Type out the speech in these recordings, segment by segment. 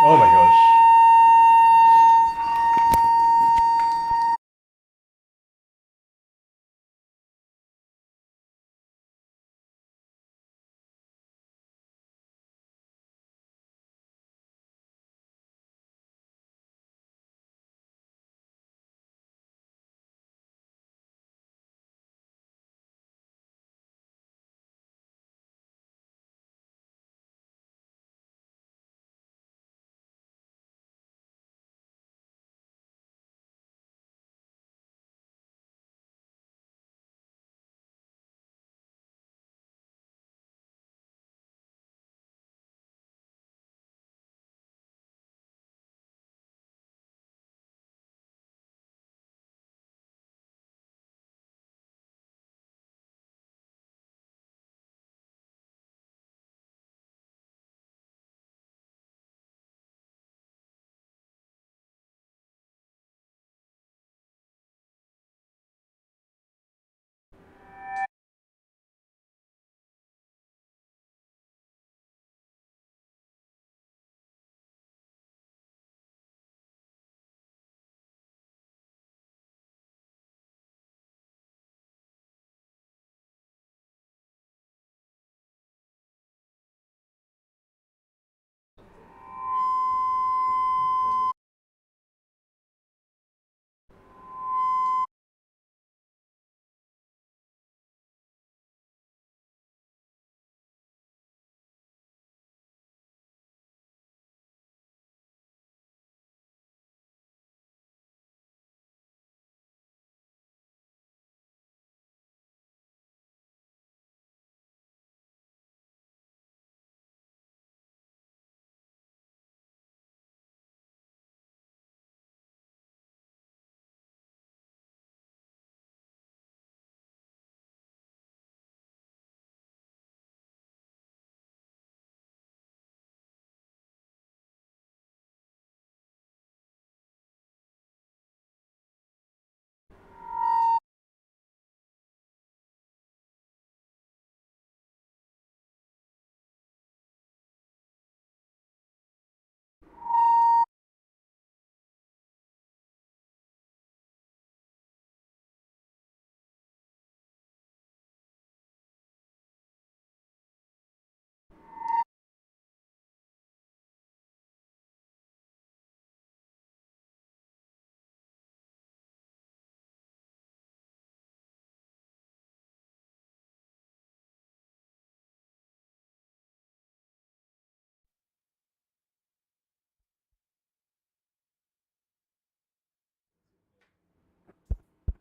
Oh my gosh.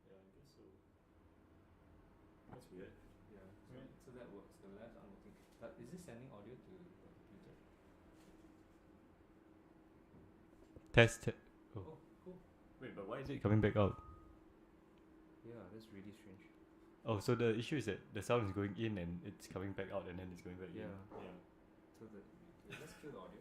Yeah, I guess so. That's weird. Yeah, so that works. The labs aren't working. But is this sending audio to the computer? Test. Oh, cool. Wait, but why is it coming back out? Yeah, that's really strange. Oh, so the issue is that the sound is going in and it's coming back out and then it's going back in. Yeah. So let's kill the audio.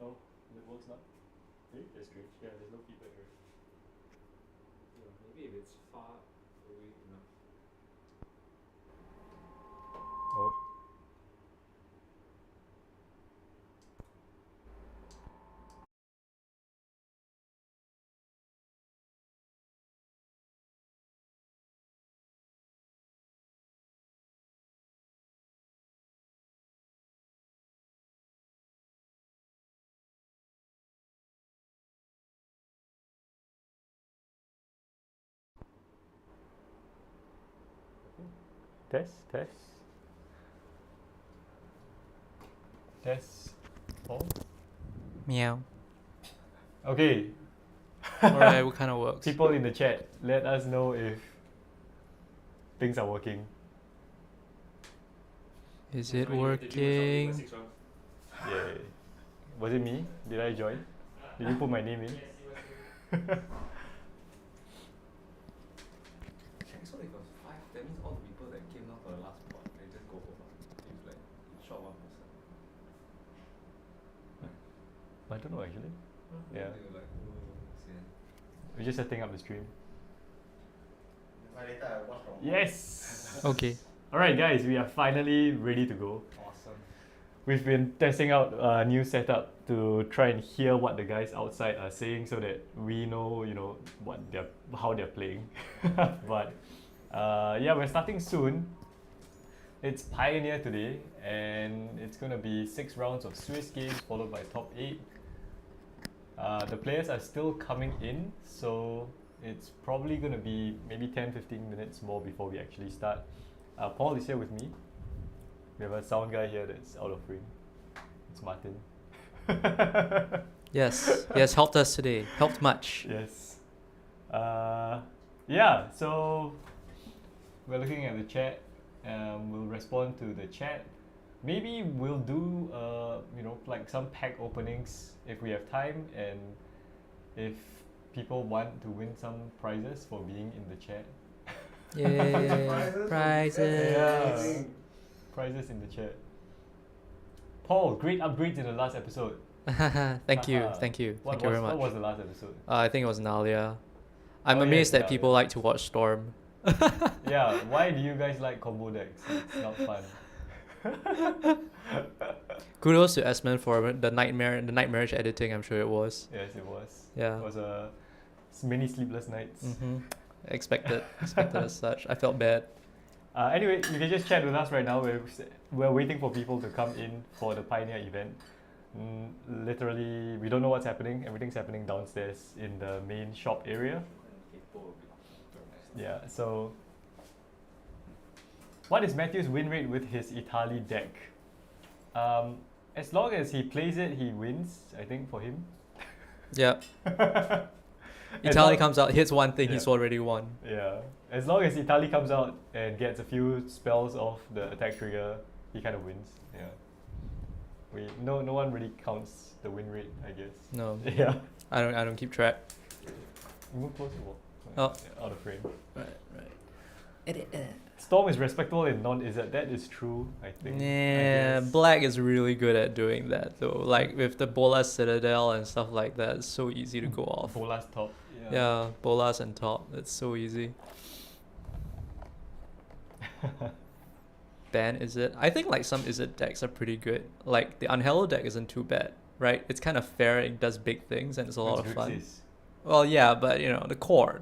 Oh, it works now? Hey, that's great. Yeah, there's no feedback, right? Yeah, maybe if it's far away enough. Oh. Test. Paul. Meow. Okay. Alright, what kind of works? People in the chat, let us know if things are working. Is it working? Yeah. Was it me? Did I join? Did you put my name in? So if it was 5, that means all the people that came down for the last part, they just go home. If like short one person. I don't know actually. They Yeah. were like, oh, sian. We're just setting up the stream. Later I watch from home. Yes! Okay. Alright guys, we are finally ready to go. Awesome. We've been testing out a new setup to try and hear what the guys outside are saying so that we know, how they're playing. But yeah, we're starting soon. It's Pioneer today, and it's gonna be 6 rounds of Swiss games followed by top 8. The players are still coming in, so it's probably gonna be maybe 10-15 minutes more before we actually start. Paul is here with me. We have a sound guy here that's out of frame. It's Martin. Yes, he has helped us today. Helped much. Yes. Yeah, so we're looking at the chat. We'll respond to the chat. Maybe we'll do like some pack openings if we have time, and if people want to win some prizes for being in the chat. Yay! Prizes. Yeah. Prizes in the chat. Paul, great upgrades in the last episode. Thank you Haha. thank you What very much. What was the last episode? I think it was Nalia. I'm Oh, amazed yes, that people Nalia. like to watch Storm. Yeah, why do you guys like combo decks? It's not fun. Kudos to Esmond for the nightmarish editing. I'm sure it was. Yes, it was. Yeah. It was many sleepless nights. Expected as such. I felt bad. Anyway, you can just chat with us right now. We're waiting for people to come in for the Pioneer event. Literally, we don't know what's happening. Everything's happening downstairs in the main shop area. Yeah, so what is Matthew's win rate with his Italy deck? As long as he plays it, he wins, I think, for him. Yep. As Italy long- comes out, hits one thing, he's Yeah. already won. Yeah, as long as Italy comes out and gets a few spells off the attack trigger, he kind of wins. Yeah. No one really counts the win rate, I guess. No, Yeah. I don't keep track. Move closer. Oh. Yeah, out of frame. Right. Storm is respectable in non-Izzet. That is true, I think. I Yeah, guess. Black is really good at doing that though. Like with the Bolas Citadel and stuff like that, it's so easy to go off. Bolas top. Yeah, Bolas and top. It's so easy. Ban Izzet. I think like some Izzet decks are pretty good. Like the Unhallowed deck isn't too bad, right? It's kind of fair. It does big things and it's a lot of fun. Grixis. Well, yeah, but the core.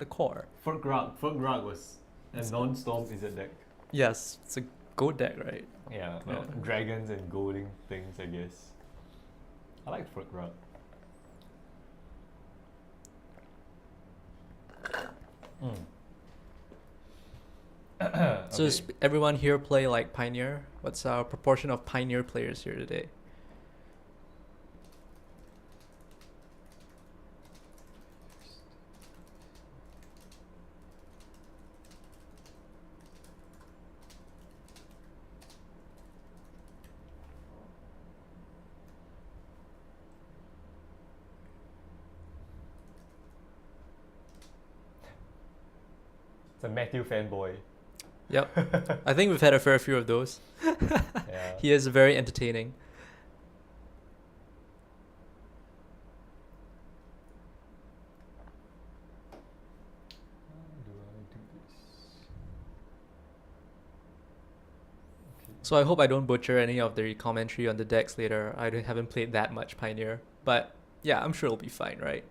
Fergrag was a non-Storm Izzet deck. Yes, it's a goat deck, right? Yeah, Yeah. dragons and golding things, I guess. I like Fergrag. So does everyone here play like Pioneer? What's our proportion of Pioneer players here today? It's a Matthew fanboy. Yep. I think we've had a fair few of those. Yeah. He is very entertaining. How do I do this? Okay. So I hope I don't butcher any of the commentary on the decks later. Haven't played that much Pioneer. But yeah, I'm sure it'll be fine, right?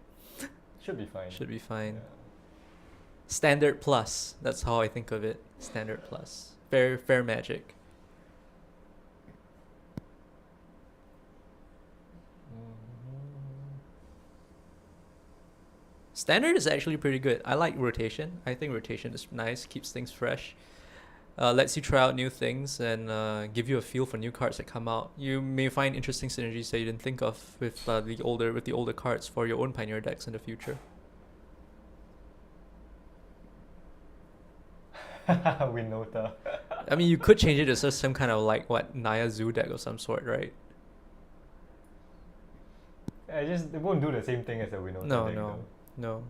Should be fine. Should be fine. Yeah. Standard plus. That's how I think of it. Standard plus. Fair magic. Standard is actually pretty good. I like rotation. I think rotation is nice, keeps things fresh. lets you try out new things and give you a feel for new cards that come out. You may find interesting synergies that you didn't think of with the older cards for your own Pioneer decks in the future. Winota. I mean, you could change it to some kind of like Naya Zoo deck of some sort, right? It won't do the same thing as a Winota deck, No. though.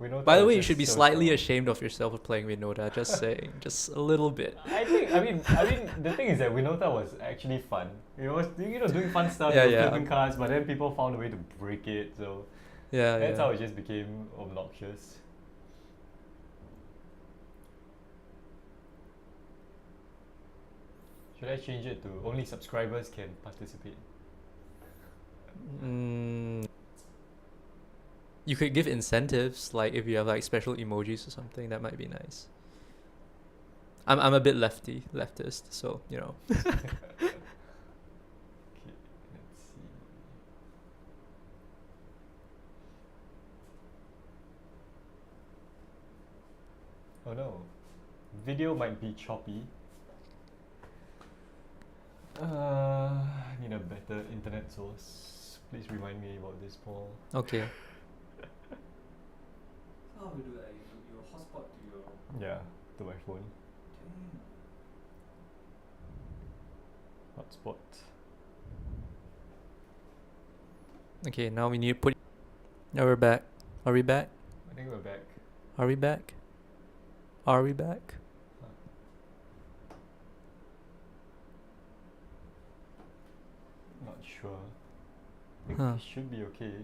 Winota By the is way, you just should be so slightly strong. ashamed of yourself for playing Winota. Just saying, just a little bit. I mean, the thing is that Winota was actually fun. It was, doing fun stuff, Yeah, you were yeah. flipping cards, but then people found a way to break it, so Yeah, that's yeah. how it just became obnoxious. Should I change it to only subscribers can participate? You could give incentives, like if you have like special emojis or something, that might be nice. I'm a bit leftist, so you know. Okay, let's see. Oh no, video might be choppy. Need a better internet source. Please remind me about this, Paul. Okay. So how do you do that? You hotspot to your. Yeah, to my phone. Damn. Hotspot. Okay, now we need to put. Now we're back. Are we back? I think we're back. Are we back? Are we back? Not sure. I think Huh. it should be okay.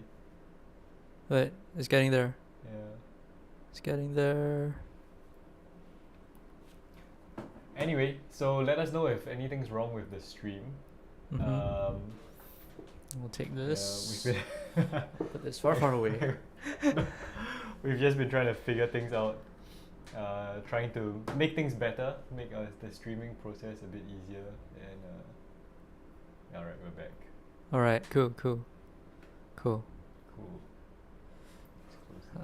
Wait, it's getting there. Yeah. It's getting there. Anyway, so let us know if anything's wrong with the stream. Mhm. We'll take this. Yeah, Put this far away. we've just been trying to figure things out, trying to make things better, make the streaming process a bit easier, and all right, we're back. All right. Cool. Cool.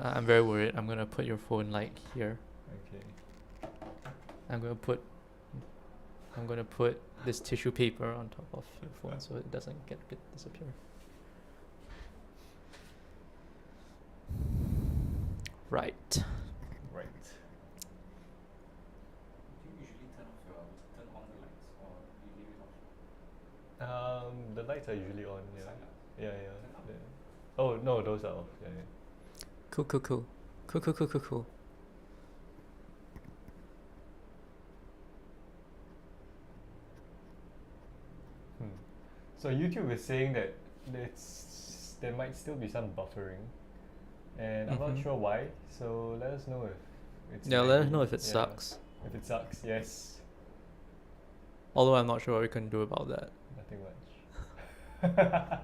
I'm very worried. I'm gonna put your phone like here. Okay. I'm gonna put this tissue paper on top of your phone so it doesn't disappear. Right. Right. Do you usually turn on the lights or you leave it off? The lights are usually on. Yeah. Side up. Yeah. Turn up. Yeah. Oh no, those are off. Yeah. Cool. So YouTube is saying that there might still be some buffering, and I'm not Mhm. sure why. So let us know if it's. Yeah, let us laggy. know if it Yeah. sucks. If it sucks, yes. Although I'm not sure what we can do about that. Nothing much.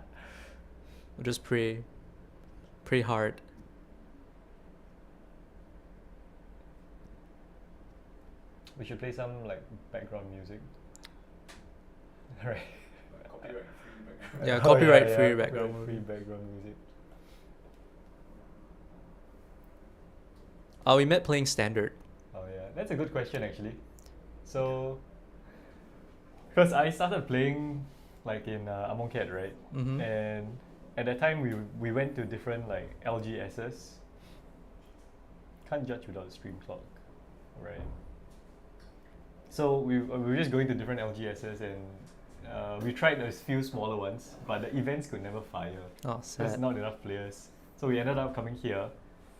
We'll just pray hard. We should play some like background music. Right. Copyright free background. Yeah, Oh, copyright free copyright background free music. background music. We met playing standard. Oh yeah, that's a good question actually. So, because I started playing like in Amon Cat, right? Mm-hmm. And at that time we went to different like LGSs. Can't judge without a stream clock, right? So we were just going to different LGSs and we tried a few smaller ones, but the events could never fire. Oh, There's sad. not enough players. So we ended up coming here,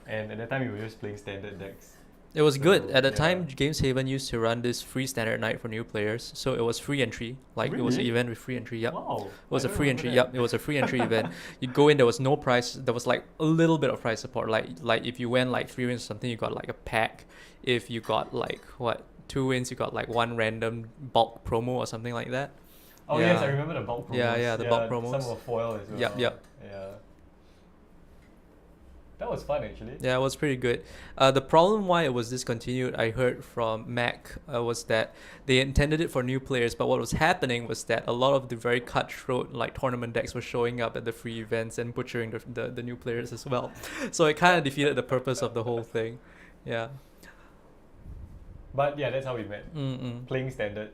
and at that time we were just playing standard decks. It was good. So, At the yeah. time, Games Haven used to run this free standard night for new players. So it was free entry. Like it was an Really? event with free entry. Yep. Wow. It was I a don't free remember entry. that. Yep. It was a free entry event. You'd go in. There was no price. There was like a little bit of price support. Like if you went like 3 wins or something, you got like a pack. If you got like 2 wins, you got like one random bulk promo or something like that. Oh yes, I Yeah. remember the bulk promos. Yeah, the bulk promos. Some were foil as well. Yep. Yeah. That was fun actually. Yeah, it was pretty good. The problem why it was discontinued, I heard from Mac, was that they intended it for new players, but what was happening was that a lot of the very cutthroat like tournament decks were showing up at the free events and butchering the new players as well. So it kind of defeated the purpose of the whole thing. Yeah. But yeah, that's how we met. Playing standard.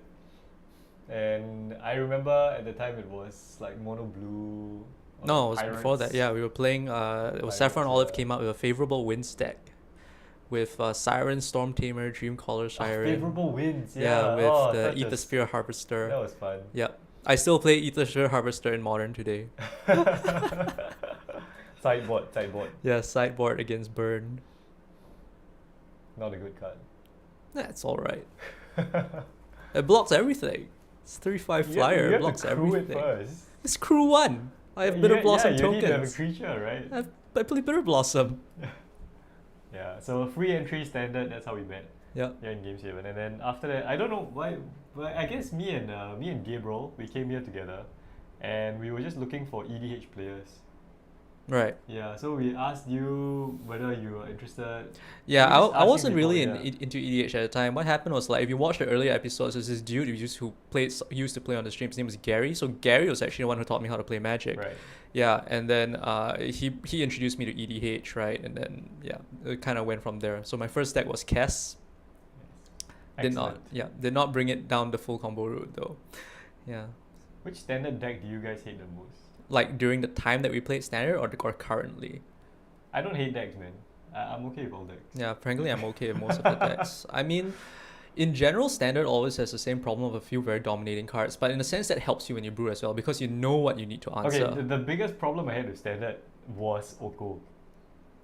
And I remember at the time it was like mono blue. or No, it was before that. Pirates. Yeah, we were playing. It was Saffron Pirates, Olive yeah. came out with a favorable winds deck, with Siren, Storm Tamer, Dreamcaller, Siren. Favorable wins, yeah. Yeah, with Oh, the such a Ether Sphere Harvester. That was fun. Yeah, I still play Ether Sphere Harvester in Modern today. Sideboard. Yeah, sideboard against Burn. Not a good card. That's all right. It blocks everything. It's 3/5 flyer. You have blocks to crew everything. it first. It's crew 1. I have Bitter Blossom you need to have a tokens. creature, right? I play Bitter Blossom. Yeah, so free entry standard, that's how we met. Yeah. Yeah, in Game 7. And then after that, I don't know why, but I guess me and Gabriel, we came here together and we were just looking for EDH players. Right. Yeah, so we asked you whether you were interested. Yeah, We just I asked you wasn't really before, into EDH at the time. What happened was, like, if you watch the earlier episodes, there's this dude who used to play on the stream. His name was Gary. So Gary was actually the one who taught me how to play Magic. Right. Yeah, and then he introduced me to EDH, right? And then yeah, it kind of went from there. So my first deck was Kess. Did not bring it down the full combo route though. Yeah. Which standard deck do you guys hate the most? Like during the time that we played standard or currently? I don't hate decks, man. I'm okay with all decks. Yeah, frankly, I'm okay with most of the decks. I mean, in general, standard always has the same problem of a few very dominating cards, but in a sense that helps you when you brew as well because you know what you need to answer. Okay, the biggest problem I had with standard was Oko.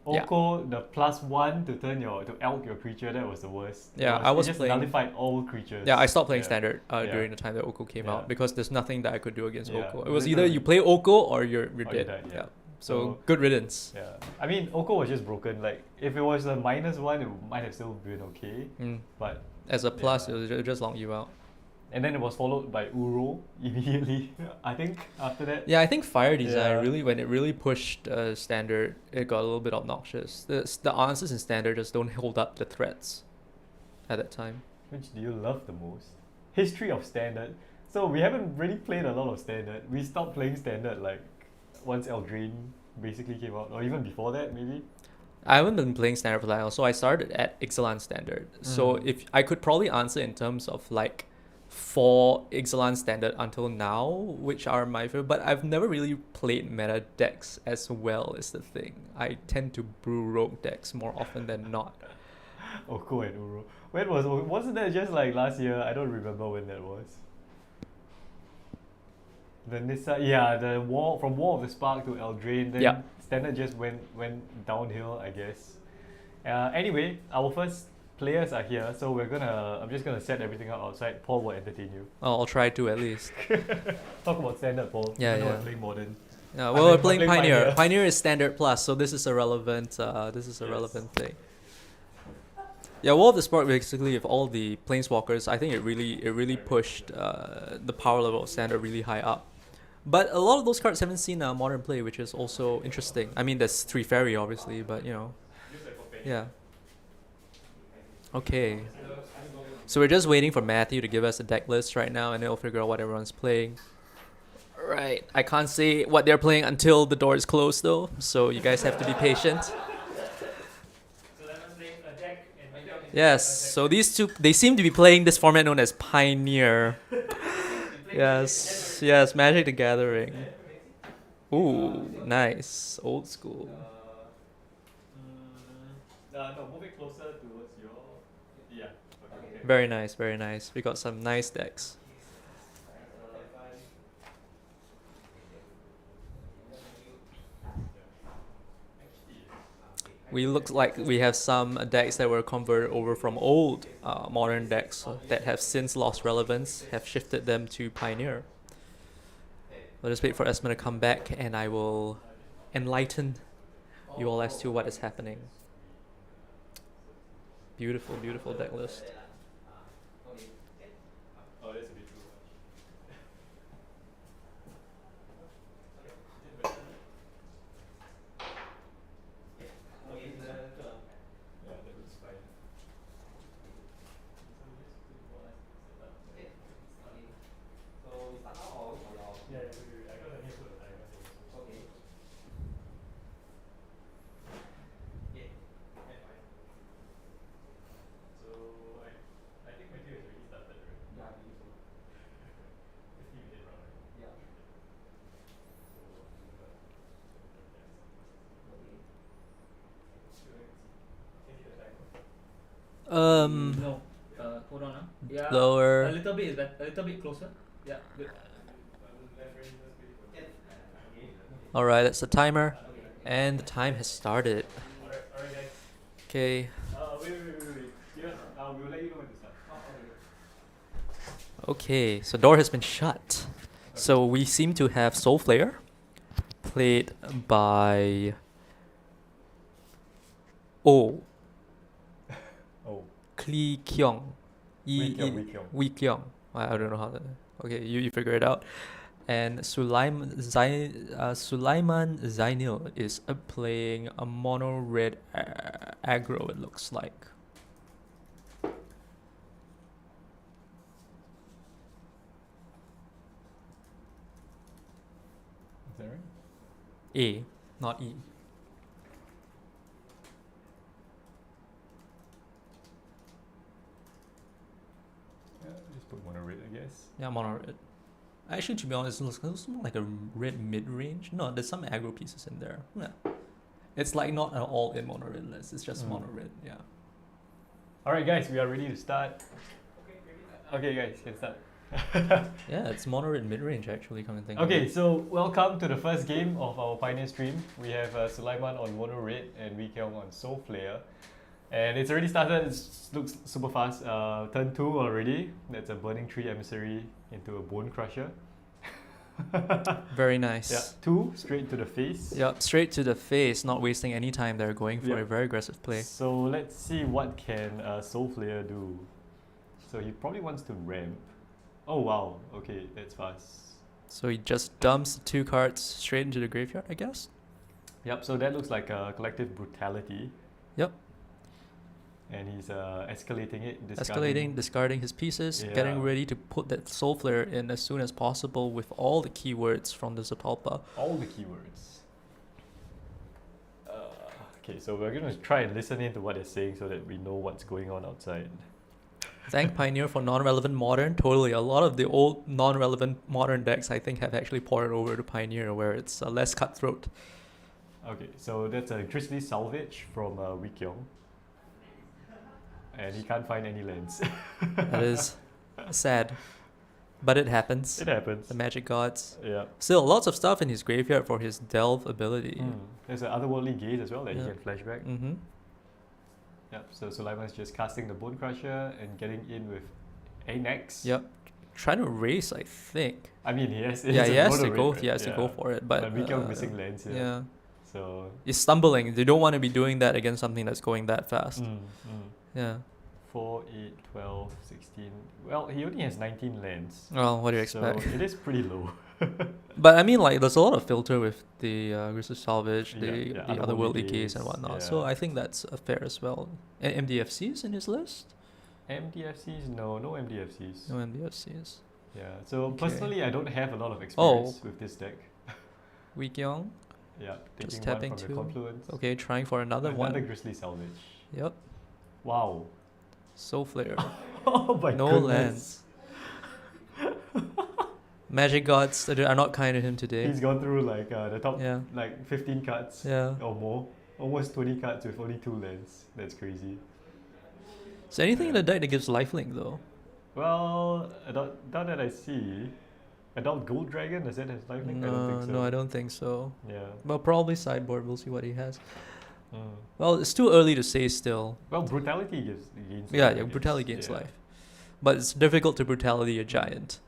Yeah. Oko, the +1 to elk your creature, that was the worst. Yeah, I was just playing- nullified all creatures. Yeah, I stopped playing Yeah. standard Yeah. during the time that Oko came Yeah. out because there's nothing that I could do against Yeah, Oko. It was either literally. you play Oko or you're Or you dead. died, yeah. So So- good riddance. Yeah. I mean, Oko was just broken. Like, if it was a -1, it might have still been okay. Mm. But, As a plus, Yeah. it'll just long you out. and then it was followed by Uro immediately, I think, after that. Yeah, I think Fire Design Yeah. really, when it really pushed standard, it got a little bit obnoxious. The answers in standard just don't hold up the threats at that time. Which do you love the most? History of standard. So we haven't really played a lot of standard. We stopped playing standard like once Eldraine basically came out, or even before that maybe. I haven't been playing standard for that long, so I started at Ixalan standard. So Mm. if I could probably answer in terms of like 4 Ixalan standard until now, which are my favorite, but I've never really played meta decks as well is the thing. I tend to brew rogue decks more often than not. Oko and Uro. Wasn't that just like last year? I don't remember when that was. The Nissa, yeah, the from War of the Spark to Eldraine, then Yeah. standard just went downhill, I guess. Anyway, our first players are here, so I'm just gonna set everything up outside. Paul will entertain you. I'll try to at least. Talk about standard, Paul. Yeah, I know yeah. I'm playing modern. Yeah, I well, mean, we're playing we're playing Pioneer. Pioneer. Pioneer is standard plus, so this is a relevant. Relevant thing. Yeah, War of the Spark basically, with all the planeswalkers, I think it really pushed the power level of standard really high up. But a lot of those cards haven't seen modern play, which is also interesting. I mean, there's 3 fairy obviously, but you know, yeah. Okay. So we're just waiting for Matthew to give us a deck list right now, and then we'll figure out what everyone's playing. Right. I can't say what they're playing until the door is closed, though. So you guys have to be patient. Yes. So these two, they seem to be playing this format known as Pioneer. Yes. Yes. Magic the Gathering. Ooh, nice. Old school. No, move it closer towards your. Yeah. Okay. Very nice. Very nice. We got some nice decks. We look like we have some decks that were converted over from old modern decks that have since lost relevance, have shifted them to Pioneer. Let us wait for Esmond to come back and I will enlighten you all as to what is happening. Beautiful, beautiful deck list. Oh, that's a bit too much. Yeah, that looks fine. Yeah, I got a hint for the time. Okay. So I No. Hold on. Yeah. Lower. A little bit is better. A little bit closer. Yeah. Good. All right, that's the timer, and the time has started. Alright, guys. Okay. Wait. Yeah, we'll let you know when to start. Okay, so door has been shut. So we seem to have Soulflayer, played by Oh. Klee Kyung. Wee Kyung. Wee Kyung. I don't know how to. Okay, you figure it out. And Sulaiman Zainil is playing a mono red aggro, it looks like. Is that right? A, not E. Yeah, just put mono red, I guess. Yeah, mono red. Actually, to be honest, it looks more like a red mid-range. No, there's some aggro pieces in there. Yeah. It's like not an all-in mono red list. It's just mono red, yeah. Alright guys, we are ready to start. Okay guys, can start. Yeah, it's mono red mid-range actually, come and think. Okay, so welcome to the first game of our Pioneer stream. We have Sulaiman on mono red and Wee Kyung on Soulflayer. And it's already started, it looks super fast. Turn 2 already. That's a Burning Tree Emissary into a Bone Crusher. Very nice. Yeah, 2 straight to the face. Yep, straight to the face, not wasting any time there, going for Yep. a very aggressive play. So let's see what can Soulflayer do. So he probably wants to ramp. Oh wow, okay, that's fast. So he just dumps 2 cards straight into the graveyard, I guess? Yep, so that looks like a Collective Brutality. Yep. And he's escalating it, Discarding his pieces, Yeah. getting ready to put that Soulflayer in as soon as possible with all the keywords from the Zatalpa. all the keywords. Okay, so we're going to try and listen in to what they're saying so that we know what's going on outside. Thank Pioneer for non-relevant modern. Totally, a lot of the old non-relevant modern decks I think have actually poured over to Pioneer where it's less cutthroat. Okay, so that's a Grizzly Salvage from Wee Kyung. And he can't find any lands. That is sad, but it happens. It happens. The Magic Gods. Yeah. Still, lots of stuff in his graveyard for his Delve ability. There's an Otherworldly Gaze as well that Yeah. he can flashback. Mm-hmm. Yep, so Sulaiman's just casting the Bone Crusher and getting in with Anax. Yep. Trying to race, I think. I mean, he has, Yeah, he has to mono go. red, He has to go for it, but Wee Kyung missing lands here. yeah, So. he's stumbling. They don't want to be doing that against something that's going that fast. Yeah. 4, 8, 12, 16. Well, he only has 19 lands. Well, what do you expect? So it is pretty low. But I mean, like, there's a lot of filter with the Grizzly Salvage, Yeah, the Otherworldly Otherworldly Gaze Gaze, and whatnot. yeah. So I think that's fair as well. And MDFCs in his list? MDFCs? No MDFCs. No MDFCs. Yeah, so Okay. personally, I don't have a lot of experience with this deck. Wee Kyung. Yeah, Just taking one tapping from the 2. Confluence. Okay, trying for another Another one. Grizzly Salvage. Yep. Wow. Soulflayer. Oh my No goodness. Magic Gods that are not kind to him today. He's gone through like the top Yeah. like 15 cards Yeah. or more. Almost 20 cards with only 2 lands. That's crazy. So anything in the deck that gives lifelink though? Well, now that I see, Adult Gold Dragon, does that have lifelink? I don't think so. No, I don't think so. Yeah. Well, probably sideboard. We'll see what he has. Mm. Well, it's too early to say still. Well, Brutality gains Yeah, life, I yeah, guess. brutality gains Yeah. life. But it's difficult to brutality a giant.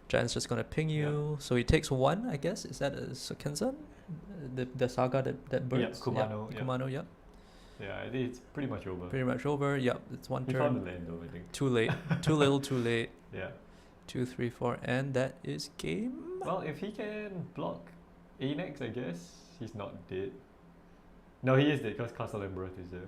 Giant's just gonna ping you. So he takes 1, I guess. Is that a Sokenzan? The saga that burns? Kumano, Yeah, yeah. Kumano, yep. Yeah, I think it's pretty much over. Pretty much over. Yep, it's 1 He found turn. the land though, I think. Too late. Too little, too late. Yeah. 2, 3, 4. And that is game. Well, if he can block Anax, I guess he's not dead. No, he is dead because Castle Embereth is there.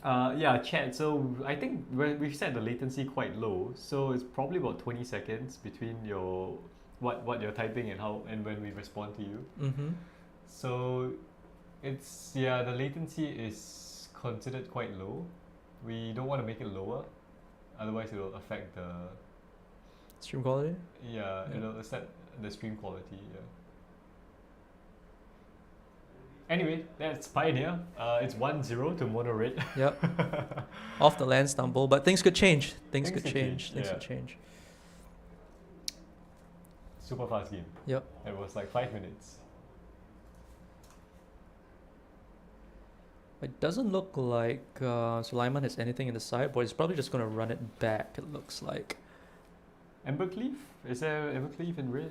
Yeah, chat. So I think we've set the latency quite low, so it's probably about 20 seconds between your what you're typing and how and when we respond to you. Mm-hmm. So it's the latency is considered quite low. We don't want to make it lower, otherwise it will affect the Stream quality? yeah, Yeah. it'll affect the stream quality. Yeah. Anyway, that's Pioneer. It's 1-0 to Mono Red. Yep. Off the land stumble, but things could change. Things could change. Things yeah. could change. Super fast game. Yep. It was like 5 minutes. It doesn't look like Sulaiman has anything in the sideboard. He's probably just going to run it back, it looks like. Embercleave? Is there Embercleave in red?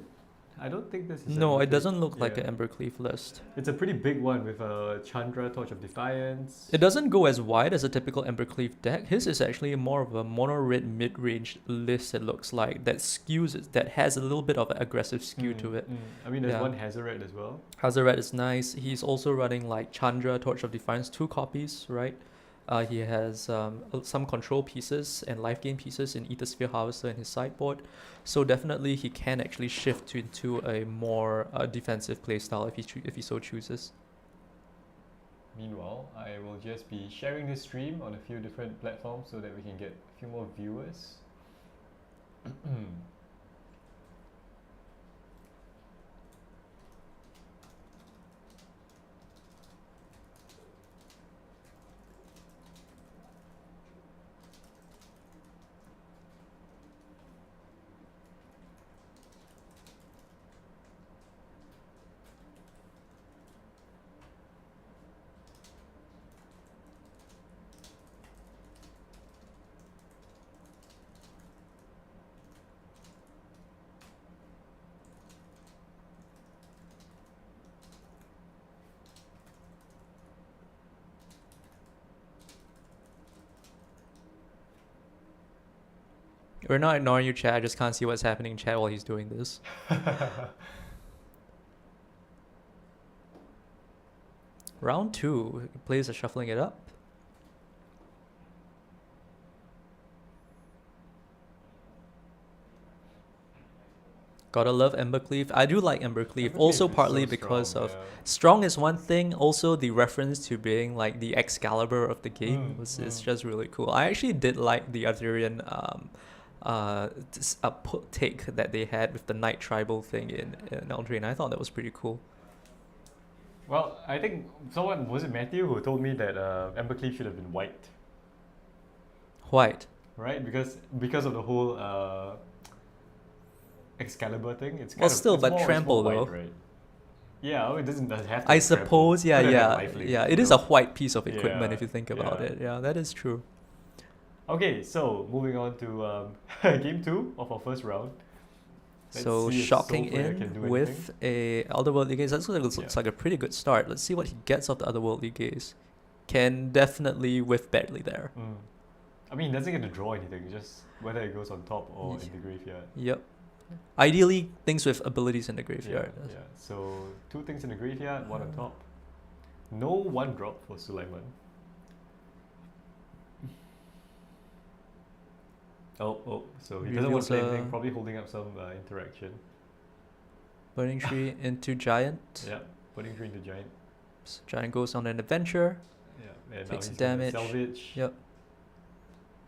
I don't think this is No, it Embercleave. doesn't look like Yeah. an Embercleave list. It's a pretty big one with a Chandra, Torch of Defiance. It doesn't go as wide as a typical Embercleave deck. His is actually more of a mono-red mid-range list, it looks like, that skews it, that has a little bit of an aggressive skew to it. I mean, there's Yeah. one Hazoret as well. Hazoret is nice. He's also running like Chandra, Torch of Defiance, 2 copies, right? He has some control pieces and life gain pieces in Ethersphere Harvester in his sideboard. So definitely he can actually shift into a more defensive playstyle if he so chooses. Meanwhile, I will just be sharing this stream on a few different platforms so that we can get a few more viewers. We're not ignoring you, chat. I just can't see what's happening in chat while he's doing this. Round 2, players are shuffling it up. Gotta love Embercleave. I do like Embercleave, also Embercleave is partly so because strong, of yeah. strong is one thing. Also, the reference to being like the Excalibur of the game is just really cool. I actually did like the Arthurian take that they had with the Knight Tribal thing in Eldraine. I thought that was pretty cool. Well, I think someone, was it Matthew, who told me that Embercleave should have been white, White. right? Because of the whole Excalibur thing. It's kind Well, of, still, it's but more, trample, it's more though. white, right? Yeah, oh, it doesn't have to. I be trample. suppose, yeah, Could have yeah, had lifelink, yeah. you It is know? a white piece of equipment Yeah, if you think about yeah. it. Yeah, that is true. Okay, so moving on to game 2 of our first round. Let's So see if shocking Soulflayer can in do with a otherworldly gaze. That looks like a pretty good start. Let's see what he gets off the otherworldly gaze. Can definitely whiff badly there. I mean, he doesn't get to draw anything, just whether it goes on top or in the graveyard. Yep. Ideally, things with abilities in the graveyard. Yeah. So 2 things in the graveyard, 1 on top. No 1 drop for Sulaiman. Oh, so he doesn't want to play Reveals anything, a- probably holding up some interaction. Burning Tree into Giant. Yeah, putting Tree into Giant. So Giant goes on an adventure. Yeah, and Takes now he's gonna damage. salvage. Yep.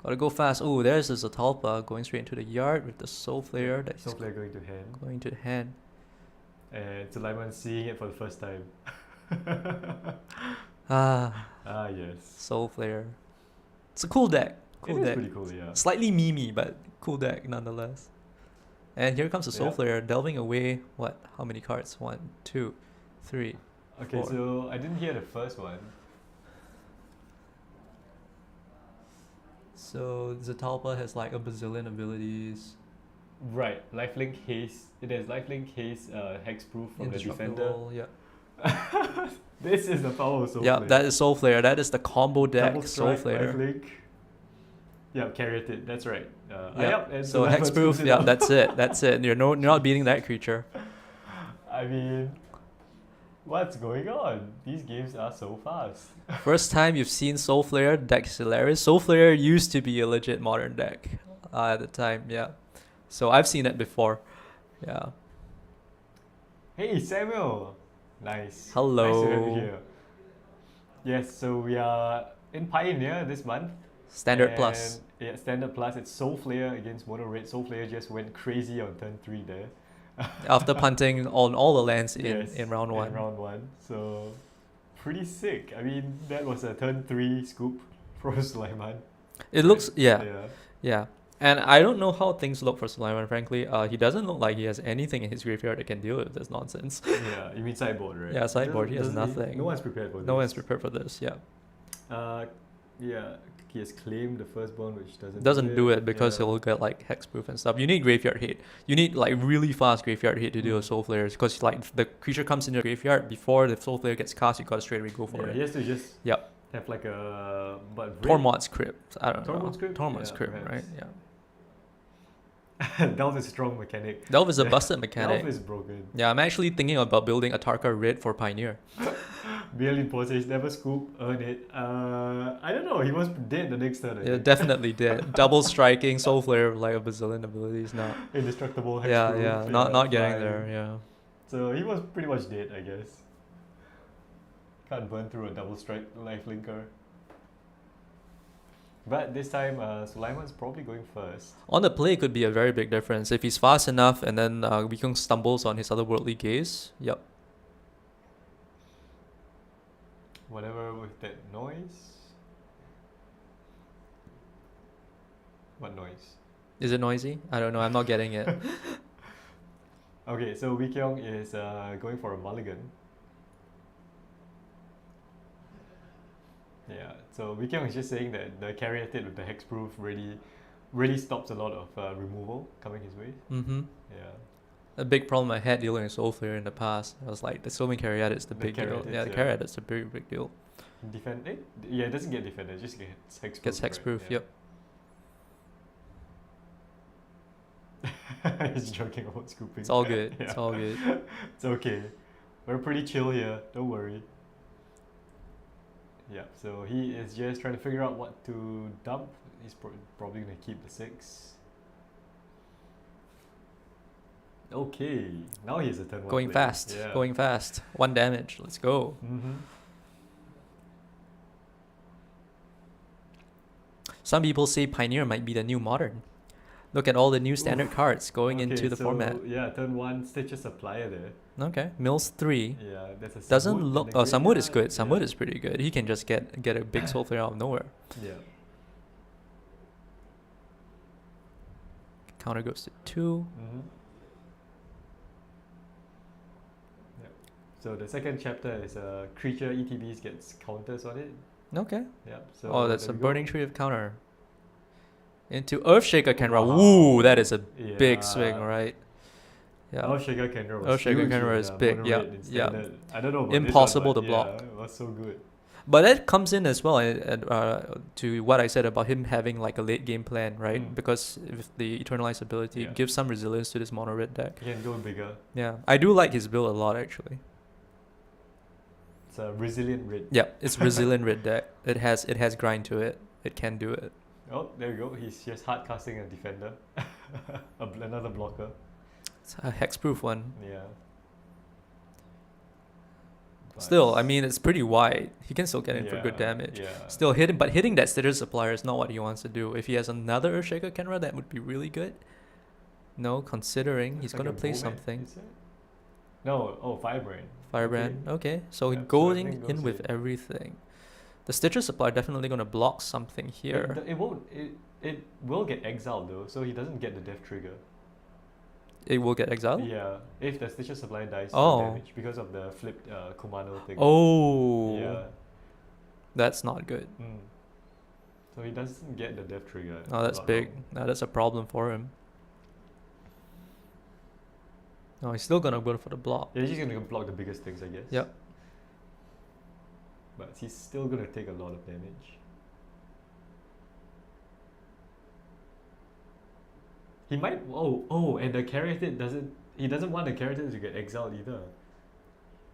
Gotta go fast. Oh, there's a Zatalpa going straight into the yard with the Soulflayer that he's Soulflayer going to hand. going to hand. And Sulaiman seeing it for the first time. Ah, Ah, yes. Soulflayer. It's a cool deck. Cool It is deck. pretty cool, yeah. Slightly memey, but cool deck nonetheless. And here comes the Yeah. Soulflayer delving away. What? How many cards? 1, 2, 3. Okay, 4. so I didn't hear the first one. So Zatalpa has like a bazillion abilities. Right, lifelink haste. It has lifelink haste, hexproof from the defender. Indestructible, yeah. This is the power of Soulflayer. Yeah, that is Soulflayer. That is the combo deck, Double strike, Soulflayer. lifelink. Yeah, carried it. That's right. Yeah. And So Sulaiman hexproof, screws it yeah, up. that's it. That's it. You're not beating that creature. I mean, what's going on? These games are so fast. First time you've seen Soulflayer, deck is hilarious. Soulflayer used to be a legit modern deck at the time, yeah. So I've seen it before, yeah. Hey, Samuel. Nice. Hello. Nice to have you here. Yes, so we are in Pioneer this month. Standard plus. And, yeah, Standard plus. It's Soulflayer against Mono Red. Soulflayer just went crazy on turn 3 there. After punting on all the lands in, Yes, in round 1. In round 1. So pretty sick. I mean, that was a turn 3 scoop for Sulaiman. It looks, Yeah. yeah. And I don't know how things look for Sulaiman, frankly. He doesn't look like he has anything in his graveyard that can deal with this nonsense. Yeah, you mean sideboard, right? Yeah, sideboard, he has Doesn't nothing. No one's prepared for this. No one's prepared for this, yeah. Yeah, he has claimed the firstborn, which Doesn't do it because yeah. he'll get like hexproof and stuff. You need graveyard hit. You need like really fast graveyard hit to deal with Soulflayers, because like if the creature comes in your graveyard before the Soulflayer gets cast, you gotta straight away go for Yeah, it. he has to just Yep. have like a Tormod's Crypt. I don't know. Tormod's Crypt? Tormod's Yeah, Crypt, right? perhaps. Yeah. Delve is a strong mechanic. Delve is a Yeah. busted mechanic. Delve is broken. Yeah, I'm actually thinking about building a Tarka Red for Pioneer. Billion Possess, never scoop, earn it. I don't know, he was dead the next turn. I Yeah, think. definitely did. Double striking, Soulflayer, like a bazillion abilities now. Indestructible, Yeah, hexproof, yeah, not getting flying. there, yeah. So he was pretty much dead, I guess. Can't burn through a double strike life linker. But this time, Sulaiman's probably going first. On the play could be a very big difference. If he's fast enough and then Wikung stumbles on his otherworldly gaze, yep. Whatever with that noise. What noise? Is it noisy? I don't know, I'm not getting it. Okay, so Wikyong is going for a mulligan. Yeah, so Wikyong is just saying that the Caryatid with the hexproof really stops a lot of removal coming his way. Mm-hmm. Yeah. A big problem I had dealing with Soulflayer in the past. I was like, the Sylvan Caryatid is the big deal. Caryatids, Yeah, the yeah. Caryatid is a big, big deal. Defend it? Yeah, it doesn't get defended, it just gets hexproof. Gets hexproof, right? yep. Yeah. He's joking about scooping. It's all good. Yeah. It's all good. It's okay. We're pretty chill here, don't worry. Yeah, so he is just trying to figure out what to dump. He's probably going to keep the 6. Okay, now he has a turn 1 Going play. fast. Yeah. Going fast. 1 damage. Let's go. Mm-hmm. Some people say Pioneer might be the new Modern. Look at all the new standard cards going into the format. Yeah, turn 1, Stitcher Supplier there. Okay, Mills 3. Yeah, that's a Doesn't Samud look... in the Oh, Samud is good. graveyard. Samud is pretty good. He can just get a big Soulflayer out of nowhere. Yeah. Counter goes to 2. Mm-hmm. Yep. So the second chapter is creature ETBs gets counters on it. Okay. Yep. So Oh, that's a there we Burning go. Tree of counter. Into Earthshaker Kenra. Wow. Ooh, that is a Yeah. big swing, right? Yeah. Earthshaker Kendra was Earthshaker huge Kendra in, is big, mono yeah, red in yeah. standard. I don't know about Impossible this to one, but block. Yeah, it was so good. But that comes in as well to what I said about him having like a late game plan, right? Mm. Because with the Eternalized ability, Yeah. it gives some resilience to this mono red deck. He can go bigger. Yeah, I do like his build a lot actually. It's a resilient red. Yeah, it's resilient red deck. It has grind to it. It can do it. Oh, there we go. He's just hard casting a defender. Another blocker. It's a hexproof one. Yeah. But Still, I mean, it's pretty wide. He can still get in for good yeah, damage. Yeah. Still hitting that Stitcher Supplier is not what he wants to do. If he has another Earthshaker Kenra, that would be really good. No, considering he's It's like gonna a play bowman, something. is it? No, oh, Firebrand. Firebrand. Okay, so Yeah, he so going everything in goes with in. everything. The Stitcher Supply definitely gonna block something here. It won't. It will get exiled though, so he doesn't get the death trigger. It will get exiled. Yeah, if the Stitcher Supply dies Oh. to damage because of the flipped Kumano thing. Oh, Yeah. that's not good. Mm. So he doesn't get the death trigger. Oh, that's Not big. long. No, that's a problem for him. No, he's still gonna go for the block. Yeah, he's just gonna block the biggest things, I guess. Yep. But he's still gonna take a lot of damage. He might. Oh, and the Caryatid doesn't. He doesn't want the Caryatid to get exiled either.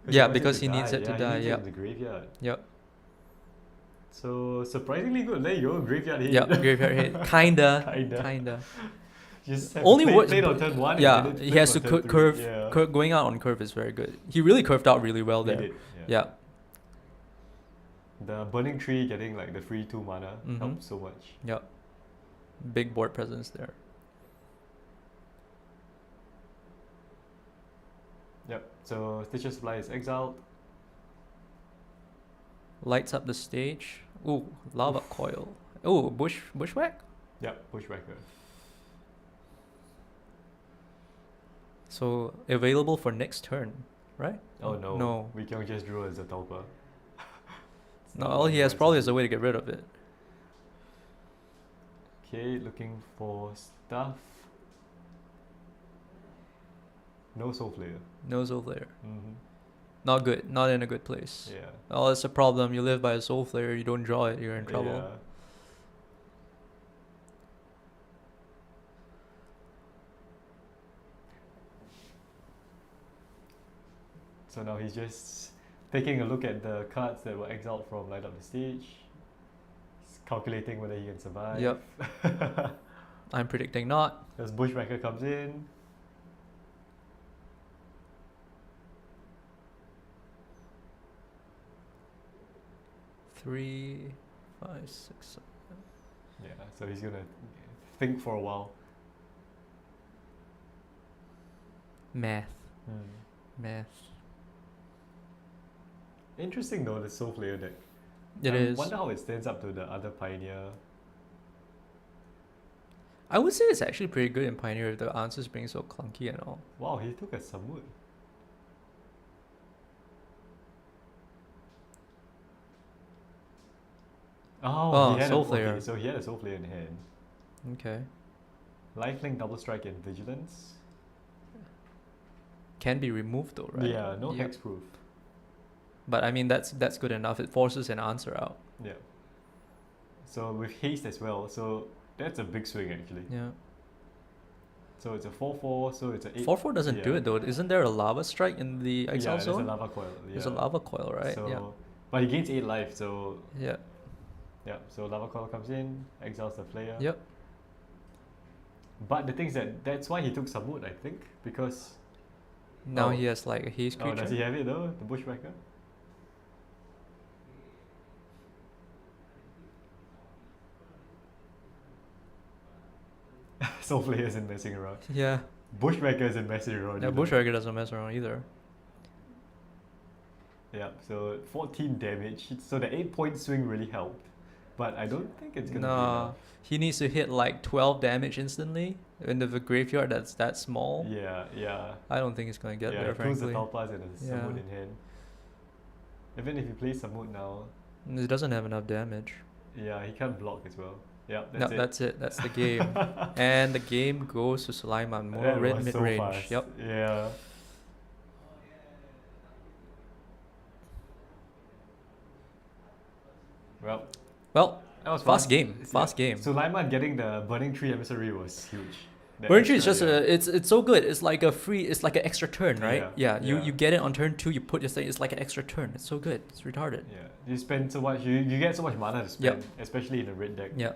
Yeah, wants it because to he needs it to Yeah, die, He needs yep. it in the graveyard. Yep. So surprisingly good. There you go, graveyard hit. Yep. Graveyard hit. Kinda. Kinda. Kinda. Just have Only to works. play it on turn 1. and Yeah, then it he flip has on to turn 3. curve. Yeah. Going out on curve is very good. He really curved out really well He there. did, Yeah. The Burning Tree getting like the free 2 mana Mhm. helps so much. Yep. Big board presence there. Yep. So Stitcher Supply is exiled. Lights up the stage. Ooh, lava coil. Ooh, bushwhack. Yep, Bushwhacker. So available for next turn, right? Oh no. No. We can just draw as a Taupa. No, all he has probably is a way to get rid of it. Okay, looking for stuff. No Soulflayer. No Soulflayer. Mm-hmm. Not good. Not in a good place. Yeah. Oh, it's a problem. You live by a Soulflayer, you don't draw it, you're in trouble. Yeah. So now he's just taking a look at the cards that were exiled from Light Up the Stage. He's calculating whether he can survive. Yep. I'm predicting not. As Bushwhacker comes in. Three, 5, 6, 7. Yeah, so he's gonna think for a while. Math. Math. Interesting though, the Soulflayer deck. It I is. wonder how it stands up to the other Pioneer. I would say it's actually pretty good in Pioneer if the answers being so clunky and all. Wow, he took a Samut. Oh, he had Soulflayer. Okay, so he had a Soulflayer in hand. Okay. Lifelink, Double Strike, and Vigilance. Can be removed though, right? Yeah, no Yep. hexproof. But I mean that's good enough. It forces an answer out. Yeah. So with haste as well, so that's a big swing actually. Yeah. So it's a 4/4, so it's a 8. 4/4 doesn't do yeah. it though. Isn't there a lava strike in the exile yeah, zone? there's a lava coil. Yeah. There's a lava coil, right? So, Yeah. but he gains 8 life, so Yeah. yeah. So lava coil comes in, exiles the player. Yep. But the thing is that's why he took Samut, I think, because Now Oh. he has like a haste oh, creature. does he have it though? The Bushwhacker. Soulflayer isn't messing around. Yeah. Bushwhacker isn't messing around. Yeah, either. Bushwhacker doesn't mess around either. Yeah, so 14 damage. So the 8-point swing really helped. But I don't think it's gonna be Nah. enough. He needs to hit like 12 damage instantly. In the graveyard that's that small. Yeah, yeah. I don't think he's gonna get yeah, there, it proves the frankly. Talpas and a Yeah. Samut in hand. Even if he plays Samut now, It doesn't have enough damage. yeah, he can't block as well. Yeah, No, that's it. that's it. That's the game. And the game goes to Sulaiman. Mono That red was mid so range. fast. Yep. Yeah. Well, Well, that was fast fun. game. Fast game. Sulaiman getting the Burning Tree Emissary was huge. That Burning Tree is extra, just it's so good. It's like a free. It's like an extra turn, right? Yeah, You yeah. you get it on turn 2. You put your thing. It's like an extra turn. It's so good. It's retarded. Yeah, you spend so much. You get so much mana to spend, especially in a red deck. Yeah.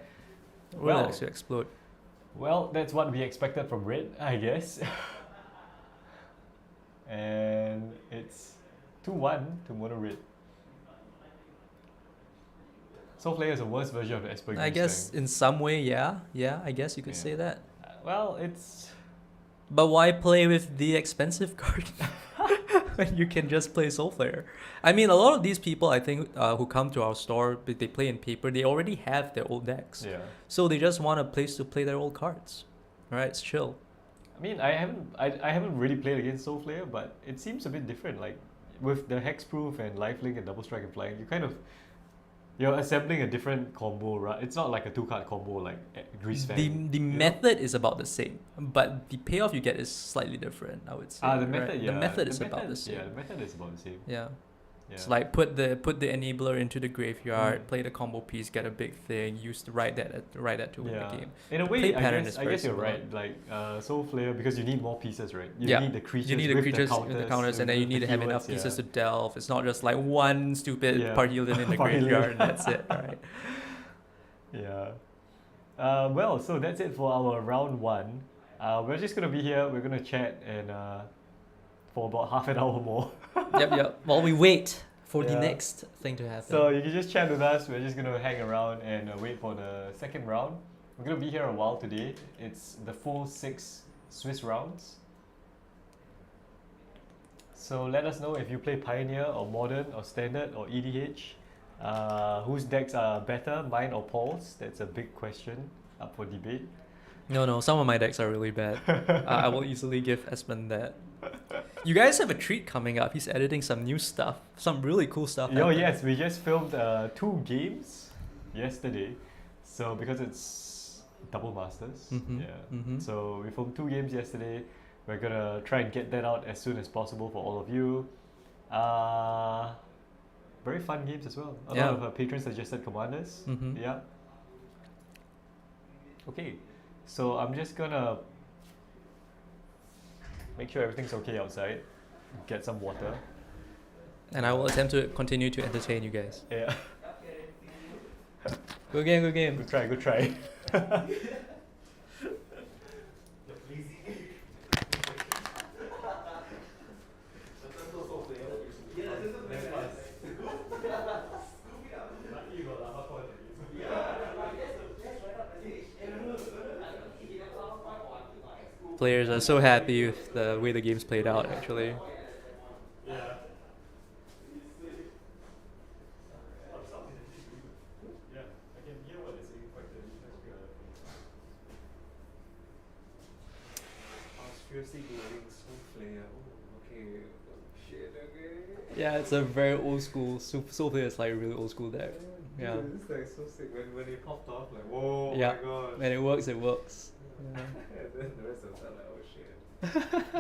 Well- Well, to explode. Well, that's what we expected from red, I guess. And it's 2-1 to mono red. Soulflayer is a worse version of the Esper. I guess in some way, yeah. I guess you could Yeah. say that. Well, it's But why play with the expensive card when you can just play Soulflayer? I mean, a lot of these people, I think, who come to our store, they play in paper. They already have their old decks, yeah. so they just want a place to play their old cards. Right? It's chill. I mean, I haven't really played against Soulflayer, but it seems a bit different. Like with the hexproof and lifelink and double strike and flying, you're assembling a different combo, right? It's not like a 2-card combo like Grease Fang. The you know? method is about the same, but the payoff you get is slightly different, I would say. The right? method, yeah. The method is about the same. Yeah, the method is about the same. Yeah. Yeah. It's like put the enabler into the graveyard, Mm. play the combo piece, get a big thing, use to write that to win the game. In a way, play I pattern guess, is I very guess you're similar. right. Like Soulflayer, because you need more pieces, right? You Yeah. need the creatures. You need the with creatures the with the counters, and then you with need to the have enough keywords, pieces yeah. to delve. It's not just like one stupid Yeah. Parheelian in the Parheelian. graveyard and that's it, right? Yeah. Well, so that's it for our round 1. We're just gonna be here. We're gonna chat and for about half an hour more. Yep. While we wait for the Yeah. next thing to happen. So you can just chat with us. We're just gonna hang around and wait for the second round. We're gonna be here a while today. It's the full 6 Swiss rounds. So let us know if you play Pioneer or Modern or Standard or EDH. Whose decks are better, mine or Paul's? That's a big question up for debate. No, some of my decks are really bad. I will easily give Esmond that. You guys have a treat coming up. He's editing some new stuff, some really cool stuff. Oh yes, we just filmed 2 games yesterday. So because it's double masters, so we filmed 2 games yesterday. We're gonna try and get that out as soon as possible for all of you. Very fun games as well. A lot of patron suggested commanders. Yeah. Okay, so I'm just gonna make sure everything's okay outside. Get some water. And I will attempt to continue to entertain you guys. Yeah. Good game, good game. Good try, good try. Players are so happy with the way the game's played out, actually. Yeah. I can hear what they're saying quite clearly. I was fiercely going Soulflayer. Oh, okay. Oh, shit, okay. Yeah, it's a very old school. Soulflayer is like a really old school deck. Yeah. Dude, this deck is so sick. When it popped off, like, whoa, Yeah. my god. When it works, it works. Yeah. And then the rest of the time, like, oh shit.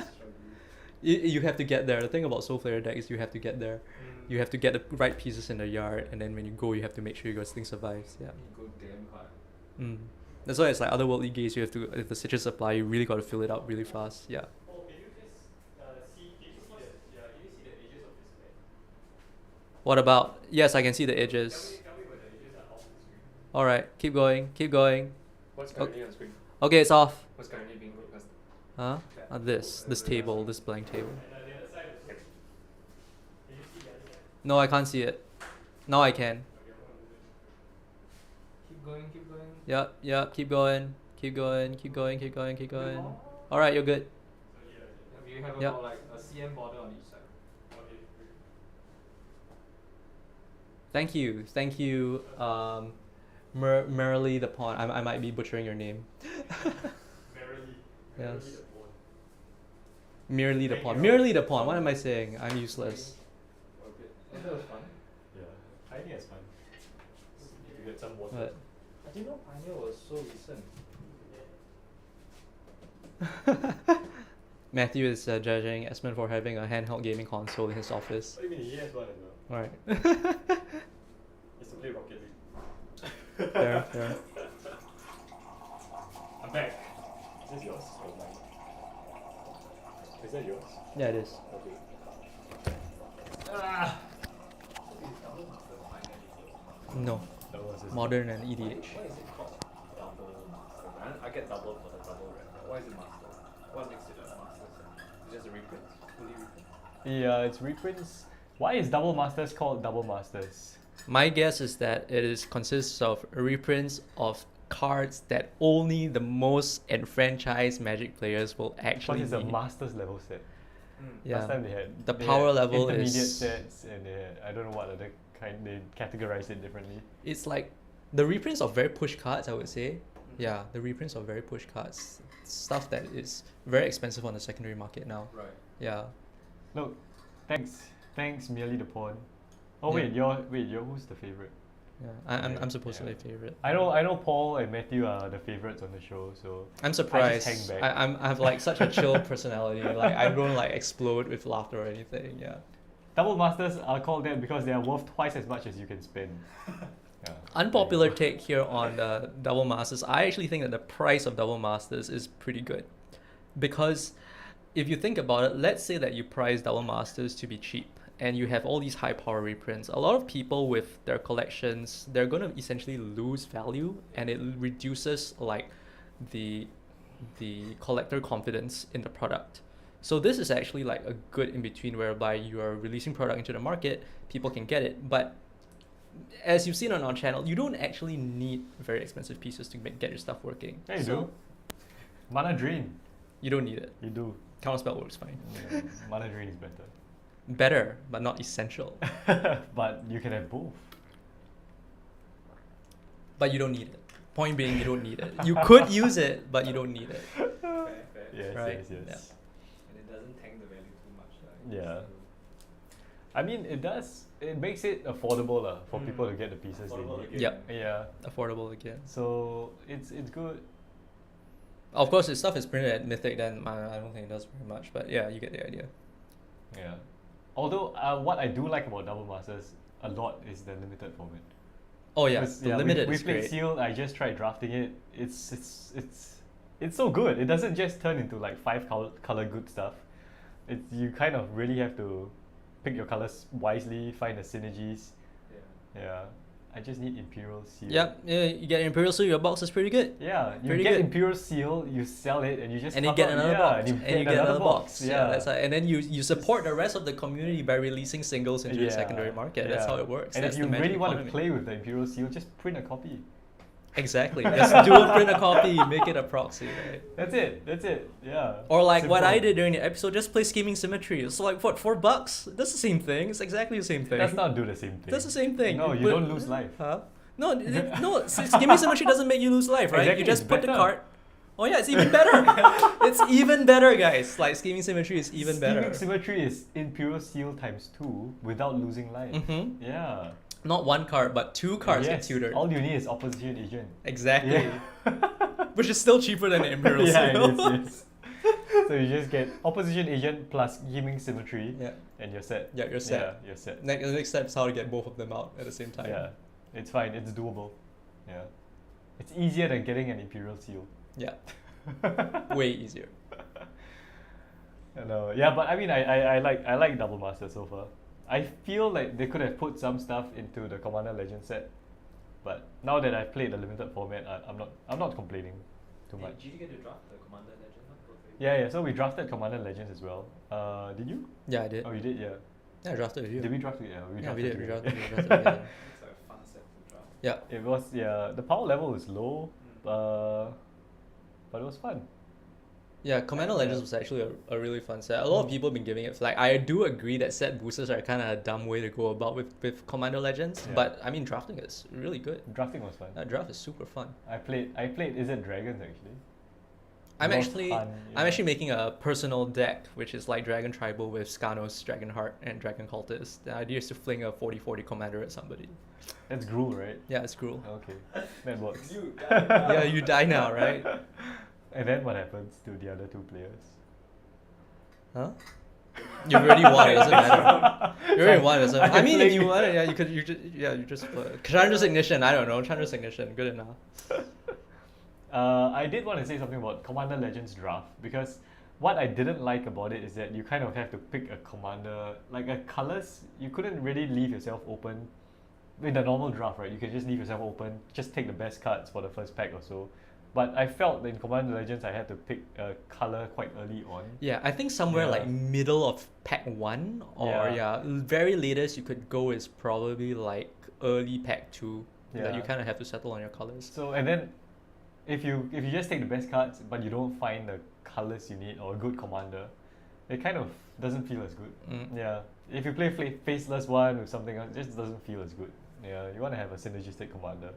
Struggling. You have to get there. The thing about Soulflayer deck is you have to get there. You have to get the right pieces in the yard, and then when you go, you have to make sure your thing survives. Yeah. You go damn hard. That's why it's like otherworldly games. You have to, if the citrus supply, you really got to fill it up really fast. Yeah. Oh, can you just see the edges of this bed? What about? Yes, I can see the edges. Tell me where the edges are off the screen. All right, keep going, keep going. What's currently on screen? Okay, it's off. What's currently being broadcast? Huh? This table, this blank table. And the other side is. Can you see the other side? No, I can't see it. Now I can. Keep going, keep going. Yep, keep going. Keep going, keep going, keep going, keep going. Alright, you're good. We have Yep. about like a cm border on each side. Thank you, Merrily the Pawn. I might be butchering your name. Yes. Merely the Pawn. Merely the Pawn. What am I saying? I'm useless. Okay. And that was fun. Yeah, I think it's fun. You get some water. What? I didn't know Pioneer was so recent. Matthew is judging Esmond for having a handheld gaming console in his office. What do you mean? He has one as well. Alright. It's to play Rocket League. Fair. I'm back. Is this yours or mine? Is that yours? Yeah, it is. Okay. Ah! No. That was his Modern and EDH. Why is it called Double Master? I get double for the double rep. Why is it Master? What makes it a Master? It's just a reprint? Fully reprint? Yeah, it's reprints. Why is Double Masters called Double Masters? My guess is that it consists of reprints of cards that only the most enfranchised Magic players will Because actually it's a need. Masters level set. Yeah. Last time they had The they power had level intermediate is- sets, and they had, I don't know what other kind, they categorized it differently. It's like the reprints of very push cards, I would say. Yeah, the reprints of very push cards. Stuff that is very expensive on the secondary market now. Right. Yeah. Look, thanks merely the pawn. Oh Yeah. wait, you're who's the favorite? Yeah. I'm supposed to be favorite. I know Paul and Matthew are the favorites on the show, so I'm surprised. I just hang back. I have like such a chill personality. Like I don't like explode with laughter or anything. Yeah. Double Masters are called that because they are worth twice as much as you can spend. Yeah. Unpopular take here on Double Masters. I actually think that the price of Double Masters is pretty good, because if you think about it, let's say that you price Double Masters to be cheap and you have all these high power reprints. A lot of people with their collections, they're going to essentially lose value, and it reduces like the collector confidence in the product. So this is actually like a good in between, whereby you are releasing product into the market, people can get it, but as you've seen on our channel, you don't actually need very expensive pieces to get your stuff working. Yeah, you do. Mana Drain. You don't need it. You do. Counterspell works fine. Yeah, Mana Drain is better. Better, but not essential. But you can have both. but you don't need it. Point being, you don't need it. You could use it, but you don't need it. Fair. Yes, Right, yes, yes. yeah. And it doesn't tank the value too much. Yeah. I mean, it does. It makes it affordable for Mm. people to get the pieces Affordable they need. again. Yep. Yeah. Affordable again. So it's good. Of course, if stuff is printed at Mythic, then I don't think it does very much. But yeah, you get the idea. Yeah. Although what I do like about Double Masters a lot is the limited format. Oh yeah, 'Cause, the limited we is played great. Seal. I just tried drafting it. It's so good. It doesn't just turn into like 5 color good stuff. You kind of really have to pick your colors wisely, find the synergies. Yeah. Yeah. I just need Imperial Seal. Yep, yeah, you get Imperial Seal, your box is pretty good. Yeah, you Pretty get good. Imperial Seal, you sell it, and you just And you top get up- another yeah, box. and you get another box. Yeah, that's right. And then you support the rest of the community by releasing singles into the Yeah, secondary market. That's yeah. how it works. And That's if you the magic really want to economy. play with the Imperial Seal, just print a copy. Exactly. Just dual print a copy, make it a proxy, right? That's it. Yeah. Or like what Simple. I did during the episode, just play Scheming Symmetry. It's like what, $4? That's the same thing. It's exactly the same thing. Let's not do the same thing. That's the same thing. No, you But- don't lose life. Huh? No, no. Scheming Symmetry doesn't make you lose life, right? Exactly, You just it's put the better. card. Oh yeah, it's even better. It's even better, guys. Like Scheming Symmetry is even better. Scheming Symmetry is Imperial Seal times 2 without losing life. Mm-hmm. Yeah. Not one card, but 2 cards get Yes, tutored. all you need is Opposition Agent. Exactly. Yeah. Which is still cheaper than the Imperial Yeah, Seal. it is, yes. So you just get Opposition Agent plus Scheming Symmetry, Yeah. and you're set. Yeah, you're set. Yeah, you're set. The next step is how to get both of them out at the same time. Yeah, it's fine. It's doable. Yeah, it's easier than getting an Imperial Seal. Yeah. Way easier. I know. Yeah, but I mean, I like Double Master so far. I feel like they could have put some stuff into the Commander Legend set, but now that I've played the limited format, I'm not complaining too much. Did you get to draft the Commander Legend one? Go for it. Yeah. So we drafted Commander Legends as well. Did you? Yeah, I did. Oh, you did. Yeah. Yeah, I drafted with you. Did we draft it? Yeah, we Yeah, drafted we did. We together. drafted together. Looks like a fun set to draft. Yeah. It was, yeah. The power level was low, Mm. but it was fun. Yeah, Commander Legends was actually a really fun set. A lot of people have been giving it flack. I do agree that set boosters are kind of a dumb way to go about with Commander Legends, Yeah. but I mean drafting is really good. Drafting was fun. That draft is super fun. I played. Is it Dragons actually? I'm It was actually fun, I'm yeah. actually making a personal deck which is like Dragon Tribal with Skanos, Dragonheart, and Dragon Cultist. The idea is to fling a 40/40 commander at somebody. That's Gruul, right? Yeah, it's cruel. Okay, that works. You Yeah, you die now, right? And then what happens to the other 2 players? Huh? You already won. It doesn't matter. You already won. It doesn't. I I mean, if fling- you want it, yeah, you could. You just Chandra's Ignition. I don't know. Chandra's Ignition. Good enough. I did want to say something about Commander Legends draft because what I didn't like about it is that you kind of have to pick a commander, like a colors. You couldn't really leave yourself open. In the normal draft, right? You can just leave yourself open, just take the best cards for the first pack or so. But I felt that in Commander Legends, I had to pick a color quite early on. Yeah, I think somewhere Yeah. like middle of pack 1 or Yeah. very latest you could go is probably like early pack 2 that Yeah. you kind of have to settle on your colors. So and then, if you just take the best cards, but you don't find the colors you need or a good commander, it kind of doesn't feel as good. Mm. Yeah, if you play faceless one with something else, it just doesn't feel as good. Yeah, you want to have a synergistic commander.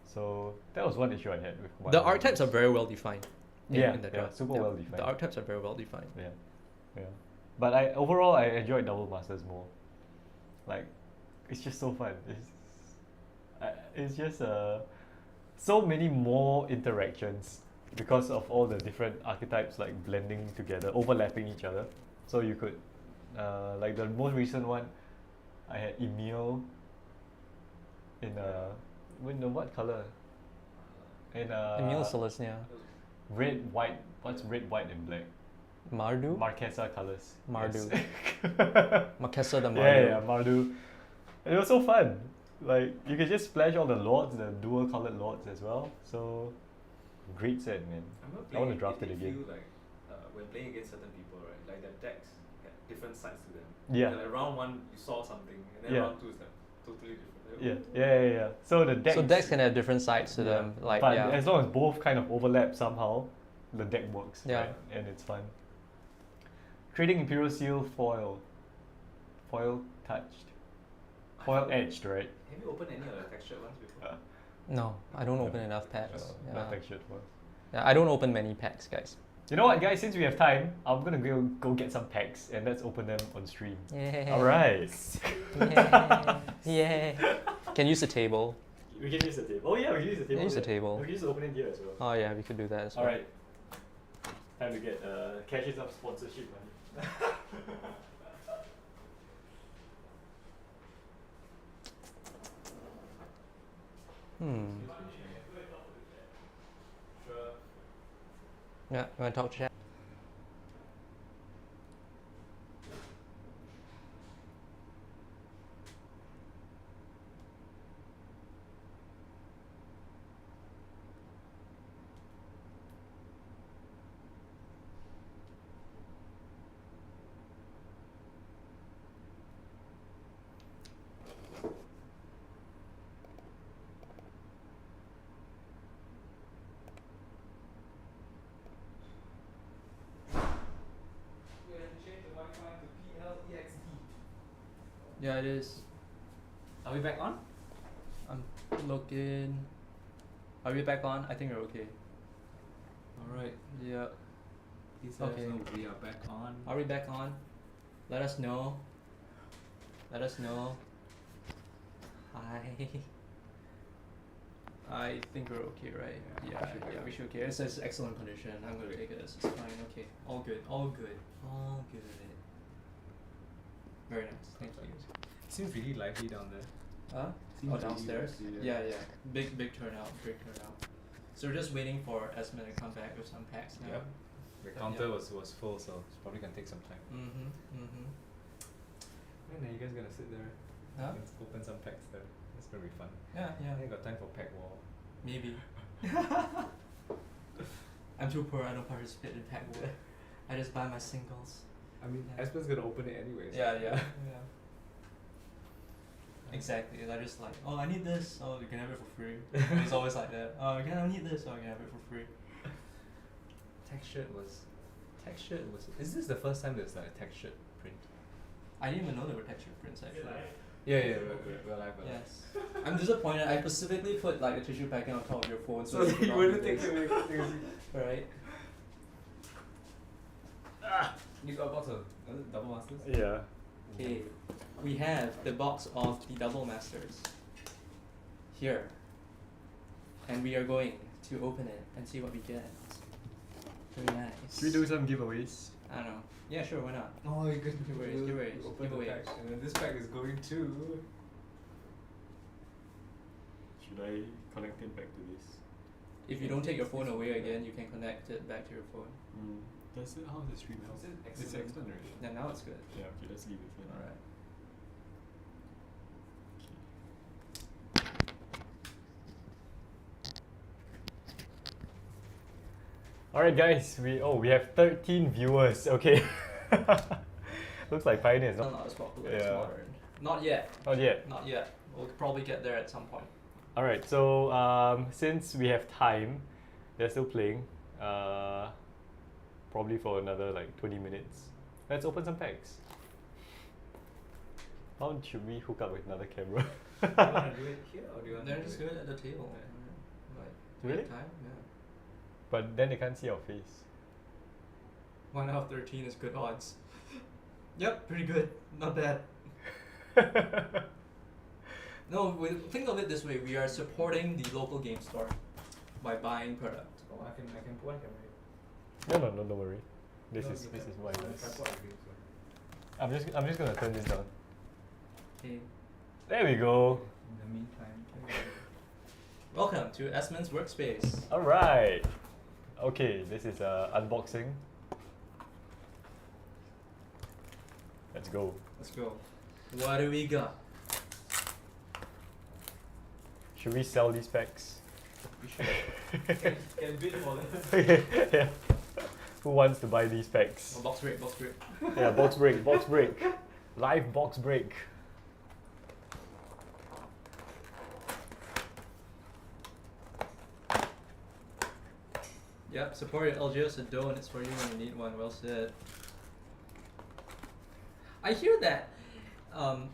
So that was one issue I had with commander. The archetypes are very well defined. Yeah, in the yeah, draft. super well defined. The archetypes are very well defined. Yeah. But overall I enjoyed Double Masters more. Like, it's just so fun. It's just so many more interactions because of all the different archetypes like blending together, overlapping each other. So you could, like the most recent one, I had Emil in what color? In Emil Solis, yeah. red, white. What's red, white, and black? Mardu? Marquesa colors. Mardu. Yes. Marquesa the Mardu. Yeah, Mardu. And it was so fun. Like, you could just splash all the lords, the dual colored lords as well. So, great set, man. I want to draft it again. Feel like when playing against certain people, right? Like their decks had different sides to them. Yeah. Like round 1 you saw something, and then Yeah. round 2 is like totally different. Like, Yeah. So the decks. So decks can have different sides to them. Like but yeah. as long as both kind of overlap somehow, the deck works. Yeah. Right? And it's fun. Trading Imperial Seal foil. Foil touched. Foil edged, right? Have you opened any of the textured ones before? No, I don't open enough packs. Not Yeah. textured one. Yeah, I don't open many packs, guys. You know what, guys? Since we have time, I'm gonna go get some packs and let's open them on stream. Yeah. All right. Yeah. Yeah. Can use the table. We can use the table. Oh yeah, we can use the table. Use the table. We can use the opening here as well. Oh yeah, we could do that as well. All right. Time to get cash in some sponsorship money. Yeah, you wanna talk to chat? Yeah, it is. Are we back on? I'm looking. Are we back on? I think we're okay. Alright. Yeah. He says Okay. no, we are back on. Are we back on? Let us know. Let us know. Hi. I think we're okay, right? Yeah, we should okay. It's excellent condition. I'm gonna take it. It's fine. Okay. All good. All good. All good. Very nice. Thank you. Seems really lively down there. Huh? Seems Oh, really downstairs? lively, Yeah, yeah. Big turnout. Big turnout. So we're just waiting for Esmond to come back with some packs now. Yep. The counter was full, so it's probably gonna take some time. When are you guys gonna sit there? Huh? Let's open some packs there. It's gonna be fun. Yeah, I think got time for pack wall. Maybe. I'm too poor. I don't participate in pack war. I just buy my singles. I mean, Yeah. Espen's gonna open it anyways. Yeah. Exactly. I just like, oh, I need this. Oh, you can have it for free. It's always like that. Oh, again, I need this. Oh, you can have it for free. Textured was. Is this the first time there's like a textured print? I didn't even know there were texture prints actually. Yeah, we're live. Yes. I'm disappointed. I specifically put like a tissue packet on top of your phone so So you you wouldn't take it seriously. Right. You got a box of double masters? Yeah. Okay. We have the box of the Double Masters here. And we are going to open it and see what we get. Very nice. Should we do some giveaways? I don't know. Yeah, sure, why not? Oh, you could Giveaways. open the Giveaways. pack. And then this pack is going to. Should I connect it back to this? If you don't take your phone away again, you can connect it back to your phone. Does it? How does it stream now? Is it It's excellent? excellent, right? Yeah, now it's good. Yeah. Okay. Let's leave it here. Alright. Alright, guys. We have 13 viewers. Okay. Looks like pioneers. Still No? not as popular as Yeah. modern. Not yet. Not yet. Not yet. We'll probably get there at some point. Alright. So since we have time, they're still playing. Probably for another like 20 minutes. Let's open some packs. How should we hook up with another camera? Do you want to do it here or do you want They're to just do good it? at the table. Okay. Right. Really? Time? Yeah. But then they can't see our face. 1 out of 13 is good odds. Yep, pretty good. Not bad. No, think of it this way: we are supporting the local game store by buying product. Oh, I can put one camera here. No, don't worry. This No, is you this can- is wireless. if I put it here, so- I'm just gonna turn this down. Okay. There we go. In the meantime, Welcome to Esmond's workspace. Alright. Okay, this is unboxing. Let's go. Let's go. What do we got? Should we sell these packs? We should. can bid for them. Yeah. Who wants to buy these packs? Oh, box break, box break. Yeah, box break. Live box break. Yep, support your LGS Ado and it's for you when you need one. Well said. I hear that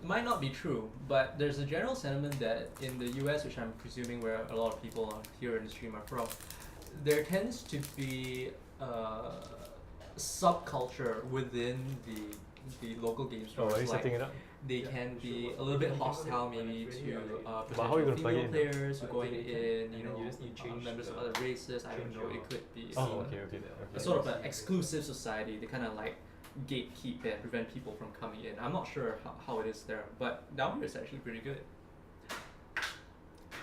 might not be true, but there's a general sentiment that in the US, which I'm presuming where a lot of people here in the stream are from, there tends to be subculture within the local game Oh, stores. are you Like, setting it up? they can be a little bit hostile maybe to But how are you potential gonna plug it female in? players who going in, and then you just need to change members of the- other races. I don't know. It could be Oh, seen okay. a sort of an exclusive society. They kind of like gatekeep and prevent people from coming in. I'm not sure how it is there, but down here it's actually pretty good.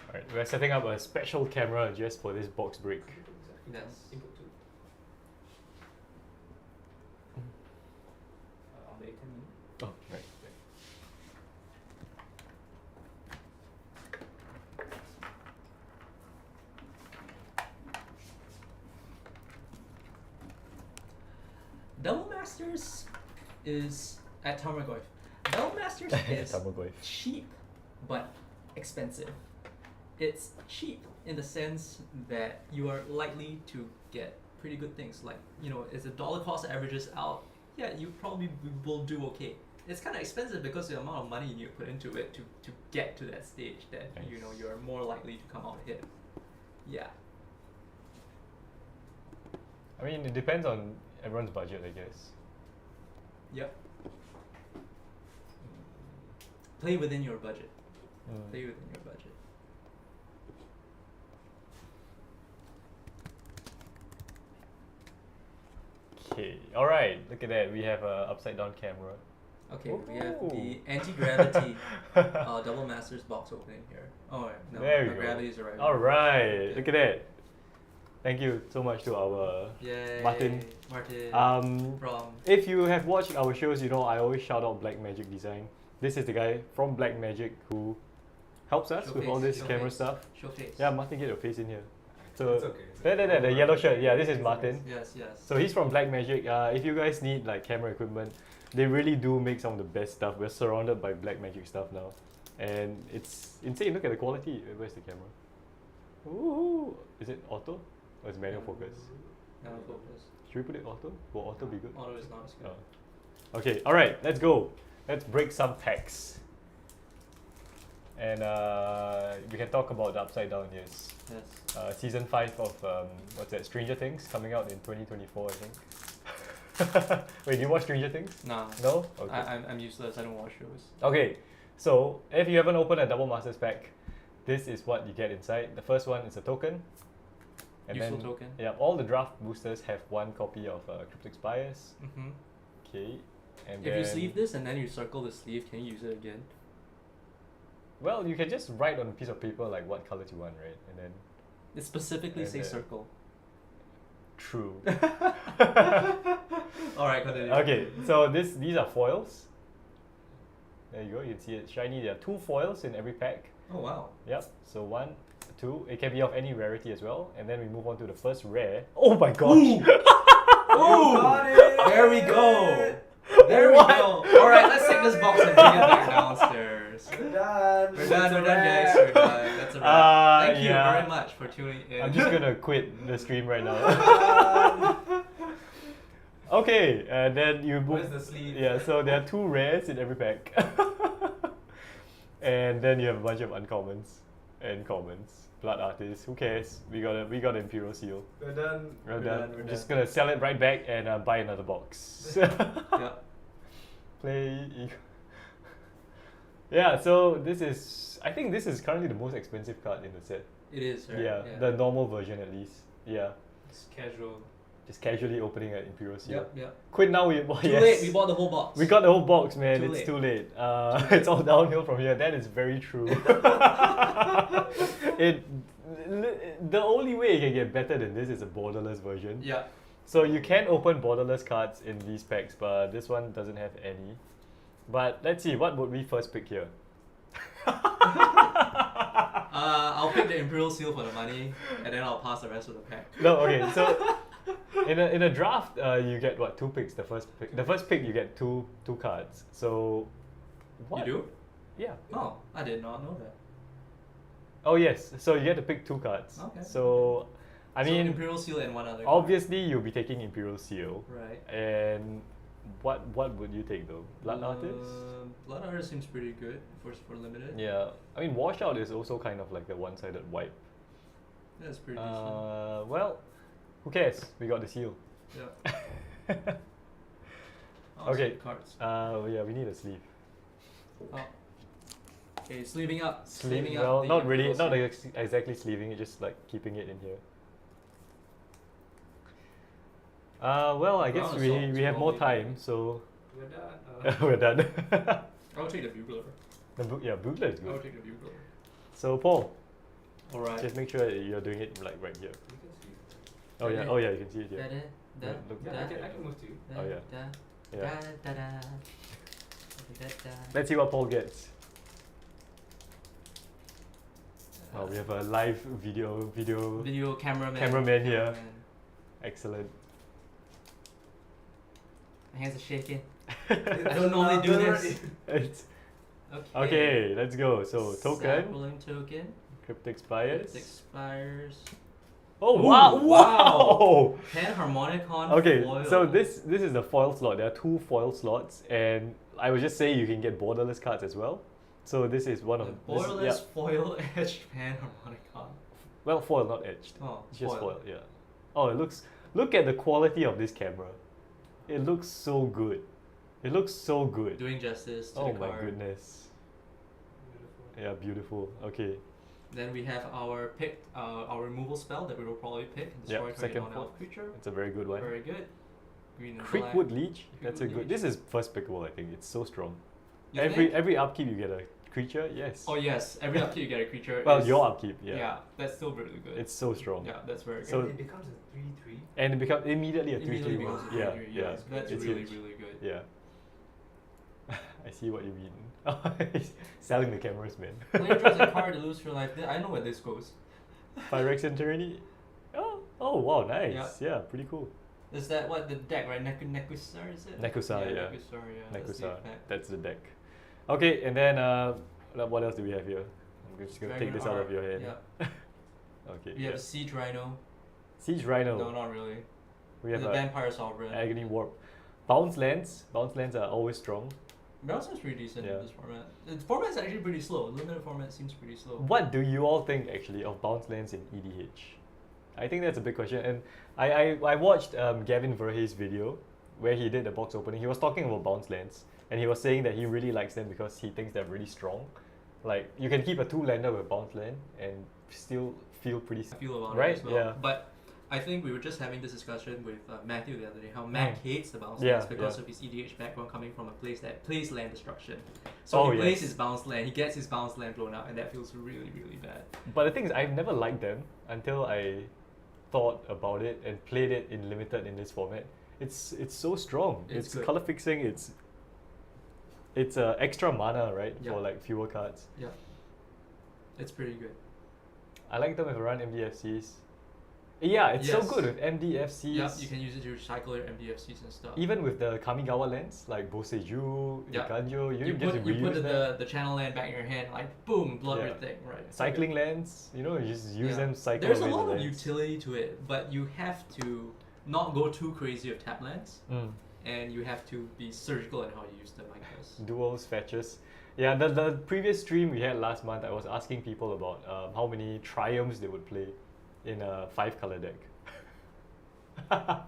Alright, we're setting up a special camera just for this box break. Yes. Input 2. On the A10 mini. Oh, right. Double Masters is at Tarmogoyf. Double Masters is Tamagoy. cheap but expensive. It's cheap in the sense that you are likely to get pretty good things. Like, you know, as the dollar cost averages out, yeah, you probably will do okay. It's kind of expensive because the amount of money you put into it to get to that stage that, you know, you're more likely to come out ahead. Yeah. I mean, it depends on everyone's budget, I guess. Yep. Play within your budget. Mm. Play within your budget. Okay, alright, look at that. We have a upside down camera. Okay, we have Ooh. the anti-gravity double masters box opening here. Oh, right. No, There we no, go. gravity's arriving. Alright, look at that. Thank you so much to our Yay. Martin. From If you have watched our shows, you know I always shout out Black Magic Design. This is the guy from Black Magic who helps us with all this camera stuff. Showcase. Yeah, Martin, get your face in here. So It's okay. the yellow shirt. Yeah, this is Martin. Yes, yes. So he's from Black Magic. If you guys need like camera equipment, they really do make some of the best stuff. We're surrounded by Black Magic stuff now, and it's insane. Look at the quality. Where's the camera? Ooh, is it auto or is it manual focus? Now focus. Should we put it auto? Will auto be good? Auto is not as good. Oh. Okay, alright, let's go. Let's break some packs. And we can talk about the Upside Down, yes. Yes. Season 5 of, what's that, Stranger Things, coming out in 2024, I think. Wait, do you watch Stranger Things? Nah. No? Okay. I'm useless. I don't watch shows. Okay, so if you haven't opened a Double Masters pack, this is what you get inside. The first one is a token. Useful token. Yeah, all the draft boosters have one copy of Cryptic Spires. Mm-hmm. Okay, and If then you sleeve this and then you circle the sleeve, can you use it again? well, you can just write on a piece of paper like what colors you want, right? And then It specifically And says then- circle. true. Alright, continue. Okay, so these are foils. There you go. You can see it shiny. There are 2 foils in every pack. Oh wow. Yep. So 1, 2. It can be of any rarity as well. And then we move on to the first rare. Oh my gosh! Ooh! There we go. There we What? go. All right, let's take this box and bring it back downstairs. We're done. We're done, guys. We're done. That's a wrap. Thank you yeah. very much for tuning in. I'm just gonna quit the stream right now. Okay, and then you move. Where's the sleeve? Yeah, so there are 2 rares in every pack. And then you have a bunch of uncommons and commons. Blood Artist, who cares? We got an Imperial Seal. We're done. We're We're done. done. I'm just gonna sell it right back and buy another box. Yeah. Play. Yeah, so this is. I think this is currently the most expensive card in the set. It is, right? Yeah, the normal version at least. Yeah, It's casual. just casually opening an Imperial Seal. Yep, yep. Quit now. Too late, we bought the whole box. We got the whole box, man. Too It's late. too late. It's all downhill from here. That is very true. The only way it can get better than this is a borderless version. Yeah. So you can open borderless cards in these packs, but this one doesn't have any. But let's see, what would we first pick here? I'll pick the Imperial Seal for the money, and then I'll pass the rest of the pack. No, okay. So in a draft, you get what, 2 picks. The first pick you get two cards. So what? You do? Yeah. Oh, I did not know that. Oh yes. So you get to pick 2 cards. Okay. So I So mean, Imperial Seal and one other. obviously you'll be taking Imperial Seal, Right. and what would you take though? Blood Artist? Blood Artist seems pretty good for limited. Yeah, I mean Washout is also kind of like the one-sided wipe. That's pretty decent. Well, who cares? We got the seal. Yeah. Okay. Cards. Yeah, we need a sleeve. Oh. Okay, sleeving up. Well, the not really, Imperial not Seal. exactly sleeving it, just like keeping it in here. Well, I guess Round we assault have more will be- time, so We're done. we're done. I would take the Bugler. Yeah, Bugler is I would good. take the Bugler. So Paul, Alright. just make sure that you're doing it like right here. You can see it. Oh yeah, Yeah. oh yeah, you can see it here. Da, Yeah, look- Yeah, I can move to you. Oh, yeah. Da, Yeah. da, da, da. Da, da. Let's see what Paul gets. Oh, we have a live video Video cameraman. cameraman here. Cameraman. Excellent. My hands are shaking. I don't normally do this. It's, Okay. okay, let's go. So token, Sampling token. crypt expires. It expires. Oh Ooh, wow! wow. Wow! Panharmonicon Okay, foil. so this is the foil slot. There are 2 foil slots, and I would just say you can get borderless cards as well. So this is one The of borderless this, foil edged Panharmonicon. well, foil, not edged. Oh, It's just foil. Yeah. Oh, it looks. Look at the quality of this camera. It looks so good. It looks so good. Doing justice to Oh the my card. goodness. Beautiful. Yeah, beautiful. Okay. Then we have our our removal spell that we will probably pick. Destroy Yep, target second non-elf creature. It's a very good one. Very good. Green and Creekwood black. Leech. That's a Creekwood good. Leech. This is first pickable. I think it's so strong. You every think? every upkeep you get a creature. Yes. Oh yes, every upkeep you get a creature. Well, is- your upkeep. Yeah. Yeah, that's still really good. It's so strong. yeah, that's very good. So- And it becomes a 3/3. And it becomes immediately a Immediately 3/3 becomes one. a Yeah, 3/3, yeah. That's It's really huge. really good. Yeah. I see what you mean. He's selling the cameras, man. When you draw a card to lose your life, I know where this goes. Pyrex and Tyranny. Oh wow, nice. Yeah, pretty cool. Is that what the deck, right? Nekusar is it? Nekusar, yeah. Nekusar, yeah. That's the Nekusar. effect. That's the deck. Okay, and then what else do we have here? I'm just gonna take Dragon this out of Art, your hand. Yeah. Okay. We have a Siege Rhino. Siege Rhino. No, not really. We have The a Vampire Sovereign. Agony Warp. Bounce lands. Bounce lands are always strong. Bellson's pretty decent Yeah. in this format. The format's actually pretty slow. Limited format seems pretty slow. What do you all think actually of bounce lands in EDH? I think that's a big question. And I watched Gavin Verhey's video where he did the box opening. He was talking about bounce lands and he was saying that he really likes them because he thinks they're really strong. Like you can keep a 2-lander with bounce land and still feel pretty I feel about right? it as well. Yeah. But I think we were just having this discussion with Matthew the other day, how Mac hates the bounce Yeah, lands because yeah. of his EDH background coming from a place that plays land destruction. So Oh, he plays yes. his bounce land, he gets his bounce land blown out, and that feels really, really bad. But the thing is, I've never liked them until I thought about it and played it in limited in this format. It's so strong. It's It's good. color fixing. It's extra mana, right, Yeah. for like fewer cards. Yeah. It's pretty good. I like them if I run MDFCs. Yeah, it's so Yes. good with MDFCs. Yeah, you can use it to recycle your MDFCs and stuff. Even with the Kamigawa lands like Boseiju, Yeah. Ikanjo, you you just put reuse them. the channel land back in your hand, like boom, blow Yeah. everything, right? Cycling lands, you just use Yeah. them, cycle There's a away the lot of lands. utility to it, but you have to not go too crazy with tap lands, Mm. and you have to be surgical in how you use them, I guess. Duels, fetches. Yeah, the previous stream we had last month, I was asking people about how many triumphs they would play in a 5-color deck.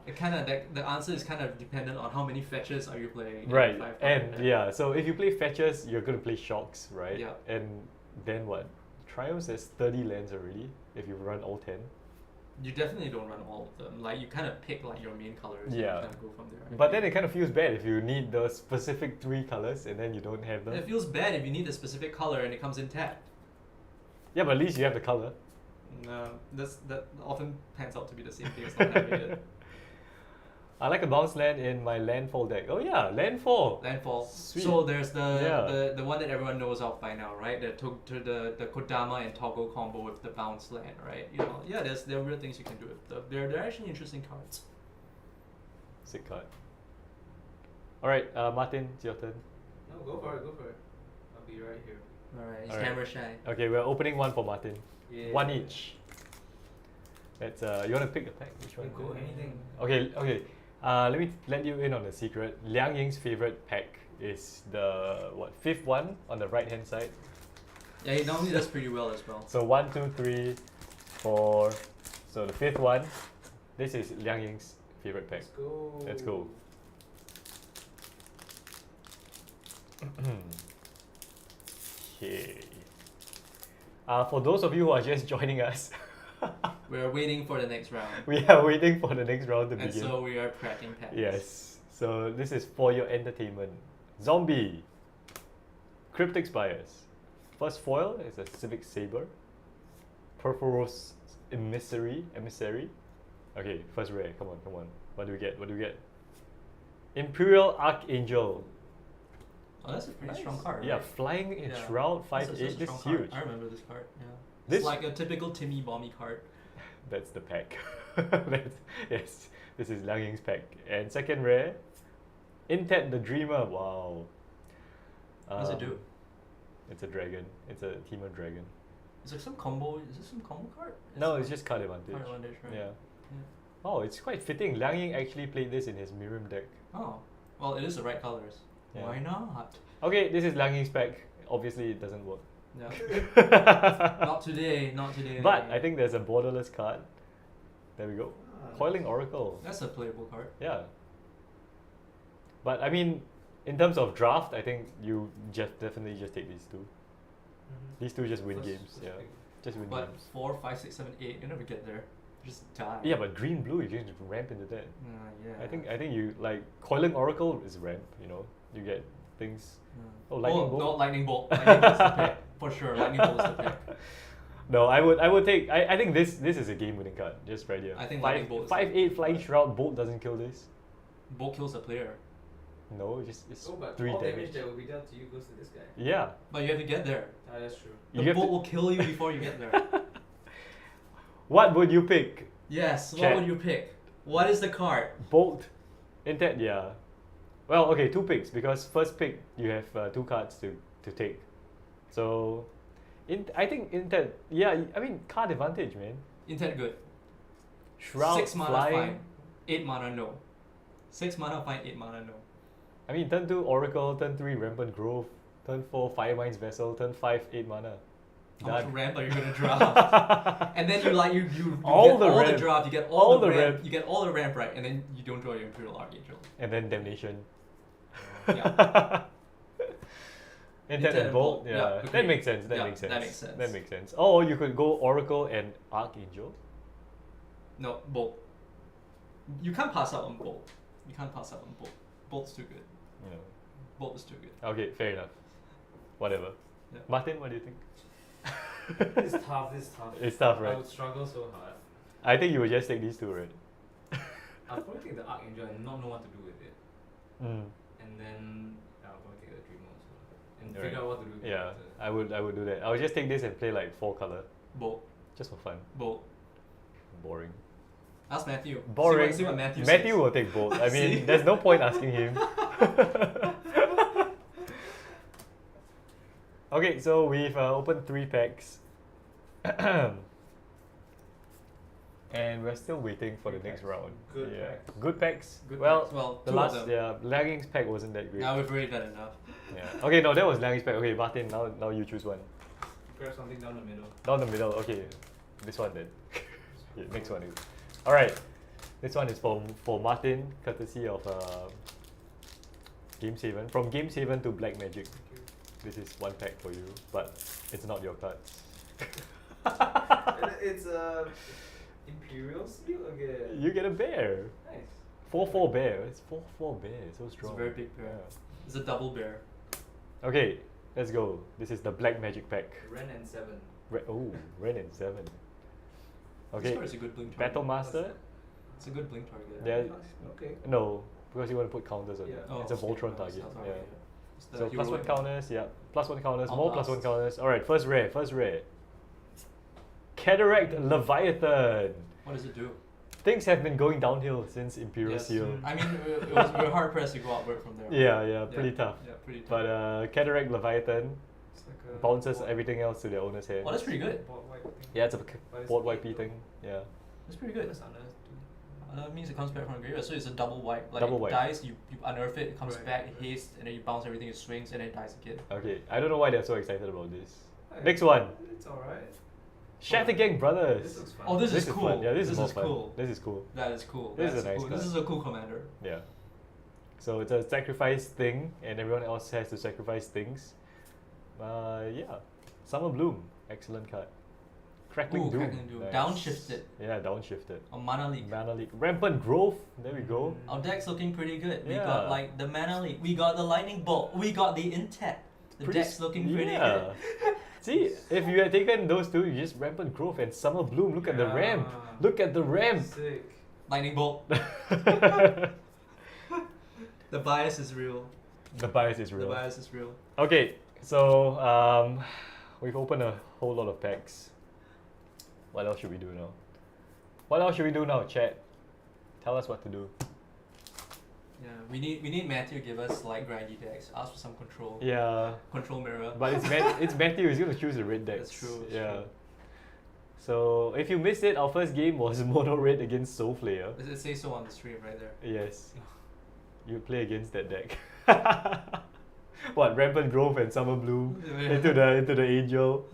It kind of the answer is kind of dependent on how many fetches are you playing. in Right, 5 and deck. yeah, so if you play fetches, you're gonna play shocks, right? Yeah. And then what? Triumphs has 30 lands already if you run all 10. You definitely don't run all of them. Like you kind of pick like your main colors. And Yeah. you kind of go from there. I But then think. it kind of feels bad if you need the specific 3 colors and then you don't have them. It feels bad if you need a specific color and it comes in tapped. Yeah, but at least you have the color. No, that often pans out to be the same thing as not having it. I like a bounce land in my landfall deck. Oh yeah, landfall. Landfall. Sweet. So there's Yeah. the one that everyone knows of by now, right? The Kodama and Toggle combo with the bounce land, right? Yeah, there are real things you can do with them. They're actually interesting cards. Sick card. Alright, Martin, it's your turn. No, go for it. I'll be right here. Alright, he's Alright. camera shy. Okay, we're opening one for Martin. Yeah. One each. Let's you wanna pick a pack? Which one? Go anything. Okay. Let me let you in on a secret. Liang Ying's favorite pack is the fifth one on the right hand side. Yeah, he normally does pretty well as well. So 1, 2, 3, 4. So the fifth one. This is Liang Ying's favorite pack. Let's go. Let's go. Okay. For those of you who are just joining us, We are waiting for the next round. we are waiting for the next round to And begin. so we are cracking packs. Yes. So this is for your entertainment. Zombie. Cryptic Spires. First foil is a Civic Saber. Purpurous Emissary. Okay, first rare. Come on. What do we get? Imperial Archangel. Oh, that's a pretty Nice. strong card. Yeah, right? flying in Yeah. Shroud That's 5/8. a This strong is card. huge. I remember this card. Yeah. This- It's like a typical Timmy Bomby card. That's the pack. Yes, this is Liang Ying's pack. And second rare, Intet the Dreamer. Wow. What does it do? It's a dragon. It's a Teamer dragon. Is there some combo? Is this some combo card? No, it's just card advantage. card advantage, right? Yeah. Oh, it's quite fitting. Liang Ying actually played this in his Mirim deck. Oh, well, it is the right colors. Yeah. Why not? Okay, this is Liang Ying's pack. Obviously, it doesn't work. Yeah. Not today. Not today. But I think there's a borderless card. There we go. Ah, Coiling Oracle. that's a playable card. Yeah. But I mean, in terms of draft, I think you definitely just take these two. Mhm. These two just win First- games. first Yeah, pick. just win But games. 4, 5, 6, 7, 8, you never get there. Just die. Yeah, but green blue, you can just ramp into that. Yeah. I think you like Coiling Oracle is ramp. You know, you get things. Yeah. Oh, lightning bolt. No, lightning bolt. Lightning bolt's the pick for sure. Lightning bolt is the pick. No, I would take. I think this is a game winning card. Just right here. I think lightning bolt is 5/8 flying shroud bolt doesn't kill this. Bolt kills the player, No, it's Oh, but 3 all damage damage. that will be dealt to you goes to this guy. Yeah. but you have to get there. Ah, that's true. You The have bolt to- will kill you before you get there. What would you pick? Yes. Chat. What would you pick? What is the card? Bolt. Intet, yeah. Well, okay, 2 picks because first pick you have 2 cards to take. So, I think Intet, yeah. I mean card advantage, man. Intent good. Shroud 6 mana flying. fine. 8 mana no. 6 mana fine. 8 mana no. I mean turn 2 Oracle, turn 3 Rampant Grove, turn 4 Firemind's Vessel, turn 5 8 mana. How much Done. ramp are you gonna draft? And then you All get the all the ramp. draft, you get All all, the the ramp, ramp. you get all the ramp right, and then you don't draw your Imperial Archangel. And then Damnation. Yeah. Intent and Bolt, Yeah, yeah. That agreed. makes sense. That Yeah, makes sense. that makes sense. That makes sense. Oh, you could go Oracle and Archangel. No, Bolt. You can't pass up on Bolt. You can't pass up on Bolt. Bolt's too good. You know. Bolt is too good. Okay, fair enough. Whatever. Yeah. Martin, what do you think? This is tough. It's tough, I right? would struggle so hard. I think you would just take these two, right? I'll probably take the Archangel and not know what to do with it. Mm. And then I'll probably take the Dreamer also. And Right. figure out what to do with the Yeah, character. I would do that. I would just take this and play like 4 color, Bolt. just for fun. Bolt. Boring. Ask Matthew. Boring. See what Matthew Matthew says. will take both. I mean, See? there's no point asking him. Okay, so we've opened 3 packs. And we're still waiting for the Good next packs. round. Good yeah. packs. Good packs. Good well, packs. Well, the two of last them. Lagging's pack wasn't that great. Now we've already done enough. Yeah. Okay, no, that was Lagging's pack. Okay, Martin, now you choose one. Grab something down the middle. Down the middle. Okay, this one then. Okay, next one is. All right, this one is for Martin, courtesy of Game 7. From Game 7 to Black Magic. This is one pack for you, but it's not your cards. It's Imperial Seal again. You get a bear. Nice. 4/4 bear. It's 4/4 bear. So It's a strong. very big bear. Yeah. It's a double bear. Okay, let's go. This is the Black Magic pack. Ren and 7. Ren and 7. This Okay, card is a good blink target. Battle Master. It's a good blink target. Yeah. Okay. No, because you want to put counters on Yeah. it. Oh, it's a okay. Voltron Oh, target. sorry, Yeah. It's the So hero +1 weapon. counters, yeah. +1 counters, On more blast. +1 counters. Alright, first rare. Cataract Leviathan. What does it do? Things have been going downhill since Imperial Yes. Seal. I mean, we were hard pressed to go upward from there. Yeah, pretty tough. Yeah, pretty tough. But Cataract Leviathan It's like a bounces board- everything else to their owner's hands. Oh, that's pretty good. board wipe thing. Yeah, it's a But it's board eight wipey though. thing. Yeah. That's pretty good. That's under 2. That means it comes back from the graveyard, so it's a double wipe. Like Double it wipe. dies, you unearth it, it comes Right. back, haste, and then you bounce everything, it swings, and then it dies again. Okay, I don't know why they're so excited about this. Hey, Next one. It's alright. Shattergang Brothers. This looks fun. Oh, this is cool. fun. Yeah, this is more is fun. cool. This is cool. That is cool. This is That's a nice cool. card. This is a cool commander. Yeah. So it's a sacrifice thing, and everyone else has to sacrifice things. Yeah. Summer Bloom, excellent card. Crackling Ooh, Doom. Crackling Doom. nice. Downshifted. Yeah, downshifted. On Mana League. Mana League. Rampant Growth. There we go. Our deck's looking pretty good. We Yeah. got like the Mana League, we got the Lightning Bolt, we got the Intet. The Pretty deck's looking pretty yeah. good. See, if you had taken those two, you just Rampant Growth and Summer Bloom. Look at the ramp. Yeah. Look at the ramp. Sick. Lightning Bolt. The bias is real. The bias is The real. bias is real. Okay, so we've opened a whole lot of packs. What else should we do now? What else should we do now, chat? Tell us what to do. Yeah, we need Matthew to give us like grindy decks. Ask for some control. Yeah, Control mirror. but it's Matthew. He's gonna choose the red decks. That's true, that's yeah. true. So if you missed it, our first game was Mono Red against Soulflayer. It says so on the stream right there. Yes, you play against that deck. What, Rampant Growth and Summer Bloom Yeah. into the Angel.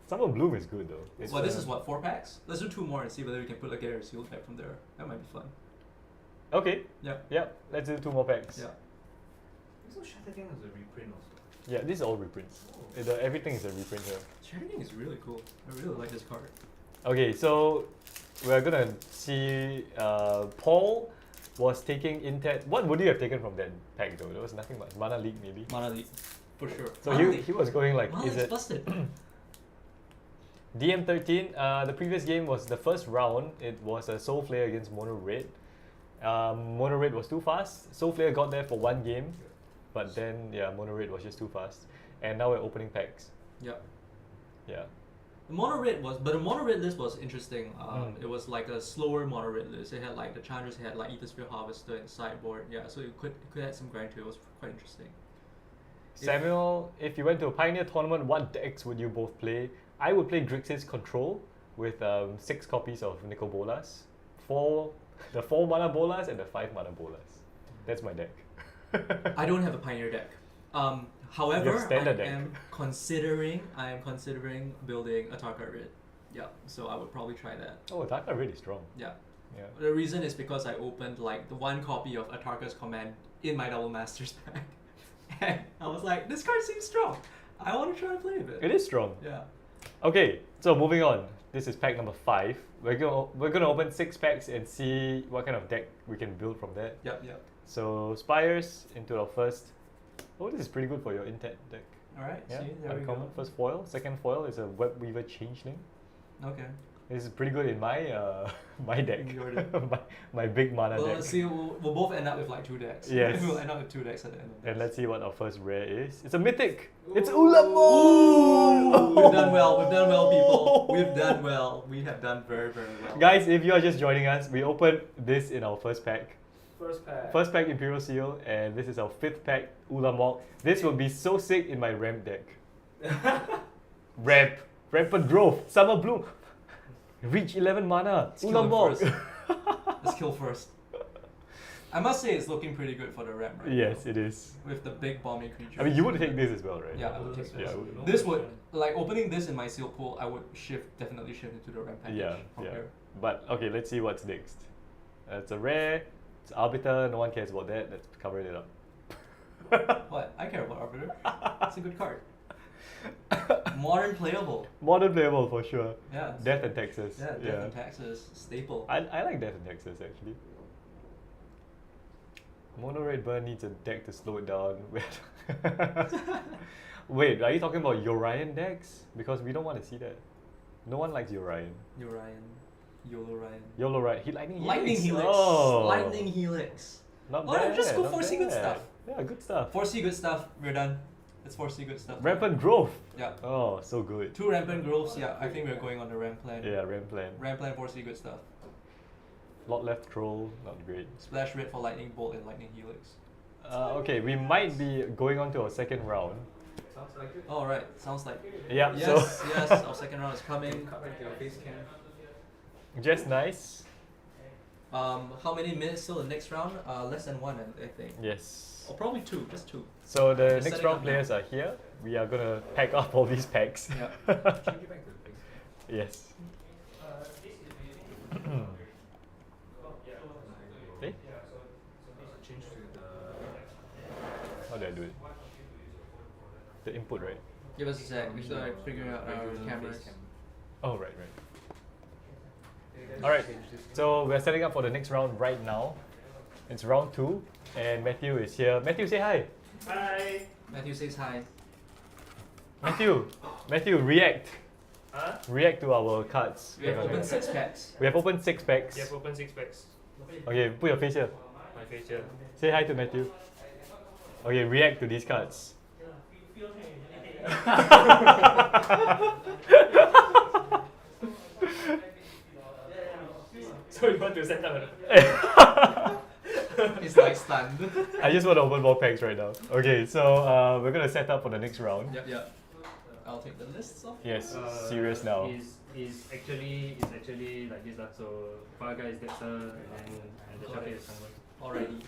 Summer Bloom is good though. It's Well, this is what, 4 packs? Let's do 2 more and see whether we can put like a sealed pack from there. That might be fun. Okay. Yeah. Yeah. Let's do 2 more packs. Yeah. So Shattergang is a reprint also. Yeah, these are all reprints. Everything is a reprint here. Sharding is really cool. I really like this card. Okay, so we're gonna see Paul was taking Intet. What would you have taken from that pack though? There was nothing much. Mana League maybe. Mana League, for sure. So Mana he League. he was going like, Mana is League's it busted. DM13? The previous game was the first round. It was a Soulflayer against Mono Red. Mono Red was too fast. Soulflayer got there for 1 game, but then yeah, Mono Red was just too fast. And now we're opening packs. Yeah. Yeah. The mono red the mono red list was interesting. Mm. It was like a slower mono red list. It had like the challenges had like Ethersphere Harvester and sideboard. Yeah, so it could add some grind to it. It was quite interesting. Samuel, if you went to a Pioneer tournament, what decks would you both play? I would play Grixis Control with 6 copies of Nicol Bolas, the 4 mana Bolas and the 5 mana Bolas. That's my deck. I don't have a Pioneer deck. However, You have standard deck. I am considering building a Tarkar Red. Yeah, so I would probably try that. Oh, that are really strong. Yeah. Yeah. The reason is because I opened like the 1 copy of Atarka's Command in my Double Masters pack. And I was like, this card seems strong. I want to try and play a bit. It is strong. Yeah. Okay, so moving on. This is pack number 5. We're gonna open 6 packs and see what kind of deck we can build from that. Yep, yep. So Spires into our first. Oh, this is pretty good for your Intet deck. Alright, Yeah, see, there we uncommon. go. First foil. Second foil is a Webweaver Changeling. Okay. This is pretty good in my my deck. Your deck. my big mana Well, deck. let's see, we'll both end up with like 2 decks. Yes. We'll end up with 2 decks at the end of this. And let's see what our first rare is. It's a mythic. It's Ooh. Ulamo. We've done well, people. We've done well. We have done very, very well. Guys, if you are just joining us, we opened this in our first pack. First pack. First pack Imperial Seal, and this is our 5th pack Ulamog. This will be so sick in my ramp deck. Rampant Growth, Summer Bloom, reach 11 mana, Let's kill him Ulamog. first. Let's kill first. I must say it's looking pretty good for the ramp right Yes, now. it is. With the big bombing creatures. I mean, you would take this as well, right? Yeah, I would take Yeah, this. I would. This would, like opening this in my seal pool, I would definitely shift into the ramp package Yeah, from yeah. here. But okay, let's see what's next. It's a rare, it's Arbiter, no one cares about that, let's cover it up. What? I care about Arbiter. It's a good card. Modern playable. Modern playable for sure. Yeah. Death and Texas. Yeah, Death and Taxes, staple. I like Death and Texas actually. Mono Red Burn needs a deck to slow it down. Wait, are you talking about Orion decks? Because we don't want to see that. No one likes Orion. Orion. YOLO Ryan. YOLO Ryan. Lightning Lightning Helix. Oh. Lightning Helix. Not Oh, bad. just go not 4C good bad. stuff. Yeah, good stuff. 4C good stuff. We're done. It's 4C good stuff. Rampant Growth. Yeah. Oh, so good. 2 Rampant Groves. Yeah, I think we're going on the ramp plan. Yeah, Ramp Plan. Ramp plan 4C good stuff. Lot Left Troll, not great. Splash red for Lightning Bolt and Lightning Helix. Okay, we might be going on to our second round. Sounds like it. Alright, sounds like. Yeah, Yes, so yes, our second round is coming. Cut back to your face cam. Just nice. How many minutes till the next round? Less than one, I think. Yes. Or probably two, just two. So the Just next setting round up now. players are here. We are gonna pack up all these packs. Yeah. Can you get back to the base? Yes. Eh? Change to the. How do I do it? The input, right? Give us a sec. We should figure out our cameras. Oh, right. Alright, so we're setting up for the next round right now. It's round 2, and Matthew is here. Matthew, say hi. Hi. Matthew says hi. Matthew, react. Huh? React to our cards. We have opened 6 packs. We have opened 6 packs. You have opened 6 packs. Okay, put your face here. My face here. Say hi to Matthew. Okay, react to these cards. So you want to set up? It's like stunned. I just want to open more packs right now. Okay, so we're gonna set up for the next round. Yep. I'll take the lists off. Yes, serious now. Is actually like this lah. So Faga is that and the Shafi is someone. Alrighty.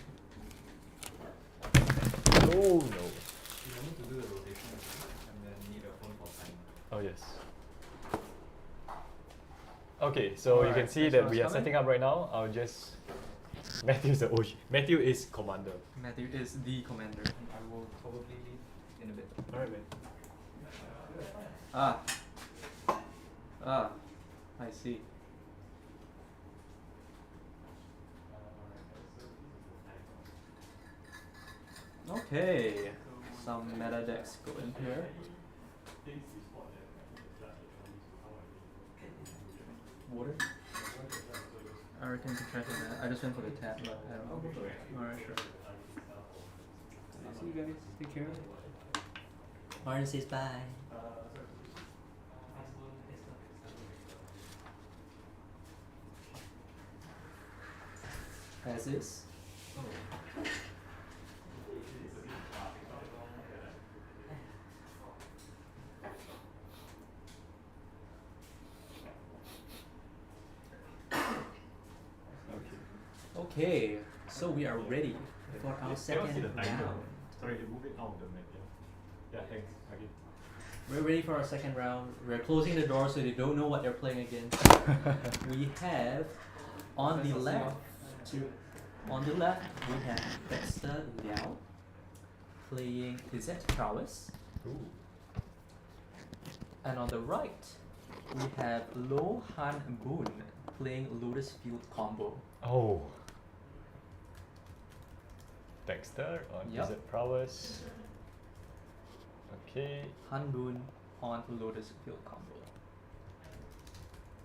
Oh no. You need to do the rotation and then need a phone call time. Oh yes. Okay, so you can Alright, see next that one's we are coming. setting up right now. I'll just. Matthew's the OG. Matthew is commander. Matthew is the commander. I will probably leave in a bit. Alright, man. I see. Okay, some meta decks go in here. Water? I reckon you can try for that. I just went for the tap, but I don't know. Alright, sure. See you guys. Take care. Martin says bye. As is. Okay, so we are ready for our second round. Sorry, move it out of the map. Yeah, thanks. Okay. We're ready for our second round. We're closing the door so they don't know what they're playing against. We have on the left we have Dexter Liao playing Prowess. Ooh. And on the right we have Lo Han Boon playing Lotus Field Combo. Oh. Dexter on Yep. Wizard Prowess. Okay. Han Boon on Lotus Field Combo.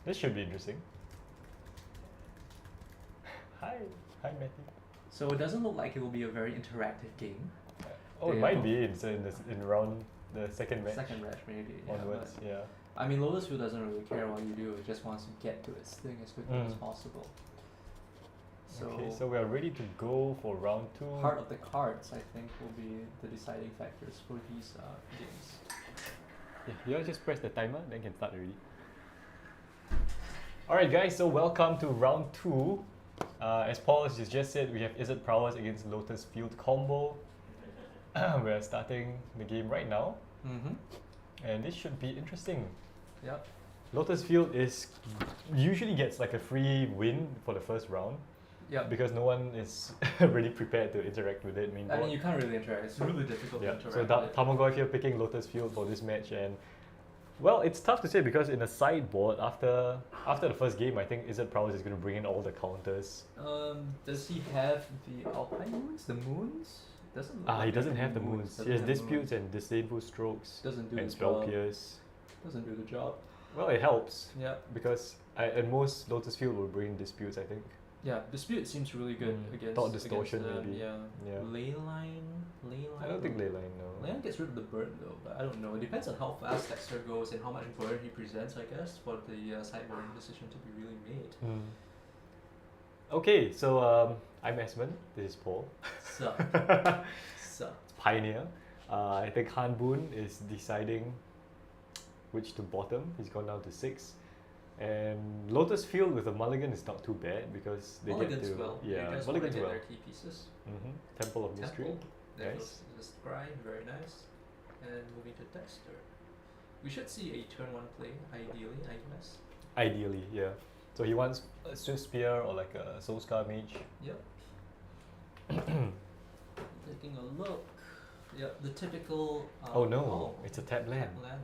This should be interesting. Hi. Hi, Matthew. So it doesn't look like it will be a very interactive game. Oh, it They might have- be in round the second match. Second match maybe. onwards, but yeah. I mean, Lotus Field doesn't really care what you do. It just wants to get to its thing as quickly as Mm. possible. So, Okay, so we are ready to go for round 2. part of the cards, I think, will be the deciding factors for these games. Yeah, you all just press the timer, then can start already. Alright guys, so welcome to round 2. As Paul has just said, we have Wizard Prowess against Lotus Field Combo. We're starting the game right now, Mm-hmm. and this should be interesting. Yep. Lotus Field usually gets like a free win for the first round Yep. because no one is really prepared to interact with it main I board. mean, you can't really interact. It's really difficult Yeah, to interact so with it. Tamagoy here picking Lotus Field for this match, and well, it's tough to say because in the sideboard after the first game, I think Wizard Prowess is going to bring in all the counters. Does he have the Alpine Moons? The Moons? Doesn't look He like doesn't any have the moons. He has have Disputes moons. and Disdainful Strokes Doesn't do and the Spell job. Pierce. Doesn't do the job. Well, it helps Yep. because at most Lotus Field will bring Disputes, I think. Yeah, Dispute seems really good against Thought Distortion against, maybe. Yeah. Yeah. Leyline. I don't think Leyline, no. Leyline gets rid of the burn though, but I don't know. It depends on how fast Dexter goes and how much burn he presents, I guess, for the sideboard decision to be really made. Okay, so I'm Esmond. This is Paul. So. Pioneer. I think Han Boon is deciding which to bottom. He's gone down to 6. And Lotus Field with a mulligan is not too bad because they Mulligans get to well. yeah, They just want to mulligans get well. their key pieces. Temple of Mystery. Temple. There Nice. goes the scry, very nice. And moving to Dexter. We should see a turn one play, ideally, I guess. Ideally, yeah. So he wants a Swift Spear or like a Soul Scar Mage. Yep. Taking a look. Yep, the typical. Oh no, it's a tap land. Land.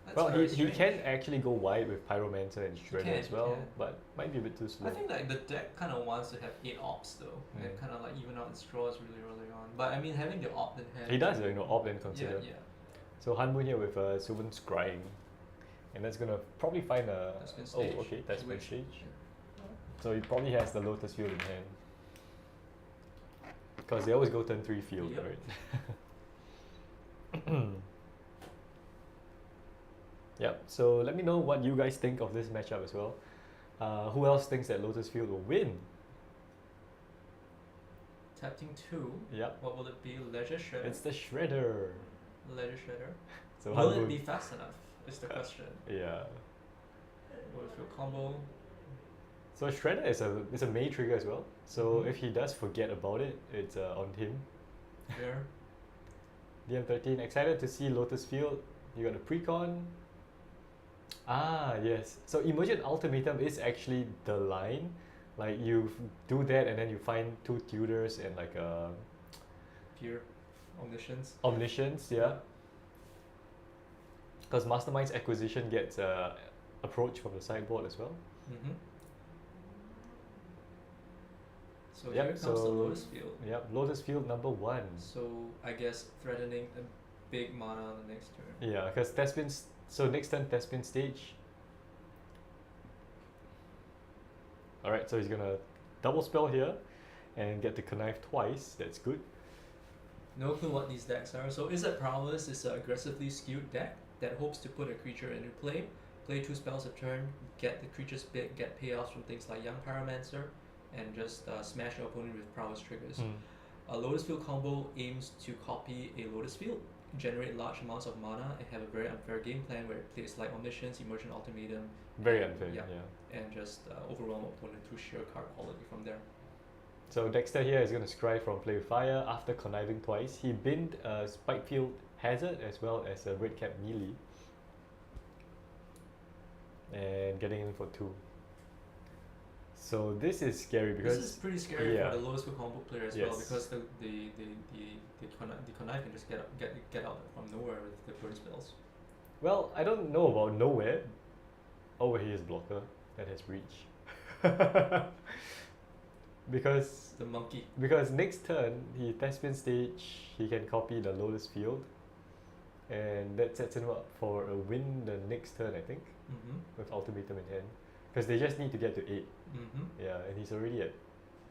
That's Well, very he strange. can actually go wide with Pyromancer and Shredder can, as he well, can. but might be a bit too slow. I think like the deck kind of wants to have 8 ops though, and Mm. kind of like even out its draws really early on. But I mean, having the opt in hand. He does, opt and consider. Yeah, yeah. So Hanmu here with Sylvan Scrying. And that's gonna probably find a. That's been Oh, staged. okay, that's been Which- staged. So he probably has the Lotus Field in hand. Because they always go turn 3 field, Yep. right? Yep, so let me know what you guys think of this matchup as well. Who else thinks that Lotus Field will win? Tapping 2. Yep, What will it be? Leisure Shredder. it's the Shredder. Leisure Shredder. So Will Hanmu- it be fast enough? Is the question. Yeah. Will it feel combo? So Shredder is a May trigger as well. So Mhm. if he does forget about it, it's on him. There. DM13, excited to see Lotus Field. You got the precon. Ah, yes. So Emergent Ultimatum is actually the line. Like you do that and then you find 2 tutors and like a Pure omniscience. omniscience, yeah. Because Mastermind's acquisition gets approach from the sideboard as well. Mm-hmm. So Yep, here comes the so- Lotus Field. Yep, Lotus Field number 1. So I guess threatening a big mana on the next turn. Yeah, because Tespin's so next turn Tespin stage. Alright, so he's gonna double spell here and get to connive twice. That's good. No clue what these decks are. So is it Prowess is an aggressively skewed deck that hopes to put a creature into play, play 2 spells a turn, get the creature's bit, get payoffs from things like Young Pyromancer, and just smash your opponent with Prowess triggers. A Lotus Field combo aims to copy a Lotus Field, generate large amounts of mana, and have a very unfair game plan where it plays like Omniscience, Emergent Ultimatum, Very unfair, Yeah. yeah. and just overwhelm opponent through sheer card quality from there. So Dexter here is going to scry from Play with Fire after conniving twice. He binned Spikefield Hazard as well as a Red Cap Melee. And getting in for 2. So this is scary because This is pretty scary yeah. for the Lotus Field combo player as well, Yes. because the connive can just get out from nowhere with the burn spells. well, I don't know about nowhere. Oh, he is blocker that has reach. because The monkey. next turn he Tespin stage he can copy the Lotus Field, and that sets him up for a win the next turn I think Mm-hmm. with Ultimatum in hand, because they just need to get to 8. Mm-hmm. Yeah, and he's already at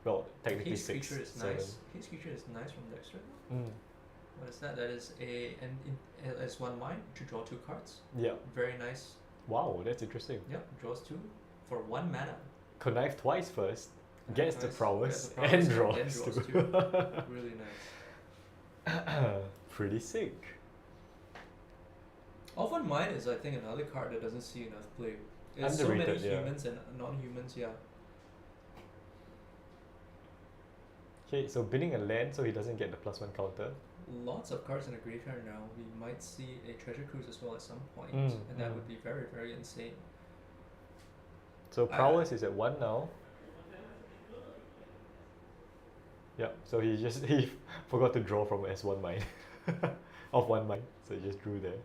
well technically His 6, creature is 7. nice. His creature is nice from Dexter. Mm. What is that? That is as 1 mine to draw 2 cards. Yeah. Very nice. Wow, that's interesting. Yep, draws 2 for 1 mana. Connive twice first, Connive gets the twice, prowess, gets the prowess, and and draws, then draws 2. Really nice. Pretty sick. Off on mine is I think another card that doesn't see enough play. There's so many Underrated, yeah. humans and non-humans, yeah. Okay, so binning a land so he doesn't get the +1 counter. Lots of cards in the graveyard now. We might see a treasure cruise as well at some point, Mm, and that mm. would be very, very insane. So prowess is at 1 now. Yep, so he forgot to draw from S1 mine. Off 1 mine, so he just drew there.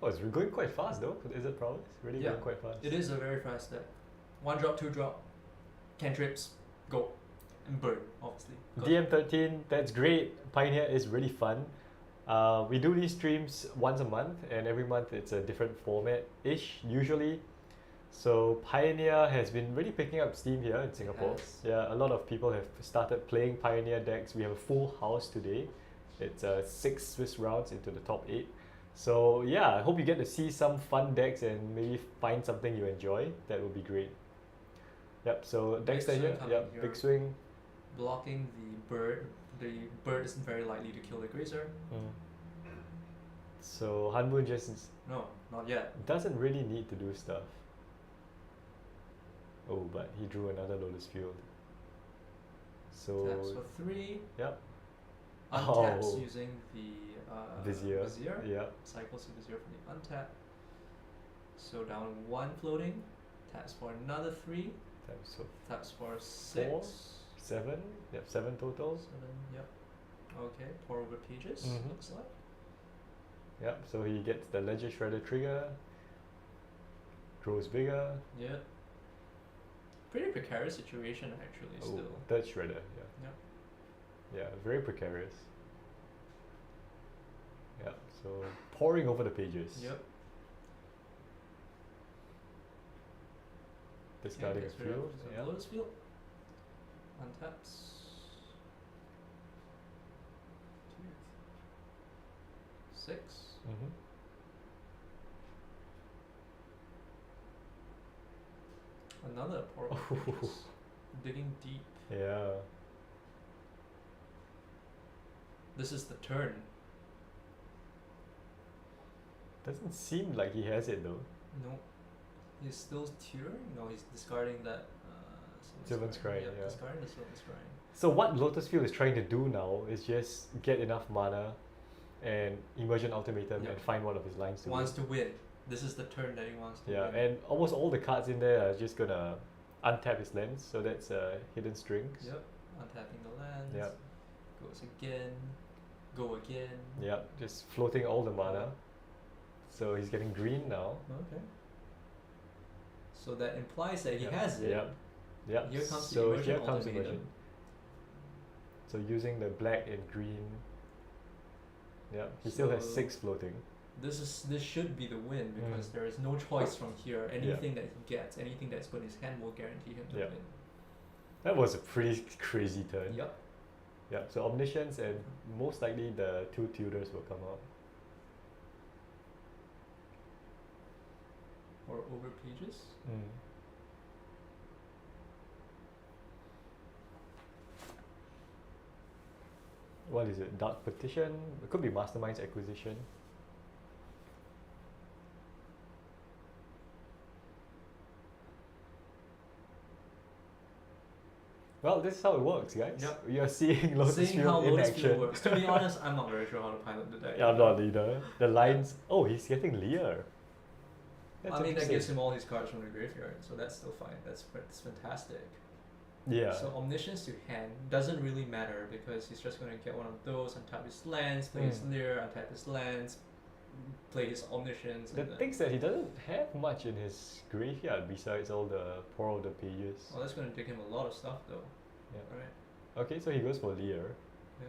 Oh, it's going quite fast though. Is it prowess? Really Yeah, going quite fast. It is a very fast deck. 1 drop, 2 drop, cantrips, go, and burn, obviously. Got it. DM13, that's great. Pioneer is really fun. We do these streams once a month, and every month it's a different format-ish, usually. So Pioneer has been really picking up steam here in Singapore. has. Yeah, a lot of people have started playing Pioneer decks. We have a full house today. It's 6 Swiss rounds into the top 8. So yeah, I hope you get to see some fun decks and maybe find something you enjoy. That would be great. Yep, so Dexter swing here. coming Yep, here. big swing. Blocking the bird. The bird isn't very likely to kill the grazer. So Hanbu just No, not yet. doesn't really need to do stuff. Oh, but he drew another Lotus Field. So Taps for 3. yep. Untaps Oh. using the Vizier. Yep. Cycles to Vizier from the untap. So down 1 floating. Taps for another 3. So Taps for 6. 4, 7. Yep, 7 total. 7, yep. Okay, pour over pages, Mhm. looks like. Yep. So he gets the Ledger Shredder trigger. Grows bigger. Yep. Pretty precarious situation actually Oh, still. third Shredder. Yeah. Yep. Yeah, very precarious. Yeah. So pouring over the pages. Yep. Discarding a gets rid of field. the Yeah. Lotus field. Untaps. 6. Mm-hmm. Another pour over pages. Digging deep. Yeah. This is the turn. Doesn't seem like he has it though. No. He's still tutoring? No, he's discarding that Sylvan Scrying, Yep, yeah. discarding the Sylvan Scrying. So what Lotus Field is trying to do now is just get enough mana and Immersion Ultimatum Yep. and find one of his lines to Wants win. to win. This is the turn that he wants to Yeah, win. and almost all the cards in there are just gonna untap his lands, so that's hidden strings. Yep. Untapping the lands. Yep. Goes again. Go again. Yep, just floating all the mana. So he's getting green now. Okay. So that implies that he Yep. has it. Yep. Yep. Here comes the so Immersion here comes Ultimatum. Immersion. So using the black and green. Yeah, he still has So- 6 floating. This should be the win because Mm. there is no choice from here. Anything that he gets, anything that's put in his hand will guarantee him to Yep. win. That was a pretty crazy turn. Yep. Yeah, so Omniscience and most likely the 2 tutors will come out. Or over pages. Mm. What is it? Dark Petition? It could be Mastermind's Acquisition. Well, this is how it works, guys. Yep. You're seeing Lotus Seeing how Field in Lotus action. Field works. To be honest, I'm not very sure how to pilot the deck. Yeah, I'm not either. The lines. Oh, he's getting Lear. That's I mean, that interesting. gives him all his cards from the graveyard, so that's still fine. That's fantastic. Yeah. So Omniscience to hand doesn't really matter because he's just going to get one of those, untap his lands, play his Mm. Lear, untap his lands, play his Omniscience. The and then, thing is that he doesn't have much in his graveyard besides all the pour of the pages. well, that's going to take him a lot of stuff though. Yeah. Right? Okay, so he goes for Lear. Yeah.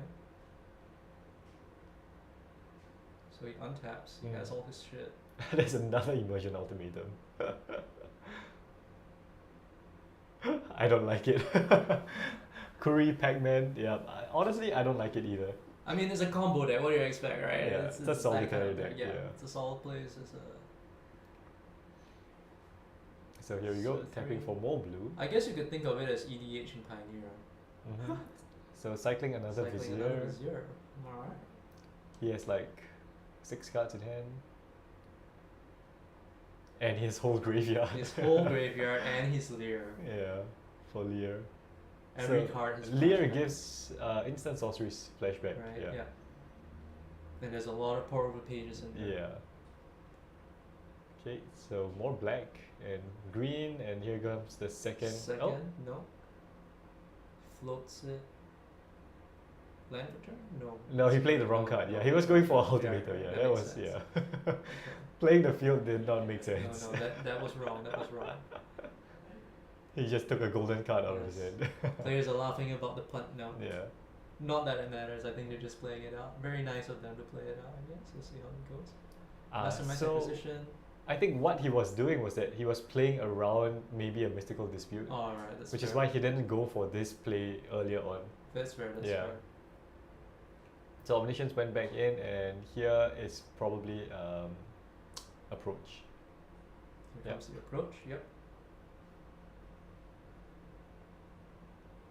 So he untaps. He Mm. has all his shit. There's another Immersion Ultimatum. I don't like it. Curry, Pac-Man, yeah. Honestly, I don't like it either. I mean, it's a combo deck. What do you expect, right? Yeah, it's a that solitary deck, yeah. It's a solid place. It's a. So here we go, So tapping three. for more blue. I guess you could think of it as EDH and Pioneer. Mhm. So cycling another Cycling Vizier. another Vizier. Alright. He has like 6 cards in hand. And his whole graveyard. His whole graveyard and his Lear. Yeah, for Lear. Every So, card has Lear flashback. gives instant sorceries flashback. Right, Yeah. yeah. And there's a lot of pour over pages in there. Yeah. Okay, so more black and green, and here comes the second. Second, Oh, no. Floats it. Land return? No. no, he played the wrong card. Yeah, he was going for Ultimator. Yeah, that makes was sense. yeah. Okay. Playing the field did not make sense. No, that was wrong. That was wrong. He just took a golden card out of his Yes. head. Players are laughing about the punt now. Yeah. Not that it matters. I think they're just playing it out. Very nice of them to play it out. I guess we'll see how it goes. Mastermind So acquisition. I think what he was doing was that he was playing around maybe a mystical dispute, All right, that's which fair. is why he didn't go for this play earlier on. That's fair. That's Yeah. fair. So Omniscience went back in, and here is probably approach. Here Yep. comes the approach. Yep.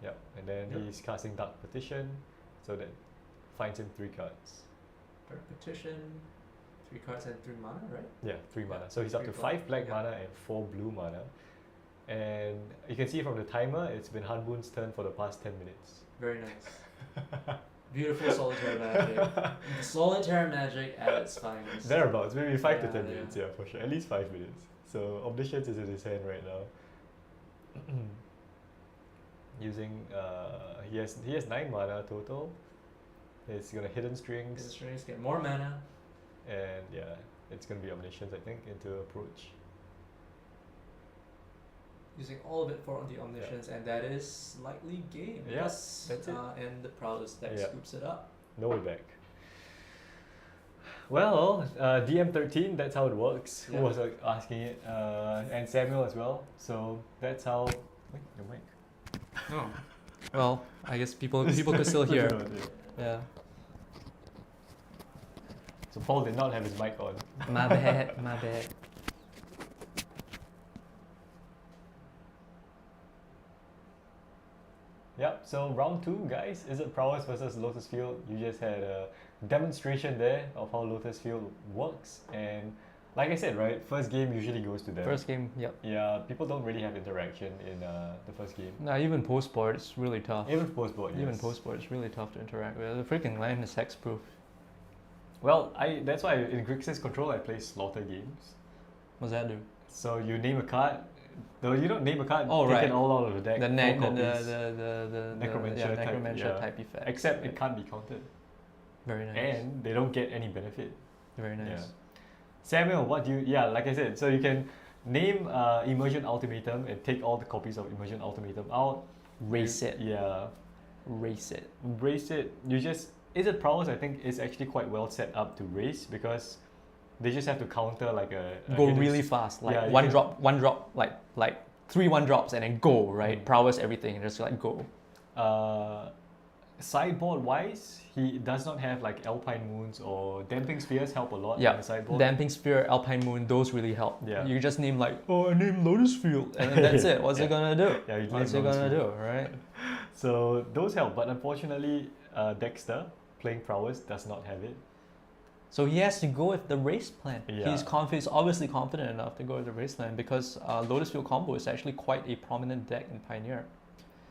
Yep, and then Yep. he's casting Dark Petition, so that finds him 3 cards. Repetition. 3 cards and 3 mana, right? Yeah, 3 mana. So he's up to 3 5 black yeah. mana and 4 blue mana. And you can see from the timer, it's been Hanbun's turn for the past 10 minutes. Very nice. Beautiful solitaire magic. Solitaire magic at its finest. Thereabouts, maybe 5 to Yeah, 10 yeah. minutes, yeah, for sure. At least 5 minutes. So Omniscience is in his hand right now. Using, he has 9 mana total. He's gonna Hidden Strings. His strings get more mana. And yeah, it's gonna be Omniscience, I think, into Approach. Using all of it for the Omniscience, and that is likely game. Yeah, Yes, that's it. And the Prowess deck Yeah. scoops it up. No way back. Well, DM13, that's how it works. Yeah. Who was asking it? And Samuel as well. So that's how. Wait, your mic. Oh. Well, I guess people could still hear. Yeah. So Paul did not have his mic on. My bad. My bad. Yep, so round 2, guys. Is it Prowess versus Lotus Field? You just had a demonstration there of how Lotus Field works. And like I said, right, first game usually goes to them. First game, yep. Yeah, people don't really have interaction in the first game. Nah, even post board, it's really tough. Even post board, yes. Even post board, it's really tough to interact with. The freaking land is hexproof. Well, that's why in Grixis Control I play Slaughter games. What does that do? So you name a card. No, you don't name a card. Oh, take right. it all out of the deck. The four the copies. Necromancer type, Necromancer yeah. type effect. Except it can't be counted. Very nice. And they don't get any benefit. Very nice. Yeah. Samuel, what do you... Yeah, like I said, so you can name Immersion Ultimatum and take all the copies of Immersion Ultimatum out. Race it. Yeah. Race it. Race it. You just... Is it Prowess? I think is actually quite well set up to race because they just have to counter like a Go hidden really fast. Like yeah, you one can- drop, like 3 1-drops and then go, right? Mm. Prowess everything and just like go. Sideboard wise, he does not have like Alpine Moons or Damping Spheres help a lot Yeah. on the sideboard. Damping Sphere, Alpine Moon, those really help. Yeah. You just name like, oh, I named Lotus Field, and then that's it. What's it gonna do? Yeah, you What's name it gonna Lotus do, right? So those help, but unfortunately, Dexter playing Prowess does not have it. So he has to go with the race plan. Yeah. He's obviously confident enough to go with the race plan because Lotus Field combo is actually quite a prominent deck in Pioneer.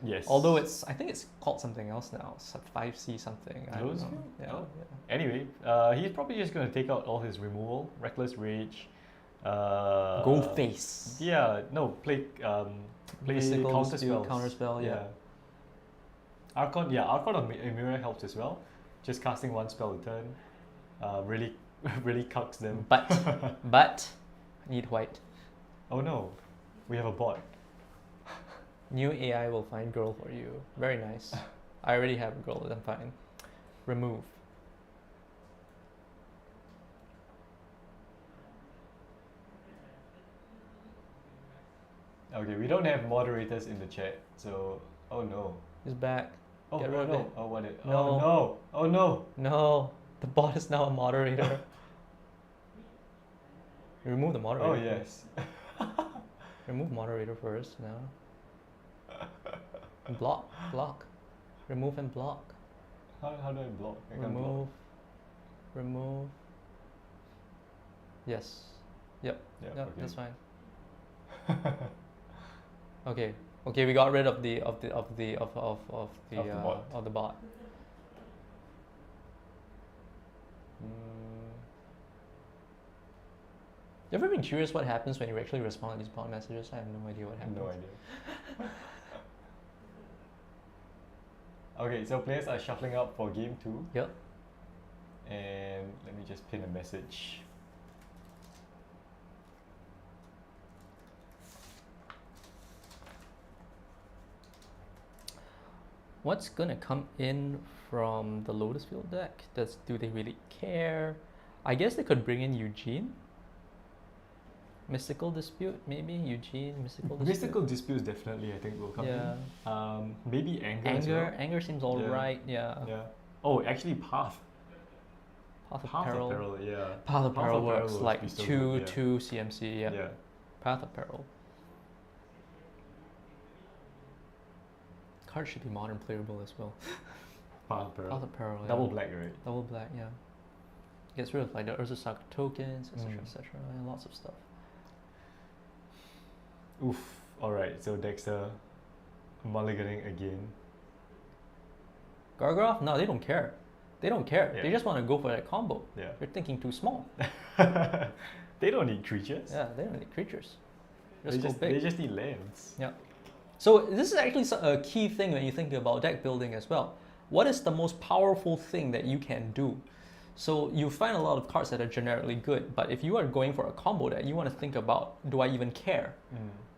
Yes. Although I think it's called something else now. It's like 5C something. I don't Lotus know. Field? Yeah, Oh. yeah. Anyway, he's probably just going to take out all his removal, Reckless Rage. Go face. Yeah, no, play Mystical counter Dispute, spells. counterspell, yeah. Archon of Mirror helps as well. Just casting 1 spell a turn. Really cucks them. But need white. Oh no, we have a bot. New AI will find girl for you. Very nice. I already have a girl, I'm fine. Remove. Okay, we don't have moderators in the chat, so oh no. He's back. Oh, Get oh rid of no. it. Oh what it? No. Oh no. Oh no. No, the bot is now a moderator. Remove the moderator. Oh yes. Remove moderator first now. Block. Remove and block. How do I block? I can't block. Remove. Yes. Yep. Yeah, Yep, okay. that's fine. Okay. Okay, we got rid of the bot. bot. You ever been curious what happens when you actually respond to these bot messages? I have no idea what happens. No idea. Okay, so players are shuffling up for game 2. Yep. And let me just pin a message. What's gonna come in from the Lotus Field deck? Do they really care? I guess they could bring in Eugene. Mystical Dispute, maybe? Eugene, Mystical Dispute. Mystical Disputes definitely I think will come Yeah. in. Maybe Anger as well. Anger seems alright, yeah. Yeah. Oh, actually Path. Path of Path Peril. of Peril, yeah. Path of Path Peril of Peril works would like be so 2 good, yeah. 2 CMC, yeah. Yeah. Path of Peril. Card should be modern playable as well. Path of Peril. Path of Peril, yeah. Double black, right? Double black, yeah. Gets rid of like the Urza tokens, etc., Mm. etc., and lots of stuff. Oof. Alright, so Dexter mulliganing again. Gargoth? No, they don't care. They don't care. Yeah. They just want to go for that combo. Yeah. They're thinking too small. They don't need creatures. Yeah, they don't need creatures. They Just go just, big. they just need lands. Yeah. So this is actually a key thing when you think about deck building as well. What is the most powerful thing that you can do? So you find a lot of cards that are generically good, but if you are going for a combo deck, you want to think about, do I even care,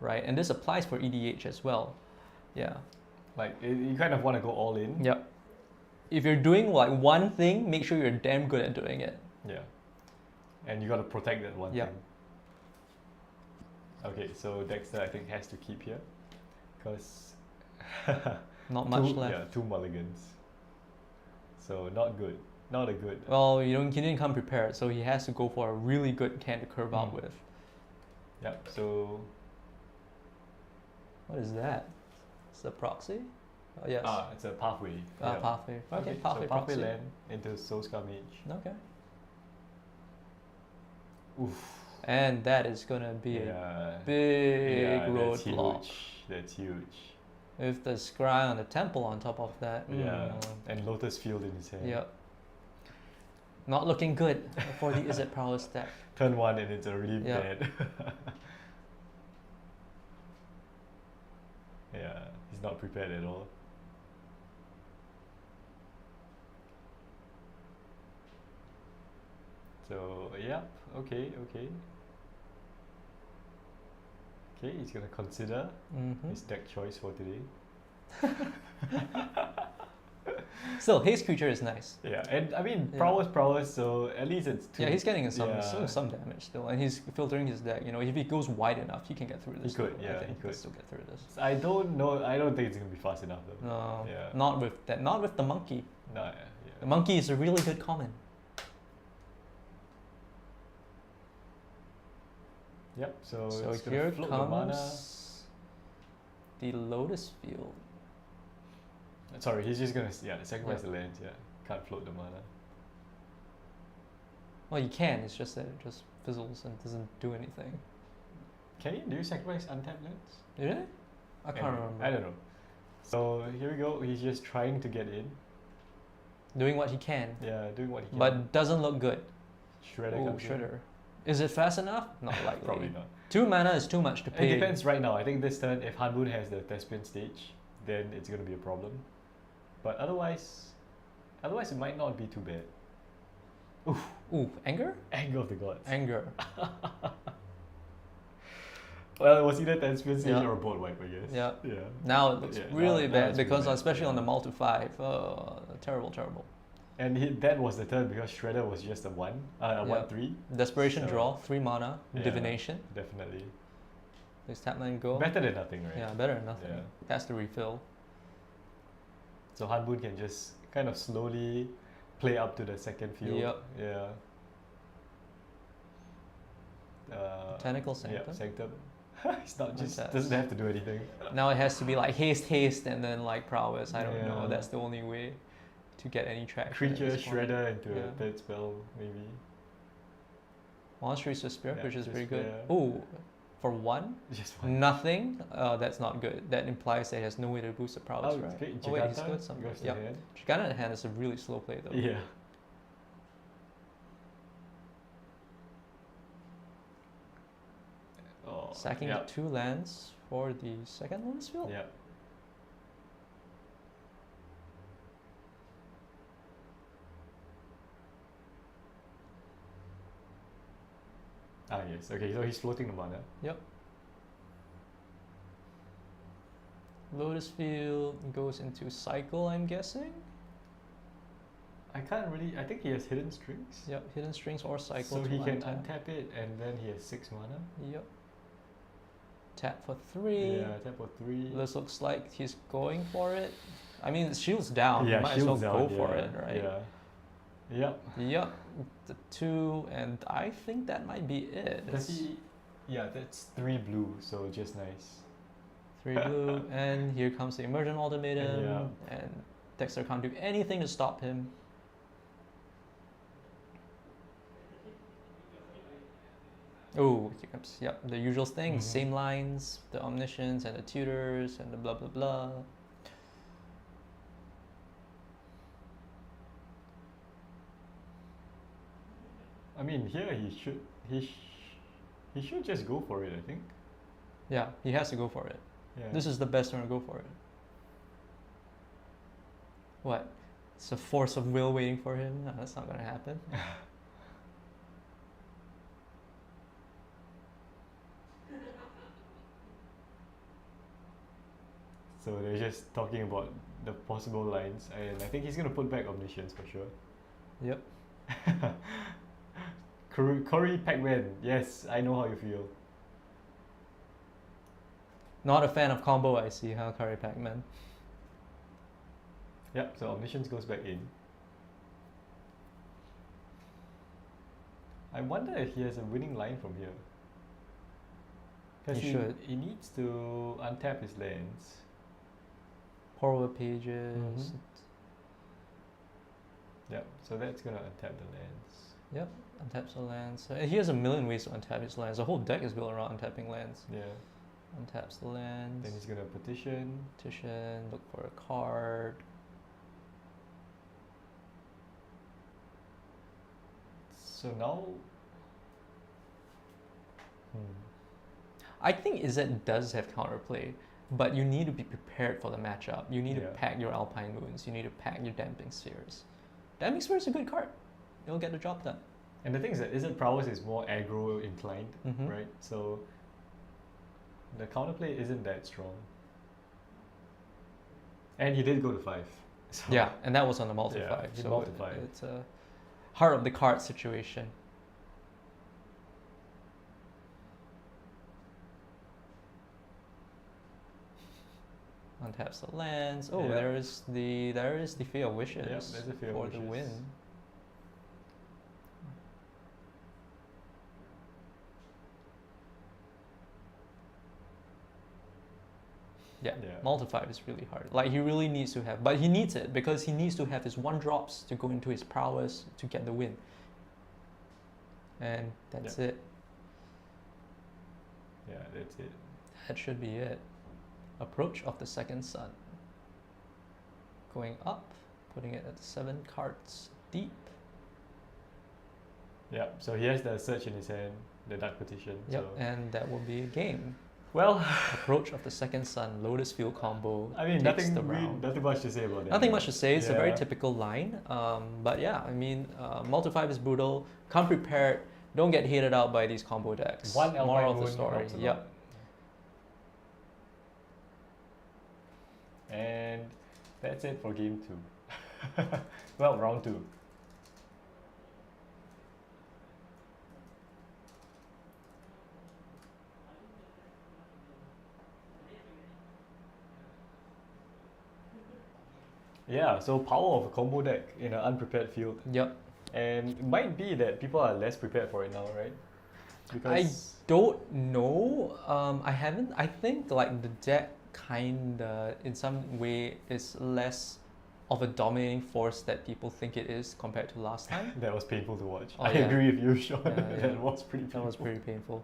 right? And this applies for EDH as well. Yeah. Like you kind of want to go all in. Yep. If you're doing like one thing, make sure you're damn good at doing it. Yeah. And you got to protect that one Yeah. thing. Okay, so Dexter I think has to keep here, because Not much left. Yeah, 2 mulligans. So not good. Not a good. Well, he didn't come prepared, so he has to go for a really good hand to curve out with. Yep. So What is that? It's a proxy? Oh, yes. it's a pathway. Pathway. Okay, pathway so pathway proxy. land into Soulscar Mage. Okay. Oof. And that is gonna be a big roadblock. That's huge. With the scry on the temple on top of that. Yeah. And Lotus Field in his hand. Yep. Not looking good for the Is It Prowess deck. Turn 1 and it's already Yeah. bad. Yeah, he's not prepared at all. So, yep, okay. Okay, he's gonna consider his deck choice for today. Still, haste creature is nice. Yeah, and I mean, Yeah. prowess, so at least it's 2. Yeah, he's getting some Yeah. some damage still, and he's filtering his deck. You know, if he goes wide enough, he can get through this. He could, still. yeah, I think he he can could. still get through this. I don't know, I don't think it's gonna be fast enough though. No, Yeah. not with that. Not with the monkey. No, The monkey is a really good common. Yep, so, So it's gonna here float the mana. comes the Lotus Field. Sorry, he's just gonna sacrifice the lands, yeah. Can't float the mana. Well, you can. It's just that it just fizzles and doesn't do anything. Can you do you sacrifice untapped lands? Did it? I can't Anyway, remember. I don't know. So here we go, he's just trying to get in. Doing what he can, Yeah, doing what he can. but doesn't look good. Shredder Oh, comes in. Shredder. Is it fast enough? Not likely. Probably not. 2 mana is too much to It pay. depends right now. I think this turn, if Hanbun has the Thespian stage, then it's gonna be a problem. But otherwise it might not be too bad. Ooh, anger? Anger of the Gods. Anger. Well, it was either Thespian stage Yeah. or a board wipe, I guess. Yeah. Yeah. Now it looks Yeah, really now bad it's really because bad, especially on yeah. the multi 5. Terrible, terrible. And that was the turn because Shredder was just a 1/3. Desperation So- draw, 3 mana, Yeah. divination. Definitely. Please tap land go. Better than nothing, right? Yeah, better than nothing. Yeah. Has to refill. So Hanbun can just kind of slowly play up to the second field. Yep. Yeah. Botanical Sanctum. Yeah, Sanctum. It's not just That's- doesn't have to do anything. Now it has to be like haste, and then like prowess. I don't know. Yeah. That's the only way to get any traction. at Creature this point. Shredder into Yeah. a third spell, maybe. Monstrous Spear, Yeah, which is just- very good. yeah. Oh, for 1, Just one. nothing. That's not good. That implies that it has no way to boost the prowess, right? okay. Oh wait, he's Giganta good. Something. goes to Yep. hand. Giganta in hand is a really slow play though. Yeah. Oh, Sacking yep. 2 lands for the second Lotus Field. Yeah. Ah yes. Okay, so he's floating the mana. Yep. Lotus Field goes into cycle, I'm guessing. I can't really. I think he has hidden strings. Yep, hidden strings or cycle. So to he can untap. untap it, and then he has 6 mana. Yep. Tap for 3. Yeah, tap for 3. This looks like he's going for it. I mean, the shield's down. Yeah, you might as well shields go down, for yeah, it, right? Yeah. Yep. Yep. The 2, and I think that might be it. Does It's he? Yeah, that's 3 blue, so just nice. 3 blue, and here comes the Emergent Ultimatum, Yeah. and Dexter can't do anything to stop him. Oh, yep, the usual thing, Mhm. same lines, the omniscience and the tutors and the blah blah blah. I mean, here he should just go for it, I think. Yeah, he has to go for it. Yeah. This is the best turn to go for it. What? It's a force of will waiting for him? No, that's not gonna happen. So they're just talking about the possible lines, and I think he's gonna put back omniscience for sure. Yep. Curry Pac-Man, yes, I know how you feel. Not a fan of combo, I see, huh, Curry Pac-Man? Yep, so omniscience goes back in. I wonder if he has a winning line from here. Because He should. he needs to untap his lands. Horror pages. Mhm. Yep, so that's gonna untap the lands. Yep, untaps the lands. And he has a million ways to untap his lands. The whole deck is built around untapping lands. Yeah. Untaps the lands. Then he's gonna petition. Petition, look for a card. So now. I think Izzet does have counterplay, but you need to be prepared for the matchup. You need to Yeah. pack your Alpine Moons. You need to pack your Damping Spheres. Damping Sphere is a good card. It'll get the job done. And the thing is that Izzet Prowess is more aggro inclined, Mhm. right? So the counterplay isn't that strong. And he did go to 5. So Yeah, and that was on the multi Yeah, 5. he So multiplied. it's a heart of the card situation. Untaps the lands. Oh, Yeah. there is the Fear of Wishes there's a Fear of for the Wishes. win. Yeah, Yeah. multi-5 is really hard. Like he really needs to have, but he needs it because he needs to have his 1-drops to go into his prowess to get the win. And that's it. Yeah, that's it. That should be it. Approach of the second sun. Going up, putting it at 7 cards deep. Yeah, so he has the search in his hand, the dark petition. Yep, So and that will be a game. well, Approach of the second sun, Lotus Field combo. I mean, takes nothing the round. nothing much to say about that. Nothing much to say. It's a very Yeah. typical line. But yeah, I mean, multi-5 is brutal. Come prepared. Don't get hated out by these combo decks. One Alpine Moral of the Moon story. helps a lot. Yep. And that's it for game 2. Well, round 2. Yeah, so power of a combo deck in an unprepared field. Yep. And it might be that people are less prepared for it now, right? Because Don't know. I haven't. I think like the deck kinda in some way is less of a dominating force that people think it is compared to last time. that was painful to watch. Oh, I yeah. agree with you, Sean. Yeah, yeah. That was pretty painful. That was pretty painful.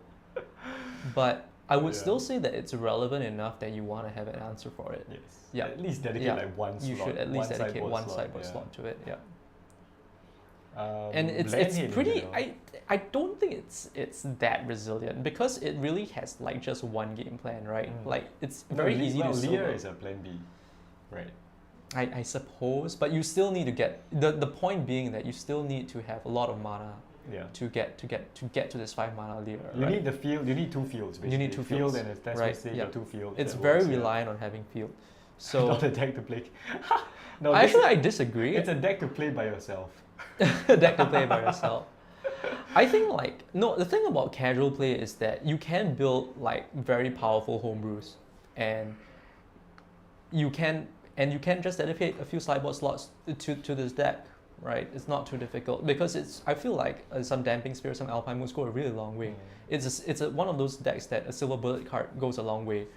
But I would Yeah. still say that it's relevant enough that you want to have an answer for it. Yes. Yeah. At least dedicate Yeah. like one slot. You should at least dedicate sideboard one slot, sideboard yeah. slot to it. Yeah. And it's pretty. I don't think it's that resilient because it really has like just one game plan, right? Mm. Like it's very easy to Lear silver. is a plan B, right? I suppose, but you still need to get the point being that you still need to have a lot of mana Yeah. to get to this 5 mana Lear. You right? need the field. You need 2 fields. Basically. You need 2 field fields, and a test right, save yeah. 2 fields. It's that very works, yeah. reliant on having field. So Not a deck to play. No, actually, this- I disagree. it's a deck to play by yourself. Deck to play by yourself. I think like no, the thing about casual play is that you can build like very powerful homebrews, and you can just dedicate a few sideboard slots to this deck, right? It's not too difficult because I feel like some Damping Sphere, some Alpine Moons go a really long way. It's one of those decks that a Silver Bullet card goes a long way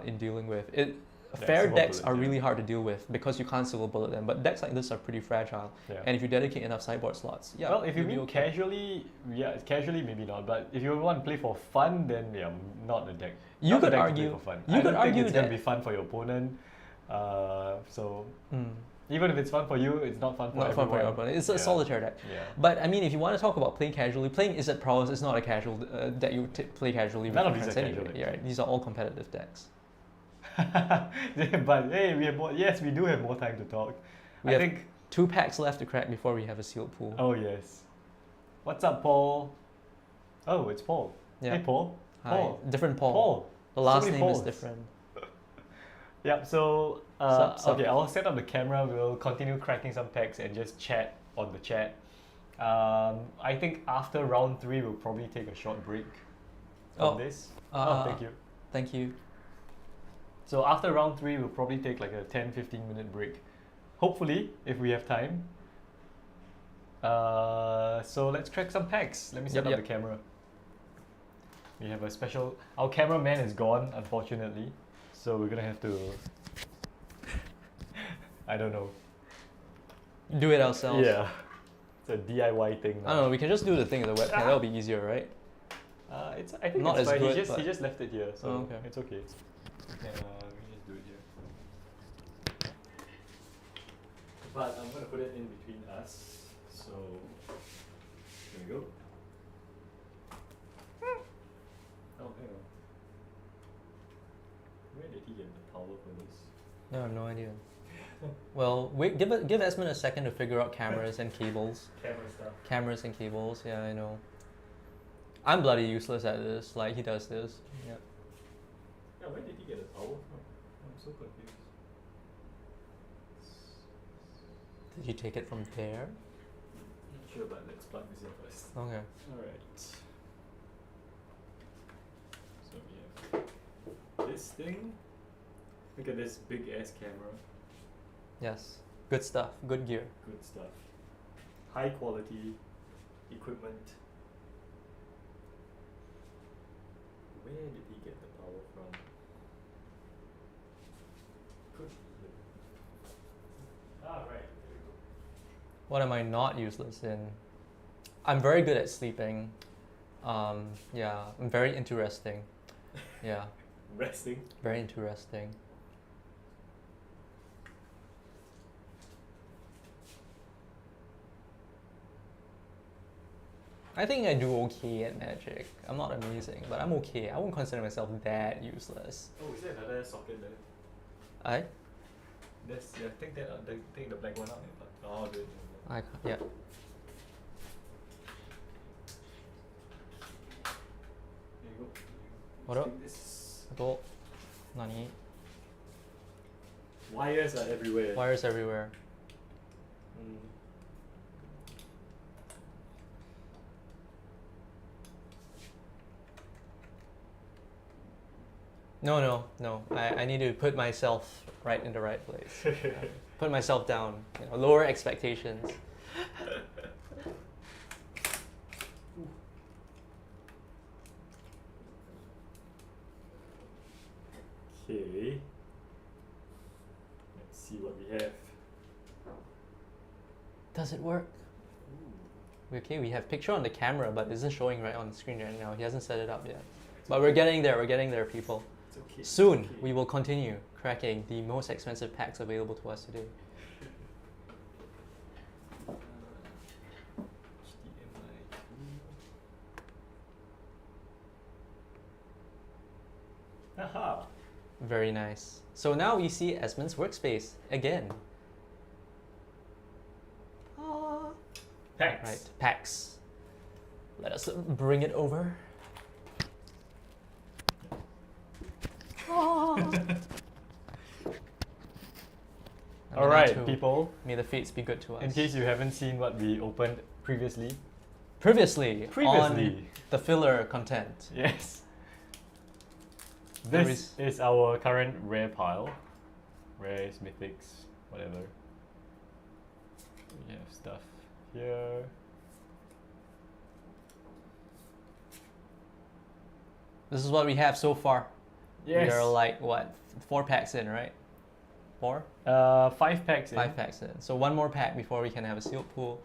in dealing with it. fair silver decks bullets, are yeah. really hard to deal with because you can't silver bullet them. But decks like this are pretty fragile, Yeah. and if you dedicate enough sideboard slots, yeah. Well, if you you'll be mean okay. casually, yeah, casually maybe not. But if you want to play for fun, then yeah, not a deck. You Not a could deck to argue- play for fun. you I could don't think argue it's gonna that- be fun for your opponent. So Mm. even if it's fun for you, it's not fun for Not fun everyone. for your opponent. It's a Yeah. solitaire deck. Yeah. But I mean, if you want to talk about playing casually, playing is at Prowess is not a casual deck you play casually. None with of these friends are anyway. casual decks. Yeah, right. These are all competitive decks. But hey, we have more. Yes, we do have more time to talk. We I have think. 2 packs left to crack before we have a sealed pool. Oh yes. What's up, Paul? Oh, it's Paul. Yeah. Hey, Paul. Hi. Paul. Different Paul. Paul. The last many name is Pauls. different. Yep. So, Sup. okay, I'll set up the camera. We'll continue cracking some packs and just chat on the chat. I think after round 3, we'll probably take a short break from Oh, this. Thank you. Thank you. So after round 3, we'll probably take like a 10-15 minute break. Hopefully, if we have time. So let's crack some packs. Let me set Yep, up the camera. We have a special. Our cameraman is gone, unfortunately. So we're gonna have to. I don't know. Do it ourselves. Yeah. It's a DIY thing now. I don't know, we can just do the thing in the webcam. That'll be easier, right? I think Not it's as fine. good, he but- just left it here, so Oh, okay. it's okay. We just do it here. But I'm gonna put it in between us. So here we go. Oh, hang on. Where did he get the power for this? No, I have no idea. Well, wait, give Esmond a second to figure out cameras and cables. Camera stuff. Cameras and cables, yeah, I know. I'm bloody useless at this, like he does this. Yeah. Yeah, where did he get the power from? I'm so confused. Did you take it from there? Not sure, but let's plug this in first. Okay. Alright. So we have this thing. Look at this big ass camera. Yes. Good stuff. Good gear. Good stuff. High quality equipment. Where did he get the power from? Could right. There we go. What am I not useless in? I'm very good at sleeping. Yeah, I'm very interesting. Yeah, Resting. very interesting. I think I do okay at Magic. I'm not amazing, but I'm okay. I won't consider myself that useless. Oh, is there another socket there? I? That's yeah. Take the black one out. Oh, good. Yeah. There you go. What up? Take this. Go. Nani? Wires are everywhere. Wires everywhere. Mm. No. I need to put myself right in the right place. Yeah. Put myself down. Lower expectations. Okay. Let's see what we have. Does it work? Okay, we have picture on the camera, but it isn't showing right on the screen right now. He hasn't set it up yet. But we're getting there, people. It's okay. Soon, it's okay. we will continue cracking the most expensive packs available to us today. Haha. Very nice. So now we see Esmond's workspace again. Packs. Right, packs. Let us bring it over. All right, Aminatu, people. May the fates be good to us. In case you haven't seen what we opened previously. Previously on the filler content. Yes. There This is our current rare pile. Rares, mythics, whatever. We have stuff here. This is what we have so far. Yes. We are like what, 4 packs in, right? 4? 5 packs in. 5 packs in. So one more pack before we can have a sealed pool.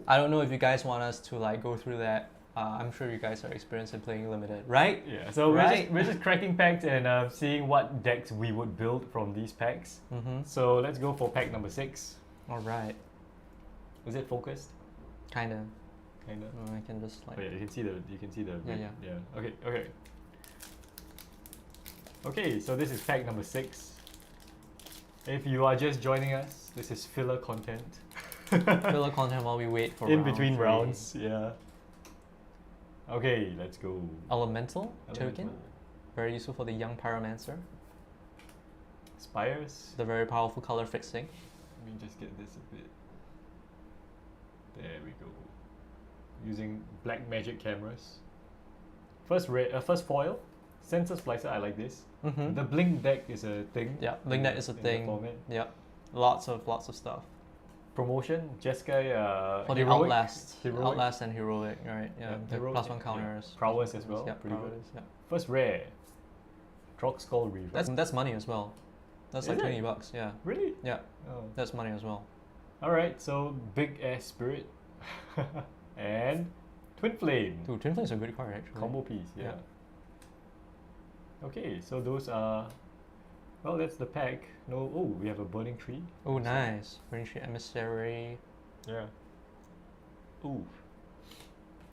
I don't know if you guys want us to like go through that. I'm sure you guys are experienced in playing limited, right? Yeah, so Right. we're just cracking packs and seeing what decks we would build from these packs. Mm-hmm. So let's go for pack number 6. All right. Is it focused? Kinda. Kinda. I can just like. Oh yeah, you can see the Yeah, yeah. Okay. Okay, so this is pack number 6. If you are just joining us, this is filler content. Filler content while we wait for in round between 3. rounds, yeah. Okay, let's go. Elemental token, Elemental. very useful for the young pyromancer. Spires. The very powerful color fixing. Let me just get this a bit. There we go. Using black magic cameras. First foil. Sensor splicer, I like this. Mm-hmm. The blink deck is a thing. Yeah, Blink Net is a in the thing. format. Yeah, lots of stuff. Promotion, Jeskai, For the heroic, Outlast, heroic. Outlast and heroic, right? Yeah, Yeah, the heroic, +1 yeah. counters. Prowess as well, Yeah, pretty good. Prowess, yeah. First rare. Drogskull Reaver. That's money as well. That's Is like it? $20. Yeah, Really? yeah, Oh. that's money as well. Alright, so big ass spirit. And Twin Flame. Dude, Twin Flame is a good card actually. Combo piece, yeah. Yeah. Okay, so those are, well, that's the pack. No, oh, we have a burning tree. Oh, nice. Burning Tree Emissary. Yeah. Ooh.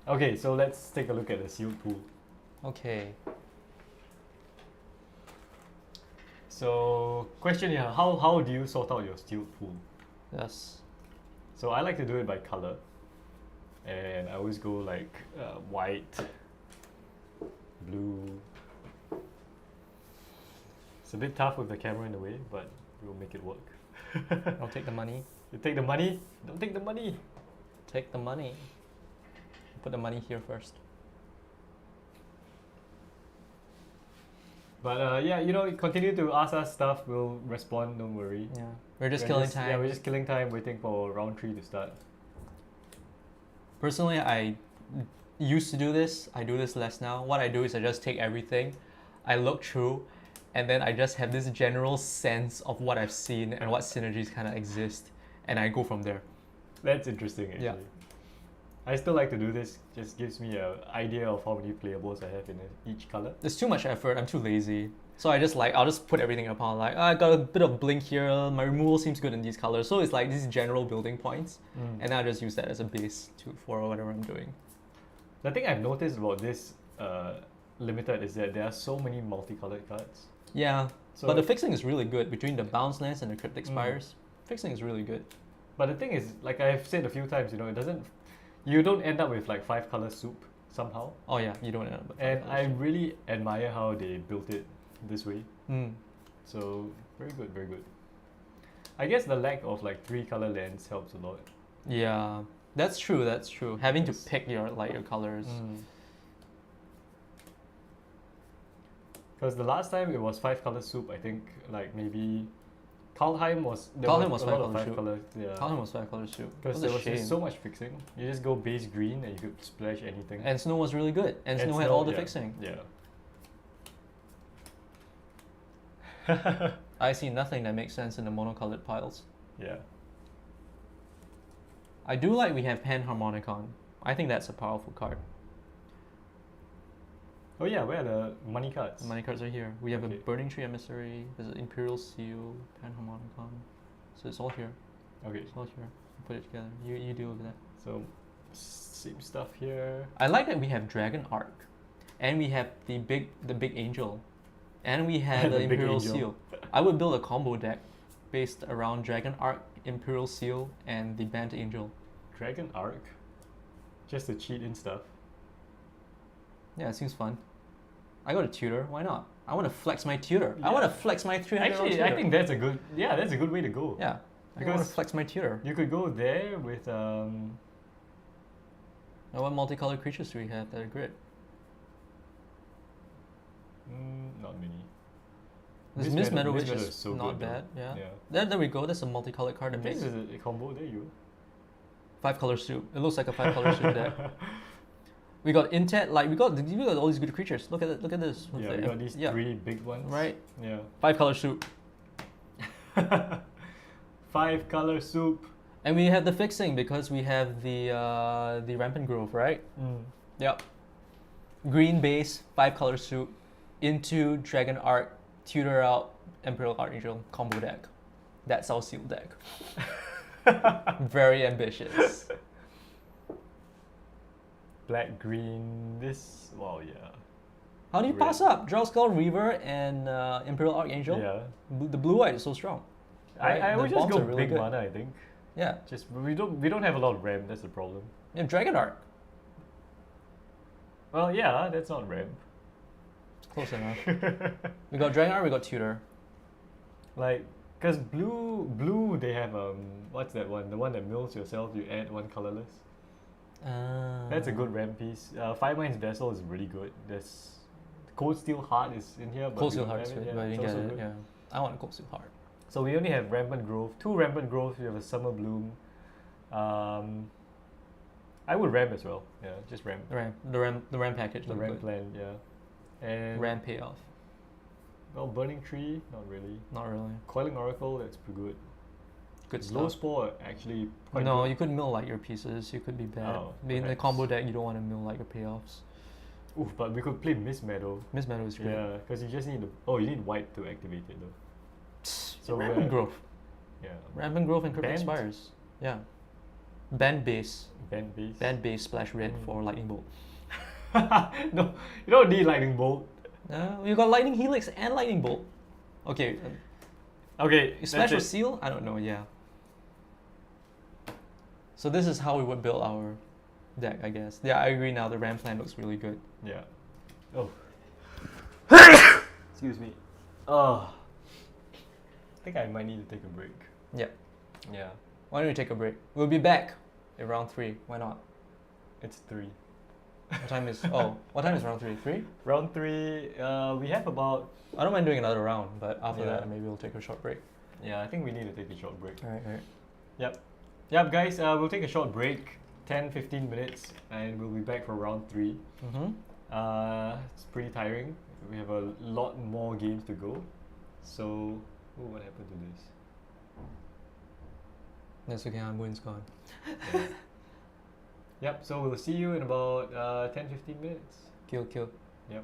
Okay, so let's take a look at the sealed pool. Okay. So, question here, how do you sort out your sealed pool? Yes. So I like to do it by color, and I always go like white, blue. It's a bit tough with the camera in the way, but we'll make it work. I'll take the money. You take the money? Don't take the money. Take the money. Put the money here first. But yeah, you know, continue to ask us stuff. We'll respond. Don't worry. Yeah. We're just killing time. Yeah, we're just killing time, waiting for round 3 to start. Personally, I used to do this. I do this less now. What I do is I just take everything, I look through, and then I just have this general sense of what I've seen and what synergies kind of exist, and I go from there. That's interesting, actually. Yeah. I still like to do this. Just gives me an idea of how many playables I have in each color. There's too much effort. I'm too lazy. So I'll just put everything upon like, I got a bit of blink here. My removal seems good in these colors. So it's like these general building points, and then I just use that as a base for whatever I'm doing. The thing I've noticed about this limited is that there are so many multicolored cards. Yeah, So but the fixing is really good between the bounce lands and the cryptic spires. Fixing is really good. But the thing is, like I've said a few times, you know, you don't end up with like 5-color soup somehow. Oh yeah, you don't end up with And five I colors. really admire how they built it this way. Mm. So very good, very good. I guess the lack of like 3-color lands helps a lot. Yeah, that's true. That's true. Having to Yes. pick your colors. Because the last time it was 5-color soup, I think like maybe Kaldheim was there Kaldheim was was a lot of 5-color soup. 5-color, yeah. Kaldheim was 5 colors too. Because That's there a was shame. just so much fixing. You just go base green and you could splash anything. And Snow was really good. And Snow had Snow, all the yeah, fixing. Yeah. I see nothing that makes sense in the monocolored piles. Yeah. I do like we have Panharmonicon. I think that's a powerful card. Oh yeah, where are the money cards? The money cards are here. We have Okay. a Burning Tree Emissary, there's an Imperial Seal, Panharmonicon. So it's all here. Okay, It's all here. Put it together. You deal with that. so same stuff here. I like that we have Dragon Arc. And we have the big angel. And we have The the big Imperial angel. Seal. I would build a combo deck based around Dragon Arc, Imperial Seal, and the Band Angel. Dragon Arc. Just to cheat in stuff. Yeah, it seems fun. I got a tutor. Why not? I want to flex my tutor. I Yeah. want to flex my 300 Actually, I think that's a good way to go. Yeah. I want Because- to flex my tutor. You could go there with Now, what multicolored creatures do we have that are great? not many. This Miss Meadow Meadow- Witch Miss Meadow is is so not good though. bad. Yeah. Yeah. There we go. That's a multicolored card that This makes is a combo, there you 5-color soup. It looks like a 5-color soup deck. We got intent, like we got all these good creatures. Look at this. Yeah, we got these three big ones. Right. Yeah. 5-color soup. 5-color soup. And we have the fixing because we have the rampant growth, right? Yep. Green base, 5-color soup, into Dragon Arc, tutor out Imperial Archangel combo deck. That's our seal deck. Very ambitious. Black, green, this, wow, yeah. How do you Red. pass up? Draw Skull Reaver and Imperial Archangel? Yeah. The blue white is so strong. Right? I The would just bombs go are really big good. mana, I think. Yeah. Just we don't have a lot of RAM, that's the problem. And Dragon Arc. Well, yeah, that's not RAM. Close enough. We got Dragon Arc, we got Tutor. Like, cause blue they have what's that one? The one that mills yourself, you add one colorless. That's a good RAM piece. Fire Mind's Vessel is really good. There's Cold Steel Heart is in here, but Cold we Steel don't Heart is have it. good, Yeah, but I it's didn't get also it. good. Yeah. I want a Cold Steel Heart. So we only have Rampant Growth, 2 Rampant Growth, we have a Summer Bloom. I would ramp as well. Yeah, just ramp. The RAM package. The look ramp good. plan, yeah. And RAM payoff. well, Burning Tree, not really. Not really. Coiling Oracle, that's pretty good. Good Low stuff. Spore, actually quite No, good. you could mill like your pieces. You could be bad. Oh, In the perhaps. combo deck, you don't want to mill like your payoffs. Oof, but we could play Miss Meadow. Miss Meadow is great. Yeah, because you just need you need white to activate it though. So Rampant Growth. Yeah. Rampant Growth and Cryptic Band? Spires. Yeah. Band base. Band base. Band base splash red Mm. for Lightning Bolt. No, you don't need Lightning Bolt. You got Lightning Helix and Lightning Bolt. Okay. Okay, Smash that's or it. Seal? I don't know, yeah. So this is how we would build our deck, I guess. Yeah, I agree now. The RAM plan looks really good. Yeah. Oh. Excuse me. Oh. I think I might need to take a break. Yep. Yeah. Why don't we take a break? We'll be back in round 3. Why not? It's 3. What time is round 3? 3? Round 3, we have about... I don't mind doing another round, but after Yeah. that maybe we'll take a short break. Yeah, I think we need to take a short break. Alright. Yep, guys, we'll take a short break, 10-15 minutes, and we'll be back for round 3. It's pretty tiring. We have a lot more games to go. So, what happened to this? That's okay, Moon's gone. Yeah. Yep, so we'll see you in about 10-15 minutes. Kill. Yep.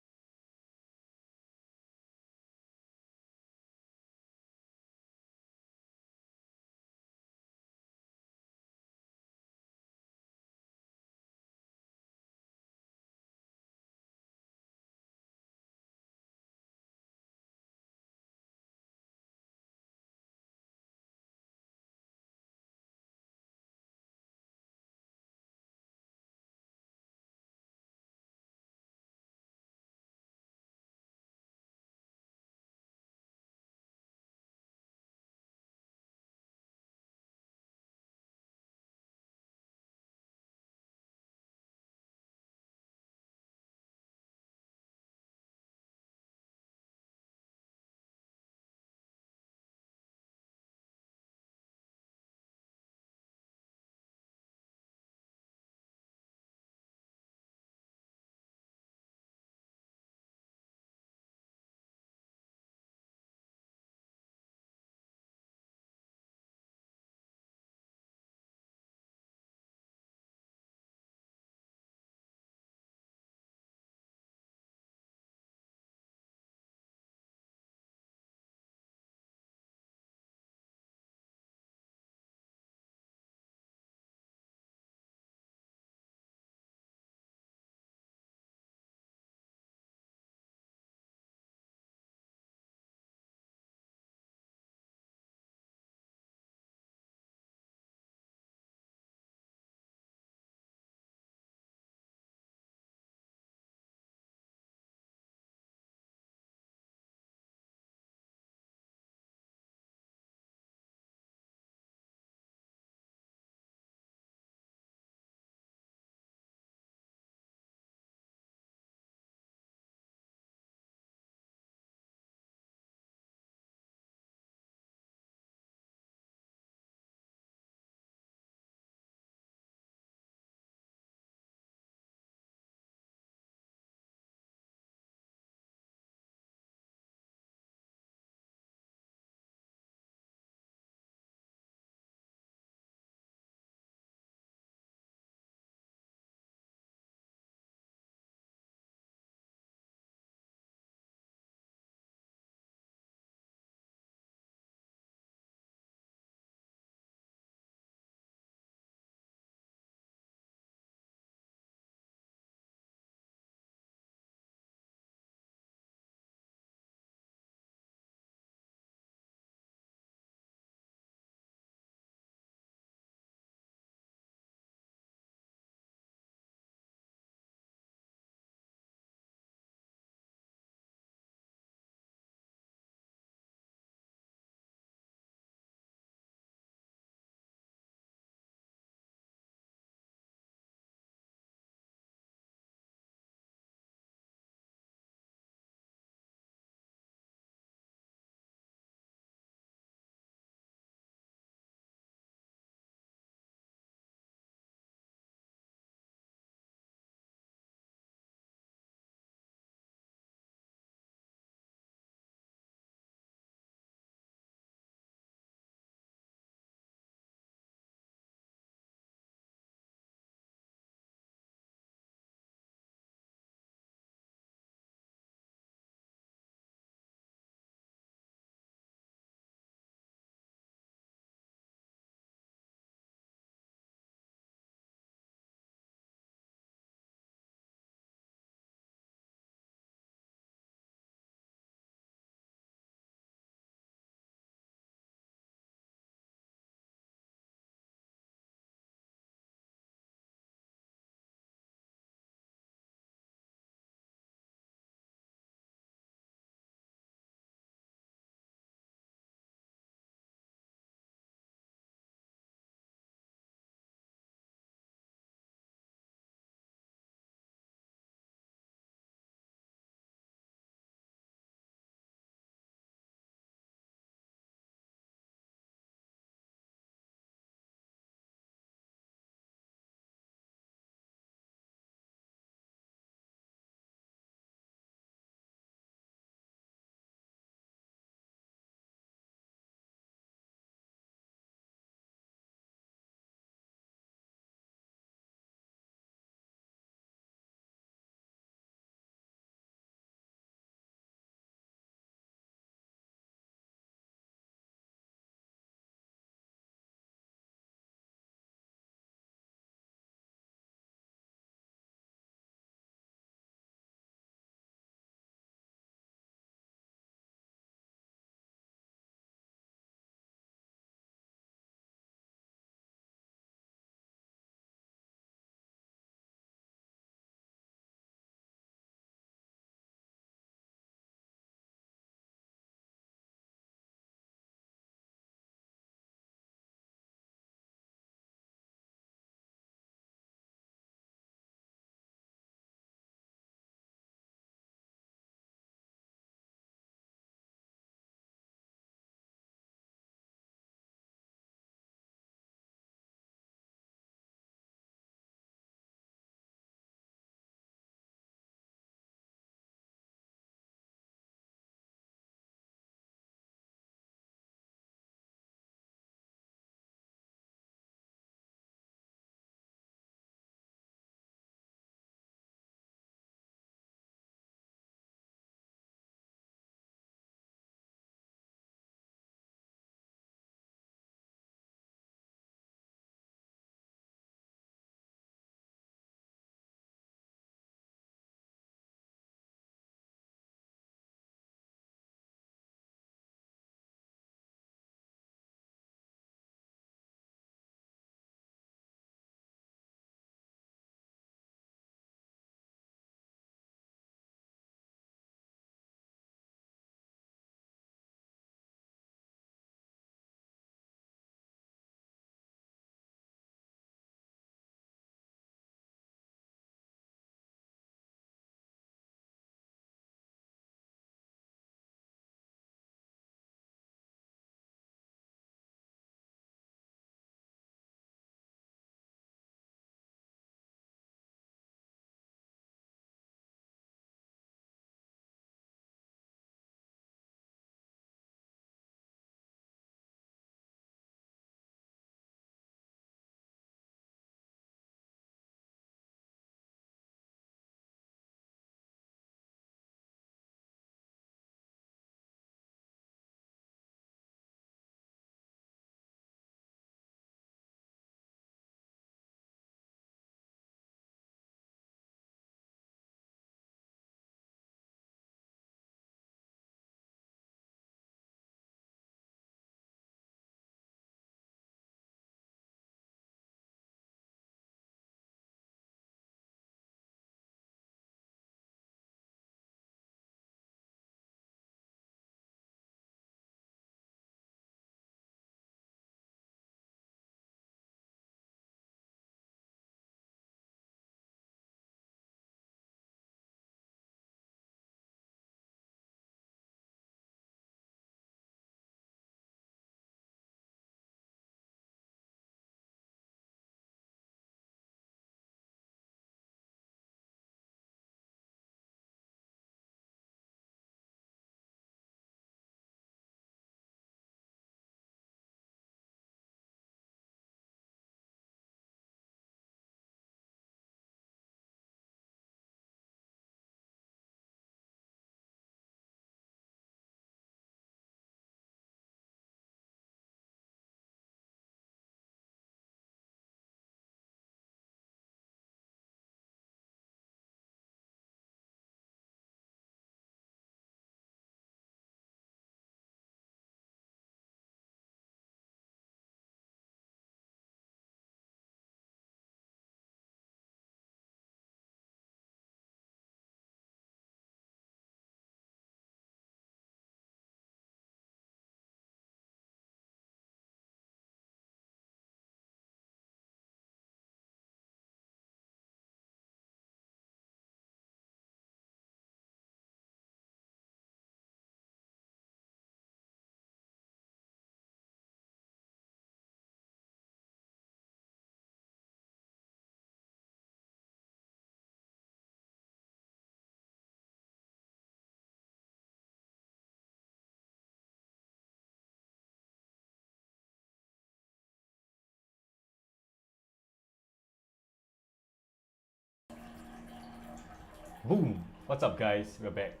Boom! What's up, guys? We're back.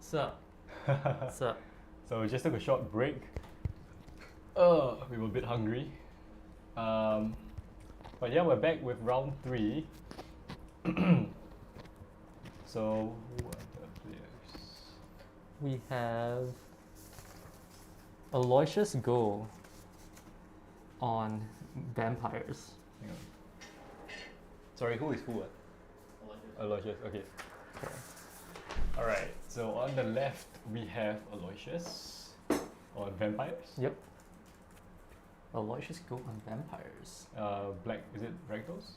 Sup? Sup? So we just took a short break. We were a bit hungry. But yeah, we're back with round 3. So who are the players? We have Aloysius Go on Vampires. Hang on. Sorry, who is who? Aloysius, okay. Alright, so on the left we have Aloysius on Vampires. Yep. Aloysius Go on Vampires. Black, is it Rakdos?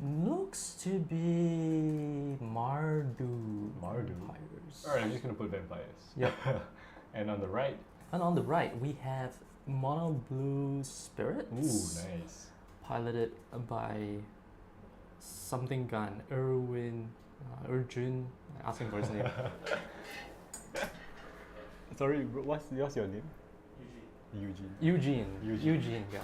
Looks to be Mardu. Mardu. Vampires. Alright, I'm just gonna put Vampires. Yep. And on the right, And on the right, we have Mono Blue Spirits. ooh, nice. Piloted by something gun, Urjun, asking for his name. Sorry, bro, what's your name? Eugene. Eugene gun.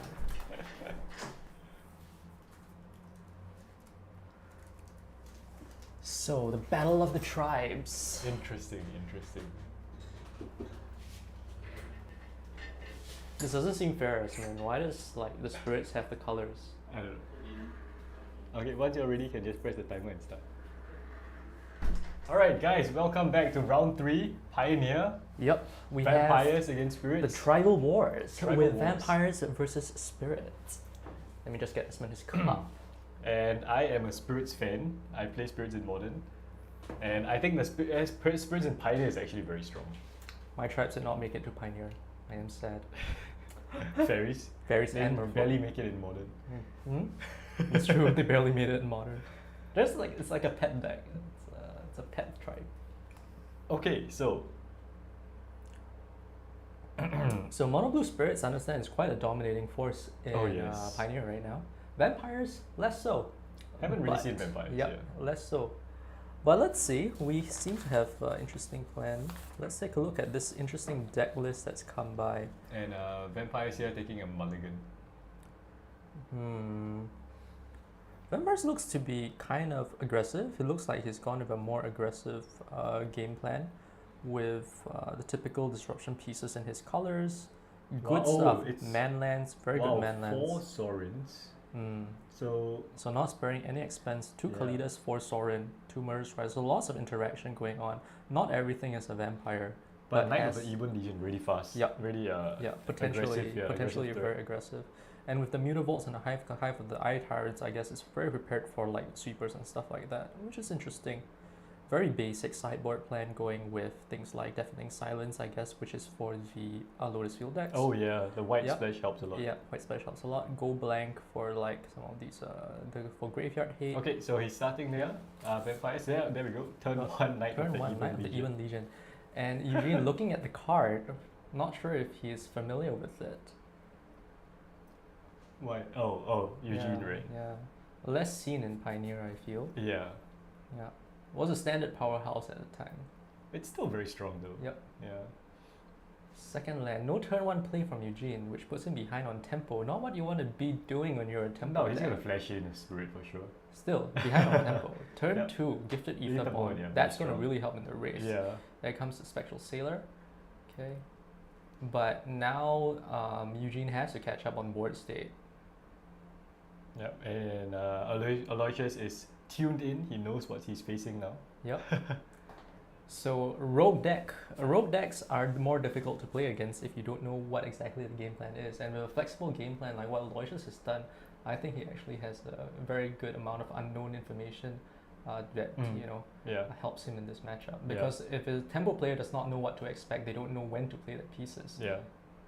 So, the Battle of the Tribes. Interesting. This doesn't seem fair, Esmond. Why does like the spirits have the colors? I don't know. Okay, once you're ready, you can just press the timer and start. Alright guys, welcome back to round 3, Pioneer. Yep, we Vampires against have the spirits. Tribal Wars Tribal with Wars. vampires versus spirits. Let me just get Esmond his cup. And I am a spirits fan. I play spirits in Modern. And I think the spirits in Pioneer is actually very strong. My tribes did not make it to Pioneer. I am sad. Fairies. Fairies They and Merfolk. barely make it in Modern. Hmm? It's true, they barely made it in Modern. It's like a pet deck. It's a pet tribe. Okay, so So Mono Blue Spirits, I understand, is quite a dominating force in Oh, yes. Pioneer right now. Vampires, less so. haven't really But- seen vampires. Yep, less so. But let's see, we seem to have an interesting plan. Let's take a look at this interesting deck list that's come by. And vampires here taking a mulligan. Vampires looks to be kind of aggressive. It looks like he's gone with a more aggressive game plan with the typical disruption pieces in his colors. Good Wow, stuff. it's- Manlands, very wow, good manlands. 4 Saurins. So So not sparing any expense. 2 Yeah. Kalidas, 4 Sorin, 2 Murders, right? So lots of interaction going on. Not everything is a vampire. but Knight has- of the Ebon Legion really fast. Yep. Really Yeah, potentially aggressive, potentially aggressive very aggressive. And with the Mutavolts and the hive of the Eye Tyrants, I guess it's very prepared for like sweepers and stuff like that, which is interesting. Very basic sideboard plan going with things like Deafening Silence, I guess, which is for the Lotus Field decks. Oh yeah, the white Yep. splash helps a lot. Yeah, White Splash helps a lot. Go blank for like some of these for Graveyard Hate. Okay, so he's starting there. Vampires there. There we go. Turn 1 Knight Turn of the 1 Ebon Knight of the Legion. Even Legion. And Eugene, looking at the card, not sure if he is familiar with it. Why? Oh, Eugene, Yeah, right? Yeah. Less seen in Pioneer, I feel. Yeah. Yeah. Was a standard powerhouse at the time. It's still very strong though. Yep. Yeah. Second land, no turn 1 play from Eugene, which puts him behind on tempo. Not what you want to be doing when you're a tempo. No, he's deck. gonna flash in his spirit for sure. Still, behind on tempo. Turn Yep. 2, Gifted Ether Ether Bond, Bond. yeah, That's very going to strong. really help in the race. Yeah. There comes the Spectral Sailor. Okay. But now Eugene has to catch up on board state. Yep. And Aloysius is tuned in. He knows what he's facing now. Yep. So rogue decks are more difficult to play against if you don't know what exactly the game plan is. And with a flexible game plan like what Aloysius has done, I think he actually has a very good amount of unknown information that Yeah. helps him in this matchup. Because if a tempo player does not know what to expect, they don't know when to play the pieces. Yeah.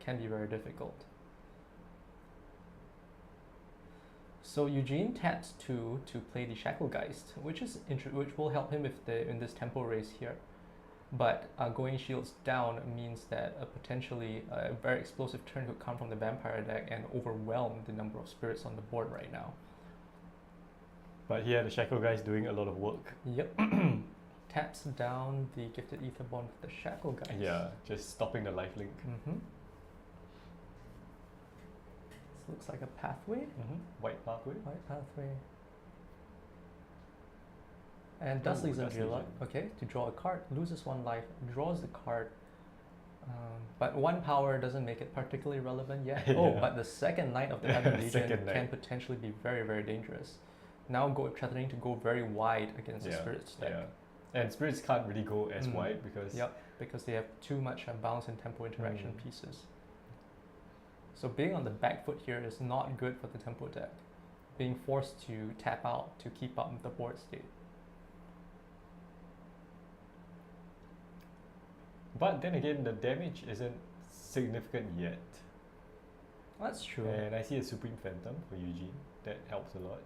Can be very difficult. So Eugene taps 2 to play the Shacklegeist, which will help him in this tempo race here. But going shields down means that potentially a very explosive turn could come from the vampire deck and overwhelm the number of spirits on the board right now. But here the Shackle guy is doing a lot of work. Yep. Taps down the Gifted Ether Bond with the Shacklegeist. Yeah, just stopping the lifelink. Mm-hmm. This looks like a pathway. White pathway. White pathway. And Dust Ooh, Legion Dust Jailer, Legion. okay, to draw a card, loses 1 life, draws the card. But 1 power doesn't make it particularly relevant yet. Oh, Yeah. but the second Knight of the Ebon Legion Second can Knight. potentially be very, very dangerous. Now threatening to go very wide against the Spirits deck. Yeah. And Spirits can't really go as wide because Yep, because they have too much bounce and tempo interaction pieces. So being on the back foot here is not good for the tempo deck. Being forced to tap out to keep up with the board state. But then again, the damage isn't significant yet. That's true. And I see a Supreme Phantom for Eugene. That helps a lot.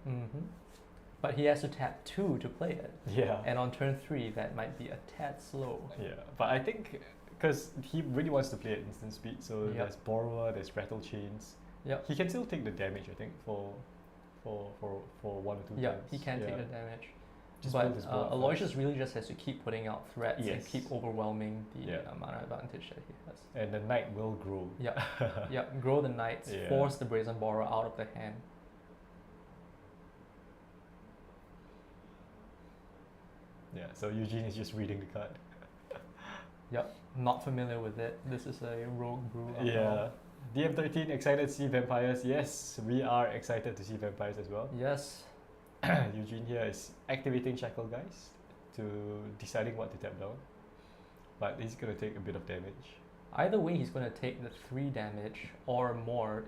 But he has to tap 2 to play it. Yeah. And on turn 3, that might be a tad slow. Yeah. But I think because he really wants to play at instant speed, so there's Borrower, there's Rattle Chains. Yep. He can still take the damage, I think, for 1 or 2 Yeah, turns. he can take the damage. Just but build his board Aloysius really just has to keep putting out threats and Yes. keep overwhelming the Yeah. mana advantage that he has. And the Knight will grow. Yeah, grow the Knights, Yeah. force the Brazen Borrower out of the hand. Yeah, so Eugene is just reading the card. Yep, not familiar with it. This is a Rogue Brew. Yeah. DM13, excited to see vampires. Yes, we are excited to see vampires as well. Yes. Eugene here is activating Shackle Guys to deciding what to tap down. But he's going to take a bit of damage. Either way, he's going to take the 3 damage or more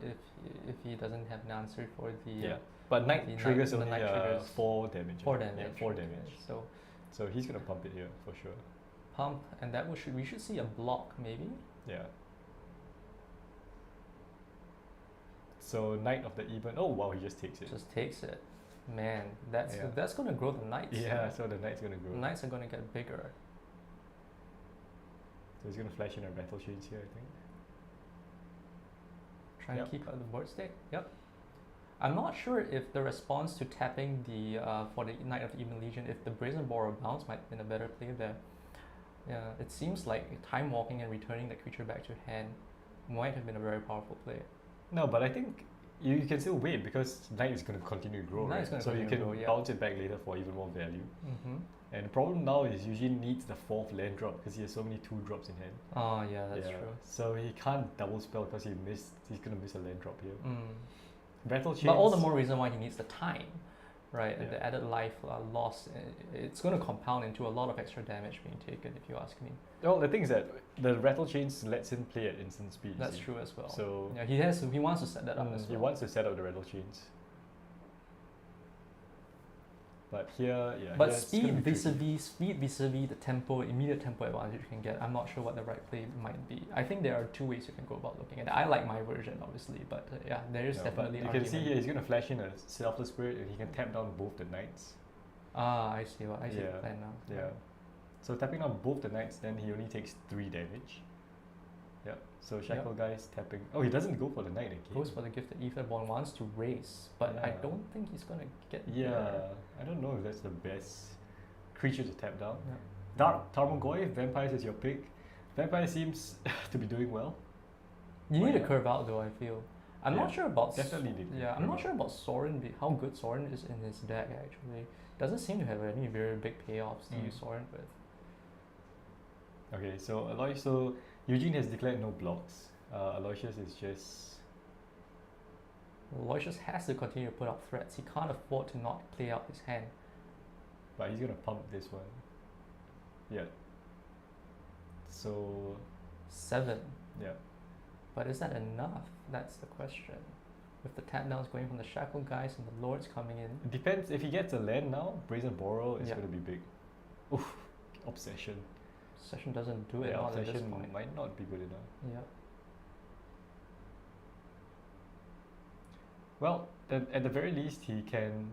if he doesn't have an answer for the... But Knight the triggers the only Knight triggers 4 damage. 4 I think. damage. Yeah, 4 damage. So he's going to pump it here for sure. pump, and that we should see a block maybe. Yeah. So Knight of the Ebon. Oh wow, he just takes it. Just takes it. Man, that's going to grow the Knights. Yeah, so the Knight's going to grow. The Knights are going to get bigger. So he's going to flash in a Rattle Chains here, I think. Trying to keep out the board state. Yep. I'm not sure if the response to tapping the for the Knight of the Ebon Legion, if the Brazen Borrower bounce might have been a better play there. Yeah, it seems like time walking and returning the creature back to hand might have been a very powerful play. No, but I think you can still wait because Knight is going to continue to grow, right? So you can bounce it back later for even more value. And the problem now is Eugene needs the 4th land drop because he has so many 2 drops in hand. Oh yeah, that's true. So he can't double spell because he's going to miss a land drop here. Rattle Chains. But all the more reason why he needs the time, right? And the added life loss, it's going to compound into a lot of extra damage being taken, if you ask me. Well, the thing is that the Rattle Chains lets him play at instant speed. That's true as well. So yeah, he wants to set that up as well. He wants to set up the Rattle Chains. But here, But speed vis-a-vis the tempo, immediate tempo advantage you can get, I'm not sure what the right play might be. I think there are 2 ways you can go about looking at it. I like my version, obviously, but yeah, there is definitely you can see here he's going to flash in a Selfless Spirit and he can tap down both the Knights. Ah, I see the plan now. Yeah. So tapping down both the Knights, then he only takes 3 damage. Yep. So Shackle Guy's tapping. Oh, he doesn't go for the Knight again. Goes for the Gifted Aetherborn, wants to race, but I don't think he's gonna get there. I don't know if that's the best creature to tap down. Dark Tarmogoyf, Vampires is your pick. Vampire seems to be doing well. You need to curve out though, I feel. I'm not sure about I'm not sure about Sorin, how good Sorin is in his deck actually. Doesn't seem to have any very big payoffs to use Sorin with. Okay, so Eugene has declared no blocks. Aloysius is just... Aloysius has to continue to put out threats. He can't afford to not play out his hand. But he's going to pump this one. Yeah. So... 7. Yeah. But is that enough? That's the question. With the tap downs going from the Shackle Guys and the Lords coming in. It depends. If he gets a land now, Brazen Borrow is going to be big. Oof. Obsession. Obsession doesn't do it not at this point. Might not be good enough. Yeah. Well, at the very least, he can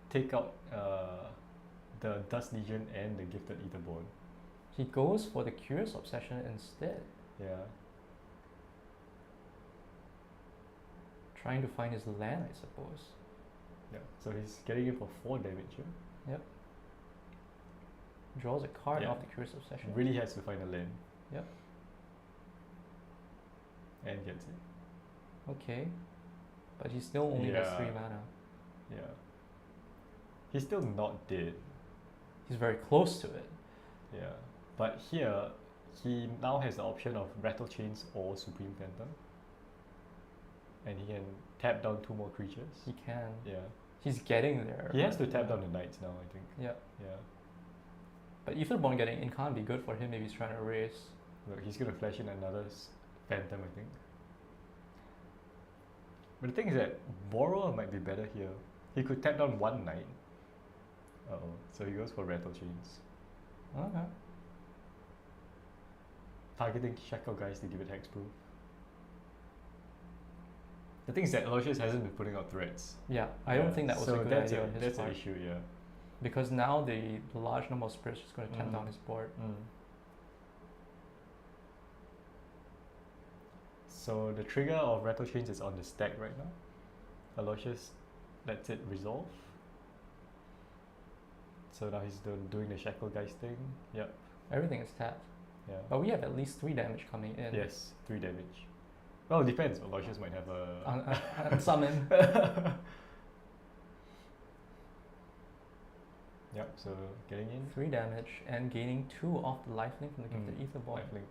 take out the Dust Legion and the Gifted Aetherborn. He goes for the Curious Obsession instead. Yeah. Trying to find his land, I suppose. Yeah. So he's getting it for 4 damage here. Yep. Draws a card off the Curious Obsession. Really has to find a land. Yep. And gets it. Okay. But he still only has 3 mana. Yeah. He's still not dead. He's very close to it. Yeah. But here, he now has the option of Rattle Chains or Supreme Phantom. And he can tap down 2 more creatures. He can. Yeah. He's getting there. He has to tap down the Knights now, I think. Yeah. Yeah. But Etherborn getting in can't be good for him if he's trying to race. Look, he's going to flash in another Phantom, I think. But the thing is that Borrower might be better here. He could tap down 1 Knight. Uh-oh. So he goes for Rattle Chains. Okay. Targeting Shackle Guys to give it hexproof. The thing is that Aloysius hasn't been putting out threats. Yeah, I don't think that was a good idea on his that's part. an issue, yeah. Because now the large number of spirits is going to tap down his board. So the trigger of Rattle Chains is on the stack right now. Aloysius lets it resolve. So now he's doing the Shackle Guys thing. Yep. Everything is tapped. Yeah. But we have at least 3 damage coming in. Yes, 3 damage. Well, it depends. Aloysius might have a... Summon. Yep, so getting in. 3 damage and gaining 2 off the lifelink from the Gifted Etherborn. Lifelink.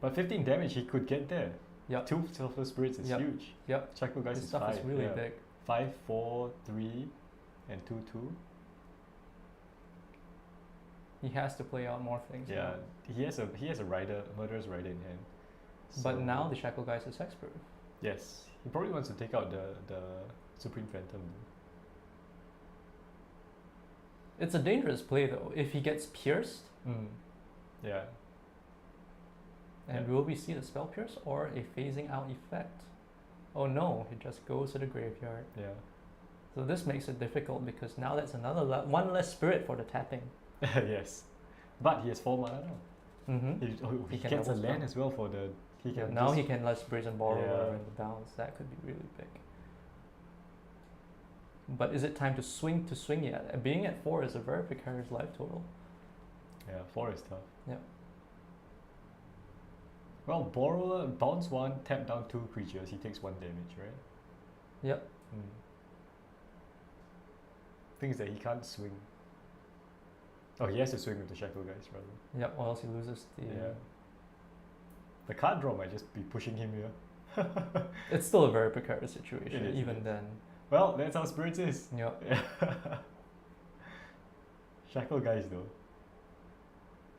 But 15 damage, he could get there. Yep. 2 Silver Spirits is Yep. huge. Yep. Shackle Guys This is stuff 5. is really yeah. big. 5, 4, 3, and 2, 2. He has to play out more things. Yeah, now. he has a rider, a Murderous Rider in hand. But So- now the Shackle Guys is hexproof. Yes, he probably wants to take out the Supreme Phantom. It's a dangerous play though. If he gets pierced, Yeah. and Yeah. will we see the spell pierce or a phasing out effect? Oh no, it just goes to the graveyard. Yeah. So this makes it difficult because now that's another one less spirit for the tapping. Yes, but he has 4 mana now. Mm-hmm. He He can gets a double land spell. as well for the. He can Now just- he can let Brazen Borrower Yeah. and bounce. That could be really big. But is it time to swing yet? Being at 4 is a very precarious life total. Yeah, 4 is tough. Yeah. Well, Borrower bounce 1, tap down 2 creatures. He takes 1 damage, right? Yep. Thing is that he can't swing. Oh, he has to swing with the Shackle Guys rather. Yep. Or else he loses the. Yeah. The card draw might just be pushing him here. It's still a very precarious situation, It is, even it is. then. Well, that's how Spirits is. Yep. Shackle Guys though.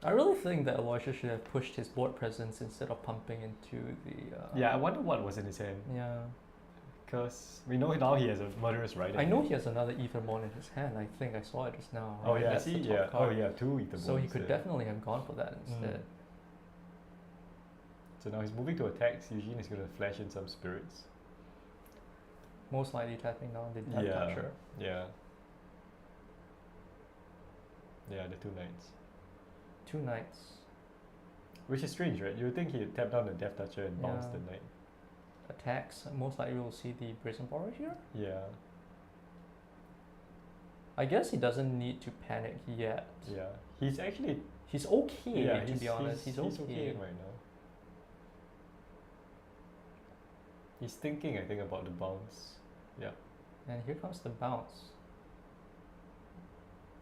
I really think that Aloysius should have pushed his board presence instead of pumping into the. Yeah, I wonder what was in his hand. Yeah. Because we know now he has a Murderous Rider. I know he has another Etherborn in his hand. I think I saw it just now. Oh right? yeah, I That's see. the top Yeah. card. Oh yeah, 2 Etherborns. So he could there. definitely have gone for that instead. So now he's moving to attacks. Eugene is going to flash in some spirits. Most likely tapping down the tap Yeah. toucher. Yeah. Yeah, the 2 Knights. 2 Knights. Which is strange, right? You would think he'd tap down the Death Toucher and bounce Yeah. the Knight. Attacks. Most likely we'll see the Brazen Borrower here. Yeah. I guess he doesn't need to panic yet. Yeah. He's actually. He's okay, Yeah, to be honest. He's okay. okay right now. He's thinking, I think, about the bounce. Yeah. And here comes the bounce.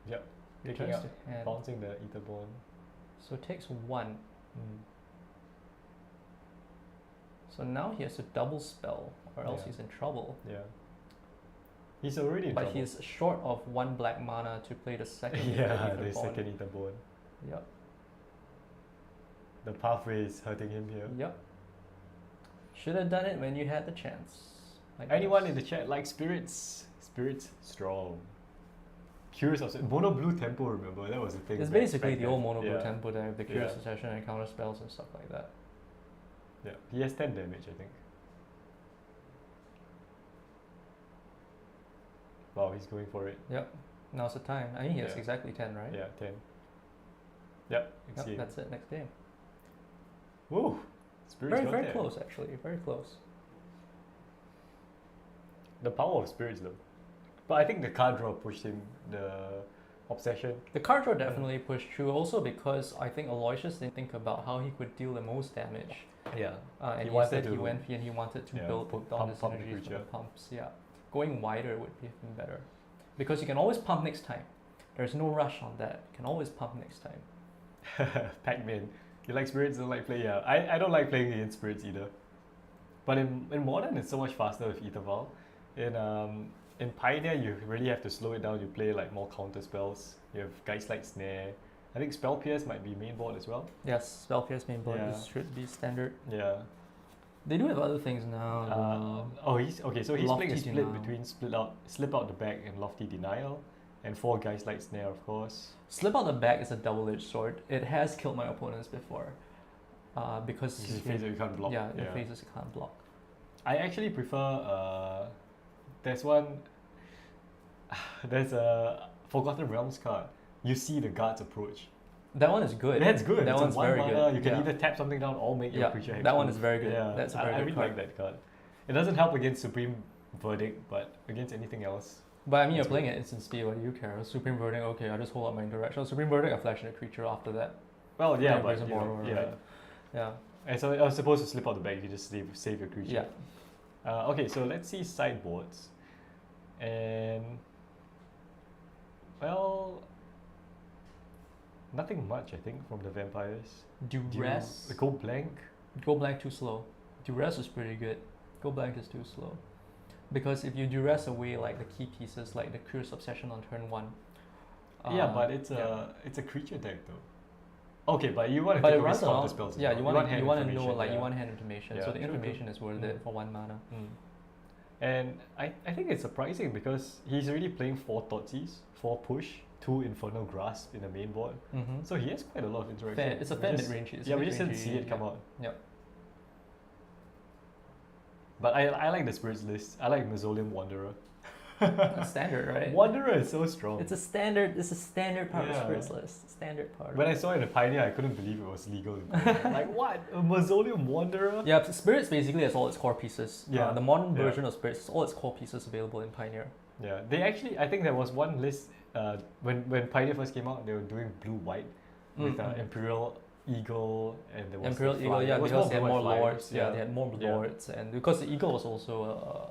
Yep. Taking Returns out, to hand. bouncing the Etherborn. So it takes 1. So now he has to double spell, or else Yeah. he's in trouble. Yeah. He's already in But trouble. he's short of 1 black mana to play the second. Yeah, the Etherborn. second Etherborn. Yep. The pathway is hurting him here. Yep. Should have done it when you had the chance. I Anyone guess. in the chat like spirits? Spirits strong. Curious of Mono Blue Tempo, remember? That was the thing. It's back basically the then. old mono blue Yeah. tempo there with the Curious Yeah. Obsession and counter spells and stuff like that. Yeah. He has 10 damage, I think. Wow, he's going for it. Yep. Now's the time. I think he has Yeah. exactly 10, right? Yeah, 10. Yep, it's Yep, game. that's it. Next game. Woo! Spirits Very, got very there. close, actually. Very close. The power of spirits, though. But I think the card draw pushed him the obsession. The card draw definitely pushed through, also because I think Aloysius didn't think about how he could deal the most damage. Yeah. And He wanted instead he to- went and he wanted to yeah, build on pump the the synergies from the creature. pumps. Yeah. Going wider would be even better. because you can always pump next time. There's no rush on that. You can always pump next time. Pac-Man. You like spirits, don't like play? Yeah, I don't like playing against spirits either. But in modern, it's so much faster with Etherval. In Pioneer, you really have to slow it down. You play like more counter spells. You have guys like Snare. I think Spell Pierce might be main board as well. Yes, Spell Pierce main board Yeah. should be standard. Yeah. They do have other things now. He's okay. So he's playing a Lofty split Denial. between slip out the back and Lofty Denial, and 4 guys like Snare, of course. Slip out the back is a double-edged sword. It has killed my opponents before, because This is phase that you can't block. yeah, the phases you can't block. I actually prefer. There's one. There's a Forgotten Realms card. You see the guards approach. That one is good. That's good. That It's one's a 1 very mana. good. You can Yeah. either tap something down or make your Yeah, creature that one hexproof. is very good. Yeah, That's a very I good really card. like that card. It doesn't help against Supreme Verdict, but against anything else. But I mean, you're That's playing it instant speed. What do you care? Supreme Verdict. Okay, I just hold up my interaction. Supreme Verdict, I flash in a creature after that. Well, yeah, Yeah, but Brazen you know, Borrower, yeah. right? Yeah. And so I was supposed to slip out the back. You just save your creature. Yeah. Okay, so let's see sideboards, and well, nothing much I think from the vampires. Duress. Go blank. Go blank too slow. Duress is pretty good. Go blank is too slow. Because if you duress away like the key pieces, like the Curious Obsession on turn 1. Yeah, but it's a creature deck though. Okay, but you want to But take it away runs counter along. spells. as Yeah, well. you want to know information, like yeah. you want hand information. Yeah, So the true, information true. is worth it for 1 mana. And I think it's surprising because he's already playing 4 Thoughtseize, 4 push, 2 Infernal Grasp in the main board. Mm-hmm. So he has quite a lot of interaction. It's a We fair just- mid-range. It's Yeah, a we just didn't mid-rangey, see it come yeah. out. Yep. But I like the spirits list. I like Mausoleum Wanderer. That's standard, right? Wanderer is so strong. It's a standard part of Yeah. spirits list. Standard part. When I saw it in the Pioneer, I couldn't believe it was legal. in Pioneer. Like what? A Mausoleum Wanderer? Yeah, spirits basically has all its core pieces. Yeah. The modern Yeah. version of spirits has all its core pieces available in Pioneer. Yeah. They actually, I think there was one list when Pioneer first came out. They were doing blue white with Mhm. Imperial Eagle and there was Imperial the Eagle, fly. yeah, It was because they had blue more white flyers, lords. Yeah, they had more Yeah. lords, and because the eagle was also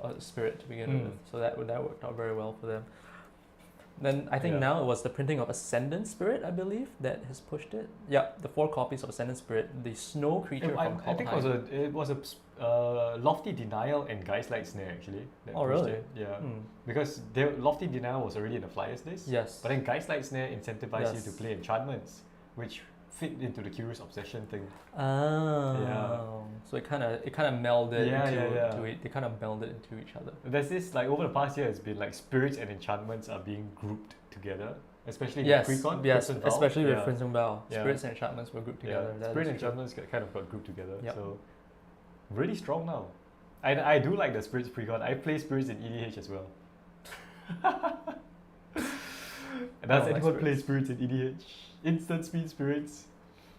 a spirit to begin Mm. with, so that worked out very well for them. Then I think Yeah. now it was the printing of Ascendant Spirit, I believe, that has pushed it. Yeah, the 4 copies of Ascendant Spirit, the snow creature I from think Kaldheim. it was a Lofty Denial and Guys Like Snare actually. that Oh, pushed really? it. Yeah. Hmm. Because Lofty Denial was already in the Flyers list. Yes. But then Guys Like Snare incentivize you Yes. to play enchantments, which fit into the Curious Obsession thing. Oh. Yeah. So it kind of melded Yeah, into, yeah. into it. They kind of melded into each other. There's this like over the past year, it's been like spirits and enchantments are being grouped together, especially Yes, with Precon. yes, Crimson Vow. especially with Yeah. Crimson Vow. Yeah. Spirits and enchantments were grouped together. Yeah. That Spirit is and true. enchantments kind of got grouped together. Yep. So really strong now. I do like the spirits precon. I play spirits in EDH as well. Does like anyone play spirits. spirits in EDH? Instant speed spirits.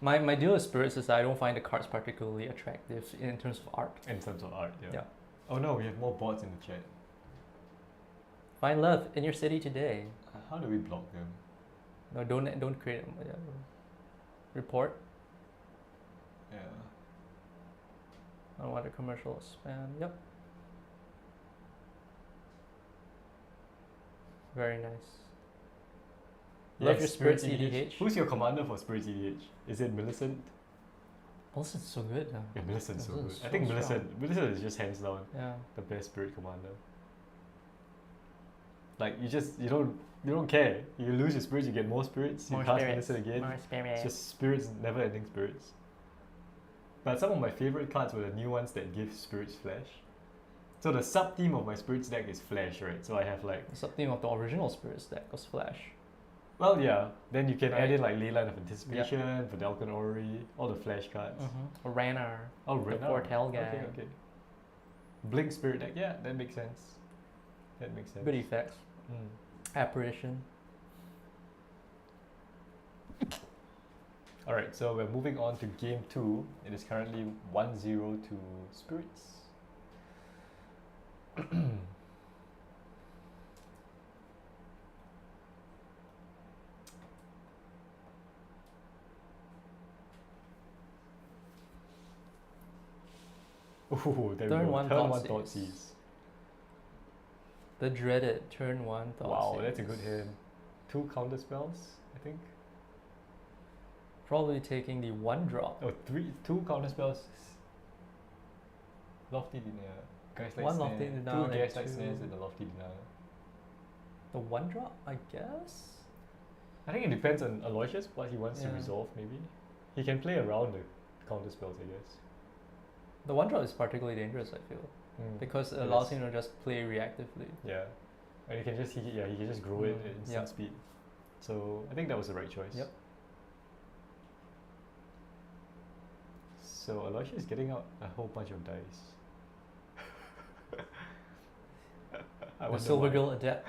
My deal with spirits is that I don't find the cards particularly attractive in terms of art. In terms of art, yeah. Yeah. Oh no, we have more bots in the chat. Find love in your city today. How do we block them? No, don't create them. Yeah. Report. Yeah. I don't want a commercial spam. Yep. Very nice. Love your spirits EDH. Who's your commander for spirits EDH? Is it Millicent? Millicent's so good now. Yeah, Millicent's so good. Millicent's I think so strong. Millicent is just hands down Yeah. the best spirit commander. Like you don't care. You lose your spirits, you get more spirits. You cast Millicent again. It's just spirits, never ending spirits. But some of my favorite cards were the new ones that give spirits flash. So the sub theme of my spirits deck is flash, right? So I have like The sub-theme of the original spirits deck was Flash. well yeah. Then you can add Right. in like Leyline of Anticipation, Vidalcan Orrery, all the flash cards. Mm-hmm. Ranar. Oh, The right. Foretell guy. Okay, okay. Blink spirit deck, yeah, that makes sense. That makes sense. Good effects. Mm. Apparition. Alright, so we're moving on to game 2. It is currently 1-0 to Spirits. Ooh, there we Turn go. one Turn one Thoughtseize. Thoughtseize. The dreaded turn 1 thought Wow, saves. that's a good hand. 2 counter spells, I think. Probably taking the 1 drop. Oh, 2 counter spells. Lofty Denial. Gaslight One Snare. Lofty Denial 2 and Gaslight two- Snares and the Lofty Denial. The 1 drop, I guess? I think it depends on Aloysius, what he wants to Yeah. resolve, maybe. He can play around the counter spells, I guess. The 1 drop is particularly dangerous, I feel. Because it It allows is. him to just play reactively. Yeah. And he can just, he can just grow it at instant Yeah. speed. So I think that was the right choice. Yep. So Aloysius is getting out a whole bunch of dice. I The wonder Silver why. Girl Adept.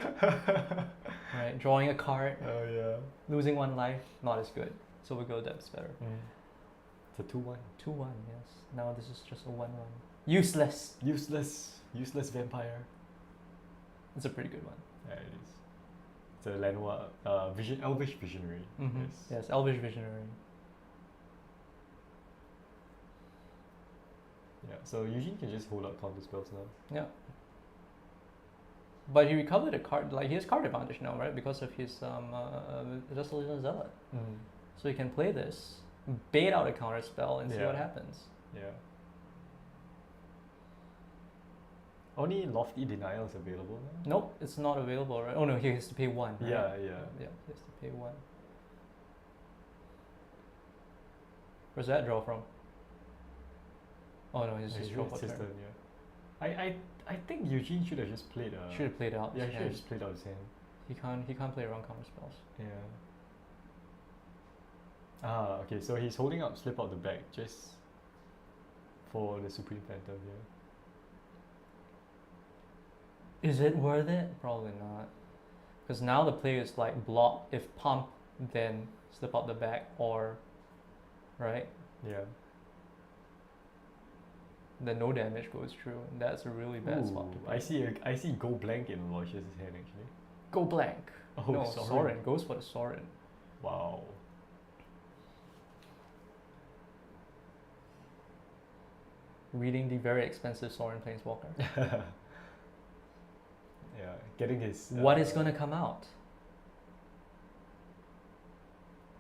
Right, drawing a card, Oh yeah. losing 1 life, not as good. Silver Girl Adept is better. It's a 2-1. 2-1, yes. Now this is just a 1-1. Useless! Useless vampire. It's a pretty good one. Yeah, it is. It's a Lanois, Elvish Visionary. Yes. Yes, Elvish Visionary. Yeah. So Eugene can just hold out counter spells now. Yeah. But he recovered a card, like he has card advantage now, right? Because of his Restoration Zealot. So he can play this, bait out a counter spell and see Yeah. what happens. Yeah. Only Lofty Denial is available now. Nope, it's not available, right? Oh no, he has to pay 1. Right? Yeah. Yeah, he has to pay 1. Where's that draw from? Oh no, it's just draw for his turn. turn, yeah. I think Eugene should have just played Should have played out. yeah, he his should have hand. just played out his hand. He can't play around counter spells. Yeah. Ah, okay, so he's holding up slip out the back just for the Supreme Phantom here. Is it worth it? Probably not. Because now the play is like block, if pump, then slip out the back, or, right? Yeah. Then no damage goes through. And that's a really bad spot to Ooh, play. I see go blank in Aloysius' hand actually. Go blank. Oh, No, Sorin. Sorin. Goes for the Sorin. Wow. Reading the very expensive Sorin Planeswalker. Yeah, getting his. What is going to come out?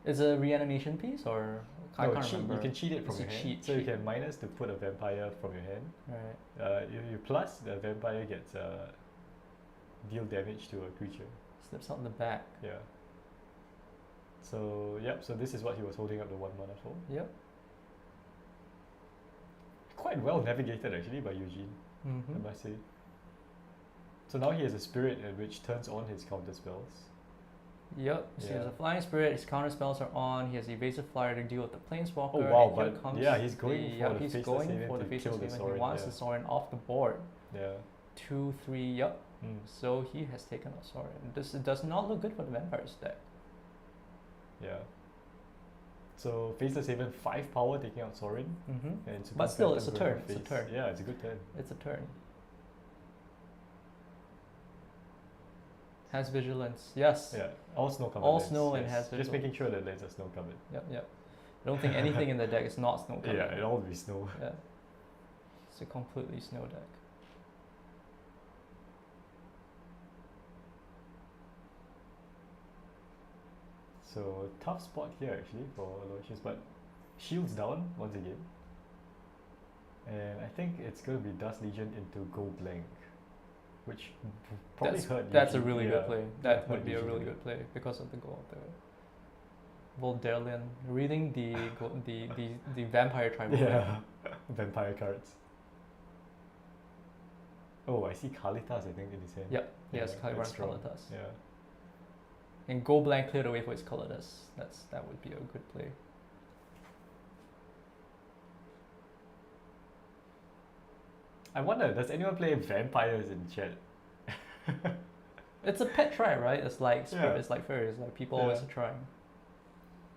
Is it a reanimation piece or I No, can't cheat, remember. you can cheat it from It's your a hand. cheat, so you cheat. can minus to put a vampire from your hand. Right. You plus the vampire gets deal damage to a creature. Slips out the back. Yeah. So yep. So this is what he was holding up the 1 mana for. Yep. Quite well navigated actually by Eugene, I Mm-hmm. must say. So now he has a spirit which turns on his counter spells. Yep. So he has Yeah. a flying spirit. His counter spells are on. He has evasive flyer to deal with the planeswalker. Oh wow! and here But comes yeah, he's going the, for yep, the he's faceless going haven for the to faceless kill the haven. Sorin. He wants Yeah. the Sorin off the board. Yeah. 2, 3. Yep. Mm. So he has taken a Sorin. This does not look good for the vampires deck. Yeah. So faceless haven 5 power taking out Sorin. Mm-hmm. And Supreme But still, Phantom it's a going turn, for it's a face. turn. Yeah, it's a good turn. It's a turn. Has vigilance. Yes. Yeah, all snow covered. All lands, snow and yes. has Just visual. making sure that lands are snow covered. Yep. Yep. I don't think anything in the deck is not snow covered. Yeah, it'll all be snow. Yeah. It's a completely snow deck. So tough spot here actually for Aloysius, but shields down once again. And I think it's going to be Dust Legion into Go Blank, which probably hurt. That's a Eugene. really Yeah. good play. Yeah, That hurt would be a Eugene really bit. good play because of the goal of the Volderian. Reading the vampire tribal. Yeah, vampire cards. Oh, I see Kalitas, I think, in his hand. Yep. Yes, Yeah, Kalitas that's strong. Kalitas. Yeah. And Go Blank cleared away for his colorless. That would be a good play. I wonder, does anyone play vampires in chat? It's a pet try, right? It's like Yeah. it's like fairies. Like people always Yeah. are trying.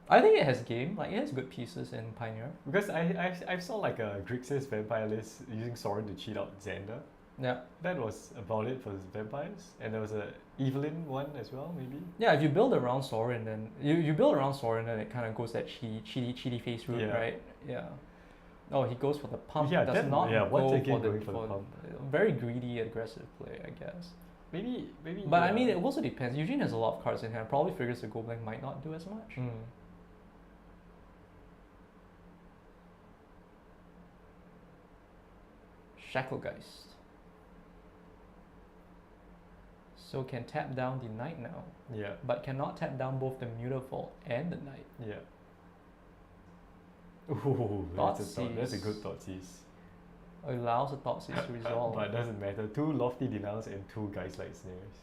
I think it has game. Like it has good pieces in Pioneer. Because I saw like a Grixis vampire list using Sorin to cheat out Xander. Yeah. That was about it for his vampires. And there was a Evelyn one as well, maybe. Yeah, if you build around Sorin, then you build around Sorin, then it kind of goes that cheaty face route, Yeah. right? Yeah. Oh, he goes for the pump. Yeah, Does that- not yeah, once go again for the going for the pump. very greedy, aggressive play, I guess. maybe. But I mean, it also depends. Eugene has a lot of cards in hand. Probably figures the Go Blank might not do as much. Mm. Shacklegeist. So can tap down the knight now, Yeah. but cannot tap down both the Mutavault and the knight. Yeah. Ooh, that's a Thoughtseize. good Thoughtseize. Allows the Thoughtseize to resolve. But it doesn't matter. 2 lofty denials and 2 guys like snares.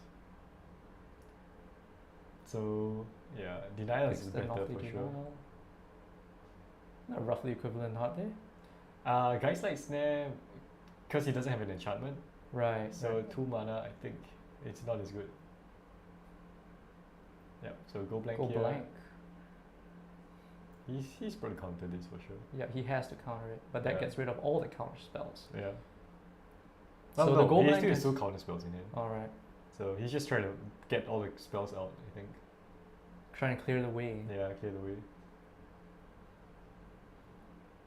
So yeah, denial is Fix the better lofty for sure. denial. Not roughly equivalent, aren't they? Guys like snare, because he doesn't have an enchantment. Right. So right. 2 mana, I think it's not as good. Yep. So go blank Go here. blank. He's probably countered this for sure. Yeah, he has to counter it, but that Yeah. gets rid of all the counter spells. Yeah. So No, the no, go he blank still has is- 2 counter spells in hand. All right, So he's just trying to get all the spells out, I think. trying to clear the way. Yeah, clear the way.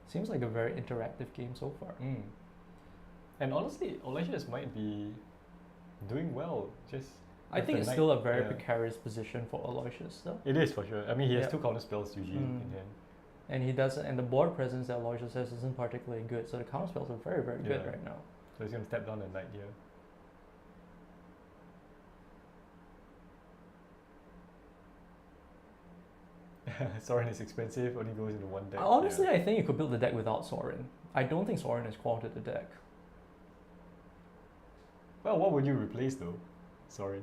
Seems like a very interactive game so far. Mm. And honestly, Aloysius might be doing well. Just I with think the it's knight- still a very yeah. precarious position for Aloysius, though. It is for sure. I mean, he has Yeah. 2 counter spells Eugene in Mm. hand. And he doesn't, and the board presence that Aloysius has isn't particularly good. So the counter spells are very, very good Yeah. right now. So he's gonna step down the knight here. Sorin is expensive, only goes into 1 deck. Honestly, I think you could build the deck without Sorin. I don't think Sorin is core to the deck. Well, what would you replace though? Sorin.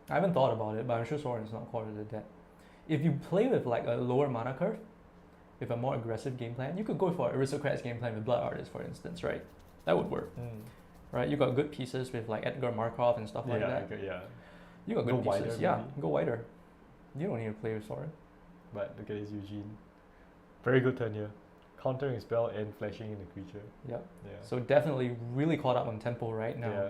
I haven't thought about it, but I'm sure Sorin is not core to the deck. If you play with like a lower mana curve, with a more aggressive game plan, you could go for Aristocrat's game plan with Blood Artist, for instance, right? That would work, right? You got good pieces with like Edgar Markov and stuff like that. Yeah. You got Go good wider, pieces, yeah. maybe. Go wider. You don't need to play with Sorin. But look at his Eugene. Very good turn here. Countering a spell and flashing in the creature. Yep. Yeah. So definitely really caught up on tempo right now. Yeah.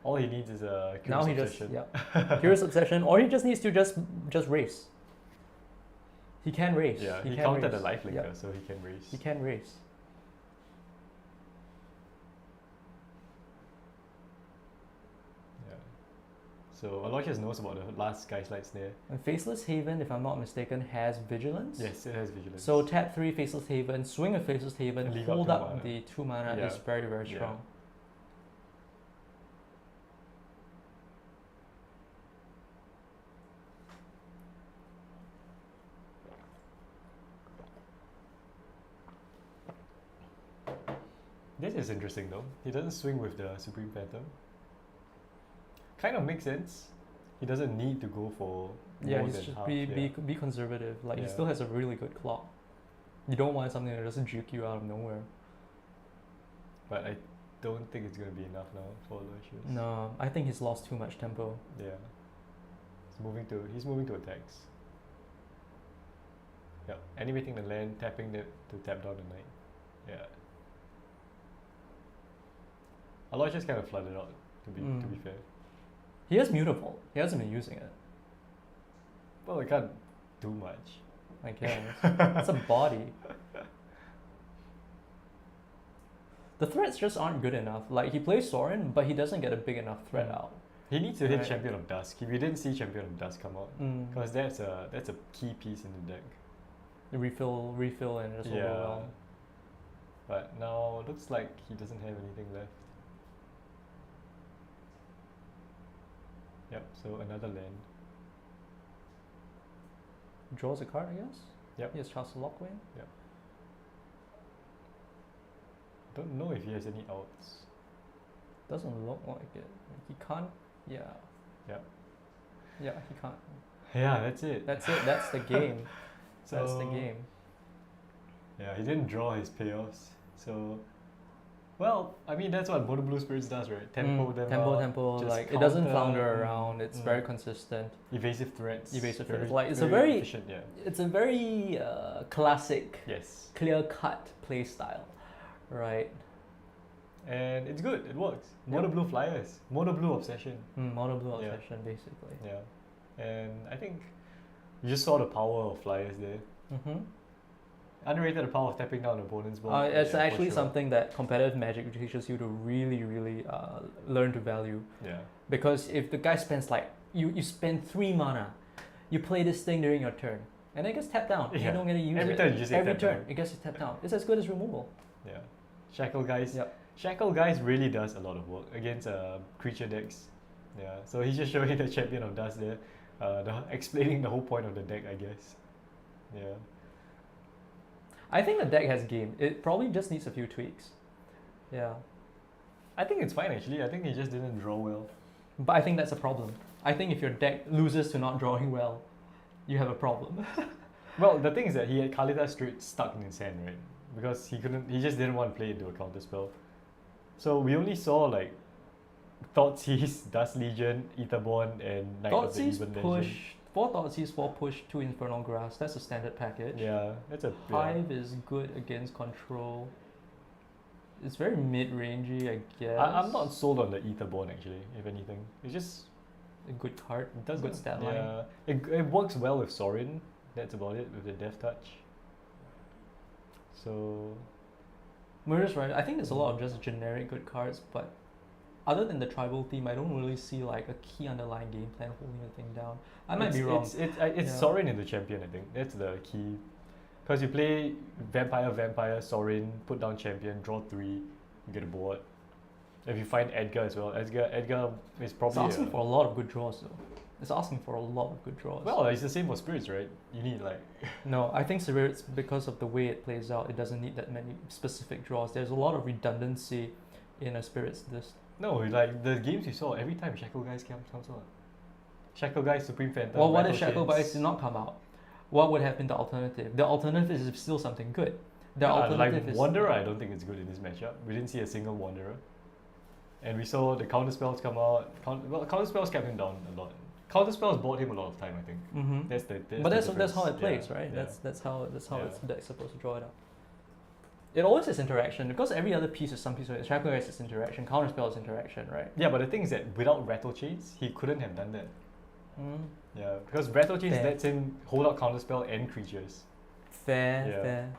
All he needs is a Now he Curious just Obsession. Curious Obsession, or he just needs to just race. He can race. Yeah, he can counted race. the lifelinker, Yep. so he can raise. He can race. Yeah. So Aloysius knows about the last Sky Slide Snare. And Faceless Haven, if I'm not mistaken, has Vigilance. Yes, it has Vigilance. So tap 3 Faceless Haven, swing a Faceless Haven, And leave hold out 2 up mana. the 2 mana Yeah. is very, very Yeah. strong. This is interesting though. He doesn't swing with the Supreme Phantom. Kind of makes sense. He doesn't need to go for Yeah, more he's than just half. be conservative. Like he Yeah. still has a really good clock. You don't want something that doesn't juke you out of nowhere. But I don't think it's gonna be enough now for Aloysius. No, I think he's lost too much tempo. Yeah. He's moving to attacks. Yeah. Animating the land, tapping it to tap down the knight. Yeah. Aloysius kind of flooded out, to be fair. He has Mutavault. He hasn't been using it, Well, I can't do much. I guess. It's a body. The threats just aren't good enough. Like he plays Sorin, but he doesn't get a big enough threat out. He needs to hit Right. Champion of Dusk. If you didn't see Champion of Dusk come out, because that's a key piece in the deck. Refill, and just Yeah. overwhelm. But now looks like he doesn't have anything left. Yep. So another land. Draws a card, I guess. Yep. He has Chancellor Lockwing. Don't know if he has any outs. Doesn't look like it. He can't. Yeah. Yep. Yeah, he can't. Yeah, that's it. That's it. That's the game. That's the So- game. Yeah, he didn't draw his payoffs. So, well, I mean that's what Mono Blue Spirits does, right? Tempo them out, Tempo. just Like it doesn't counter, flounder around. It's mm. very consistent. evasive threats. Evasive very- threats. Like, it's a very- efficient. Yeah. It's a very classic, Yes. clear-cut play style, right? And it's good. It works. Yep. Mono Blue Flyers. Mono Blue Obsession. Mono blue Yeah. obsession, basically. Yeah. And I think you just saw the power of Flyers there. Mm-hmm. Underrated the power of tapping down opponent's board. It's Yeah, for actually sure. something that competitive Magic teaches you to really, really learn to value. Yeah. Because if the guy spends like you spend 3 mana, you play this thing during your turn, and it gets tapped down. Yeah. You don't get to use Every it. turn you just get Every tapped turn down. it gets tapped down. It's as good as removal. Yeah. Shackle Guys. Yep. Shackle Guys really does a lot of work against creature decks. Yeah. So he's just showing the Champion of Dust there, explaining the whole point of the deck, I guess. Yeah. I think the deck has game. It probably just needs a few tweaks. Yeah. I think it's fine actually. I think he just didn't draw well. But I think that's a problem. I think if your deck loses to not drawing well, you have a problem. Well, the thing is that he had Kalita straight stuck in his hand, right? Because he just didn't want to play into a counter spell. So we only saw like Thoughtseize, Dust Legion, Etherborn, and Knight of the Thoughtseize Even push, Legend. 4 Thoughtseize, 4 push, 2 Infernal Grass. That's a standard package. Yeah, that's a Hive is good against control. It's very mid-rangey, I guess. I'm not sold on the Etherborn actually, if anything. It's just a good card. it doesn't Good stat line. Yeah. It works well with Sorin, that's about it, with the Death Touch. So Murder's right. I think there's a lot of just generic good cards, but other than the tribal theme, I don't really see like a key underlying game plan holding the thing down. I might be wrong. It's Yeah. Sorin in the champion, I think. That's the key. Because you play Vampire, Sorin, put down champion, draw 3, you get a board. If you find Edgar as well, Edgar is It's probably asking for a lot of good draws though. It's asking for a lot of good draws. well, it's the same for spirits, right? You need like No, I think Spirits, because of the way it plays out, it doesn't need that many specific draws. There's a lot of redundancy in a Spirits list. no, like the games you saw every time Shackle Guys comes on. Shackle Guys, Supreme Phantom. Well, what Rattle if Shackle Chains. Guys did not come out? What would have been the alternative? The alternative is still something good. The alternative like is Wanderer, I don't think it's good in this matchup. We didn't see a single Wanderer. And we saw the counter spells come out. Counter spells kept him down a lot. Counter spells bought him a lot of time, I think. Mm-hmm. That's the But that's difference. how it plays, Yeah, right? yeah. That's how Yeah. it's deck's supposed to draw it out. It always is interaction because every other piece is some piece of it. Shackle Guys is interaction, counterspell is interaction, right? Yeah, but the thing is that without Rattle Chains, he couldn't have done that. Mm. Yeah, because Rattle Chains Fair. lets him hold out counterspell and creatures. Fair, Yeah. fair.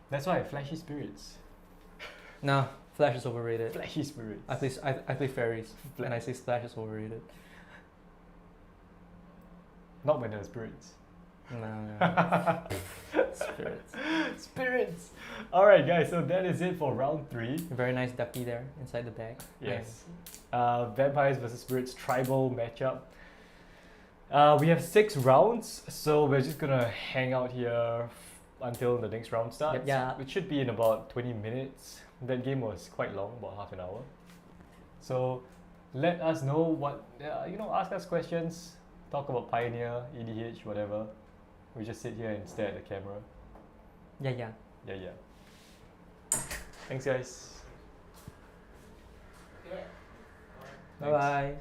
That's why Flashy Spirits. Nah, Flash is overrated. Flashy Spirits. I play fairies, and I say Flash is overrated. Not when they're spirits. No. Spirits. Spirits! Alright, guys, so that is it for round 3. Very nice ducky there inside the bag. Yes. Vampires versus Spirits tribal matchup. We have 6 rounds, so we're just gonna hang out here until the next round starts. Yep, yeah. It should be in about 20 minutes. That game was quite long, about half an hour. So let us know what, ask us questions, talk about Pioneer, EDH, whatever. We just sit here and stare at the camera. Yeah, yeah. Yeah. Thanks, guys. Bye bye.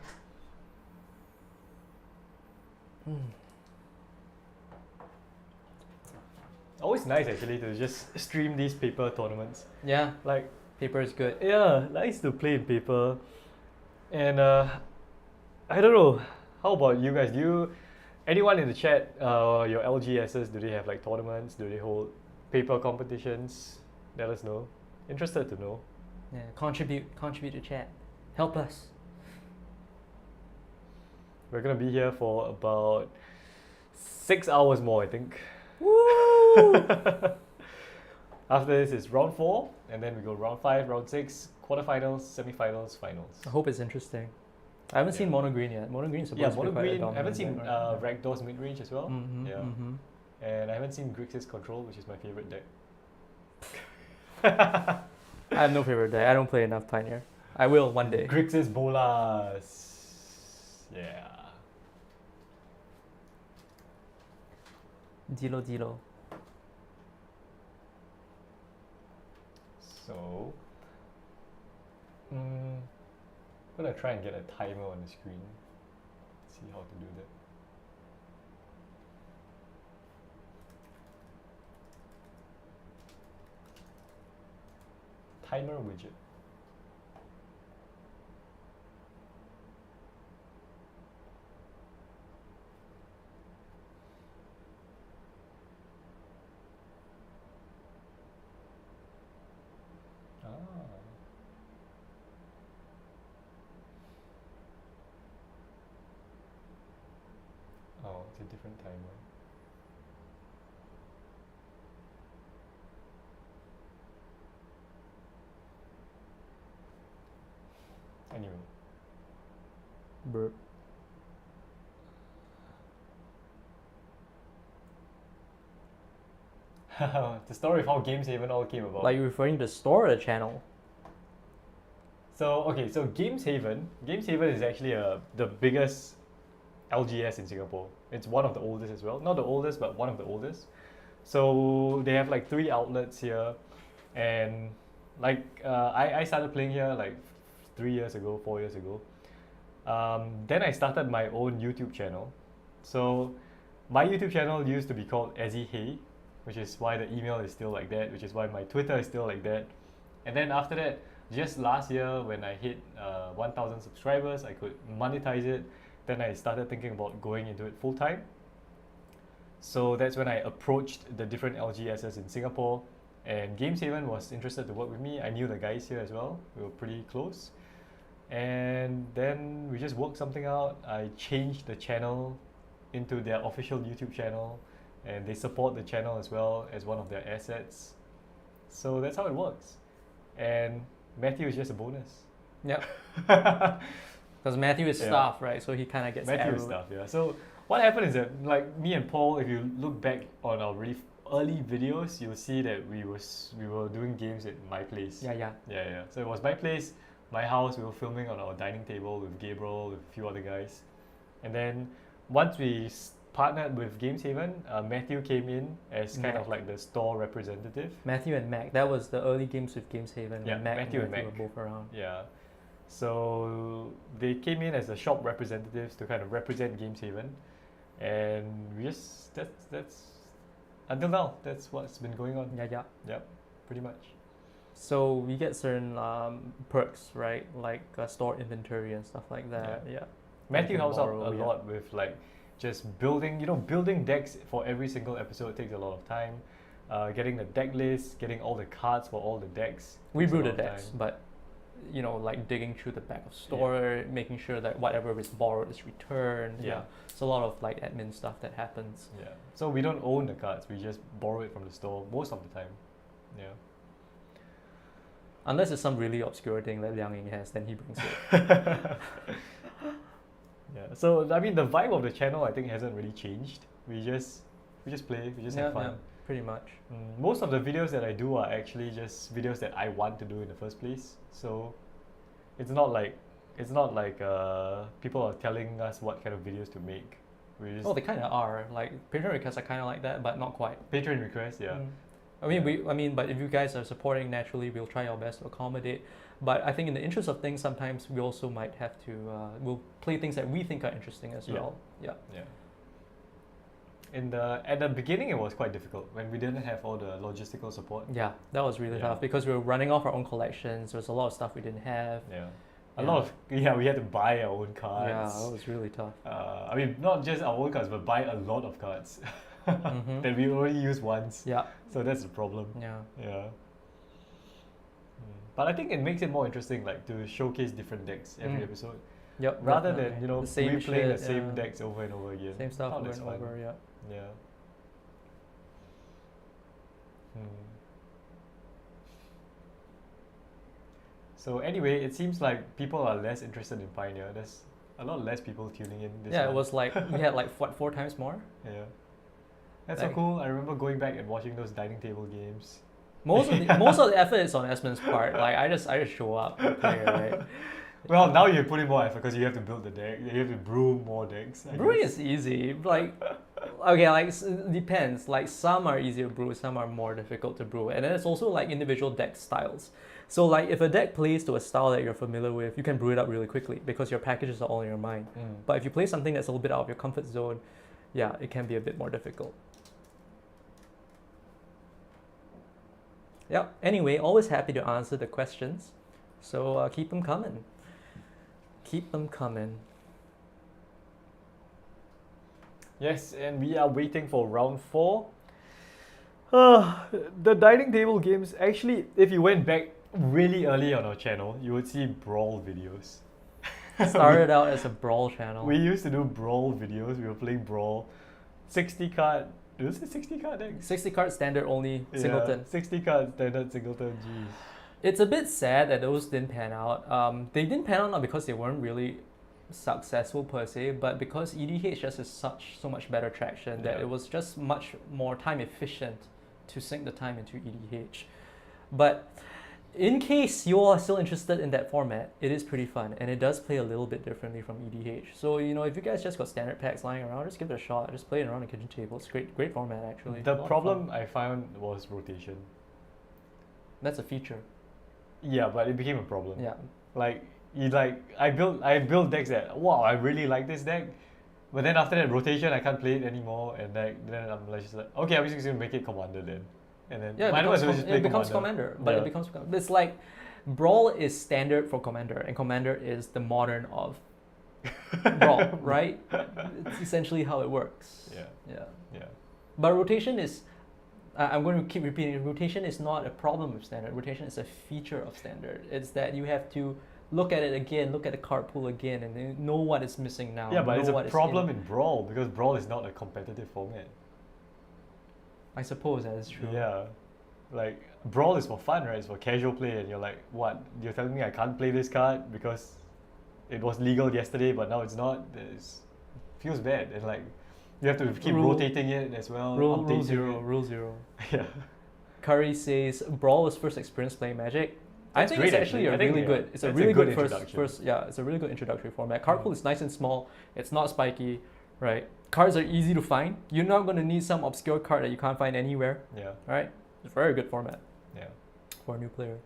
Always nice actually to just stream these paper tournaments. Yeah, Like, paper is good. yeah, nice to play in paper. And I don't know, how about you guys? Anyone in the chat, your LGSs, do they have like tournaments? Do they hold paper competitions? Let us know. Interested to know. Yeah, contribute to chat. Help us. We're gonna be here for about 6 hours more, I think. Woo! After this is round 4, and then we go round 5, round 6, quarterfinals, semifinals, finals. I hope it's interesting. I haven't seen Mono Green yet. Mono Green's supposed Yeah, to be Mono quite a Green. I haven't dominant seen deck, right? Rakdos midrange as well. Mhm, Yeah. mhm. And I haven't seen Grixis Control, which is my favorite deck. I have no favorite deck. I don't play enough Pioneer. I will one day. Grixis Bolas. Yeah. Dilo. So, I'm gonna try and get a timer on the screen. See how to do that. Timer widget. it's a different timer. Anyway. Burp. The story of how Games Haven all came about. Like, you're referring to the store or the channel? So okay, so Games Haven is actually the biggest LGS in Singapore. It's one of the oldest as well. Not the oldest, but one of the oldest. So they have like 3 outlets here, and like I started playing here like 4 years ago. Then I started my own YouTube channel. So my YouTube channel used to be called Ezzy Hey, which is why the email is still like that, which is why my Twitter is still like that. And then after that, just last year when I hit 1,000 subscribers, I could monetize it. Then I started thinking about going into it full time. So that's when I approached the different LGSs in Singapore, and Games Haven was interested to work with me. I knew the guys here as well. We were pretty close. And then we just worked something out. I changed the channel into their official YouTube channel, and they support the channel as well as one of their assets. So that's how it works. And Matthew is just a bonus. Yep. Because Matthew is staff, right? So he kind of gets Matthew is staff, yeah. So what happened is that, like me and Paul, if you look back on our really early videos, you'll see that we were doing games at my place. Yeah. So it was my place, my house. We were filming on our dining table with Gabriel, with a few other guys. And then once we partnered with Games Haven, Matthew came in as kind of like the store representative. Matthew and Mac. That was the early games with Games Haven. Yeah, when Mac Matthew and were Mac. both around. Yeah. So they came in as the shop representatives to kind of represent Games Haven, and we just that's until now that's what's been going on. Yeah. Pretty much. So we get certain perks, right? Like store inventory and stuff like that. Yeah. Matthew helps out borrow, a lot with like just building decks for every single episode. Takes a lot of time. Getting the deck list, getting all the cards for all the decks. We takes a brew the lot of decks, time. but like digging through the back of store, making sure that whatever is borrowed is returned. Yeah. It's a lot of like admin stuff that happens. Yeah. So we don't own the cards. We just borrow it from the store most of the time. Yeah. Unless it's some really obscure thing that Liang Ying has, then he brings it. Yeah. So I mean, the vibe of the channel I think hasn't really changed. We just play. We just have fun. Yeah, pretty much. Most of the videos that I do are actually just videos that I want to do in the first place. So it's not like people are telling us what kind of videos to make. We just They kind of are. Like Patreon requests are kind of like that, but not quite. Patreon requests, yeah. But if you guys are supporting, naturally we'll try our best to accommodate. But I think in the interest of things, sometimes we also might have to we'll play things that we think are interesting as well. Yeah. At the beginning, it was quite difficult when we didn't have all the logistical support. Yeah, that was really tough because we were running off our own collections. There was a lot of stuff we didn't have. We had to buy our own cards. Yeah, that was really tough. I mean, not just our own cards, but buy a lot of cards that we only use once. Yeah. So that's the problem. Yeah. But I think it makes it more interesting, like to showcase different decks every episode. Yep. Rather than replaying the shit, same decks over and over again. Same stuff over and fun. over. Yeah. Yeah. So anyway, it seems like people are less interested in Pioneer. There's a lot less people tuning in this month. It was like we had like 4 times more. Yeah. That's so cool. I remember going back and watching those dining table games. Most of the effort is on Esmond's part. Like I just show up and play, right? Well, now you're putting more effort because you have to build the deck. You have to brew more decks. Brewing is easy. Like, okay, like it depends. Like some are easier to brew, some are more difficult to brew, and then it's also like individual deck styles. So like if a deck plays to a style that you're familiar with, you can brew it up really quickly because your packages are all in your mind. But if you play something that's a little bit out of your comfort zone, yeah, it can be a bit more difficult. Yeah. Anyway, always happy to answer the questions. So keep them coming. Keep them coming. Yes, and we are waiting for round 4. The dining table games, actually, if you went back really early on our channel, you would see brawl videos. Started out as a Brawl channel. We used to do Brawl videos. We were playing Brawl. 60 card. Was it 60 card deck? 60 card standard only, singleton. Yeah, 60 card standard singleton. Jeez. It's a bit sad that those didn't pan out. They didn't pan out not because they weren't really successful per se, but because EDH just is so much better traction that Yeah. it was just much more time efficient to sink the time into EDH. But in case you all are still interested in that format, it is pretty fun and it does play a little bit differently from EDH. So if you guys just got standard packs lying around, just give it a shot. Just play it around the kitchen table. It's great format actually. The A lot of problem fun. I found was rotation. That's a feature. Yeah, but it became a problem. Yeah. I built decks that wow, I really like this deck, but then after that rotation I can't play it anymore, and then I'm just like, okay, I'm just gonna make it commander then, and then Yeah, might as well just play it becomes commander, but Yeah. it becomes it's like Brawl is standard for commander, and commander is the modern of Brawl, right? It's essentially how it works. Yeah. Yeah. But rotation is, I'm going to keep repeating, rotation is not a problem with standard. Rotation is a feature of standard. It's that you have to look at it again, look at the card pool again, and then know what is missing now. Yeah, but it's know a what is problem in Brawl because Brawl is not a competitive format. I suppose that is true. Yeah, like Brawl is for fun, right? It's for casual play, and you're like, what? You're telling me I can't play this card because it was legal yesterday, but now it's not. It feels bad, and like you have to keep rotating it as well. Rule updating zero, it. rule zero. Yeah. Curry says Brawl was first experience playing Magic. I That's think great, it's actually actually. I think, really good. It's a that's really a good good introduction. it's a really good introductory format. Card pool is nice and small. It's not spiky, right? Cards are easy to find. You're not going to need some obscure card that you can't find anywhere, Yeah. right? It's a very good format Yeah. for a new player.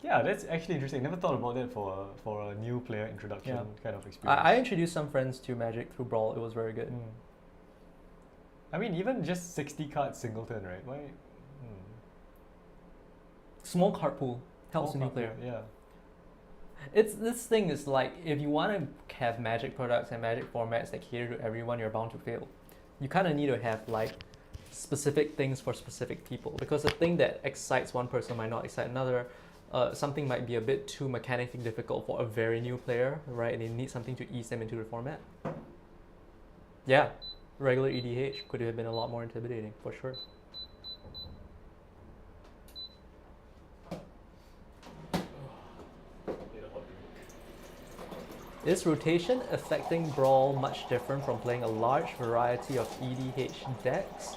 Yeah, that's actually interesting. Never thought about that for a new player introduction Yeah. kind of experience. I introduced some friends to Magic through Brawl. It was very good. I mean, even just 60 card singleton, right? Why? Small card pool helps a Small new card player. pool, Yeah. This thing is like, if you want to have Magic products and Magic formats that cater to everyone, you're bound to fail. You kind of need to have like specific things for specific people, because the thing that excites one person might not excite another. Something might be a bit too mechanically difficult for a very new player, right? And they need something to ease them into the format. Yeah, regular EDH could have been a lot more intimidating, for sure. Is rotation affecting Brawl much different from playing a large variety of EDH decks?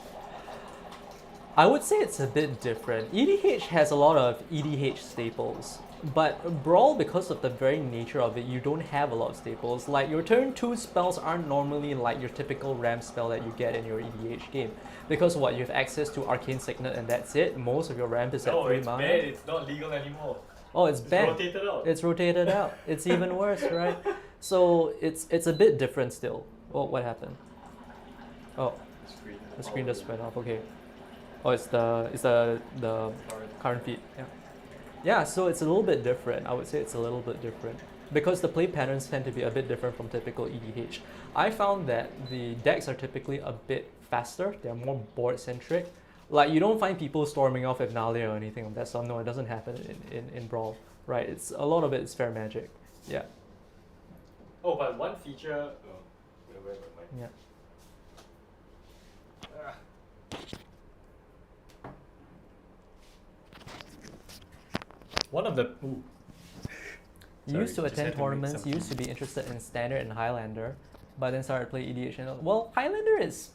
I would say it's a bit different. EDH has a lot of EDH staples, but Brawl, because of the very nature of it, you don't have a lot of staples. Like your turn 2 spells aren't normally like your typical ramp spell that you get in your EDH game. Because what, you have access to Arcane Signet and that's it? Most of your ramp is at 3 mana. It's not legal anymore. Oh, it's banned. Rotated out. It's rotated out. It's even worse, right? So it's a bit different still. Oh, what happened? Oh, the screen just went off. Okay. Oh, it's the current feed. Yeah. Yeah. So it's a little bit different. I would say it's a little bit different because the play patterns tend to be a bit different from typical EDH. I found that the decks are typically a bit faster. They're more board centric. Like you don't find people storming off with Nalia or anything of that stuff. No, it doesn't happen in Brawl, right? It's a lot of it is fair magic. Yeah. Oh, but one feature. Oh, where am I? Yeah. One of the You used to Sorry, just had attend to make tournaments, some- you used to be interested in Standard and Highlander, but then started playing EDH. And, well, Highlander is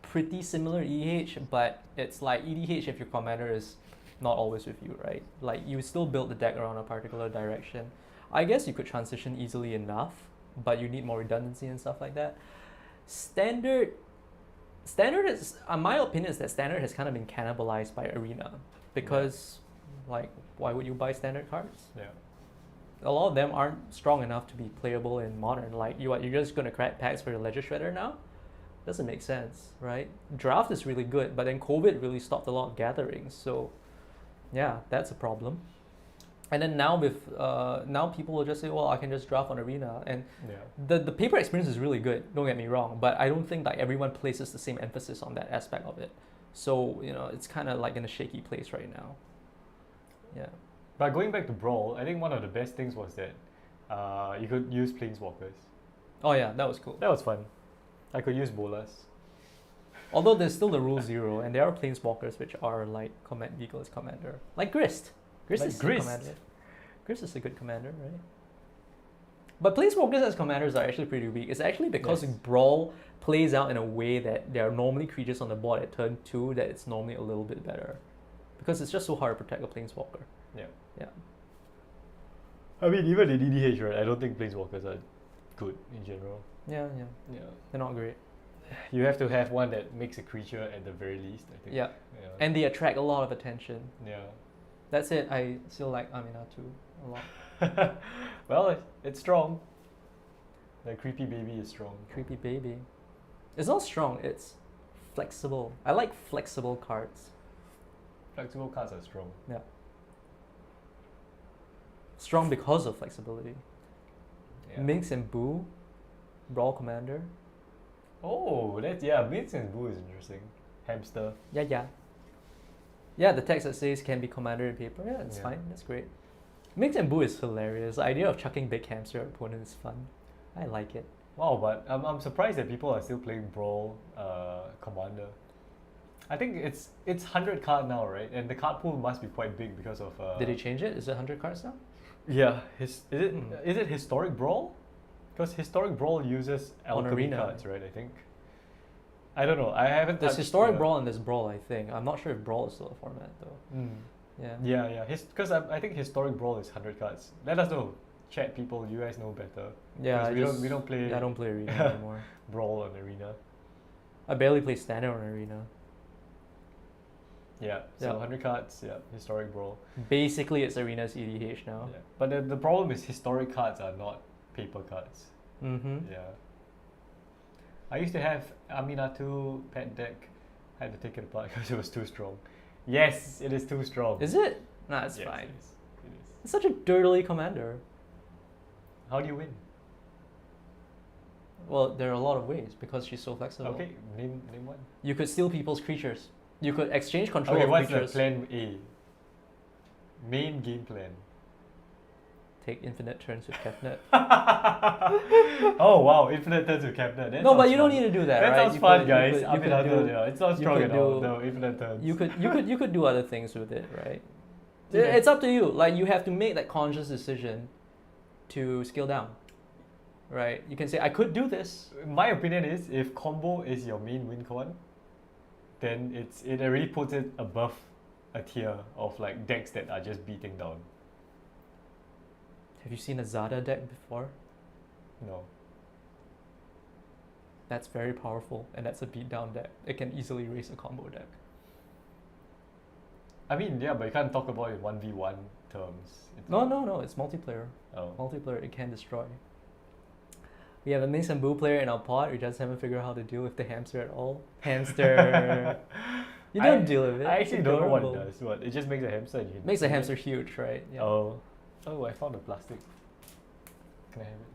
pretty similar to EDH, but it's like EDH if your commander is not always with you, right? Like you still build the deck around a particular direction. I guess you could transition easily enough, but you need more redundancy and stuff like that. Standard is, my opinion is that Standard has kind of been cannibalized by Arena because, like, why would you buy Standard cards? Yeah. A lot of them aren't strong enough to be playable in Modern. Like, you're just going to crack packs for your Ledger Shredder now? Doesn't make sense, right? Draft is really good, but then COVID really stopped a lot of gatherings. So, yeah, that's a problem. And then now with now people will just say, well, I can just draft on Arena, and Yeah. the paper experience is really good. Don't get me wrong, but I don't think like everyone places the same emphasis on that aspect of it. So it's kind of like in a shaky place right now. Yeah. But going back to Brawl, I think one of the best things was that you could use planeswalkers. Oh yeah, that was cool. That was fun. I could use bolas. Although there's still the rule 0, and there are planeswalkers which are like command vehicle as commander, like Grist. Grist Like is Grist. a commander. Grist is a good commander, right? But planeswalkers as commanders are actually pretty weak. It's actually because Yes. Brawl plays out in a way that there are normally creatures on the board at turn 2 that it's normally a little bit better, because it's just so hard to protect a planeswalker. Yeah. Yeah. I mean, even in EDH, right? I don't think planeswalkers are good in general. Yeah. Yeah. They're not great. You have to have one that makes a creature at the very least, I think. Yeah. Yeah. And they attract a lot of attention. yeah. That's it. I still like Aminatu a lot. Well, it's strong. The creepy baby is strong. Creepy baby. It's not strong, it's flexible. I like flexible cards. Flexible cards are strong. Yeah. Strong because of flexibility. Yeah. Minx and Boo, Brawl Commander. Oh, Minx and Boo is interesting. Hamster. Yeah. Yeah, the text that says can be commander in paper. Yeah, that's Yeah. fine. That's great. Minx and Boo is hilarious. The idea of chucking big hamster at opponent is fun. I like it. Wow, but I'm surprised that people are still playing Brawl Commander. I think it's 100 card now, right? And the card pool must be quite big because of. Did they change it? Is it 100 cards now? Yeah. Is it Hmm. is it Historic Brawl? Because Historic Brawl uses On alchemy Arena. cards, right? I think. I don't know. I haven't. There's touched Historic the- Brawl and there's Brawl, I think. I'm not sure if Brawl is still a format though. Mm. Yeah. Yeah. Because I think Historic Brawl is 100 cards. Let us know. Chat people, you guys know better. Yeah, 'Cause I we don't play I don't play Arena anymore. Brawl on Arena. I barely play Standard on Arena. Yeah. So Yeah. 100 cards. Yeah. Historic Brawl. Basically, it's Arena's EDH now. Yeah. But the problem is historic cards are not paper cards. Mm-hmm. Yeah. I used to have Aminatu pet deck. I had to take it apart because it was too strong. Yes, it is too strong. Is it? Nah, it's Yes, fine. It is. It is. It's such a dirtily commander. How do you win? Well, there are a lot of ways because she's so flexible. Okay, name one. You could steal people's creatures. You could exchange control Okay, of what's creatures. the plan A? Main game plan. Take infinite turns with Kefnet. Oh wow, infinite turns with Captain. No, but you don't need to do that, That right? sounds You fun, could- guys. you could Aminatu, do- yeah, it's not you strong could at all. do- No, infinite turns. You could do other things with it, right? Yeah. It's up to you. Like you have to make that conscious decision to scale down. Right? You can say I could do this. My opinion is if combo is your main win con, then it already puts it above a tier of like decks that are just beating down. Have you seen a Zada deck before? No. That's very powerful, and that's a beatdown deck. It can easily raise a combo deck. I mean, yeah, but you can't talk about it in 1v1 terms. It's No, it's multiplayer. Oh. Multiplayer, it can destroy. We have a Minx and Boo player in our pod. We just haven't figured out how to deal with the hamster at all. Hamster. You don't deal with it. I It's actually don't know what it adorable. does. What? It just makes a hamster and you can Makes a swing it? hamster huge, right? Yeah. Oh. Oh, I found a plastic. Can I have it?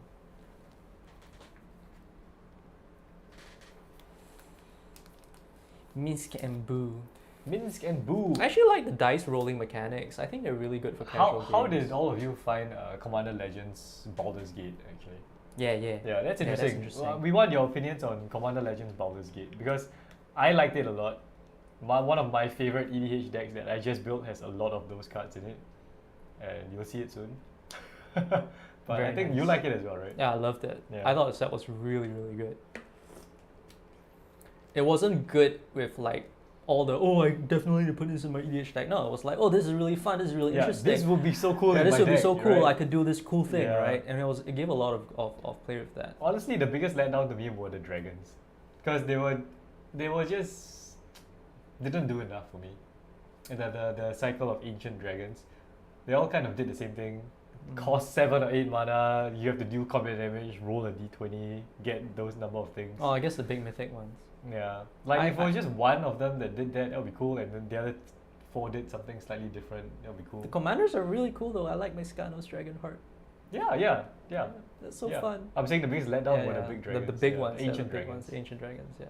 Minsk and Boo. Minsk and Boo. I actually like the dice rolling mechanics. I think they're really good for casual How games. did all of you find Commander Legends Baldur's Gate actually? Yeah. Yeah, that's Yeah, that's interesting. interesting. We want your opinions on Commander Legends Baldur's Gate because I liked it a lot. One of my favorite EDH decks that I just built has a lot of those cards in it, and you'll see it soon. But Very I think you nice. like it as well, right? Yeah, I loved it. Yeah. I thought the set was really, really good. It wasn't good with like all the I definitely need to put this in my EDH deck. No, it was like this is really fun. This is really Yeah, interesting. this would be so cool. Yeah, in this my would be deck, so cool. right? I could do this cool thing, Yeah. right? And it gave a lot of play with that. Honestly, the biggest letdown to me were the dragons, because they were just didn't do enough for me. And the cycle of ancient dragons, they all kind of did the same thing. Cost 7 or 8 mana. You have to deal combat damage, roll a d20, get those number of things. Oh, I guess the big mythic ones. Yeah, like if it was just one of them that did that, that would be cool, and then the other 4 did something slightly different. That would be cool. The commanders are really cool though. I like Mexicanos Dragonheart. Yeah. That's so Yeah. fun. I'm saying the biggest letdown Yeah, were yeah. the big dragons. The big yeah, ones, ancient the big dragons. ones, ancient dragons. Yeah.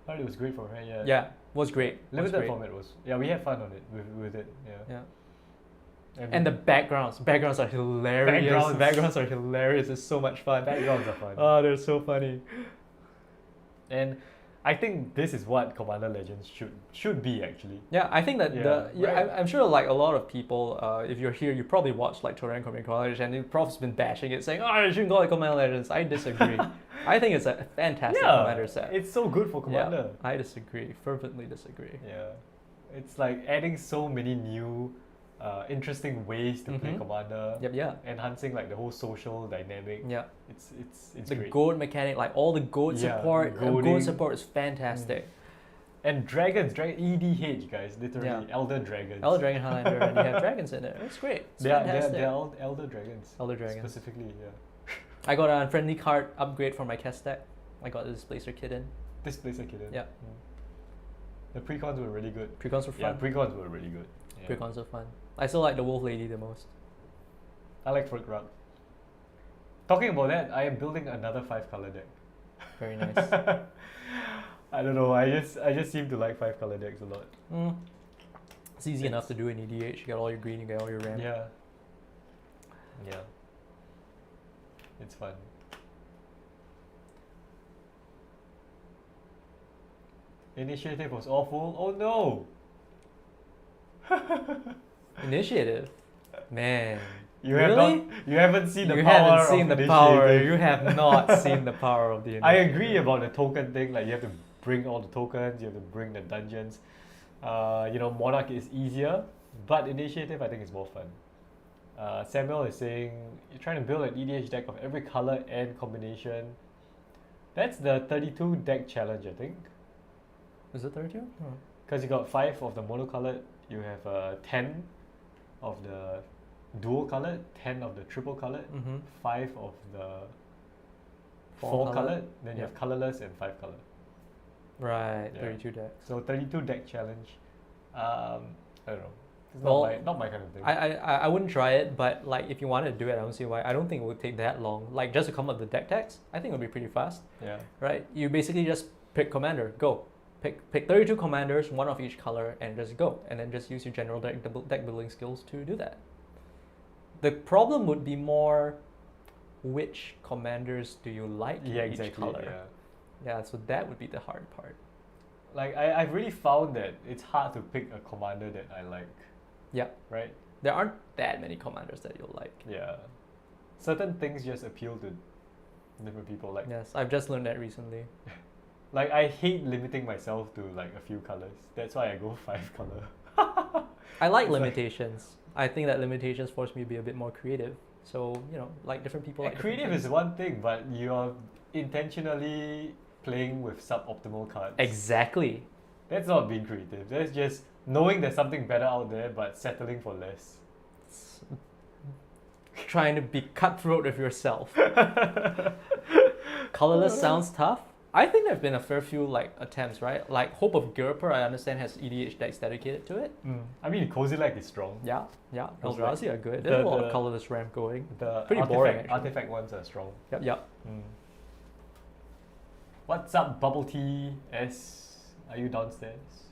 But it was great for her. Yeah. Yeah, was great. Was Limited great. format was. Yeah, we had fun on it with it. Yeah. Yeah. And the backgrounds are hilarious. Backgrounds are hilarious. It's so much fun. backgrounds are fun. Oh, they're so funny. And I think this is what Commander Legends should be actually. Yeah, I think that right. I'm sure like a lot of people, if you're here, you probably watched like Torrent Commander Legends, and the prof's been bashing it, saying, "Oh, you shouldn't call it Commander Legends." I disagree. I think it's a fantastic Commander set. It's so good for Commander. Yeah, I disagree. Fervently disagree. Yeah, it's like adding so many new, interesting ways to play Commander. Yep. Yeah. Enhancing like the whole social dynamic. Yeah. It's The great. goat mechanic, like all the goat support. Goat support is fantastic. And dragons, EDH guys, literally Yeah. Elder Dragons. Elder Dragon Highlander, and you have dragons in it. It's great. It's fantastic. They're Elder Dragons. Elder Dragons. Specifically, yeah. I got an unfriendly card upgrade for my cast deck. I got the Displacer kit in. Displacer kid. Yeah. The precons were really good. Precons were Yeah, fun. precons were really good. Yeah. Precons were fun. I still like the Wolf Lady the most. I like Frog Rug. Talking about that, I am building another 5-color deck. Very nice. I don't know. I just seem to like 5-color decks a lot. It's easy enough to do in EDH. You got all your green, you got all your ramp. Yeah. Yeah. It's fun. Initiative was awful. Oh no! Initiative, man. You Really? haven't seen the You power haven't seen of the power. initiative. You have not seen the power of the I initiative. agree about the token thing. Like you have to bring all the tokens. You have to bring the dungeons. Monarch is easier, but initiative I think is more fun. Samuel is saying you're trying to build an EDH deck of every color and combination. That's the 32 deck challenge, I think. Is it 32? Oh. Because you got 5 of the monocolored, you have 10 of the dual colored, 10 of the triple colored, 5 of the four colored, then you have colorless and 5 color. Right, Yeah. 32 decks. So 32 deck challenge. I don't know. It's Well, not my kind of thing. I wouldn't try it, but like if you wanted to do it, I don't see why. I don't think it would take that long. Like just to come up with the deck text, I think it would be pretty fast. Yeah. Right? You basically just pick commander, go. Pick 32 commanders, one of each color, and just go. And then just use your general deck building skills to do that. The problem would be more which commanders do you like in each color. Yeah, so that would be the hard part. Like I've really found that it's hard to pick a commander that I like. Yeah. Right? There aren't that many commanders that you'll like. Yeah. Certain things just appeal to different people. Like Yes, I've just learned that recently. Like I hate limiting myself to like a few colors. That's why I go 5 color. I like It's like- limitations. I think that limitations force me to be a bit more creative. So, like different people like different Creative things. is one thing, but you're intentionally playing with suboptimal cards. Exactly. That's not being creative. That's just knowing there's something better out there, but settling for less. Trying to be cutthroat with yourself. Colorless sounds tough. I think there've been a fair few like attempts, right? Like Hope of Gerper, I understand, has EDH decks dedicated to it. I mean, Kozilek is strong. Yeah. Those Eldrazi are good. the- There's a lot the- of colorless ramp going. The Pretty boring, actually. artifact ones are strong. Yep. What's up, Bubble Tea S? Are you downstairs?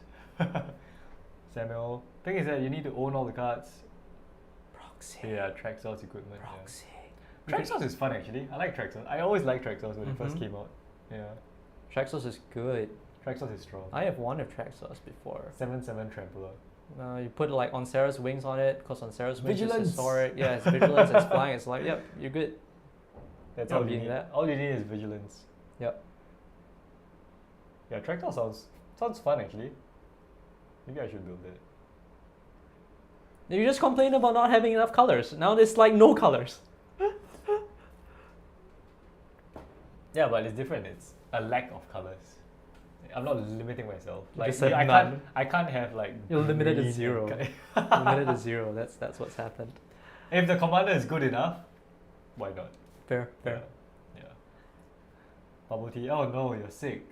Samuel. Thing is that you need to own all the cards. Proxy. Yeah, Traxos equipment. Proxy. Yeah. Traxos is fun actually. I like Traxos. I always liked Traxos when it first came out. Yeah. Traxos is good. Traxos is strong. I have one of Traxos before. 7/7 Trampler. You put like on Sarah's wings on it, because on Sarah's wings Vigilance. it's historic. Yeah, it's vigilance, it's flying. It's like, yep, you're good. That's Not all you being need. that. All you need is vigilance. Yep. Yeah, Traxos sounds fun actually. Maybe I should build it. You just complained about not having enough colors. Now there's like no colors. Yeah, but it's different. It's a lack of colors. I'm not limiting myself. You Like just said I none. can't have like. You're limited to green 0. and Limited to 0. That's what's happened. If the commander is good enough, why not? Fair. Yeah. Bubble tea. Oh no, you're sick.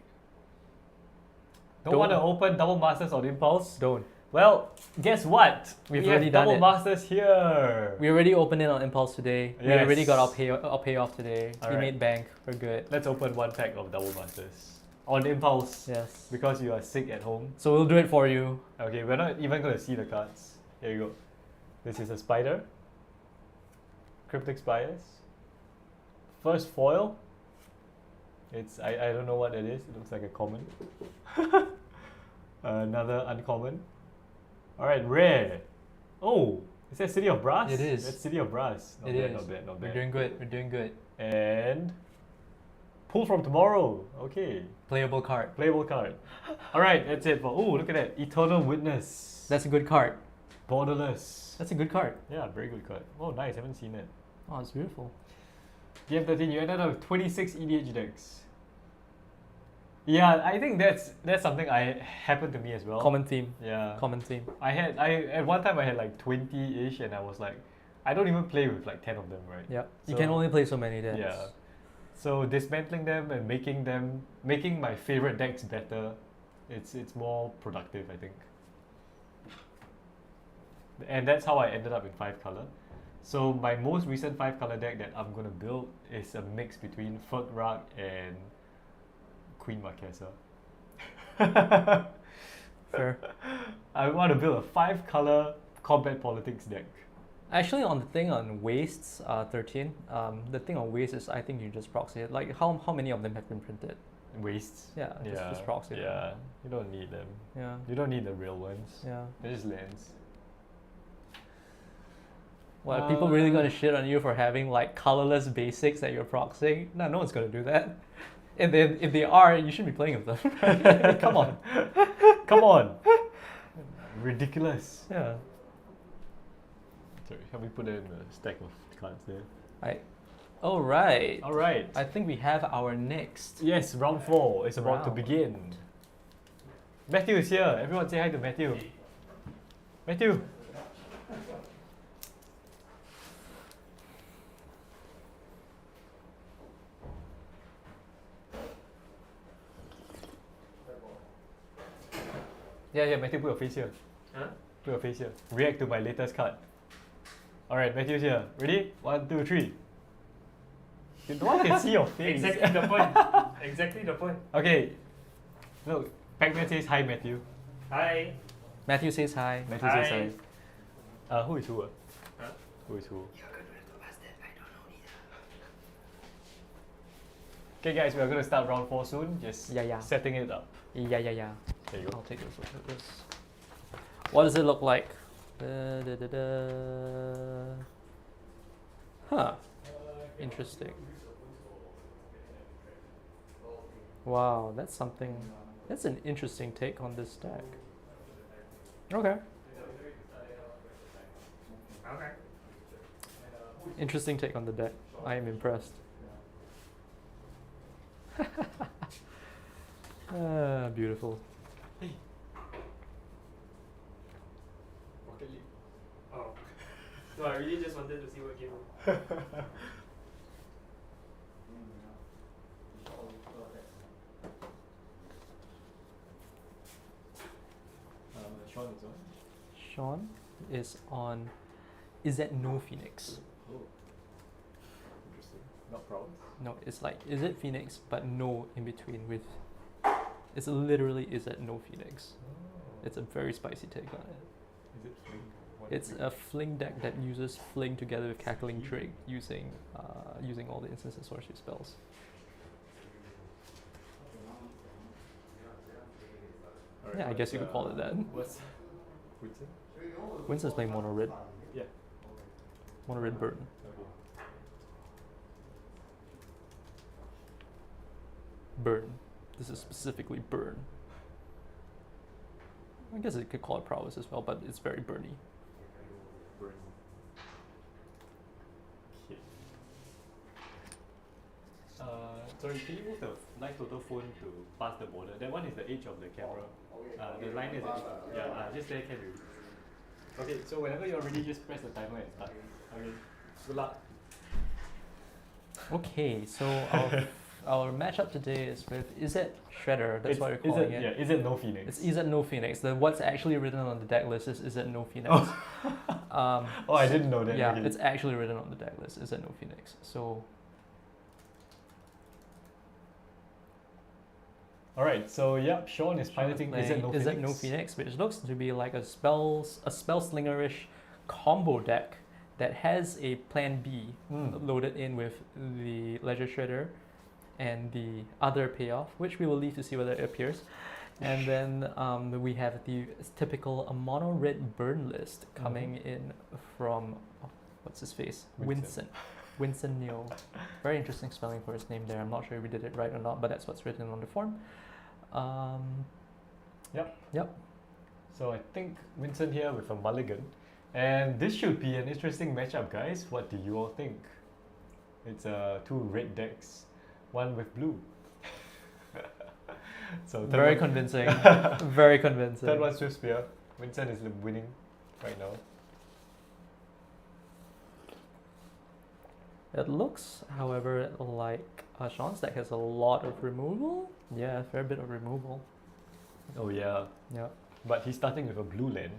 Don't want to open double masters on impulse? Don't. Well, guess what? We've we already have done double it. masters here. We already opened it on impulse today. We Yes. already got our payoff today. We Alright. made bank. We're good. Let's open 1 pack of double masters on impulse. Yes. Because you are sick at home. So we'll do it for you. Okay, we're not even going to see the cards. Here you go. This is a spider. Cryptic Spires. First foil. I don't know what it is. It looks like a common. Another uncommon. Alright, rare. Oh, is that City of Brass? It is. That's City of Brass. Not It bad, is. not bad, not We're bad. doing good. We're doing good. And Pull from Tomorrow. Okay. Playable card. Playable card. Alright, that's it for. Oh, look at that. Eternal Witness. That's a good card. Borderless. That's a good card. Yeah, very good card. Oh, nice. Haven't seen it. Oh, it's beautiful. DM13, you ended up with 26 EDH decks. Yeah, I think that's something happened to me as well. Common theme. Yeah. Common theme. I at one time I had like 20-ish and I was like, I don't even play with like 10 of them, right? Yep. You So- can only play so many decks. Yeah. So dismantling them and making my favorite decks better, it's more productive, I think. And that's how I ended up in 5-color. So my most recent 5-color deck that I'm gonna build is a mix between Fergrak and Queen Marquesa. Fair. I want to build a 5-color combat politics deck. Actually, on the thing on wastes, 13, the thing on wastes is I think you just proxy it. Like, how many of them have been printed? Wastes. Yeah, just proxy them. Yeah, you don't need them. Yeah. You don't need the real ones. Yeah. They're just lands. What, are people really gonna shit on you for having like colorless basics that you're proxying? No, no one's gonna do that. And then if they are, you shouldn't be playing with them. Come on. Come on. Ridiculous. Yeah. Sorry, help me put it in a stack of cards there. All right. All right. I think we have our next. Yes, round 4 is about to Round. begin. Matthew is here. Everyone say hi to Matthew. Matthew. Yeah, Matthew, put your face here. Huh? Put your face here. React to my latest card. Alright, Matthew's here. Ready? 1, 2, 3. No one can see your face. Exactly the point. Exactly the point. Okay. Look, Pac-Man says hi, Matthew. Hi. Matthew says hi. Matthew says Hi. hi. Who is who? Huh? Who is who? Okay, guys, we are going to start round 4 soon. Just Yeah. setting it up. Yeah. There you go. I'll take this. Look at this. What does it look like? Da. Huh. Interesting. Wow, that's something. That's an interesting take on this deck. Okay. Okay. Interesting take on the deck. I am impressed. Beautiful. Oh. No, I really just wanted to see what came out. Sean is on. Sean is on. Is that no Phoenix? Oh. Interesting. Not Prowess. No, it's like is it Phoenix but no in between with. It's literally is that no Phoenix. Oh. It's a very spicy take on it. Is it Fling? It's a fling deck that uses fling together with cackling drake using all the instants and sorcery spells. Alright, Yeah, I guess you could call it that. What's Winston? Winston's playing mono red. Yeah. Mono red burn. Okay. Burn. This is specifically burn. I guess it could call it prowess as well, but it's very burny. Burn. Okay. Sorry, can you move the live total phone to past the border? That one is the edge of the camera. The line is just there can be. Okay, so whenever you're ready, just press the timer and start. Okay, good luck. Okay, so our matchup today is with Izzet Shredder. That's what we're calling it. Yeah, is it no Phoenix? It's Izzet no Phoenix. What's actually written on the deck list is Izzet no Phoenix. Oh. Oh, I didn't know that. Yeah, Okay. it's actually written on the deck list. Izzet no Phoenix. So Alright, so yep, Sean is piloting Is it no Is Phoenix? it no Phoenix, which looks to be like a spell slingerish combo deck that has a plan B Mm. loaded in with the Ledger Shredder and the other payoff, which we will leave to see whether it appears. And then we have the typical mono red burn list coming in from, what's his face? Winston. Winston Neo. Very interesting spelling for his name there. I'm not sure if we did it right or not, but that's what's written on the form. Yep. So I think Winston here with a mulligan. And this should be an interesting matchup, guys. What do you all think? It's two red decks, one with blue. So third Very one- convincing. Very convincing. Third one Swift Spear. Winston is winning right now. It looks, however, like Sean's deck has a lot of removal. Yeah, a fair bit of removal. Oh yeah. Yeah. But he's starting with a blue land.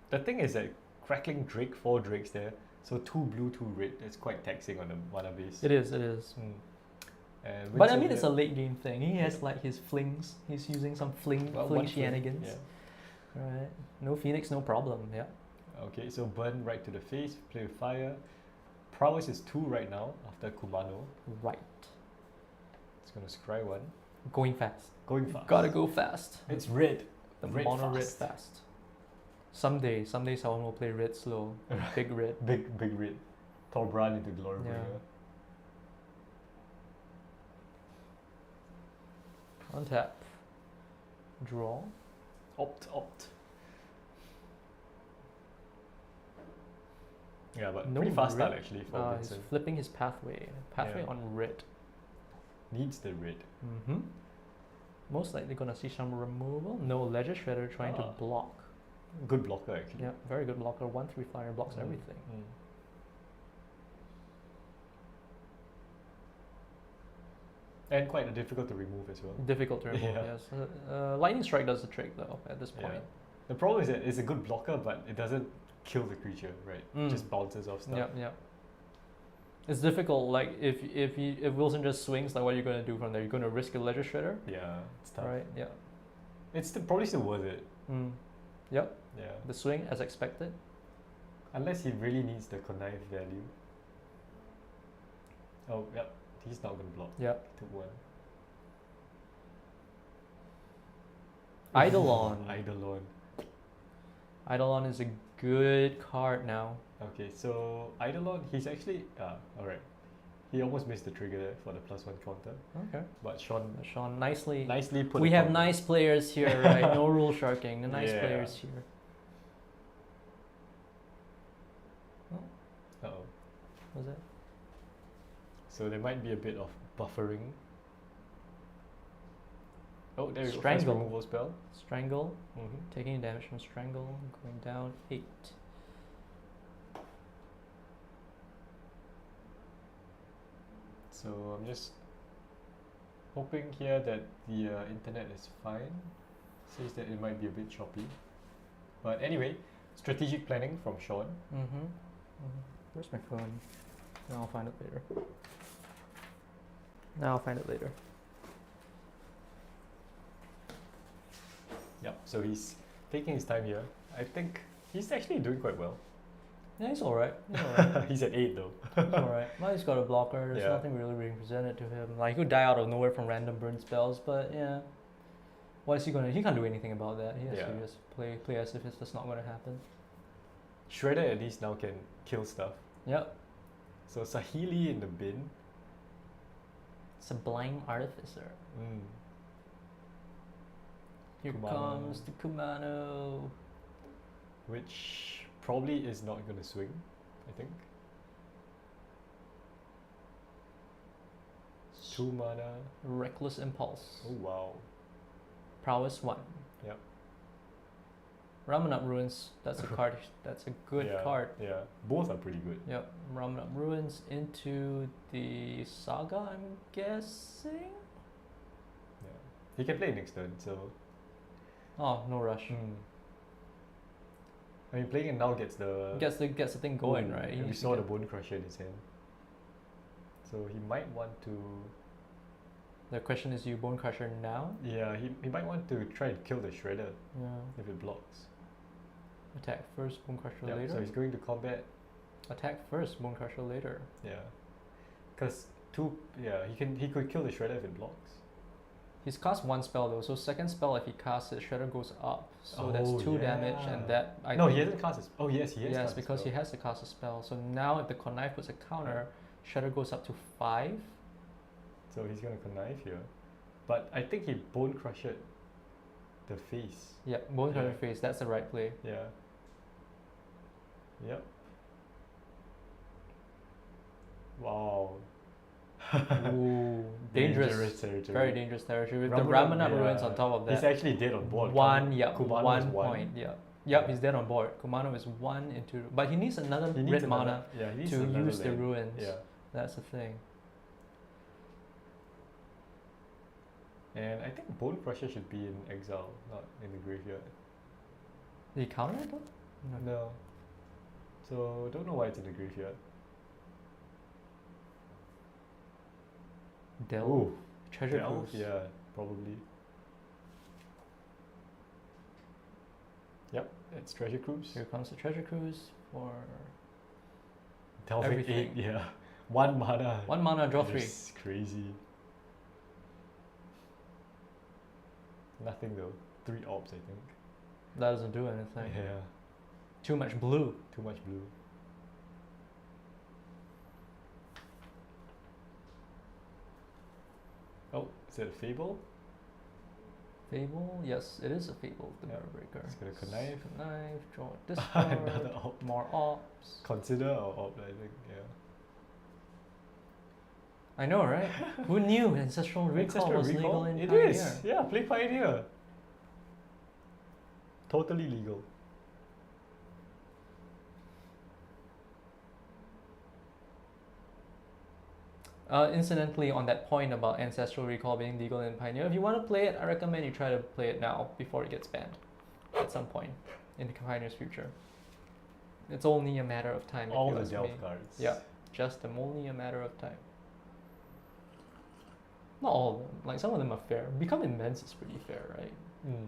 The thing is that Crackling Drake, 4 Drakes there. So 2 blue, 2 red. It's quite taxing on the mana base. It is. And but I Winston mean, it's a here- late game thing. He has like his flings. He's using some fling well, fling one fling, shenanigans. yeah. Right. No Phoenix, no problem. Yeah. Okay, so burn right to the face, play with fire. Prowess is 2 right now after Kumano. Right. It's gonna scry 1. Going fast. Going fast. Gotta go fast. It's red. The red mono red fast. fast. Someday someone will play red slow. Big red. Big red. Torbran into Glorybringer. Untap. Draw. Opt. Yeah, but No pretty fast start red. actually for He's Vincent. flipping his pathway. Pathway Yeah. on red. Needs the red. Most likely gonna see some removal. No Ledger Shredder trying to Ah. block. Good blocker actually. Yeah, very good blocker. 1/3 flyer blocks everything. And quite difficult to remove as well. Difficult to remove. Yeah. Yes. Lightning Strike does the trick though. At this point. Yeah. The problem is that it's a good blocker, but it doesn't kill the creature, right? It just bounces off stuff. Yeah. It's difficult. Like if Wilson just swings, like what are you gonna do from there? You're gonna risk a Ledger Shredder, Yeah, it's tough. right? Yeah. It's probably still worth it. Yep. Yeah. The swing as expected. Unless he really needs the connive value. Oh, yep. He's not gonna block. Yep. Took 1. Eidolon. Eidolon. Eidolon is a good card now. Okay, so Eidolon, he's actually alright. He almost missed the trigger there for the +1 counter. Okay. But Sean Sean nicely. nicely put We the have counter. nice players here, right? No rule sharking. The nice Yeah. players here. Uh-oh. Was it? So there might be a bit of buffering. Oh, there you go. Strangle. First removal spell. Strangle. Mm-hmm. Taking damage from Strangle. Going down 8. So I'm just hoping here that the internet is fine. Says that it might be a bit choppy. But anyway, strategic planning from Sean. Where's my phone? No, I'll find it later. Yep, so he's taking his time here. I think he's actually doing quite well. Yeah, he's alright. He's at 8 though. He's alright. Well, he's got a blocker. There's Yeah. nothing really being presented to him. Like, he could die out of nowhere from random burn spells, but yeah. What is he gonna? He can't do anything about that. He has to Yeah. just play as if it's just not gonna happen. Shredder at least now can kill stuff. Yep. So Sahili in the bin. Sublime Artificer. Here Kumano. comes the Kumano. Which probably is not going to swing, I think. 2 mana. Reckless Impulse. Oh wow. Prowess 1. Yep. Ramen Up Ruins. That's a card. That's a good Yeah, card. Yeah, both are pretty good. Yep. Ramen Up Ruins into the Saga, I'm guessing? Yeah. He can play next turn, so. Oh, no rush. I mean, playing it now gets the. Gets the thing going, right? He And we needs to saw the get Bone Crusher in his hand. So he might want to. The question is, you Bone Crusher now? Yeah, he might want to try and kill the Shredder Yeah. if it blocks. Attack first, Bone Crusher Yep, later. so he's going to combat. Attack first, Bone Crusher later. Yeah. Because he could kill the Shredder if it blocks. He's cast one spell though, so second spell if he casts it, Shredder goes up. So that's Oh, 2 damage, yeah. and that I No, think he hasn't cast his. Oh yes, he has. yes, cast his because he spell. has to cast a spell. So now if the connive puts a counter, Shredder goes up to 5. So he's gonna connive here, but I think he Bone Crushed the face. Yeah, Bone Crusher Yeah. face, that's the right play. Yeah. Yep. Wow. Ooh, dangerous. territory. Very dangerous territory with the Ramanam, Ramanam yeah. ruins on top of that. He's actually dead on board. One, Kumano one is point. Yep, Yeah. he's dead on board. Kumano is 1 into, but he needs another He needs red another- mana yeah, he needs to another use the land. ruins. Yeah. That's the thing. And I think Bone Crusher should be in exile, not in the graveyard. Did he counter it though? No. So don't know why it's in the graveyard. Delve. Ooh, Treasure Delve? Cruise. Yeah, probably. Yep, it's Treasure Cruise. Here comes the Treasure Cruise for Delving 8, everything. yeah. 1 mana. 1 mana, draw 3. It's crazy. Nothing though. 3 orbs, I think. That doesn't do anything. Yeah, Too much blue. too much blue. Oh, is it a Fable? Fable? Yes, it is a Fable, the Yeah. Mirror Breaker. It's gonna connive. Connive, draw this Another card, orb. more ops. Consider or orb, I think, yeah. I know, right? Who knew Ancestral Recall Ancestral was legal Recall? in It Pioneer? is, yeah, play Pioneer. Totally legal. Incidentally, on that point about Ancestral Recall being legal in Pioneer, if you want to play it, I recommend you try to play it now before it gets banned at some point in Pioneer's future. It's only a matter of time. if All you the ask me. Delve cards. Yeah, just only a matter of time. Not all of them. Like some of them are fair. Become Immense is pretty fair, right? Mm.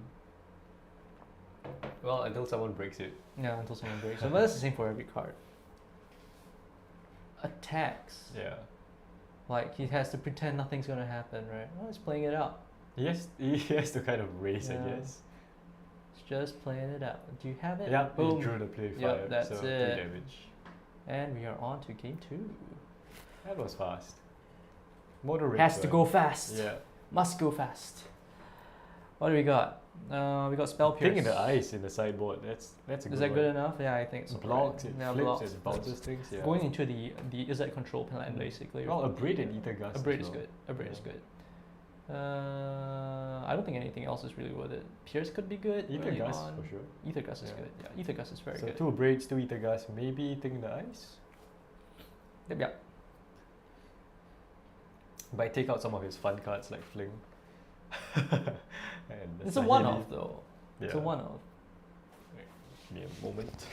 Well, until someone breaks it. Yeah, until someone breaks it. But that's the same for every card. Attacks. Yeah. Like he has to pretend nothing's gonna happen, right? Oh, he's playing it out. He has to kind of raise, I Yeah. guess. He's just playing it out. Do you have it? Yeah, he Boom. drew the play Yep, 5, that's so 3 it. damage. And we are on to game 2. That was fast. Moderate. Has to but- go fast. Yeah. Must go fast. What do we got? We got Spell Pierce. Thing in the ice in the sideboard. That's a good Is that one. good enough? Yeah, I think so. Blocks, right? it Yeah, flips, blocks. it bounces things. Yeah. Going into the Izzet control plan basically. Well, with Abrade the- and Ether Gust. Abrade as is well. good. Abrade is Yeah. good. I don't think anything else is really worth it. Pierce could be good. Ether early Gust on. for sure. Ether Gust is Yeah. good. Yeah, Ether Gust is very So good. 2 Abrades, 2 Ether Gust, maybe Thing in the ice. Yep, yeah. Might take out some of his fun cards like Fling. And the It's a Sahili. one-off though. It's a Yeah. one-off. Give me a moment.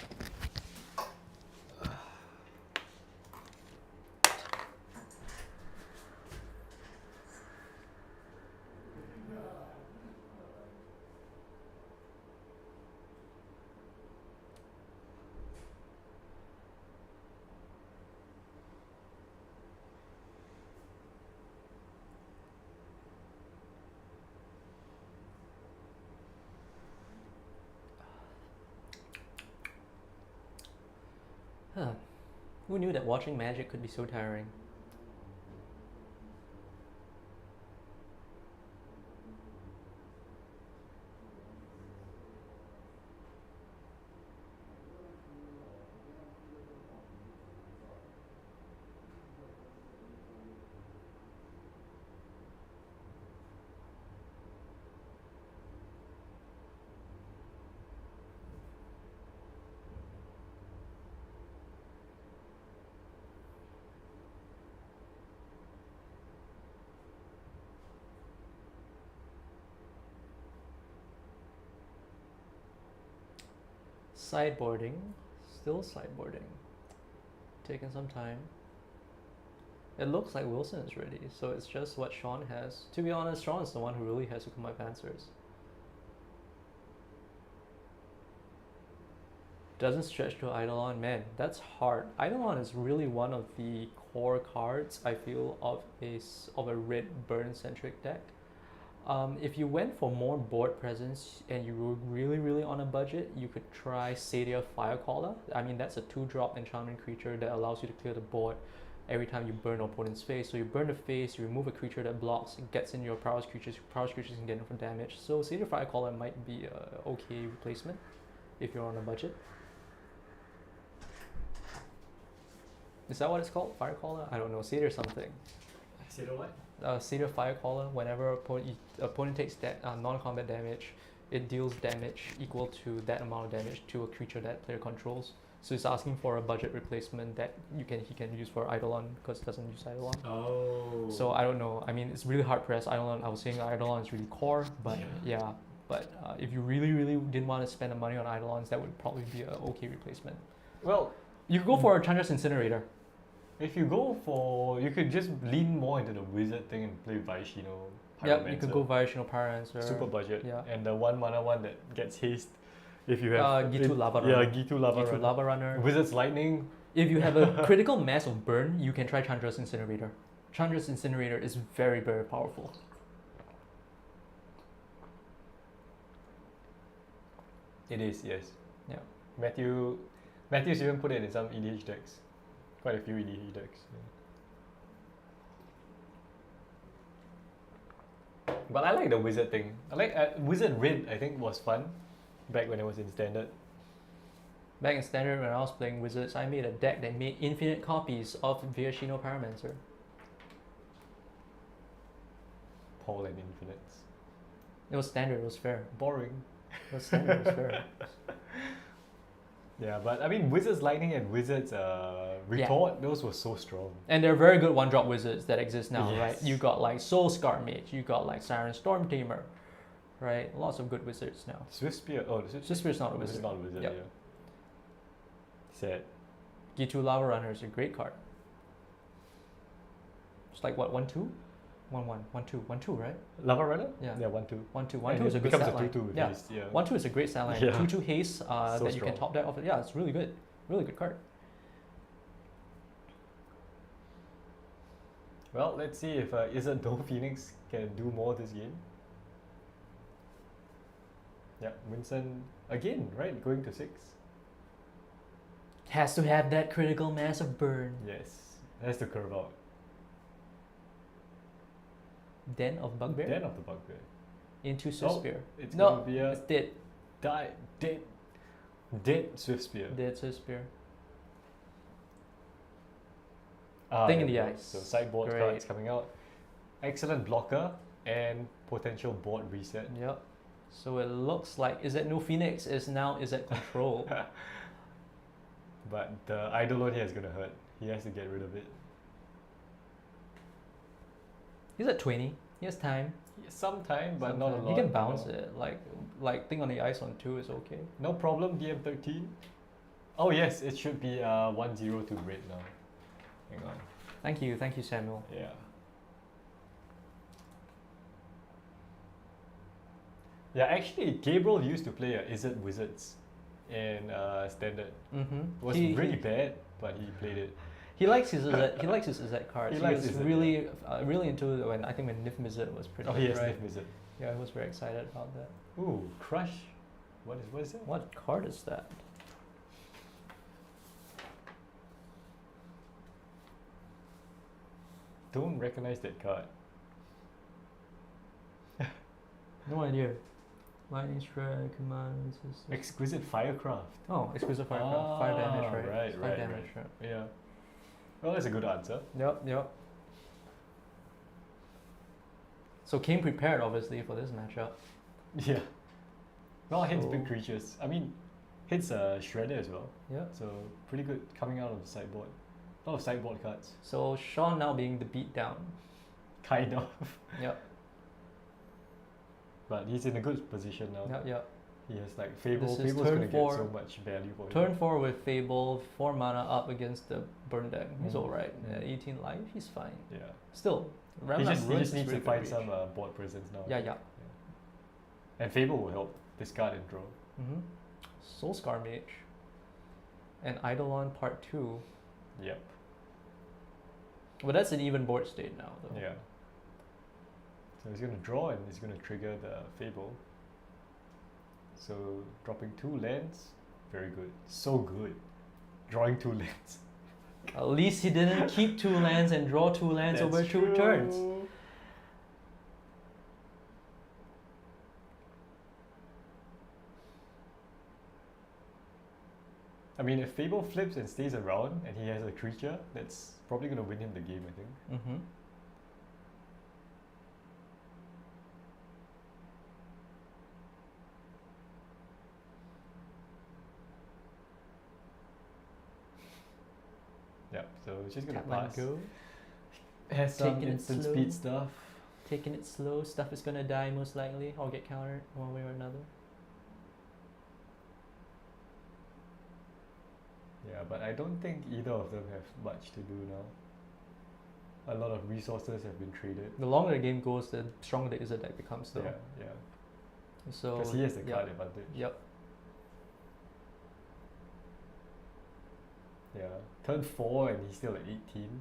Huh. Who knew that watching Magic could be so tiring? Sideboarding, still sideboarding. Taking some time. It looks like Wilson is ready, so it's just what Sean has. To be honest, Sean is the one who really has to come up answers. Doesn't stretch to Eidolon, man. That's hard. Eidolon is really one of the core cards I feel of a red burn centric deck. If you went for more board presence and you were really on a budget, you could try Sadia Firecaller. I mean, that's a 2-drop enchantment creature that allows you to clear the board every time you burn an opponent's face. So you burn the face, you remove a creature that blocks, it gets in your Prowess creatures can get in for damage. So Sadia Firecaller might be a okay replacement if you're on a budget. Is that what it's called? Firecaller? I don't know. Sadia something. Sadia what? Sadia Firecaller, whenever opponent takes that non-combat damage, it deals damage equal to that amount of damage to a creature that player controls. So it's asking for a budget replacement that he can use for Eidolon because it doesn't use Eidolon. Oh. So I don't know. I mean, it's really hard pressed. Eidolon, I was saying Eidolon is really core, but yeah. But if you really didn't want to spend the money on Eidolons, that would probably be an okay replacement. Well, you could go for a Chandra's Incinerator. if you go for, you could just lean more into the wizard thing and play Vaishino. Yep, you could go Vaishino Pyromancer. Super budget. Yeah. And the 1-mana one that gets haste. If you have Gitu Lava Yeah, Runner. Gitu Lava Gitu Runner. Lava Runner. Wizard's Lightning. If you have a critical mass of burn, you can try Chandra's Incinerator. Chandra's Incinerator is very powerful. It is, yes. Yeah. Matthew's even put it in some EDH decks. Quite a few EDH decks. Yeah. But I like the wizard thing. I like Wizard Red, I think, was fun back when it was in standard. Back in standard, when I was playing Wizards, I made a deck that made infinite copies of Vaishino Pyromancer. Paul and Infinites. It was standard, it was fair. Boring. It was standard, it was fair. Yeah, but I mean, Wizard's Lightning and Wizard's Retort, those were so strong. And they're very good one-drop wizards that exist now, Yes. right? You got like Soul Scar Mage, you got like Siren Storm Tamer, right? Lots of good wizards now. Swift Spear. Oh, Swift Spear's not a It's wizard. not a wizard, Yep. yeah. Sad. Gitu Lava Runner is a great card. It's like what, 1-2? 1-1, 1-2, 1-2, right? Lava Runner? Yeah. Yeah, 1-2. 1-2, And 1-2 is a it good becomes stat a line. 2-2 with Yeah. haste, yeah. 1-2 is a great stat line. Yeah. 2-2 haste So that you can strong. top deck off. Yeah, it's really good. Really good card. Well, let's see if Isn't No Phoenix can do more this game. Yeah, Winston again, right? Going to 6. Has to have that critical mass of burn. Yes, has to curve out. Den of Bugbear Den of the Bugbear. into Swift Oh, Spear. It's No, gonna be a it's dead. dead Swift Spear. Dead Swift Spear. Ah, Thing in there the we go. ice. So sideboard Great. cards coming out. Excellent blocker and potential board reset. Yep. So it looks like Isn't No Phoenix is now at Control. But the Eidolon here is gonna hurt. He has to get rid of it. He's at 20. He has time. Some time, but not a Sometime. lot. He can you bounce know. it. Like Thing on the Ice on 2 is okay. No problem, DM13. Oh yes, it should be 1-0 to red now. Hang on. Thank you, Samuel. Yeah. Yeah, actually, Gabriel used to play Izzet Wizards in standard. Mm-hmm. It was really bad, but he played it. He likes his Izzet, he likes his Izzet cards. He He, likes was Izzet, really really into it when Nif Mizzet was pretty Oh good, yes, right? Nif Wizard. Yeah, I was very excited about that. Ooh, Crush. What is that? What card is that? Don't recognize that card. No idea. Lightning Strike, Command System. Exquisite Firecraft. Oh, Exquisite Firecraft. 5 damage, right? Right, It's 5 right, damage, right? Yeah. Well, that's a good answer. Yep. So came prepared, obviously, for this matchup. Yeah. Well, hits So- big creatures. I mean, hits Shredder as well. Yeah. So pretty good coming out of the sideboard. A lot of sideboard cards. So Sean now being the beatdown. Kind of. Yep. But he's in a good position now. Yep. He has like Fable. This is Fable's turn gonna get 4. so much value for him. Turn 4 with Fable, 4 mana up against the burn deck. He's Mm. alright. Mm. At 18 life, he's fine. Yeah. Still, He Remnant just Ruins is needs to really find good some reach. board presence now. Yeah. And Fable will help discard and draw. Mm-hmm. Soul Scar Mage. and Eidolon Part 2. Yep. But that's an even board state now, though. Yeah. So he's gonna draw and he's gonna trigger the Fable. So dropping 2 lands, very good. So good. Drawing 2 lands. At least he didn't keep 2 lands and draw 2 lands over 2 turns. I mean, if Fable flips and stays around and he has a creature, that's probably gonna win him the game, I think. Mm-hmm. Yep, so it's just gonna Tap and pass. go. Has some Taking it instant slow. speed stuff. Taking it slow. Stuff is gonna die most likely, or get countered one way or another. Yeah, but I don't think either of them have much to do now. A lot of resources have been traded. The longer the game goes, the stronger the Izzet deck becomes, though. Yeah, yeah. So Because he has the yeah. card advantage. Yep. Yeah. Turn 4 and he's still at 18.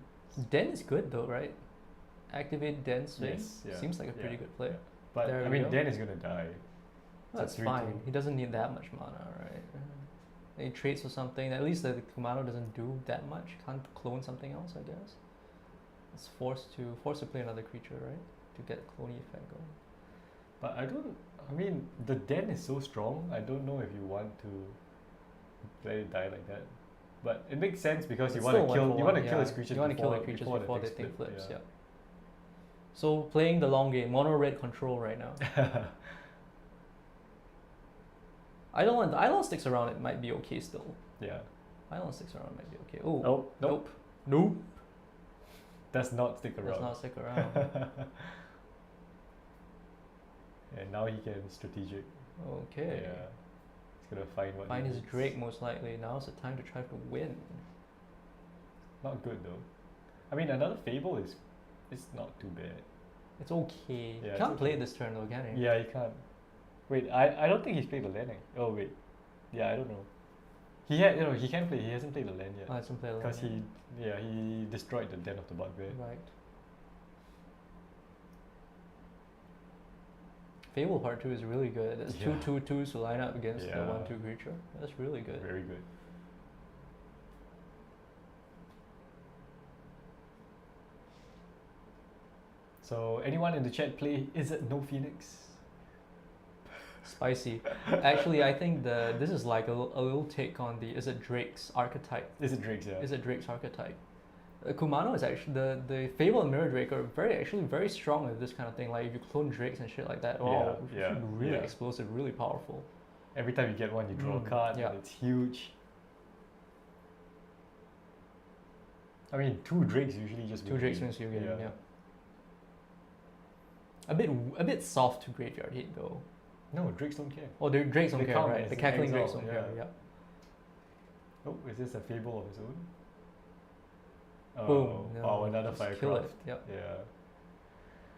Den is good though, right? Activate Den swing. Yes, yeah. Seems like a pretty Yeah, good play. yeah. But There I we mean, go. Dan is gonna die. That's 3-2. fine. He doesn't need that much mana, right? He trades for something. At least the Kumano doesn't do that much. Can't clone something else, I guess. It's forced to play another creature, right? To get cloning effect going. But I mean, the Den is so strong, I don't know if you want to let it die like that. But it makes sense because you It's want to still kill one for you want one, to kill yeah. his creatures You want to kill the before, creatures before before the next thing flip, flips, yeah. So playing the long game, mono red control right now. Eidolon sticks around, it might be okay still. Yeah. Eidolon sticks around, might be okay. Oh, Oh, nope. Nope. Does not stick around. Does not stick around. And now he can strategic. Okay. Yeah. He's gonna find what Find he his needs. Drake most likely. Now's the time to try to win. Not good though. I mean, another Fable is it's not too bad. It's okay. Yeah, it's Can't play okay. this turn though, can he? Yeah, he can't. Wait, I don't think he's played the landing. Oh wait. Yeah, I don't know. He can play. He hasn't played the land yet. Oh, I hasn't played Because Land. he destroyed the Den of the Bugbear. Right. Fable Part 2 is really good. There's Yeah. 2/2/2s to line up against the Yeah. 1/2 creature. That's really good. Very good. So anyone in the chat play Is It No Phoenix? Spicy. Actually, I think this is like a little take on the Is it Drake's archetype. Is it Drake's? Yeah. Is it Drake's archetype? Kumano is actually the Fable and Mirror Drake are very strong with this kind of thing. Like if you clone Drakes and shit like that, wow, Yeah, yeah, really yeah. explosive, really powerful. Every time you get one, you draw a card, yeah. and it's huge. I mean, 2 Drakes usually just Two win the Drakes game. wins you game, yeah. A bit soft to graveyard hit though. No, Drakes don't care. Oh, the Drakes don't They care, count right? as The an cackling exile, Drakes don't care, yeah. yeah. Oh, is this a Fable of his own? Oh, Boom. No, wow, another just Firecraft. kill it. Yep. Yeah.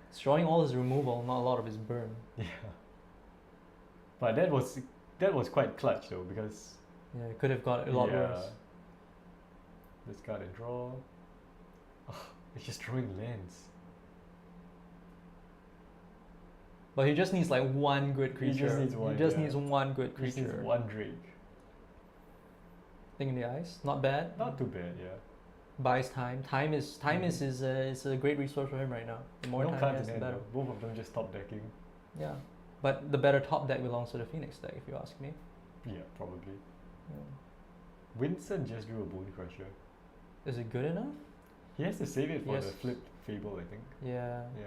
It's drawing all his removal, not a lot of his burn. Yeah. But that was quite clutch though, because Yeah, it could have got a lot worse. Discard and draw. Oh, it's just drawing lands. But he just needs like one good creature. He just needs one, He just yeah. needs one good He just needs creature. one Drake. Thing in the ice, not bad. Not too bad, yeah. Buys time. Time is a great resource for him right now. The more No time he cards has, in the hand better. though. Both of them just top decking. Yeah, but the better top deck belongs to the Phoenix deck, if you ask me. Yeah, probably. Yeah. Winston just drew a Bone Crusher. Is it good enough? He has to save it for Yes. the flipped Fable, I think. Yeah. Yeah.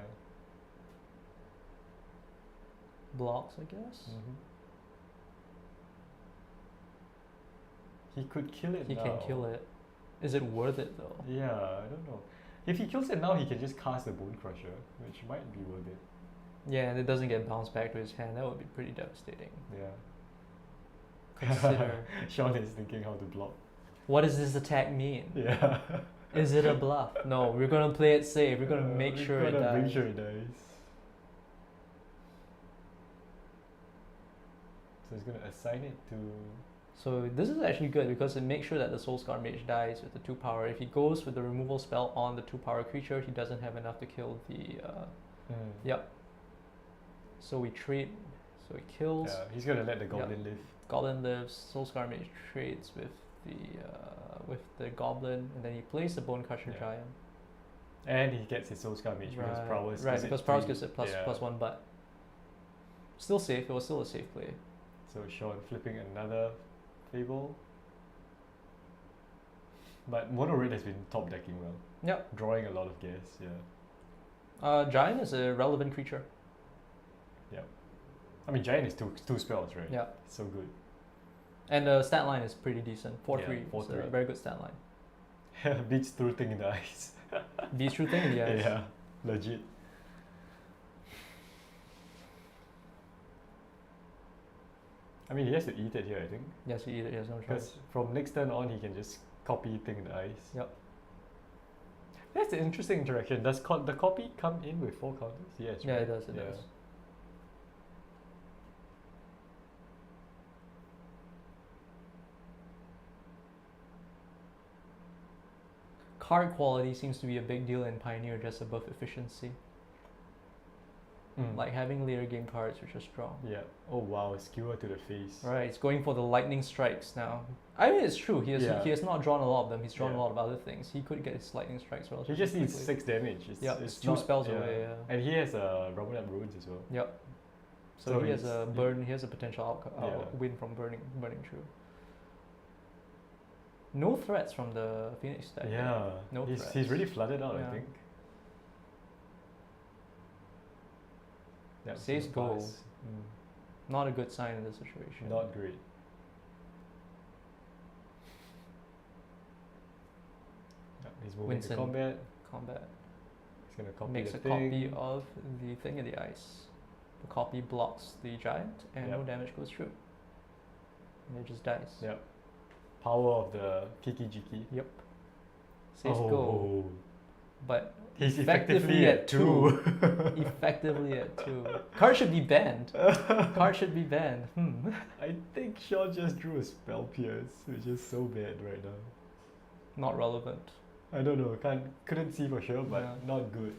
Blocks, I guess. Mm-hmm. He could kill it He now. can kill it. Is it worth it though? Yeah, I don't know. If he kills it now, he can just cast the Bone Crusher, which might be worth it. Yeah, and it doesn't get bounced back to his hand. That would be pretty devastating. Yeah. Consider. Sean is thinking how to block. What does this attack mean? Yeah. Is it a bluff? No, we're gonna play it safe. We're gonna make sure it dies. Make sure it dies. So he's gonna assign it to So this is actually good because it makes sure that the Soulscar Mage dies with the 2 power. If he goes with the removal spell on the 2 power creature, he doesn't have enough to kill the. Yep. So we trade. So he kills. Yeah, he's gonna let the goblin live. Goblin lives. Soulscar Mage trades with the goblin, and then he plays the Bone Crusher Giant. And he gets his Soulscar Mage because Prowess. Right, because Prowess gives it yeah. +1, but still safe. It was still a safe play. So Sean flipping another Fable. But Mono Red has been top decking well. Yep. Drawing a lot of gas, yeah. Giant is a relevant creature. Yep. I mean, Giant is two spells, right? Yeah. So good. And the stat line is pretty decent. 4-3. Yeah, It's a 4-3. very good stat line. Beats True Thing in the eyes. Beast True Thing in the eyes. Yeah, legit. I mean, he has to eat it here, I think. Yes, he has no choice. Because from next turn on, he can just copy Thing in the eyes. Yep. That's an interesting interaction. Does the copy come in with 4 counters? Yes, Yeah, right? it does. It does. Card quality seems to be a big deal in Pioneer, just above efficiency. Like having later game cards which are strong. Yeah. Oh wow, skewer to the face. Right, it's going for the lightning strikes now. I mean, it's true. He has not drawn a lot of them. He's drawn a lot of other things. He could get his lightning strikes relatively He just needs quickly. 6 damage. It's 2 spells away. Yeah. And he has Rumble Up Runes as well. Yep. So, So he has he's- a burn. He has a potential Yeah. win from burning through. No threats from the Phoenix deck. Yeah. No he's threats. really flooded out, Yeah. I think. Yep, Says so go. pass. Not a good sign in this situation. Not great. Yep, he's moving Winston. to combat. Combat He's gonna copy makes the a thing. copy of the thing in the ice. The copy blocks the giant, and no Yep. damage goes through. And it just dies. Yep. Power of the Kiki Jiki. Yep. Says go, but He's effectively effectively at at 2. effectively at 2. Card should be banned. Card should be banned. I think Sean just drew a Spell Pierce, which is so bad right now. Not relevant. I don't know, couldn't see for sure, but Yeah. not good.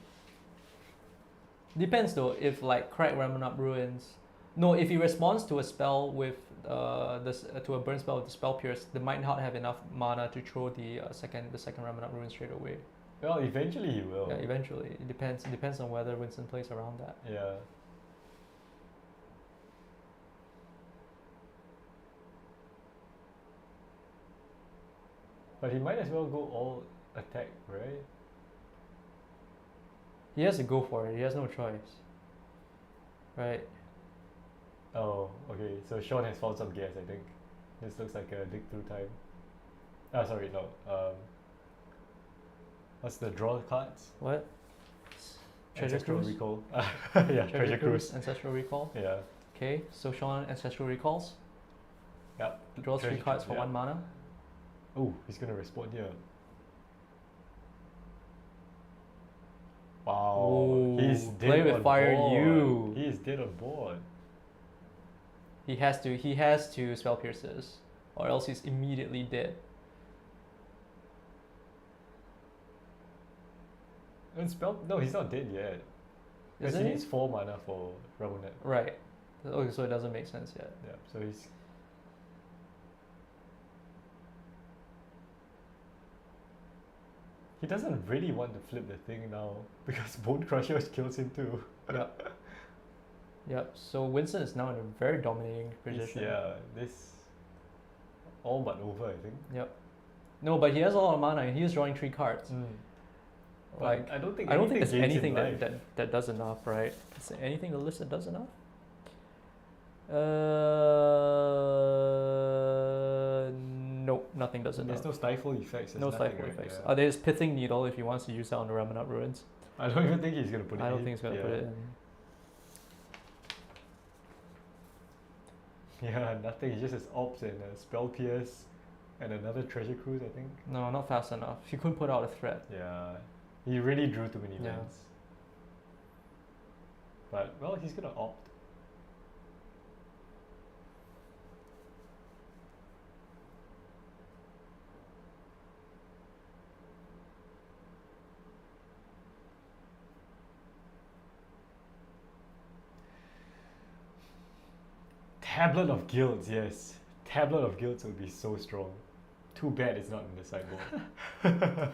Depends though. If like Crack Remnant Up Ruins, no. If he responds to a spell with to a burn spell with the Spell Pierce, they might not have enough mana to throw the second Remnant Up Ruin straight away. Well, eventually he will. Yeah, eventually. It depends on whether Winston plays around that. Yeah. But he might as well go all attack, right? He has to go for it. He has no choice. Right. Oh, okay. So Sean has found some gas, I think. This looks like a dig through time. Ah, sorry, no. What's the draw cards? What? Treasure Ancestral Cruise? Recall. Yeah, Treasure Cruise. Ancestral Recall. Yeah. Okay, so Sean Ancestral Recalls. Yep. Draws 3 Treasure cards Cruise, for yeah. 1 mana. Oh, he's gonna respond here. Wow. He's Ooh, dead play with on fire, board. you. He is dead on board. He has to Spell Pierces, or else he's immediately dead. And spell? No, he's not dead yet. Because Isn't he he? needs 4 mana for Ramonet. Right. Okay, so it doesn't make sense yet. Yeah, so he's. He doesn't really want to flip the thing now because Bone Crusher kills him too. Yep. Yep. So Winston is now in a very dominating position. Yeah, this all but over, I think. Yep. No, but he has a lot of mana and he is drawing 3 cards. But Like, I don't think there's gains anything in life. that does enough, right? Is there anything in the list that does enough? Nope, nothing does enough. There's no stifle effects. No there's nothing, stifle right? effects. Yeah. There's Pithing Needle if he wants to use that on the Remnant Ruins. I don't even think he's gonna put it in. I don't think he's gonna put it in. Yeah, nothing. He just has Ops and a Spell Pierce and another Treasure Cruise, I think. No, not fast enough. He couldn't put out a threat. Yeah, he really drew too many Yeah. lands. But, well, he's gonna opt. Tablet of Guilds, yes. Tablet of Guilds would be so strong. Too bad it's not in the sideboard.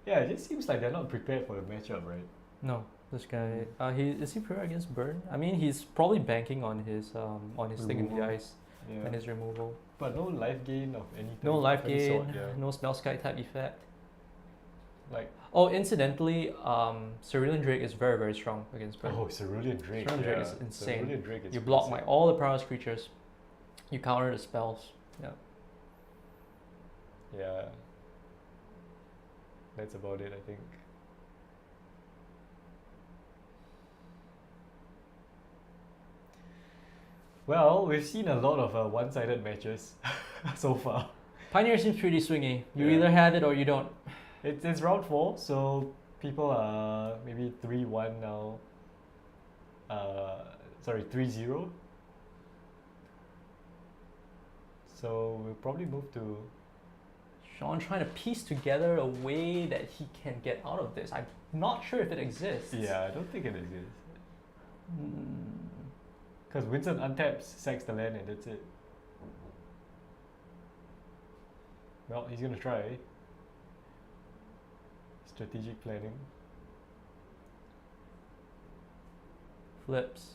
Yeah, it just seems like they're not prepared for the matchup, right? No, this guy. Is he prepared against burn? I mean, he's probably banking on his thing in the Removal. ice Yeah. and his removal. But no life gain of anything. No life of any gain, sort, yeah. no spell sky type effect. Like, Oh, incidentally, Cerulean Drake is very, very strong against burn. oh, Cerulean Drake. Cerulean Drake yeah. is insane. Cerulean Drake is You block insane. all the Prowess creatures. You counter the spells. Yeah. Yeah. That's about it, I think. Well, we've seen a lot of one-sided matches so far. Pioneer seems pretty swingy. You Yeah. either have it or you don't. It's round 4, so people are maybe 3-1 now. Sorry, 3-0. So we'll probably move to... Sean trying to piece together a way that he can get out of this. I'm not sure if it exists. Yeah, I don't think it exists. Hmm. Because Winston untaps, sacks the land, and that's it. Well, he's gonna try. Strategic planning. Flips.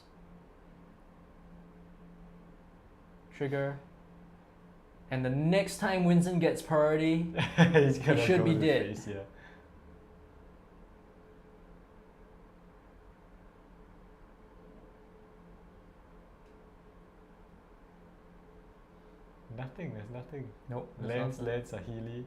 Trigger. And the next time Winston gets priority, He's gonna should go be to the dead. face, yeah. Nothing, there's nothing. nope. Lands, Sahili.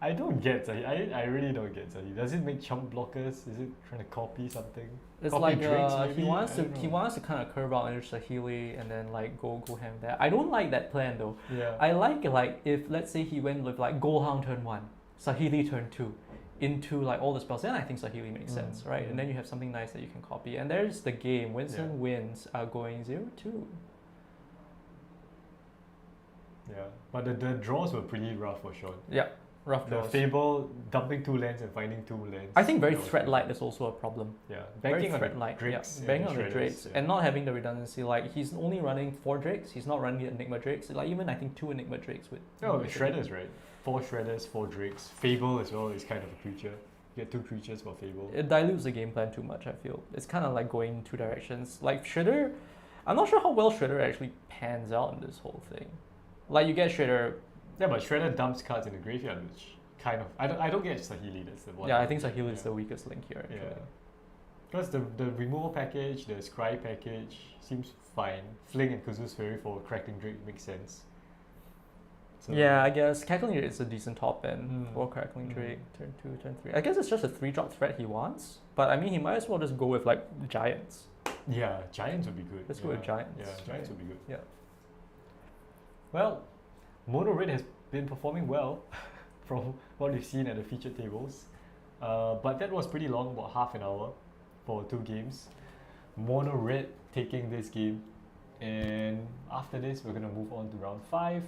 I don't get Sahili. I really don't get Sahili. Does it make chump blockers? Is it trying to copy something? It's Copy like drinks, he maybe? wants I to don't he know. wants to kind of curve out into Sahili and then like go ham there. I don't like that plan though. Yeah. I like if let's say he went with like Goldhound turn 1, Sahili turn 2, into like all the spells, then I think Sahili makes sense, right? And then you have something nice that you can copy. And there's the game. Winston wins going 0-2. Yeah. But the draws were pretty rough for Sean. Yeah, rough The draws. Fable dumping 2 lands and finding 2 lands. I think very that was threat pretty- light is also a problem. Yeah. Very Banking on threat the light, drakes. yeah. Banking on the shredders, drakes yeah. and not having the redundancy. Like he's only running 4 drakes. He's not running the Enigma drakes. Like even I think 2 Enigma drakes with. Oh, with shredders, right? 4 shredders, 4 drakes. Fable as well is kind of a creature. You get 2 creatures for Fable. It dilutes the game plan too much. I feel it's kind of like going in 2 directions. Like Shredder, I'm not sure how well Shredder actually pans out in this whole thing. Like you get Shredder. Yeah, but Shredder dumps cards in the graveyard, which kind of... I don't get Sahili, that's the one. Yeah, I think Sahili is Yeah. the weakest link here. Actually. Yeah. Because the removal package, the scry package seems fine. Fling and Kuzu's Fairy for Crackling Drake makes sense. So, Yeah, I guess Cackling Drake is a decent top end Mm. for Crackling Mm. Drake. Turn 2, turn 3. I guess it's just a 3-drop threat he wants. But I mean, he might as well just go with like Giants. Yeah, Giants would be good. Let's yeah. go with Giants. Yeah, Giants would be good. Yeah. Well, Mono Red has been performing well from what we've seen at the featured tables. But that was pretty long, about half an hour for 2 games. Mono Red taking this game. And after this, we're going to move on to round 5.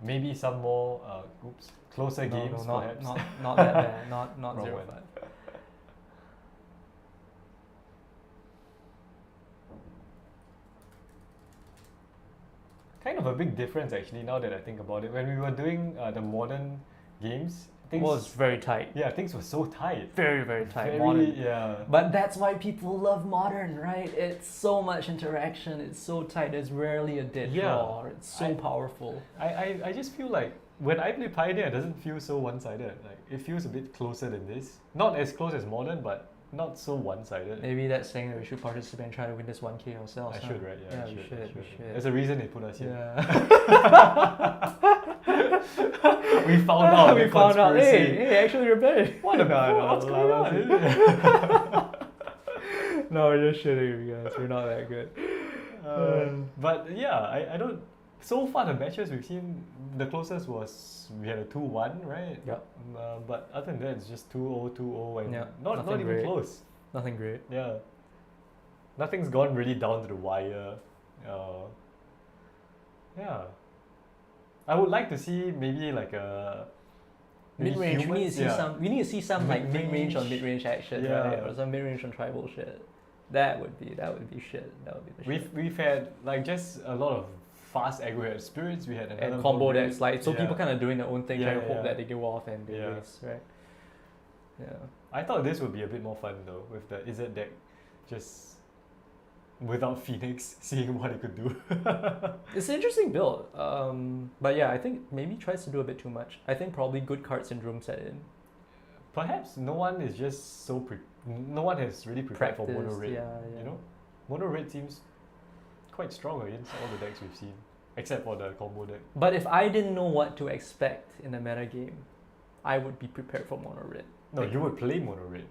Maybe some more closer games, no, perhaps. not that bad. Not Wrong 0-5. one. Kind of a big difference actually now that I think about it. When we were doing the modern games, things Was very tight. yeah, things were so tight. Very, very tight. Very, Modern. yeah. But that's why people love modern, right? It's so much interaction. It's so tight. There's rarely a dead Yeah. draw. It's so I- powerful. I just feel like when I play Pioneer, it doesn't feel so one-sided. Like it feels a bit closer than this. Not as close as modern, but not so one-sided. Maybe that's saying that we should participate and try to win this 1K ourselves. I huh? should, right? Yeah, we should. There's a reason they put us here. Yeah. We found out. we the found out. conspiracy. Hey, actually, you're better. What about what's going on? No, we're just shitting you guys. We're not that good. But yeah, I don't. So far, the matches we've seen, the closest was we had a 2-1, right? Yeah. But other than that, it's just 2-0, 2-0, and Yeah, not nothing even great. close. Nothing great. Yeah. Nothing's gone really down to the wire. Yeah. I would like to see maybe like a Maybe Midrange. We need to humans, see yeah. some. We need to see some like mid-range on Midrange. mid-range action, Yeah. right? Or some mid-range on tribal shit. That would be shit. That would be the shit. We've had like just a lot of fast aggro spirits. We had another And combo Mono decks, like so yeah. people kind of doing their own thing, Yeah, trying to hope yeah. that they go off and they Yeah. race, right? Yeah. I thought this would be a bit more fun though with the Izzet deck, just without Phoenix, seeing what it could do. It's an interesting build, but yeah, I think maybe tries to do a bit too much. I think probably good card syndrome set in. Perhaps no one is just so no one has really prepared for mono Practiced, red. yeah, yeah. You know, mono red seems quite strong against all the decks we've seen, except for the combo deck. But if I didn't know what to expect in a meta game, I would be prepared for mono red. No, you would play mono red.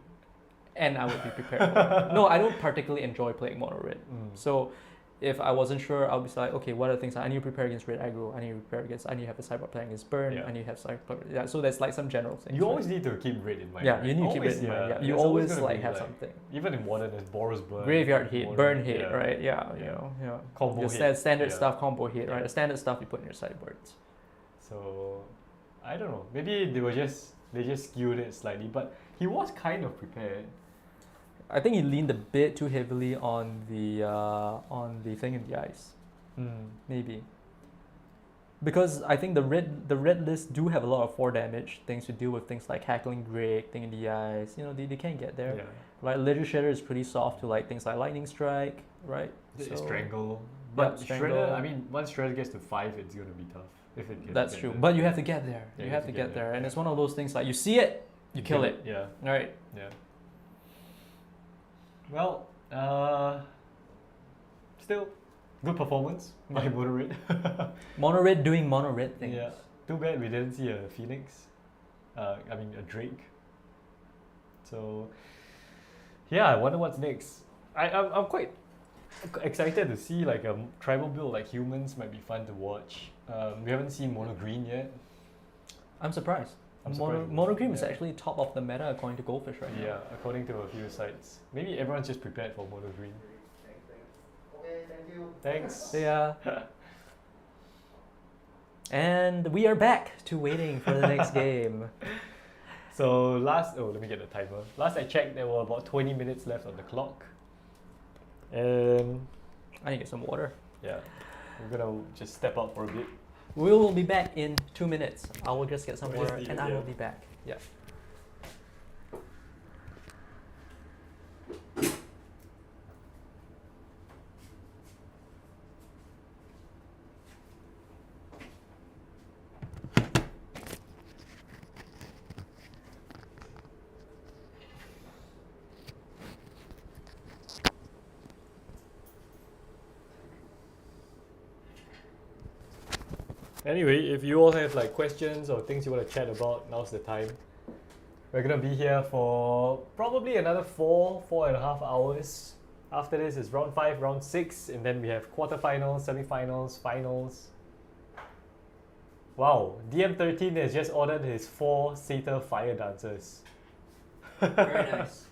And I would be prepared for it. No, I don't particularly enjoy playing mono red. Mm. So if I wasn't sure, I'll be like, okay, what are the things I need to prepare against red aggro? I need to have a sideboard playing against burn. Yeah. I need to have sideboard. Yeah, so there's like some general things. You right? always need to keep red in mind. Yeah, right? you need to keep Always, it in mind. Yeah. You There's always gonna like be, have something. Even in modern, there's Boros burn, Graveyard hit, Modern, burn hit, yeah. right? Yeah, Yeah. you know, yeah. Combo Your hit, standard yeah. stuff, combo hit, right? Yeah. The standard stuff you put in your sideboards. So I don't know. Maybe they just skewed it slightly, but he was kind of prepared. I think he leaned a bit too heavily on the thing in the ice. Maybe. Because I think the red list do have a lot of 4 damage things to deal with, things like Hackling Drake, thing in the eyes. You know, they can't get there. Yeah. Right, Litter Shredder is pretty soft to like things like Lightning Strike, right? Strangle. But Strangle. Shredder, I mean, once Shredder gets to 5, it's gonna be tough. If it can That's get true. there. But you have to get there. Yeah, you have to get there. And yeah. it's one of those things like you see it, you kill it. Yeah. Right. Yeah. Well, still good performance by Mono Red. Mono Red doing mono red things. Yeah. Too bad we didn't see a Phoenix. I mean a Drake. So yeah, I wonder what's next. I'm quite excited to see like a tribal build like humans might be fun to watch. We haven't seen Mono Green yet. I'm surprised. I'm Mono, surprised. mono Green is Yeah. actually top of the meta according to Goldfish right now. Yeah, according to a few sites. Maybe everyone's just prepared for Mono Green. Okay, thank you. Thanks. Yeah. And we are back to waiting for the next game. So let me get the timer. Last I checked, there were about 20 minutes left on the clock. And I need to get some water. yeah, we're gonna just step out for a bit. We will be back in 2 minutes. I will just get some We'll just water leave and it I will here. be back. Yeah. Anyway, if you all have like questions or things you want to chat about, now's the time. We're gonna be here for probably another 4.5 hours. After this is round 5, round 6, and then we have quarterfinals, semifinals, finals. Wow, DM13 has just ordered his 4 Satyr Fire Dancers. Very nice.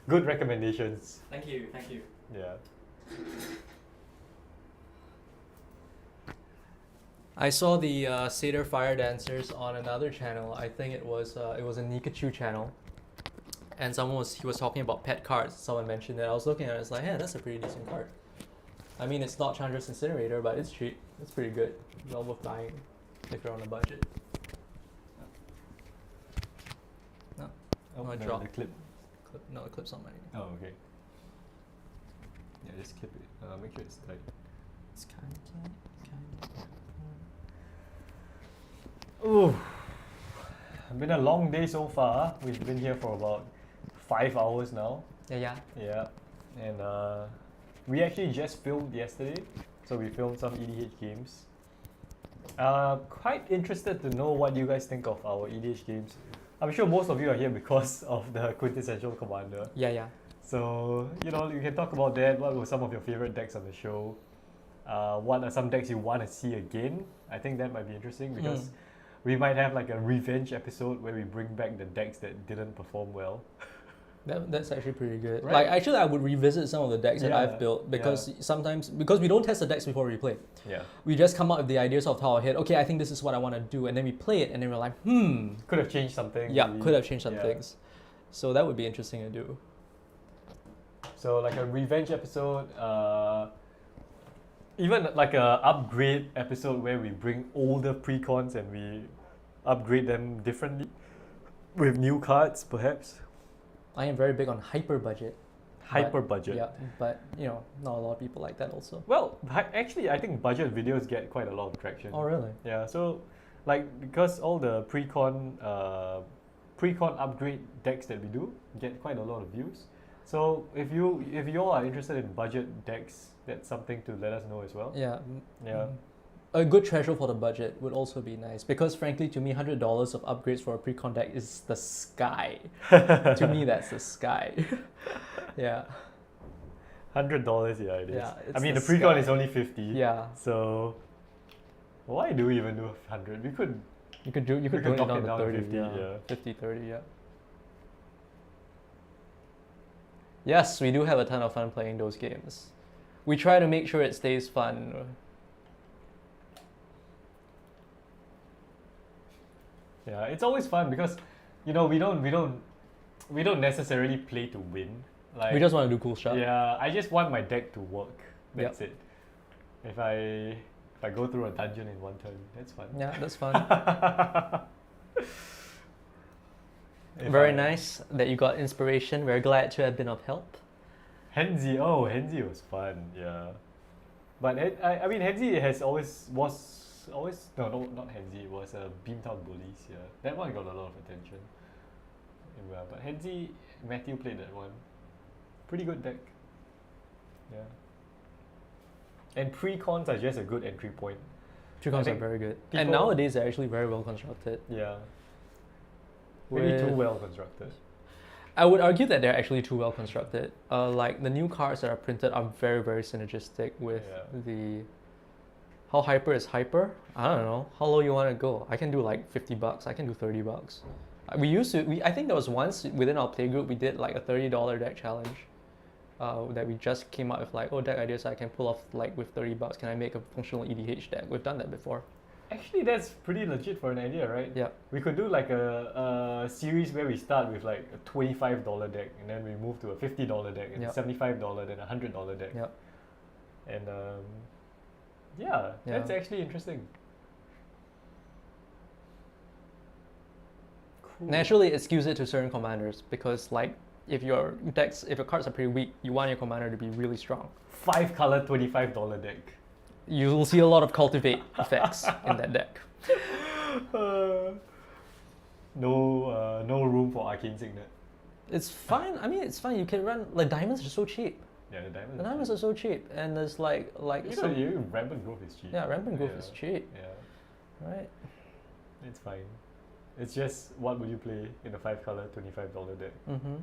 Good recommendations. Thank you. Thank you. Yeah. I saw the Satyr Fire Dancers on another channel. I think it was a Nikachu channel, and he was talking about pet cards. Someone mentioned it. I was looking at it. I was like, hey, that's a pretty decent card. I mean, it's not Chandra's Incinerator, but it's cheap. It's pretty good. Well worth buying if you're on a budget. No, Oh, I no, dropped. the clip. No, the clip's on my. Oh, okay. Yeah, just keep it. Make sure it's tight. It's kind of. Ooh, it's been a long day so far. We've been here for about 5 hours now. Yeah. Yeah, and we actually just filmed yesterday, so we filmed some EDH games. Quite interested to know what you guys think of our EDH games. I'm sure most of you are here because of the Quintessential Commander. Yeah. So, you can talk about that. What were some of your favorite decks on the show? What are some decks you want to see again? I think that might be interesting because we might have like a revenge episode where we bring back the decks that didn't perform well. That's actually pretty good. Right. Like actually, I would revisit some of the decks that Yeah, I've built because sometimes because we don't test the decks before we play, Yeah. we just come up with the ideas off the top of our head. Okay, I think this is what I want to do, and then we play it, and then we're like, Could have changed something. yeah, maybe. could have changed some Yeah. things. So that would be interesting to do. So like a revenge episode, even like a upgrade episode where we bring older precons and we upgrade them differently with new cards, perhaps. I am very big on hyper budget. Hyper budget. Yeah, but you know, not a lot of people like that also. Well, actually, I think budget videos get quite a lot of traction. Oh really? Yeah. So, like because all the precon upgrade decks that we do get quite a lot of views. So if you all are interested in budget decks, that's something to let us know as well. Yeah. Yeah. A good threshold for the budget would also be nice because frankly to me $100 of upgrades for a pre-con deck is the sky. To me that's the sky. Yeah. $100, yeah, it is. Yeah, I it's mean, the the precon sky. is only 50. Yeah. So why do we even do 100? We could. You could tone it knock down it to down to 30, 50, yeah. yeah. 50, 30, yeah. Yes, we do have a ton of fun playing those games. We try to make sure it stays fun. Yeah, it's always fun because, you know, we don't necessarily play to win. Like We just want to do cool stuff. yeah, I just want my deck to work. That's it. If I go through a dungeon in one turn, that's fun. Yeah, that's fun. If Very I- nice that you got inspiration. We're glad to have been of help. Henzi, Henzi was fun, yeah. But I mean, Henzi was always no, not Henzi. It was Beamtown Bullies, yeah. That one got a lot of attention. Yeah, but Henzi, Matthew played that one. Pretty good deck. Yeah. And pre-cons are just a good entry point. Pre-cons are think very good. people- And nowadays they're actually very well constructed. Yeah. Maybe too With- well constructed. I would argue that they're actually too well constructed. Like the new cards that are printed are very, very synergistic with Yeah. the. How hyper is hyper? I don't know. How low you want to go? I can do like $50. I can do $30. I think there was once within our playgroup we did like a $30 deck challenge. That we just came up with like, deck ideas I can pull off like with $30. Can I make a functional EDH deck? We've done that before. Actually, that's pretty legit for an idea, right? Yeah. We could do like a series where we start with like a $25 deck and then we move to a $50 deck and Yeah. $75 then a $100 deck. Yeah. And yeah, that's Yeah. actually interesting. Cool. Naturally, it skews it to certain commanders because like if your cards are pretty weak, you want your commander to be really strong. 5-color $25 deck. You will see a lot of cultivate effects in that deck. No room for arcane signet. It's fine. I mean, it's fine. You can run like diamonds are so cheap. Yeah, the diamonds. The diamonds are so cheap, and there's like some, rampant growth is cheap. yeah, rampant growth is cheap, Yeah, right? it's fine. It's just what would you play in a 5-color $25 deck? Mm-hmm.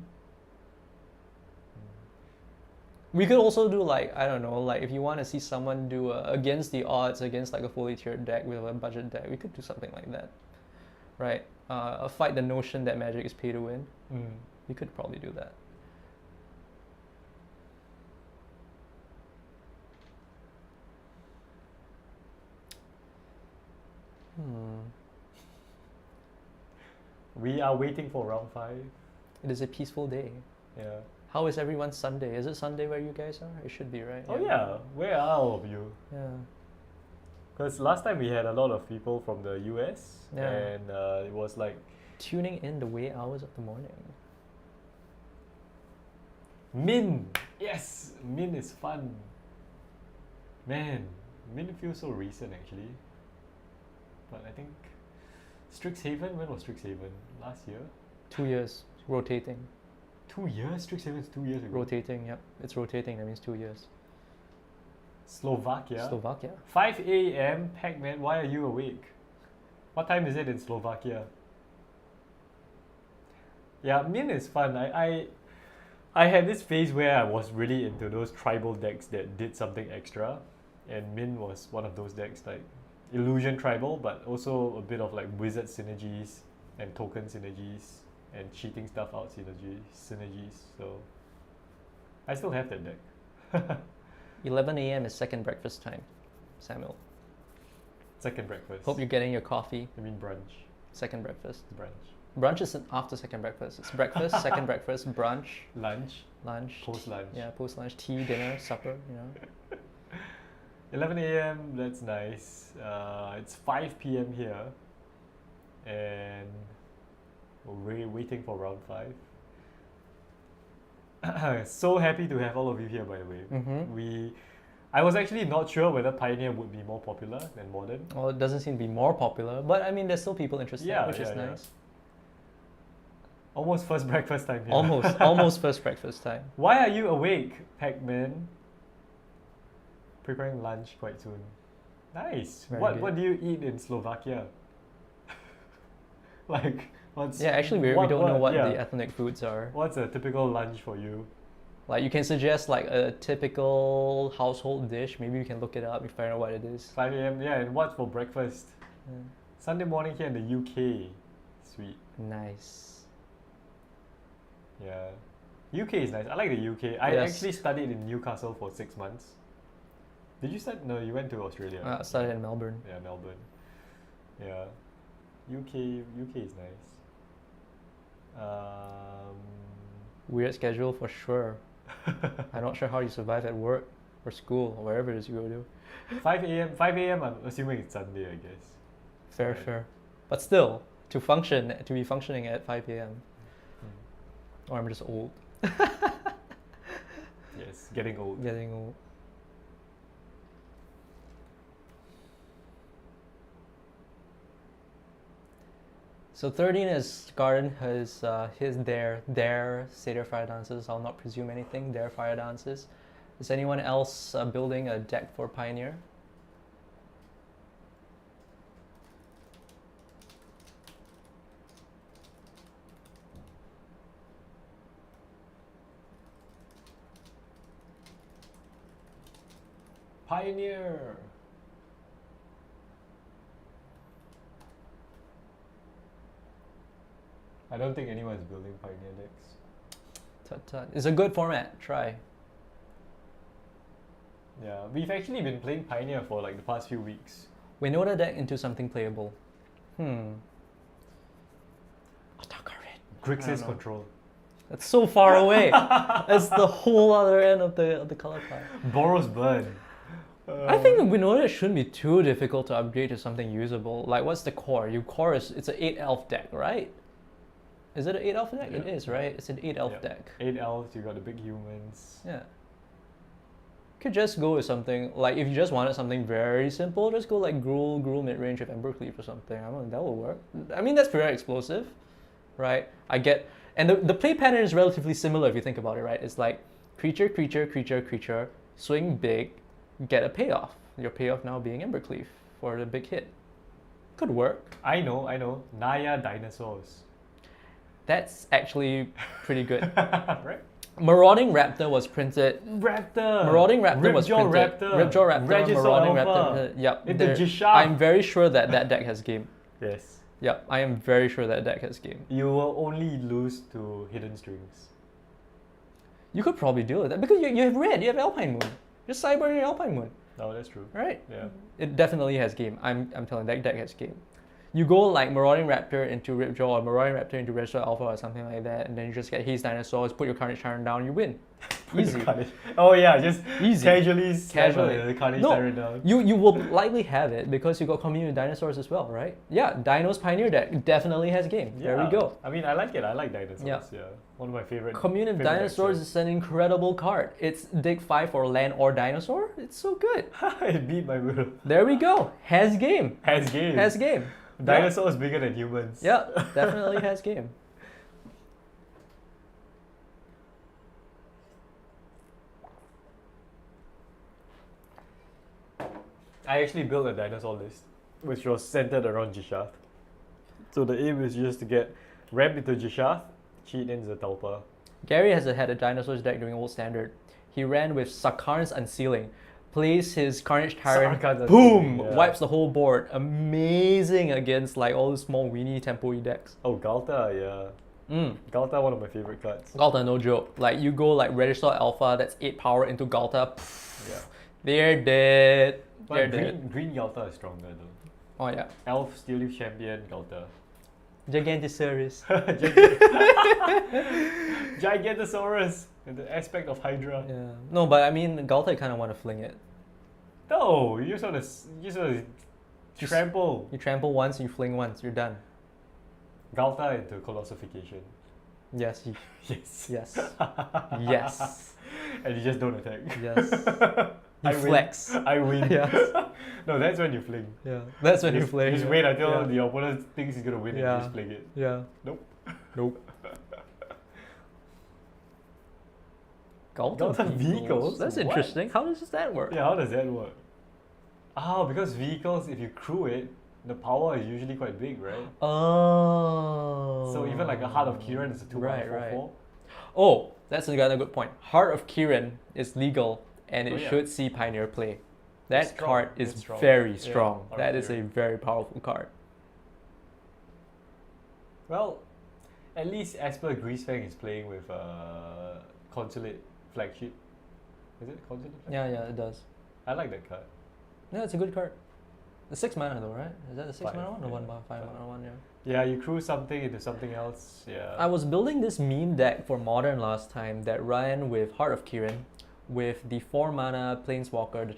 We could also do like, I don't know, like if you want to see someone do against the odds against like a fully tiered deck with a budget deck, we could do something like that, right? Fight the notion that Magic is pay to win. We could probably do that. We are waiting for round 5. It is a peaceful day. Yeah. How is everyone's Sunday? Is it Sunday where you guys are? It should be, right? Oh yeah, where are all of you? Yeah. Because last time we had a lot of people from the US, Yeah. and it was like Tuning in the wee hours of the morning. Min. Yes, Min is fun. Man, Min feels so recent actually. But I think Strixhaven. When was Strixhaven? Last year. 2 years rotating. 2 years. Strixhaven's 2 years ago. Rotating, yep. It's rotating, that means 2 years. Slovakia. Slovakia. 5 a.m. Pac-Man, why are you awake? What time is it in Slovakia? Yeah, Min is fun. I had this phase where I was really into those tribal decks that did something extra, and Min was one of those decks, like Illusion Tribal, but also a bit of like wizard synergies and token synergies and cheating stuff out synergies. So I still have that deck. 11 a.m. is second breakfast time, Samuel. Second breakfast. Hope you're getting your coffee. I mean brunch. Second breakfast. Brunch. Brunch is after second breakfast. It's breakfast, second breakfast, brunch, Lunch. lunch. Lunch. Yeah, post lunch, tea, dinner, supper. You know. 11 a.m. That's nice. It's 5 p.m. here, and we're waiting for round 5. So happy to have all of you here, by the way. Mm-hmm. I was actually not sure whether Pioneer would be more popular than Modern. Well, it doesn't seem to be more popular, but I mean, there's still people interested, Yeah, which is yeah. nice. Almost first breakfast time here. Almost first breakfast time. Why are you awake, Pac-Man? Preparing lunch quite soon. Nice. Very What good. do you eat in Slovakia? Like, what's... Yeah, actually, we don't know what yeah. the ethnic foods are. What's a typical lunch for you? Like, you can suggest like a typical household dish. Maybe you can look it up and find out what it is. 5 a.m. Yeah, and what's for breakfast? Yeah. Sunday morning here in the UK. Sweet. Nice. Yeah. UK is nice. I like the UK. I Yes. actually studied in Newcastle for 6 months. Did you study? No, you went to Australia. I started in Melbourne. Yeah, Melbourne. Yeah. UK is nice. Weird schedule for sure. I'm not sure how you survive at work or school or wherever it is you go to. 5 a.m. 5 a.m. I'm assuming it's Sunday, I guess. Fair, Right. fair. But still, to be functioning at 5 a.m. Or I'm just old. Yes, getting old. Getting old. So 13 is Garden has their say their fire dances. I'll not presume anything. Their fire dances. Is anyone else building a deck for Pioneer? Pioneer. I don't think anyone is building Pioneer decks. Tut tut. It's a good format. Try. Yeah, we've actually been playing Pioneer for like the past few weeks. We know the deck into something playable. Otakarit. I Grixis don't know. control. That's so far away. That's the whole other end of the color palette. Boros Burn. I think Winota shouldn't be too difficult to upgrade to something usable. Like, what's the core? It's an 8 elf deck, right? Is it an 8 elf deck? Yeah. It is, right? It's an 8 elf deck. 8 elves, you got the big humans. Yeah. Could just go with something like, if you just wanted something very simple, just go like Gruul Midrange with Embercleave or something. I mean, that will work. I mean, that's very explosive, right? And the play pattern is relatively similar if you think about it, right? It's like creature, swing big, get a payoff. Your payoff now being Embercleave for the big hit. Could work. I know. Naya dinosaurs. That's actually pretty good. Right? Marauding Raptor was printed. Marauding Raptor was printed. Ripjaw Raptor, Regisaur Marauding Alpha. Raptor. Yep. Into there- Gisha. I'm very sure that deck has game. Yes. Yep, I am very sure that deck has game. You will only lose to Hidden Strings. You could probably deal with that because you have red, you have Alpine Moon. Just cyber your Alpine Moon, Oh, that's true. right? Yeah. It definitely has game. I'm telling you, that deck has game. You go like Marauding Raptor into Ripjaw or Marauding Raptor into Register Alpha or something like that, and then you just get Haze Dinosaurs, put your Carnage Tyrant down, you win. Easy. Oh yeah, just Easy. casually Casually. the Carnage No, Tyrant down. You will likely have it because you got Commune with Dinosaurs as well, right? Yeah, Dino's Pioneer deck definitely has game. There we Yeah. go. I mean, I like it. I like dinosaurs. Yeah. Yeah. One of my favorite. Commune of favorite decks, Dinosaurs is an incredible card. It's dig 5 for land or dinosaur. It's so good. It beat my will. There we go. Has game. Has game. Has game. Dinosaurs bigger than humans. Yeah, definitely has game. I actually built a dinosaur list, which was centered around Gishath. So the aim is just to get ramp into Gishath, cheat into Talpa. Gary had a dinosaurs deck during Old Standard. He ran with Sakarn's Unsealing. Plays his Carnage Tyrant, Sakarn's boom! Unsealing, yeah. Wipes the whole board. Amazing against like all the small weenie tempo-y decks. Oh, Galta, yeah. Galta, one of my favorite cards. Galta, no joke. Like you go like Regisaur Alpha, that's 8 power into Galta. Yeah. They're dead. But They're dead. green Galta is stronger though. Oh yeah. Elf, Steel Leaf Champion, Galta. Gigantosaurus. Gigantosaurus! And the aspect of Hydra. Yeah. No, but I mean Galta, you kind of want to fling it. No, you just want to trample You trample once, you fling once, you're done. Galta into Colossification. Yes. Yes. Yes. Yes. And you just don't attack. Yes. You I win. flex. I win. Yes. No, that's when you fling. Yeah. That's when you Just- fling. Just yeah. wait until Yeah. the opponent thinks he's gonna win Yeah. and just fling it. Yeah. Nope. Nope. Galta vehicles? That's What? interesting. How does that work? Yeah, how does that work? Because vehicles, if you crew it, the power is usually quite big, right? Oh. So even like a Heart of Kiran is a 2 Right, 4 right. 4. Oh, that's another good point. Heart of Kiran is legal and it Oh, yeah. should see Pioneer play. That It's strong. card is It's strong. very Yeah, strong. Heart of That is a Kiran. very powerful card. Well, at least Esper Greasefang is playing with Consulate Flagship. Is it Consulate Flagship? Yeah, it does. I like that card. Yeah, it's a good card. The 6 mana though, right? Is that the 6 Five, mana one? The yeah. 1 5 mana one, yeah. Yeah, you crew something into something else. Yeah. I was building this meme deck for Modern last time that ran with Heart of Kiran, with the 4 mana Planeswalker, the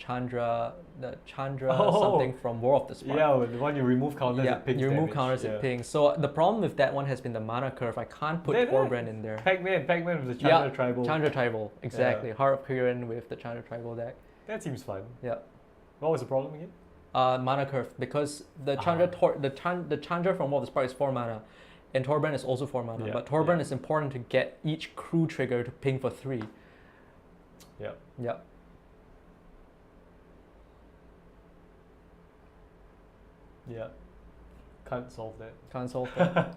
Chandra Oh. something from War of the Spark. Yeah, the one you remove counters, Yeah, it pings you remove damage. counters, Yeah. it pings. So the problem with that one has been the mana curve. I can't put There. Torbrand in there. Pac-Man with the Chandra Yeah, Tribal. Chandra Tribal, exactly. Heart of Kiran with the Chandra Tribal deck. That seems fun. Yeah. What was the problem again? Mana curve, because the Chandra the Chandra from War of the Spark is 4 mana, and Torbrand is also 4 mana. Yeah, But Torbrand yeah. is important to get each crew trigger to ping for 3. Yeah. Yep. Yeah. Can't solve that. Can't solve that.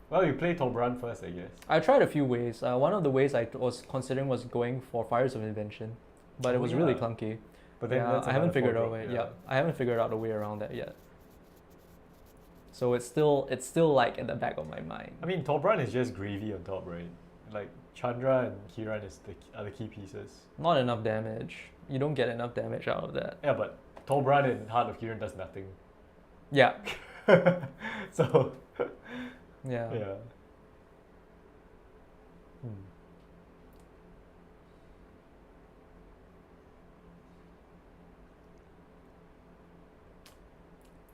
Well, you play Tobran first, I guess. I tried a few ways. One of the ways I was considering was going for Fires of Invention, but it Oh, was really yeah. clunky. But then Yeah, that's I haven't another figured out a 4-drop, way. Yeah, I haven't figured out a way around that yet. So it's still like in the back of my mind. I mean, Tobran is just gravy on top, right? Like Chandra and Kiran are the key pieces. Not enough damage. You don't get enough damage out of that. Yeah, but Tobran and Heart of Kiran does nothing. Yeah. So Yeah. yeah.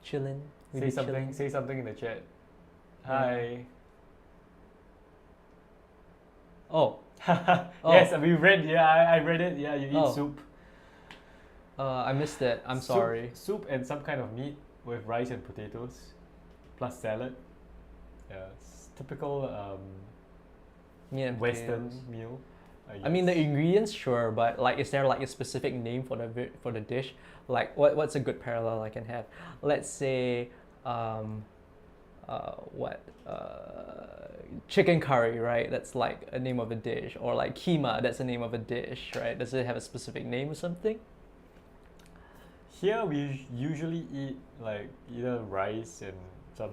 Chillin'. We Say be something. chillin'. Say something in the chat. Yeah. Hi. Oh. Yes, we read. Yeah, I read it. Yeah, you eat Oh. soup. I missed it. I'm sorry. Soup and some kind of meat with rice and potatoes, plus salad. Yeah, it's typical Meat and Western potatoes. meal. I mean the guess. ingredients, sure, but like, is there like a specific name for the dish? Like, what's a good parallel I can have? Let's say, chicken curry, right? That's like a name of a dish, or like keema. That's the name of a dish, right? Does it have a specific name or something? Here we usually eat like either rice and some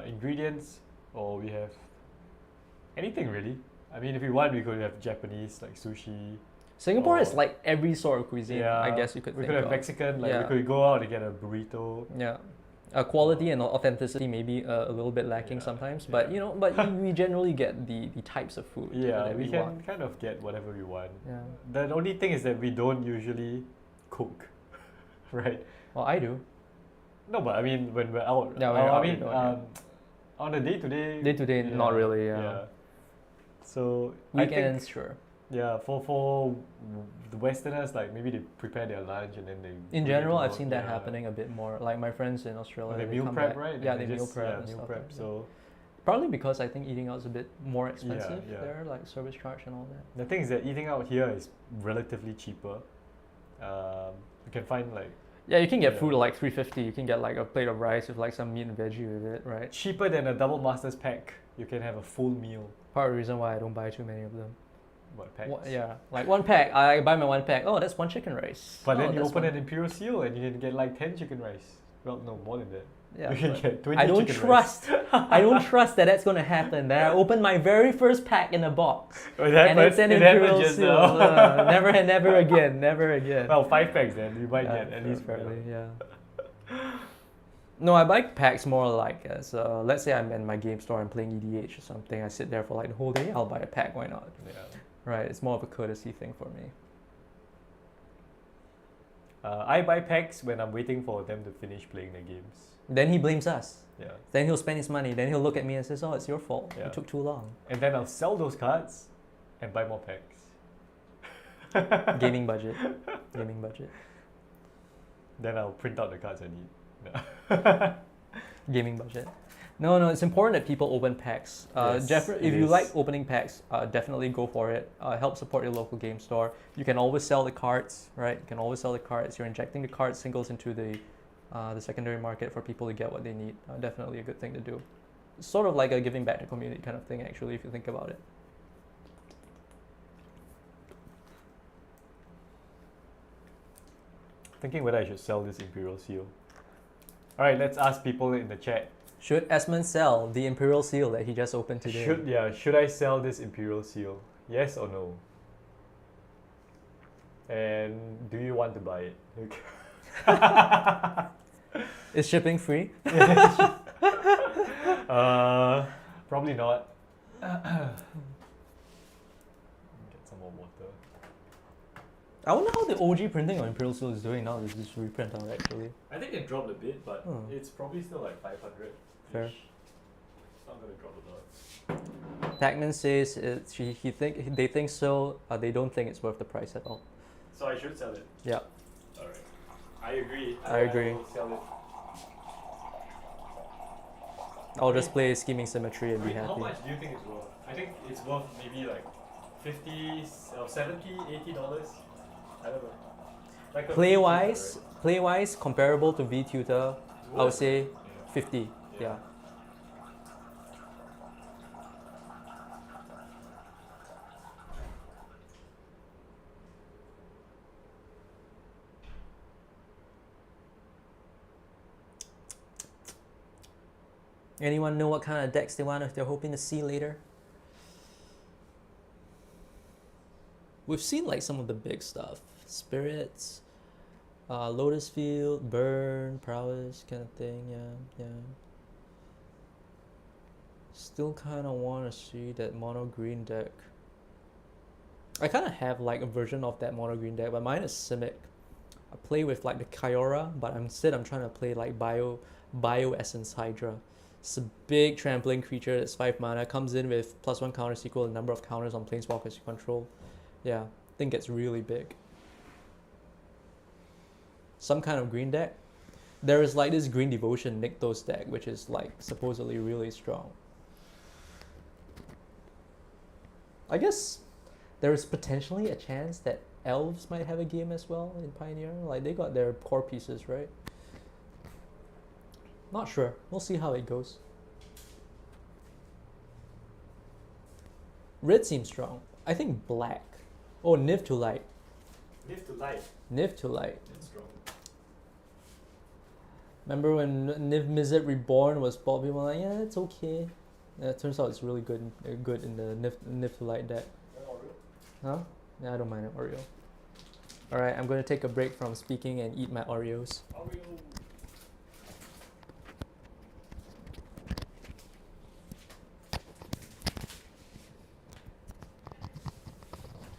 ingredients, or we have anything really. I mean, if we want, we could have Japanese like sushi. Singapore is Or- like every sort of cuisine. Yeah, I guess you could. We think could have of. Mexican. Like Yeah. we could go out and get a burrito. Yeah. Quality and authenticity maybe a little bit lacking Yeah, sometimes, but yeah. we generally get the types of food. Yeah, that we we can want. kind of get whatever we want. Yeah. The only thing is that we don't usually cook, right? Well, I do. No, but I mean when we're out. Yeah, when you're I out, you mean, don't, yeah. on a day-to-day. Day to day, not really. Yeah. So Weekends, I think, sure. yeah, for the Westerners, like maybe they prepare their lunch and then they. In bring it general, to I've work, seen that yeah. happening a bit more. Like my friends in Australia, Or they they meal come prep, back- right? Yeah, And they meal just- prep. Yeah, and meal stuff prep. like that. So Probably because I think eating out is a bit more expensive yeah. there, like service charge and all that. the thing is that eating out here is relatively cheaper. You can find like Yeah, you can get Yeah. food at like $3.50. You can get like a plate of rice with like some meat and veggie with it, right? cheaper than a double masters pack. You can have a full meal. Part of the reason why I don't buy too many of them. What packs? Yeah, like one pack. I buy my one pack. Oh, that's one chicken rice. But Oh, then you that's open one- an Imperial Seal and you can get like 10 chicken rice. Well, no, more than that. Yeah, You can but get 20 I don't chicken trust. I don't trust that that's gonna happen. Then I opened my very first pack in a box, It and happens. it's an It happened Imperial just Seal. now. Never again. Never again. Well, 5 packs then. You might Yeah, get at least probably, yeah. No, I buy packs more like as let's say I'm in my game store and playing EDH or something. I sit there for like the whole day. I'll buy a pack. Why not? Yeah. Right. It's more of a courtesy thing for me. I buy packs when I'm waiting for them to finish playing the games. Then he blames us. Yeah. Then he'll spend his money. Then he'll look at me and says, "Oh, it's your fault. Yeah. It took too long." And then I'll sell those cards and buy more packs. Gaming budget. Gaming budget. Then I'll print out the cards I need. Gaming budget. No, it's important that people open packs. Yes, If you like opening packs, definitely go for it. Help support your local game store. You can always sell the cards, right? You can always sell the cards. You're injecting the card singles into the secondary market for people to get what they need. Definitely a good thing to do. It's sort of like a giving back to community kind of thing, actually, if you think about it. Thinking whether I should sell this Imperial Seal. Alright, let's ask people in the chat. Should Esmond sell the Imperial Seal that he just opened today? Should I sell this Imperial Seal? Yes or no? And do you want to buy it? Is shipping free? Probably not. Get some more water. I wonder how the OG printing on Imperial Seal is doing now. There's this reprint out actually. I think it dropped a bit, but Oh. it's probably still like 500. Fair. It's not gonna drop a lot. Pac-Man says they think so. They don't think it's worth the price at all. So I should sell it. Yeah. Alright. I agree. I agree. will sell it. I'll just play Scheming Symmetry and be How happy. much do you think it's worth? I think it's worth maybe like 50 or 70, $80. I don't know. Like a Play V-tutor, wise, comparable to V-Tutor, I would say Yeah. 50. Yeah. Anyone know what kind of decks they're hoping to see later? We've seen like some of the big stuff. Spirits, Lotus Field, Burn, Prowess kind of thing, yeah. Still kind of want to see that mono green deck. I kind of have like a version of that mono green deck, but mine is Simic. I play with like the Kyora, but instead I'm trying to play like Bio Essence Hydra. It's a big trampling creature that's 5 mana, comes in with +1 counters equal the number of counters on planeswalkers you control. Yeah, I think it's really big. Some kind of green deck. There is like this Green Devotion Rakdos deck, which is like supposedly really strong. I guess there is potentially a chance that Elves might have a game as well in Pioneer. Like they got their core pieces, right? Not sure. We'll see how it goes. Red seems strong. I think black. Oh, Niv to light. Live to light. Niv to light. It's strong. Remember when Niv Mizzet Reborn was bought? People were like, yeah, it's okay. It turns out it's really good in the Niv to light deck. Huh? Yeah, I don't mind an Oreo. Alright, I'm going to take a break from speaking and eat my Oreos. Oreo.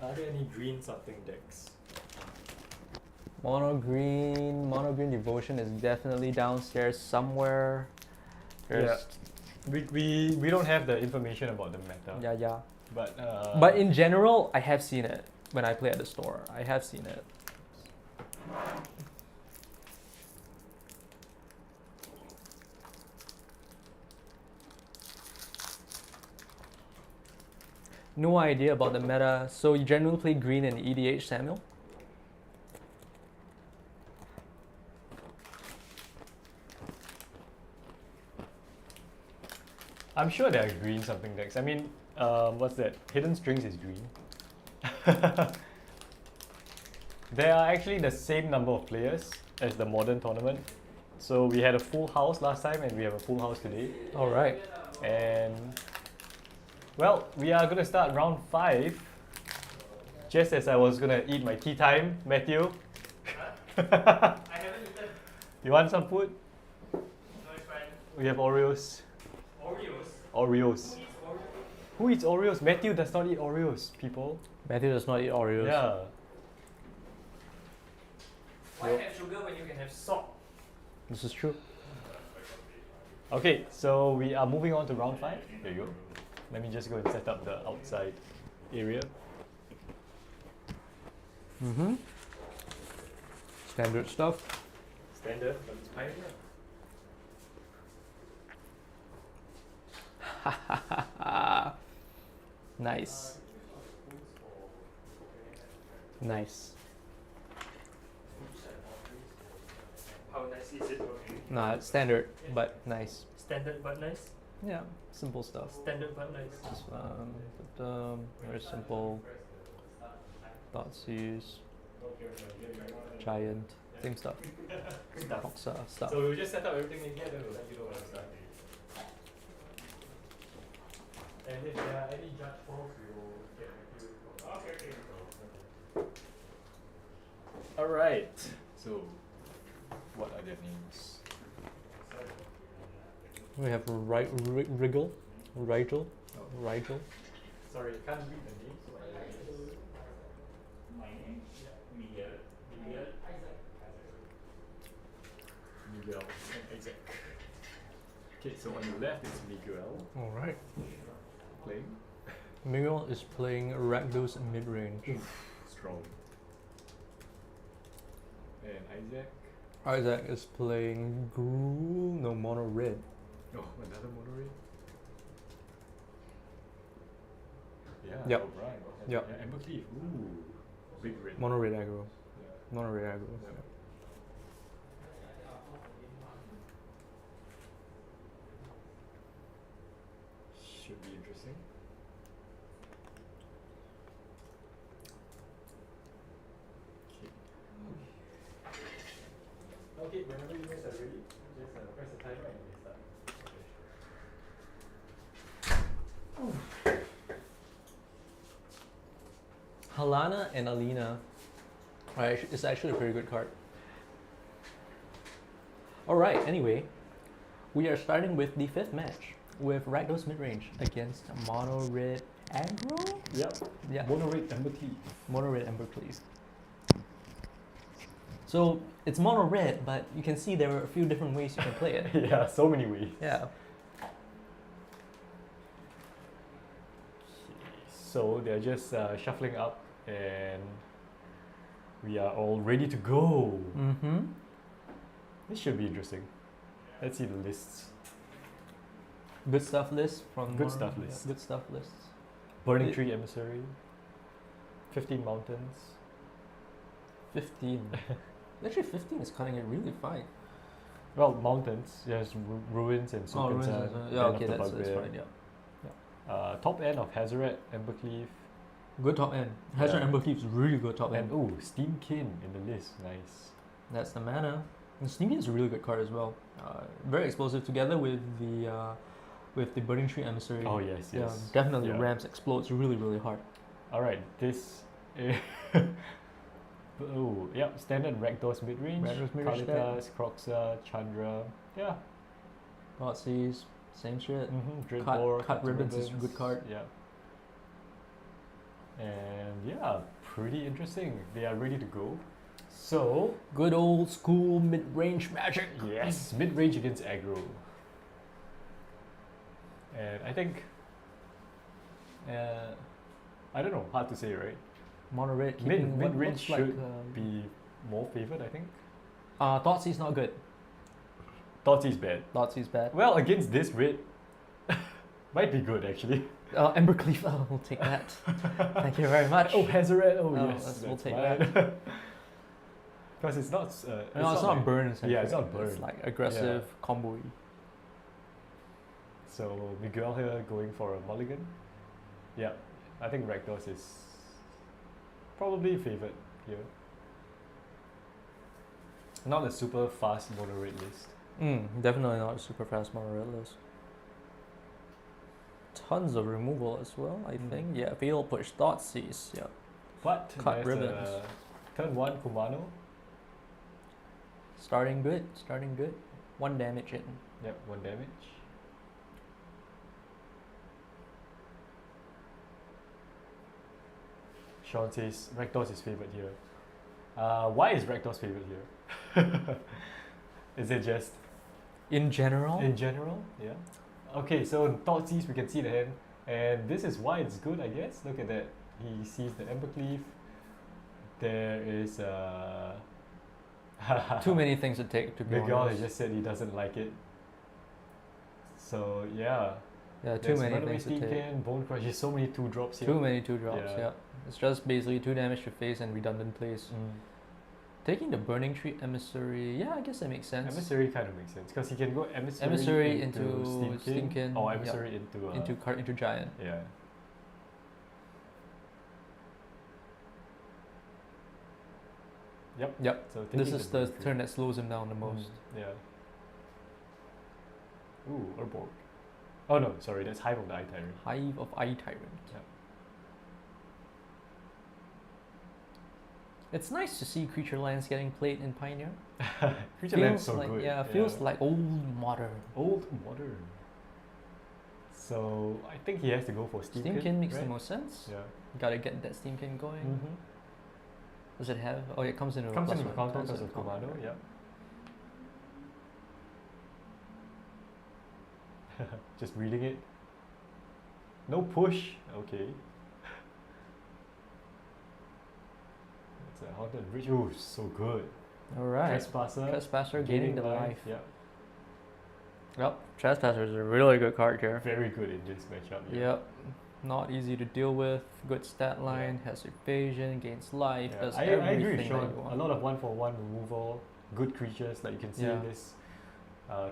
Are there any green something decks? Mono green devotion is definitely downstairs somewhere. There's, We don't have the information about the meta. yeah. But In general, I have seen it when I play at the store. I have seen it. No idea about the meta. So you generally play green and EDH, Samuel? I'm sure there are green something decks. I mean, what's that? Hidden Strings is green. There are actually the same number of players as the modern tournament. So we had a full house last time and we have a full house today. All right. And well, we are gonna start round 5. Just as I was gonna eat my tea time, Matthew. I haven't eaten. You want some food? No, it's fine. We have Oreos. Oreos? Oreos. Who eats Oreos? Who eats Oreos? Matthew does not eat Oreos, people. Matthew does not eat Oreos. Yeah. Why have sugar when you can have salt? This is true. Okay, so we are moving on to round 5. There you go. Let me just go and set up the outside area. Mm-hmm. Standard stuff. Standard, but it's pioneer. Nice. Nice. How nice is it? Nah, it's standard, but nice. Standard but nice? Yeah, simple stuff. Standard but nice. Just, very simple. Thoughtseize. Giant. Same stuff. Boxer stuff. So we'll just set up everything in here, then we'll let you know when to start. And if there are any judge falls, we will get back to you. Okay. Alright. So, what are their names? We have Rigel. Rigel. Rigel. Sorry, I can't read the names. So I My name? Miguel. Miguel. Miguel and Isaac. Okay, so on the left is Miguel Alright. playing. Miguel is playing Rakdos Midrange. Strong. And Isaac. Isaac is playing mono red. Oh, another mono red. Yeah, Yep. O'Brien. Yep. Yeah, Amber Cleave. Ooh, big red. Mono red aggro. Yeah. Mono red aggro. Yeah. Should be interesting. Okay, whenever you guys are ready, just press the timer and we start. Halana and Alina. Alright, it's actually a pretty good card. Alright, anyway, we are starting with the 5th match with Rakdos Midrange against Mono Red Aggro? Yep. Yeah, Mono red Amber Cleave. Mono Red Ember Cleave. So it's mono red, but you can see there are a few different ways you can play it. Yeah, so many ways. Yeah. So they're just shuffling up and we are all ready to go. Mm-hmm. This should be interesting. Let's see the lists. Good stuff list from Good stuff list. Good stuff lists. Burning It- Tree Emissary. 15 Mountains. 15. Actually, 15 is cutting it really fine. Well, mountains. There's ruins and Oh, Sukansan. ruins as well. Yeah, okay, that's Bugbear. fine. Yeah. Top end of Hazoret, Embercleave, Good top end. Hazard Yeah. Ember Cleave is really good top and end. Steam Kin in the list. Nice. That's the mana. And Sneaky is a really good card as well. Very explosive together with the Burning Tree Emissary. Oh yes, Yeah, yes. definitely Yeah. ramps explodes really, really hard. All right, this. Oh, yep. Standard Rakdos midrange. Rakdos midrange Kalitas, Kroxa, Chandra. Yeah. Thoughtseize, same shit. Dreadbore. Cut Ribbons is a good card. Yeah. And yeah, pretty interesting. They are ready to go. So Good old school mid-range magic. yes, mid range against aggro. And I think, I don't know, hard to say, right? Mono red Mid keeping what range looks like, should be more favored, I think. Thoughtseize not good. Thoughtsy's bad. Thoughtseize bad. Well, against this red, might be good actually. Ember Cleave, oh, we'll take that. Thank you very much. Oh, Hazoret. Oh, Oh, yes, we'll that's take fine. Because it's not. No, it's not burn. Yeah, it's not It's burn. like aggressive combo-y. So Miguel here going for a mulligan. Yeah, I think Rakdos is probably favored here. Not a super fast mono red list. Definitely not a super fast mono red list. Tons of removal as well, I think. Yeah, fatal push, Thoughtseize, yeah. But Cut there's ribbons. a turn 1 Kumano. Starting good, starting good. 1 damage in. Yep, 1 damage. Sean says Rakdos is favored here. Why is Rakdos favored here? Is it just In general? in general? Yeah. Okay, so in Thoughtseize we can see the hand, and this is why it's good, I guess. Look at that. He sees the Embercleave. There is Too many things to take, to be Miguel honest. just said he doesn't like it. So yeah. Yeah, too There's many Runaway things to take. Steamkin, Bone Crush. There's so many 2-drops here. Too many 2-drops, Yeah. yeah. It's just basically 2 damage to face and redundant plays. Taking the Burning Tree Emissary, yeah, I guess that makes sense. Emissary kind of makes sense because he can go Emissary, Emissary into Steamkin, or yep. Emissary into Giant. yeah. Yep. Yep. So This taking is the Burning Tree. turn that slows him down the most. Yeah. Ooh, Urborg. Oh no, sorry, that's Hive of the Eye Tyrant. Hive of Eye Tyrant. Yep. It's nice to see creature lands getting played in Pioneer. Creature Land's Feels so like, good. yeah, feels like old modern. old modern. So I think he has to go for Steamkin. Steamkin makes right? the most sense. Yeah. Gotta get that Steamkin going. Mm-hmm. Does it have? Oh, it comes in with Comes plus in with one, counter comes because in of with Commando, counter. yeah. Just reading it. No push. Okay. It's a Haunted Bridge. Ooh, so good. Alright. Trespasser. Trespasser gaining the life. Yeah. Yep. Trespasser is a really good card here. Very good in this matchup. Yeah. Yep. Not easy to deal with. Good stat line. Has evasion. Gains life. Yeah. Does I everything agree with that Sean. you want. A lot of 1-for-1 removal. Good creatures like you can see Yeah. in this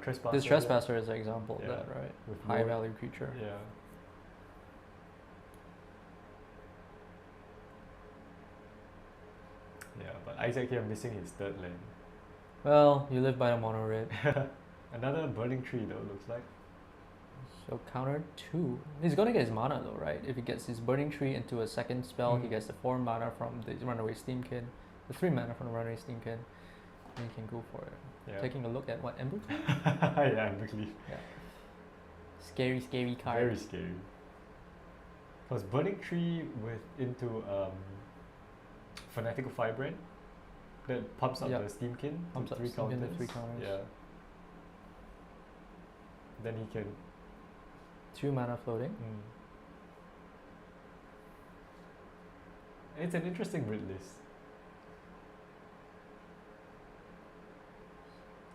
Trespasser. This Trespasser is an example Yeah. of that, right? With High more- value creature. Yeah. Yeah, but Isaac here missing his third land. Well, you live by the mono red. Another burning tree though, looks like. So counter 2. He's gonna get his mana though, right? If he gets his burning tree into a second spell, he Mm. gets the 4 mana from the Runaway Steamkin, the 3 mana from the Runaway Steamkin, and he can go for it. Yeah. Taking a look at what Ember? Yeah, Embercleave. Yeah. Scary card. Very scary. Because burning tree with into Fanatical Firebrand that pumps up Yep. the Steamkin Pumps to up 3 Steamkin to counters. 3 counters. Yeah. Then he can 2 mana floating. It's an interesting grid list.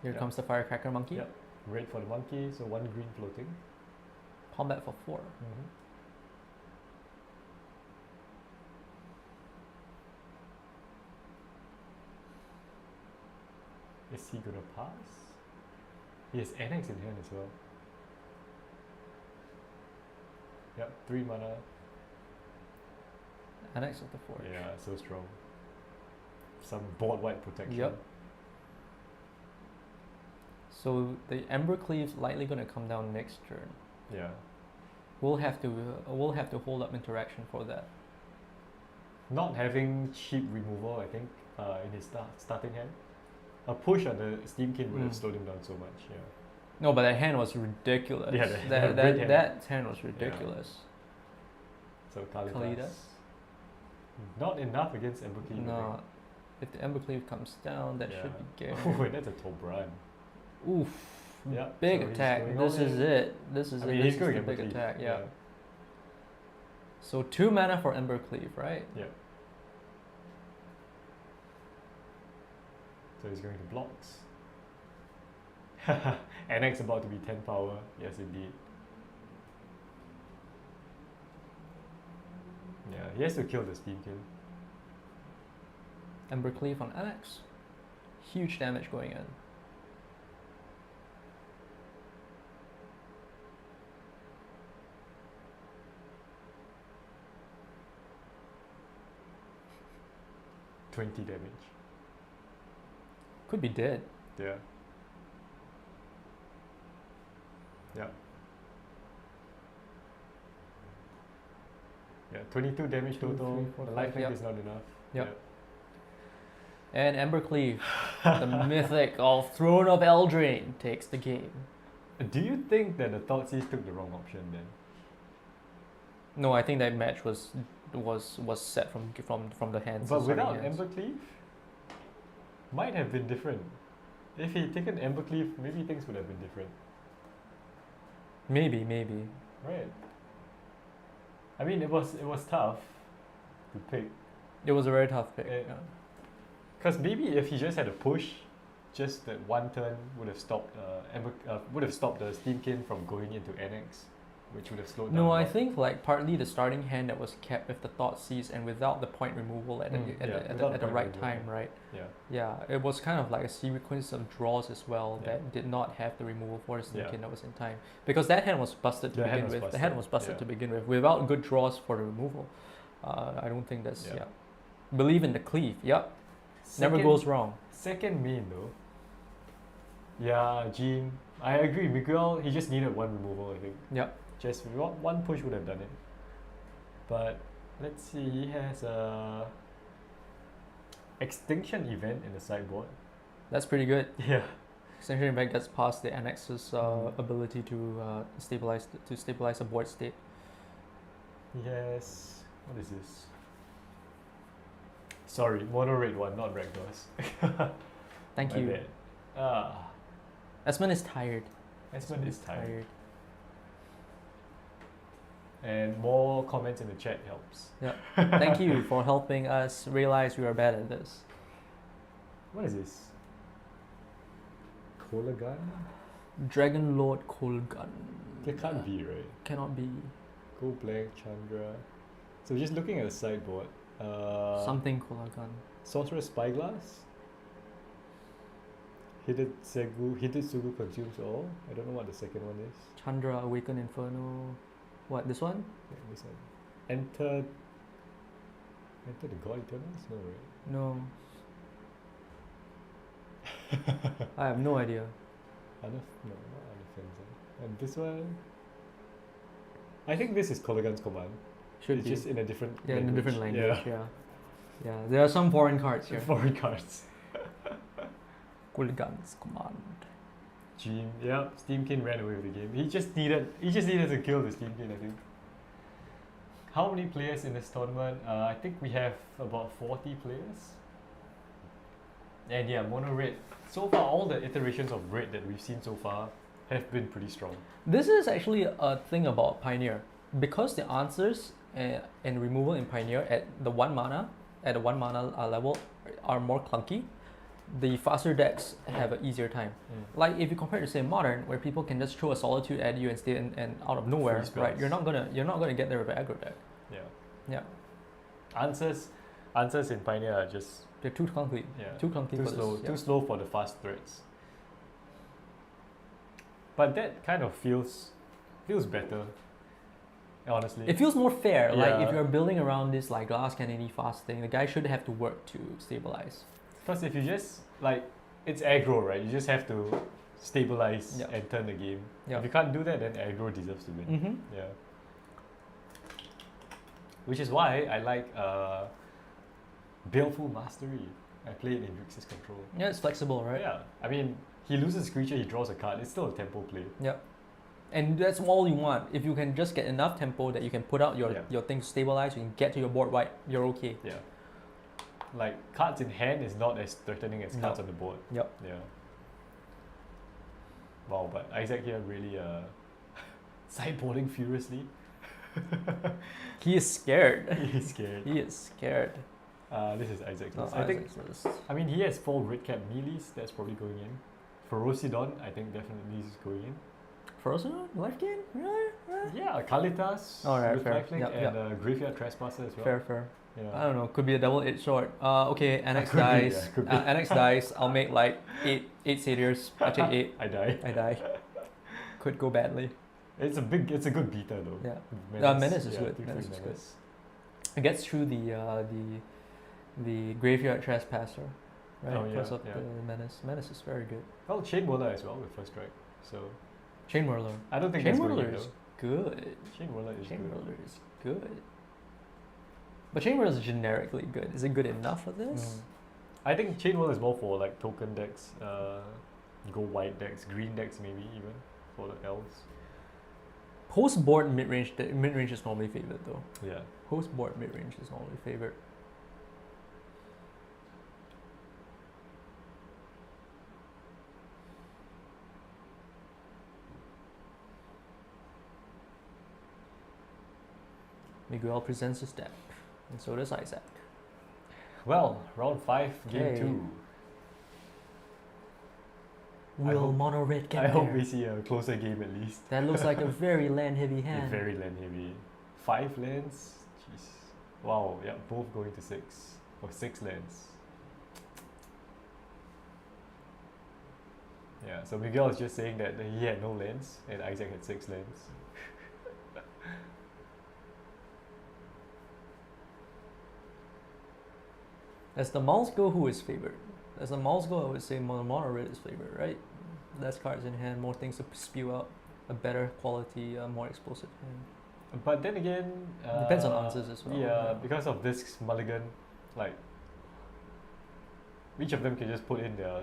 Here Yep. comes the Firecracker Monkey. Yep. Red for the monkey, so 1 green floating. Combat for 4. Is he gonna pass? He has Annex in hand as well. Yep, 3 mana. Annex of the Forge. Yeah, so strong. Some board white protection. Yep. So the Embercleave's likely gonna come down next turn. Yeah. We'll have to hold up interaction for that. Not having cheap removal, I think, in his starting hand. A push on the Steamkin would have slowed him down so much, yeah. No, but that hand was ridiculous. Yeah, that the red hand. that hand was ridiculous. So Kalidas. Kalidas? Not enough against Embercleave. No, if the Embercleave comes down, that should be Oh, good. that's a Tobran. Oof. Yeah, Big so he's attack. going This all is in. it. This is I it. mean, This he's is going the big Embercleave. attack. Yeah. So 2 mana for Embercleave, right? Yeah. So he's going to blocks. Annex about to be 10 power. Yes, indeed. Yeah, he has to kill the Steamkin. Embercleave on Annex. Huge damage going in. $20 damage. Could be dead. Yeah. Yeah. Yeah, 22 damage Two, total. three, four, The five, lifelink yep. is not enough. Yep. And Embercleave, the mythic of Throne of Eldraine, takes the game. Do you think that the Thoughtseize took the wrong option then? No, I think that match was set from the hands. But starting without hands. Embercleave, might have been different. If he'd taken Embercleave, maybe things would have been different. Maybe. Right. I mean, it was tough to pick. It was a very tough pick. Eh, yeah. Because maybe if he just had a push, just that one turn would have stopped the Steamkin from going into NX, which would have slowed down. No, a I lot. think like partly the starting hand that was kept with the Thoughtseize and without the point removal at without the point right removal. time, right? Yeah. Yeah, it was kind of like a sequence of draws as well Yeah. that did not have the removal for the Steamkin Yeah. that was in time. Because that hand was busted to The hand begin was with. The hand busted, was busted yeah. to begin with. Without good draws for the removal. I don't think that's Yeah. Believe in the cleave, yep. Never goes wrong. Second main though. Yeah, Jean. I agree. Miguel, he just needed one removal, I think. Yep. Just one push would have done it. But let's see, he has a extinction event in the sideboard. That's pretty good. Yeah. Extinction Event gets past the Annex's ability to stabilize a board state. He has, what is this? Sorry, mono red one, not Rakdos. Thank My you. bad. Ah, Esmond is tired. Esmond is tired. And more comments in the chat helps. Yeah. Thank you for helping us realize we are bad at this. What is this? Kolagan? Dragon Lord Kolgan. That can't be, right? Cannot be. Go blank, Chandra. So just looking at the sideboard. Something Kolagan. Sorcerer Spyglass. Hidetsugu consumes all. I don't know what the second one is. Chandra Awaken Inferno. What, this one? Yeah, this one. Enter the God Eternals? No, right? No. I have no idea. No, not Unoffensive. And this one, I think this is Kolagan's command. Should It's be. just in a different Yeah, in a different language, Yeah. yeah. Yeah, there are some foreign cards here. Foreign cards. Kolgan's command. Gene, yeah, Steamkin ran away with the game. He just needed to kill the Steamkin, I think. How many players in this tournament? I think we have about 40 players. And yeah, mono red. So far, all the iterations of red that we've seen so far have been pretty strong. This is actually a thing about Pioneer. Because the answers and removal in Pioneer at the 1 mana level are more clunky, the faster decks have an easier time. Like if you compare to say Modern, where people can just throw a Solitude at you and stay and out of nowhere, Free right? spells. You're not gonna get there with an aggro deck. Yeah. Yeah, Answers in Pioneer are just they're too clunky. Too clunky too for slow. this. Yeah. Too slow for the fast threats. But that kind of feels better. Honestly. It feels more fair. Like Yeah. if you're building around this like glass cannon fast thing, the guy should have to work to stabilize. Because if you just it's aggro, right? You just have to stabilize Yeah. and turn the game. Yeah. If you can't do that, then aggro deserves to win. Mm-hmm. Yeah. Which is why I like Baleful Mastery. I play it in Grixis control. Yeah, it's flexible, right? Yeah. I mean, he loses a creature, he draws a card. It's still a tempo play. Yeah. And that's all you want. If you can just get enough tempo that you can put out your things stabilize, you can get to your board white, you're okay. Yeah. Like cards in hand is not as threatening as cards No. on the board. Yep. Yeah. Wow, but Isaac here really sideboarding furiously. He is scared. He's scared. He is scared. This is Isaac's No, list. I think. Isaac's list. I mean, he has 4 red cap Neelys. That's probably going in. Ferocidon, I think definitely is going in. Frozen? Life gain? Really? Yeah, Kalitas Alright, with fair. lifelink Yep, and Graveyard Trespasser as well. Fair. Yeah. I don't know. Could be a double-edged sword. Okay, Annex Could be, dies. yeah, could be. Annex dies. I'll make like eight satyrs. I take 8. I die. I die. Could go badly. It's a good beta though. Yeah. Menace is yeah, good. 3/3 Menace is good. Menace. It gets through the Graveyard Trespasser. right? Oh, yeah, Because of yeah. the Menace. Menace is very good. Oh, Chain Whirler as well with first strike. So Chain Whirler. I don't think Chain that's going Whirler to is good. Chain Whirler is Chain good. Whirler is good. But Chain Whirler is generically good. Is it good enough for this? I think Chain Whirler is more for like token decks, go white decks, green decks maybe even for the elves. Post board mid-range is normally favored though. Yeah. Post board mid-range is normally favored. Miguel presents his deck, and so does Isaac. Well, round 5, game Okay. 2. Will hope- mono red get I there? hope we see a closer game at least. That looks like a very land heavy Yeah, hand. very land heavy. 5 lands? Jeez. Wow, yeah, both going to 6. Or 6 lands. Yeah, so Miguel is just saying that he had no lands and Isaac had 6 lands. As the mouse go, who is favored? As the mouse go, I would say mono red is favored, right? Less cards in hand, more things to spew out, a better quality, more explosive hand. But then again, Depends on answers as well, Yeah, yeah. because of this mulligan, like each of them can just put in their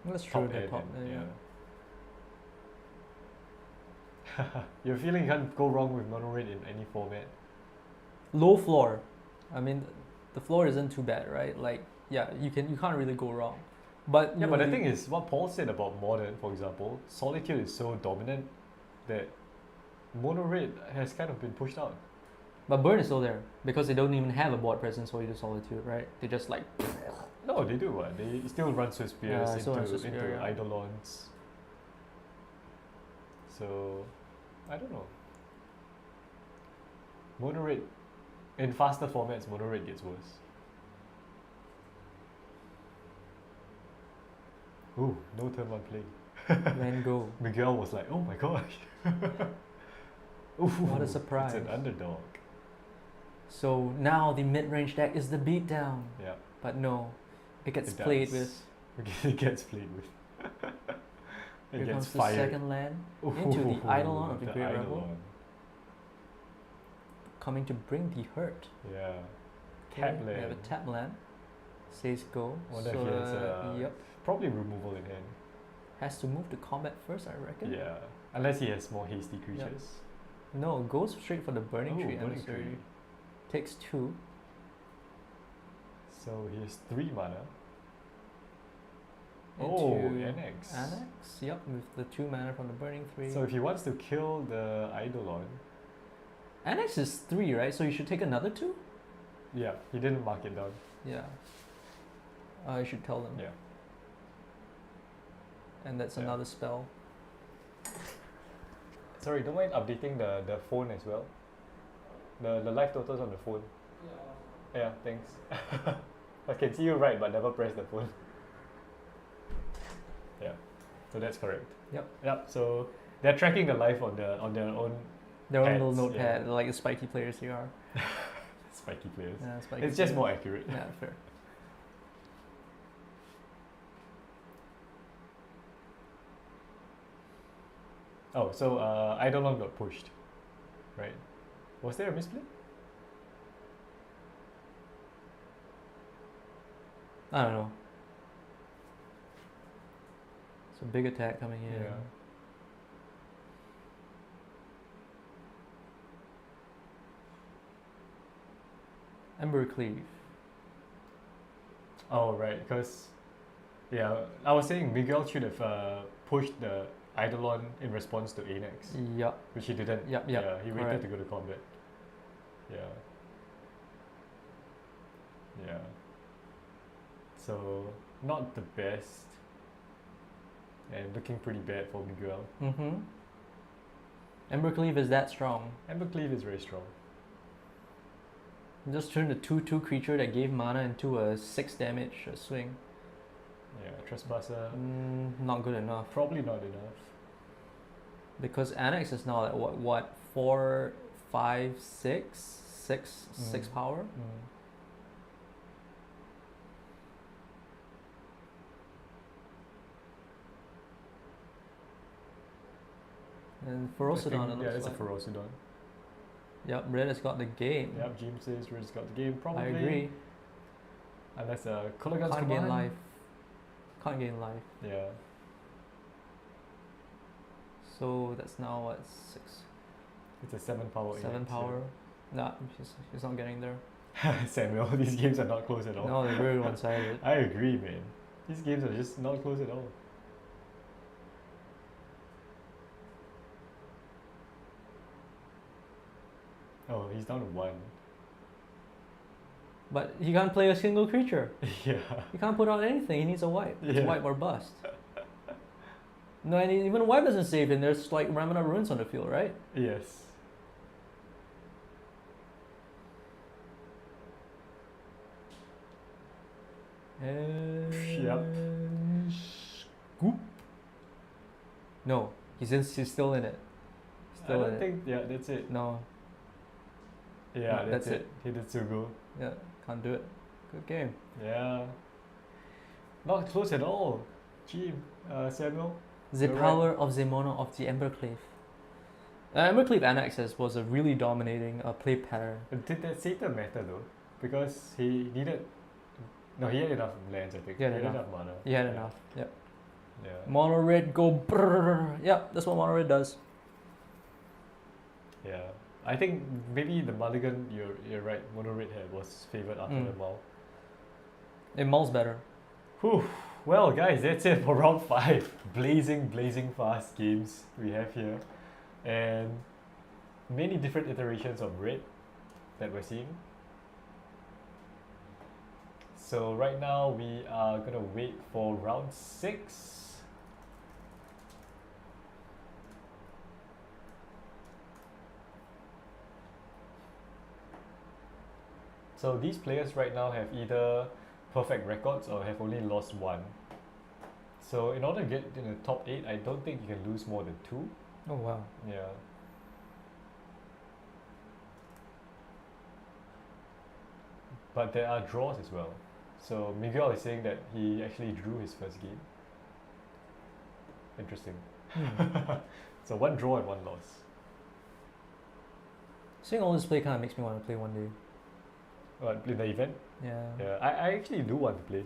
That's true. top The end. top, and- yeah. You're feeling you can't go wrong with mono red in any format. Low floor. I mean, the floor isn't too bad, right? Like, yeah, you can't really go wrong. But Yeah, but the thing is, what Paul said about modern, for example, Solitude is so dominant that mono red has kind of been pushed out. But burn is still there because they don't even have a board presence for you to solitude, right? They just like No, they do what? They still run Swiss Spears Yeah, still run into, Swiss Spear, into yeah. Eidolons. So, I don't know. Mono red, in faster formats, mono red gets worse. Ooh, no turn one play. Van Gogh. Miguel was like, oh my gosh. Ooh, What a surprise. It's an underdog. So now the mid-range deck is the beatdown. Yeah. But no, it gets It played does. with. It gets played with. It Here gets comes the fired. second land into the Eidolon of the Great Rebel, Eidolon. coming to bring the hurt. Yeah. Okay, Tap we have a land. tap land. Says go. Wonder if So, he has yep. probably removal in hand. Has to move to combat first, I reckon. Yeah. Unless he has more hasty creatures. No, goes straight for the burning Oh, tree burning emissary. tree. Takes 2. So he has 3 mana. Into Oh, Annex. Annex, yep, with the 2 mana from the burning 3. So if he wants to kill the Eidolon, Annex is 3, right? So you should take another 2? yeah, he didn't mark it down. Yeah. I should tell them. Yeah. And that's Yeah. another spell. Sorry, don't mind updating the phone as well. The live totals on the phone. Yeah, thanks. I can see you right, but never press the phone. Yeah, so that's correct. Yep. Yep. So they're tracking the live on their own Their own Pads, little yeah. notepad, like the spiky players you are. spiky players. Yeah, spiky It's just players. more accurate. Yeah, fair. Oh, so Eidolon got pushed, right? Was there a misplay? I don't know. It's a big attack coming in. Yeah. Ember Cleave. Oh, right, because yeah, I was saying Miguel should have pushed the Eidolon in response to Anex, Yup. which he didn't. Yep, Yeah, he waited correct. to go to combat. Yeah. Yeah. So not the best, and looking pretty bad for Miguel. Mm-hmm. Ember Cleave is that strong. Ember Cleave is very strong. Just turned a 2/2 creature that gave mana into a 6 damage swing. Yeah, Trespasser, Not good enough. probably not enough. Because Annex is now at what 4, 5, 6? 6 Mm. 6 power? And I Ferocidon, think- it yeah, looks it's like. a Ferocidon. Yep, Red has got the game. Yep, James says Red's got the game. Probably. I agree. Unless Kulligan's Can't gain command. life. Can't gain life. Yeah. So that's now what, 6? It's a 7 power. 7 power. Nah, he's not getting there. Samuel, these games are not close at all. No, they're very one-sided. I agree, man. These games are just not close at all. Oh, he's down to 1. But he can't play a single creature. Yeah. He can't put out anything. He needs a wipe. It's Yeah. wipe or bust. No, and even wipe doesn't save him. There's like Ramana ruins on the field, right? Yes. Yep. Scoop. No, he's still in it. Still I in don't it. think. Yeah, that's it. No, Yeah, No, that's that's it. Hidetsugu. yeah, can't do it. Good game. Yeah. Not close at all. Gee, Samuel. The You're power of the mono of the Embercleave. Embercleave Annexes was a really dominating play pattern. Did that Satan matter though? Because he needed. No, he had enough lands, I think. He had enough enough. mana. He had Yeah. enough. Yep. Yeah. Mono red go brrrr. Yep, that's what mono red does. Yeah. I think maybe the mulligan, you're right, mono red hair was favoured after the mull. It mulls better. Whew. Well, guys, that's it for round 5. Blazing fast games we have here. And many different iterations of red that we're seeing. So right now we are gonna wait for round 6. So these players right now have either perfect records or have only lost 1. So in order to get in the top 8, I don't think you can lose more than 2. Oh wow. Yeah. But there are draws as well. So Miguel is saying that he actually drew his first game. Interesting. So 1 draw and 1 loss. Seeing all this play kind of makes me want to play one day. What, in the event? Yeah. Yeah, I actually do want to play.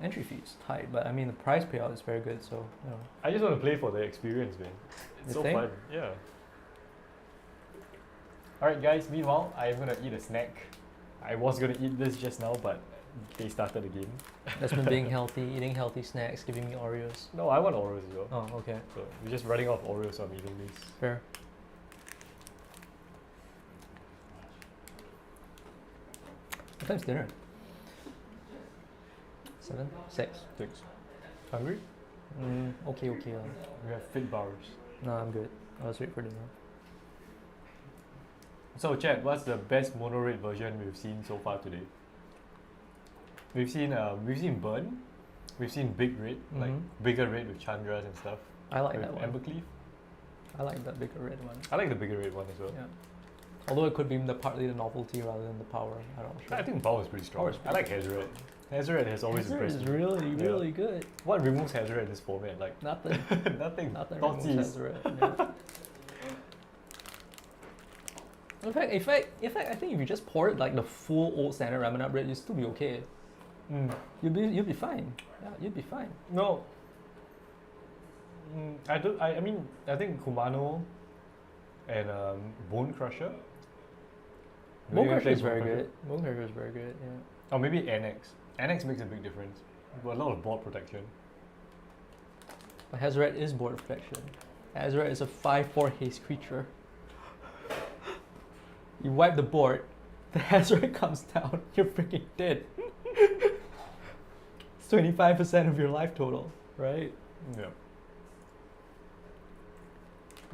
Entry fee is tight, but I mean the prize payout is very good. So you know. I just want to play for the experience, man. It's You so think? fun. Yeah. Alright guys, meanwhile, I'm gonna eat a snack. I was gonna eat this just now, but they started the game. That's been being healthy, eating healthy snacks, giving me Oreos. No, I want Oreos as well. Oh, okay, So we're just running out of Oreos, so I'm eating these. fair. What time's dinner? 7? 6? 6. Hungry? Okay. We have fit bars. No, I'm good. I'll just wait for dinner. So Chad, what's the best mono red version we've seen so far today? We've seen Burn, we've seen Big Red, like bigger red with Chandras and stuff. I like with that one. Embercleave. I like that bigger red one. I like the bigger red one as well. Yeah. Although it could be partly the novelty rather than the power. I'm not sure. I think power is pretty strong. Power is I like Hazoret. Hazoret has always Hazard impressed is me. really good. What removes Hazoret in this format? Like Nothing. nothing. Nothing Thoughtseize. removes Hazard. Yeah. In fact, I think if you just pour it like the full old standard ramen up bread, you'd still be okay. You'll be fine. Yeah, you'd be fine. No. I mean, I think Kumano and Bone Crusher. Bone Maybe I Crusher play is very Bone Crusher. good. Bone Crusher is very good. Yeah. Or maybe Annex. Annex makes a big difference. But a lot of board protection. But Hazoret is board protection. Hazoret is a 5/4 haste creature. You wipe the board, the Hazoret comes down, you're freaking dead. It's 25% of your life total, right? Yeah.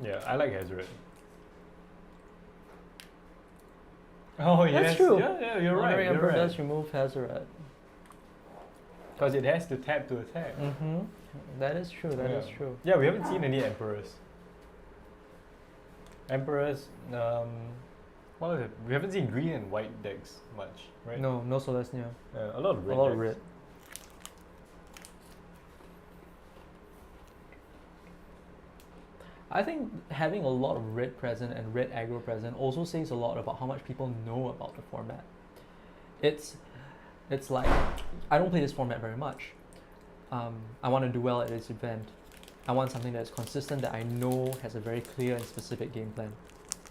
Yeah, I like Hazoret. Oh yes. That's true. Yeah, you're right. Honorary You're Emperor right. does remove Hazoret. Because it has to tap to attack. That is true. That is true. Yeah, we haven't seen any Emperors. Emperors, what was it? We haven't seen green and white decks much, right? No Celestia. A lot of red. A lot decks. of red. I think having a lot of red present and red aggro present also says a lot about how much people know about the format. It's like, I don't play this format very much. I want to do well at this event. I want something that's consistent, that I know has a very clear and specific game plan.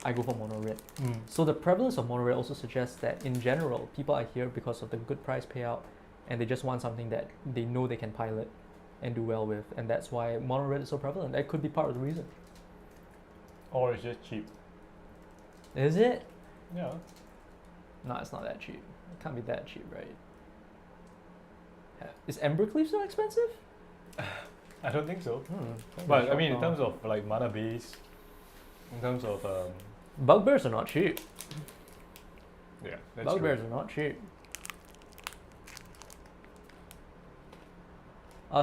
I go for mono red. So the prevalence of mono red also suggests that in general, people are here because of the good price payout, and they just want something that they know they can pilot and do well with, and that's why mono red is so prevalent. That could be part of the reason. Or it's just cheap. Is it? Yeah. No, it's not that cheap. It can't be that cheap, right? Is Embercleave so expensive? I don't think so. Maybe But I shop mean, in now. terms of like mana base, in terms of Bugbears are not cheap. yeah, that's Bugbears true. are not cheap.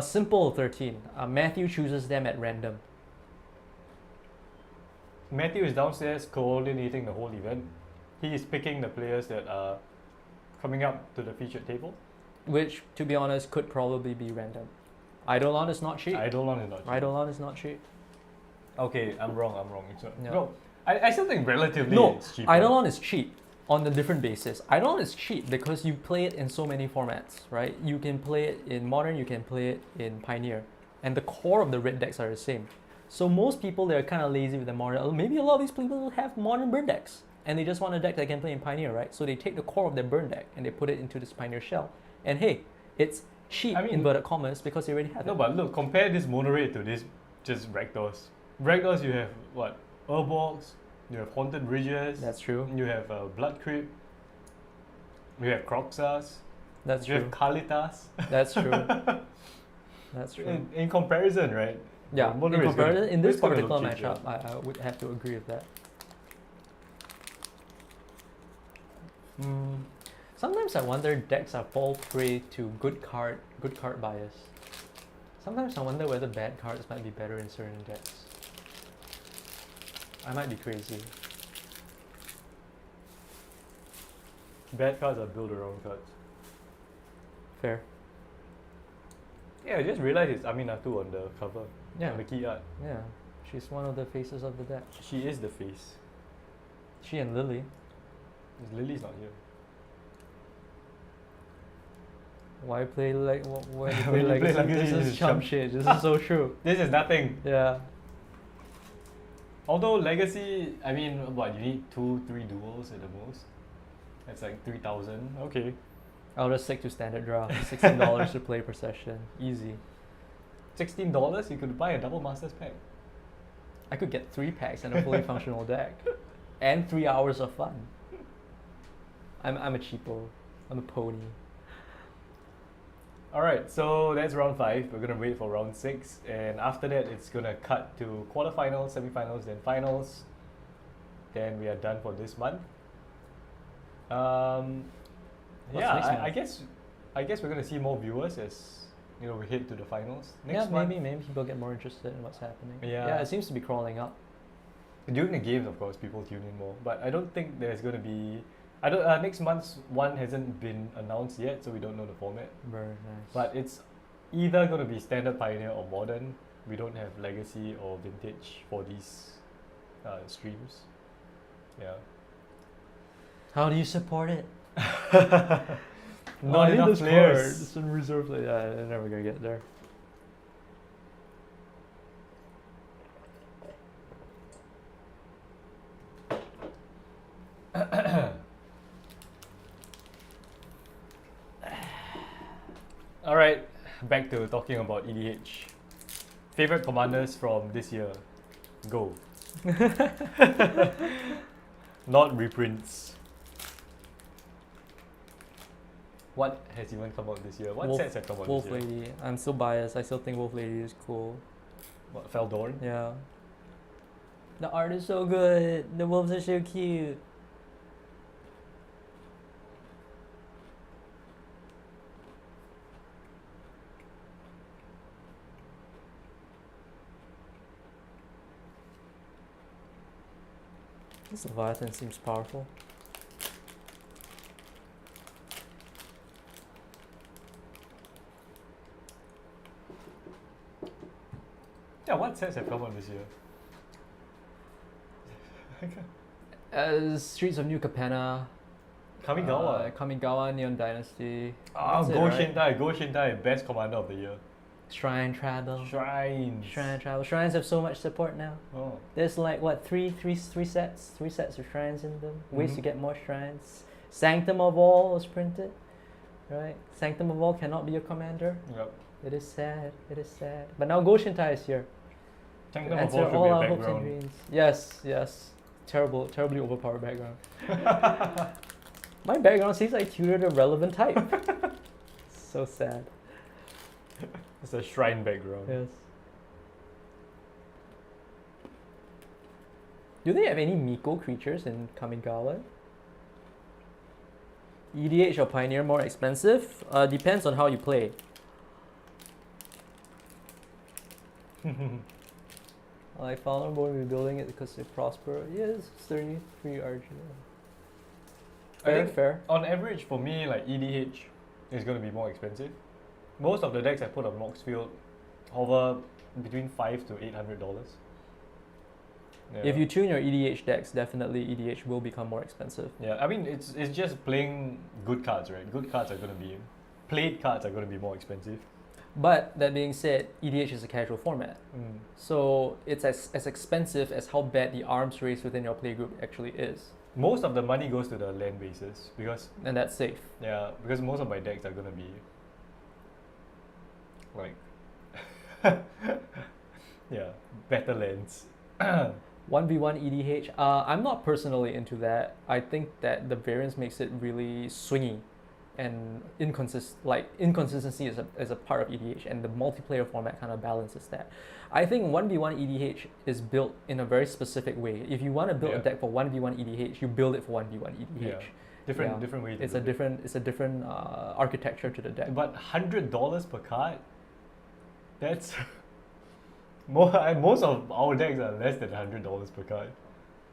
Simple 13. Matthew chooses them at random. Matthew is downstairs coordinating the whole event. He is picking the players that are coming up to the featured table. Which, to be honest, could probably be random. Eidolon is not cheap. Eidolon is not cheap. Eidolon is not cheap. Okay, I'm wrong. It's not. Yeah. No, I still think relatively No, it's cheaper. Eidolon is cheap on a different basis. Eidolon is cheap because you play it in so many formats, right? You can play it in Modern, you can play it in Pioneer, and the core of the red decks are the same. So most people, they're kind of lazy with the Modern. Maybe a lot of these people have Modern burn decks, and they just want a deck that can play in Pioneer, right? So they take the core of their burn deck and they put it into this Pioneer shell. And hey, it's cheap, I mean- inverted commas, because they already have No, it. but look, compare this mono red to this just Rakdos. Rakdos, you have what? Urbox, you have Haunted Bridges, That's true. you have Blood Crypt, you have Croxas, That's you true. have Kalitas. That's true. That's true. In comparison, right? Yeah, the mono in red is gonna- comparison, in this it's gonna look particular cheap, matchup, I would have to agree with that. Sometimes I wonder decks are fall prey to good card bias. Sometimes I wonder whether bad cards might be better in certain decks. I might be crazy. Bad cards are build around cards. Fair. Yeah, I just realized it's Aminatu on the cover. Yeah. On the key art. Yeah. She's one of the faces of the deck. She is the face. She and Lily. Lily's not here. Why play like why When play you like play this? Legacy, This you is just chump jump. shit. This is so true. This is nothing. Yeah. Although Legacy, I mean, what, you need 2-3 duels at the most? That's like 3,000. Okay. I'll just stick to standard draft. $16 to play per session. Easy. $16, you could buy a double Masters pack. I could get 3 packs and a fully functional deck. And 3 hours of fun. I'm a cheapo. I'm a pony. Alright, so that's round 5. We're gonna wait for round 6, and after that it's gonna cut to quarterfinals, semifinals, then finals. Then we are done for this month. What's Yeah, next month? I guess we're gonna see more viewers as we head to the finals. Next Yeah, month, maybe people get more interested in what's happening. Yeah. Yeah, it seems to be crawling up. during the games, of course, people tune in more. But I don't think there's gonna be. Next month's one hasn't been announced yet, so we don't know the format. Very nice. But it's either gonna be standard, pioneer, or modern. We don't have legacy or vintage for these streams. Yeah. how do you support it? Not I need enough this players. card. It's in reserve. Yeah, I'm never gonna get there. All right, back to talking about EDH. Favorite commanders from this year? Go. Not reprints. What has even come out this year? What Wolf- sets have come out Wolf this year? Lady. I'm still biased. I still think Wolf Lady is cool. What, Feldorn? Yeah. The art is so good. The wolves are so cute. This Leviathan seems powerful. Yeah, what sets have come out this year? Streets of New Capenna. Kamigawa, Neon Dynasty. That's it, Go right? Shintai, best commander of the year. Shrine Travel. Shrines. Shrine Travel. Shrines have so much support now. Oh. There's like what three sets of shrines in them. Ways to get more shrines. Sanctum of All was printed, right? Sanctum of All cannot be a commander. Yep. It is sad. It is sad. But now Go Shintai is here. Sanctum To of All answer should all be a our hopes and background. dreams. Yes. Terribly overpowered background. My background seems like tutored a relevant type. So sad. It's a shrine background. Yes. Do they have any Miko creatures in Kamigawa? EDH or Pioneer more expensive? Depends on how you play. I found on board rebuilding it because they prosper. Yes, 33 RG. I think Fair. on average for me, like EDH is going to be more expensive. Most of the decks I put on Moxfield hover between $500 to $800. Yeah. If you tune your EDH decks, definitely EDH will become more expensive. Yeah, I mean it's just playing good cards, right? Good cards are going to be played cards are going to be more expensive. But that being said, EDH is a casual format. So it's as expensive as how bad the arms race within your playgroup actually is. Most of the money goes to the land bases because And that's safe. because most of my decks are going to be like better lands. 1v1 EDH, I'm not personally into that. I think that the variance makes it really swingy and inconsistency is a part of EDH, and the multiplayer format kind of balances that. I think 1v1 EDH is built in a very specific way. If you want to build a deck for 1v1 EDH, you build it for 1v1 EDH. Different way. It's a different architecture to the deck. But $100 per card, that's most of our decks are less than $100 per card.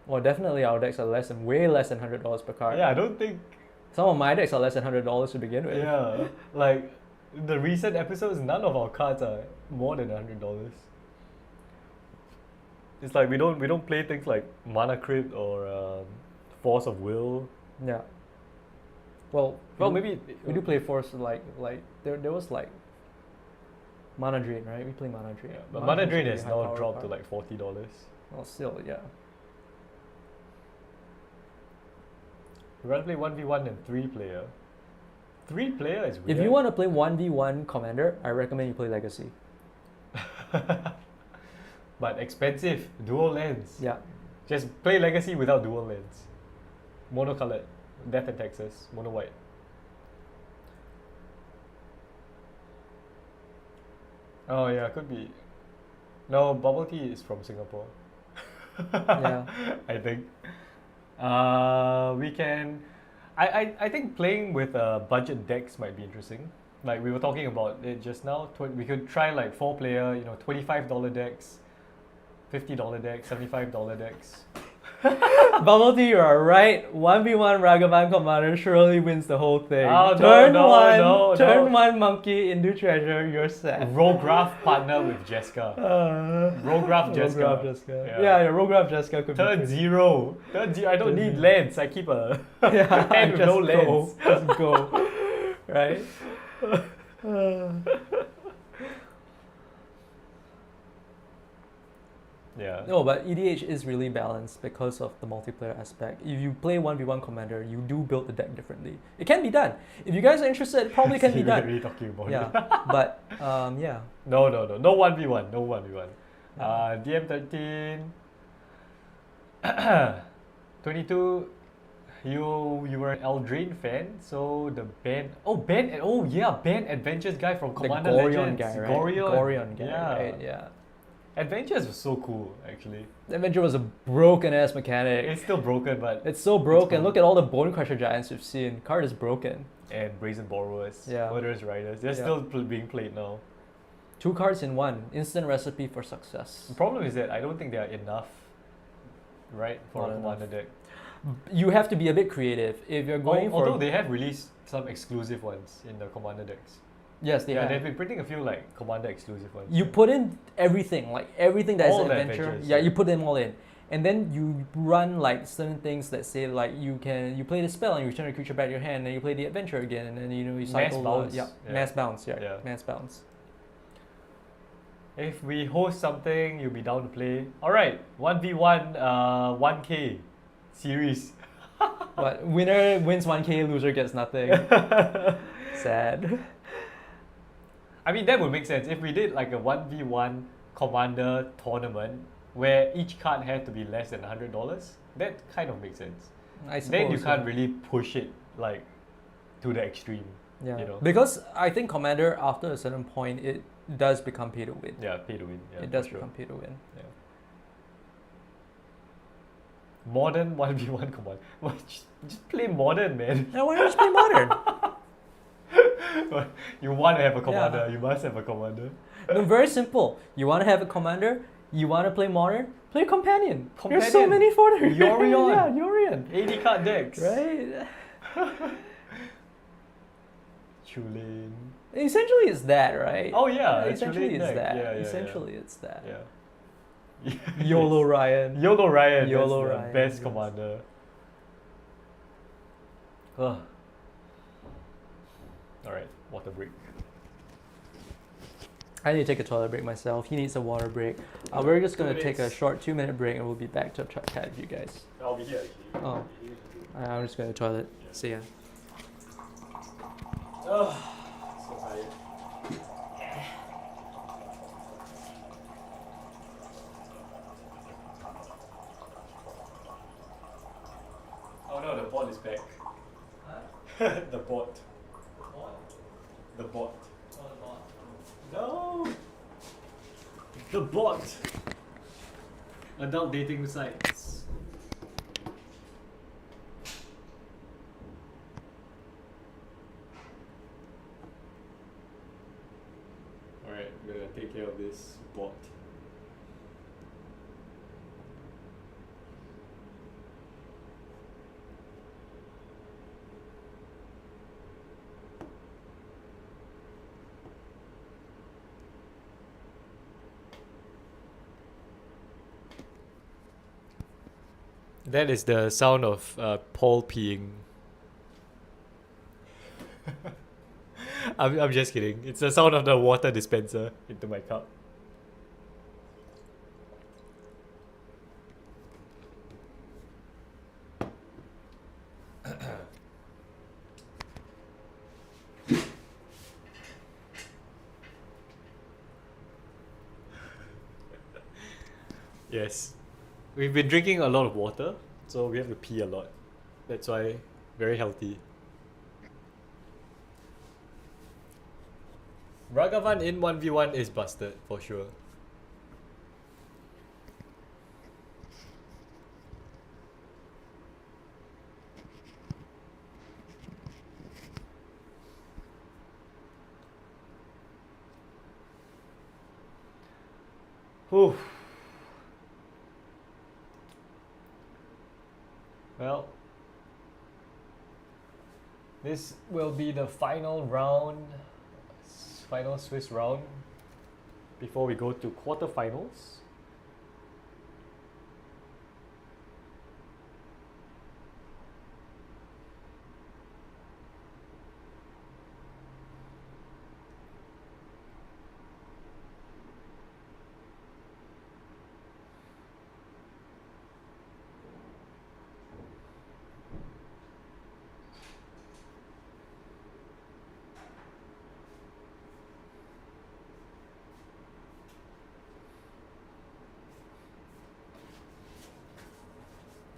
Well, definitely our decks are way less than $100 per card. Yeah, I don't think. Some of my decks are less than $100 to begin with. Yeah, like the recent episodes, none of our cards are more than $100. It's like we don't play things like Mana Crypt or Force of Will. Yeah. Well, Maybe we do play Force like there was like Mana Drain, right? We play Mana Drain. Yeah, but Mana Drain is has a now really high dropped power to card. like $40. Well, still, yeah. You rather play 1v1 than 3-player. 3-player is weird. If you want to play 1v1 Commander, I recommend you play Legacy. But expensive, dual lands. Yeah. Just play Legacy without dual lands. Monocolored, Death and Texas, mono white. Oh yeah, could be. No, Bubble Tea is from Singapore. Yeah. I think. We can. I think playing with budget decks might be interesting. Like we were talking about it just now. We could try like 4-player, $25 decks, $50 decks, $75 decks. Bubble Tea, you are right. 1v1 Ragavan Commander surely wins the whole thing. Oh, Turn one monkey into treasure, you're set. Rograph partner with Jessica. Rograph Jessica. Yeah, Rograph Jessica could Turn be. zero. I don't need lands. I keep a Yeah, hand with just no go. lands. Just go. Right? Yeah. No, but EDH is really balanced because of the multiplayer aspect. If you play 1v1 Commander, you do build the deck differently. It can be done. If you guys are interested, it probably can be done. Really talking about Yeah, it. but yeah. No 1v1. No 1v1. DM13. 22. You were an Eldraine fan, so the band Adventures guy from Commander the Gorion Legends. guy, right? Gorion. Gorion guy, Yeah. right? Yeah. Adventures was so cool, actually. The Adventure was a broken ass mechanic. It's still broken, but It's so broken. cool. Look at all the Bone Crusher Giants we've seen. Card is broken. and Brazen Borrowers, Yeah. Murderous Riders, they're Yeah. still being played now. 2 cards in 1. Instant recipe for success. The problem is that I don't think they are enough, right, for Not a Commander enough. deck. You have to be a bit creative. If you're going for... Although they have released some exclusive ones in the Commander decks. Yes, they Yeah, have. they've been printing a few like Commander exclusive ones. You put in everything, like everything that is All an the adventure. adventures, Yeah, yeah. you put them all in. and then you run like certain things that say like you play the spell and you return a creature back to your hand, and then you play the adventure again, and then you cycle. bounce. Yeah, Yeah. mass bounce. Yeah, Yeah. mass bounce. If we host something, you'll be down to play. Alright, 1v1 1k series. But winner wins 1k, loser gets nothing. Sad. I mean, that would make sense if we did like a 1v1 commander tournament where each card had to be less than $100. That kind of makes sense. I suppose. Then you can't really push it like to the extreme. Yeah. You know? Because I think commander after a certain point it does become pay to win. Yeah, pay to win. Yeah, It does for sure. become pay to win. Yeah. Modern 1v1 command. Well, just play modern, man. Now why don't you just play modern? You want to have a commander. Yeah. You must have a commander. No, very simple. You want to have a commander? You want to play modern? Play companion. There's so Companion. many for there. Yorion. Yeah, Yorion. 80 card decks. Right? Chulane. Essentially it's that, right? Oh yeah, essentially Chulane it's deck. that. Yeah, yeah, Essentially it's that. Yeah. YOLO Ryan. YOLO Ryan. YOLO That's Ryan, the best yes. commander. Ugh. Alright, water break. I need to take a toilet break myself. He needs a water break. We're just going to 2 take a minutes. short 2-minute break and we'll be back to chat with you guys. I'll be here actually. Oh. I'm just going to toilet. See ya. Ugh, so tired. Oh no, the bot is back. Huh? The bot. What? The bot. Oh, the bot. No! The bot! Adult dating sites. Alright, I'm gonna take care of this bot. That is the sound of Paul peeing. I'm just kidding. It's the sound of the water dispenser into my cup. Yes. We've been drinking a lot of water, so we have to pee a lot. That's why very healthy. Ragavan in 1v1 is busted for sure. Whew. Well, this will be the final round, final Swiss round before we go to quarterfinals.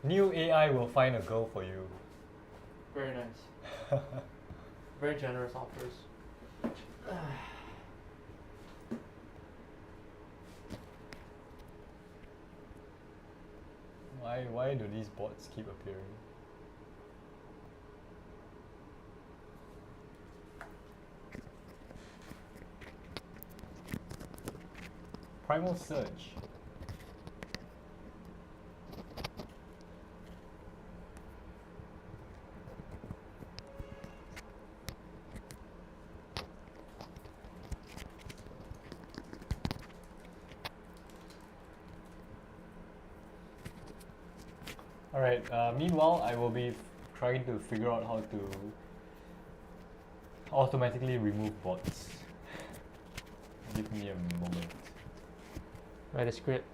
New AI will find a girl for you. Very nice. Very generous offers. Why do these bots keep appearing? Primal Surge. Alright, meanwhile, I will be trying to figure out how to automatically remove bots. Give me a moment. Write a script.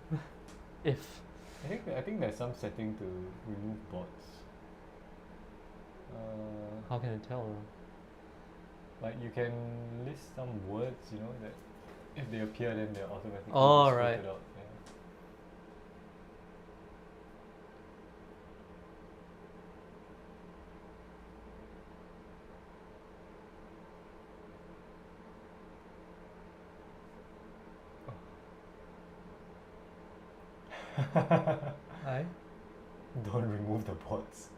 If. I think there's some setting to remove bots. How can it tell? Like you can list some words, you know, that if they appear then they're automatically Oh, just right. filtered out. Yeah. Aye. Don't remove the bots.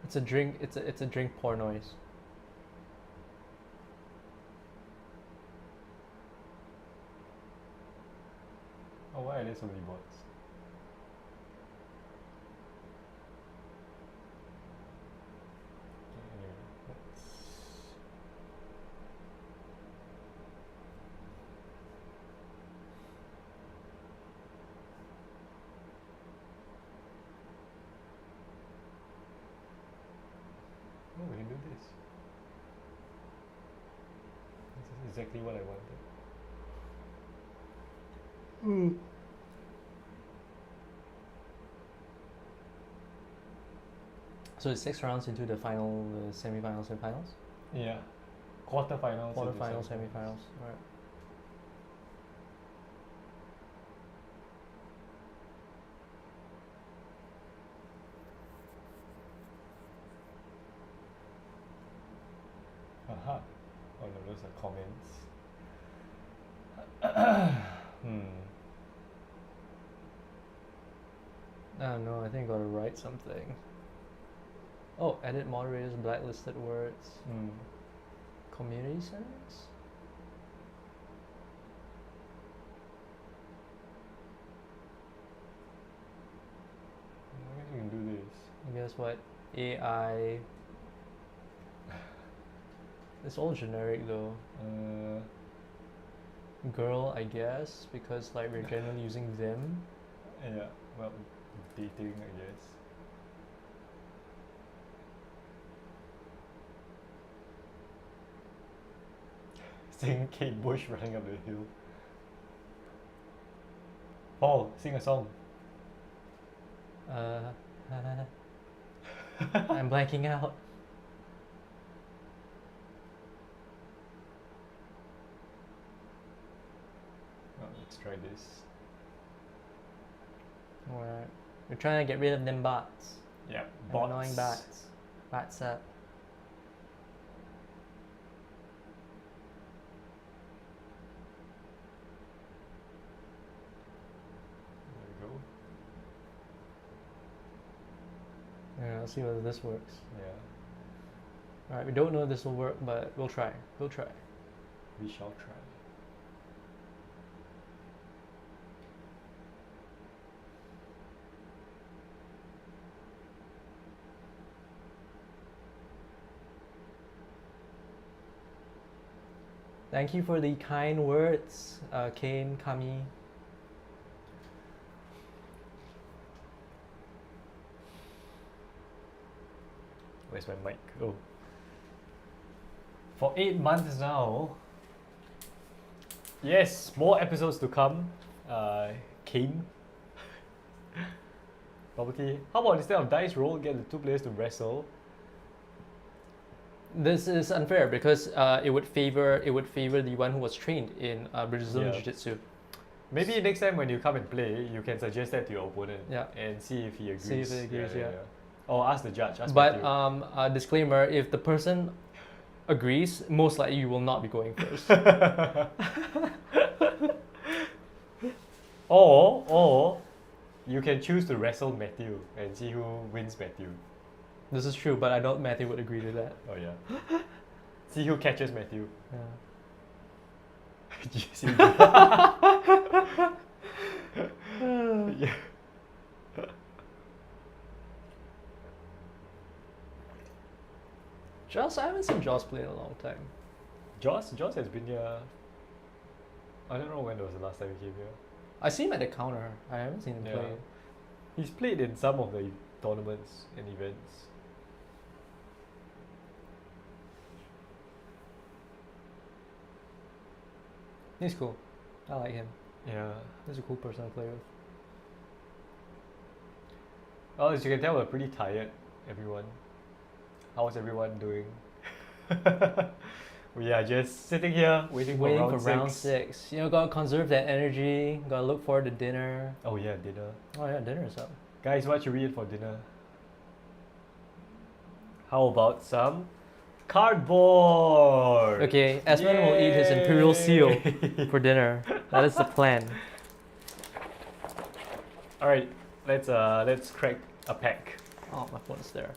It's a drink. It's a drink pour noise. Oh, why are there so many bots? Anyway, let's... Oh, we can do this. This is exactly what I wanted. So it's 6 rounds into the final, semi-finals and finals. Yeah. Quarterfinals. into Quarterfinals, semifinals. semi-finals. Right. Aha. Oh no, those are comments. I don't know. I think I gotta write something. Oh, edit moderators, blacklisted words, community settings. I guess we can do this. I guess what? AI. It's all generic though. Girl, I guess, because like we're generally using them. Yeah, well, dating, I guess. Seeing Kate Bush running up the hill. Paul, sing a song. I'm blanking out. Oh, let's try this. We're trying to get rid of them bots. Yeah, Them annoying bots. Bots up. There we go. Yeah, let's see whether this works. Yeah, Alright, we don't know if this will work, but we'll try. We'll try. we shall try. Thank you for the kind words, Kane, Kami. Where's my mic? Oh. For 8 months now. Yes, more episodes to come. King. Bubble tea. How about instead of dice roll, get the 2 players to wrestle? This is unfair because it would favor the one who was trained in Brazilian Yeah. Jiu-Jitsu. Maybe next time when you come and play, you can suggest that to your opponent. Yeah. And see if he agrees. See if he agrees, yeah. Or ask the judge. Ask But Matthew. disclaimer: if the person agrees, most likely you will not be going first. Or you can choose to wrestle Matthew and see who wins Matthew. This is true, but I doubt Matthew would agree to that. Oh yeah. See who catches Matthew. Yeah. See yeah. Joss, I haven't seen Joss play in a long time. Joss has been here I don't know when was the last time he came here. I see him at the counter. I haven't seen him Yeah. play. He's played in some of the tournaments and events. He's cool. I like him. Yeah. He's a cool person to play with. Well, as you can tell, we're pretty tired, everyone. How's everyone doing? We are just sitting here waiting for round 6. You know, gotta conserve that energy. Gotta look forward to dinner. Oh yeah, dinner. Oh yeah, dinner's up. Guys, what should we eat for dinner? How about some cardboard? Okay, Esmond will eat his Imperial Seal for dinner. That is the plan. Alright, let's crack a pack. Oh, my phone is there.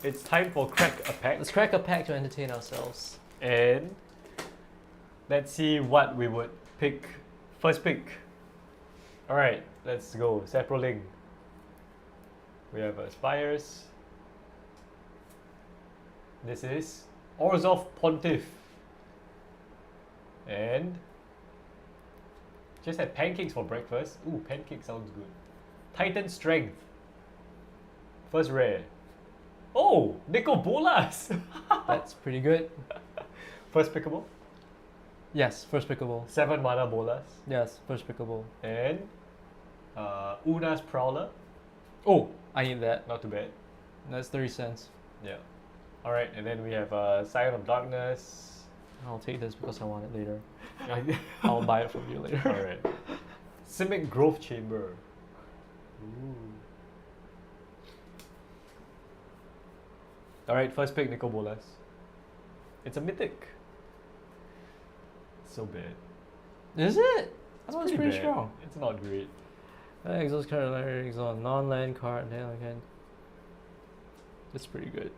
It's time for crack a pack. Let's crack a pack to entertain ourselves. And let's see what we would pick. First pick. Alright, let's go. Saproling. We have Spires. This is Orzhov Pontiff. And just had pancakes for breakfast. Ooh, pancake sounds good. Titan Strength. First rare. Oh, Nico Bolas. That's pretty good. First pickable. Yes, first pickable. 7 mana Bolas. Yes, first pickable. And Una's Prowler. Oh, I need that. Not too bad. That's 30 cents. Yeah. Alright, and then we have Scion of Darkness. I'll take this because I want it later. I'll buy it from you later. Alright. Simic Growth Chamber. Ooh. Alright, first pick Nico Bolas. It's a mythic. So bad. Is it? I thought it was pretty bad. strong. It's not great. Exhaust card, exhaust, non-land card, then again. It's pretty good.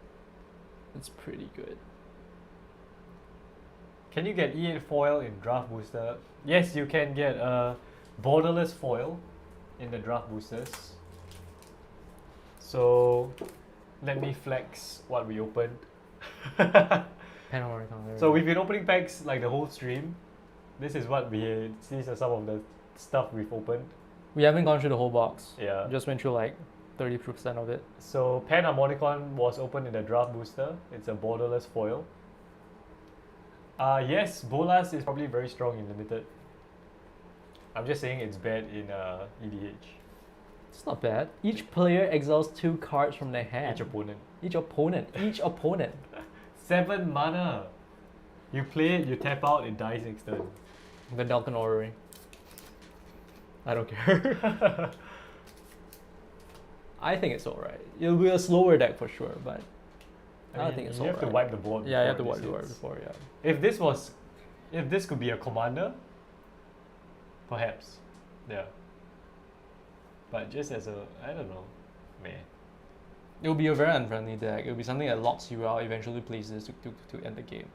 It's pretty good. Can you get E8 foil in draft booster? Yes, you can get a borderless foil in the draft boosters. So let me flex what we opened. So we've been opening packs like the whole stream. These are some of the stuff we've opened. We haven't gone through the whole box. Yeah. Just went through like 30% of it. So Pan Harmonicon was opened in the draft booster. It's a borderless foil. Yes, Bolas is probably very strong in limited. I'm just saying it's bad in EDH. It's not bad. Each player exiles 2 cards from their hand. Each opponent. Each opponent. Each opponent. 7 mana. You play it, you tap out, it dies next turn. The Dalton Orrery. I don't care. I think it's alright. It'll be a slower deck for sure, but I think it's you alright. have to wipe the board. Yeah, you have to before wipe the board this hits. before, yeah. If this could be a commander, perhaps, yeah. But just as a, I don't know, meh. It will be a very unfriendly deck. It will be something that locks you out, eventually places to end the game.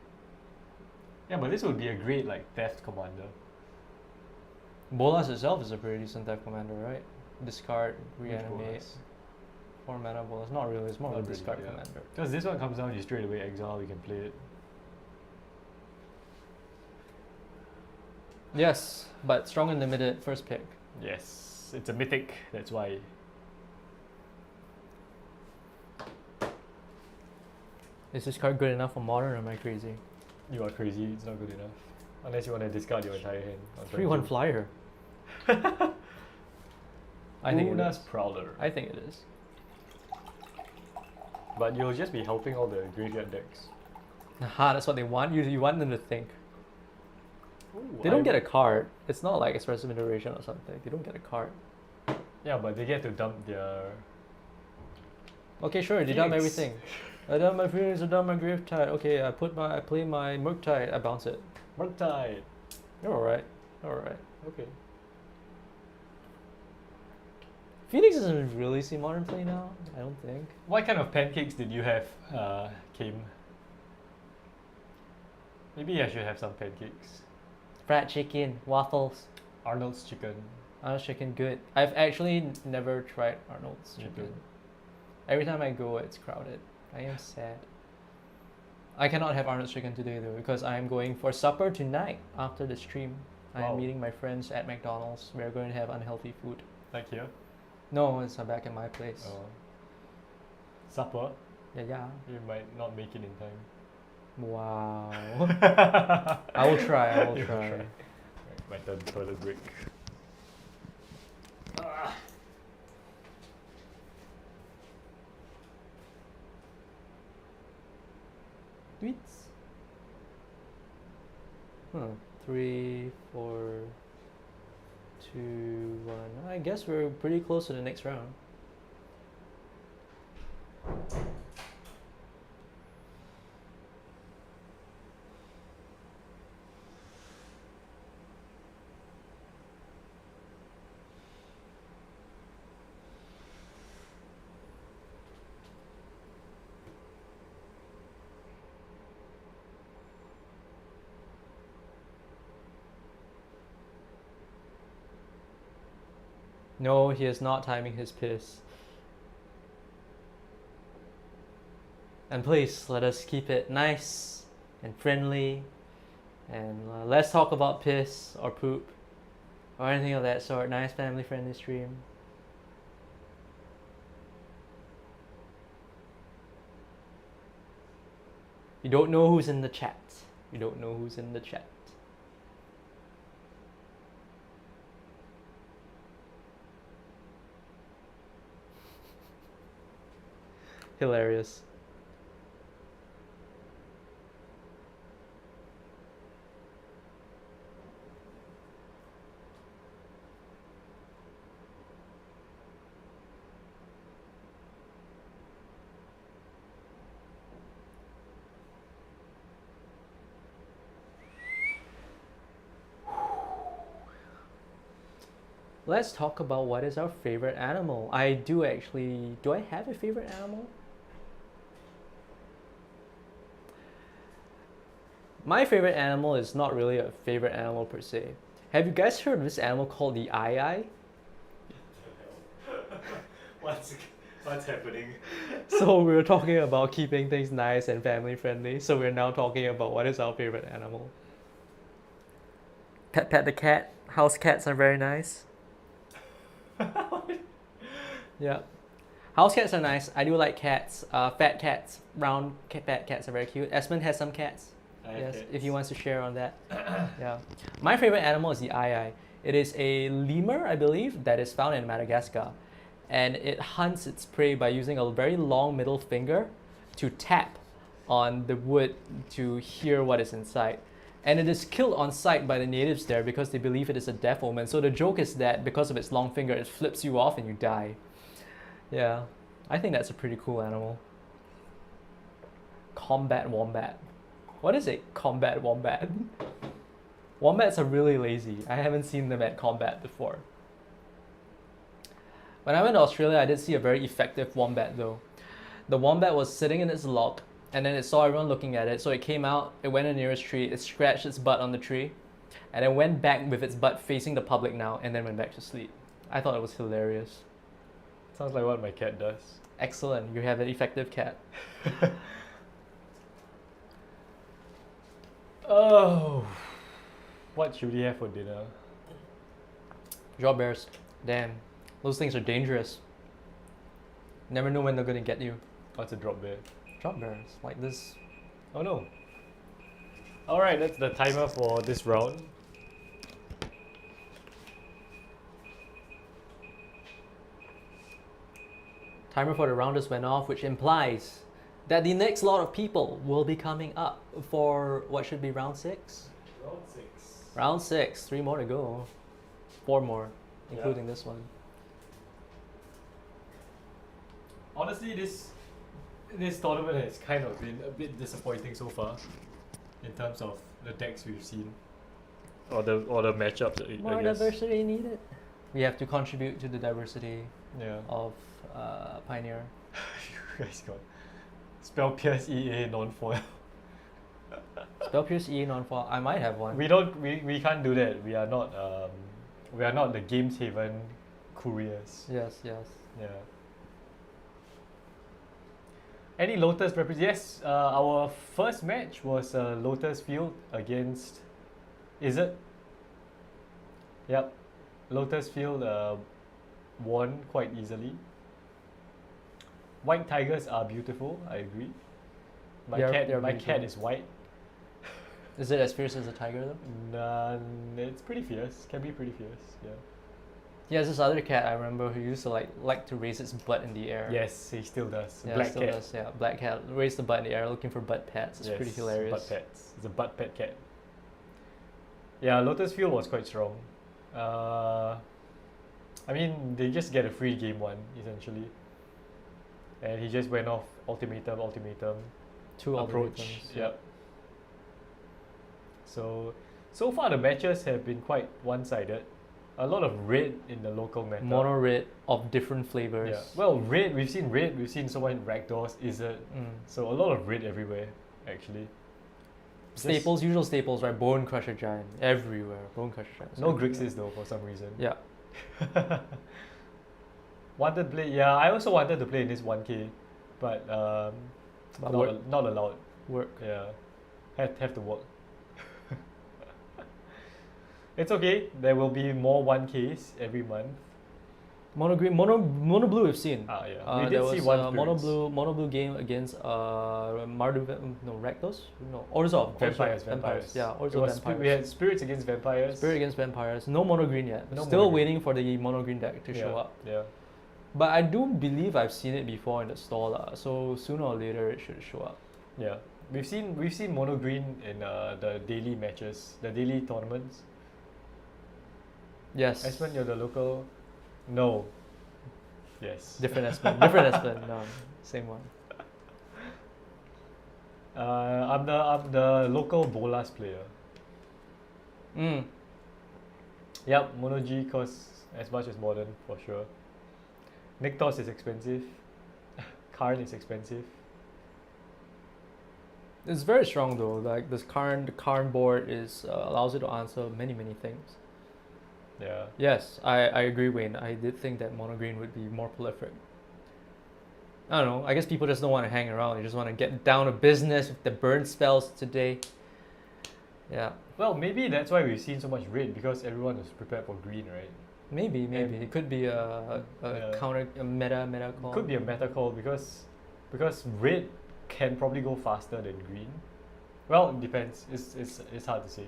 Yeah, but this would be a great like theft commander. Bolas itself is a pretty decent deck commander, right? Discard, Which reanimate. Bolas? 4 mana Bolas. Not really, it's more of Not a really, discard yeah. commander. Because this one comes down, you straight away exile, you can play it. Yes, but strong and limited, first pick. Yes, it's a mythic, that's why. Is this card good enough for modern or am I crazy? You are crazy, it's not good enough. Unless you want to discard your entire hand. on turn 3/1 two. flyer. I think it Una's is. Prowler. I think it is. But you'll just be helping all the graveyard decks. Aha, that's what they want. You want them to think. Ooh, They don't get a card. It's not like expressive iteration or something. They don't get a card. Yeah, but they get to dump their... Okay, sure, they dump Phoenix. everything. I dump my Phoenix, I dump my Grave Tide. Okay, I play my Murktide, I bounce it. Murktide. You're alright. Alright. Okay. Phoenix doesn't really see modern play now, I don't think. What kind of pancakes did you have, Kim? Maybe I should have some pancakes. Fried chicken, waffles. Arnold's chicken. Arnold's chicken, good. I've actually never tried Arnold's Me chicken. too. Every time I go, it's crowded. I am sad. I cannot have Arnold's chicken today though because I am going for supper tonight after the stream. I Wow. am meeting my friends at McDonald's. We're going to have unhealthy food. Like here? No, it's back at my place. Oh. Supper? Yeah. You might not make it in time. Wow. I will try. I will You will try. try. My turn, toilet break. Tweets. 3, 4, 2, 1. I guess we're pretty close to the next round. No, he is not timing his piss. And please, let us keep it nice and friendly. And let's talk about piss or poop or anything of that sort. Nice family friendly stream. You don't know who's in the chat. You don't know who's in the chat. Hilarious. Let's talk about what is our favorite animal. I do actually. Do I have a favorite animal? My favorite animal is not really a favorite animal per se. Have you guys heard of this animal called the eye? What's happening? So we were talking about keeping things nice and family friendly. So we're now talking about what is our favorite animal. Pet the cat. House cats are very nice. Yeah. House cats are nice. I do like cats. Fat cats, round fat cats are very cute. Esmond has some cats. Yes, if he wants to share on that. Yeah. My favorite animal is the eye. It is a lemur, I believe, that is found in Madagascar. And it hunts its prey by using a very long middle finger to tap on the wood to hear what is inside. And it is killed on sight by the natives there because they believe it is a death omen. So the joke is that because of its long finger, it flips you off and you die. Yeah, I think that's a pretty cool animal. Combat wombat. What is a combat wombat? Wombats are really lazy. I haven't seen them at combat before. When I went to Australia, I did see a very effective wombat though. The wombat was sitting in its log, and then it saw everyone looking at it, so it came out, it went to the nearest tree, it scratched its butt on the tree, and then went back with its butt facing the public now, and then went back to sleep. I thought it was hilarious. Sounds like what my cat does. Excellent, you have an effective cat. Oh, what should we have for dinner? Drop bears. Damn, those things are dangerous. Never know when they're gonna get you. What's a drop bear? Drop bears, like this. Oh no. Alright, that's the timer for this round. Timer for the round just went off, which implies that the next lot of people will be coming up for what should be round 6? Round 6. Round 6, 3 more to go. 4 more, including this one. Honestly, this tournament has kind of been a bit disappointing so far in terms of the decks we've seen. Or the matchups, More I guess. diversity needed. We have to contribute to the diversity Yeah. of Pioneer. You guys got Spell Pierce EA non-foil. Spell Pierce E non-foil. I might have one. We can't do that. We are not the Games Haven couriers. Yes. Yeah. Any Lotus Yes, our first match was Lotus Field against Izzet. Yep. Lotus Field won quite easily. White tigers are beautiful, I agree. My They're cat beautiful. is white. Is it as fierce as a tiger though? Nah, it's pretty fierce. Can be pretty fierce. Yeah. Yeah, there's this other cat I remember who used to like to raise its butt in the air. Yes, he still does. Yeah, Black still cat. does, yeah, black cat raised the butt in the air looking for butt pats. It's Yes, pretty hilarious. Butt pets. It's a butt pet cat. Yeah, Lotus Field was quite strong. I mean, they just get a free game one essentially, and he just went off ultimatum. Two Approach. ultimatums. Yep. So far the matches have been quite one-sided. A lot of red in the local meta. Mono red of different flavors. Yeah. Well, red. We've seen someone Rakdos, Izzard. So a lot of red everywhere, actually. Staples, usual staples, right? Bone Crusher Giant everywhere. Bone Crusher Giant. No Grixis though, for some reason. Yeah. Wanted to play. Yeah, I also wanted to play in this 1K, but not allowed. Work. Yeah, have to work. It's okay. There will be more 1Ks every month. Mono green, mono blue. We've seen. Ah, yeah. We There did was see one a mono blue game against Rakdos. No, Orzhov. Vampires. Yeah, It Orzhov was Vampires. we had spirits against vampires. Spirit against Vampires. No mono green yet. No Still mono green. waiting for the mono green deck to show up. Yeah. But I do believe I've seen it before in the store, so sooner or later it should show up. Yeah. We've seen mono green in the daily matches, the daily tournaments. Yes. Esmond, you're the local. No. Yes. Different Espen. Different Espen. No, same one. I'm the local Bolas player. Yep, Mono G costs as much as modern for sure. Niktos is expensive. Karn is expensive. It's very strong though. Like this Karn board is allows you to answer many things. Yeah. Yes, I agree, Wayne. I did think that mono green would be more prolific. I don't know. I guess people just don't want to hang around. They just want to get down to business with the burn spells today. Yeah. Well, maybe that's why we've seen so much red, because everyone is prepared for green, right? Maybe And- it could be a Yeah. counter a meta call. Could be a meta call because red can probably go faster than green. Well, it depends. It's hard to say.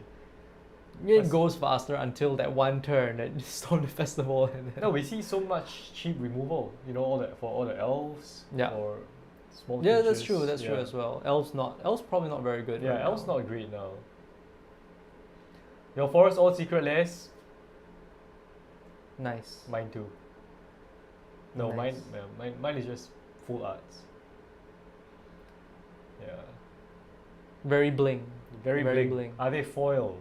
It goes faster until that one turn that you storm the festival and then No, we see so much cheap removal. You know, all the elves. Yeah. Or small. yeah, that's creatures. true. That's true Yeah. as well. Elves probably not very good. Yeah, right elves now. not great now. Your forest all secret lairs. Nice. Mine too. No, Nice. mine is just full arts. Yeah. Very bling. Very, Very bling. bling. Are they foil?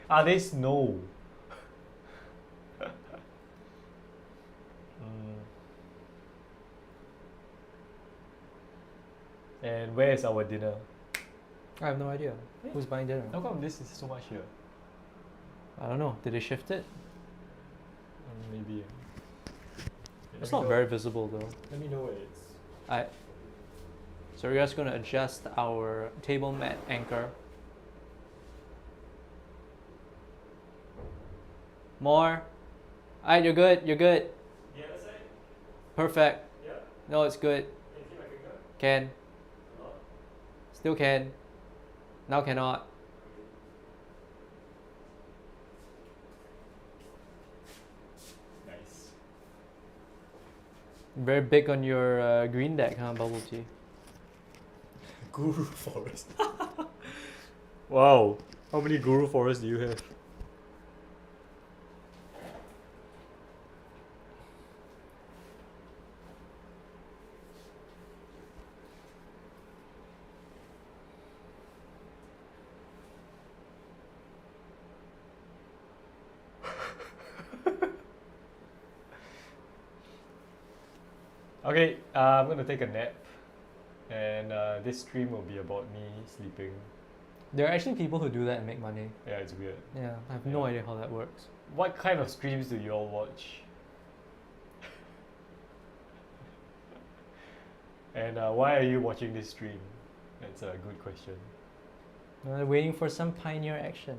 Are they snow? And where is our dinner? I have no idea. Who's buying dinner? How come this is so much here? I don't know. Did they shift it? Maybe. It's not very visible though. Let me know where it's. So we're just gonna adjust our table mat anchor. More. Alright, you're good. You're good. Yeah, that's it. Perfect. Yeah. No, it's good. Can you see my finger? Can. No. Still can. Now cannot. Nice. Very big on your green deck, huh, Bubble Tea? Guru Forest. Wow. How many Guru Forests do you have? Okay, I'm gonna take a nap, and this stream will be about me sleeping. There are actually people who do that and make money. Yeah, it's weird. Yeah, I have no Yeah. idea how that works. What kind of streams do you all watch? And why are you watching this stream? That's a good question. Waiting for some pioneer action.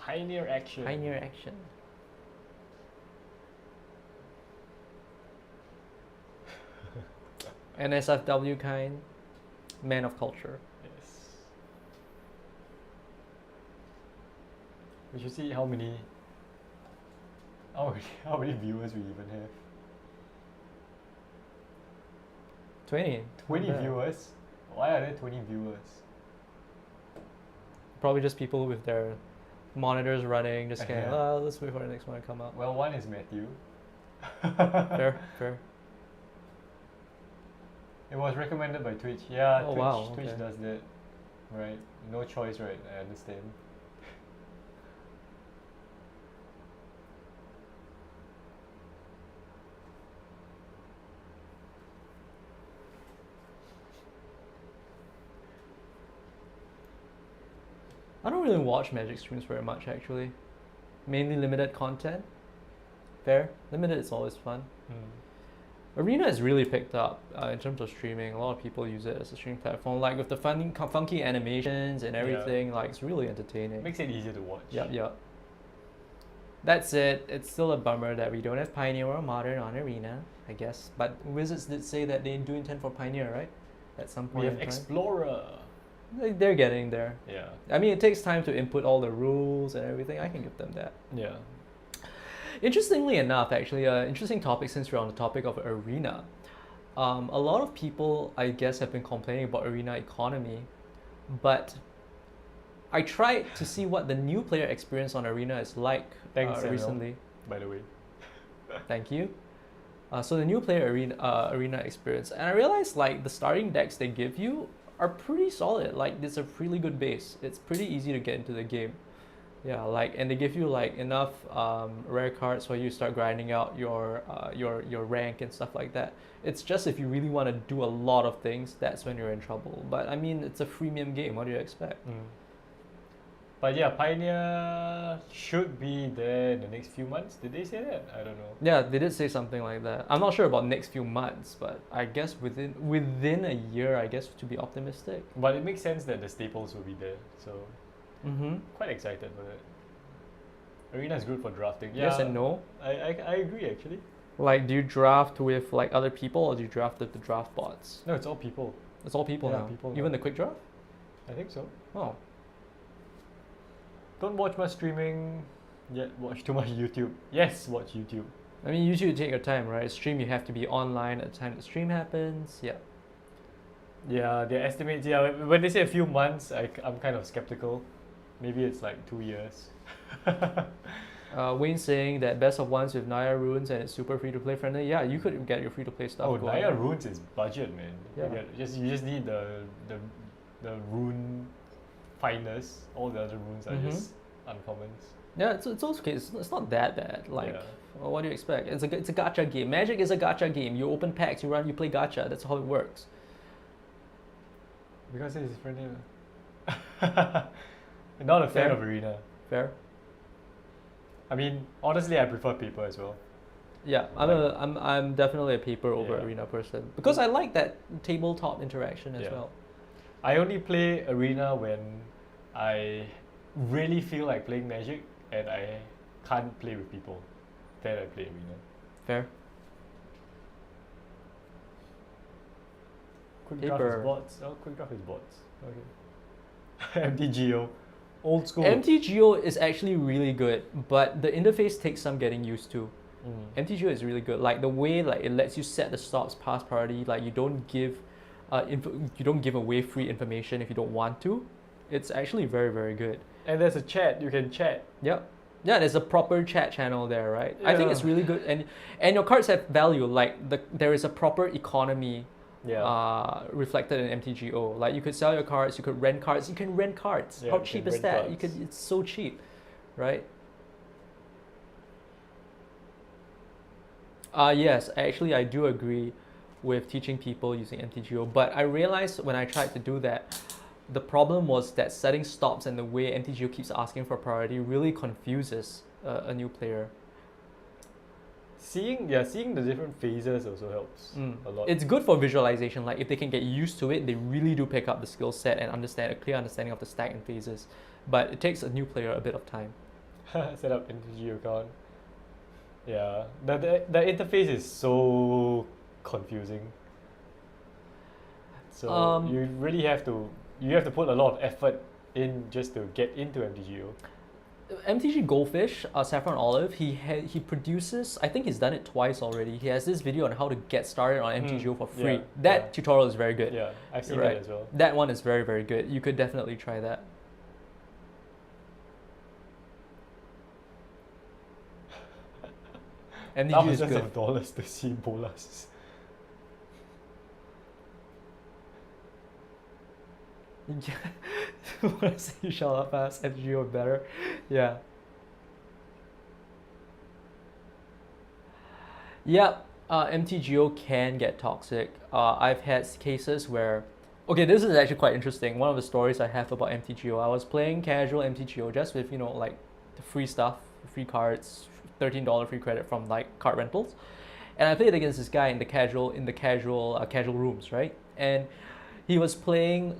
Pioneer action. Pioneer action. NSFW kind, man of culture. Yes. We should see how many viewers we even have. 20. 20 Not bad. viewers? Why are there 20 viewers? Probably just people with their monitors running, just kind Yeah. of, let's wait for the next one to come up. Well, one is Matthew. Fair, fair. It was recommended by Twitch. Yeah, Oh, Twitch, wow, Twitch okay. does that. Right. No choice, right? I understand. I don't really watch Magic streams very much actually. Mainly limited content. Fair. Limited is always fun. Arena has really picked up in terms of streaming. A lot of people use it as a streaming platform, like with the funky animations and everything. Like it's really entertaining. Makes it easier to watch. Yep. That's it. It's still a bummer that we don't have Pioneer or Modern on Arena, I guess. But Wizards did say that they do intend for Pioneer, right? At some point We have in time. Explorer. They're getting there. Yeah. I mean, it takes time to input all the rules and everything. I can give them that. Yeah. Interestingly enough, actually, interesting topic since we're on the topic of Arena. A lot of people, I guess, have been complaining about Arena economy, but I tried to see what the new player experience on Arena is like Thanks, Samuel. recently. By the way. Thank you. So the new player arena experience, and I realized like the starting decks they give you are pretty solid. Like it's a really good base. It's pretty easy to get into the game. Yeah, like, and they give you like enough rare cards where you start grinding out your rank and stuff like that. It's just if you really want to do a lot of things, that's when you're in trouble. But I mean, it's a freemium game. What do you expect? But yeah, Pioneer should be there in the next few months. Did they say that? I don't know. Yeah, they did say something like that. I'm not sure about next few months, but I guess within a year, I guess, to be optimistic. But it makes sense that the staples will be there. So Mm-hmm. quite excited for that. Arena is good for drafting. Yes and no. I agree actually. Like, do you draft with like other people, or do you draft with the draft bots? No, it's all people. It's all people Yeah, now. people Even now. the quick draft. I think so. Oh, Don't watch much streaming yet. Watch too much YouTube. Yes, watch YouTube. I mean, usually you take your time, right? Stream, you have to be online at the time the stream happens. Yeah. Yeah, their estimates. Yeah, when they say a few months, I'm kind of skeptical. Maybe it's like 2 years. Wayne saying that best of ones with Naya runes and it's super free to play friendly. Yeah, you could get your free to play stuff. Oh, going. Naya runes is budget, man. Yeah. You just need the rune fineness. All the other runes are just uncommons. Yeah, it's okay. It's not that bad. Like, Yeah. well, what do you expect? It's a gacha game. Magic is a gacha game. You open packs, you play gacha. That's how it works. Because it's friendly. I'm not a fan Fair. of Arena. Fair. I mean, honestly, I prefer paper as well. Yeah, I'm definitely a paper over Yeah. arena person because I like that tabletop interaction as Yeah. well. I only play Arena when I really feel like playing Magic and I can't play with people. Then I play Arena. Fair. Quick draft Paper. is bots. Oh, quick draft is bots. Okay. MTGO. Old school. MTGO is actually really good, but the interface takes some getting used to. MTGO is really good. Like the way like it lets you set the stops past priority. Like you don't give away free information if you don't want to. It's actually very, very good. And there's a chat. You can chat. Yep. Yeah, there's a proper chat channel there, right? I think it's Yeah. really good, and your cards have value. Like there is a proper economy Yeah. reflected in MTGO. Like you could sell your cards, you could rent cards. You can rent cards. Yeah, How you cheap can is rent that? You cards. could. It's so cheap, right? Yes, actually, I do agree with teaching people using MTGO. But I realized when I tried to do that, the problem was that setting stops and the way MTGO keeps asking for priority really confuses a new player. Seeing the different phases also helps a lot. It's good for visualization. Like if they can get used to it, they really do pick up the skill set and understand a clear understanding of the stack and phases. But it takes a new player a bit of time. Set up MTGO account. Yeah, the interface is so confusing. So you really have to put a lot of effort in just to get into MTGO. MTG Goldfish, Saffron Olive, he produces, I think he's done it twice already. He has this video on how to get started on MTGO for free. Yeah, That tutorial is very good. Yeah, I've seen Right. that as well. That one is very, very good. You could definitely try that. MTG is Thousands good. of dollars to see bolas. When I say you shall not pass, MTGO better. Yeah. Yep, MTGO can get toxic. I've had cases where, okay, this is actually quite interesting. One of the stories I have about MTGO, I was playing casual MTGO just with, like the free stuff, free cards, $13 free credit from like card rentals, and I played against this guy in the casual rooms, right? And he was playing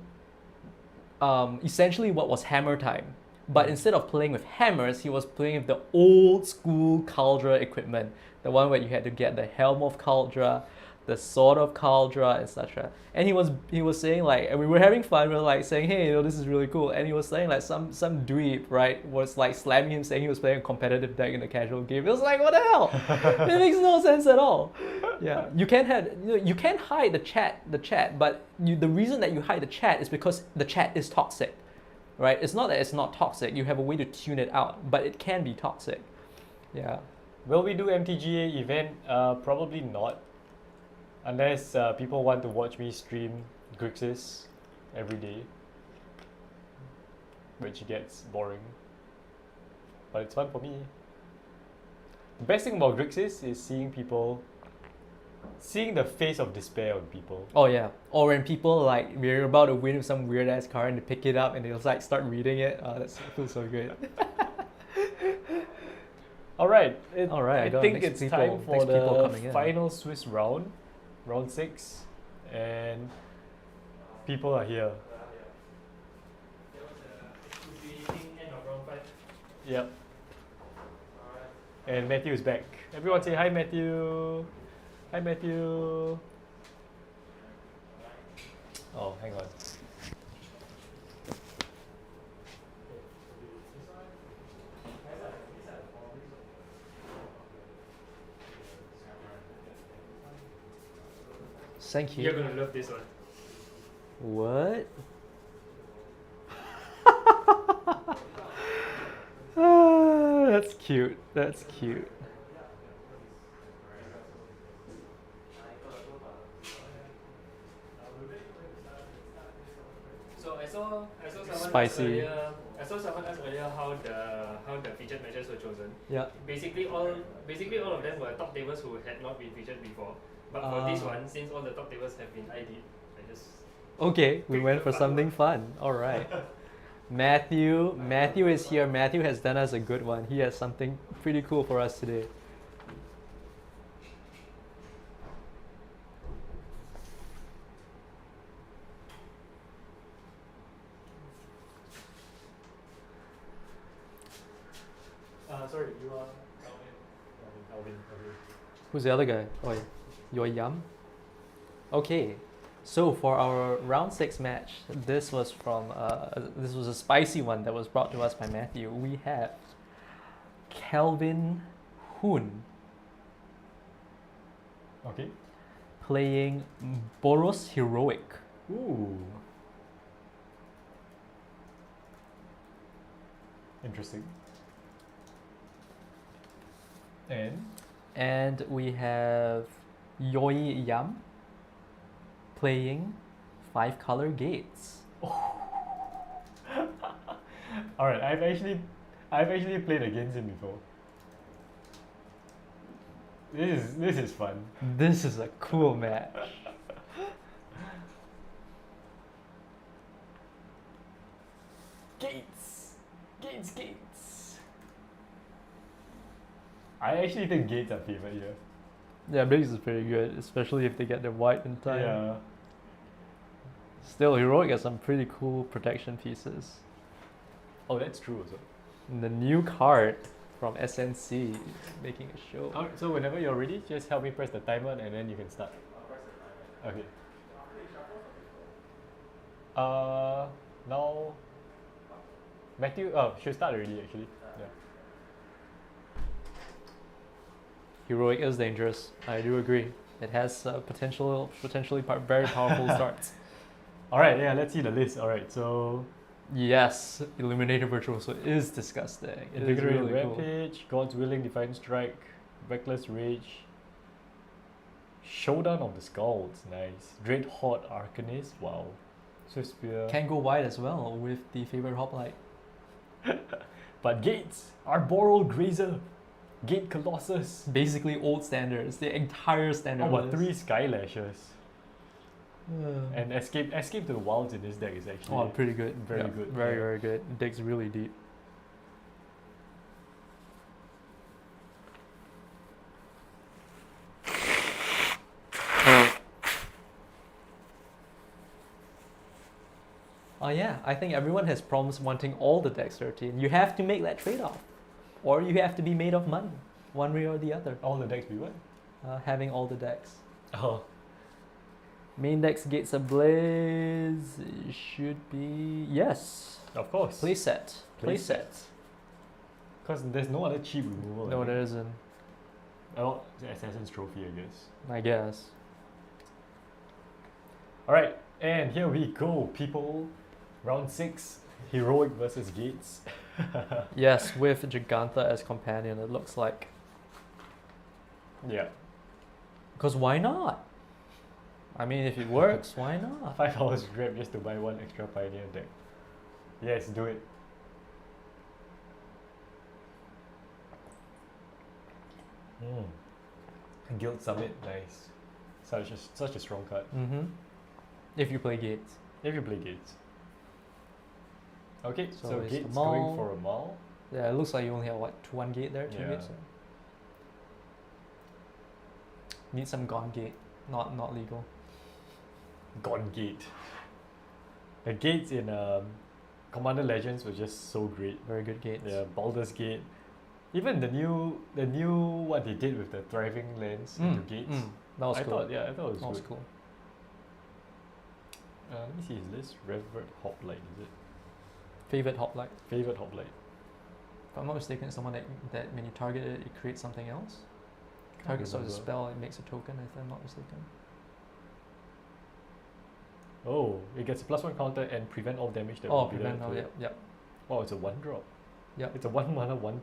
essentially what was hammer time, but instead of playing with hammers, he was playing with the old school Cauldra equipment, the one where you had to get the Helm of Cauldra, the Sword of Cauldra, etc. And he was saying like, and we were having fun, we were like saying, hey, this is really cool. And he was saying like some dweeb, right, was like slamming him, saying he was playing a competitive deck in a casual game. It was like, what the hell? It makes no sense at all. Yeah, you can't hide the chat, but the reason that you hide the chat is because the chat is toxic, right? It's not that it's not toxic. You have a way to tune it out, but it can be toxic. Yeah. Will we do MTGA event? Probably not. Unless people want to watch me stream Grixis every day, which gets boring. But it's fun for me. The best thing about Grixis is seeing the face of despair on people. Oh yeah. Or when people like we're about to win with some weird ass card and they pick it up and they'll like start reading it. That feels so good. Alright. I I got think next it's people- time for next people the coming in. final Swiss round. Round 6. And people are here. Yep. And Matthew is back. Everyone say hi, Matthew. Hi, Matthew. Oh, hang on. Thank you. You're gonna love this one. What? That's cute. That's cute. So I saw someone Spicy. someone ask earlier how the featured matches were chosen. Yeah. Basically all of them were top tables who had not been featured before. But for this one, since all the top tables have been ID'd, I just Okay, we picked went the for fun something one. fun. All right. Matthew is here. Matthew has done us a good one. He has something pretty cool for us today. Sorry, you are Alvin. Who's the other guy? Oh, your Yum. Okay, so for our round 6 match, this was a spicy one that was brought to us by Matthew. We have Kelvin Hoon Okay. playing Boros Heroic. Ooh. Interesting. And we have Yoi Yam playing 5 color gates. Alright, I've actually played against him before. This is fun. This is a cool match. Gates! I actually think gates are favored here. Yeah, Biggs is pretty good, especially if they get their white in time. Yeah. Still, Heroic has some pretty cool protection pieces. Oh, that's true also. The new card from SNC making a show. Alright, so whenever you're ready, just help me press the timer and then you can start. Okay. Now Matthew, should start already actually. Yeah. Heroic is dangerous. I do agree. It has potentially very powerful starts. Alright, yeah, let's see the list. Alright, so Yes, Illuminated Virtuoso is disgusting. It is Invigorated really cool. Rampage, God's Willing, Defiant Strike, Reckless Rage, Showdown of the Skulls, nice. Dread Horde Arcanist, wow. Swift Spear. Can go wide as well with the favorite hoplite. But Gates, Arboreal Grazer, Gate Colossus. Basically old standards, the entire standard. Oh, but list. 3 Skylashes. And Escape to the Wilds in this deck is actually Oh, pretty good. very Yeah, good. Very, Yeah. very good. It digs really deep. Oh yeah, I think everyone has problems wanting all the decks 13. You have to make that trade-off. Or you have to be made of money. One way or the other. All the decks be what? Having all the decks. Oh, Main decks Gates Ablaze should be... Yes. of course. Playset. Playset. Because there's no other cheap removal. No, I there think. isn't. Oh, the Assassin's Trophy, I guess. I guess. Alright, and here we go, people. Round 6, Heroic versus Gates. Yes, with Giganta as companion, it looks like. Yeah. Because why not? I mean, if it works, why not? 5 hours grab just to buy 1 extra Pioneer deck. Yes, do it. Guild Summit, nice. Such a strong card. Mm-hmm. If you play Gates. If you play Gates. Okay, so it's the Gates Maul. going for a Maul. Yeah, it looks like you only have, what, 1 gate there? 2 Yeah. gates? Need some Gone Gate. Not legal. Gone Gate. The gates in Commander Legends were just so great. Very good gates. Yeah, Baldur's Gate. Even the new what they did with the thriving lands into gates. That was I cool. thought it was That was good. cool. Let me see his list. Revert Hoplite, is it? Favorite hoplite. Favorite Hoplite. If I'm not mistaken, it's someone that when you target it, it creates something else. Can't Target starts a remember. spell, it makes a token, if I'm not mistaken. Oh, it gets a +1 counter and prevent all damage that Oh, would be prevent, dealt oh, to yep, it. yep. Oh, it's a 1-drop. Yep. It's a 1 mana 1/2.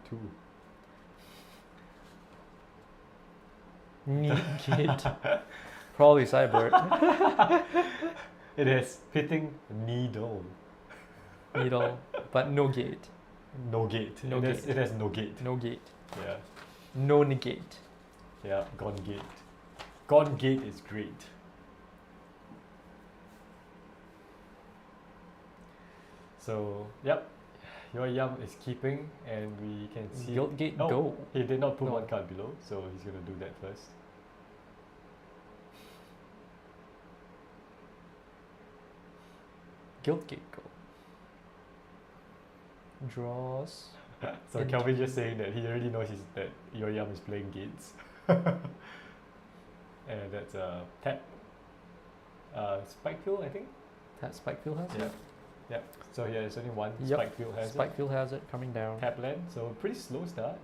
Negate. Probably Cyber. It has Pitting Needle. Needle, but no gate. No gate. No It gate. has no gate. No gate. Yeah. No negate. Yeah, Gone Gate. Gone Gate is great. So, yep. Your Yum is keeping, and we can see. Guild Gate, Oh, go. He did not put No. 1 card below, so he's gonna do that first. Guild Gate, go. Draws. So Into- Kelvin just saying that he already knows that Your Yum is playing Gates. And that's a tap. Spike Field, I think. That Spikefield has Yeah. it? Yep. So yeah, there's only one. Yep. Spike Field has it. Spikefield has it coming down. Tap land, so pretty slow start.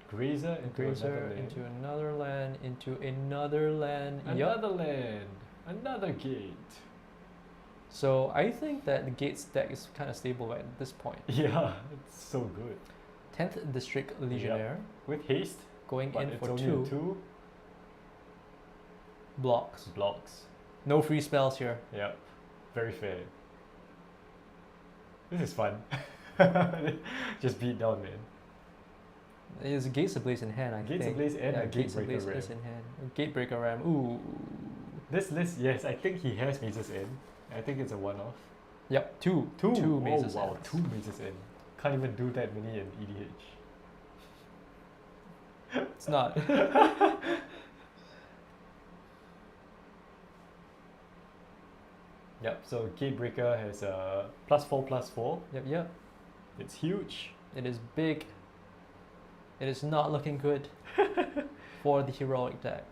Grazer into Grazer another land. into another land, into another land. Yup. Another land. Another gate. So I think that the Gates deck is kind of stable right at this point. Yeah, it's so good. 10th District Legionnaire With haste, going but in it's for only 2 2 blocks. blocks. No free spells here. Yep, very fair. This is fun. Just beat down, man. Is Gates Ablaze in hand, I Gates think. Ablaze and a Gates Gatebreaker Ablaze Ram. is in hand. Gatebreaker Ram. Ooh. This list, yes, I think he has Mazes in. I think it's a one-off. Yep, two. Two Two mazes. Oh, wow, ends. 2 Mazes in. Can't even do that many in EDH. It's not. Yep, so Gatebreaker has a +4/+4. Yep, yep. It's huge. It is big. It is not looking good for the heroic deck.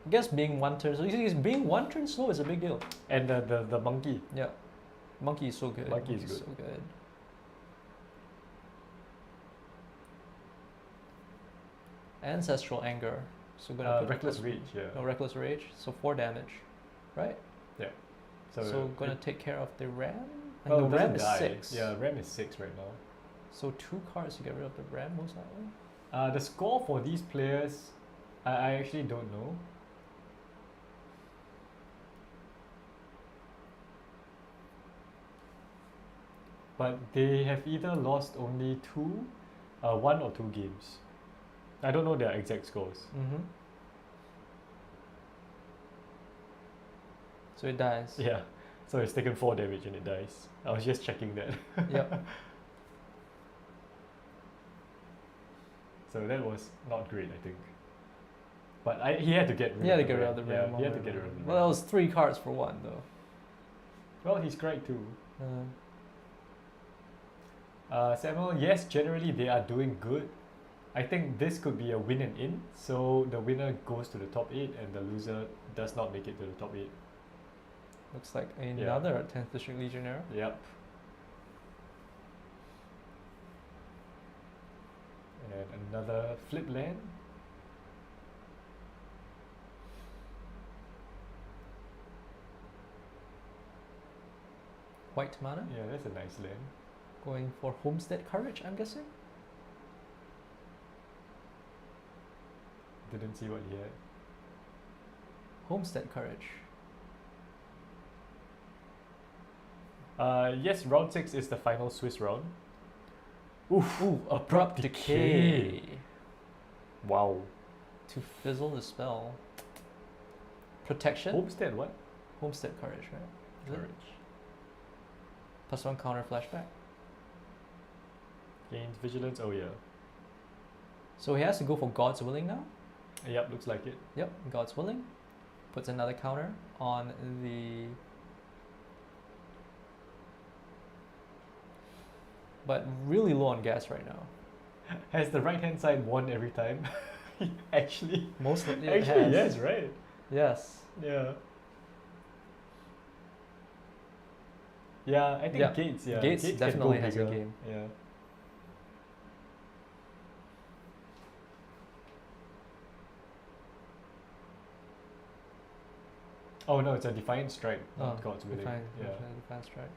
I guess being one turn, so you see, being one turn slow is a big deal. And the monkey. Yeah, monkey is so good. Monkey is Monkey's good. so good. Ancestral anger. So gonna put Reckless plus- Rage, yeah. No, reckless rage. So 4 damage, right? So, gonna take care of the ram. And well, the it ram doesn't is die. 6. Yeah, ram is 6 right now. So 2 cards to get rid of the ram most likely. The score for these players, I actually don't know. But they have either lost only 1 or 2 games. I don't know their exact scores. Mm-hmm. So it dies. Yeah, so it's taken 4 damage and it dies. I was just checking that. Yep. So that was not great, I think. But he had to get rid He had to of the get rid ram. of the ram. Yeah, he had to get rid of the Well, that ram. was 3 cards for 1 though. Well, he's cried too. Uh, Samuel, yes, generally they are doing good. I think this could be a win and in. So the winner goes to the top 8 and the loser does not make it to the top 8. looks like another 10th District Legionnaire. Yep. And another flip land. White mana. Yeah, that's a nice land. Going for Homestead Courage, I'm guessing. Didn't see what he had. Homestead Courage. Yes, round 6 is the final Swiss round. Ooh, Abrupt Decay. Wow. To fizzle the spell. Protection. Homestead, what? Homestead Courage, right? Is it? Courage. +1 counter flashback. Gains vigilance, oh yeah. So he has to go for God's Willing now. Yep, looks like it. Yep, God's Willing. Puts another counter on the... But really low on gas right now. Has the right hand side won every time? Actually, Mostly it actually has. yes, right? Yes. Yeah. Yeah, I think Yeah. Gates, yeah. Gates can definitely go has a bigger. game. Yeah. Oh no, it's a Defiant Strike, not God's Willing. Defiant Strike.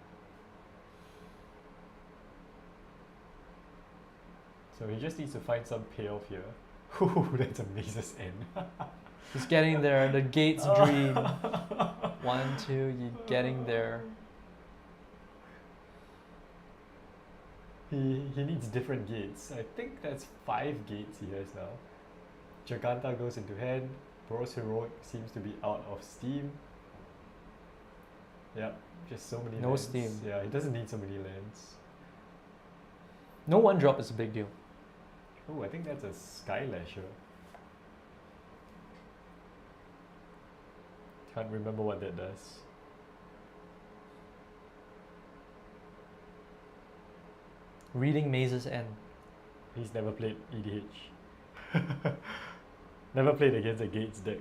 So he just needs to find some payoff here. Ooh, that's a Maze's End. He's getting there. The Gates dream. 1, 2, you're getting there. He needs different gates. I think that's 5 gates he has now. Giganta goes into hand. Boros Heroic seems to be out of steam. Yep, just so many No lands. steam. Yeah, he doesn't need so many lands. No 1-drop is a big deal. Oh, I think that's a Sky Lasher. Can't remember what that does. Reading Maze's End. He's never played EDH. Never played against a Gates deck.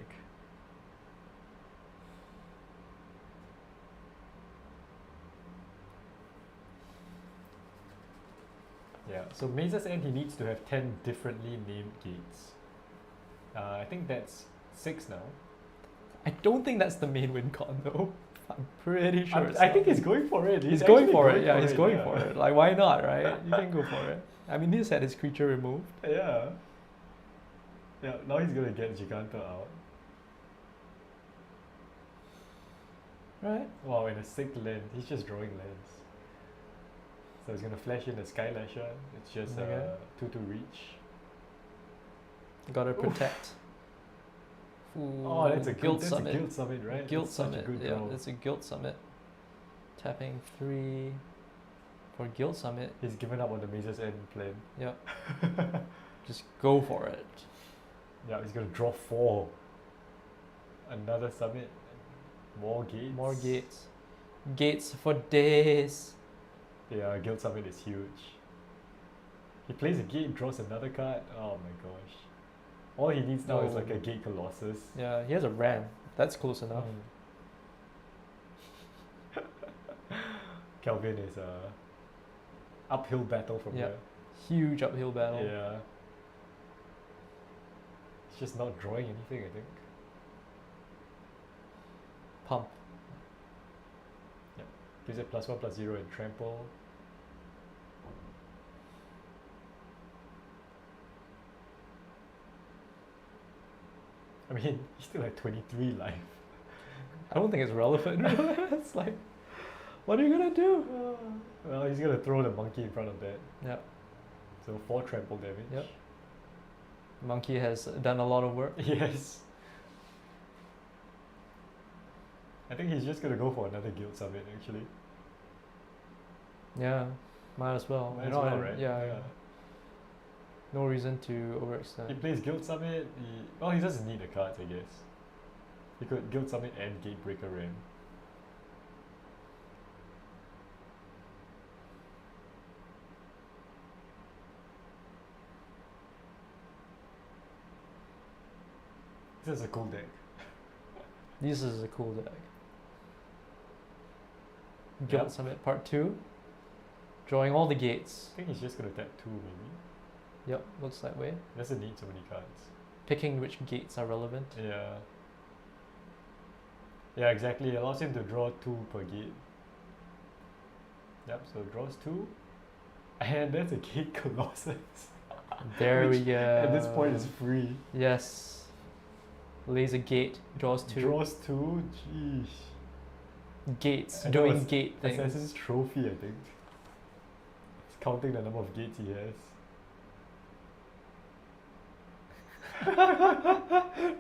Yeah, so Maze's End, he needs to have 10 differently named gates. I think that's 6 now. I don't think that's the main win con though. I'm pretty sure. I think he's going for it. He's going actually for it. Yeah, he's going yeah. for it. Like, why not, right? You can go for it. I mean, he's had his creature removed. Yeah. Yeah, now he's gonna get Giganta out. Right? Wow, in a 6th land, he's just drawing lands. So he's gonna flash in a Sky Lasher. It's just Okay. 2 to reach. Gotta protect. Oh, that's a Guild that's Summit. a Guild Summit, right? Guild That's such a Summit. good Yeah, draw. it's a Guild Summit. Tapping 3 for Guild Summit. He's given up on the Maze's End plan. Yep. Just go for it. Yeah, he's gonna draw 4. Another summit. More gates. More gates. Gates for days. Yeah, Guild Summit is huge. He plays a gate, draws another card. Oh my gosh. All he needs now is Oh. like a gate Colossus. Yeah, he has a ram. That's close enough. Kelvin is a uphill battle from Yeah. here. Huge uphill battle. Yeah. He's just not drawing anything, I think. Pump. Gives it +1/+0 and trample. I mean, he's still at 23 life. I don't think it's relevant. It's like, what are you gonna do? Well, he's gonna throw the monkey in front of that. Yeah. So 4 trample damage. Yep. Monkey has done a lot of work. Yes. I think he's just gonna go for another guild summit actually. Yeah, might as well. Might You as know, well, and- right? Yeah. No reason to He overextend. plays guild summit. Well, he doesn't need the cards, I guess. He could guild summit and gatebreaker ram. This is a cool deck. This is a cool deck. Guild Yep. Summit Part 2. Drawing all the gates. I think he's just gonna tap 2 maybe. Yep, looks that way. Doesn't need so many cards. Picking which gates are relevant. Yeah. Yeah, exactly. It allows him to draw 2 per gate. Yep, so draws 2. And that's a gate Colossus. There we Which go. At this point is free. Yes. Lays a gate, draws 2. Draws 2? Jeez. Gates, And that doing was gate things. Assassin's Trophy, I think. He's counting the number of gates he has.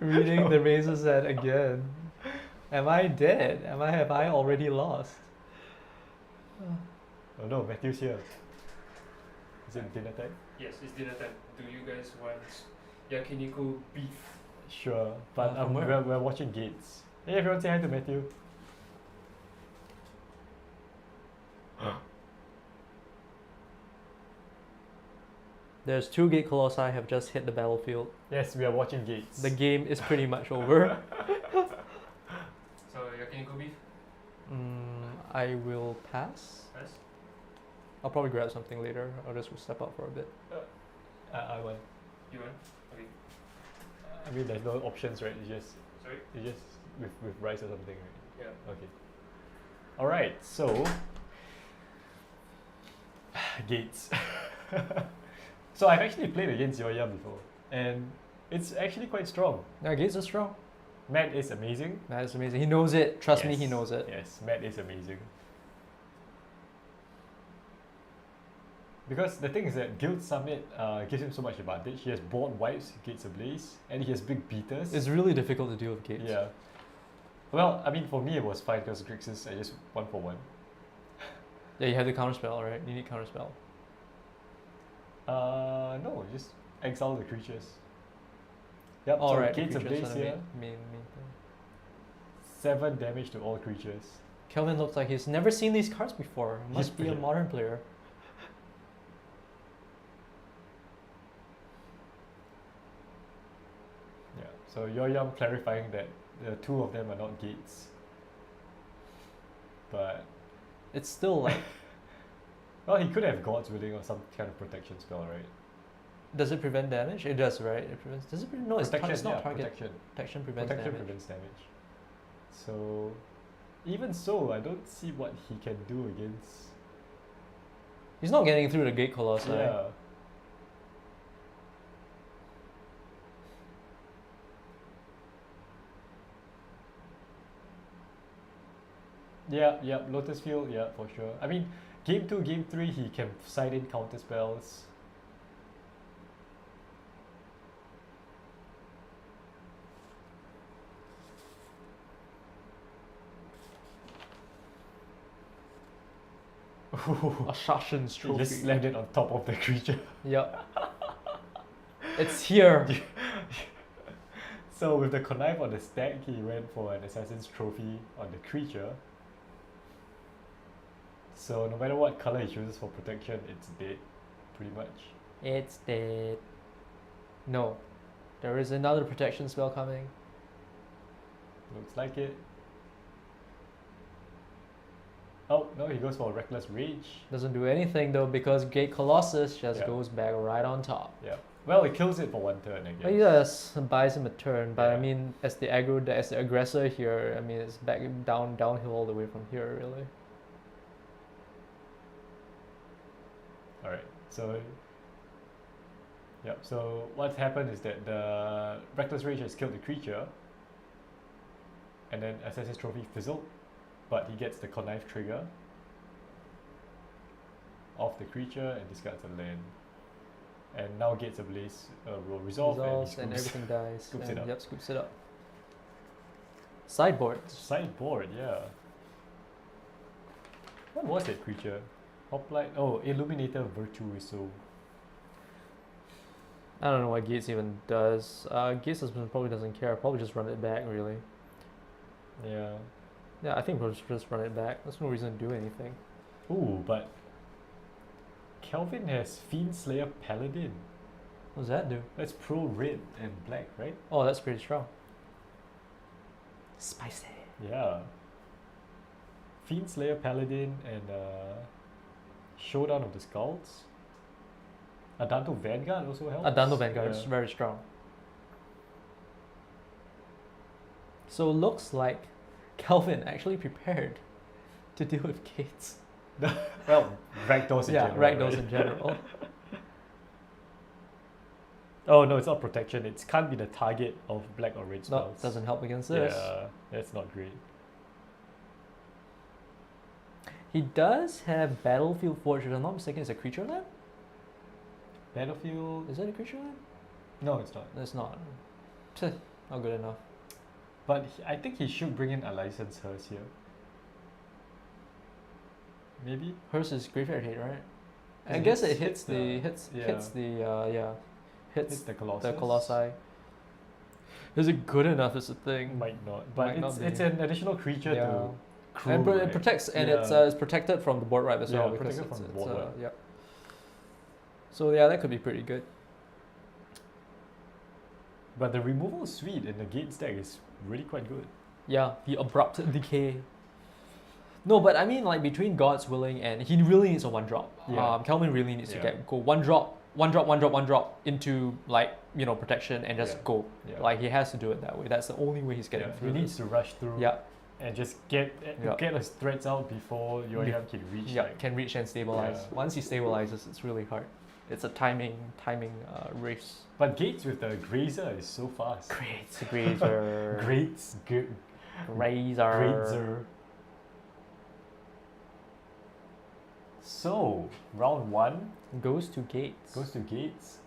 Reading the Razor's Edge again. Am I dead? Have I already lost? Oh no, Matthew's here. Is it dinner time? Yes, it's dinner time. Do you guys want yakiniku beef? Sure, but from where? we're watching Gates. Hey everyone, say hi to Matthew. There's 2 gate colossi have just hit the battlefield. Yes, we are watching Gates. The game is pretty much over. So yakiniku beef? I will pass. Yes? I'll probably grab something later. I'll just step out for a bit. I want. You want? Okay. I mean, there's no options, right? Sorry? You just with rice or something, right? Yeah. Okay. All right. So Gates. So I've actually played against Yoya before, and it's actually quite strong. Yeah, gates are strong. Matt is amazing. That is amazing. He knows it. Trust me, he Yes, knows it. Yes, Matt is amazing. Because the thing is that Guild Summit gives him so much advantage. He has board wipes, Gates Ablaze, and he has big beaters. It's really difficult to deal with gates. Yeah. Well, I mean, for me it was fine because Grixis, I just 1-for-1. Yeah, you have the counterspell, right? You need counterspell. No, just exile the creatures. Yep, All so right, Gates creatures Ablaze are the here. main thing. 7 damage to all creatures. Kelvin looks like he's never seen these cards before. Must be a pretty- modern player. Yeah, so Yoyam clarifying that the 2 of them are not gates. But, It's still like, well, he could have God's Willing or some kind of protection spell, right? does it prevent damage? It does, right? It prevents. Does it? No, it's Protection, it's not yeah, target. protection. Protection prevents Protection damage. prevents damage. So, even so, I don't see what he can do against. He's not getting through the gate colossi. Yeah. Yeah, Lotus Field, yeah, for sure. I mean, game 2, game 3, he can side in counter spells. Assassin's He Trophy. just slammed it on top of the creature. Yep. It's here. So with the connive on the stack, he went for an Assassin's Trophy on the creature. So no matter what color he chooses for protection, it's dead, pretty much. It's dead. No. There is another protection spell coming. Looks like it. Oh, no, he goes for Reckless Rage. Doesn't do anything though because Gate Colossus just Yeah. goes back right on top. Yeah. Well, it kills it for 1 turn, I guess. Well, yes, buys him a turn, but I Yeah. mean, as the aggressor here, I mean, it's back downhill all the way from here, really. Alright, so... Yep, so what's happened is that the Reckless Rage has killed the creature, and then Assassin's Trophy fizzled, but he gets the Connive trigger off the creature and discards a land. And now Gates Ablaze will resolve Resolves and and he scoops. everything dies. scoops and it up. Yep, scoops it up. Sideboard. Sideboard, yeah. What was that creature? Hoplite? Oh, Illuminator Virtuoso. I don't know what Gates even does. Gates probably doesn't care. Probably just run it back, really. Yeah. Yeah, I think we'll just run it back. There's no reason to do anything. Ooh, but Kelvin has Fiend Slayer Paladin. What does that do? That's pro red and black, right? Oh, that's pretty strong. Spicy. Yeah. Fiend Slayer Paladin and Showdown of the Skulls. Adanto Vanguard also helps. Adando Vanguard is Yeah. very strong. So looks like Kelvin actually prepared to deal with Gates. Well, Rakdos in Yeah, general. Rakdos right? in general. Oh no, it's not protection. It can't be the target of black or red No, spells. doesn't help against this. Yeah, that's not great. He does have Battlefield Forge, if I'm not mistaken, it's a creature land? Battlefield. Is that a creature land? No, it's not. It's not. Pfft, not good enough. But I think he should bring in a license Hearse here. Maybe. Hers is graveyard hit, right? I It guess hits- it hits the hits hits the- hits the Colossus. the Colossi. Is it good enough? Is the thing. Might not, but Might not it's be. an additional creature Yeah. to crew. And it right? protects, and Yeah. it's protected from the board wipe as Yeah, well because protected from the it's board wipe. yeah. So yeah, that could be pretty good. But the removal suite in the Gates deck is really quite good. Yeah, the abrupt decay. No, but I mean like between God's Willing and he really needs a 1-drop. Yeah. Kelvin really needs to Yeah. go 1-drop into like protection and just Yeah. go. Yeah. Like he has to do it that way. That's the only way he's getting Yeah, through he needs this. to rush through Yeah, and just get Yeah. get his threats out before your Yeah. EM can reach. yeah, like, can reach and stabilize. Yeah. Once he stabilizes, it's really hard. It's a timing race. But Gates with the Grazer is so fast. Grazer. Grazer. Grazer. So, round 1 Goes to Gates. goes to Gates.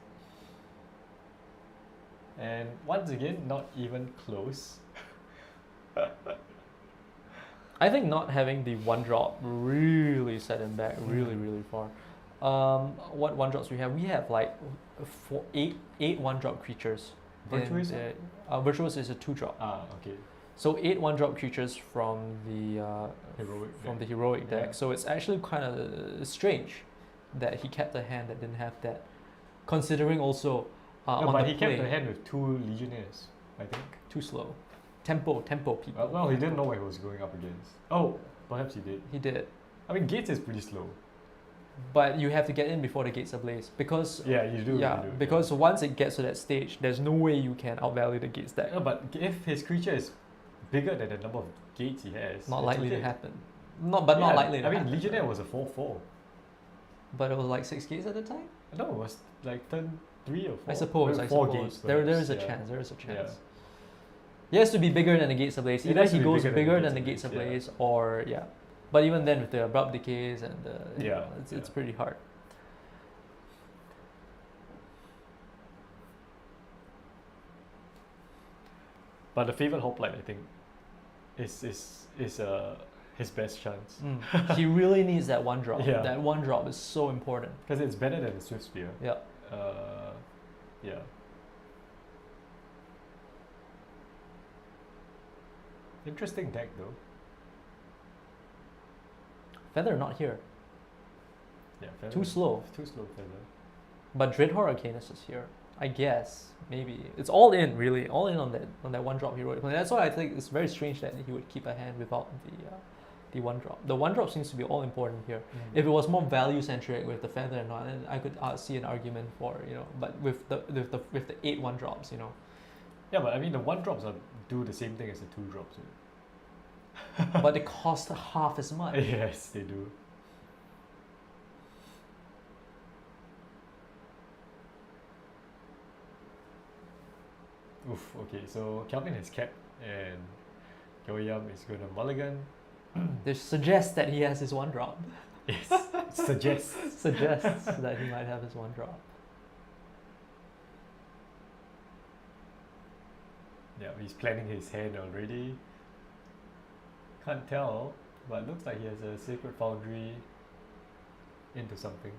And once again, not even close. I think not having the 1-drop really set him back really far. What 1-drops we have? We have like eight 1-drop creatures. Virtuous? Virtuous is a 2-drop. Ah, okay. So 8 1-drop creatures from the Heroic. heroic deck. Yeah. So it's actually kind of strange that he kept a hand that didn't have that. Considering also No, on but the he kept play, the hand with 2 Legionnaires, I think. too slow. Tempo people. Well, he didn't know what he was going up against. Oh, perhaps he did. He did. I mean, Gates is pretty slow. But you have to get in before the gates ablaze because Yeah, you do. yeah, you do, because once it gets to that stage, there's no way you can outvalue the gates deck. No, but if his creature is bigger than the number of gates he has, Not it's likely to okay. happen. Not likely to I mean, happen. Legionnaire was a 4/4. But it was like 6 gates at the time? No, it was like turn 3 or 4. I suppose. Maybe I 4 suppose. gates. There perhaps, is a yeah. chance. There is a chance. Yeah. He has to be bigger than the gates ablaze. It Either has to he be goes bigger bigger than the gates Gates Ablaze, ablaze, or yeah. But even then, with the abrupt decays and the Yeah, it's yeah. pretty hard. But the favorite hoplite, I think, is his best chance. He really needs that 1-drop. Yeah. That 1-drop is so important. Because it's better than the Swift Spear. Yeah. Yeah. Interesting deck though. Feather not here. Yeah. Feather. Too slow. Too slow, Feather. But Dreadhorde Arcanist is here. I guess maybe it's all in, really, all in on that one drop heroic. And that's why I think it's very strange that he would keep a hand without the one drop. The one drop seems to be all important here. If it was more value centric with the feather and all, then I could see an argument for, you know. But with the 8 one drops, you know. Yeah, but I mean the one drops do the same thing as the 2 drops. But they cost half as much. Yes, they do. Oof, okay, so Kelvin has kept and Yoyam is going to mulligan. This suggests that he has his one drop. Yes, suggests. Suggests that he might have his one drop. Yeah, he's planning his hand already. Can't tell, but looks like he has a Sacred Foundry into something.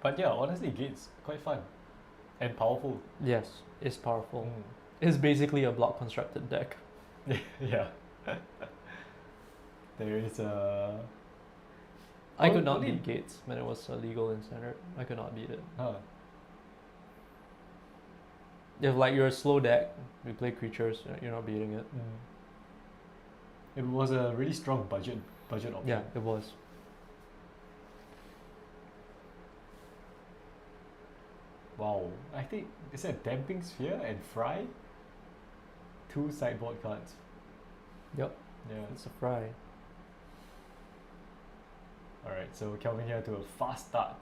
But yeah, honestly, Gate's quite fun and powerful. Yes, it's powerful. It's basically a block constructed deck. Yeah. There is a... I could not beat Gates when it was legal in Standard. I could not beat it. Huh. If like you're a slow deck, you play creatures, you're not beating it. It was a really strong budget option. Yeah, it was. Wow, I think is that Damping Sphere and Fry? 2 sideboard cards. Yep. Yeah. It's a fry. Alright, so Kelvin here to a fast start.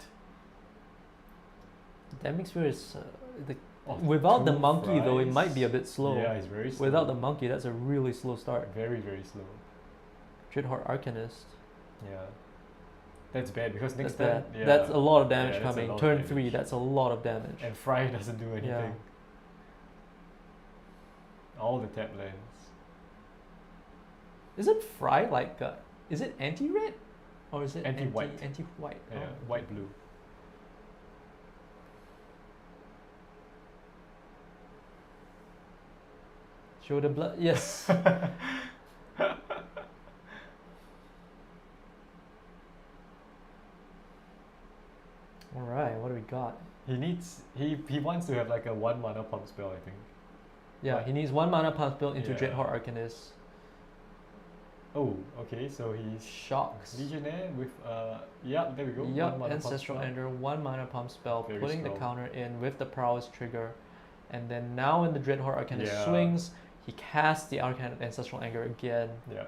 Damping Sphere is without the 2 monkey though, it fries. might be a bit slow. Yeah, it's very slow. Without the monkey, that's a really slow start. Very, very slow. Dreadhorde Arcanist. Yeah. That's bad because next That's turn... bad. Yeah, That's a lot of damage yeah, that's a coming. lot of Turn damage. 3, that's a lot of damage. And Fry doesn't do anything. Yeah. All the tap lands. Is it Fry like is it anti-red? Or is it Anti-white. Anti-white. Yeah, Oh. white, blue. Show the blood. Yes. Alright, what do we got? He wants to have like a 1 mana pump spell, I think. Yeah, But- he needs 1 mana pump built into Yeah. Dreadhorde Arcanist. Oh, okay, so he's Shocks. Legionnaire with yeah, there we go. Yup, 1 mana pump Ancestral spell. Ender, 1 mana pump spell, Very putting the strong. counter in with the Prowess trigger. And then now when the Dreadhorde Arcanist Yeah. swings, he casts the Ancestral Anger again. Yeah.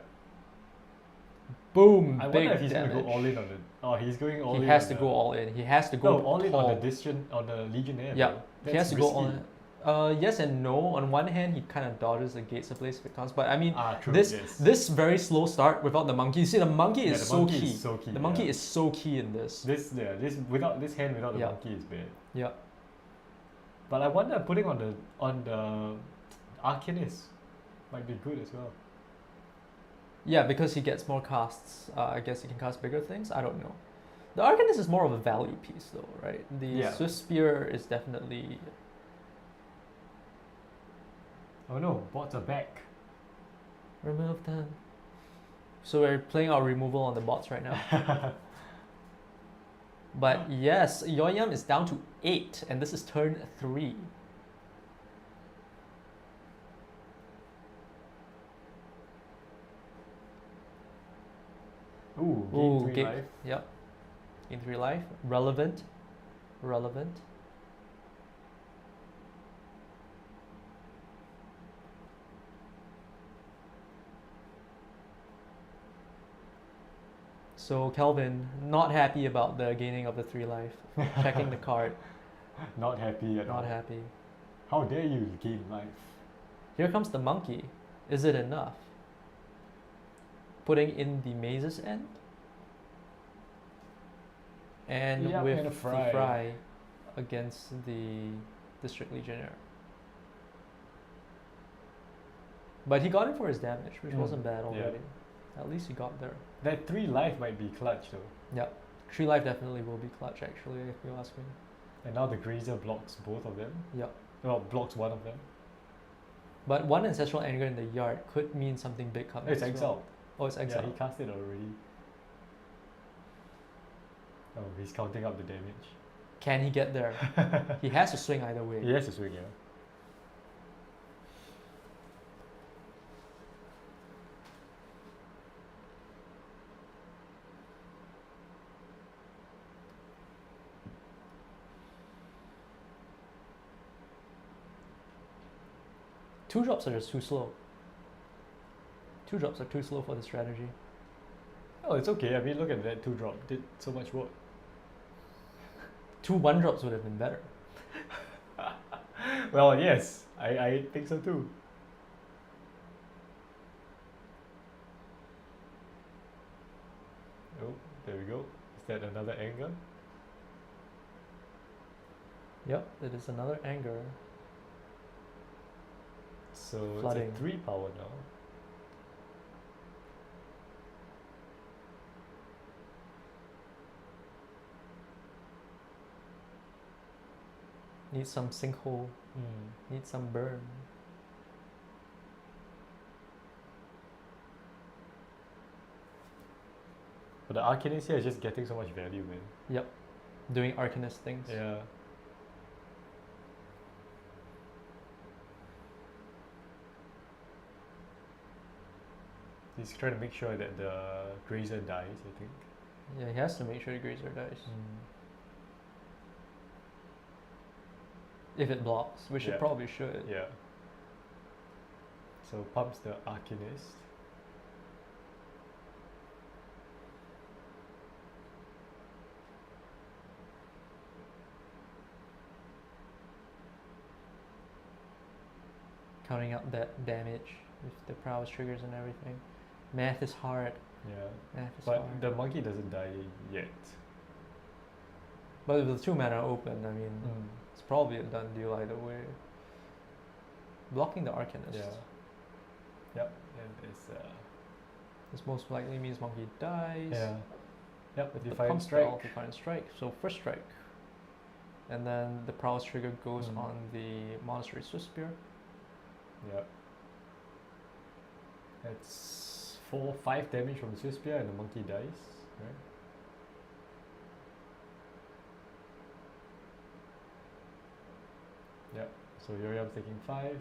Boom! I big wonder if he's damage. gonna go all in on it. Oh, he's going all in. He has on to the, go all in. He has to go No, all in tall. on the Legionnaire. Yeah, bro. he That's has to go all risky. in. Yes and no. On one hand, he kind of dodges the Gates of Place if it comes. But I mean, True, this yes. this very slow start without the monkey. You see, the monkey Yeah, is the so monkey key. is so key, The monkey yeah. is so key in this. This without this hand without the Yeah. monkey is bad. Yeah. But I wonder putting on the Arcanist might be good as well. Yeah, because he gets more casts. I guess he can cast bigger things. I don't know. The Arcanist is more of a value piece, though, right? The Yeah. Swift Spear is definitely. Oh no, bots are back. Remove them. So we're playing our removal on the bots right now. But yes, Yoyam is down to 8, and this is turn 3. Ooh, gain Ooh, 3 gain- life. Yep. Gain 3 life. Relevant. Relevant. So Kelvin, not happy about the gaining of the 3 life. Checking the card. Not happy at all. Not happy. How dare you gain life? Here comes the monkey. Is it enough? Putting in the Maze's End. And Yeah, with and a the Fry. Fry against the District Legionnaire. But he got it for his damage, which wasn't bad yeah. already. At least he got there. That 3 life might be clutch though. Yep. 3 life definitely will be clutch actually, if you ask me. And now the Grazer blocks both of them. Yep. Well, blocks one of them. But 1 Ancestral Anger in the yard could mean something big coming. It's as exiled. well. Oh, it's exiled. Yeah, he cast it already. Oh, he's counting up the damage. Can he get there? He has to swing either way. He has to swing, yeah. Two drops are just too slow. 2 drops are too slow for the strategy. Oh, it's okay. I mean, look at that 2-drop. Did so much work. 2 1-drops would have been better. Well, yes. I think so too. Oh, there we go. Is that another anger? Yep, it is another anger. So Flooding. it's a 3 power now. Need some sinkhole. Need some burn. But the Arcanist here is just getting so much value, man. Yep. Doing Arcanist things. Yeah. He's trying to make sure that the Grazer dies, I think. Yeah, he has to make sure the Grazer dies. If it blocks, which Yeah. it probably should. Yeah. So pumps the Arcanist. Counting out that damage with the prowess triggers and everything. Math is hard. Yeah. Math is But hard. the monkey doesn't die yet. But with the 2 mana open, I mean, it's probably a done deal either way. Blocking the Arcanist. Yeah. Yep. And it's This most likely means monkey dies. yeah. Yep. With If you the find pump strike. spell, Defiant Strike. So first strike. And then the prowess trigger goes on the Monastery Swift Spear. Yeah. That's 4-5 damage from the Swift Spear and the monkey dies, right? Yep. So Yoriam's taking 5.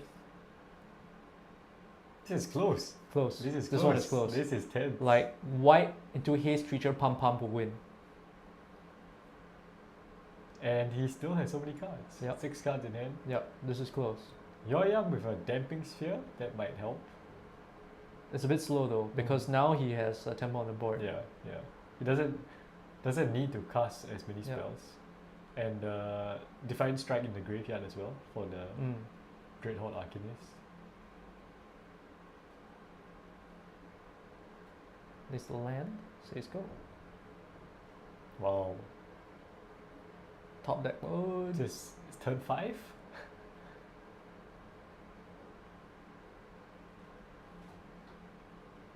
This is close. Close. This is This close. one is close. This is 10. Like, white into haste creature pump will win. And he still has so many cards. Yep. 6 cards in hand. Yep, this is close. Yoriam with a Damping Sphere, that might help. It's a bit slow though, because now he has a temple on the board. Yeah, yeah. He doesn't need to cast as many Yeah. spells. And Defiant Strike in the graveyard as well for the Great Horde Arcanist. This the land, says go. Wow. Top deck mode. It's turn 5?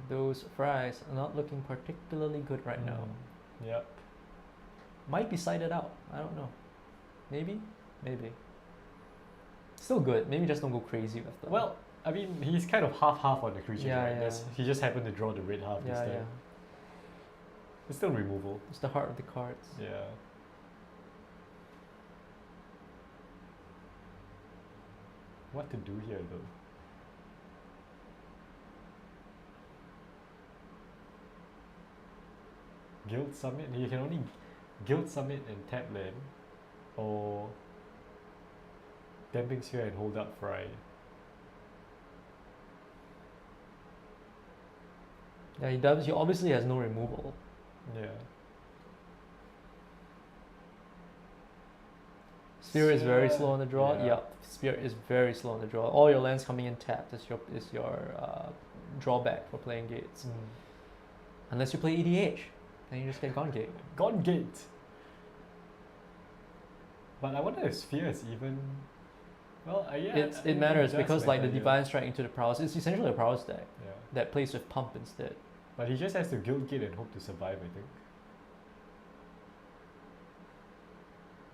Those fries are not looking particularly good right now. Yep. Might be sided out. I don't know. Maybe? Maybe. Still good. Maybe just don't go crazy with them. Well, I mean, he's kind of half on the creatures, Yeah, right? yeah. He just happened to draw the red half this yeah, time. yeah. It's still removal. It's the heart of the cards. Yeah. What to do here, though? Guild Summit? He can only Guild Summit and tap land, or Damping Sphere and hold up Fry. Yeah, he does. He obviously has no removal. Yeah. Spear is very slow on the draw. Yeah. Yeah, Spear is very slow on the draw. All your lands coming in tapped is your drawback for playing gates. Unless you play EDH, then you just get Gone Gate. Gone Gate. But I wonder if Sphere is even. Well, yeah. It matters does because like the matter, yeah. Divine Strike into the Prowess, it's essentially a Prowess deck Yeah. that plays with Pump instead. But he just has to Guild Gate and hope to survive, I think.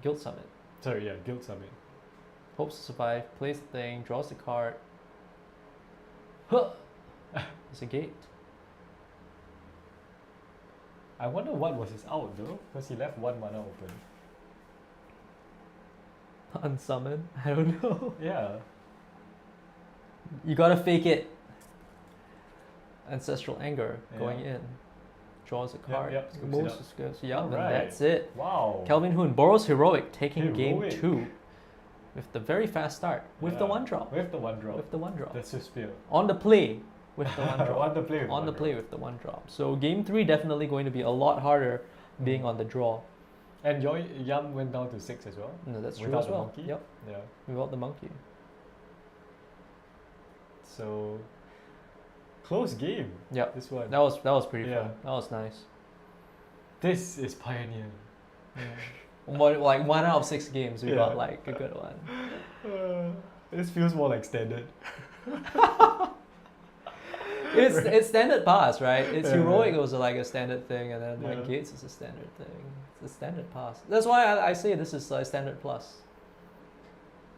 Guild Summit. Sorry, yeah, Guild Summit. Hopes to survive, plays the thing, draws the card. Huh! It's a gate. I wonder what was his out though, because he left 1 mana open. Unsummon? I don't know. Yeah. You gotta fake it. Ancestral Anger going Yeah. in. Draws a card. Yep, scoops it moves up. to scoops. Yep, and Alright. that's it. Wow. Kelvin Hoon borrows Heroic, taking game Heroic. 2 with the very fast start. With the Yeah. 1-drop. With the 1-drop. With the 1-drop. That's so spear. On the play with the 1-drop. On the play with On the 1-drop. play with the 1-drop. So game 3 definitely going to be a lot harder being on the draw. And your Yum went down to 6 as well. No, that's true Without as the well. monkey? Yep, Yeah. without the monkey. So close game. Yep. This one. That was pretty Yeah. fun. That was nice. This is Pioneer. Like 1 out of 6 games, we Yeah. got like a good one. This feels more like standard. It's standard pass, right? It's Yeah. Heroic was like a standard thing, and then like Yeah. Gates is a standard thing. It's a standard pass. That's why I say this is standard plus.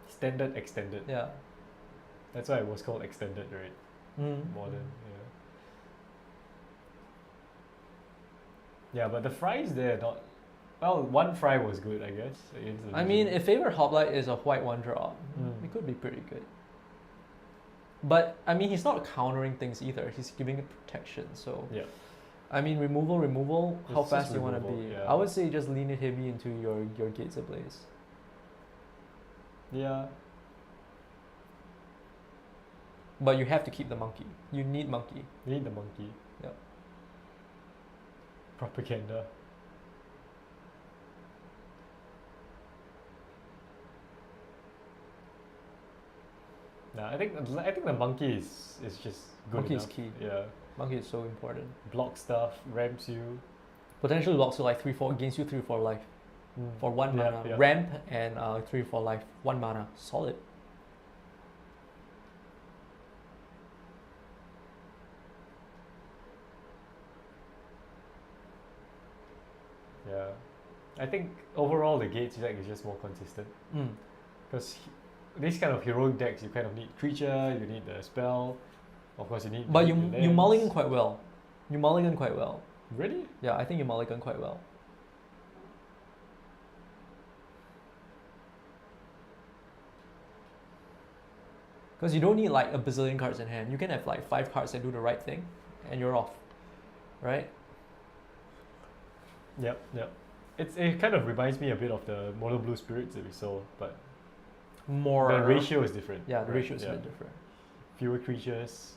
Standard extended. Yeah. That's why it was called extended, right? Modern, yeah. Yeah, but the fries there not. Well, one fry was good, I guess. against the I mean, Legion. if favorite Hoplite is a white 1-drop, it could be pretty good. But I mean, he's not countering things either. He's giving it protection. So Yeah. I mean, removal. How It's fast just do you want to removal, be? yeah. I would say just lean it heavy into your Gates Ablaze. Yeah. But you have to keep the monkey. You need monkey. You need the monkey. Yep. Propaganda. Nah, I think the monkey is just good Monkey is enough. key. Yeah. Monkey is so important. Block stuff, ramps you. Potentially blocks you like 3-4, gains you 3-4 life for 1 Yeah, mana. yeah. Ramp and 3-4 life, 1 mana. Solid. Yeah. I think overall the Gates deck is just more consistent. Because these kind of heroic decks, you kind of need creature, you need the spell, of course you need. But the you lands. mulligan quite well. You mulligan quite well. Really? Yeah, I think you mulligan quite well. Because you don't need like a bazillion cards in hand. You can have like 5 cards that do the right thing, and you're off, right? Yep, yep. It kind of reminds me a bit of the Mono Blue Spirits that we saw, but More. the ratio is different. Yeah, the right? ratio is a bit different. Fewer creatures.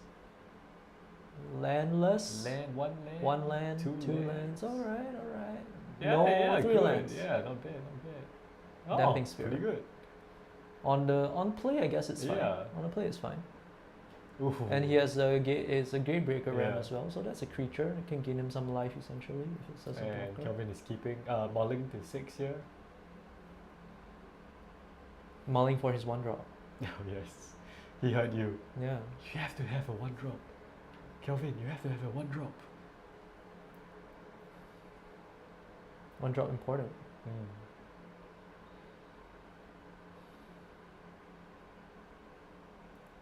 Landless. Land, one land. 1 land, 2 2 lands. All right. Yeah, no, yeah, 3 good. lands. Yeah, not bad, not bad. Oh, Damping Sphere. pretty good. On play, I guess it's fine. Yeah. On the play, it's fine. Ooh. And he has a gate breaker ram Yeah. as well, so that's a creature. It can gain him some life essentially if it doesn't And block her. Kelvin is keeping mulling to 6 here. Mulling for his 1-drop. Oh yes, he heard you. Yeah. You have to have a 1-drop. Kelvin, you have to have a 1-drop. 1-drop important.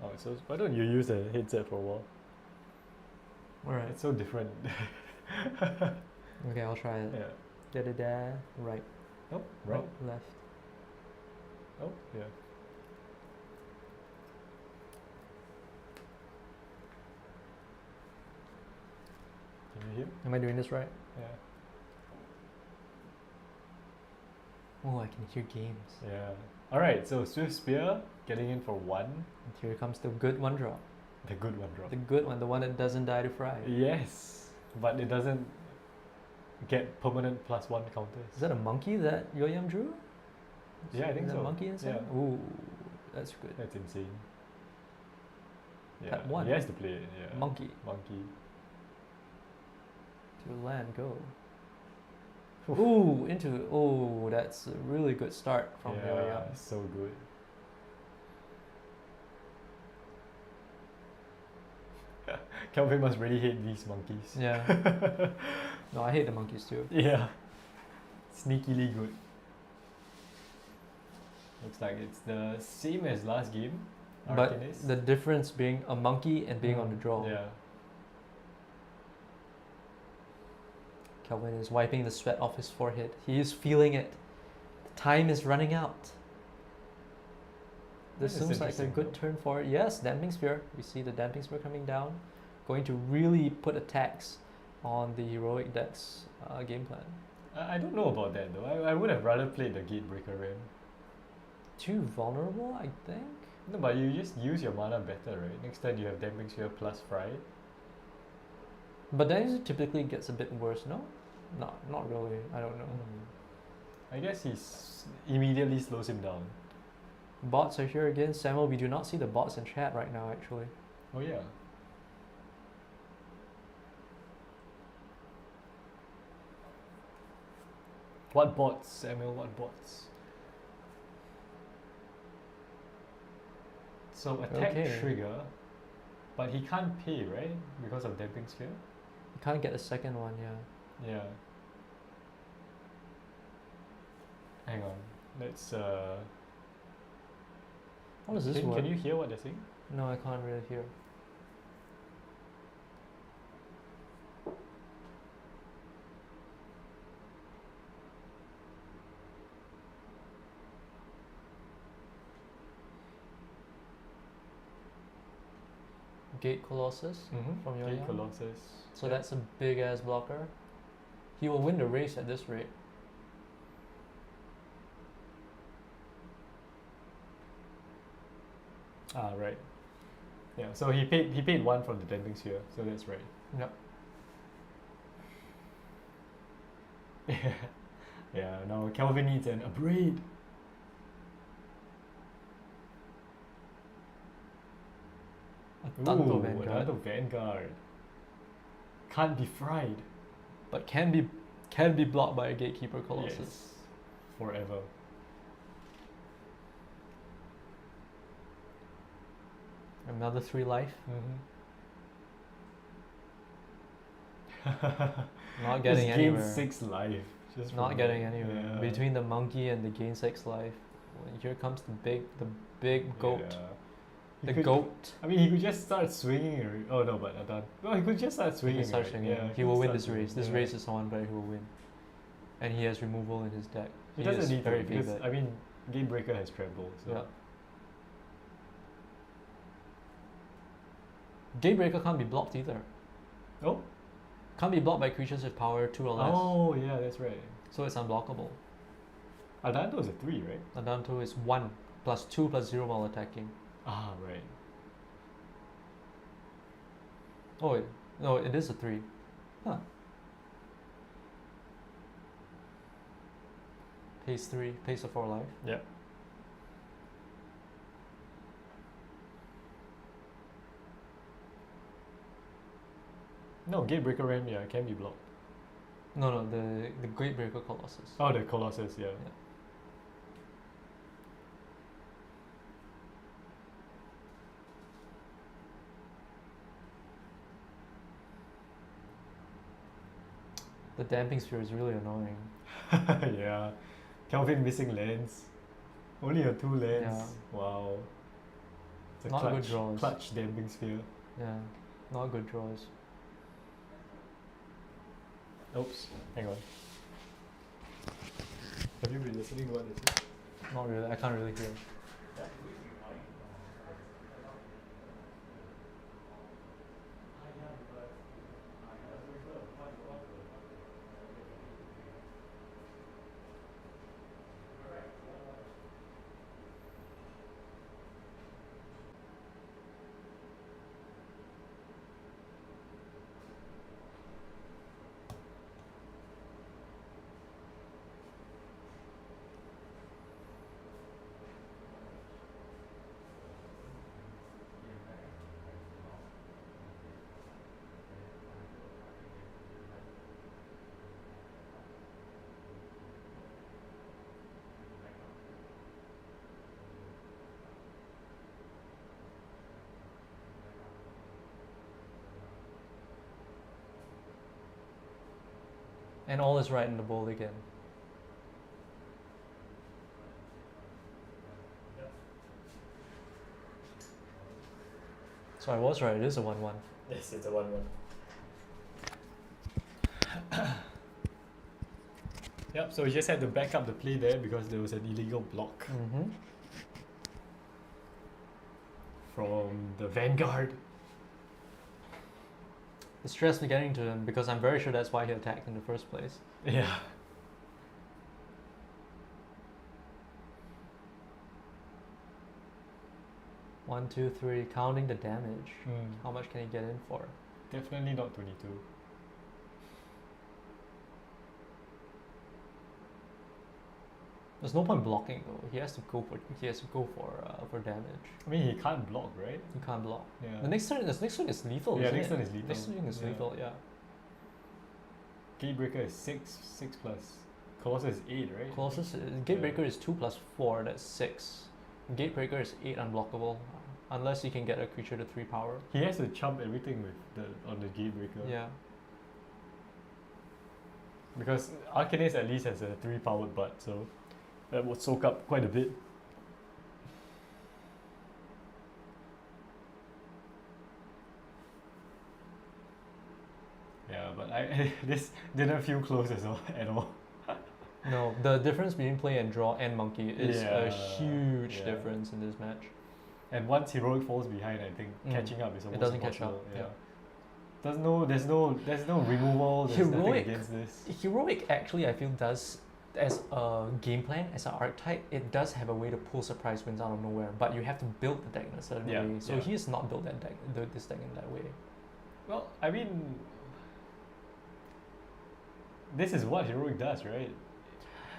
Oh, so why don't you use a headset for a while? Alright. It's so different. Okay, I'll try it. Yeah. Da. Right. Oh, right. Oh, left. Oh, yeah. Can you hear? Am I doing this right? Yeah. Oh, I can hear games. Yeah. Alright, so Swift Spear getting in for 1. And here comes the good 1-drop. The good 1-drop. The good one, the one that doesn't die to fry. Yes, but it doesn't get permanent +1 counters. Is that a monkey that Yo-Yam drew? Yeah, I think Is that so. a monkey inside? Yeah. Ooh, that's good. That's insane. Yeah, Tap 1. he has to play it. Yeah. Monkey. Monkey. To land, go. Ooh, into. Oh, that's a really good start from Yo-Yam. Yeah, so good. Kelvin must really hate these monkeys. Yeah. No, I hate the monkeys too. Yeah. Sneakily good. Looks like it's the same as last game. But Arcanist. the difference being a monkey and being on the draw. Yeah. Kelvin is wiping the sweat off his forehead. He is feeling it. The time is running out. This That is seems like a interesting, good though. turn for it. Yes, Damping Sphere. We see the Damping Sphere coming down. Going to really put a tax on the Heroic deck's game plan. I don't know about that though. I would have rather played the Gatebreaker Ram. Too vulnerable, I think. No, but you just use your mana better, right? Next time you have Damping Sphere plus Fry. But then it typically gets a bit worse, no? No, not really. I don't know. I guess he's immediately slows him down. Bots are here again. Samuel, we do not see the bots in chat right now, actually. Oh yeah. What bots, Samuel? What bots? So attack Okay. trigger, but he can't pay, right? Because of Damping Sphere? You can't get a second one, yeah. Yeah. Hang on. Let's How does this can, work? can you hear what they're saying? No, I can't really hear. Gate Colossus from your Gate end. Colossus. So Yeah. that's a big ass blocker. He will win the race at this rate. Ah, right. Yeah, so he paid one from the Damping Sphere, so that's right. Yep. Yeah, now Kelvin needs an upgrade. A Tanto Ooh, Vanguard. another Vanguard. Can't be fried. But can be blocked by a Gatekeeper Colossus. Yes. Forever. Another 3 life. Not getting Just anywhere. gain 6 life. Just Not from getting that. anywhere. Yeah. Between the monkey and the gain 6 life. Well, here comes the big goat. Yeah. He The could- goat. I mean, he could just start swinging. Oh no, but Adan. Well, he could just start He swinging. can start right? swinging. Yeah, He will could win start this race. swinging, This yeah. race is on, but he will win. And he has removal in his deck. He is doesn't need very to because favored. I mean, Gatebreaker has trample. So. Yeah. Gatebreaker can't be blocked either. Oh. Can't be blocked by creatures with power 2 or less. Oh yeah, that's right. So it's unblockable. Adanto is a 3, right? Adanto is 1 plus 2 plus 0 while attacking. Ah, right. Oh, no, it is a 3. Huh. Pays 3, pays a 4 life. Yeah. No, Gatebreaker Ram, yeah, can be blocked. No, the Gatebreaker Colossus. Oh, the Colossus, yeah. Yeah. The Damping Sphere is really annoying. Yeah. Kelvin missing lands. Only a 2 lands. Yeah. Wow. It's a Not good clutch, draws. clutch Damping Sphere. Yeah, not good draws. Oops, hang on. Have you been listening to what they say? Not really, I can't really hear. And all is right in the bowl again. So I was right, it is a 1-1. Yes, it's a 1-1. Yep, so he just had to back up the play there because there was an illegal block Mm-hmm. from the Vanguard. The stress was getting to him because I'm very sure that's why he attacked in the first place. Yeah. One, two, three, counting the damage. Mm. How much can he get in for? Definitely not 22. There's no point blocking though. He has to go for damage. I mean, he can't block, right? He can't block. Yeah. The next turn is lethal. Yeah, isn't next it? turn is lethal. Next turn is Yeah. lethal. Yeah. Gatebreaker is 6 plus. Colossus is 8, right? Colossus, Gatebreaker is 2 plus 4. That's 6. Gatebreaker is 8 unblockable, unless you can get a creature to 3 power. He has to chump everything with on the Gatebreaker. Yeah. Because Arcanist at least has a 3 powered butt, so that would soak up quite a bit. Yeah, but I this didn't feel close as well at all. No, the difference between play and draw and monkey is a Yeah, huge yeah. difference in this match. And once Heroic falls behind, I think Mm. catching up is almost doesn't catch impossible. up, Yeah. yeah. There's no removal. There's nothing Heroic. against this. Heroic actually, I feel, does, as a game plan, as an archetype, it does have a way to pull surprise wins out of nowhere, but you have to build the deck in a certain Yeah, way. So yeah. he has not built that deck, this deck in that way. Well, I mean, this is what Heroic does, right?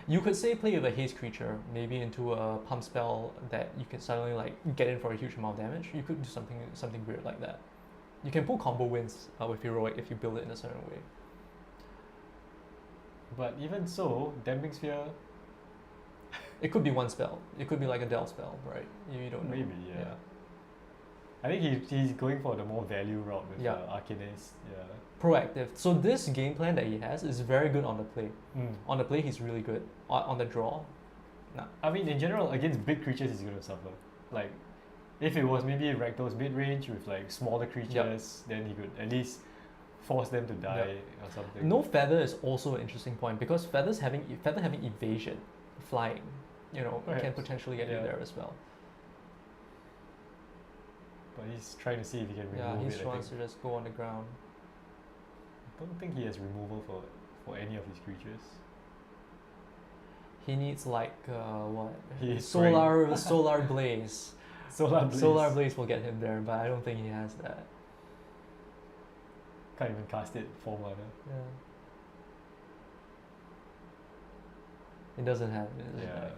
You could say play with a haste creature, maybe into a pump spell that you can suddenly like get in for a huge amount of damage. You could do something weird like that. You can pull combo wins with Heroic if you build it in a certain way. But even so, Damping Sphere, It could be one spell. It could be like a Del spell, right? You don't know. maybe, yeah. I think he's going for the more value route with Yeah. Arcanist. Yeah. Proactive. So this game plan that he has is very good on the play. Mm. On the play, he's really good. On the draw, nah. I mean, in general, against big creatures, he's going to suffer. Like, if it was maybe Rakdos mid-range with like smaller creatures, then he could at least force them to die or something. No feather is also an interesting point because feather having evasion, flying, can Perhaps. potentially get you Yeah. there as well. But he's trying to see if he can Yeah, remove he it. wants to just go on the ground. I don't think he has removal for any of his creatures. He needs like what? He is Solar Blaze. Solar Blaze. Solar Blaze will get him there, but I don't think he has that. Can't even cast it 4 mana. Yeah. He doesn't have it. in his Yeah. deck.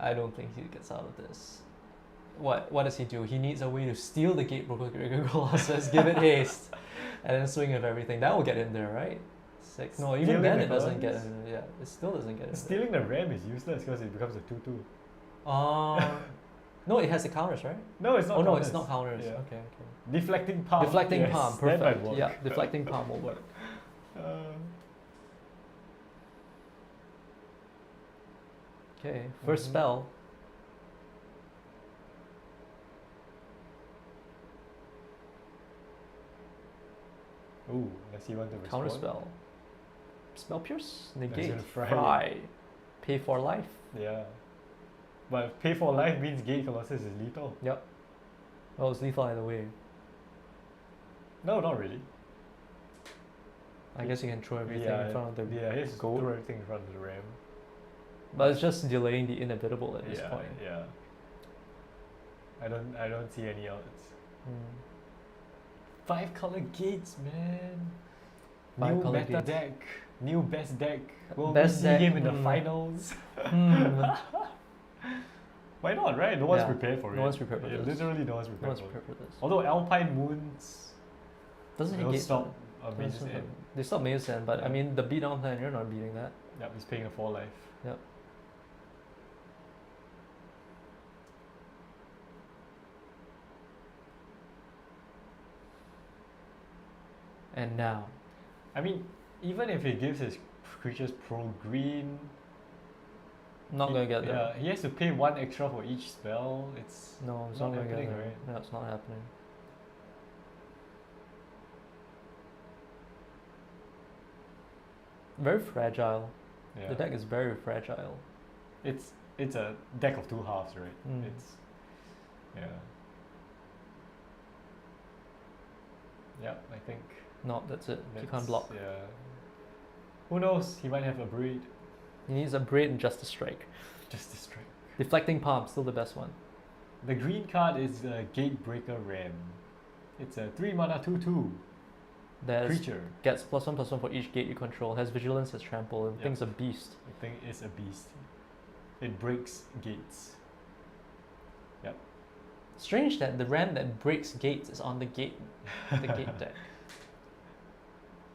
I don't think he gets out of this. What does he do? He needs a way to steal the Gatebreaker Colossus, give it haste, and then swing with everything. That will get in there, right? 6. No, even Stealing then the it doesn't get Colossus? in there. Yeah, it still doesn't get in there. Stealing the ram is useless because it becomes a 2/2. No, it has the counters, right? No, it's not. Oh no, counters. it's not counters. Yeah. Okay. Deflecting palm. Deflecting yes, palm, that perfect. might work. Yeah, deflecting palm will work. Okay, first Mhm. spell. Ooh, does he want to respond? Counter spell. Spell pierce. That's Negate. gonna fry. Fry. Pay for life. Yeah. But pay for life means Gate Colossus is lethal. Yep. Well, it's lethal either way. No, not really. I guess you can throw everything yeah, in front of the yeah, he has to goat. throw everything in front of the ram. But it's just delaying the inevitable at this yeah, point. yeah. I don't see any outs. Hmm. 5 color gates, man. 5 New color meta gates. deck. New best deck. Will Best we see deck, him in the hmm. finals? Hmm. Why not, right? No one's Yeah, prepared for it. no one's prepared for Yeah, this. literally no one's No prepared one's for it. prepared for this. Although Alpine Moons Doesn't he will get stop Mage's doesn't- End. They stop Mage's End, but I Yeah. mean the beatdown plan, you're not beating that. Yep, he's paying a 4 life. Yep. And now, I mean, even if he gives his creatures pro green, not gonna get there. Yeah, he has to pay 1 extra for each spell. It's No, it's not not, gonna get happening, there. right? No, it's not happening. Very fragile. Yeah. The deck is very fragile. It's a deck of two halves, right? Mm. It's yeah. Yeah, I think No, that's it. You that's, can't block. Yeah. Who knows? He might have a braid. He needs a braid and just a strike. Just a strike. Deflecting palm, still the best one. The green card is the Gatebreaker Ram. It's a 3 mana 2/2 There's creature. gets +1/+1 for each gate you control. Has vigilance, has trample, and Yep. thing's a beast. The thing is a beast. It breaks gates. Yep. Strange that the ram that breaks gates is on the gate gate deck.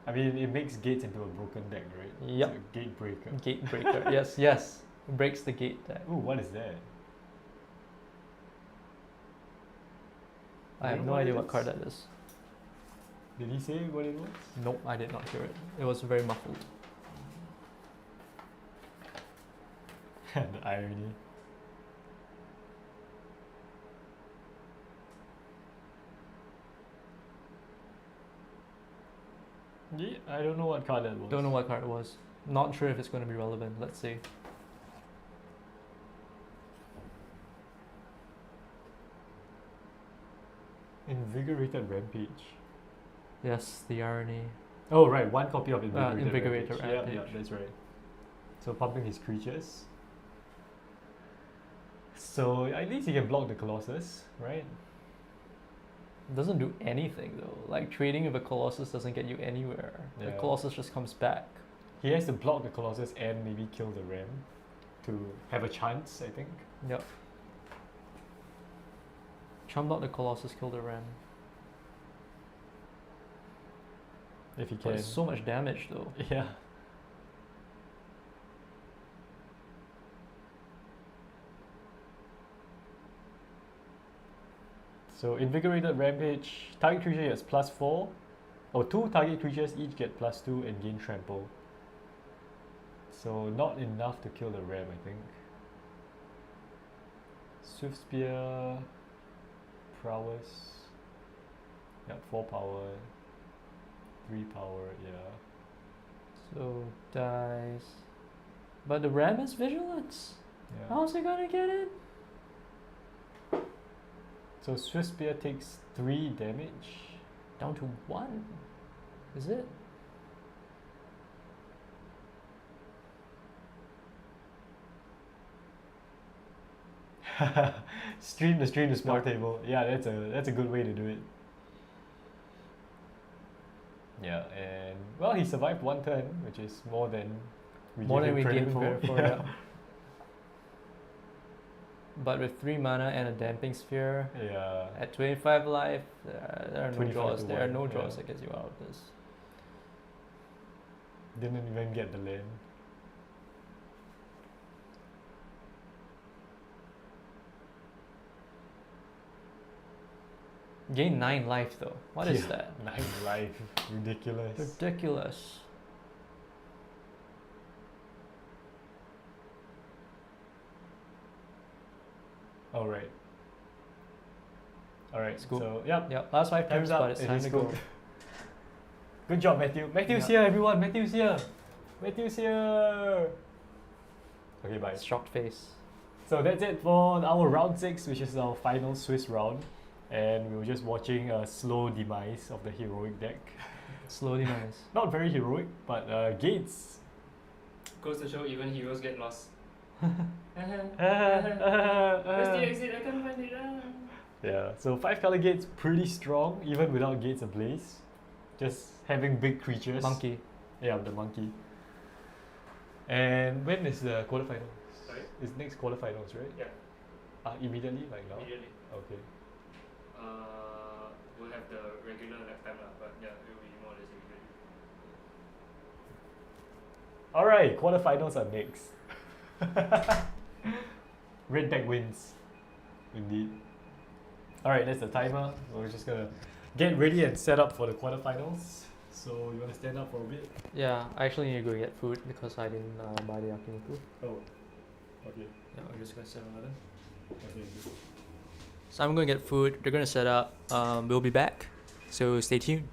I mean, it makes gates into a broken deck, right? Yep. It's a gate breaker. Gate breaker. yes. Breaks the gate deck. Ooh, what is that? I have know no what idea it what is? card that is. Did he say what it was? Nope, I did not hear it. It was very muffled. The irony. Yeah, I don't know what card that was. Don't know what card it was. Not sure if it's going to be relevant. Let's see. Invigorated Rampage. Yes, the irony. Oh right, one copy of Invigorated Invigorated Rampage. Yeah, Rampage. that's right. So pumping his creatures. So at least he can block the Colossus, right? Doesn't do anything though. Like trading with a Colossus doesn't get you anywhere. The Yeah. Colossus just comes back. He has to block the Colossus and maybe kill the Ram to have a chance, I think. Yep. Chump out the Colossus, kill the ram. If he But can. it's so much damage though. Yeah. So Invigorated Rampage, target creature gets +4. Or 2 target creatures each get +2 and gain trample. So not enough to kill the Ram, I think. Swift Spear, Prowess. Yep, 4 power, 3 power, yeah. So dies. But the ram is vigilance. Yeah. How's he gonna get it? So Swift Spear takes 3 damage. Down to 1. Is it? Stream the smart table. Yeah, that's a good way to do it. Yeah, and well, he survived 1 turn, which is more than we More gave than we him gave him credit credit for. Yeah. But with 3 mana and a damping sphere Yeah. at 25 life, there are no 25 draws. to There are 1, no draws yeah. that gets you out of this. Didn't even get the land. Gain 9 life though. What is Yeah. that? 9 life. Ridiculous. Ridiculous. Alright. Alright, Scoop. so yep. Yep, last 5 Time's turns, up. but it's It time is to go. good. Good job, Matthew. Matthew's Yeah. here, everyone. Matthew's here. Matthew's here. Okay, bye. Shocked face. So that's it for our round 6, which is our final Swiss round. And we were just watching a slow demise of the heroic deck. Slow demise. Not very heroic, but Gates. Goes to show even heroes get lost. Where's the Yeah, exit? I can't find it. so 5 color Gates pretty strong, even without Gates Ablaze. Just having big creatures. Monkey. Yeah, the monkey. And when is the quarterfinals? Sorry? It's next quarterfinals, right? Yeah, Immediately, like now? immediately. Okay. We'll have the regular lifetime lah, but yeah, it will be more or less immediately. Alright, quarterfinals are next. Red deck wins. Indeed. Alright, that's the timer. We're just gonna get ready and set up for the quarterfinals. So you wanna stand up for a bit? Yeah, I actually need to go get food because I didn't buy the yakiniku. Oh. Okay. Yeah, I'm just gonna set another. Okay, good. So I'm gonna get food. They're gonna set up. We'll be back. So stay tuned.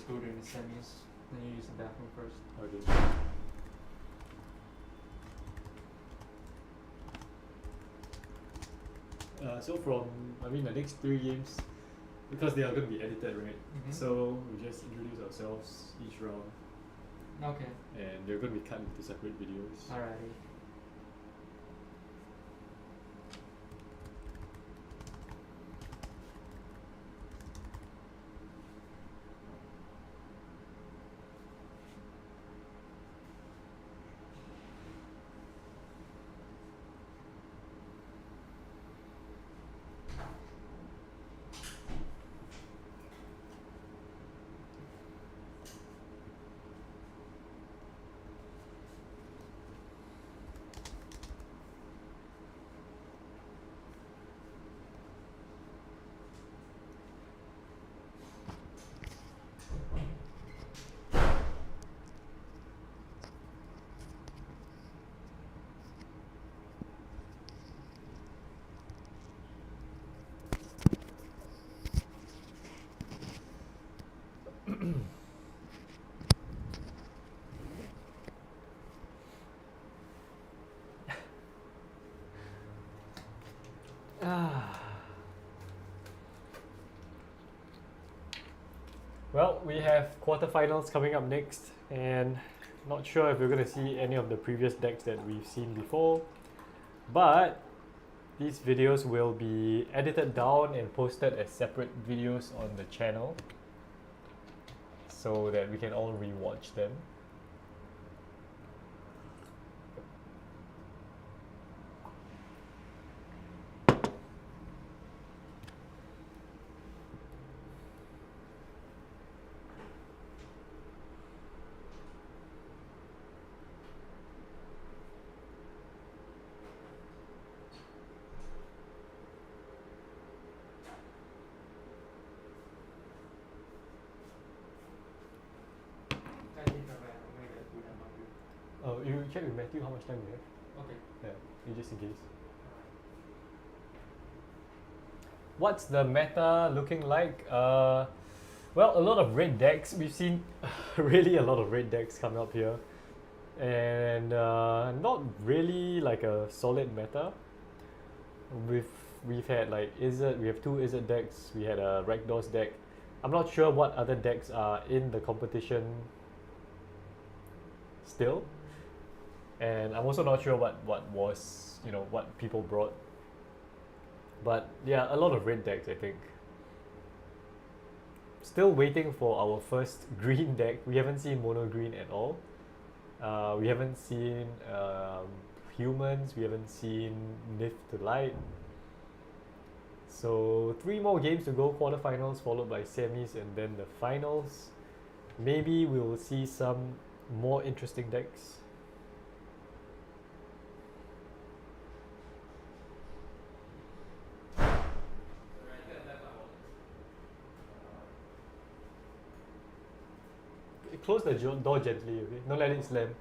go during the semis. Then you use the bathroom first. Okay. So from, the next 3 games, because they are going to be edited, right? Mm-hmm. So we just introduce ourselves each round, Okay. and they're going to be cut into separate videos. Alrighty. Well, we have quarterfinals coming up next, and not sure if we're going to see any of the previous decks that we've seen before, but these videos will be edited down and posted as separate videos on the channel so that we can all rewatch them. Oh, you check with Matthew how much time we have? Okay. Yeah, just in case. What's the meta looking like? Well, a lot of red decks. We've seen really a lot of red decks come up here, and not really like a solid meta. We've had like Izzet. We have 2 Izzet decks. We had a Rakdos deck. I'm not sure what other decks are in the competition still, and I'm also not sure what was, what people brought. But yeah, a lot of red decks, I think. Still waiting for our first green deck. We haven't seen mono green at all. We haven't seen humans. We haven't seen Nif to Light. So 3 more games to go, quarterfinals followed by semis and then the finals. Maybe we will see some more interesting decks. Close the door gently, okay? Don't let it slam.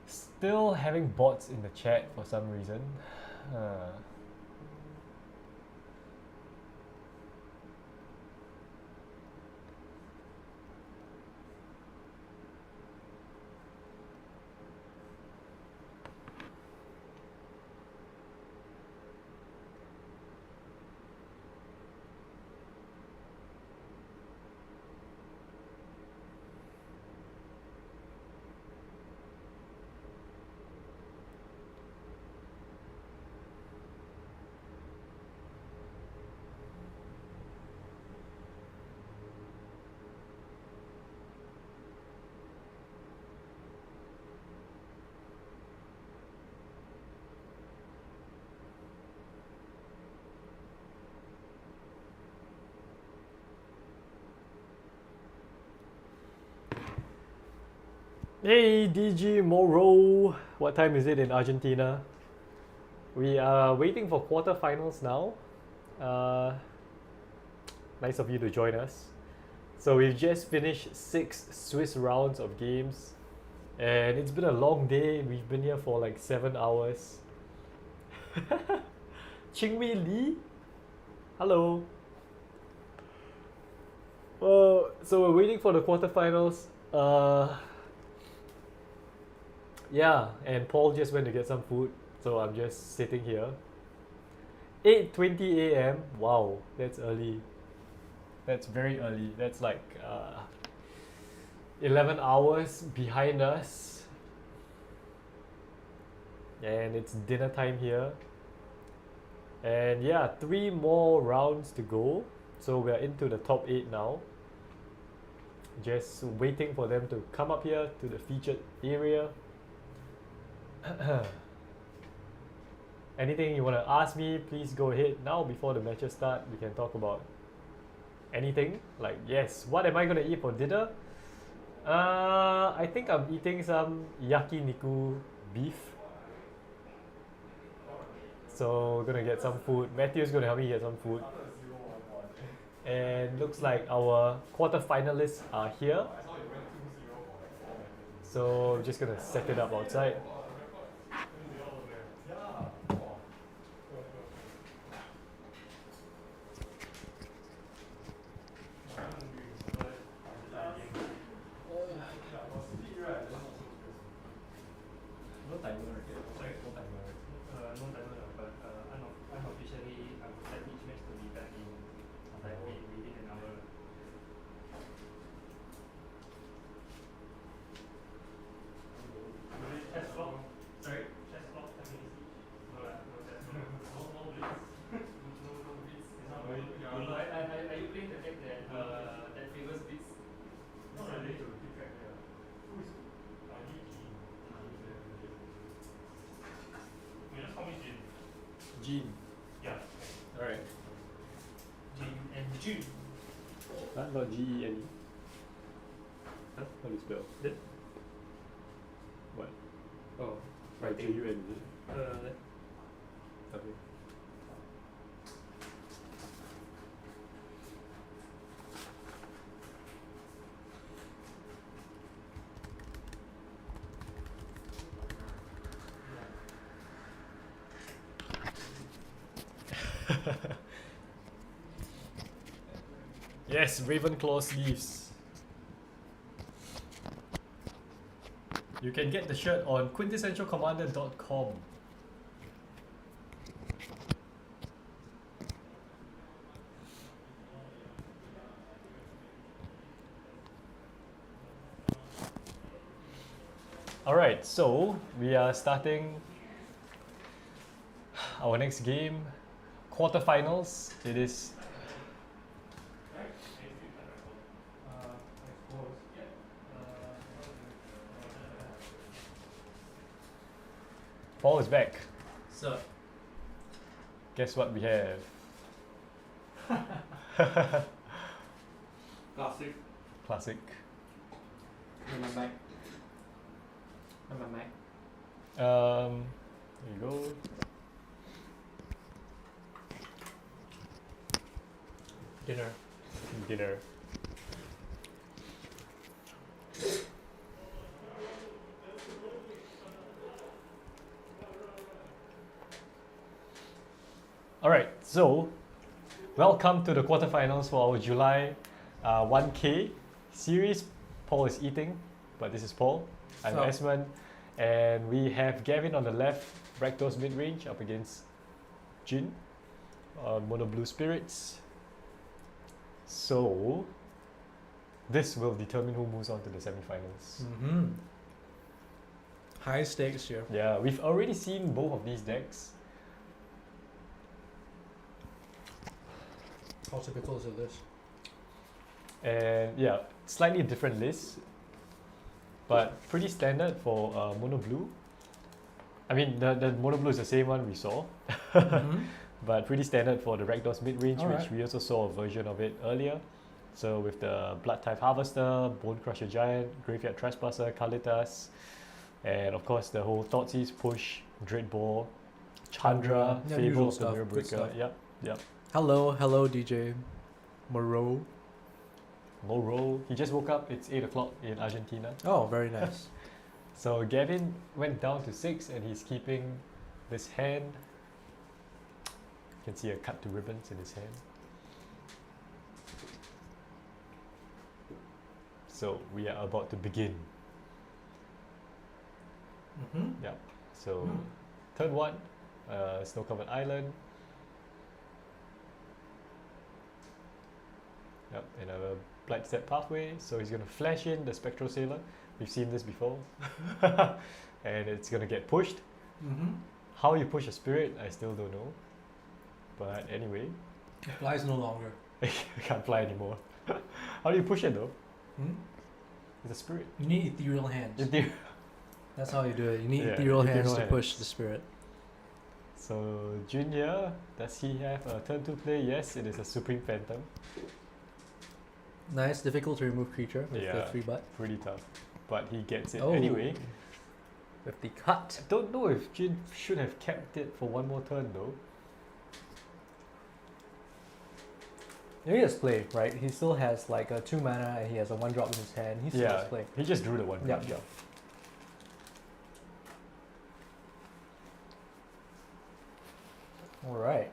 Still having bots in the chat for some reason. Hey DG Moro, what time is it in Argentina? We are waiting for quarterfinals now. Nice of you to join us. So we've just finished 6 Swiss rounds of games, and it's been a long day. We've been here for like 7 hours. Qingwei Li, hello. So we're waiting for the quarterfinals. Yeah, and Paul just went to get some food, so I'm just sitting here. 8:20 a.m. Wow, that's early. That's very early. That's like 11 hours behind us. And it's dinner time here. And yeah, 3 more rounds to go. So we're into the top 8 now. Just waiting for them to come up here to the featured area. Anything you want to ask me, please go ahead now before the matches start. We can talk about anything. Like, yes, what am I going to eat for dinner? I think I'm eating some yakiniku beef. So we're going to get some food. Matthew's going to help me get some food. And looks like our quarter-finalists are here. So I'm just going to set it up outside. No timer, right? No timer. No timer, but unofficially, I would like each match to be back in like within an hour. Chess clock? Sorry? Chess clock? I mean, no, no chess clock. No blitz. No blitz. Are you playing the deck that favors blitz? Not really. You just call me Jin. Jean. Yeah. Alright. Jin and Jun. Not G-E-N-E. Huh? How do you spell? The? What? Oh. Right, J-U-N, is it? Okay. Yes, Ravenclaw sleeves. You can get the shirt on quintessentialcommander.com. Alright, so we are starting our next game, quarterfinals. It is Paul is back. So, Guess what we have? Classic. Classic. on my mic. On my mic. There you go. Dinner. Alright, so welcome to the quarterfinals for our July 1K series. Paul is eating, but this is Paul. I'm So- Esmond, and we have Gavin on the left, Rakdos Midrange up against Jin, Mono Blue Spirits. So this will determine who moves on to the semifinals. Mm-hmm. High stakes here. Yeah, we've already seen both of these decks. How typical is this? And yeah, slightly different lists, but pretty standard for Mono Blue. I mean, the Mono Blue is the same one we saw, Mm-hmm. but pretty standard for the Rakdos Midrange, which Alright. we also saw a version of it earlier. So with the Blood Type Harvester, Bone Crusher Giant, Graveyard Trespasser, Kalitas, and of course the whole Thoughtseize push, Dreadball, Chandra, Yeah, usual Fables, the stuff, Mirror good Breaker. stuff. Yep. Hello, DJ. Moreau. Moro. He just woke up. It's 8 o'clock in Argentina. Oh, very nice. So Gavin went down to 6 and he's keeping this hand. You can see a cut to ribbons in his hand. So we are about to begin. Mm-hmm. Yeah. So turn 1, snow-covered island. Yep, and a blight step pathway. So he's gonna flash in the Spectral Sailor. We've seen this before. And it's gonna get pushed. Mm-hmm. How you push a spirit, I still don't know. But anyway, It flies no longer. I can't fly anymore. How do you push it though? Hmm? It's a spirit. You need ethereal hands. Ether- That's how you do it. You need Yeah, ethereal hands ethereal to hands. push the spirit. So Junior, does he have a turn 2 play? Yes, it is a Supreme Phantom. Nice, difficult to remove creature with Yeah. the 3 Pretty tough. But he gets it Oh. anyway. With the cut. I don't know if Jin should have kept it for one more turn though. He has play, right? He still has like a 2 mana and he has a 1-drop in his hand. He still has play. He just drew the one. Yeah, card. yeah. Alright.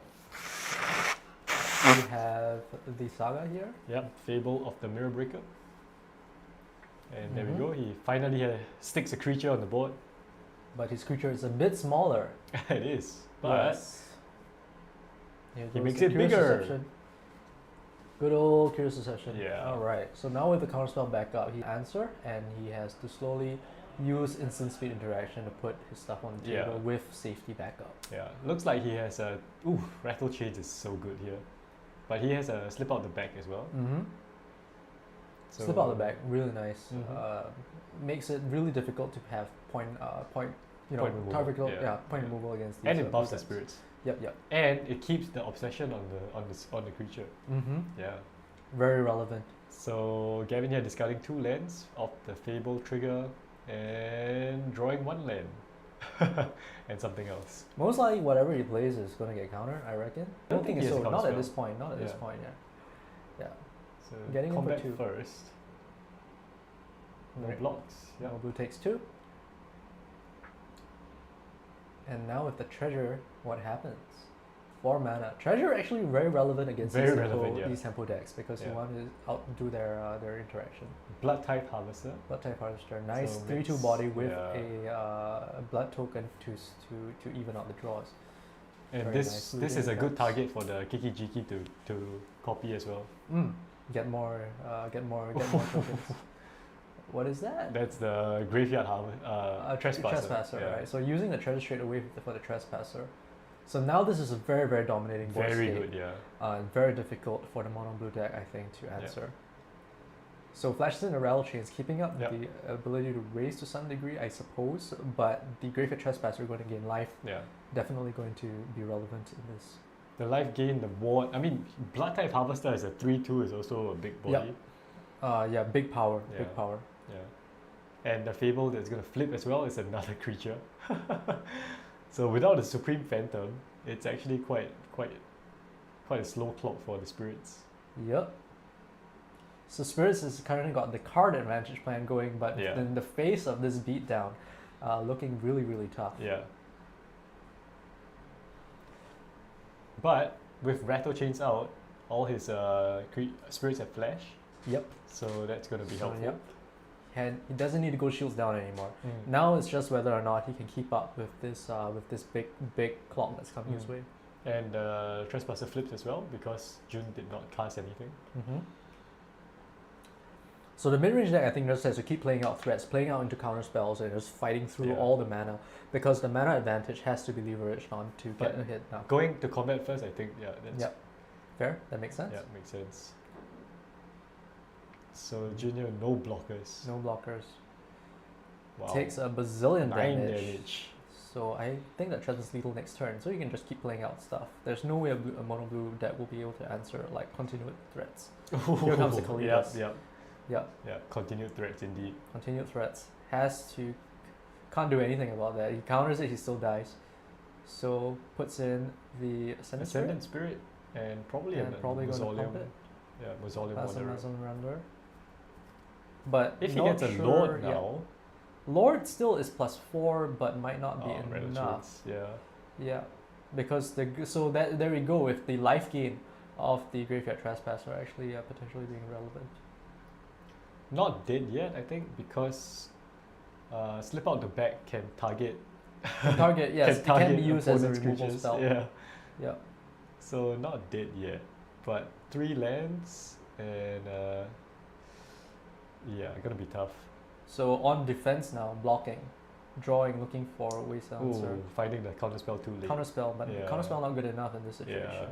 We have the Saga here. Yep, Fable of the Mirror Breaker. And there we Mhm. go. He finally sticks a creature on the board. But his creature is a bit smaller. It is. But Yes. Here he goes makes the it Curious bigger. Deception. Good old Curious Deception. Yeah. Alright, so now with the counterspell back up, he answer and he has to slowly use instant speed interaction to put his stuff on the Yeah. table with safety backup. yeah, looks like he has a. Ooh, Rattle Chains is so good here. But he has a slip out the back as well. Mm-hmm. So Slip out the back, really nice. Mhm. Makes it really difficult to have point, you know, Point removal, target, yeah, point yeah. removal against these. And it buffs the these decks. spirits. Yep, yep. And it keeps the obsession on the creature. Mm-hmm. Yeah. Very relevant. So Gavin here discarding 2 lands of the Fable trigger and drawing 1 land. And something else. Most likely, whatever he plays is going to get countered, I reckon. I don't think he it's has so. a Not at counterspell. this point. Not at this Yeah. point. Yeah. So Getting in for combat 2. first. No Right. blocks. Yeah. No blue takes 2. And now with the treasure, what happens? 4 mana. Treasure actually very relevant against Very these relevant, yeah. these tempo decks because you Yeah. want to outdo their interaction. Blood type harvester. Blood type harvester, nice So 3/2 makes- body with yeah. a blood token to even out the draws. And Very this nice. this is a Looting good cards. target for the Kiki Jiki to copy as well. Get more tokens. What is that? That's the graveyard trespasser. Trespasser, yeah. right? So using the treasure straight away for the trespasser. So now this is a very, very dominating board Very state. good, yeah. Very difficult for the mono blue deck, I think, to Yeah. answer. So flashes in the rattle chains, keeping up Yep. the ability to raise to some degree, I suppose. But the graveyard trespasser are going to gain life. Yeah. Definitely going to be relevant in this. The life gain, the ward. I mean, blood type harvester is a 3/2 is also a big body. Yep. Yeah, big power, Yeah. big power. Yeah. And the Fable that's gonna flip as well is another creature. So without the Supreme Phantom, it's actually quite a slow clock for the spirits. Yep. So Spirits has currently got the card advantage plan going, but Yeah. in the face of this beatdown, looking really, really tough. Yeah. But with Rattle Chains out, all his spirits have flash, Yep. so that's gonna be So, helpful. yep. And he doesn't need to go shields down anymore. Mm. Now it's just whether or not he can keep up with this big clock that's coming his Mm. way. And Trespasser flips as well because June did not cast anything. Mm-hmm. So the mid-range deck, I think, just has to keep playing out threats, playing out into counter spells, and just fighting through Yeah. all the mana, because the mana advantage has to be leveraged on to But get a hit now. Going to combat first, I think, yeah, that's Yep. Fair? That makes sense? yeah, makes sense. So Junior, no blockers. No blockers. Wow. Takes a bazillion 9 damage. damage. So I think that Trent is lethal next turn, so you can just keep playing out stuff. There's no way a mono blue deck will be able to answer like continued threats. Here comes the Yep, Kalidas. yep, Yeah, yeah. Continued threats indeed. continued threats. Can't do anything about that. He counters it, he still dies. So puts in the Ascendant Spirit, Ascendant Spirit and probably and a probably going to Mausoleum. pump it. Yeah, Mausoleum That's Wanderer. an Wanderer. But If he not gets a sure, Lord yeah. now, Lord still is +4, but might not be Rattle enough. Shades, yeah. Yeah, because so that there we go with the life gain of the Graveyard Trespasser actually potentially being relevant. Not dead yet, I think, because Slip Out the Back can target. Target, yes, it can target be used as a opponent's removal creatures, spell. Yeah. Yeah. So not dead yet, but 3 lands and yeah, gonna be tough. So on defense now, blocking, drawing, looking for ways to answer. Ooh, finding the counterspell too late. Counterspell, but Yeah. counterspell not good enough in this situation. Yeah.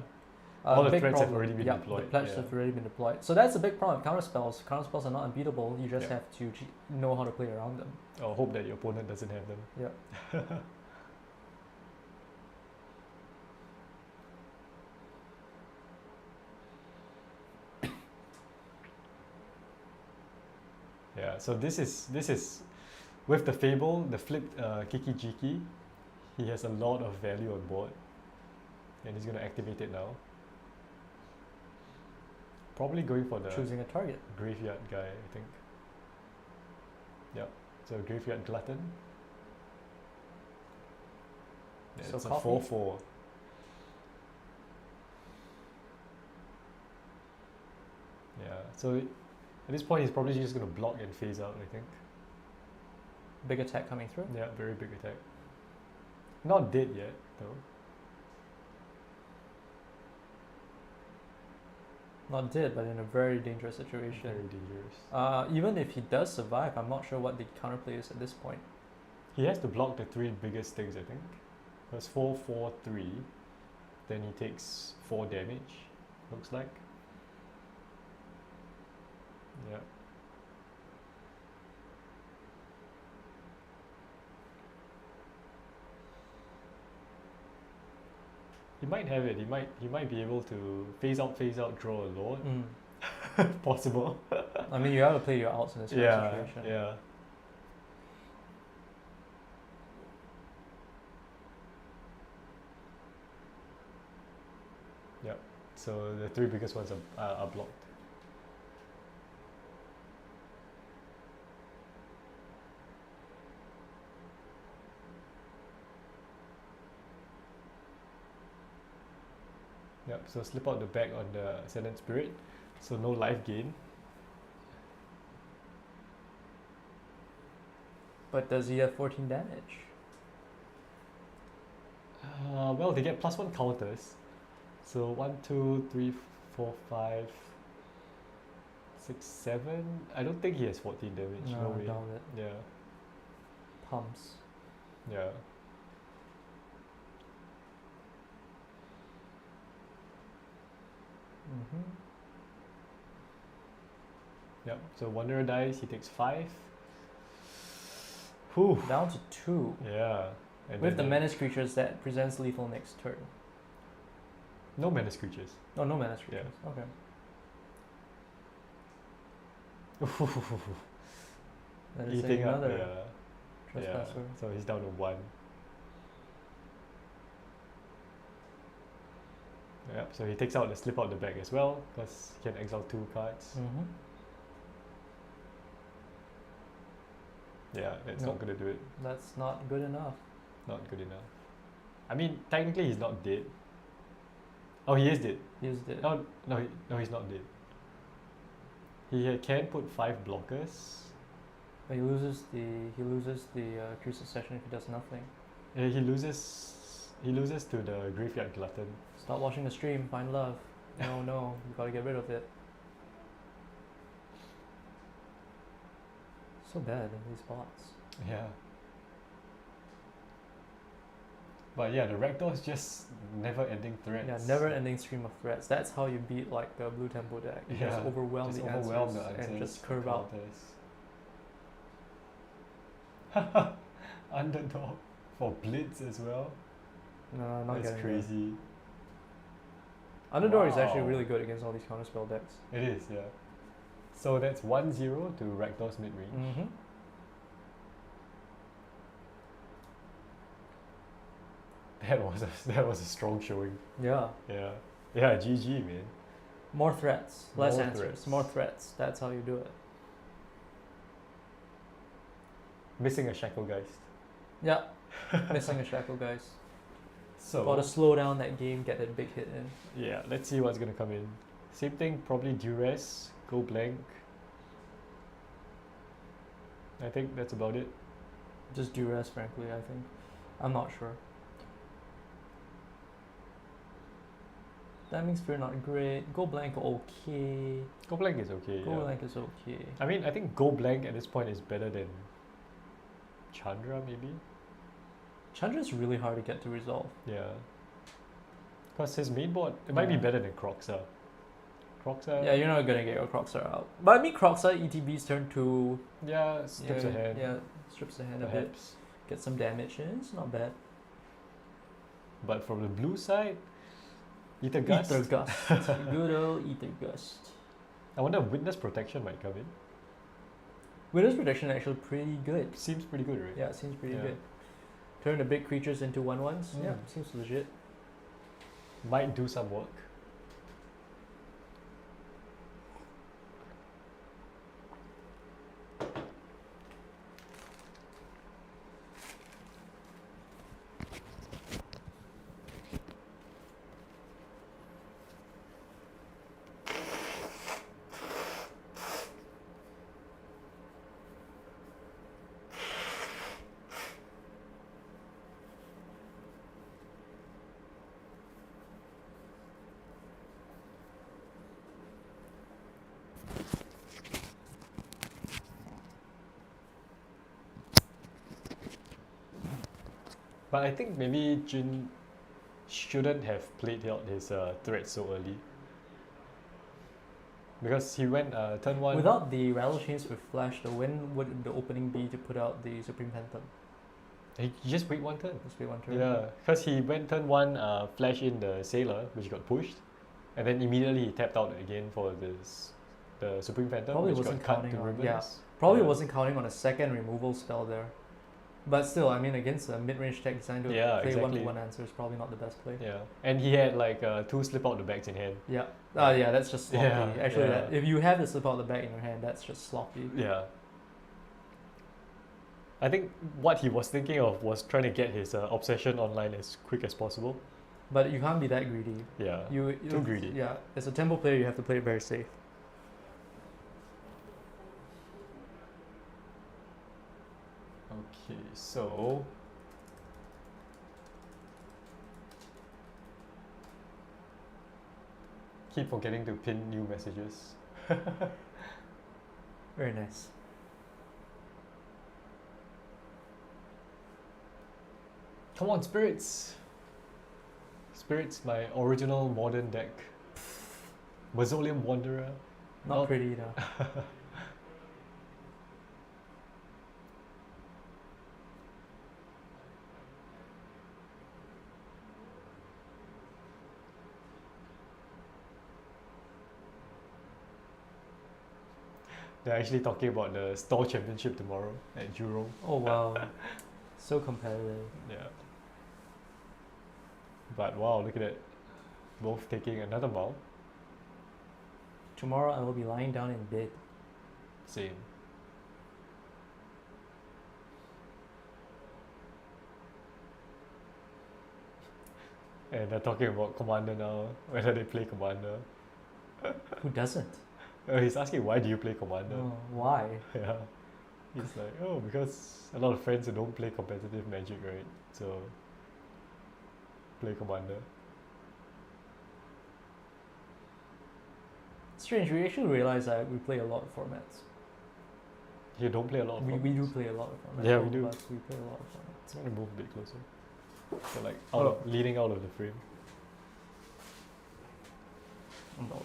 All the big threats have problem. already been Yeah, deployed, the pledge yeah. have already been deployed. So that's a big problem. Counterspells. Counterspells are not unbeatable. You just Yeah. have to know how to play around them. Or hope that your opponent doesn't have them. Yeah. Yeah, so this is with the Fable, the flipped Kiki Jiki, he has a lot of value on board. And he's gonna activate it now. Probably going for the Choosing a target. graveyard guy, I think. Yep. So graveyard glutton. Yeah, So it's a coffee? 4/4. Yeah. So at this point, he's probably just gonna block and phase out, I think. Big attack coming through. Yeah, very big attack. Not dead yet, though. Not dead, but in a very dangerous situation. Very dangerous. Even if he does survive, I'm not sure what the counterplay is at this point. He has to block the 3 biggest things, I think. That's 4/4/3. Then he takes 4 damage, looks like. Yeah. He might have it. He might be able to phase out, draw a lord. Possible. I mean, you have to play your outs in this kind of situation. Yeah. Yep. So the 3 biggest ones are blocked. Yep, so slip out the back on the Ascendant Spirit, so no life gain. But does he have 14 damage? Well, they get +1 counters. So 1, 2, 3, 4, 5, 6, 7. I don't think he has 14 damage. No way. Doubt it. Yeah, Pumps. yeah. Yep, so Wanderer dies, he takes 5. Whew. Down to 2. Yeah. And With the then menace creatures that presents lethal next turn. no menace creatures. Oh, no menace creatures. Okay. That is Eating up, another yeah. trespasser. So he's down to 1. Yep, so he takes out the slip out the back as well, because he can exile 2 cards. Yeah, that's not gonna do it. That's not good enough. Not good enough. I mean, technically he's not dead. Oh, he is dead. He's dead. No, he's not dead. He can put 5 blockers. But he loses the Crucial Session if he does nothing. Yeah, he loses to the Graveyard Glutton. Stop watching the stream, find love. No, you gotta get rid of it. So bad in these spots. Yeah. But yeah, the Rakdos just never-ending threats. Yeah, never-ending stream of threats. That's how you beat like the Blue Tempo deck. You just overwhelm just the overwhelm answers the answers and just curve out. counters. Underdog for Blitz as well. No, not That's getting there. crazy. Underdog is actually Wow. really good against all these counterspell decks. It is, yeah. So that's 1-0 to Rakdos midrange. That was a strong showing. Yeah. Yeah. Yeah, GG, man. More threats, less More answers, threats. more threats. That's how you do it. Missing a Shacklegeist. Yeah, missing a shackle, guys. So Got to slow down that game, get that big hit in. yeah, let's see what's gonna come in. Same thing, probably duress, go blank. I think that's about it. Just duress, frankly, I think. I'm not sure. That means we're not great. Go blank, okay. Go blank is okay. Go yeah. blank is okay. I mean, I think go blank at this point is better than Chandra, maybe. Chandra's really hard to get to resolve. Yeah. Because his main board, it might be Yeah. better than Croxa. Croxa. Yeah, you're not gonna get your Croxa out. But I mean, Croxa ETB's turn 2. Yeah, strips yeah, ahead. Yeah, strips ahead a bit. Perhaps. Get some damage in. It's not bad. But from the blue side, Ether Gust. Ether Gust. Good old Ether Gust. I wonder if Witness Protection might come in. Witness Protection actually pretty good. Seems pretty good, right? Yeah, it seems pretty Yeah. good. Turn the big creatures into 1/1s. Yeah, Mm. seems legit. Might do some work. But I think maybe Jin shouldn't have played out his threat so early. Because he went turn 1. Without the Rattle Chains with Flash, though, when would the opening be to put out the Supreme Phantom? He just wait one turn. Just wait one turn. Yeah, because he went turn 1, flash in the Sailor, which got pushed. And then immediately he tapped out again for the Supreme Phantom, Probably which wasn't got cut counting to on- ribbons. yeah. Probably Yeah. wasn't counting on a second removal spell there. But still, I mean, against a mid-range tech designed to Yeah, play exactly. one-to-one answer is probably not the best play. Yeah, and he had like 2 slip out the bags in hand. Yeah. Yeah, that's just sloppy. Yeah, Actually, yeah. That, if you have the slip out the bag in your hand, that's just sloppy. Yeah. I think what he was thinking of was trying to get his obsession online as quick as possible. But you can't be that greedy. Yeah. You Too greedy. Yeah, as a tempo player, you have to play it very safe. Okay, so keep forgetting to pin new messages. Very nice. Come on, Spirits! Spirits, my original modern deck. Mausoleum Wanderer. Not Not- pretty though. They're actually talking about the store championship tomorrow at Jurong. Oh wow, so competitive. Yeah. But wow, look at it. Both taking another mount. Tomorrow I will be lying down in bed. Same. And they're talking about Commander now, whether they play Commander. Who doesn't? He's asking why do you play Commander? Oh, why? Yeah. He's like, oh, because a lot of friends who don't play competitive Magic, right? So play Commander. Strange. We actually realize that we play a lot of formats. You don't play a lot of We do formats. play a lot of formats. Yeah, all we of do. us, we play a lot of formats. It's gonna move a bit closer. So like Oh. leading out of the frame. Umbrella.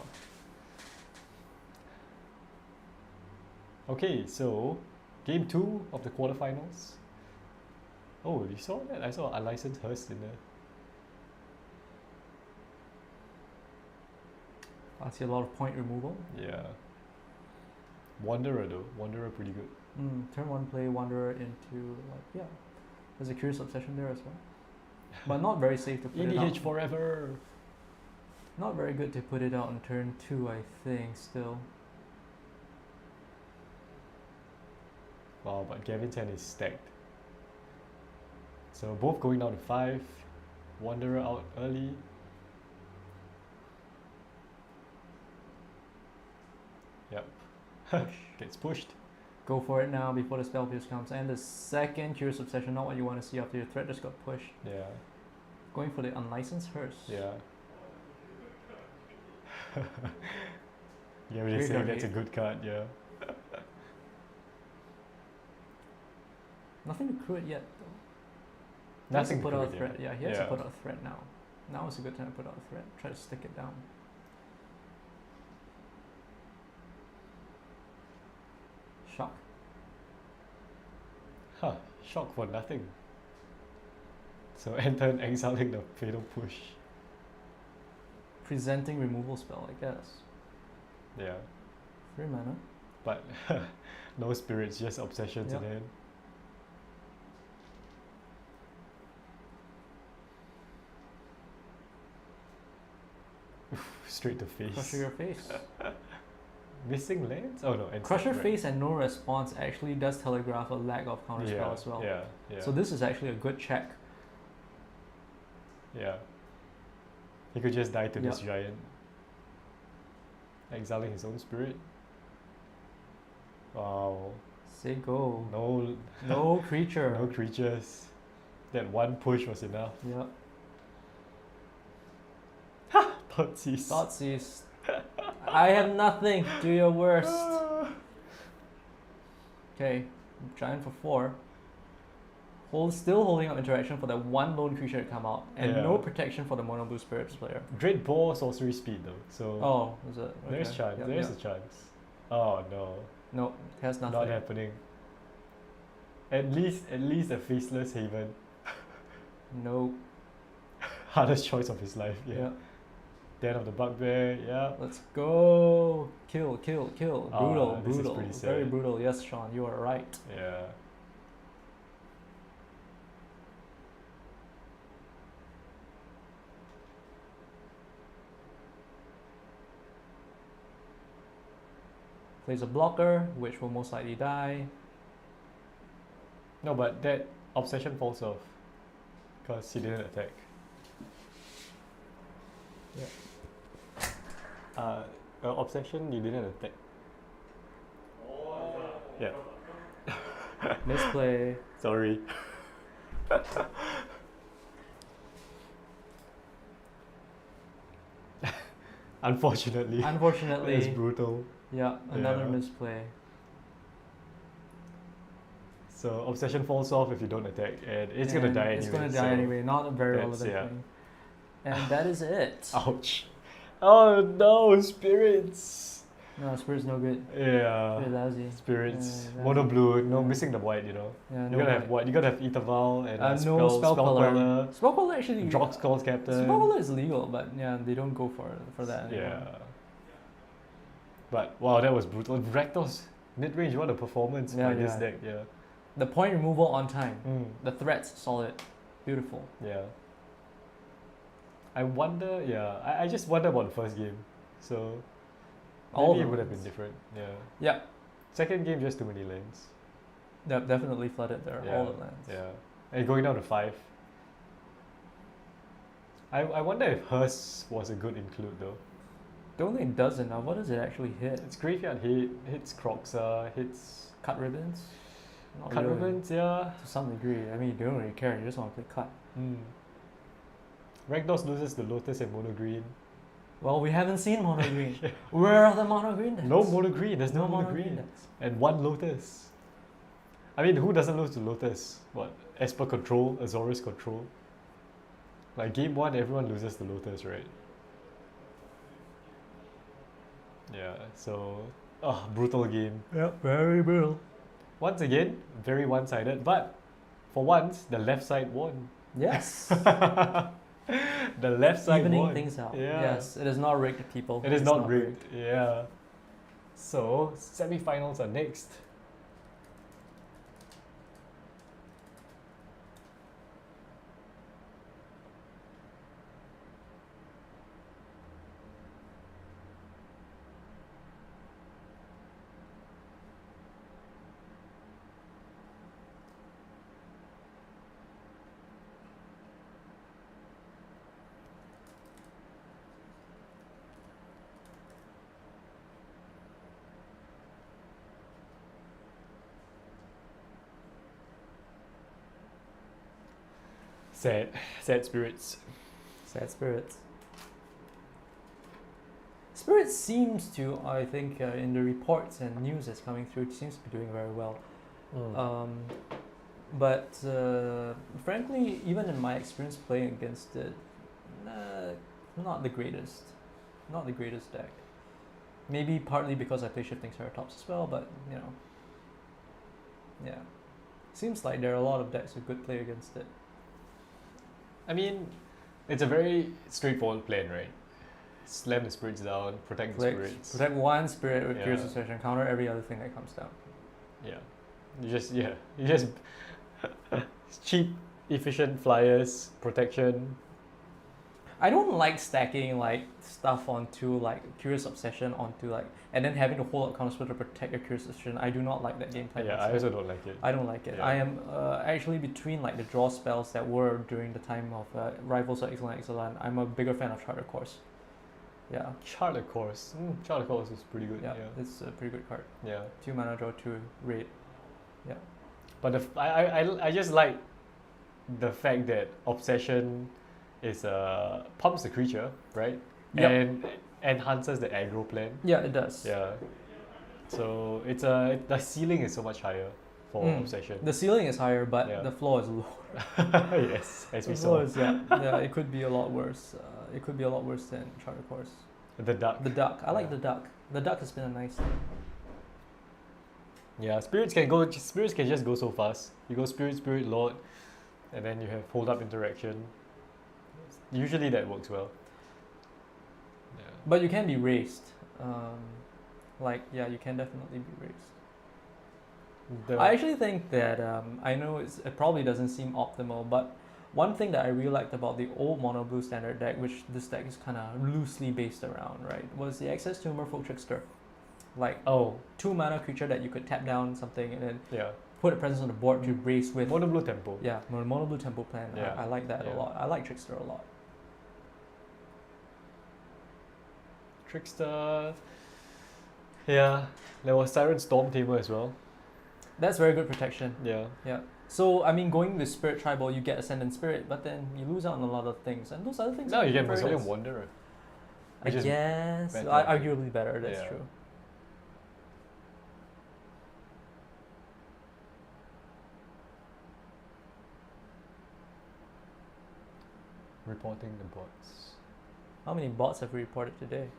Okay, so game 2 of the quarterfinals. Oh, you saw that? I saw unlicensed Hearst in there. I see a lot of point removal. Yeah. Wanderer though. Wanderer pretty good. Turn 1 play Wanderer into, like, yeah. There's a Curious Obsession there as well. But not very safe to put it EDH out. forever. Not very good to put it out on turn 2, I think, still. Wow, but Gavin's hand is stacked. So both going down to 5. Wanderer out early. Yep. Gets pushed. Go for it now before the spell pierce comes. And the second Curious Obsession, not what you want to see after your threat just got pushed. Yeah. Going for the Unlicensed Hearse. Yeah. Yeah, really Great saying card, that's a eh? good card, yeah. Nothing to crit yet, though. Nothing He has to put to out a crit threat. yet. Yeah, he has to Yeah. put out a threat now. Now is a good time to put out a threat. Try to stick it down. Shock. Huh, shock for nothing. So end turn exiling the fatal push. Presenting removal spell, I guess. Yeah. 3 mana. But no spirits, just obsessions Yep. in hand. Straight to face. Crusher your face. Missing lands? Oh no, and Crusher face and no response actually does telegraph a lack of counterspell yeah, as well. Yeah, yeah. So this is actually a good check. Yeah. He could just die to this Yep. giant. Exiling his own spirit. Wow. Say go. No No creature. no creatures. That one push was enough. Yep. Thoughtseize. Thoughtseize. I have nothing. Do your worst. Okay. Giant for 4. Still holding up interaction for that one lone creature to come out. And Yeah. no protection for the mono blue spirits player. Dread Ball sorcery speed though. So Oh, is it? there's Okay. chance. Yep, There's yep. a chance. Oh no. No, it has nothing. Not happening. At least a faceless haven. No. Hardest choice of his life, yeah. Yeah. Den of the Bugbear, yeah. Let's go. Kill, kill, kill. Ah, Brutal, this is brutal. pretty Very sad. brutal. Yes, Sean, you are right. Yeah. Plays a blocker, which will most likely die. No, but that obsession falls off. Because he didn't attack. Obsession, you didn't attack. Yeah. Misplay. Sorry. Unfortunately. Unfortunately. It's brutal. Yeah, another Yeah. misplay. So obsession falls off if you don't attack, and it's gonna die anyway. It's gonna die so anyway. Not a very that's- relevant yeah. thing. And that is it. Ouch. Oh no, spirits. No, Spirit's no good. Yeah. Spirit lousy. Spirits. Yeah, Mono blue, no yeah. missing the white, you know. Yeah, You no gotta have white. what? You gotta have Etherval and No spell queller. queller, Spell queller actually. Drox Skull's captain. Spell queller is legal, but yeah, they don't go for that. Yeah. anymore. But wow, that was brutal. Rakdos mid-range, what a performance Yeah, by this yeah. deck, yeah. The point removal on time. Mm, The threats solid. Beautiful. yeah. I wonder, I just wonder about the first game. So All maybe of it would them. have been different. Yeah. Yeah, Second game, just too many lanes. definitely flooded there. Yeah, All the lands. Yeah. And going down to 5. I wonder if Hearse was a good include though. Don't think it does enough. What does it actually hit? It's graveyard hit, hits Croxa, hits Cut ribbons? Not cut really. ribbons, yeah. To some degree. I mean, you don't really care. You just want to play cut. Mm. Rakdos loses the Lotus and mono green. Well, we haven't seen mono green. Where are the mono green decks? No mono green, there's no, mono green green. decks. And one Lotus. I mean, who doesn't lose to Lotus? What? Esper control, Azorius control. Like game 1, everyone loses to Lotus, right? Yeah, so brutal game. Yep, very brutal. Once again, very one-sided, but for once, the left side won. Yes. The left side Evening won. things out. Yeah. Yes, it is not rigged, people. It is It's not rigged. Yeah. So, semi-finals are next. Sad spirits. Sad spirits. Spirit seems to, I think, in the reports and news that's coming through, it seems to be doing very well. But frankly, even in my experience playing against it, not the greatest. Not the greatest deck. Maybe partly because I play Shifting Ceratops as well, but you know. Yeah. Seems like there are a lot of decks who could play against it. I mean, it's a very straightforward plan, right? Slam the spirits down, protect the spirits. Protect one spirit with Yeah. Curious Obsession, counter every other thing that comes down. Yeah. You just cheap, efficient flyers, protection. I don't like stacking like stuff onto like Curious Obsession onto like and then having to hold up counterspell to protect your Curious Obsession. I do not like that game type. Yeah, I myself. also don't like it. I don't like it. Yeah. I am actually between like the draw spells that were during the time of Rivals of Excellent. I'm a bigger fan of Charter Course. Yeah. Charter Course. Charter Course is pretty good. Yeah, it's a pretty good card. Yeah. 2 mana, draw 2, raid. Yeah. But I just like the fact that Obsession is pumps the creature, right? Yep. And enhances the aggro plan. Yeah, it does. Yeah. So it's the ceiling is so much higher for Obsession. The ceiling is higher, but Yeah. the floor is lower. Yes, as we The saw. floor is, yeah, it could be a lot worse. It could be a lot worse than Charter Course. The duck. The duck. I like Yeah. the duck. The duck has been a nice thing. Yeah, spirits can just go so fast. You go Spirit, Lord, and then you have hold up interaction. Usually that works well. Yeah. But you can be raised. You can definitely be raised. I actually think that I know it probably doesn't seem optimal, but one thing that I really liked about the old mono blue standard deck, which this deck is kind of loosely based around, right, was the access to Merfolk Trickster. Like 2 mana creature that you could tap down something and then yeah. put a presence on the board to raise with. Mono blue tempo. Yeah, mono blue tempo plan. Yeah. I like that Yeah. a lot. I like Trickster a lot. Trickster. Yeah, there was Siren Storm Tamer as well. That's very good protection. Yeah. Yeah. So I mean, going with Spirit Tribal, you get Ascendant Spirit, but then you lose out on a lot of things, and those other things. No, you get very Brazilian nice. Wanderer. I which is guess better. arguably better. That's Yeah. true. Reporting the bots. How many bots have we reported today?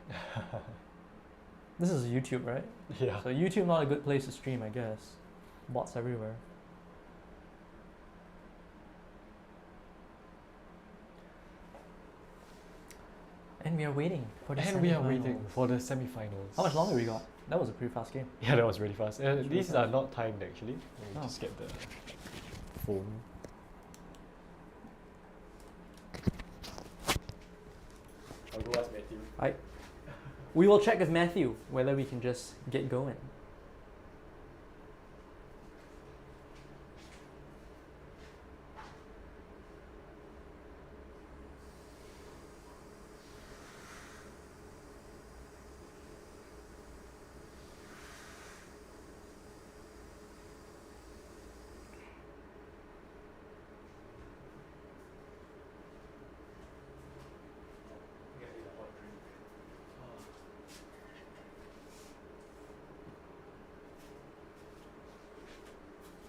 This is YouTube, right? Yeah. So YouTube not a good place to stream, I guess. Bots everywhere. And we are waiting for the And we are semifinals. waiting for the semi-finals. How much longer we got? That was a pretty fast game. Yeah, that was really fast. really These fast. are not timed actually. Let me Oh. just get the phone. I'll go ask Matthew. We will check with Matthew whether we can just get going.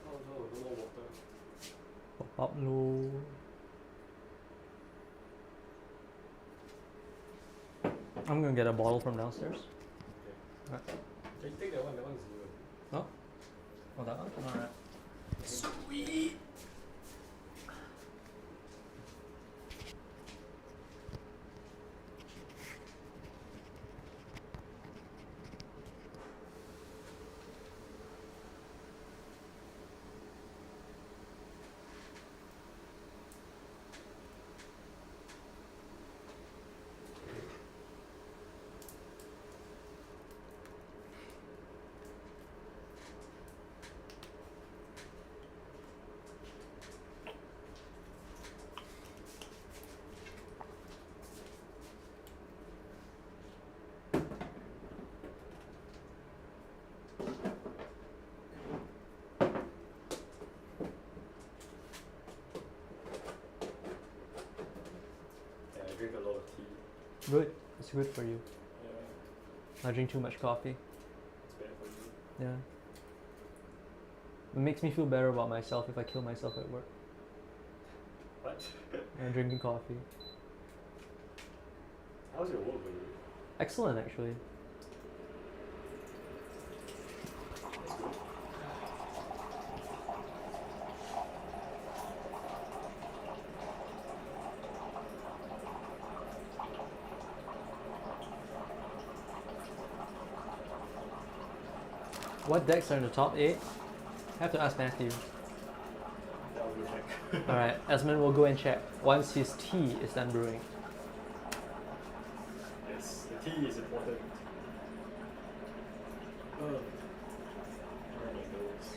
Oh no, no more water. Pop up low. I'm gonna get a bottle from downstairs. Can you take that one? That one is new. Oh, that one? Alright. Sweet! Good. It's good for you. Yeah, I drink too much coffee. it's bad for you. Yeah. It makes me feel better about myself if I kill myself at work. What? Drinking coffee. How's your work, by the way? Excellent, actually. That's good. What decks are in the top 8? I have to ask Matthew. That will go check. Alright, Esmond will go and check once his tea is done brewing. Yes, the tea is important. Oh. Oh my nose.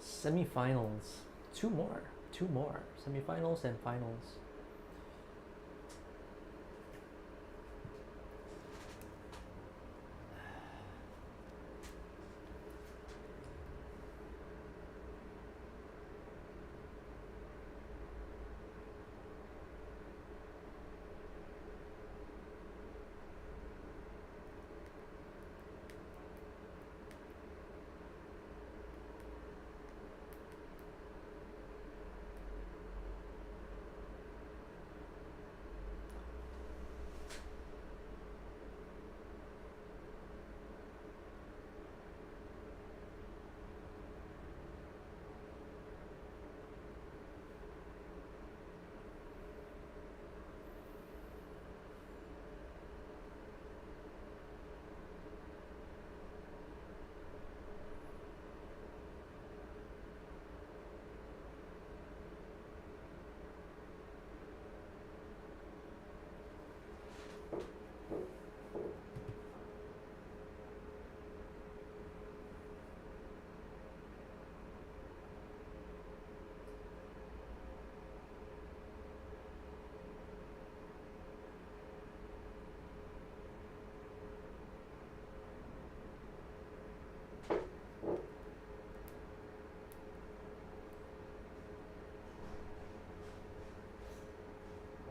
Semi-finals. Two more. Semi-finals and finals.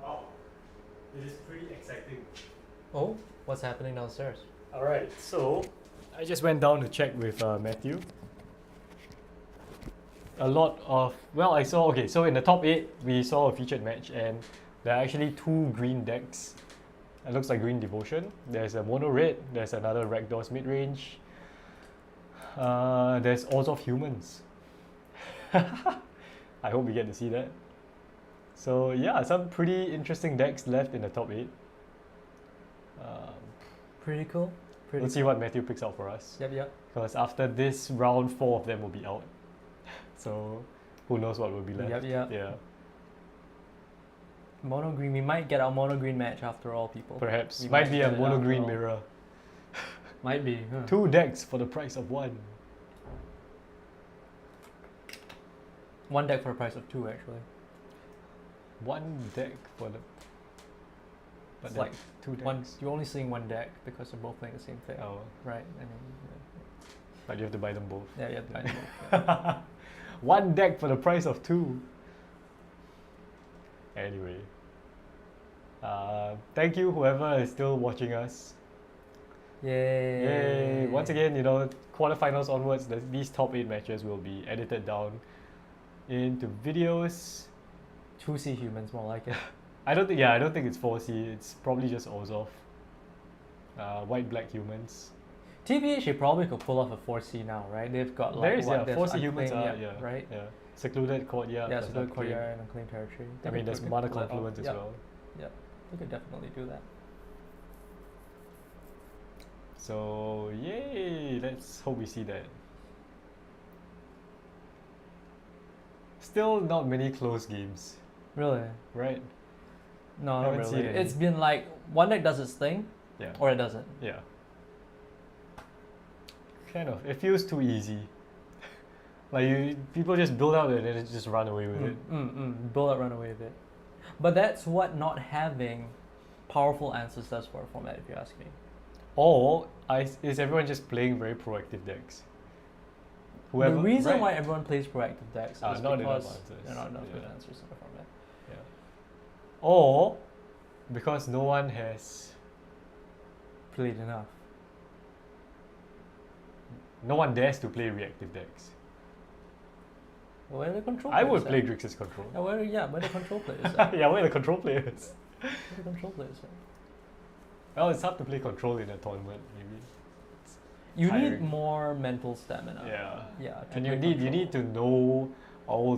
Wow, it is pretty exciting. Oh, what's happening downstairs? Alright, so I just went down to check with Matthew. A lot of, well, I saw, okay, so in the top 8, we saw a featured match, and there are actually 2 green decks. It looks like Green Devotion. There's a mono red, there's another Rakdos midrange. There's also humans. I hope we get to see that. So yeah, some pretty interesting decks left in the top 8. Pretty cool. Let's see what Matthew picks out for us. Yep. Because after this round, 4 of them will be out. So who knows what will be left. Yep. Yeah. Mono green. We might get our mono green match after all, people. Perhaps. We Might be a get it mono after green all. mirror. Might be. Huh. 2 decks for the price of 1. 1 deck for the price of 2, actually. 1 deck for the. But It's then like 2 decks. You're only seeing 1 deck because they're both playing the same thing. Oh, Right. I mean, but you have to buy them both. yeah, you have to buy them both, yeah. 1 deck for the price of 2. Anyway, thank you whoever is still watching us. Yay! Yay! Once again, you know, quarterfinals onwards, these top 8 matches will be edited down into videos. 2C humans, more like it. I don't think it's 4C. It's probably just Ozof. White black humans. TBH, they probably could pull off a 4C now, right? They've got like There is, yeah, there's 4C humans unclaimed, are, yeah, right? yeah. Secluded courtyard. Yeah, there's so the unclaimed. courtyard and unclaimed territory. I mean, there's mana pull that off. confluence as Yep. well. Yep, we could definitely do that. So yay! Let's hope we see that. Still not many close games. Really? right? No, not Haven't seen really. any. It's been like one deck does its thing, Yeah. or it doesn't. Yeah. Kind of. It feels too easy. Like people just build out and then just run away with it. Build up, run away with it. But that's what not having powerful answers does for a format, if you ask me. Or is everyone just playing very proactive decks? The reason right. why everyone plays proactive decks is not enough because answers. there are not enough good Yeah. answers in the format. Yeah. Or because no one has, Played enough. no one dares to play reactive decks. Well, where are the control I players would at? play Grixis control. Where are the control players at? Yeah, where are the control players? Where are the control players at? Well, it's hard to play control in a tournament, maybe. You need Tiring. more mental stamina. Yeah. Yeah. to And you play need control. to know all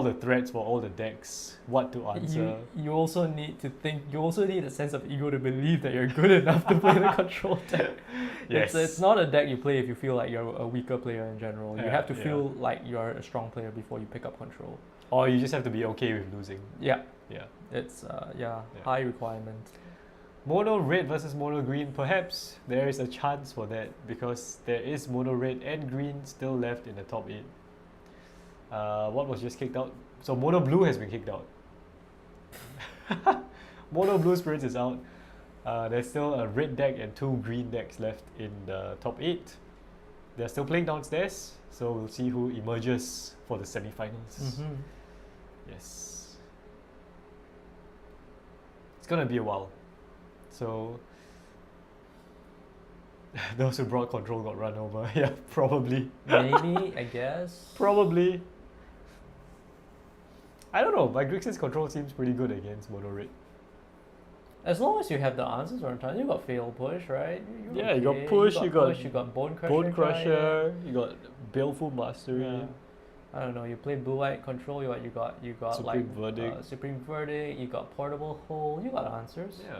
the threats for all the decks, what to answer. You also need to think. You also need a sense of ego to believe that you're good enough to play the control deck. Yes. It's not a deck you play if you feel like you're a weaker player in general. You Yeah, have to yeah. feel like you're a strong player before you pick up control. Or you just have to be okay with losing. Yeah, Yeah. it's Yeah. high requirement. Mono red versus mono green, perhaps there is a chance for that because there is mono red and green still left in the top 8. What was just kicked out? So mono blue has been kicked out. Mono blue spirits is out. There's still a red deck and 2 green decks left in the top 8. They're still playing downstairs, so we'll see who emerges for the semi-finals. Yes. It's gonna be a while. So those who brought control got run over. Yeah, probably. Maybe, I guess. Probably. I don't know, but Grixis control seems pretty good against mono red. As long as you have the answers on time, you got fail push, right? Yeah, you got push, you got push, you got bone crusher. Bone Crusher, you got Baleful Mastery. Yeah. I don't know. You play blue white control. You got Supreme Verdict. Supreme Verdict. You got portable hole. You got answers. Yeah.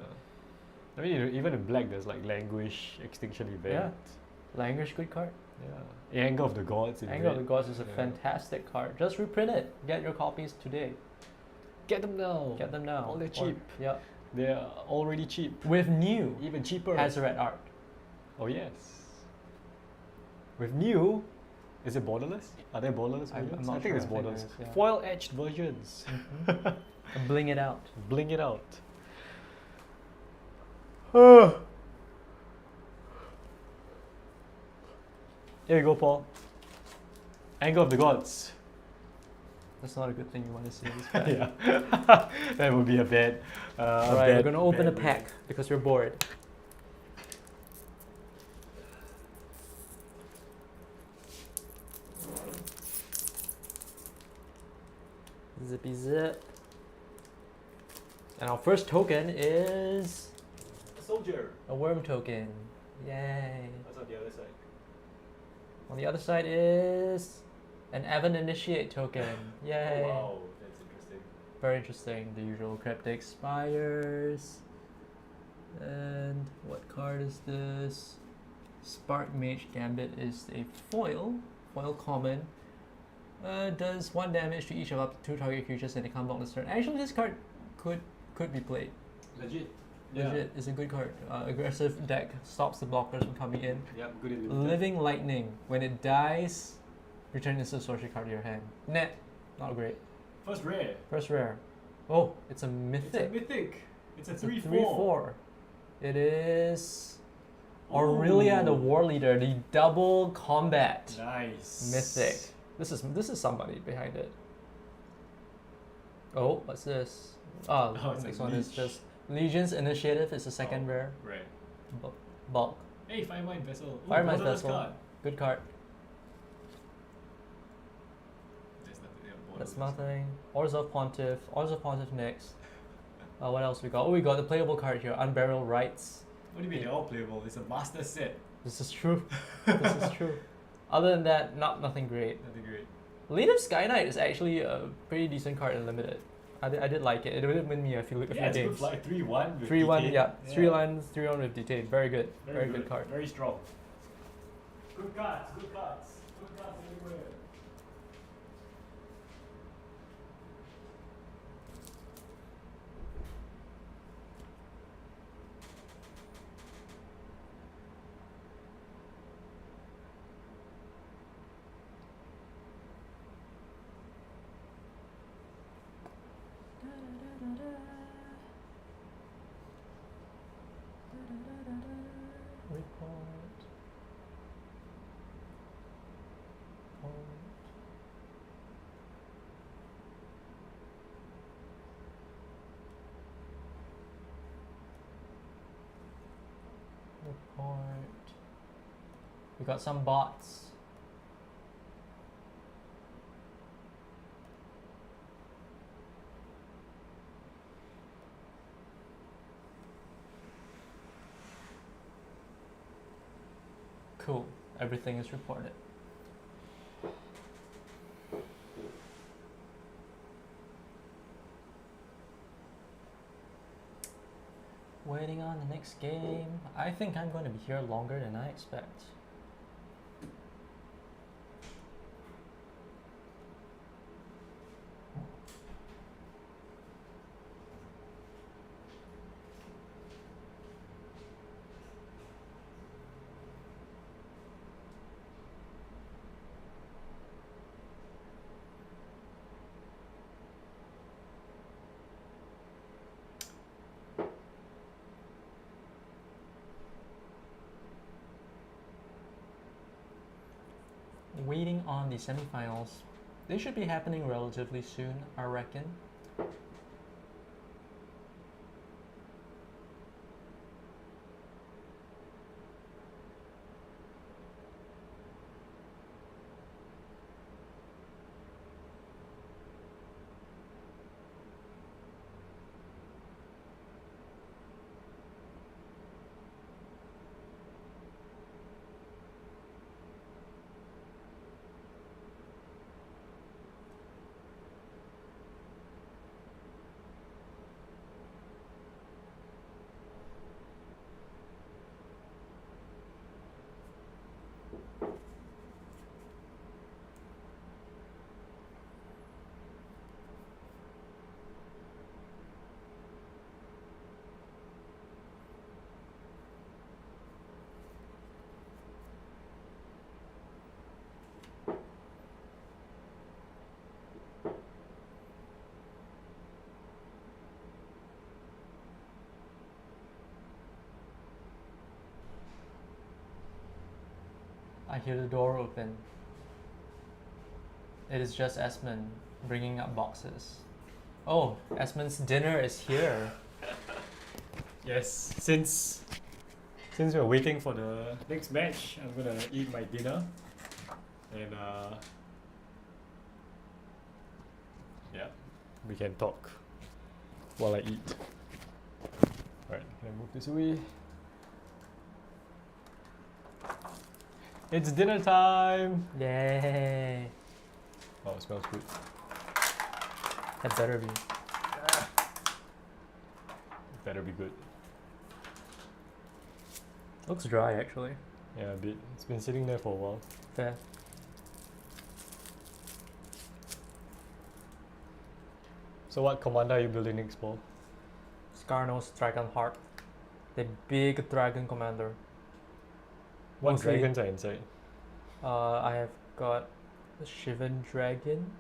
I mean, even in black, there's like Languish, Extinction Event. Yeah. Language, good card. Yeah. Anger of the Gods. In Anger of the red. Gods is a Yeah. fantastic card. Just reprint it. Get your copies today. Get them now. Get them now. Oh, they're Or- cheap. Yeah. They're already cheap. With new Even cheaper. Hazaret art. Oh yes. With new, is it borderless? Are there borderless I'm versions? not I think sure. it's I think borderless. there is, yeah. Foil etched versions. Bling it out. Bling it out. Here we go, Paul. Anger of the Gods. That's not a good thing you want to see in this pack. Yeah. That would be a bad. Alright, we're gonna open a bad pack because we're bored. Zippy zip. And our first token is A soldier. a worm token. Yay. What's on the other side? On the other side is an Avan Initiate token. Yay. Oh, wow, that's interesting. Very interesting. The usual cryptic spires. And what card is this? Spark Mage Gambit is a foil common. Does 1 damage to each of up to 2 target creatures in a combat on this turn. Actually, this card could be played. Legit. Legit, it's a good card. Aggressive deck stops the blockers from coming in. Yep, good in limited. Living Lightning. When it dies, return this sorcery card to your hand. Net, not great. First rare. First rare. Oh, it's a mythic. It's a mythic. It's a It's a 3/4. 3/4. It is Aurelia the War Leader, the double combat Nice. mythic. This is somebody behind it. Oh, what's this? Oh, Oh, it's a next one is leech. just Legion's Initiative. It's a second Oh, rare. Right. Bulk. Hey, Firemind Vessel. Ooh, Firemind borderless Vessel. card. Good card. There's nothing. Yeah, That's borderless. nothing. Orders of Pontiff. Orders of Pontiff next. What else we got? Oh, we got the playable card here. Unburial Rites. What do you mean they're all playable? It's a master set. This is true. This is true. Other than that, nothing great. Nothing great. Lead of Sky Knight is actually a pretty decent card in limited. I did like it. It did win me a few Yeah, it's games. good flight. 3/1 with 3-1, detain. yeah. 3-1, 3-1 with detain. Very good. Very good. good card. Very strong. Good cards. Good cards. Good cards everywhere. We got some bots. Cool. Everything is reported. Waiting on the next game. I think I'm going to be here longer than I expect. Waiting on the semifinals. They should be happening relatively soon, I reckon. I hear the door open. It is just Esmond bringing up boxes. Oh, Esmond's dinner is here. Yes, since we're waiting for the next match, I'm gonna eat my dinner, and yeah, we can talk while I eat. Alright, can I move this away? It's dinner time! Yay! Oh, it smells good. That better be. Better be good. Looks dry actually. Yeah, a bit. It's been sitting there for a while. Fair. So what commander are you building next, Paul? Skarnos Dragonheart. The big dragon commander. What Mostly- dragons are inside? I have got the Shivan Dragon.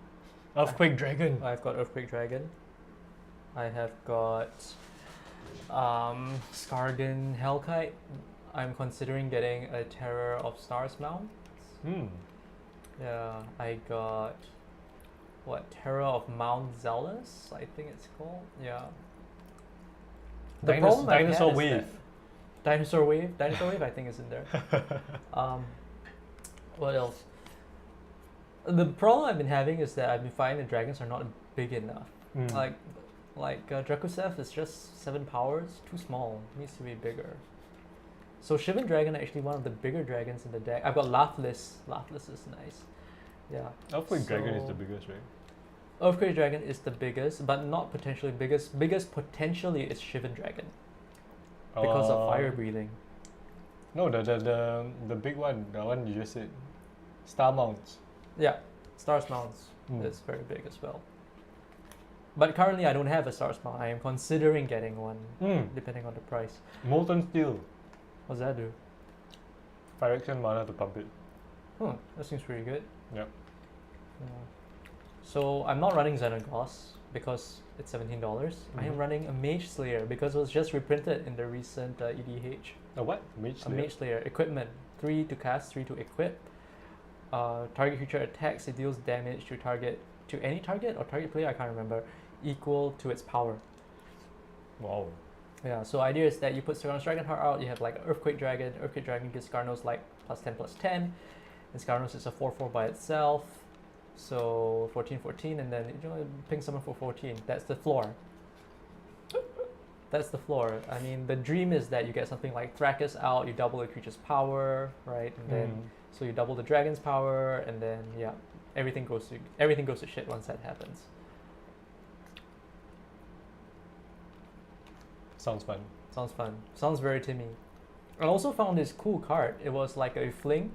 Earthquake Dragon! I've got Earthquake Dragon. I have got Skargan Hellkite. I'm considering getting a Terror of Stars mount. Yeah, I got Terror of Mount Zealous, I think it's called. Yeah. The problem I've had Dinosaur is Wave. that- Dinosaur Wave, I think is in there. What else? The problem I've been having is that I've been finding the dragons are not big enough. Like Dracosev is just 7 powers, too small. Needs to be bigger. So Shivan Dragon actually one of the bigger dragons in the deck. I've got Lathlis. Lathlis is nice. Yeah. Earthquake Dragon is So- the biggest, right? Earthquake Dragon is the biggest, but not potentially biggest. Biggest potentially is Shivan Dragon because of fire breathing. No, the big one, the one you just said. Star Mounts. Yeah, Stars Mounts is very big as well. But currently I don't have a Stars Mount. I am considering getting one, depending on the price. Molten Steel. What does that do? 5 action mana to pump it. That seems pretty good. Yep. Yeah. So I'm not running Xenagos because it's $17. I am running a Mage Slayer because it was just reprinted in the recent EDH. A what? Mage A Slayer? Mage Slayer. Equipment. 3 to cast, 3 to equip. Target creature attacks, it deals damage to any target or target player, I can't remember, equal to its power. Wow. Yeah, so idea is that you put Skarnos Dragonheart out, you have like Earthquake Dragon gives Skarnos like +10/+10. And Skyros is a 4/4 by itself. So 14/14, and then ping summon for 14. That's the floor. That's the floor. I mean, the dream is that you get something like Rakdos out, you double a creature's power, right? And then so you double the dragon's power, and then yeah, everything goes to shit once that happens. Sounds fun. Sounds fun. Sounds very Timmy. I also found this cool card. It was like a fling,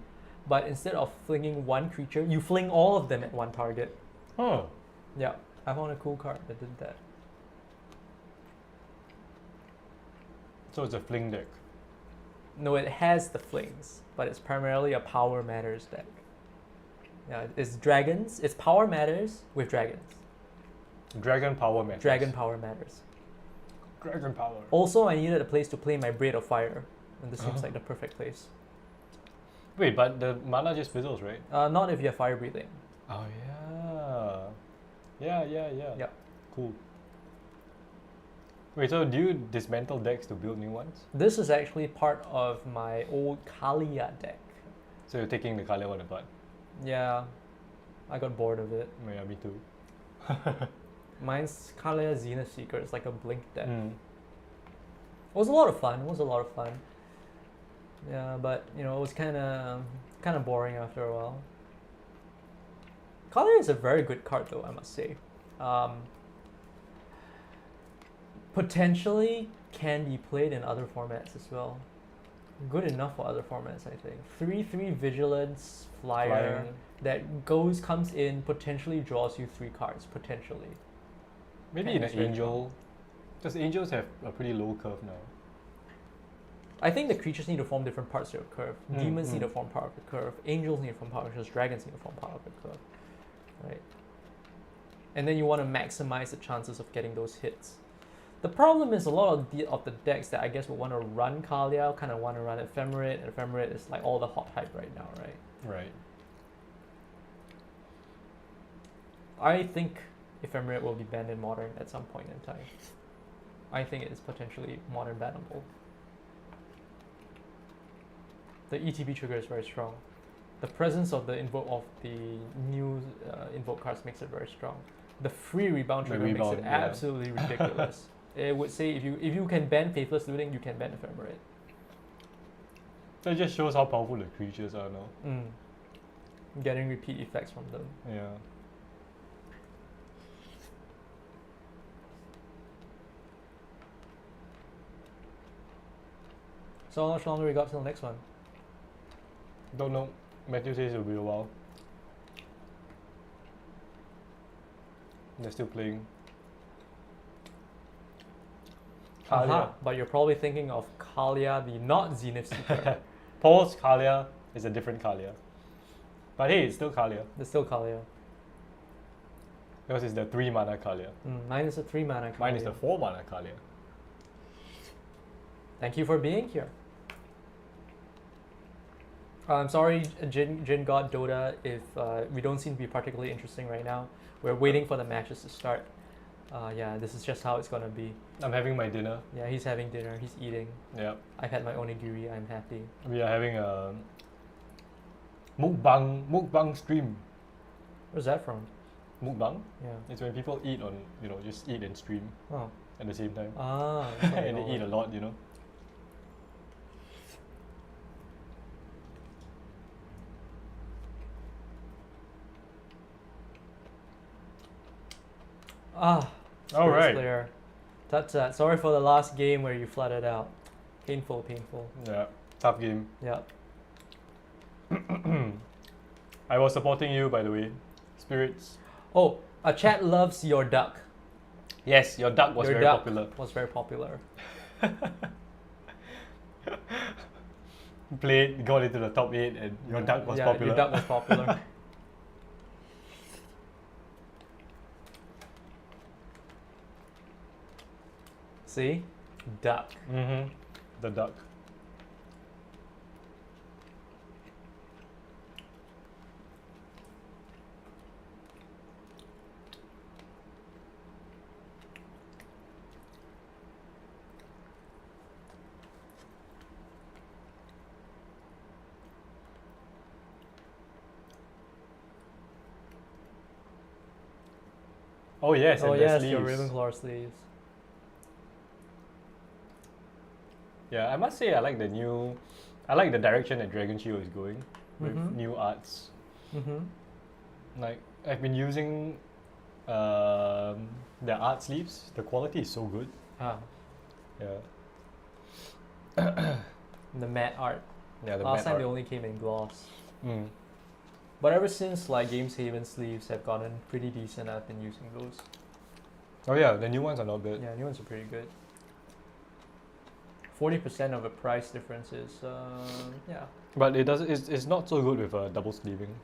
but instead of flinging one creature, you fling all of them at one target. Oh. Yeah, I found a cool card that did that. So it's a fling deck. No, it has the flings, but it's primarily a power matters deck. Yeah, it's dragons. It's power matters with dragons. Dragon power matters. Dragon power matters. Dragon power. Also, I needed a place to play my Braid of Fire, and this seems like the perfect place. Wait, but the mana just fizzles, right? Not if you have Fire Breathing. Oh yeah. Yeah. Cool. Wait, so do you dismantle decks to build new ones? This is actually part of my old Kalia deck. So you're taking the Kalia one apart? Yeah, I got bored of it. Yeah, me too. Mine's Kalia Zenith Seeker. It's like a blink deck. Mm. It was a lot of fun. Yeah, but it was kind of boring after a while. Kalia is a very good card, though, I must say. Potentially can be played in other formats as well. Good enough for other formats, I think. 3/3 Vigilance flyer that comes in, potentially draws you 3 cards, potentially. Maybe in an Angel, because Angels have a pretty low curve now. I think the creatures need to form different parts of the curve. Demons need to form part of the curve. Angels need to form part of the curve. Dragons need to form part of the curve. Right? And then you want to maximize the chances of getting those hits. The problem is a lot of the decks that I guess would want to run Kalia kind of want to run Ephemerate, and Ephemerate is like all the hot hype right now, right? Right. I think Ephemerate will be banned in Modern at some point in time. I think it is potentially Modern bannable. The ETB trigger is very strong. The presence of the new invoke cards makes it very strong. The free rebound trigger makes it absolutely ridiculous. It would say if you can ban Faithless Looting, you can ban Ephemerate. That just shows how powerful the creatures are now. Getting repeat effects from them. Yeah. So how much longer we got till the next one? Don't know. Matthew says it'll be a while. They're still playing. Kalia. But you're probably thinking of Kalia, the not Zenith Seeker. Paul's Kalia is a different Kalia. But hey, it's still Kalia. It's still Kalia. Because it's the 3 mana Kalia. Mine is a 3 mana Kalia. Mine is the 4 mana Kalia. Thank you for being here. I'm sorry, Jin God Dota, if we don't seem to be particularly interesting right now. We're waiting for the matches to start. Yeah, this is just how it's gonna be. I'm having my dinner. Yeah, he's having dinner, he's eating. Yeah. I've had my onigiri, I'm happy. We are having a mukbang stream. Where's that from? Mukbang? Yeah. It's when people eat on, just eat and stream at the same time. And they eat a lot, All right. Tut-tut. Sorry for the last game where you flooded out. Painful. Yeah, tough game. Yeah. I was supporting you, by the way. Spirits. Oh, a chat loves your duck. Yes, your duck was very popular. Played, got into the top 8, and your duck was popular. Your duck was popular. See? Duck. The duck. Oh yes, Oh and the yes, your sleeves. Ravenclaw sleeves. Yeah, I must say I like the direction that Dragon Shield is going with Mhm. new arts. Mm-hmm. Like I've been using their art sleeves. The quality is so good. Ah, Yeah. the matte art. Yeah, the Last matte time art. they only came in gloss. Mm. But ever since like Games Haven sleeves have gotten pretty decent, I've been using those. Oh yeah, the new ones are not bad. Yeah, new ones are pretty good. 40% of a price difference is, yeah. But it's not so good with double sleeving.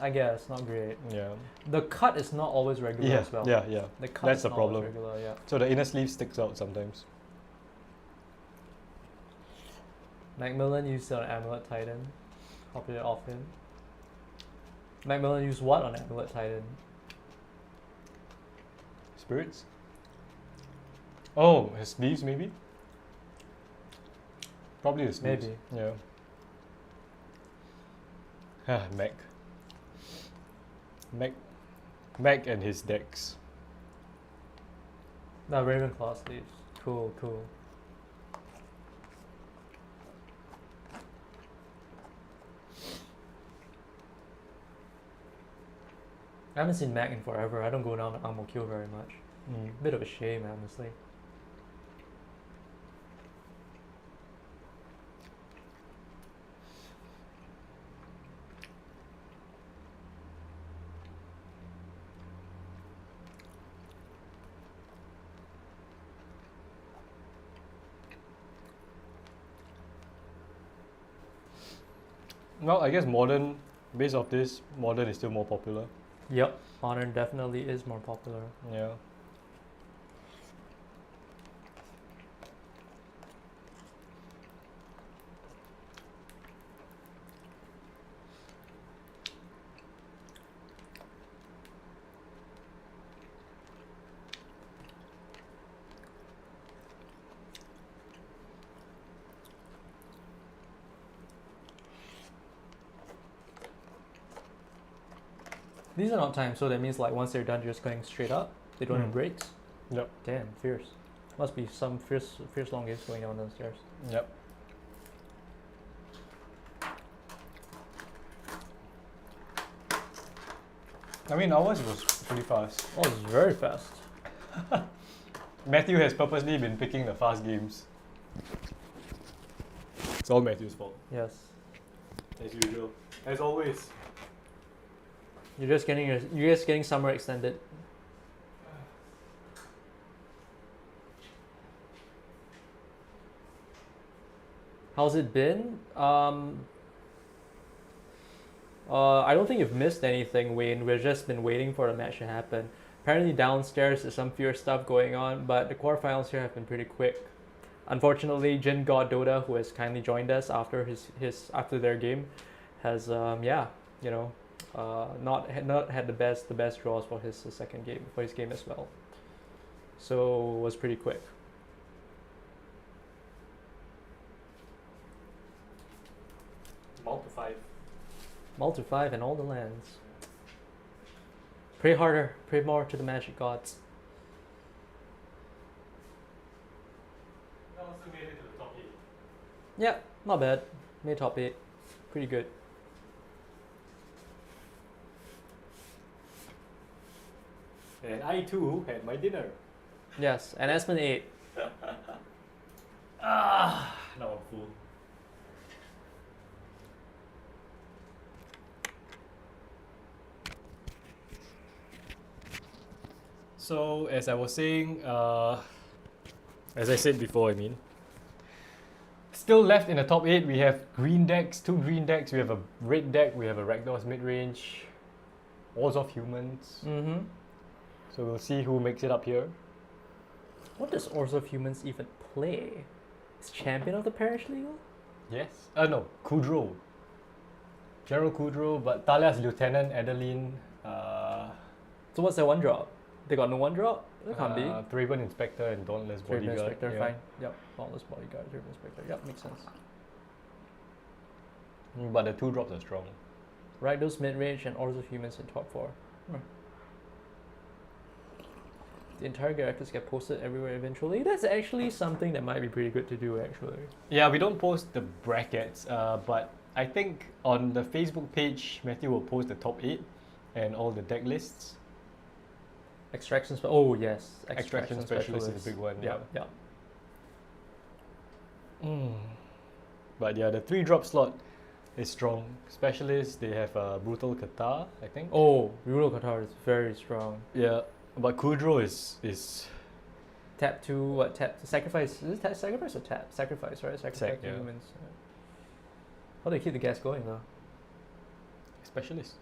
I guess, not great. Yeah. The cut is not always regular Yeah, as well. yeah. The cut That's is the not always problem. regular, yeah. So the inner sleeve sticks out sometimes. Macmillan used it on Amulet Titan. Copied it off him. Macmillan used what on Amulet Titan? Spirits? Oh, his sleeves maybe? Probably his sleeves. Maybe. Yeah. Mac. Mac and his decks. No, Ravenclaw sleeves. Cool, cool. I haven't seen Mac in forever. I don't go down to Amo Kill very much. Bit of a shame, honestly. Well, I guess modern, based off this, modern is still more popular. Yep, Modern definitely is more popular. Yeah. These are not timed, so that means like once they're done, you're just going straight up. They don't have Mm. breaks. Yep. Damn, fierce. Must be some fierce long games going on downstairs. Yep. I mean, ours was pretty fast. Oh, it's very fast. Matthew has purposely been picking the fast games. It's all Matthew's fault, Yes. as usual. As always. You're just getting summer extended. How's it been? I don't think you've missed anything, Wayne. We've just been waiting for the match to happen. Apparently downstairs there's some fierce stuff going on, but the quarterfinals here have been pretty quick. Unfortunately, Jin God Dota, who has kindly joined us after his after their game, has not had the best draws for his second game, for his game as well. So it was pretty quick. Multi 5 and all the lands. Pray harder, pray more to the magic gods. Also made it to the top 8. Yeah, not bad. Made top 8. Pretty good. And I too had my dinner. Yes, and Esmond 8. Now I'm full. So, as I was saying, as I said before, still left in the top 8, we have green decks, 2 green decks, we have a red deck, we have a Rakdos Midrange, Wars of Humans. Mm-hmm. So we'll see who makes it up here. What does Ors of Humans even play? Is Champion of the Parish legal? Yes. No, Kudrow. General Kudrow, but Talia's Lieutenant, Adeline, So what's their one drop? They got no one drop? That can't be. Thraben Inspector and Dauntless Thraben Bodyguard. Inspector, yeah. fine. Yep. Dauntless Bodyguard, Thraben Inspector. Yep, makes sense. But the 2 drops are strong. Rakdos Midrange and Ors of Humans in top 4. the entire characters get posted everywhere eventually. That's actually something that might be pretty good to do actually. Yeah, we don't post the brackets, but I think on the Facebook page, Matthew will post the top 8 and all the deck lists. Extraction oh yes, Extraction specialist is a big one. Yeah, yeah. But yeah, the 3-drop slot is strong. Specialist, they have Brutal Qatar, I think. Oh, Brutal Qatar is very strong. Yeah, but Kudro is Tap 2, what, tap, sacrifice, is it tap, sacrifice or tap? Sacrifice, right? Sacrifice yeah. humans. How do they keep the gas going though? Specialist.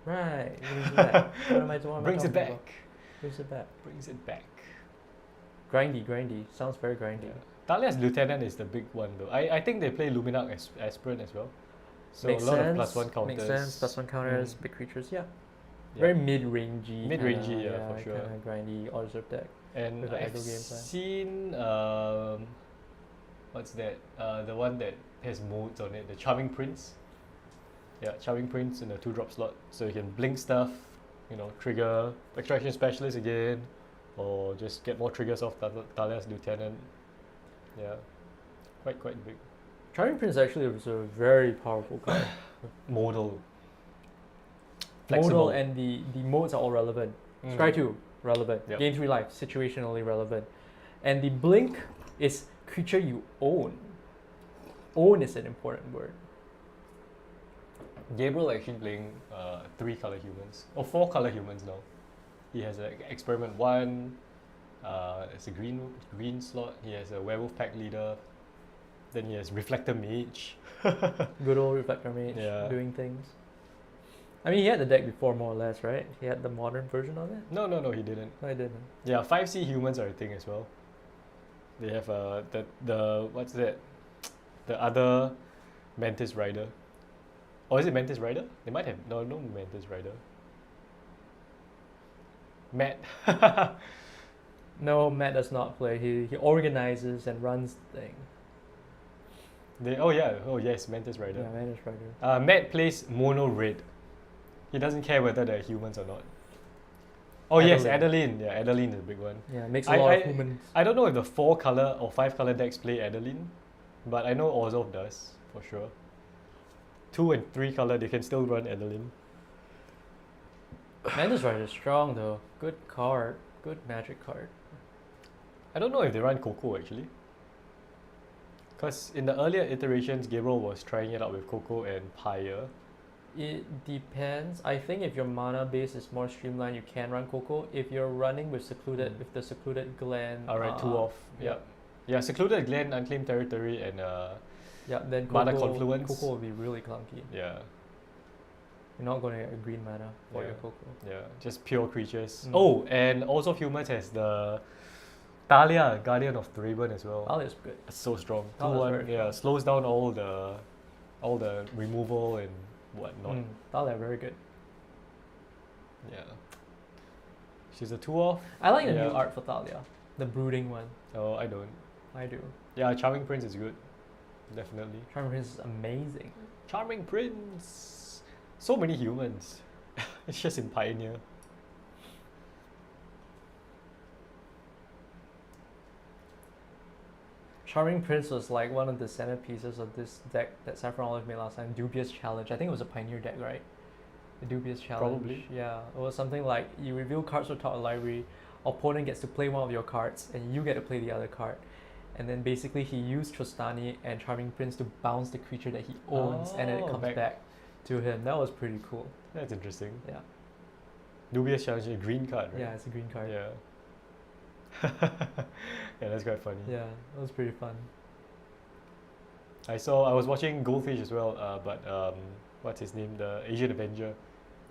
Right, brings it back. What am I doing? Brings it back. Brings it back. Brings it back. Grindy, sounds very grindy. Yeah. Talia's Lieutenant is the big one though. I think they play Luminac Aspirant as well. So Makes a lot sense. of +1 counters. Makes sense, +1 counters, big creatures, yeah. Yeah. Very mid-rangey. Mid-rangey, yeah, for sure. Kind of grindy, auto-reserve deck. And With the I've idle game plan. seen what's that? The one that has modes on it, the Charming Prince. Yeah, Charming Prince in a 2-drop slot. So you can blink stuff, you know, trigger Extraction Specialist again, or just get more triggers off Talia's Lieutenant. Yeah, quite big. Charming Prince actually was a very powerful card. Modal. Flexible. Modal and the modes are all relevant. Scry 2, relevant. Yep. Gain 3 life, situationally relevant. And the blink is creature you own. Own is an important word. Gabriel actually playing 3-color humans, or 4-color humans now. He has an Experiment 1, it's a green slot. He has a Werewolf Pack Leader. Then he has Reflector Mage. Good old Reflector Mage doing things. I mean, he had the deck before more or less, right? He had the modern version of it? No, he didn't. No, he didn't. Yeah, 5C humans are a thing as well. They have the what's that? The other Mantis Rider. Or is it Mantis Rider? They might have no Mantis Rider. Matt. No, Matt does not play. He organizes and runs the thing. Oh yes, Mantis Rider. Yeah, Mantis Rider. Matt plays mono red. He doesn't care whether they're humans or not. Oh Adeline. yes, Adeline. Yeah, Adeline is a big one. Yeah, makes a lot of humans. I don't know if the 4-color or 5-color decks play Adeline, but I know Orzhov does for sure. 2 and 3-color, they can still run Adeline. Mantis Rider is strong though. Good card. Good magic card. I don't know if they run Coco actually. Because in the earlier iterations, Gabriel was trying it out with Coco and Pyre. It depends. I think if your mana base is more streamlined, you can run Coco. If you're running with with the Secluded Glen, Alright, 2 off. Yeah. Yeah, Secluded Glen, Unclaimed Territory, and Then Mana Coco, Confluence. Coco will be really clunky. yeah, You're not going to get a green mana for your Coco. yeah, just pure creatures. Mm. Oh, and also Humans has the Talia, Guardian of Thraben as well. Talia's good. It's so strong. Talia's 2-1, very yeah, slows down all the removal and whatnot. Talia, very good. Yeah. She's a 2 off. I like the Yeah. new art for Talia. The brooding one. Oh, I don't. I do. Yeah, Charming Prince is good. Definitely. Charming Prince is amazing. Charming Prince. So many humans. It's just in Pioneer. Charming Prince was like one of the centerpieces of this deck that Saffron Olive made last time. Dubious Challenge. I think it was a Pioneer deck, right? The Dubious Challenge. Probably. Yeah. It was something like you reveal cards from top of the library, opponent gets to play one of your cards, and you get to play the other card. And then basically he used Trostani and Charming Prince to bounce the creature that he owns, and then it comes back to him. That was pretty cool. That's interesting. Yeah. Dubious Challenge, a green card, right? Yeah, it's a green card. Yeah. Yeah, that's quite funny. Yeah, that was pretty fun. I was watching Goldfish as well, but what's his name? The Asian Avenger.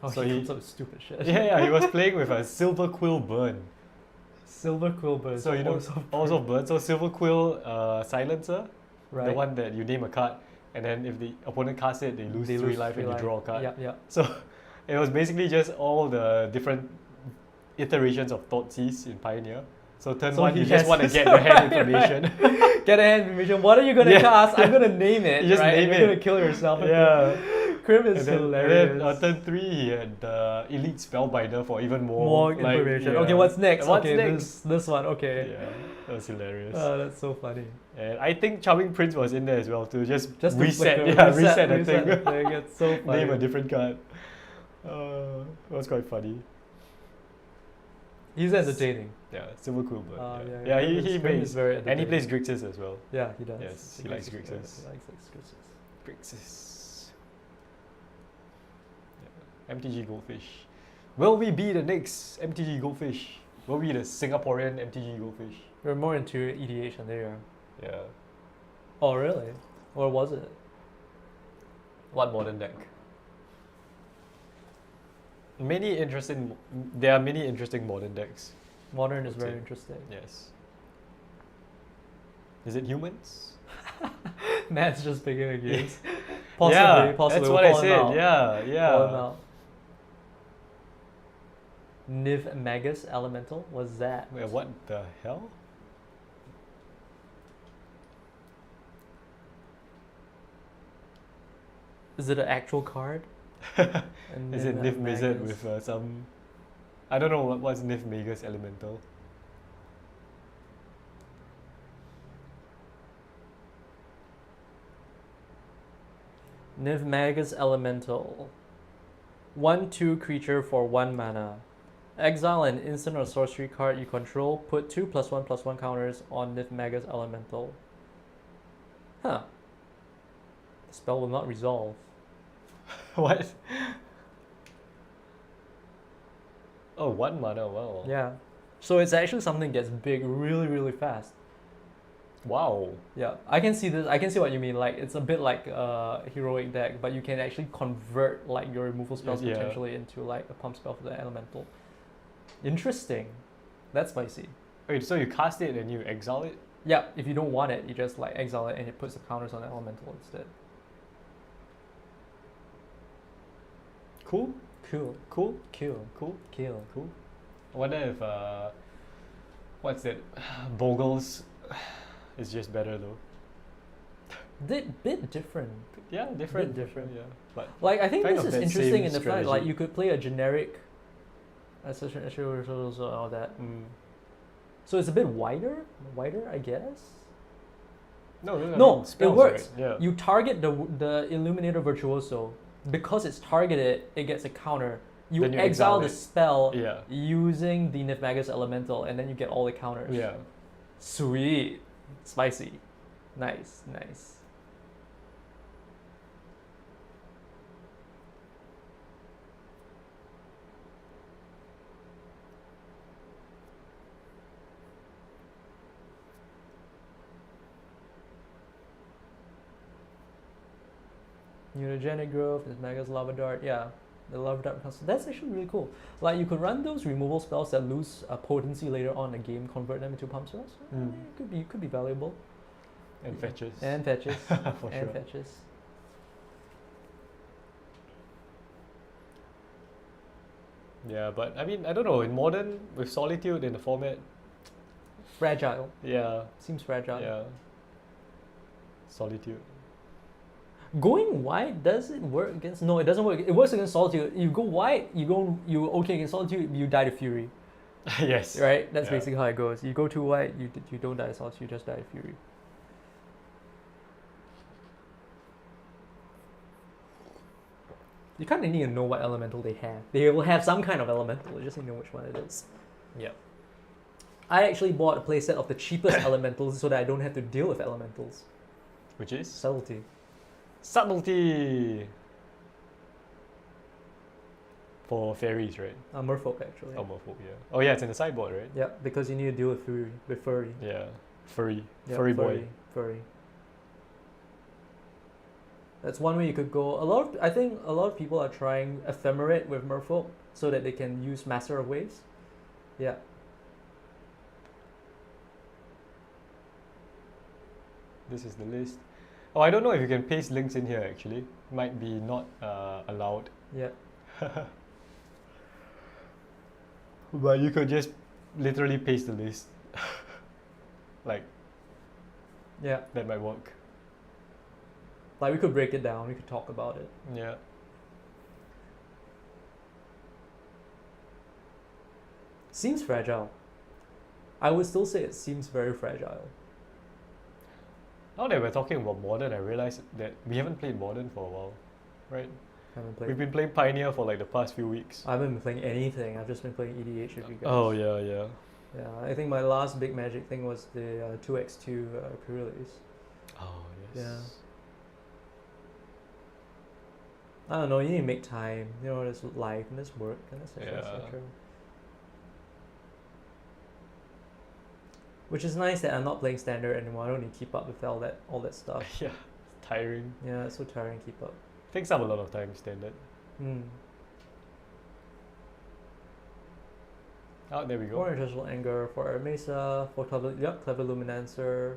Oh, So he he- comes up with stupid shit. Yeah, he was playing with a Silver Quill Burn. Silver Quill Burn. So you know, also Burn. So Silver Quill Silencer, right. the one that you name a card, and then if the opponent casts it, they lose 3 life and you draw a card. Yeah, yeah. So it was basically just all the different iterations of Thoughtseize in Pioneer. So turn So 1, he you just has want to his- get the hand right, information. Get a hand information. What are you gonna Yeah. cast? I'm gonna name it. You just right? name You're it. gonna kill yourself. Yeah. Crim is And then hilarious. turn 3, he had the Elite Spellbinder for even more, More information. yeah. Okay, what's next? What's okay, next? This one. Okay. Yeah, that was hilarious. That's so funny. And I think Charming Prince was in there as well to just Just to reset, flicker, reset the reset thing. the thing. It's so funny. Name a different card. It was quite funny. He's entertaining. Yeah, super cool, but yeah, he Crim plays, is very and he entertaining. plays Grixis as well. Yeah, he does. Yes, he likes Grixis. He likes Grixis. Grixis. Yeah. MTG Goldfish. Will we be the next MTG Goldfish? Will we be the Singaporean MTG Goldfish? We're more into EDH there you are. Yeah. Oh really? Or was it? What modern deck? There are many interesting modern decks. Modern is I'd very say. interesting. Yes. Is it humans? Matt's just picking against. Yeah, Possibly. that's We'll what I call him said. out. Yeah, Call him yeah. out. Niv Magus Elemental? What's that? Wait, what the hell? Is it an actual card? Is it Niv Mizzet Magus. with some... I don't know what's Niv Magus Elemental. Niv Magus Elemental. 1/2 creature for 1 mana. Exile an instant or sorcery card you control. Put 2 +1/+1 counters on Niv Magus Elemental. Huh. The spell will not resolve. What? Oh, 1 mana, wow. Yeah. So it's actually something that gets big really, really fast. Wow. Yeah, I can see this. I can see what you mean. Like it's a bit like a heroic deck, but you can actually convert like your removal spells Yeah. potentially into like a pump spell for the elemental. Interesting. That's spicy. Wait, so you cast it and you exile it? Yeah, if you don't want it, you just like exile it and it puts the counters on the elemental instead. Cool, Cool. cool, Cool. cool, Kill. cool. I wonder if, what's that? Bogles is just better though. Bit different. Yeah, different. different. Yeah, but Like I think Kind this of is that interesting same in the fact like strategy. you could play a generic all that. So it's a bit wider, I guess. no, I No, mean, spells, it works. Right? Yeah. You target the Illuminator Virtuoso. Because it's targeted, it gets a counter. You Then you exile exile the it. spell Yeah. using the Niv Magus Elemental, and then you get all the counters. Yeah. Sweet. Spicy. Nice, nice. Mutagenic growth, Niv Magus Lava Dart, yeah. The Lava Dart becomes, that's actually really cool. Like you could run those removal spells that lose potency later on in the game, convert them into pump spells. It could be valuable. And fetches. And fetches. For and sure. fetches. Yeah, but I mean, I don't know. In modern, with Solitude in the format, Fragile. yeah, Seems fragile. yeah. Solitude. Going white, does it work against? No, it doesn't work. It works against Solitude. You go white, you okay against Solitude, you die to Fury. Yes. Right? That's Yeah. basically how it goes. You go too white, you don't die to Solitude, you just die to Fury. You kind of need to know what elemental they have. They will have some kind of elemental. You just need to know which one it is. Yeah. I actually bought a playset of the cheapest elementals so that I don't have to deal with elementals. Which is Subtlety. subtlety. For fairies, right? Merfolk actually. Homophobe, yeah. Oh yeah, it's in the sideboard, right? Yeah, because you need to deal with furry. Yeah. Furry. Yeah, Furry boy. Furry. That's one way you could go. I think a lot of people are trying Ephemerate with Merfolk so that they can use Master of Waves. Yeah. This is the list. Oh, I don't know if you can paste links in here actually. Might be not allowed. Yeah. But you could just literally paste the list. Like, Yeah. that might work. Like we could break it down. We could talk about it. Yeah. Seems fragile. I would still say it seems very fragile. Now that we're talking about Modern, I realized that we haven't played Modern for a while, right? Haven't played. We've been playing Pioneer for like the past few weeks. I haven't been playing anything. I've just been playing EDH with you guys. Oh yeah, yeah. Yeah, I think my last big Magic thing was the 2x2 pre-release. Oh yes. Yeah. I don't know, you need to make time. You know, there's life and there's work and etc. etc. Which is nice that I'm not playing standard anymore. I don't need to keep up with all that stuff. Yeah, tiring. Yeah, it's so tiring to keep up. Takes up a lot of time, standard. Oh, there we go. More Intentional Anger for our Mesa, for Clever Luminancer,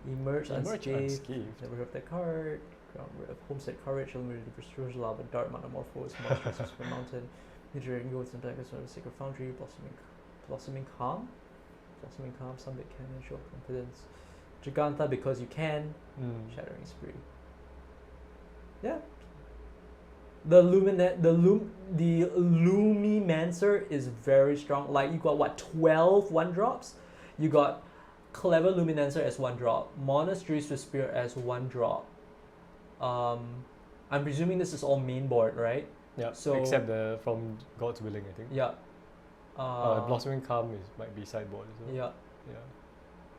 Emerge Unscathed. Never heard of that card. Ground rid of Homestead Courage, Eliminated Verstruge, Lava, Dart, Metamorphose, Monstrous Super Mountain, Midrange, Goats and Daggers, Sacred Foundry, Blossoming Calm, Sunbit Cannon, Show of Confidence, Giganta because you can, Shattering Spree. Yeah. The Lumimancer is very strong. Like you got what, 12 1-drops? You got Clever Luminancer as 1-drop, Monastery Swift Spear as 1-drop. I'm presuming this is all main board, right? Yeah. So except the from God's Willing, I think. yeah. Blossoming Calm might be sideboard as well. Yeah. Yeah.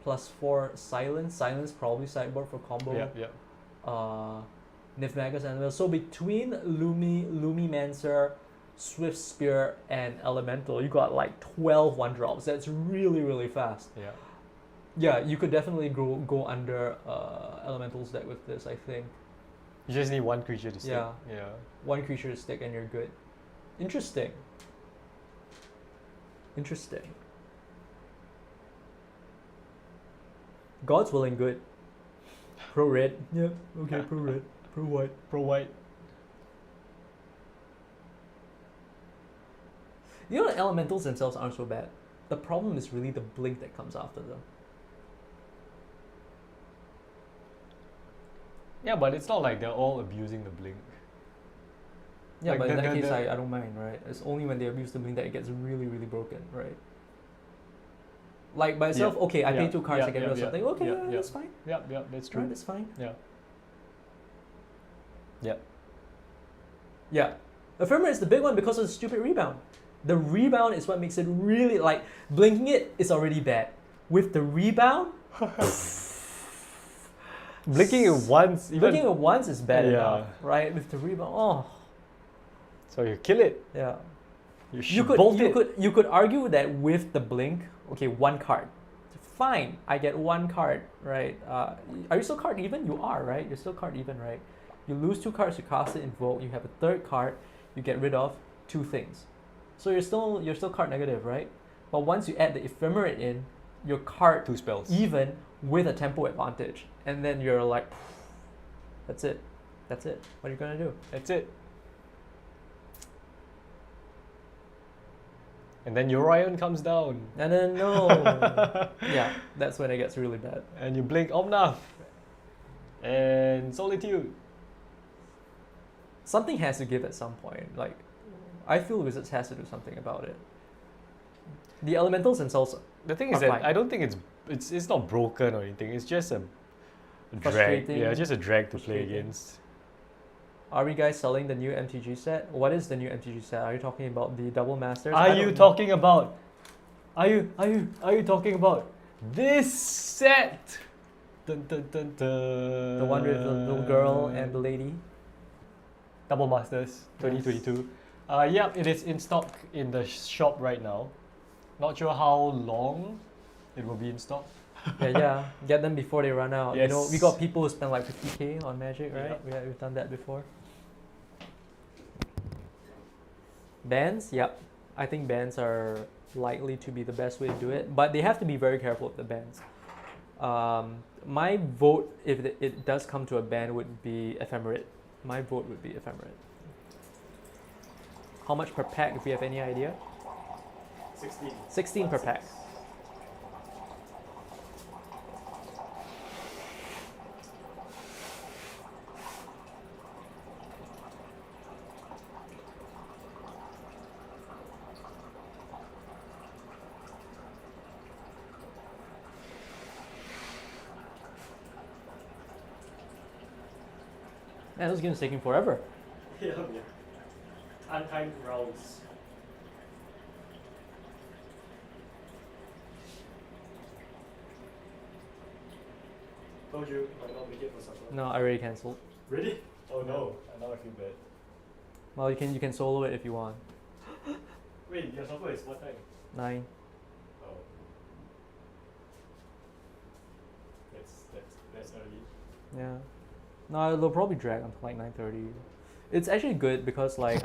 Plus 4 Silence. Silence probably sideboard for combo. Yeah. Yeah. Nifmagus Anvil. So between Lumimancer, Swift Spear, and Elemental, you got like 12 1-drops. That's really, really fast. Yeah. Yeah, you could definitely go under Elemental's deck with this, I think. You just need one creature to stick. Yeah. Yeah. One creature to stick and you're good. Interesting. God's Willing, good. Pro red. Yeah, okay, pro red. Pro white. Pro white. You know, the elementals themselves aren't so bad. The problem is really the blink that comes after them. Yeah, but it's not like they're all abusing the blink. Yeah, Like but in the- that the- case, the- I don't mind, right? It's only when they abuse the blink that it gets really, really broken, right? Like by itself, okay, I pay 2 cards to get rid of something. Okay, yeah, that's fine. Yeah, yeah, that's true. Right, that's fine. Yeah. Yeah. Yeah. Ephemerate is the big one because of the stupid rebound. The rebound is what makes it really, like, blinking it is already bad. With the rebound, Blinking it once, even. blinking it once is bad Yeah. enough, right? With the rebound, oh, So you kill it. yeah. You bolt it. You could argue that with the blink, okay, 1 card. Fine, I get 1 card, right? Are you still card even? You are, right? You're still card even, right? You lose 2 cards, you cast it, invoke, you have a 3rd card, you get rid of 2 things. So you're still card negative, right? But once you add the ephemerate in, your card 2 spells. even with a tempo advantage. And then you're like, that's it. That's it. What are you gonna do? That's it. And then Orion comes down. And then no. Yeah, that's when it gets really bad. And you blink Omnath. And Solitude. Something has to give at some point. Like, I feel Wizards has to do something about it. The elementals themselves. The thing is Are that fine. I don't think it's not broken or anything. It's just a drag. Frustrating. Yeah, just a drag to play Frustrating. against. Are we guys selling the new MTG set? What is the new MTG set? Are you talking about the Double Masters? Are you talking about this set? Dun, dun, dun, dun. The one with the little girl and the lady? Double Masters 2022. Yeah, it is in stock in the shop right now. Not sure how long it will be in stock. Yeah. Get them before they run out. You know, we Yes. got people who spend like 50k on Magic, right? Yeah. We've done that before. Bans, yep. I think bans are likely to be the best way to do it, but they have to be very careful with the bans. My vote, if it does come to a ban, would be Ephemerate. My vote would be Ephemerate. How much per pack, if you have any idea? 16. 16 per pack. Man, this game is taking forever. Yeah, yeah. Untimed rounds. Told you I might not make it for supper. No, I already cancelled. Really? Oh no, now I feel bad. Well, you can solo it if you want. Wait, your supper is what time? 9. Oh. That's early. Yeah. No, they'll probably drag until like 9:30. It's actually good because like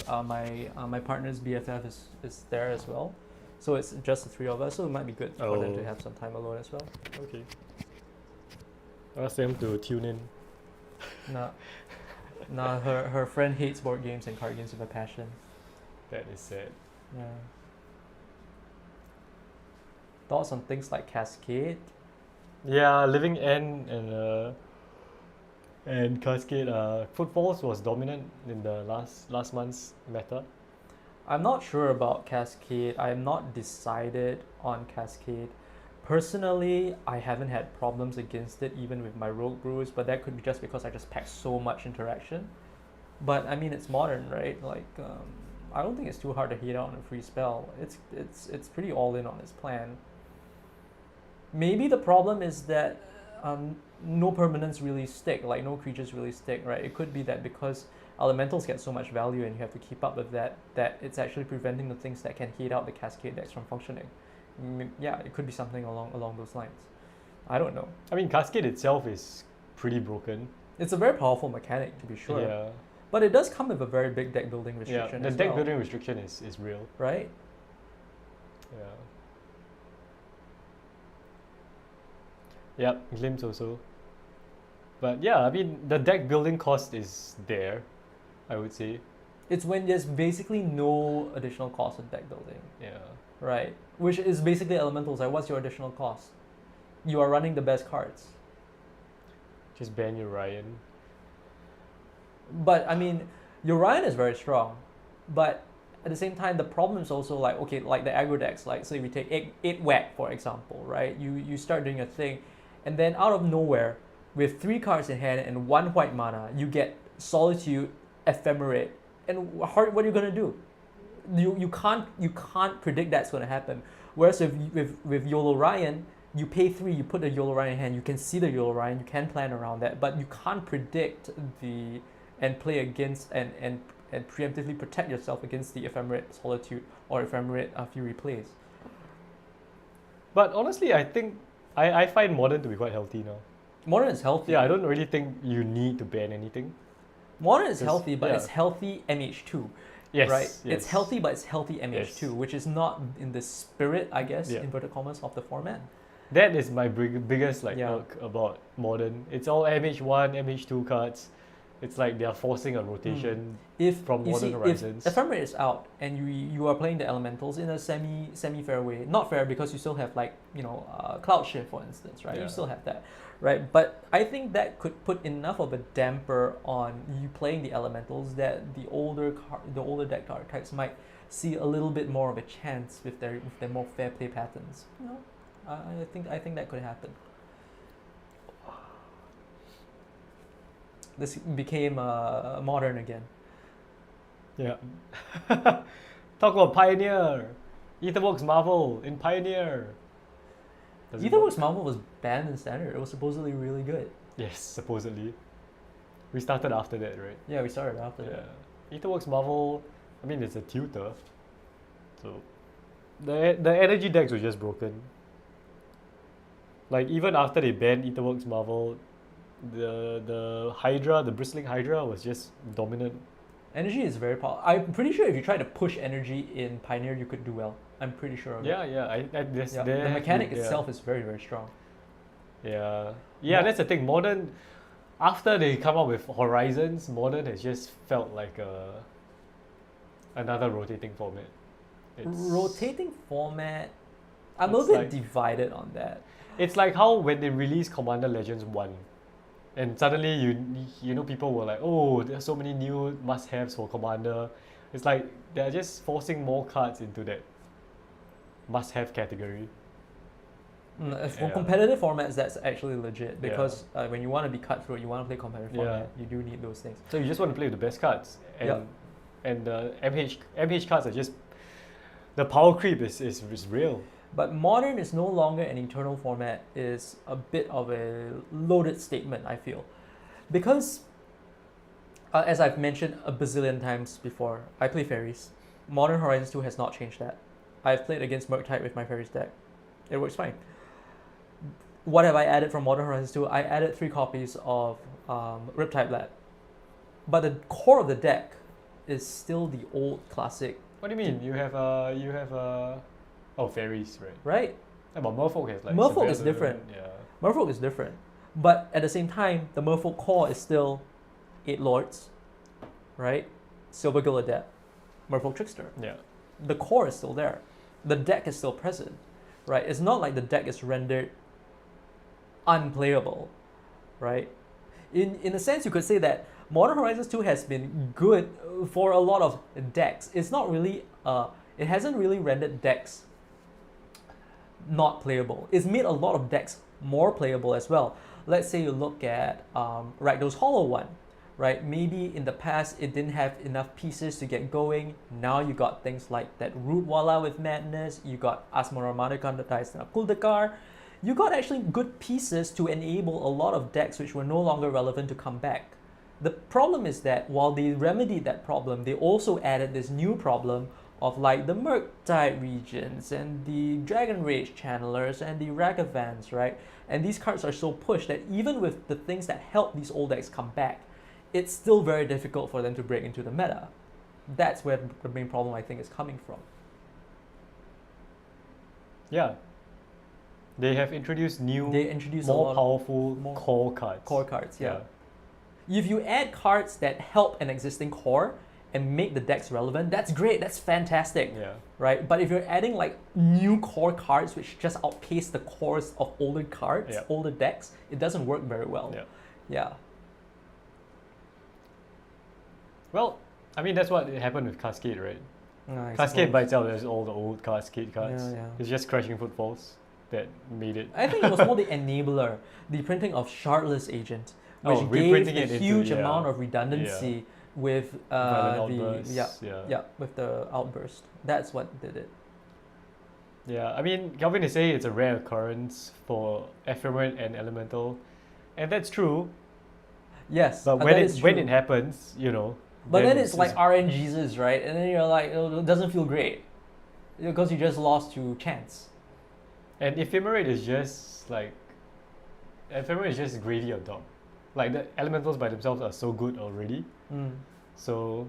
my partner's BFF is there as well, so it's just the 3 of us. So it might be good for them to Oh. have some time alone as well. Okay. Ask them to tune in. Nah, her friend hates board games and card games with a passion. That is sad. Yeah. Thoughts on things like Cascade? Yeah, Living End and Cascade. Footfalls was dominant in the last month's meta. I'm not sure about Cascade. I am not decided on Cascade. Personally, I haven't had problems against it even with my Rogue Brews, but that could be just because I just pack so much interaction. But I mean, it's modern, right? Like, I don't think it's too hard to hit out on a free spell. It's pretty all in on its plan. Maybe the problem is that no permanents really stick, like no creatures really stick, right? It could be that because elementals get so much value and you have to keep up with that it's actually preventing the things that can hit out the Cascade decks from functioning. Yeah, it could be something along those lines. I don't know. I mean, Cascade itself is pretty broken. It's a very powerful mechanic, to be sure. Yeah. But it does come with a very big deck building Yeah, restriction the as deck well, building restriction is real. right? Yeah. Yep, Glimpse also. But yeah, I mean, the deck building cost is there, I would say. It's when there's basically no additional cost of deck building, Yeah. right? Which is basically elementals. Like, what's your additional cost? You are running the best cards. Just ban your Ryan. But I mean, your Ryan is very strong, but at the same time, the problem is also like, okay, like the aggro decks, like say we take eight whack for example, right? You start doing a thing, and then out of nowhere, with 3 cards in hand and 1 white mana, you get Solitude, Ephemerate, and what are you gonna do? You can't predict that's gonna happen. Whereas with YOLO Ryan, you pay 3, you put the YOLO Ryan in hand, you can see the YOLO Ryan, you can plan around that, but you can't predict and play against and preemptively protect yourself against the Ephemerate Solitude or Ephemerate Fury plays. But honestly, I think I find Modern to be quite healthy now. Modern is healthy. Yeah, I don't really think you need to ban anything. Modern is 'Cause, healthy, but yeah. it's healthy MH2. Yes. Right? Yes. It's healthy, but it's healthy MH2, Yes. which is not in the spirit, I guess, Yeah. inverted commas, of the format. That is my biggest Yeah. irk about Modern. It's all MH1, MH2 cards. It's like they are forcing a rotation from Modern Horizons. If Ephemerate is out and you are playing the elementals in a semi fair way, not fair because you still have like Cloud Shift for instance, right? Yeah. You still have that, right? But I think that could put enough of a damper on you playing the elementals that the older deck archetypes might see a little bit more of a chance with their more fair play patterns. I think that could happen. This became modern again. Yeah. Talk about Pioneer. Etherworks Marvel in Pioneer. Does it Etherworks work? Marvel was banned in Standard. It was supposedly really good. Yes, supposedly. We started after that, right? Yeah, we started after that. Yeah. Etherworks Marvel, I mean, it's a tutor. So, the energy decks were just broken. Like, even after they banned Etherworks Marvel, the Hydra, the Bristling Hydra was just dominant. Energy is very powerful. I'm pretty sure if you try to push energy in Pioneer, you could do well. I'm pretty sure of Yeah, it. yeah. Yeah. The mechanic itself is very, very strong. Yeah. Yeah, that's the thing. Modern, after they come up with Horizons, Modern has just felt like another rotating format. Rotating format, I'm a It's little bit like- divided on that. It's like how when they released Commander Legends 1, and suddenly you know people were like, oh, there's so many new must-haves for Commander. It's like they're just forcing more cards into that must-have category. For Yeah. competitive formats, that's actually legit Yeah. because when you want to be cutthroat, you want to play competitive Yeah. format, you do need those things. So you just want to play with the best cards, and Yep. and the MH cards are just, the power creep is real. But modern is no longer an eternal format is a bit of a loaded statement, I feel. Because, as I've mentioned a bazillion times before, I play fairies. Modern Horizons 2 has not changed that. I've played against Murktide with my fairies deck. It works fine. What have I added from Modern Horizons 2? I added 3 copies of Riptide Lad. But the core of the deck is still the old classic, What do you mean? You have oh, fairies, right? right? Yeah, but Merfolk has like Merfolk is Savannah, different. Yeah. Merfolk is different. But at the same time, the Merfolk core is still 8 Lords, right? Silver Guild Adept, Merfolk Trickster. Yeah. The core is still there. The deck is still present, right? It's not like the deck is rendered unplayable, right? In a sense, you could say that Modern Horizons 2 has been good for a lot of decks. It's not really, it hasn't really rendered decks not playable. It's made a lot of decks more playable as well. Let's say you look at Rakdos Hollow One, right? Maybe in the past it didn't have enough pieces to get going. Now you got things like that Rootwalla with Madness. You got Asmara Kandatais and Kuldakar. You got actually good pieces to enable a lot of decks which were no longer relevant to come back. The problem is that while they remedied that problem, they also added this new problem of like the Murktide regions and the Dragon Rage channelers and the Ragavans, right? And these cards are so pushed that even with the things that help these old decks come back, it's still very difficult for them to break into the meta. That's where the main problem I think is coming from. Yeah. They have introduced new, They introduce a more lot of powerful more core cards. core cards, yeah. If you add cards that help an existing core and make the decks relevant, that's great, that's fantastic, Yeah. right? But if you're adding like new core cards which just outpace the cores of older cards, Yeah. older decks, it doesn't work very well. Yeah. Yeah. Well, I mean, that's what happened with Cascade, right? I Cascade suppose. by itself is all the old Cascade cards. Yeah, yeah. It's just Crushing Footfalls that made it. I think it was more the enabler, the printing of Shardless Agent, which Oh, gave reprinting a it into- huge yeah. amount of redundancy with Violent the Outbursts, with the outburst. That's what did it. Yeah, I mean, Calvin is saying it's a rare occurrence for Ephemerate and Elemental, and that's true. Yes, But when it happens, you know. But then it's like RNGesus, right? And then you're like, it doesn't feel great because you just lost to chance. And Ephemerate is just like, Ephemerate is just greedy on top. Like the Elementals by themselves are so good already. Mm. So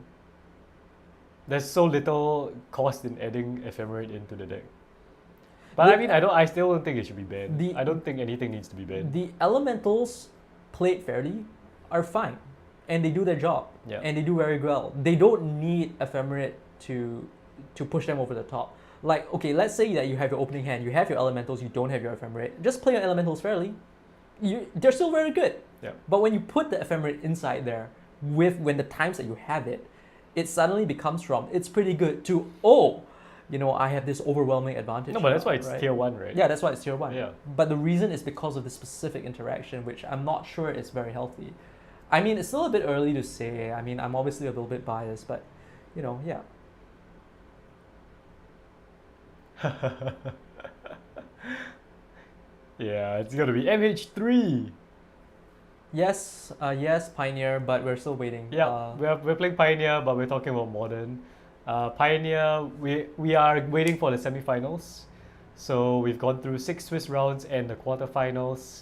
there's so little cost in adding Ephemerate into the deck. But I mean, I still don't think it should be banned. I don't think anything needs to be banned. The Elementals played fairly are fine, and they do their job, Yeah. and they do very well. They don't need Ephemerate to push them over the top. Like, okay, let's say that you have your opening hand, you have your Elementals, you don't have your Ephemerate. Just play your Elementals fairly. They're still very good. Yeah. But when you put the Ephemerate inside there, when the times that you have it, it suddenly becomes from it's pretty good to I have this overwhelming advantage. No, but that's now, why it's right? tier 1, right? Yeah, that's why it's tier 1. Yeah. But the reason is because of the specific interaction, which I'm not sure is very healthy. I mean, it's still a bit early to say. I mean, I'm obviously a little bit biased, but, yeah. Yeah, it's gonna be MH3. Yes, Pioneer, but we're still waiting. Yeah, we're playing Pioneer, but we're talking about Modern. Pioneer, we are waiting for the semifinals. So we've gone through 6 Swiss rounds and the quarterfinals.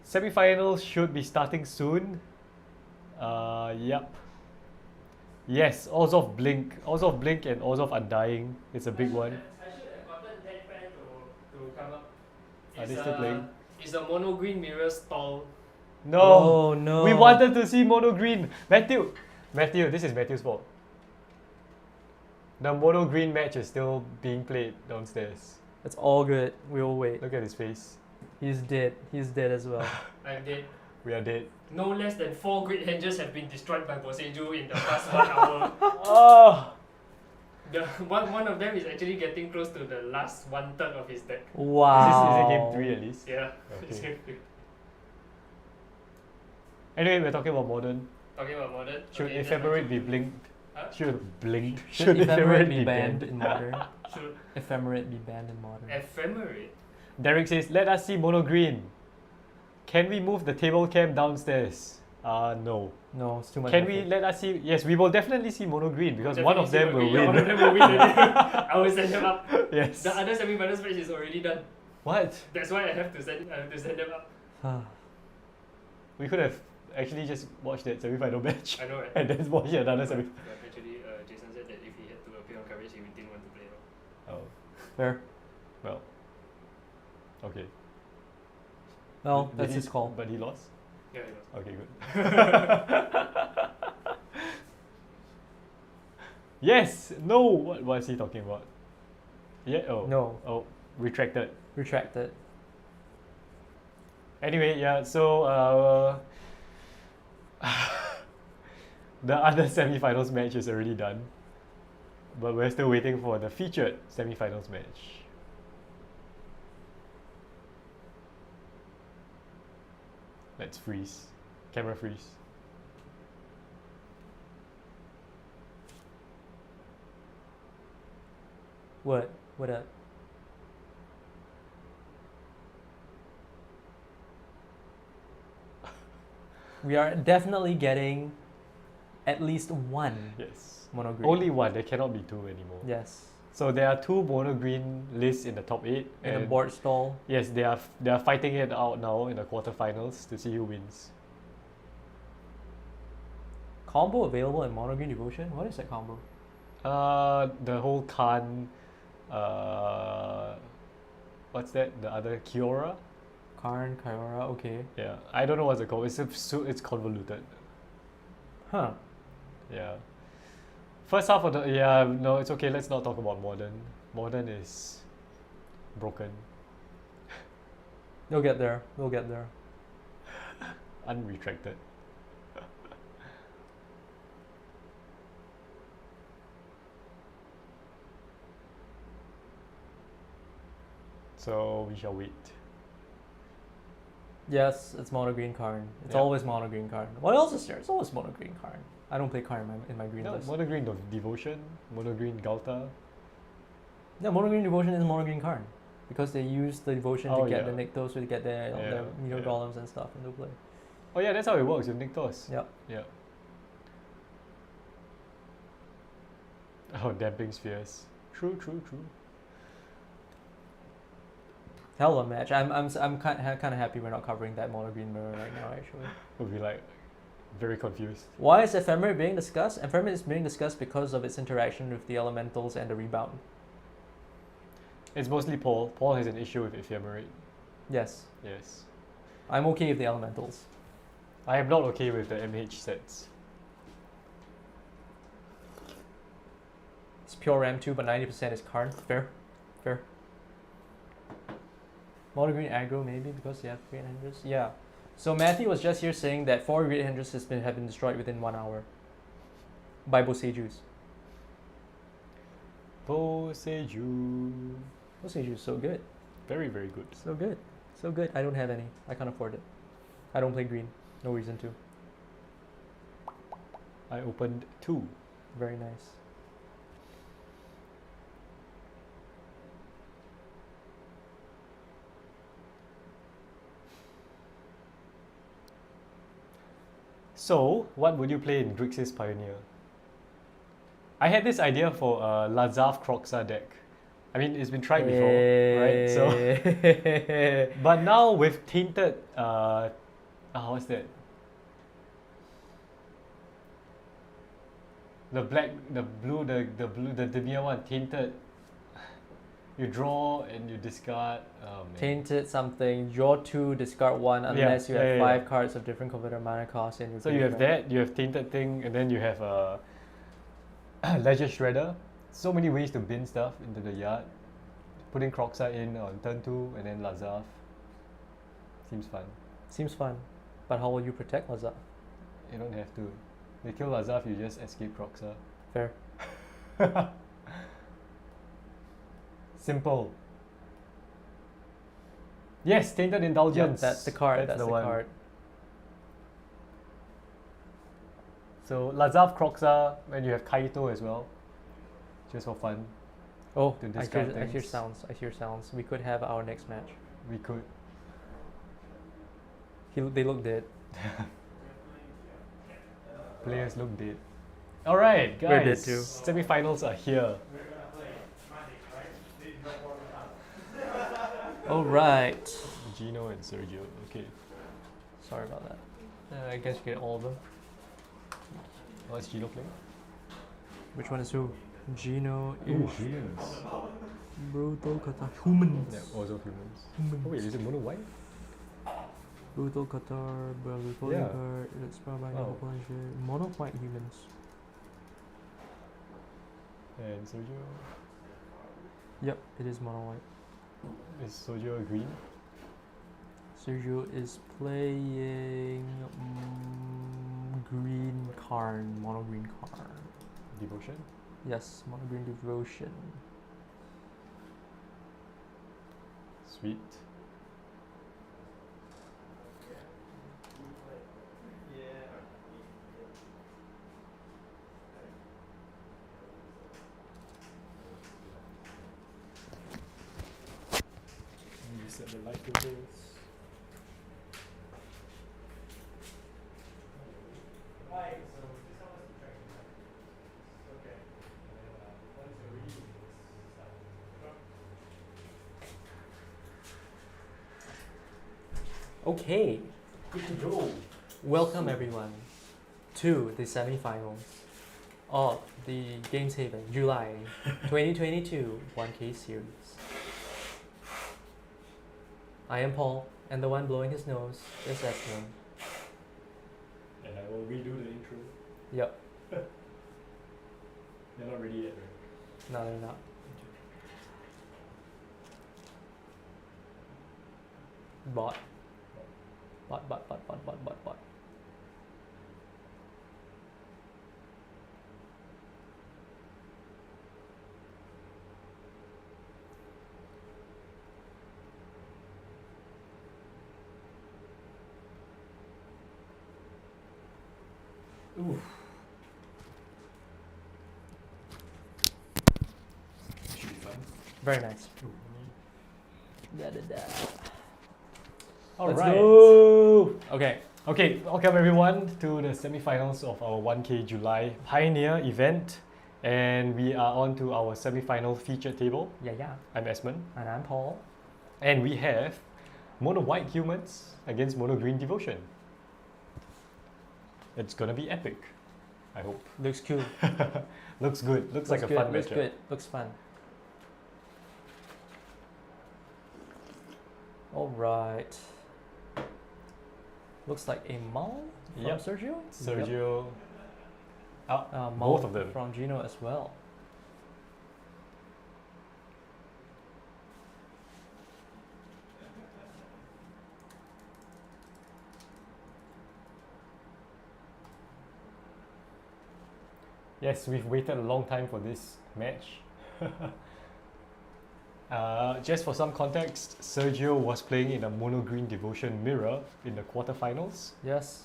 Semifinals should be starting soon. Yep. Yes, Orzhov Blink and Orzhov Undying. It's a big one. I should have gotten that friend to come up. Are they still playing? It's the mono green mirror stall. No. Oh, no. We wanted to see mono green. Matthew, this is Matthew's fault. The mono green match is still being played downstairs. It's all good. We'll wait. Look at his face. He's dead. He's dead as well. I'm dead. We are dead. No less than 4 Great Hangers have been destroyed by Boseju in the past 1 hour. Oh, The one of them is actually getting close to the last 1/3 of his deck. Wow. Is it game 3 at least? Yeah, it's Okay. game 3. Anyway, we're talking about modern. Talking about modern. Should okay, ephemerate be blinked? Huh? Should blinked? Should ephemerate be banned in modern? Should Ephemerate be banned in modern. ephemerate? Derek says, let us see mono green. Can we move the table cam downstairs? No. No, it's too much. Can we effort. let us see? Yes, we will definitely see mono green because one of them will Yeah, one of win. them will win. I will send them up. Yes. The other semi-finals match is already done. What? That's why I have to send them up. We could have actually just watched that semi-final match I know, right? and then watch another But semi. actually, Jason said that if he had to appear on coverage, he didn't want to play at all. Oh, Fair. well. Okay. No, Did that's he- his call. But he lost? Yeah, he was. Okay, good. Yes! No! What is he talking about? Yeah? Oh. No. Oh, retracted. Retracted. Anyway, yeah, so the other semi-finals match is already done. But we're still waiting for the featured semi-finals match. Let's freeze. Camera freeze. What? What up? We are definitely getting at least one Yes. mono green. Only one, there cannot be two anymore. Yes. So there are two mono green lists in the top 8. In the and board stall. yes, they are fighting it out now in the quarterfinals to see who wins. Combo available in mono green devotion? What is that combo? The whole Khan, what's that? The other Kiora? Karn, Kyora, okay. Yeah, I don't know what's it called. It's convoluted. Huh. Yeah. First half of the no, it's okay. Let's not talk about modern. Modern is broken, We'll get there. We'll get there. unretracted. So we shall wait. Yes, it's mono green Karn. It's Yeah. always mono green Karn. What else is there? It's always mono green Karn. I don't play Karn in my green No, list. mono green devotion, mono green Galta. No, mono green devotion is mono green Karn. Because they use the devotion Oh, to get yeah. the Nyctos, to get their Yeah, meter yeah. golems and stuff into play. Oh yeah, that's how it works with Nyctos. Yep. Yeah. Oh, damping spheres. True. Hell of a match. I'm kind of happy we're not covering that mono green mirror right now. Actually, We'll be like very confused. why is ephemerate being discussed? Ephemerate is being discussed because of its interaction with the elementals and the rebound. It's mostly Paul. Paul has an issue with ephemerate. Yes, Yes. I'm okay with the elementals. I am not okay with the MH sets. It's pure RAM 2, but 90% is Karn. Fair. Mono green aggro maybe because they have great hinders. Yeah. So Matthew was just here saying that 4 great hinders have been destroyed within 1 hour by Bosejus. Boseju. Bosejus so good. Very, very good. So good. So good. I don't have any. I can't afford it. I don't play green. No reason to. I opened 2. Very nice. So, what would you play in Grixis Pioneer? I had this idea for a Lazav Kroxa deck. I mean, it's been tried before, right? So, but now with tainted, what's that? The black, the blue, the blue, the Demia one, tainted. You draw and you discard. Oh, man. Tainted something. Draw 2, discard 1 unless you have 5 cards of different converter mana cost. And So you have that, you have tainted thing, and then you have a Ledger Shredder. So many ways to bin stuff into the yard. Putting Kroxa in on turn 2 and then Lazav. Seems fun. Seems fun. But how will you protect Lazar? You don't have to. They kill Lazav, you just escape Kroxa. Fair. Simple. Yes, Tainted Indulgence. That's the card. That's the one. card. So Lazav Kroxa, and you have Kaito as well. Just for fun. Oh, To I discard hear things. sounds. I hear sounds. We could have our next match. We could. They look dead. Players look dead. Alright, guys. We're dead too. Semi-finals are here. We're gonna play Magic, right? This is not World Cup. All right. Gino and Sergio. Okay. Sorry about that. I guess you get all of them. What's Gino playing? Which one is who? Gino Ooh, is humans. Brutal Qatar. Humans. Yeah, also humans. Humans. Oh wait, is it mono white? Brutal Qatar, Bradley Yeah. Polygar, Expert by Oh. Mono white humans. And Sergio? Yep, it is mono white. Is Sergio green? Sergio is playing green Karn, mono green Karn. Devotion? Yes, mono green Devotion. Sweet. You set the light filters. Right, so this one was subtraction. Okay. Once you're ready, you just start. Okay, Good to go. welcome everyone to the semi-finals of the Games Haven July 2022 1K series. I am Paul, and the one blowing his nose is Esmond. And I will redo the intro. Yep, They're not ready yet, right? no, they're not. Bot. Bot. Oof. Should be fun. Very nice. All Let's right. go. Okay. Okay, welcome everyone to the semi-finals of our 1K July Pioneer event. And we are on to our semi-final feature table. Yeah. I'm Esmond. And I'm Paul. And we have mono white humans against mono green devotion. It's gonna be epic, I hope. Looks cool. Looks good. Looks like a good. fun Looks matchup. good. Looks fun. All right. Looks like a Maul from Yep. Sergio. Sergio. Maul Both of them. from Gino as well. Yes, we've waited a long time for this match. Just for some context, Sergio was playing in a mono green devotion mirror in the quarterfinals. Yes.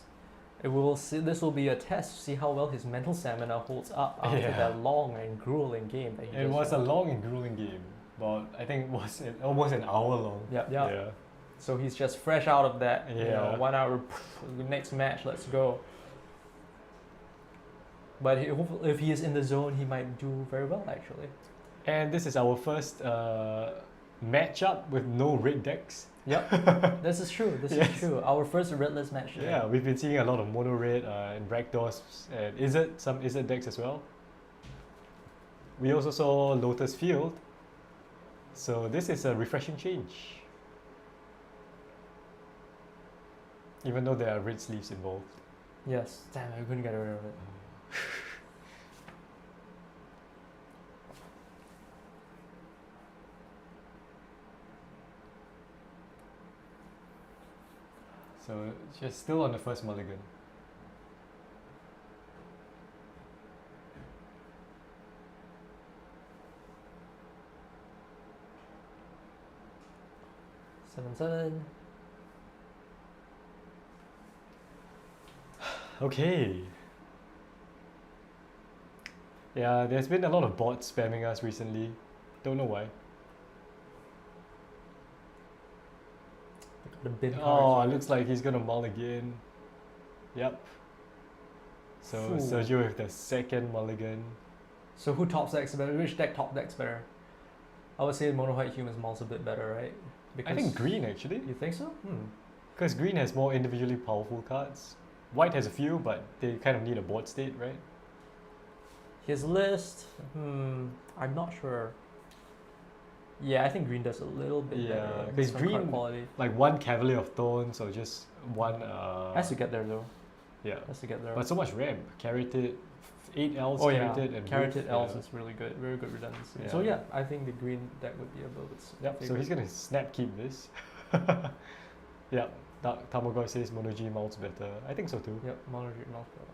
It will see, this will be a test to see how well his mental stamina holds up after Yeah. that long and grueling game that he It just was a won. long and grueling game, but I think it was almost an hour long. Yep. Yeah. So he's just fresh out of that. You know, Yeah. 1 hour. Next match, let's go. But if he is in the zone, he might do very well actually. And this is our first matchup with no red decks. Yep, this is true. This Yes. is true. Our first redless match. today. Yeah, we've been seeing a lot of mono red and Rakdos and some Izzet decks as well. We also saw Lotus Field. So this is a refreshing change. Even though there are red sleeves involved. Yes. Damn, I couldn't get rid of it. So just still on the first mulligan. 7/7. Okay. Yeah, there's been a lot of bots spamming us recently. Don't know why. The bin Oh, cards, it looks like he's gonna mulligan. Yep. So Ooh. Sergio with the second mulligan. So who top decks better? Which deck top decks better? I would say mono white humans mulls a bit better, right? I think green actually. You think so? Because green has more individually powerful cards. White has a few, but they kind of need a board state, right? His list, I'm not sure. Yeah, I think green does a little bit Yeah, better. 'cause based on card green- quality. Like one Cavalier of Thorns or just one. Has to get there though. Yeah. Has to get there. But so much ramp. Carroted, 8 Ls, oh yeah, carroted, and carroted Wolf, elves yeah. is really good. Very good redundancy. Yeah. So yeah, I think the green deck would be above its. Yep, so favorite. he's gonna snap keep this. Yep, Tamagoi says Mono G mounts better. I think so too. Yep, mono green mouse better.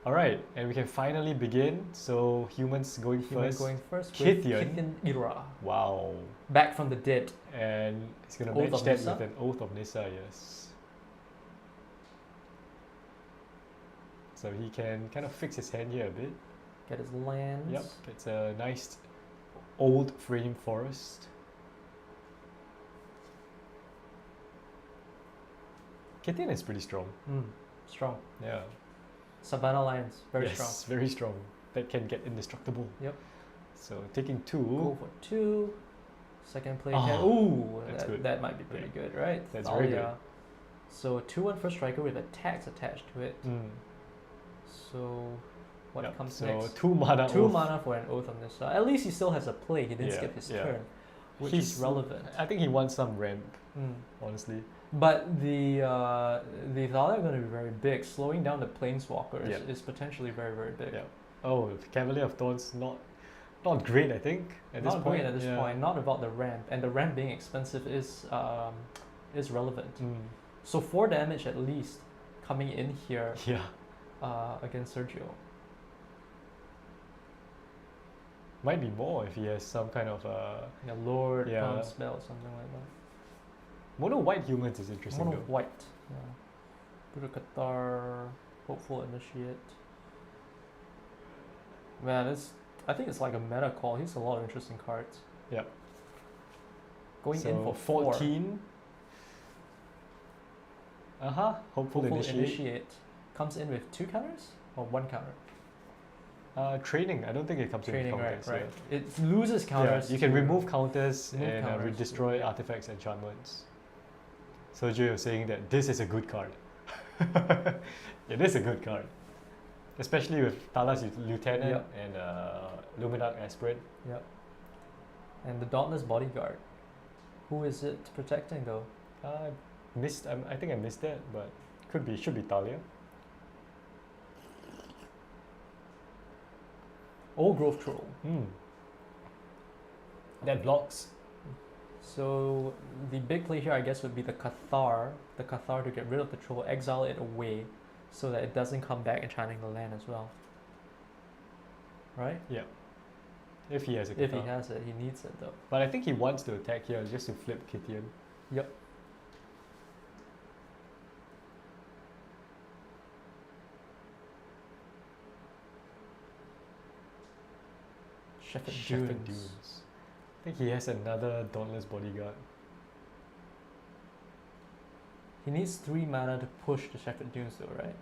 Alright, and we can finally begin. So humans going Human first. going first. Kithian. Kithian Era. Wow. Back from the dead. And he's gonna Oath match of that Nissa? with an Oath of Nissa, yes. So he can kind of fix his hand here a bit. Get his lands. Yep, it's a nice old frame forest. Kithian is pretty strong. Strong. Yeah. Savannah Lions. Very yes, strong. very strong. That can get indestructible. Yep. So taking 2. Go for 2. Second play. Oh, Ooh, that's good. that might be pretty good, right? That's very good. Thalia. So 2/1 first striker with attacks attached to it. So what Yep, comes so next? 2 mana. 2 Oath. mana for an Oath of Nissa. At least he still has a play. He didn't Yeah, skip his yeah. turn, which He's- is relevant. I think he wants some ramp, Mm. honestly. But the Thalia are going to be very big. Slowing down the Planeswalkers Yeah. is potentially very, very big. Yeah. Oh, Cavalier of Thorns, not great, I think, at this Not point. great at this Yeah. point. Not about the ramp, and the ramp being expensive is relevant. So 4 damage at least coming in here Yeah. against Sergio. Might be more if he has some kind of Lord, Yeah. Palm spell, something like that. mono white humans is interesting Mono though. white. Yeah. Buddha Qatar, Hopeful Initiate. Man, I think it's like a meta call. He's a lot of interesting cards. Yep. Going So in for 14. Hopeful Hopeful initiate. Initiate comes in with 2 counters or 1 counter. Training. I don't think it comes Training, with right, counters. right. Yeah. It loses counters. Yeah, you can to- remove counters remove and counters, destroy yeah. artifacts and enchantments. Sergio was saying that this is a good card. It is a good card. Especially with Tala's Lieutenant Yep. and Luminarch Aspirant. Yep. And the Dauntless Bodyguard. Who is it protecting though? I think I missed that, but should be Talia. Old Growth Troll. That blocks. So the big play here, I guess, would be the Cathar. The Cathar to get rid of the troll, exile it away, so that it doesn't come back enchanting the land as well. Right? Yeah. If he has a If he Cathar. has it, he needs it though. But I think he wants to attack here just to flip Kithian. Yep. Shepherd Shepherd Dunes. Dunes. I think he has another Dauntless Bodyguard. He needs 3 mana to push the Shepherd Dunes though, right?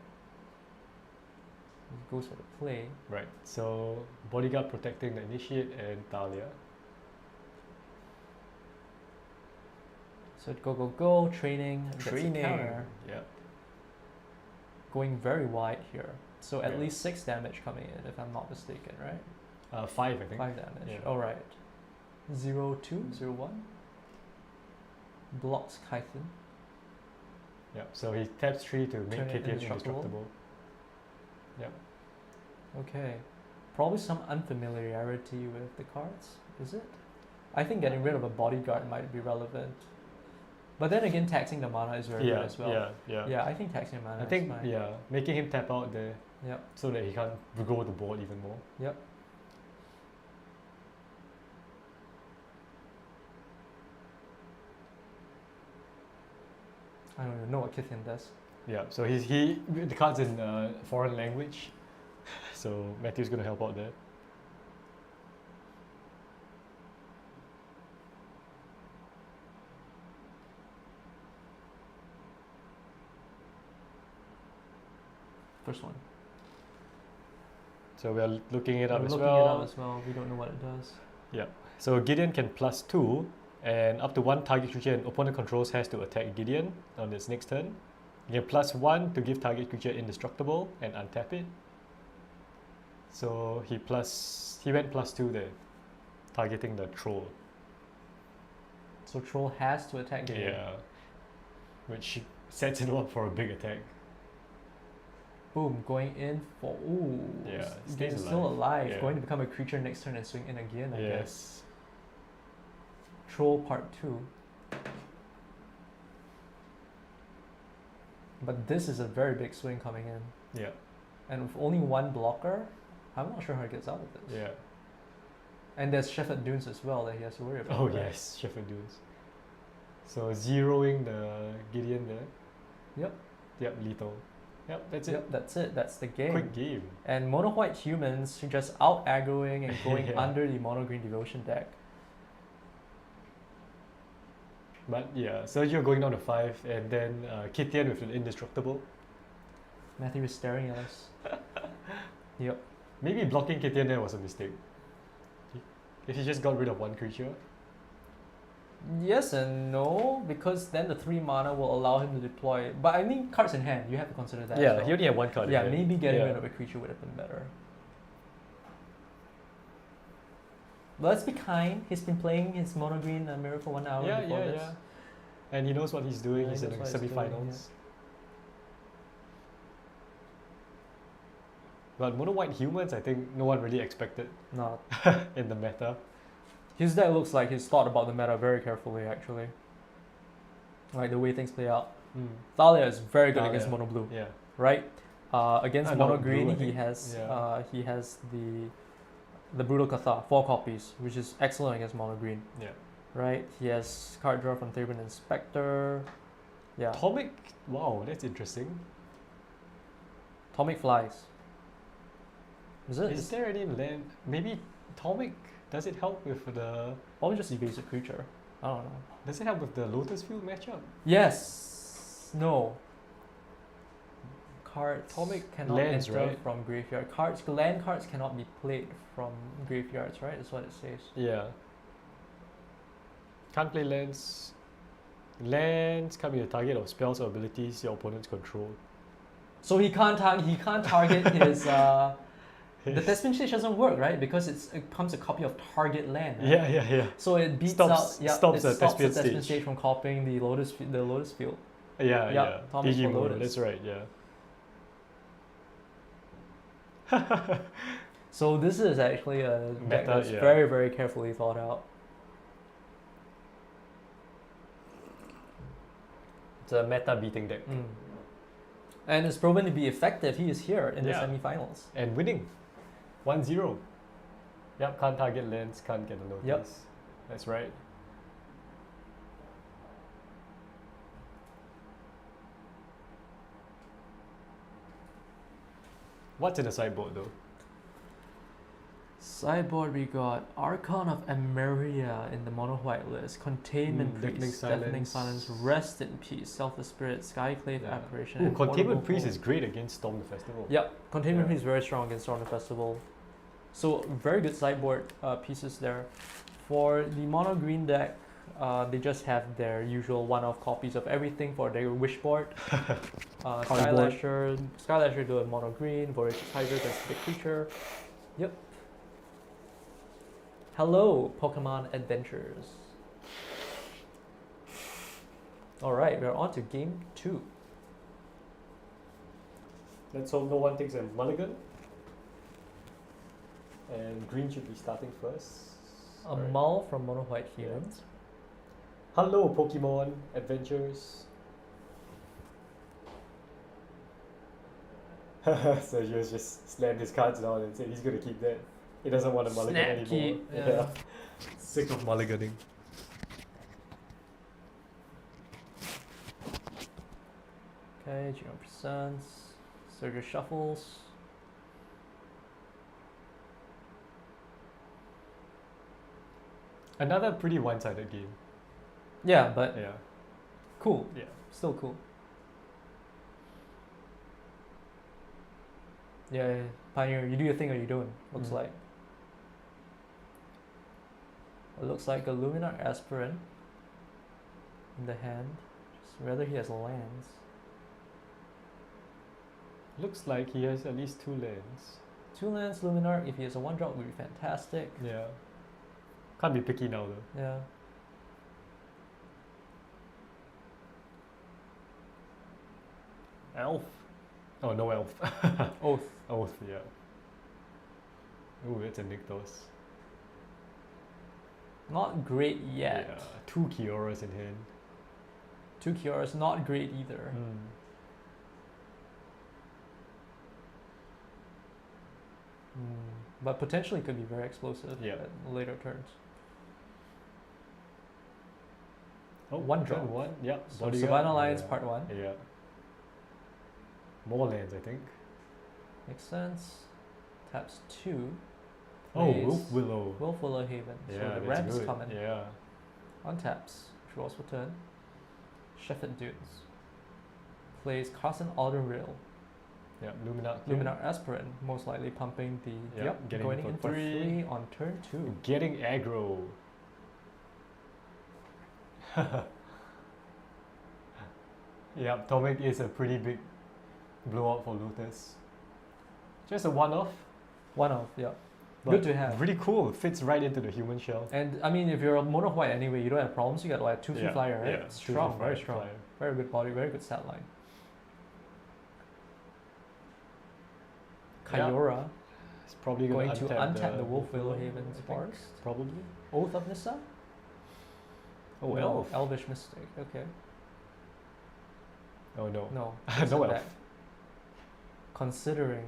He goes for the play. Right. So Bodyguard protecting the Initiate and Talia. So go, training, gets a counter. Yeah. Going very wide here. So at Yeah. least 6 damage coming in, if I'm not mistaken, right? 5, I think. 5 damage. Yeah. All right. 0/2, 0/1. Blocks Kython. Yeah. So he taps 3 to make Turn it Kithian indestructible. indestructible. Yep. Okay. Probably some unfamiliarity with the cards, is it? I think getting rid of a bodyguard might be relevant. But then again, taxing the mana is very good as well. Yeah. Yeah, I think taxing mana I is think fine. making him tap out there Yep. so that he can't grow the board even more. Yep. I don't even know what Kithian does. Yeah, so the card's in foreign language, so Matthew's gonna help out there. First one. So we are looking it up We're as looking well. it up as well. We don't know what it does. Yeah. So Gideon can +2, and up to one target creature an opponent controls has to attack Gideon on its next turn. You can +1 to give target creature indestructible and untap it. So he went +2 there, targeting the troll. So Troll has to attack Gideon. Yeah. Which sets it up for a big attack. Boom, going in for Yeah, stays Gideon's still alive. Yeah. Going to become a creature next turn and swing in again, I guess. Yes. Troll part 2. But this is a very big swing coming in. Yeah. And with only one blocker, I'm not sure how he gets out of this. Yeah. And there's Shepherd Dunes as well that he has to worry about. Oh right? yes, Shepherd Dunes. So zeroing the Gideon there. Yep. Yep, lethal. Yep, that's Yep, it. that's it. That's the game. Quick game. And mono white humans just out aggroing and going Yeah. under the mono green devotion deck. But yeah, Sergio going down to 5, and then Kithian with an indestructible. Matthew is staring at us. Yep. Maybe blocking Kithian there was a mistake. If he just got rid of one creature. Yes and no, because then the 3 mana will allow him to deploy. But I mean, cards in hand, you have to consider that. Yeah, as well. he only had one card. in Yeah, hand. maybe getting Yeah. rid of a creature would have been better. But let's be kind. He's been playing his mono green mirror for 1 hour Yeah, before yeah, this. yeah. And he knows what he's doing. Yeah, He's he in the knows what he's doing, semi-finals. But mono white humans, I think no one really expected No, in the meta. his deck looks like he's thought about the meta very carefully, actually. Like the way things play out. Thalia is very good against Thalia. mono blue, Yeah. right? Against Not mono blue, green, I he think. has Yeah. the brutal Katha, 4 copies, which is excellent against mono green, Yeah. right? He has card draw from Thraben Inspector. Yeah, Atomic, wow, that's interesting. Atomic Flies. Is it? Is there any land? Maybe Atomic, does it help with the... Probably just evasive creature. I don't know. Does it help with the Lotus Field matchup? Yes. No. Cards Atomic cannot lands, enter right? from graveyard. Land cards cannot be played from graveyards, right? That's what it says. Yeah. Can't play lands. Lands can't be the target of spells or abilities your opponents control. So he can't target his. The Testament Stage doesn't work, right? Because it becomes a copy of target land. Right? Yeah. So it beats Stops- out. Yeah, stops it the stops the Thespian Testament Stage. Stage from copying the Lotus field. Yeah. Thomas for Digimon, Lotus. that's right, yeah. So this is actually a deck Meta, that's yeah. very, very carefully thought out. It's a meta beating deck. And it's proven to be effective. He is here in the Yeah. semi-finals. And winning. 1-0. Yep, can't target lands, can't get a notice. Yep. That's right. What's in the sideboard though? Sideboard, we got Archon of Emeria in the mono white list, Containment Priest, Deafening Silence, Rest in Peace, Selfless Spirit, Skyclave Yeah. Apparition. Ooh, and Containment Portable Priest Fold. is great against Storm the Festival. Yep, Containment Yeah. Priest is very strong against Storm the Festival. So very good sideboard pieces there. For the mono green deck, they just have their usual one-off copies of everything for their wish board. Skylasher do a mono green, Voracious Hydra, that's the creature. Yep. Hello, Pokemon Adventures. Alright, we're on to game 2. Let's hope no one takes a mulligan. And green should be starting first. A Alright. Mull from Mono White Yeah. Humans. Hello, Pokemon Adventures. Sergio's just slammed his cards down and said he's gonna keep that. He doesn't want a mulligan Snap anymore. keep, yeah. Sick of mulliganing. Okay, Genome presents. Surger shuffles. Another pretty one-sided game. Yeah, but Yeah. cool. Yeah. Still cool. Yeah, Pioneer, you do your thing or you don't. Looks Mm. like. It looks like a Luminar Aspirant in the hand. Just rather he has lands. Looks like he has at least 2 lands. 2 lands Luminar. If he has a 1-drop, would be fantastic. Yeah. Can't be picky now though. Yeah. Elf. Oh, no elf. Oath. Oath, yeah. Ooh, that's a Rakdos. Not great yet. Yeah. 2 Kioras in hand. 2 Kioras, not great either. Mm. But potentially could be very explosive Yeah. at later turns. Oh, 1 turn drop. 1. Yeah. So Bodyguard. Savannah Alliance Yeah. Part 1. Yeah. More lands, I think. Makes sense. Taps 2. Oh, plays Wolf Willow. Wolf Willow Haven. Yeah, So the that's ramp's good. coming. Yeah. Untaps. Draws for turn. Shepherd Dunes. Plays Carson Alderreal. Yeah. Luminar. Luminar Aspirant, most likely pumping the. Yeah, getting going for in for 3. 3 on turn 2. Getting aggro. Yeah, Tomek is a pretty big blowout for Lotus. Just a one-off. 1-off, yeah. but Good to have. Really cool. Fits right into the human shell. And I mean, if you're a mono white anyway, you don't have problems. You got like 2 free Yeah, flyer, right? yeah, 2 Strong, free very flyer, strong. flyer. Very good body, very good stat line. Yeah. Kyora It's probably going going to untap the Wolf Willow Haven I think. Sparks. Probably. Oath of Nissa? Oh, No, elf. Elvish Mystic, okay. Oh no. No. No takes it elf. back. Considering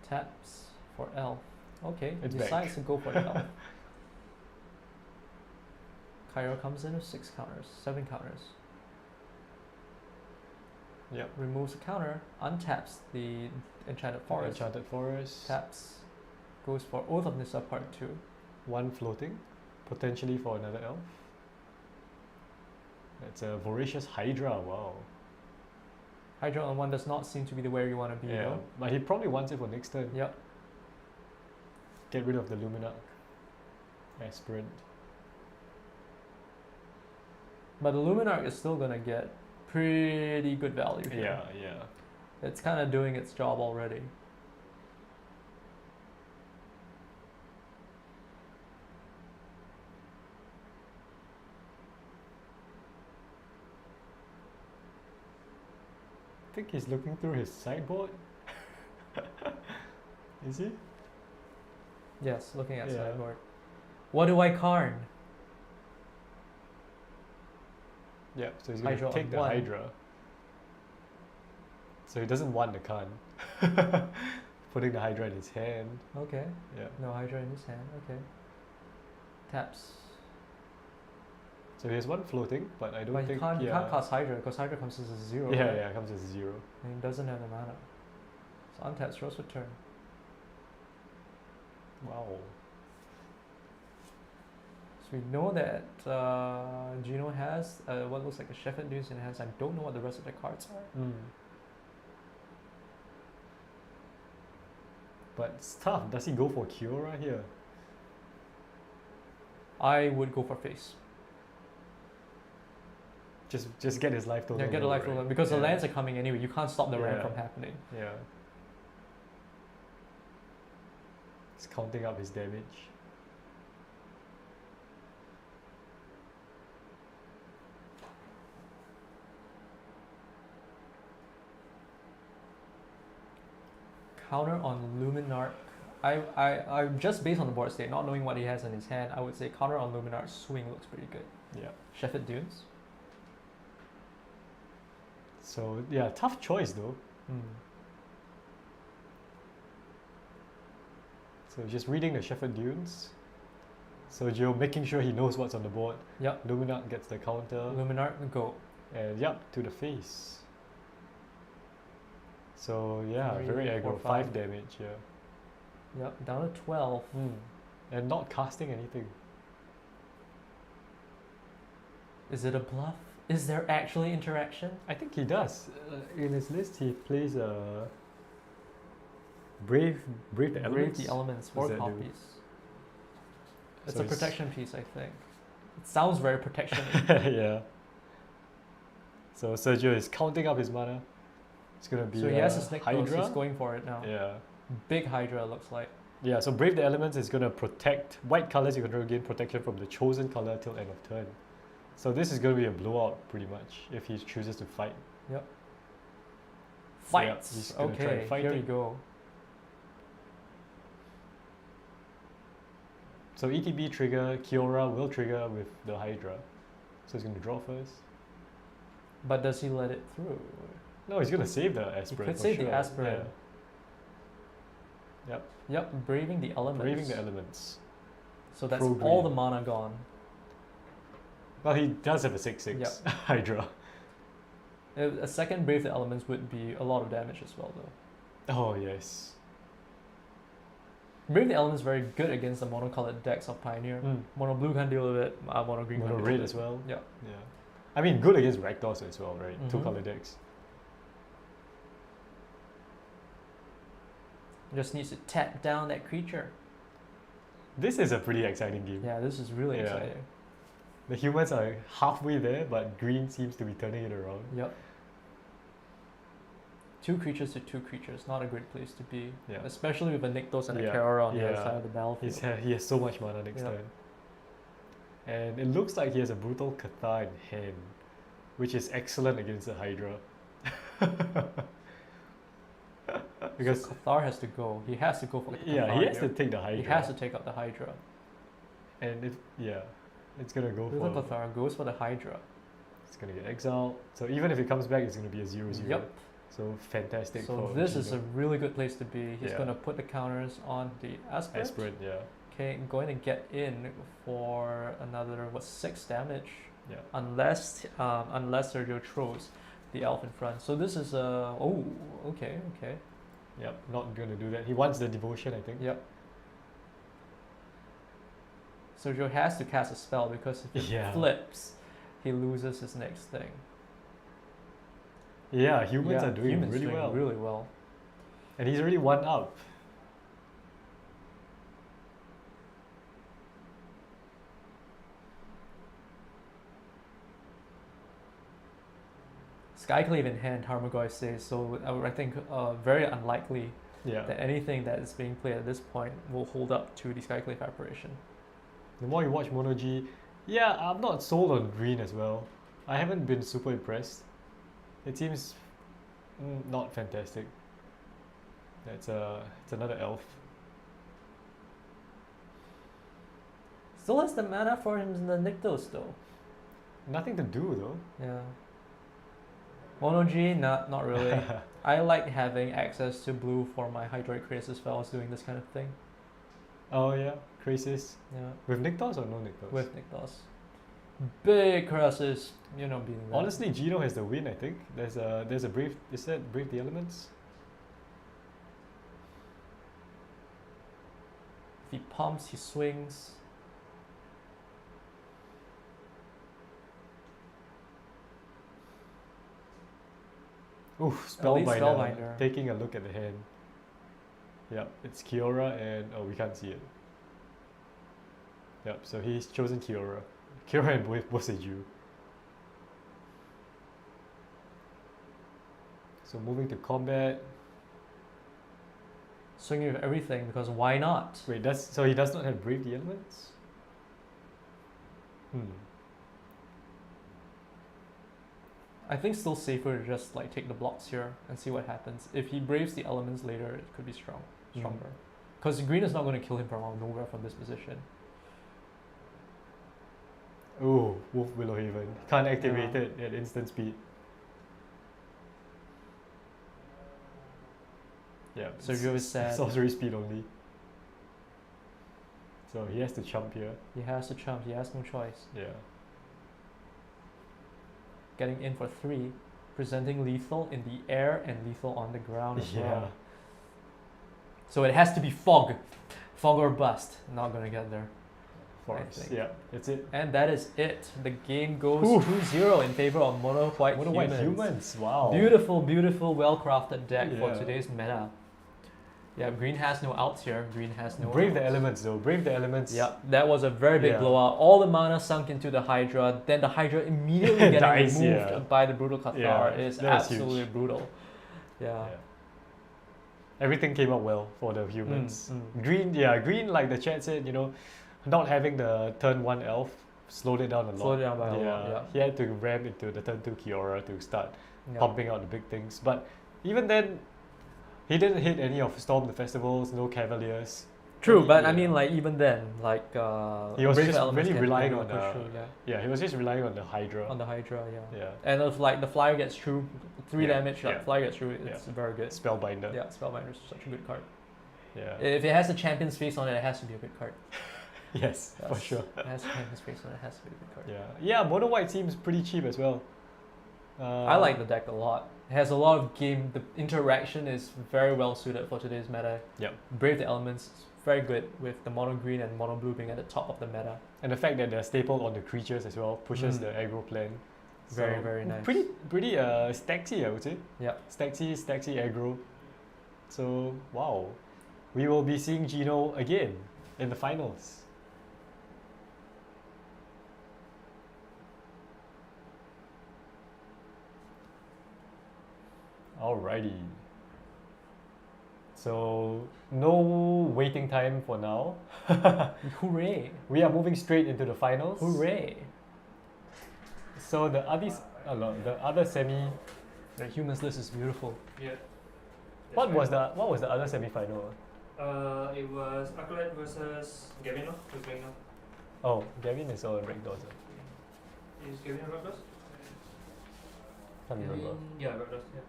taps for elf. Okay, It's decides back. to go for the elf. Kyora comes in with 6 counters, 7 counters. Yep. Removes a counter, untaps the Enchanted Forest. Enchanted Forest. Taps, goes for Oath of Nissa Part 2. 1 floating. Potentially for another elf. It's a Voracious Hydra. Wow. Hydra on 1 does not seem to be the where you want to be Yeah. though. But he probably wants it for next turn. Yep. Get rid of the Luminarch. Aspirant. But the Luminarch is still gonna get pretty good value here. Yeah, yeah. It's kind of doing its job already. I think he's looking through his sideboard. Is he? Yes, looking at Yeah. sideboard. What do I Karn? Yeah, so he's going Hydra to take on the 1. Hydra. So he doesn't want the Khan. Putting the Hydra in his hand. Okay. Yeah. No Hydra in his hand. Okay. Taps. So he has 1 floating, but I don't But think. you yeah. can't cast Hydra because Hydra comes as a 0. Yeah, right? yeah, it comes as 0. And he doesn't have the mana. So untaps, draws for turn. Wow. So we know that Gino has what looks like a Shepherd Dunes in hands. I don't know what the rest of the cards are. Mm. But it's tough. Does he go for Kiora here? I would go for face. Just get his life total. Yeah, get a low, life right? roll because the Yeah. lands are coming anyway. You can't stop the ramp Yeah. from happening. Yeah. He's counting up his damage. Counter on Luminarch. I just based on the board state, not knowing what he has in his hand, I would say counter on Luminarch swing looks pretty good. Yeah. Shepherd Dunes. So yeah, tough choice though. So just reading the Shepherd Dunes. So Joe making sure he knows what's on the board. Yep. Luminarch gets the counter. Luminarch, go. And yep, to the face. So yeah, Three, very four, aggro. 5 five. damage, yeah. Yep, down to 12. And not casting anything. Is it a bluff? Is there actually interaction? I think he does. In his list, he plays Brave the Elements. Brave the Elements, What 4 does that do? copies. It's So a it's- protection piece, I think. It sounds very protection. Yeah. So Sergio is counting up his mana. It's gonna be So he has his Rakdos, Hydra. he's going for it now. Yeah. Big Hydra looks like. Yeah, so Brave the Elements is gonna protect white colors. You control gain protection from the chosen color till end of turn. So this is gonna be a blowout pretty much if he chooses to fight. Yep. So, yeah, Fights. he's gonna try Okay, and fight here it. we go. So ETB trigger, Kiora will trigger with the Hydra. So he's gonna draw first. But does he let it through? No, he's gonna save the Aspirant. could for save the sure. Aspirant. Yeah. Yep. Yep, braving the elements. Braving the Elements. So that's Pro all green. the mana gone. Well, he does have a 6/6 Yep. Hydra. A second brave the elements would be a lot of damage as well, though. Oh yes. Brave the elements is very good against the monocolored decks of Pioneer. Mono blue can deal with it. Mono green Mono can deal red with as it. well. Yeah. Yeah. I mean, good against Rakdos as well, right? Mhm. 2 color decks. Just needs to tap down that creature. This is a pretty exciting game. Yeah, this is really Yeah. exciting. The humans are halfway there, but green seems to be turning it around. Yep. 2 creatures to 2 creatures, not a great place to be. Yeah. Especially with a Rakdos and a Yeah. Kara on the other Yeah. side of the battlefield. He has so much mana next Yeah. turn. And it looks like he has a brutal Cathar in hand, which is excellent against the Hydra. Because so Cathar has to go. He has to go for the Cathar yeah, he has here. to take the Hydra. He has to take out the Hydra. And if it's gonna go Little for Cathar goes for the Hydra. it's gonna get exiled. So even if it comes back, it's gonna be a 0/0. Yep. So fantastic So for this is a Gino. really good place to be. He's Yeah. going to put the counters on the Aspirant. Aspirant, yeah. Okay, going to get in for another 6 damage, Yeah. unless Sergio throws the elf in front. So this is okay. Yep, not gonna do that. He wants the devotion, I think. Yep. Sergio has to cast a spell because if it Yeah. flips, he loses his next thing. Yeah, humans Yeah, are doing humans really doing well. really well. And he's already 1 up. Skyclave in hand, Harmagoy says, so I think very unlikely Yeah. that anything that is being played at this point will hold up to the Skyclave apparition. The more you watch Mono G, yeah, I'm not sold on green as well. I haven't been super impressed. It seems not fantastic. It's another elf. Still has the mana for him in the Rakdos though. Nothing to do though. Yeah. Mono G, not really. I like having access to blue for my Hydroid Crisis spells doing this kind of thing. Oh yeah, Crisis. Yeah. With Rakdos or no Rakdos? With Rakdos. Big Crisis, beating that. Honestly, Gino has the win. I think there's a brave. Is that Brave the Elements? If he pumps, he swings. Oof, Elite Spellbinder. Spellbinder. Taking a look at the hand. Yep, it's Kiora and we can't see it. Yep, so he's chosen Kiora. Kiora and Boseju. So moving to combat. Swinging with everything because why not? Wait, so he does not have Brave the Elements? I think still safer to just take the blocks here and see what happens. If he braves the elements later, it could be stronger. Because green is not going to kill him from out of nowhere from this position. Oh, Wolf Willowhaven. Can't activate Yeah. it at instant speed. Yeah. Sergio is sad. Sorcery speed only. So he has to chump here. He has to chump. He has no choice. Yeah. Getting in for 3. presenting lethal in the air and lethal on the ground as Yeah. well. So it has to be fog. Fog or bust. Not gonna get there. For I us. think. Yeah, that's it. And that is it. The game goes Oof. 2-0 in favor of mono white What a white humans! Wow. Beautiful, beautiful, well-crafted deck for Yeah. today's meta. Yeah, green has no outs here. Green has no Brave the outs. elements though. Brave the elements. Yeah, that was a very big Yeah. blowout. All the mana sunk into the Hydra. Then the Hydra immediately getting Dies, removed yeah. by the Brutal Cathar Yeah, is that was huge. absolutely brutal. Yeah. Yeah. Everything came out well for the humans. Mm. Green, like the chat said, not having the turn 1 elf slowed it down a lot. Slowed it down by a lot, yeah. He had to ram into the turn 2 Kiora to start Yeah. pumping out the big things. But even then, he didn't hit any of Storm the Festivals, no Cavaliers. True, but I Yeah. mean, like even then, like He was Brave just Elements really can relying go on push the- through, yeah. Yeah, he was just relying on the Hydra. On the Hydra, yeah. Yeah. And if like the flyer gets through, 3 Yeah, damage, like yeah. flyer gets through, it's very good. Spellbinder. Yeah, Spellbinder is such a good card. Yeah. If it has a champion's face on it, it has to be a good card. Yes, for Yes. sure. It has a champion's face on it, it has to be a good card. Yeah, Mono White seems pretty cheap as well. I like the deck a lot. It has a lot of game. The interaction is very well suited for today's meta. Yep. Brave the Elements, very good with the mono green and mono blue being at the top of the meta. And the fact that they're stapled on the creatures as well pushes Mm. the aggro plan. Very, very nice. Pretty stacksy, I would say. Yep. Stacksy aggro. So wow, we will be seeing Gino again in the finals. Alrighty. So no waiting time for now. Hooray! We are moving straight into the finals. Hooray! So the other semi. The humans list is beautiful. Yeah. What was the other semi final? It was Acolyte versus Gavin, no? Who's playing now? Oh, Gavin is on Rakdos. Is Gavin a Rakdos? Can't remember. Yeah, Rakdos, yeah.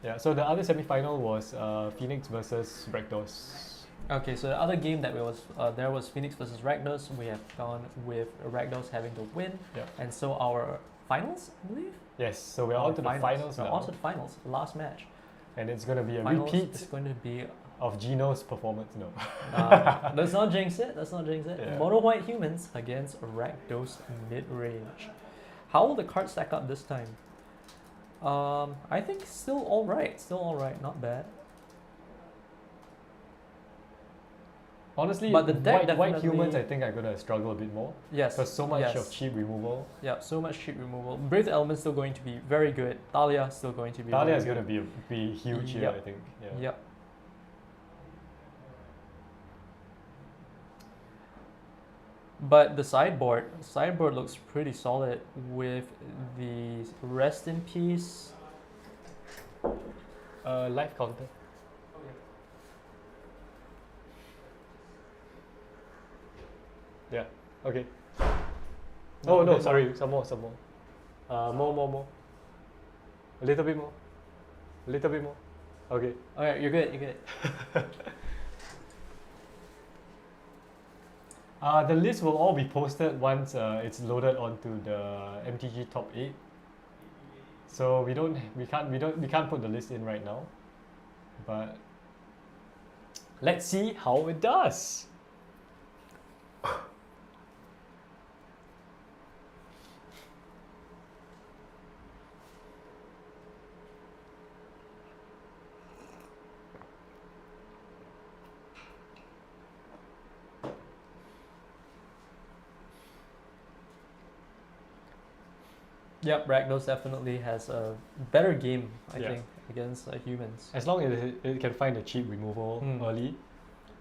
Yeah. So the other semi final was Phoenix versus Rakdos. Okay, so the other game that was there was Phoenix versus Rakdos. We have gone with Rakdos having the win, Yeah. and so our finals, I believe. Yes. So we're on to the finals We're now, on to the finals, the last match. and it's gonna be a Finals repeat is going to be. of Gino's performance. No. Let's not jinx it. Let's not jinx it. Yeah. Mono white humans against Rakdos Midrange. How will the card stack up this time? I think still all right. Still all right. Not bad. Honestly, But the deck white definitely- humans I think are gonna struggle a bit more Yes. because so much yes. of cheap removal. Yeah, so much cheap removal. Brave the Elements still going to be very good. Thalia still going to be. Thalia very is good. gonna be huge here, Yep. I think. Yeah. Yep. But the sideboard looks pretty solid with the Rest in Peace. Life counter. Yeah. Okay. Oh no, then sorry. Some more. More. A little bit more. Okay. Okay, you're good. You're good. The list will all be posted once it's loaded onto the MTG top 8. So we can't put the list in right now. But let's see how it does. Yep, Rakdos definitely has a better game, I Yeah. think, against humans. As long as it can find the cheap removal early,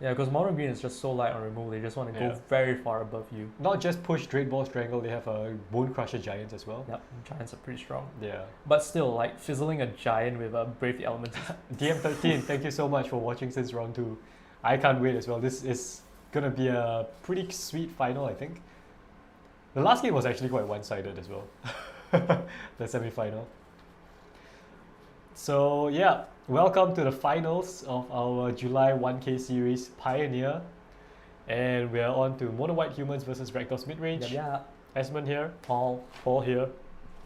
Yeah, because mono green is just so light on removal. They just want to go Yeah. very far above you. not just push Dread Ball Strangle, they have a Bone Crusher Giants as well. Yep, giants are pretty strong. Yeah. But still, like fizzling a giant with a Brave the Elements. DM13, thank you so much for watching since round 2. I can't wait as well. This is gonna be a pretty sweet final, I think. The last game was actually quite one-sided as well. The semi-final. So yeah, welcome to the finals of our July 1K series Pioneer. And we're on to Mono White Humans versus Rakdos Midrange. Yeah, Esmond here, Paul. Paul here.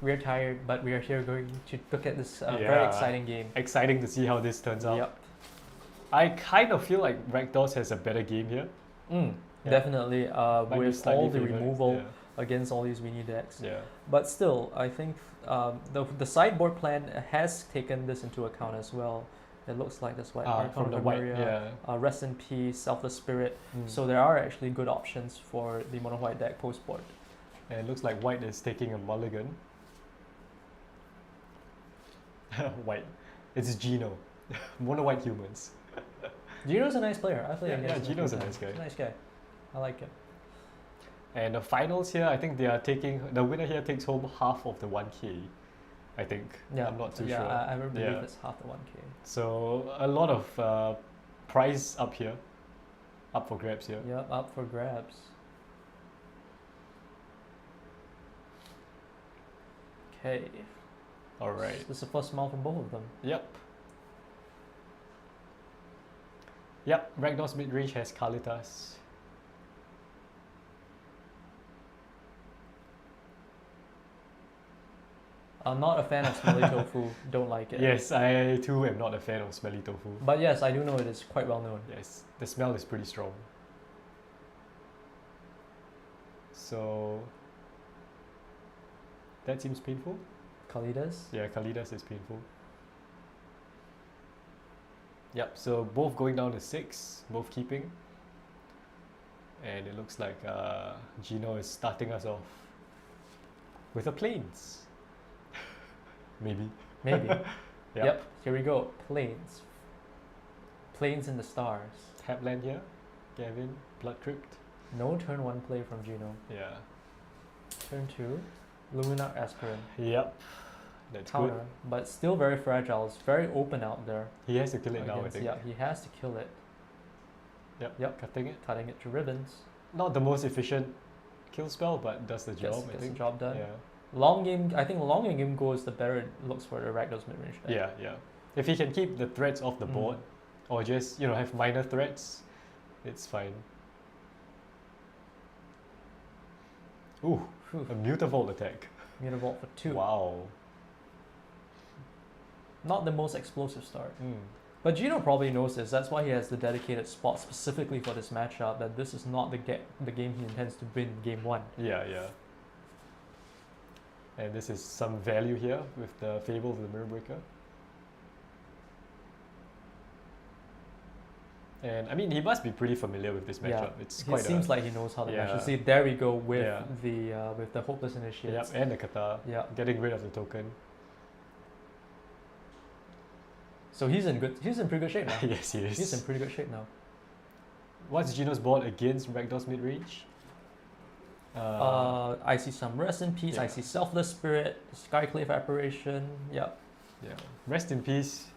we're tired, but we are here going to look at this very Yeah. exciting game. Exciting to see how this turns out. Yep. I kind of feel like Rakdos has a better game here. Yeah. Definitely. Might be With slightly all the favoured, removal against all these weenie decks. Yeah. But still, I think the sideboard plan has taken this into account as well. It looks like this white Archon From the of white, Lemuria, yeah. Rest in Peace, Selfless Spirit. Mm. So there are actually good options for the mono white deck post board. And it looks like white is taking a mulligan. White. It's Gino. Mono white humans. Gino's a nice player. I play Yeah, against him. Gino's a few nice times. guy. Nice guy. I like him. And the finals here, I think they are taking, the winner here takes home half of the 1K, I think. Yeah, I'm not too yeah, sure. I believe Yeah. it's half the 1K. So a lot of prize up here, up for grabs here. Yep, up for grabs. Okay. All right. This is the first smile from both of them. Yep. Yep, Rakdos Midrange has Kalitas. I'm not a fan of smelly tofu. Don't like it. Yes, I too am not a fan of smelly tofu. But yes, I do know it is quite well known. Yes, the smell is pretty strong. So that seems painful. Kalidas. Yeah, Kalidas is painful. Yep, so both going down to 6, both keeping. And it looks like Gino is starting us off with a plains. Maybe. Maybe. Yep. Yep. Here we go. Plains. Plains in the stars. Tap land here. Gavin, Blood Crypt. No turn 1 play from Gino. Yeah. Turn 2. Luminar Aspirant. Yep. That's Counter. good. But still very fragile. It's very open out there. He has to kill it now, I against- think. Yeah, he has to kill it. Yep. Cutting it. Cutting it to ribbons. Not the most efficient kill spell, but does the job, I Gets think. the job done. Yeah. Long game, I think long game goes, the better it looks for the Rakdos midrange deck. Yeah, yeah. If he can keep the threats off the board, or just, have minor threats, it's fine. Ooh, Phew. a Mutavault attack. Mutavault for 2. Wow. Not the most explosive start. Mm. But Gino probably knows this. That's why he has the dedicated spot specifically for this matchup, that this is not the game he intends to win game 1. Yeah, yeah. And this is some value here with the Fable of the Mirror Breaker. And I mean, he must be pretty familiar with this matchup. It's It quite seems like he knows how to match. yeah. You see, there we go with Yeah. the Hopeless Initiates. Yep, and the Kata. Yeah. Getting rid of the token. So he's in pretty good shape now. Yes, he is. He's in pretty good shape now. What's Gino's board against Rakdos midrange? I see some Rest in Peace. I yeah. see Selfless Spirit, Skyclave Apparition. Yep. Yeah. Rest in Peace.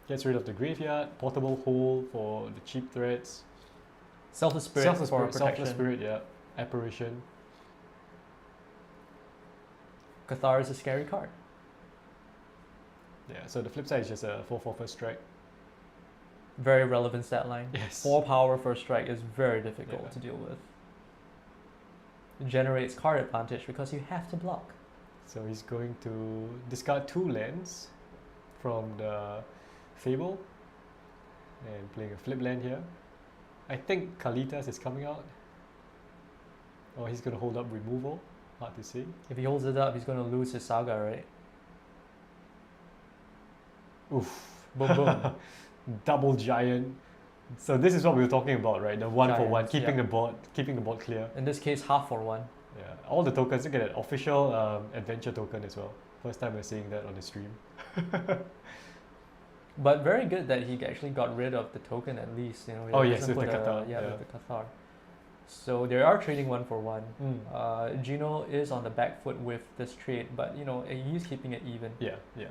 Gets rid of the graveyard. Portable Hole for the cheap threats. Selfless Spirit Selfless for Spirit, protection. Selfless Spirit, yeah. Apparition. Cathar is a scary card. Yeah, so the flip side is just a 4/4 first strike. Very relevant stat line. Yes. 4 power first strike is very difficult Yeah. to deal with. It generates card advantage because you have to block. So he's going to discard 2 lands from the Fable and playing a flip land here. I think Kalitas is coming out. Or he's going to hold up removal. Hard to say. If he holds it up, he's going to lose his Saga, right? Oof. Boom, boom. Double giant. So this is what we were talking about, right? The 1-for-1, Giants, keeping yeah. the board clear. In this case, half for 1. Yeah. All the tokens, look at that official adventure token as well. First time we're seeing that on the stream. But very good that he actually got rid of the token at least. He Oh, yes, doesn't with the put Cathar, Yeah, yeah. with the Cathar. So they are trading 1-for-1. Mm. Gino is on the back foot with this trade, but he's keeping it even. Yeah, yeah.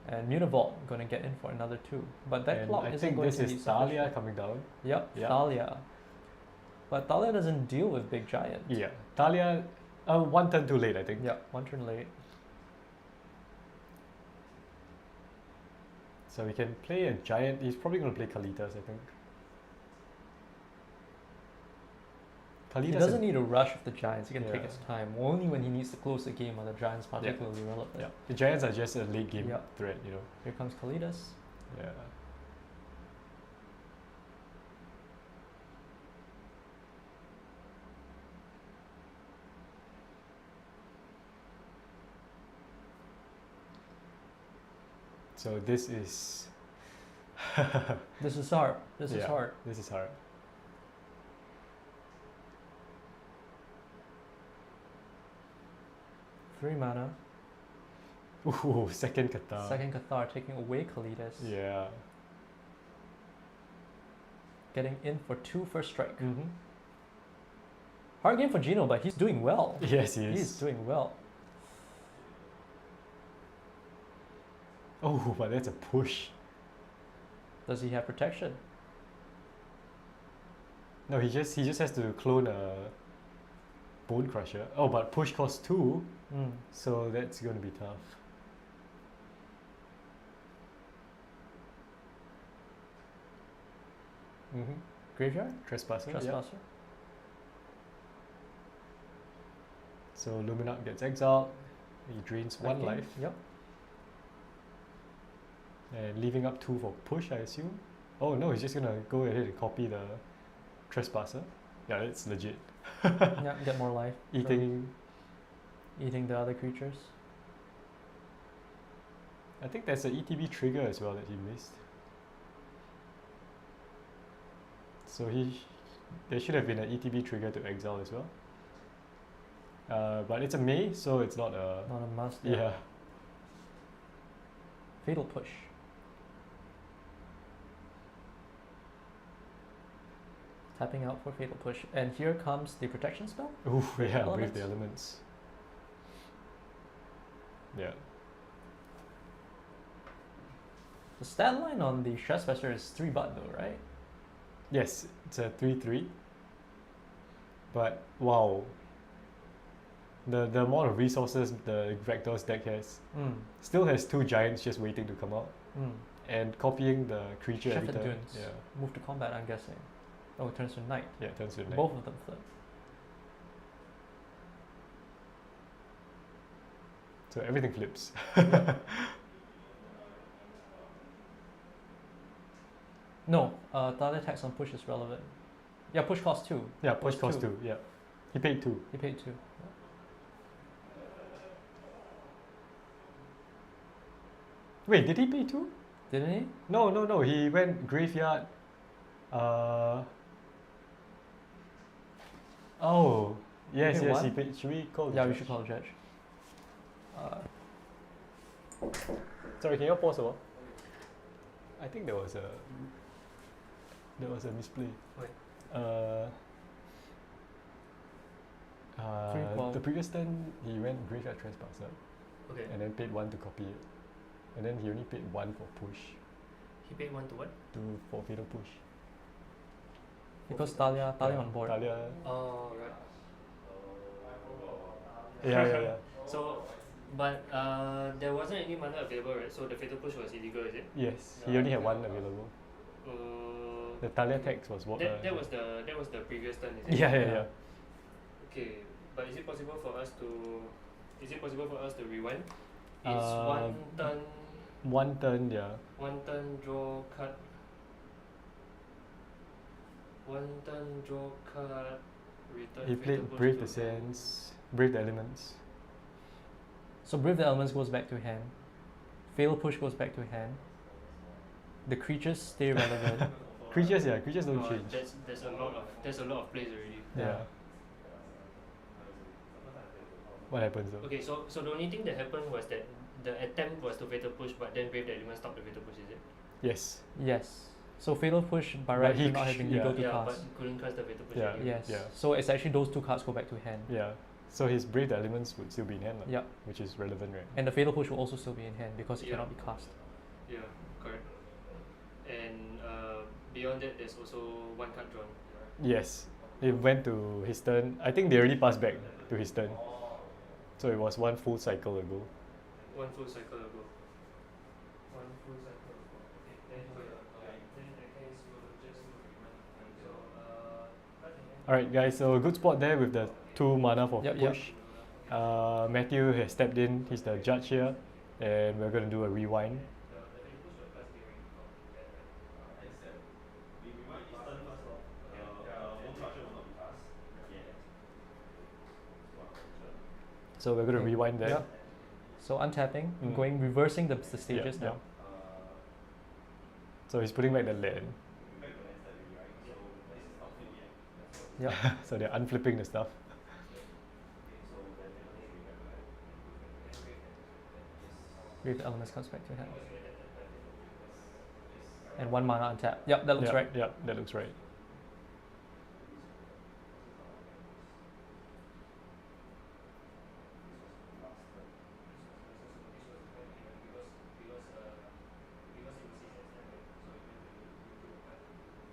And Mutavault gonna get in for another 2. But that And clock I isn't think going this to be is Thalia sufficient. coming down. Yep, Yeah. Thalia. But Thalia doesn't deal with big giant. Yeah. Thalia, 1 turn too late, I think. Yep, 1 turn late. So we can play a giant. He's probably going to play Kalitas, I think. Kali He doesn't need to rush with the Giants. He can take Yeah. his time. Only when he needs to close the game are the Giants particularly relevant. Yeah, the Giants are just a late game Yeah. threat, you know. Here comes Kalidas. Yeah. So this is This is hard. This is Yeah. hard. this is hard. Three mana. Ooh, second Qatar. Second Cathar taking away Kalidas. Yeah. Getting in for 2 first strike. Mm-hmm. Hard game for Gino, but he's doing well. Yes, he is. He's doing well. Oh, but that's a push. Does he have protection? No, he just has to clone a Bone Crusher. Oh, but push costs 2, Mm. so that's going to be tough. Mm-hmm. Graveyard? Trespasser. Yeah. Trespasser? So Luminarch gets exiled. He drains one Okay, life, Yep. and leaving up 2 for push, I assume. Oh no, he's just gonna go ahead and copy the Trespasser. Yeah, it's legit. Yeah, get more life. from Eating. the other creatures. I think there's an ETB trigger as well that he missed. So there should have been an ETB trigger to exile as well. But it's a May, so it's not a. Not a must. Yeah. Fatal push. Tapping out for fatal push. And here comes the protection spell. Ooh, yeah, Brave Elements. the Elements. Yeah. The stat line on the Trespasser is 3 baht though, right? Yes, it's a 3/3. But wow. The amount of resources the Rakdos deck has. Mm. Still has 2 giants just waiting to come out. Mm. And copying the creature every Shepherd turn. Dunes. Yeah. Move to combat, I'm guessing. Oh, it turns to knight. Yeah, it turns to knight. Both of them flip. So everything flips. No, the other tax on push is relevant. Yeah, push costs 2. Yeah, push Cost cost two. 2. Yeah. He paid 2. He paid 2. Wait, did he pay 2? Didn't he? No. He went graveyard. Oh, yes, paid yes. one? He paid. Should we call? the Yeah, we judge? should call a judge. Sorry, can you pause a while? I think there was a misplay. Wait. The previous turn he went graveyard trespasser Okay. and then paid 1 to copy it, and then he only paid 1 for push He paid 1 to what? for fatal push. Because Talia on board. Talia. Oh, right. Yeah. So, but there wasn't any mana available, right? So the fatal push was illegal, is it? Yes, he only had 1 available. The Talia tax was what? That was the previous turn, is it? Yeah. Okay, but is it possible for us to rewind? It's Um, one 1 turn, yeah. draw card. One turn draw card. Return. He fatal played push Brave to the Sands, Brave the Elements. So Brave the Elements goes back to hand. Fatal push goes back to hand. The creatures stay relevant. Creatures don't Oh, change. there's a lot of plays already. Yeah. What happens though? Okay, so the only thing that happened was that the attempt was to fatal push, but then Brave the Element stopped the fatal push, is it? Yes. Yes. So fatal push by But right he should not have been legal to Yeah, cast. but you couldn't cast the fatal push Yeah. anyway. Yes. Yeah. So it's actually those 2 cards go back to hand. Yeah. So his Brave the Elements would still be in hand, lah, Yeah. which is relevant, right? And the fatal push will also still be in hand because it Yeah. cannot be cast. Yeah, correct. And beyond that, there's also 1 card drawn. Yes. It went to his turn. I think they already passed back to his turn. So it was 1 full cycle ago. 1 full cycle ago. 1 full cycle ago. Okay, then in that case, we'll just do rewind. So, Alright guys, so a good spot there with the 2 mana for Yep, yep. push. Matthew has stepped in, he's the judge here, and we're going to do a rewind. So we're going to Okay. rewind there. Yep. So untapping, Mm. reversing the stages Yeah, now. So he's putting back the land. Yeah. So they're unflipping the stuff. Grave Elements comes back to hand. And 1 mana untap. Yep, that looks Yep, right. Yep, that looks right.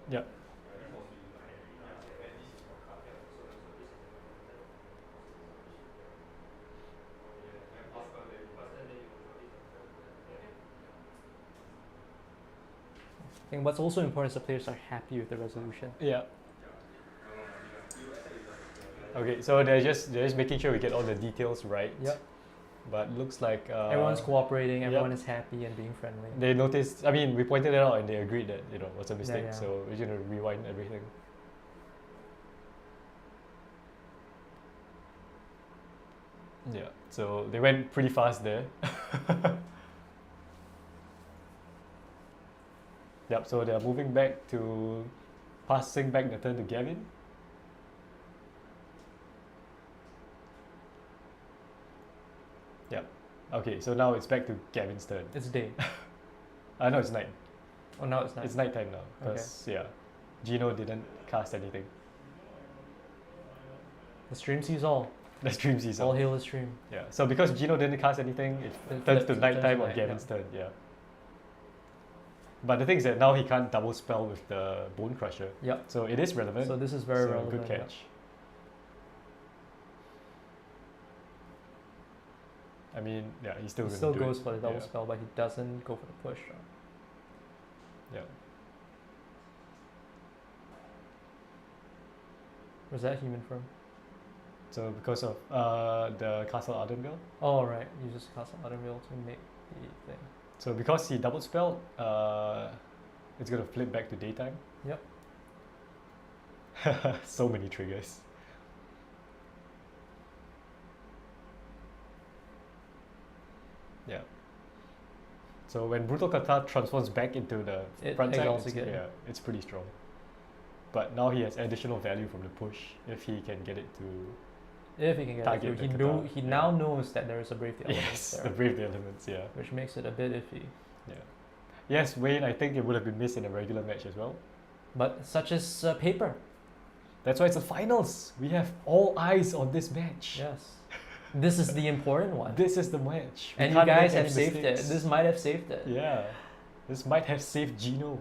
Yep. I think what's also important is the players are happy with the resolution. Yeah. Okay, so they're just making sure we get all the details right. Yep. But looks like Everyone's cooperating, everyone yep. is happy and being friendly. They noticed. I mean, we pointed it out and they agreed that it was a mistake. yeah. So we're gonna rewind everything. Yeah. So they went pretty fast there. Yep. So they're moving back to passing back the turn to Gavin. Yep. Okay. So now it's back to Gavin's turn. It's day. No, it's night. Oh, now it's night. It's nighttime now. Because yeah, Gino didn't cast anything. The stream sees all. The stream sees All all. hail the stream. Yeah. So because Gino didn't cast anything, it It turns flips, to it nighttime turns to on night, Gavin's turn. Yeah. But the thing is that now he can't double spell with the Bone Crusher. Yep. So it is relevant. So this is very So relevant. Good yeah. catch. I mean, yeah, he's still He gonna still do goes it. for the double Yeah. spell, but he doesn't go for the push. Yeah. Where's that human from? So because of the Castle Ardenville. Oh, right. You just cast an Automobile to make the thing. So because he double spelled, it's gonna flip back to daytime. Yep. So many triggers. Yeah. So when Brutal Kata transforms back into the It front side, exiles it's, again. yeah, it's pretty strong. But now he has additional value from the push if he can get it to If he can get it target through. the He Kata, now yeah. knows that there is a Brave the Elements yes, there, the Brave the Elements, yeah. which makes it a bit iffy. Yeah. Yes, Wayne, I think it would have been missed in a regular match as well. But such is paper. That's why it's the finals. We have all eyes on this match. Yes. This is the important one. This is the match. We And you can't guys make any have saved mistakes. it. This might have saved it. Yeah. This might have saved Gino.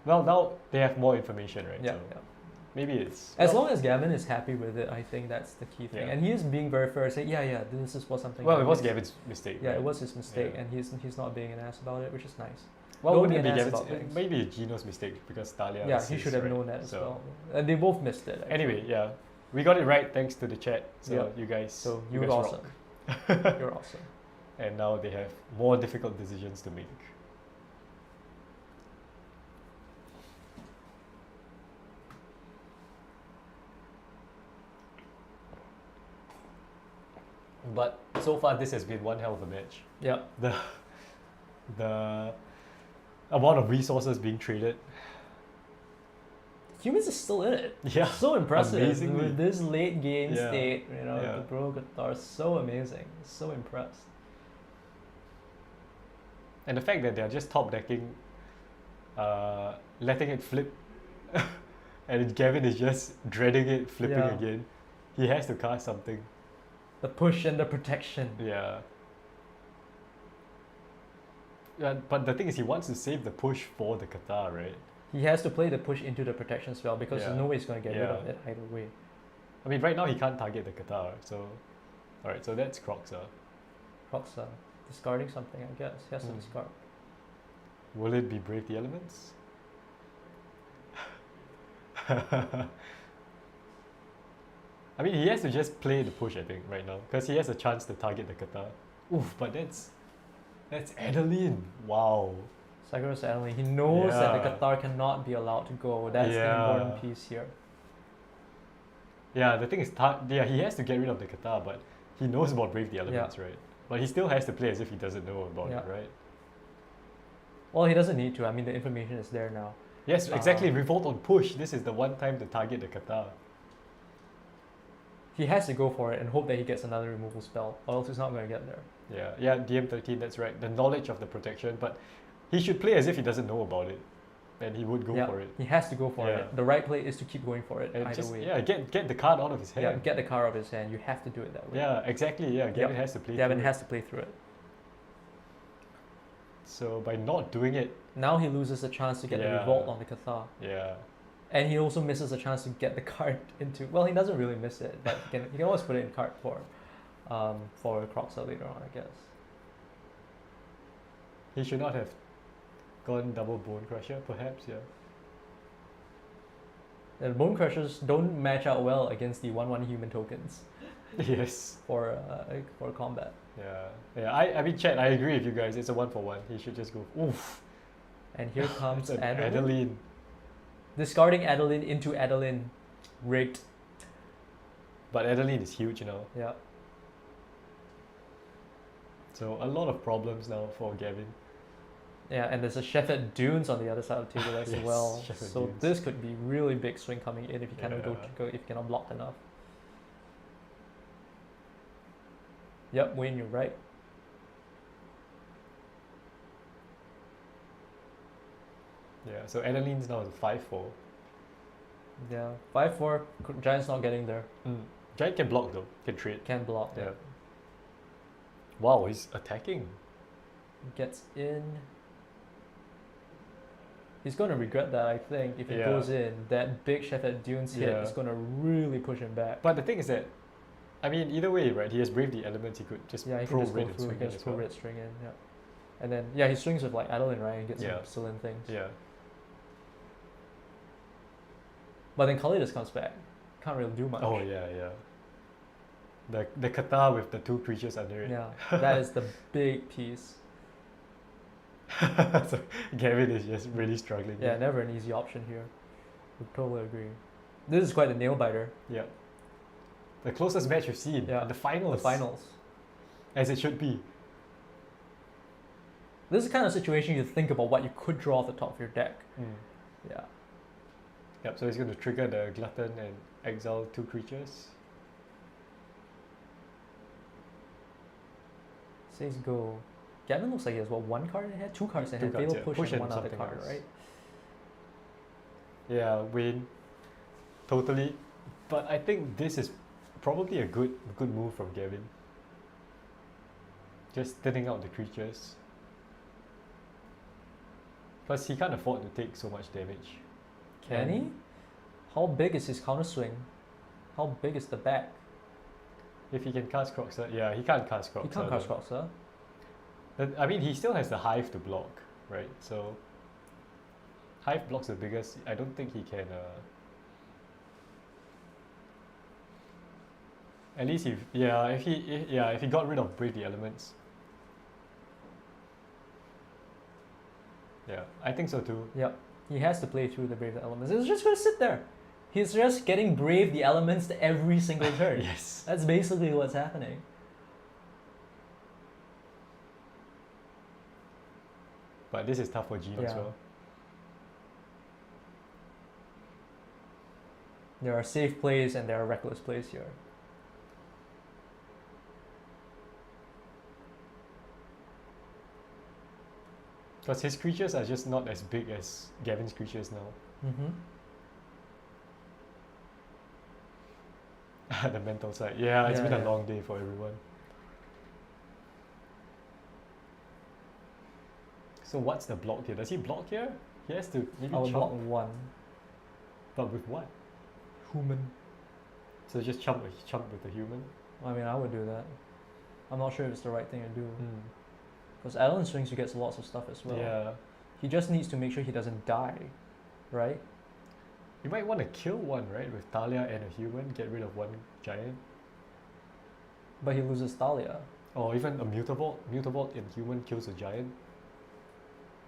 Well, now they have more information, right? Yeah, So yeah. maybe it's... As well, long as Gavin is happy with it, I think that's the key thing. Yeah. And he is being very fair, saying, yeah, this is what something. Well, it was happens. Gavin's mistake. Yeah, right? it was his mistake, Yeah. and he's not being an ass about it, which is nice. Well, Don't wouldn't be it an be ass Gavin's... about things. Maybe it's Gino's mistake because Talia Yeah, was he his, should have right? known that as So, well. And they both missed it. Actually. Anyway, yeah. We got it right thanks to the chat. So Yeah. you guys... So you you're guys awesome. rock. You're awesome. And now they have more difficult decisions to make. But so far, this has been one hell of a match. Yeah. The amount of resources being traded. Humans is still in it. Yeah. So impressive Amazingly. with this late game Yeah. state. Yeah. The Bro Guitar, so amazing. So impressed. And the fact that they're just top decking, letting it flip, and Gavin is just dreading it flipping Yeah. again. He has to cast something. The push and the protection. Yeah. Yeah, but the thing is, he wants to save the push for the kata, right? He has to play the push into the protection spell because Yeah. there's no way he's going to get rid Yeah. of it either way. I mean, right now he can't target the kata, so... Alright, so that's Croxa. Crocs discarding something, I guess. He has to Hmm. discard. Will it be Brave the Elements? I mean, he has to just play the push, I think, right now, because he has a chance to target the kata. Oof, but that's Adeline. Wow. Psycho's Adeline. He knows that the Yeah. Qatar cannot be allowed to go. That's the Yeah. important piece here. Yeah, the thing is, he has to get rid of the kata, but he knows about Brave the Elements, right? But he still has to play as if he doesn't know about it, right? Well, he doesn't need to. I mean, the information is there now. Yes, exactly. Revolt on push. This is the one time to target the kata. He has to go for it and hope that he gets another removal spell, or else he's not going to get there. Yeah, DM13, that's right. The knowledge of the protection, but he should play as if he doesn't know about it, and he would go for it. He has to go for Yeah. it. The right play is to keep going for it And either way. Yeah, get the card out of his hand. Yeah, get the card out of his hand. You have to do it that way. Yeah, exactly. Yeah, Gavin has to play. Gavin through has to play through it. So by not doing it, now he loses a chance to get the revolt on the Kata. Yeah. And he also misses a chance to get the card into. Well, he doesn't really miss it, but he can always put it in card for Croxa later on, I guess. He should not have gone double Bone Crusher, perhaps. Yeah. And Bone Crushers don't match out well against the 1/1 human tokens. Yes. For combat. Yeah. I mean, chat. I agree with you guys. It's a 1-for-1. He should just go. Oof. And here comes Adeline. Adeline. Discarding Adeline into Adeline. Rigged. But Adeline is huge now. Yeah. So a lot of problems now for Gavin. Yeah, and there's a Shepherd Dunes on the other side of the table as Yes, well. Shepherd So Dunes. this could be really big swing coming in if you cannot go if you cannot block enough. Yep, Wayne, you're right. Yeah, so Adeline's now is 5-4. Yeah, 5-4. Giant's not getting there. Giant can block though, can trade. Can block. Yeah. Wow, he's attacking. Gets in. He's going to regret that, I think, if he Yeah. goes in. That big Shepherd Dunes hit Yeah. is going to really push him back. But the thing is that, I mean, either way, right? He has braved the elements. He could just He can pro just go red and through. He swing can in just as pro well. red string in. Yeah. And then he swings with like Adeline, right, and gets some Celine things. Yeah. But then Kali just comes back. Can't really do much. Oh yeah. The kata with the 2 creatures under it. Yeah, that is the big piece. So Gavin is just really struggling. Yeah, never an easy option here. Would totally agree. This is quite a nail biter. Yeah. The closest match we've seen. Yeah. The finals. The finals. As it should be. This is the kind of situation you think about what you could draw off the top of your deck. Yeah. Yep, so he's going to trigger the Glutton and exile 2 creatures. Says go. Gavin looks like he has 1 card in hand? 2 cards in hand. cards, Fatal yeah. push, Push and and 1 other something card, else. right? Yeah, win. Totally. But I think this is probably a good move from Gavin. Just thinning out the creatures. Plus he can't afford to take so much damage. Can he? How big is his counter swing? How big is the back? If he can cast Croxa, yeah, he can't cast Croxa. He can't cast though. Croxa. I mean, he still has the Hive to block, right? So Hive blocks the biggest. I don't think he can. At least if he got rid of Brave the Elements. Yeah, I think so too. Yep. He has to play through the Brave the Elements. He's just going to sit there. He's just getting Brave the Elements every single turn. Yes. That's basically what's happening. But this is tough for Gene as Yeah. well. There are safe plays and there are reckless plays here. Because his creatures are just not as big as Gavin's creatures now. The mental side. Yeah, it's been a long day for everyone. So what's the block here? Does he block here? He has to maybe I would block chump. 1. But with what? Human. So just chump with the human? I mean, I would do that. I'm not sure if it's the right thing to do. Because Adeline swings, he gets lots of stuff as well. Yeah. He just needs to make sure he doesn't die, right? You might want to kill one, right? With Talia and a human, get rid of one giant. But he loses Thalia. Or even a Mutavault. Mutavault in human kills a giant.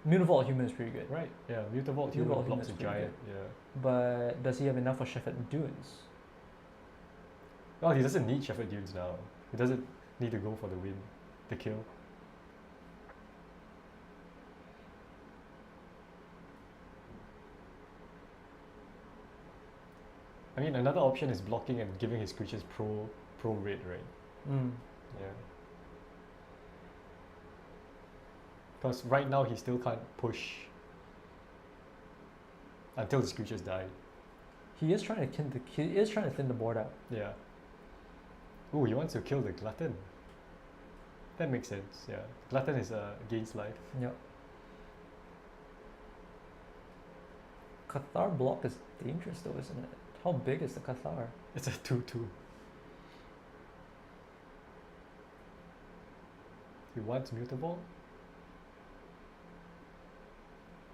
Mutavault human is pretty good. Right, yeah. Mutavault human Mutavault blocks a human is pretty giant. Yeah. But does he have enough for Shepherd Dunes? Well, he doesn't need Shepherd Dunes now. He doesn't need to go for the win, the kill. I mean, another option is blocking and giving his creatures pro rate, right? Mm. Yeah. Because right now he still can't push until his creatures die. He is trying to thin the board out. Yeah. Ooh, he wants to kill the Glutton. That makes sense, yeah. Glutton is against life. Yep. Cathar block is dangerous though, isn't it? How big is the Cathar? It's a 2/2. He wants Mutavault.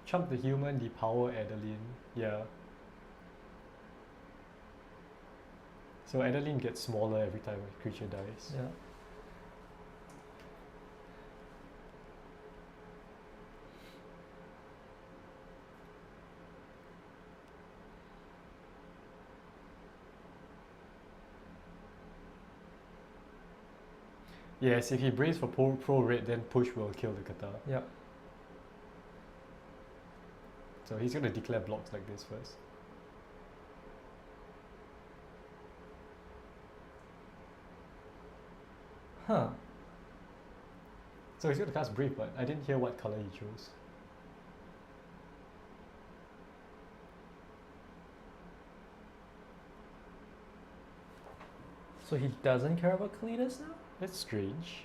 Chump the human, depower Adeline. Yeah. So Adeline gets smaller every time a creature dies. Yeah. Yes, if he braves for pro red, then push will kill the Kata. Yeah. So he's going to declare blocks like this first. Huh. So he's going to cast Brave, but I didn't hear what color he chose. So he doesn't care about Kalidas now? That's strange.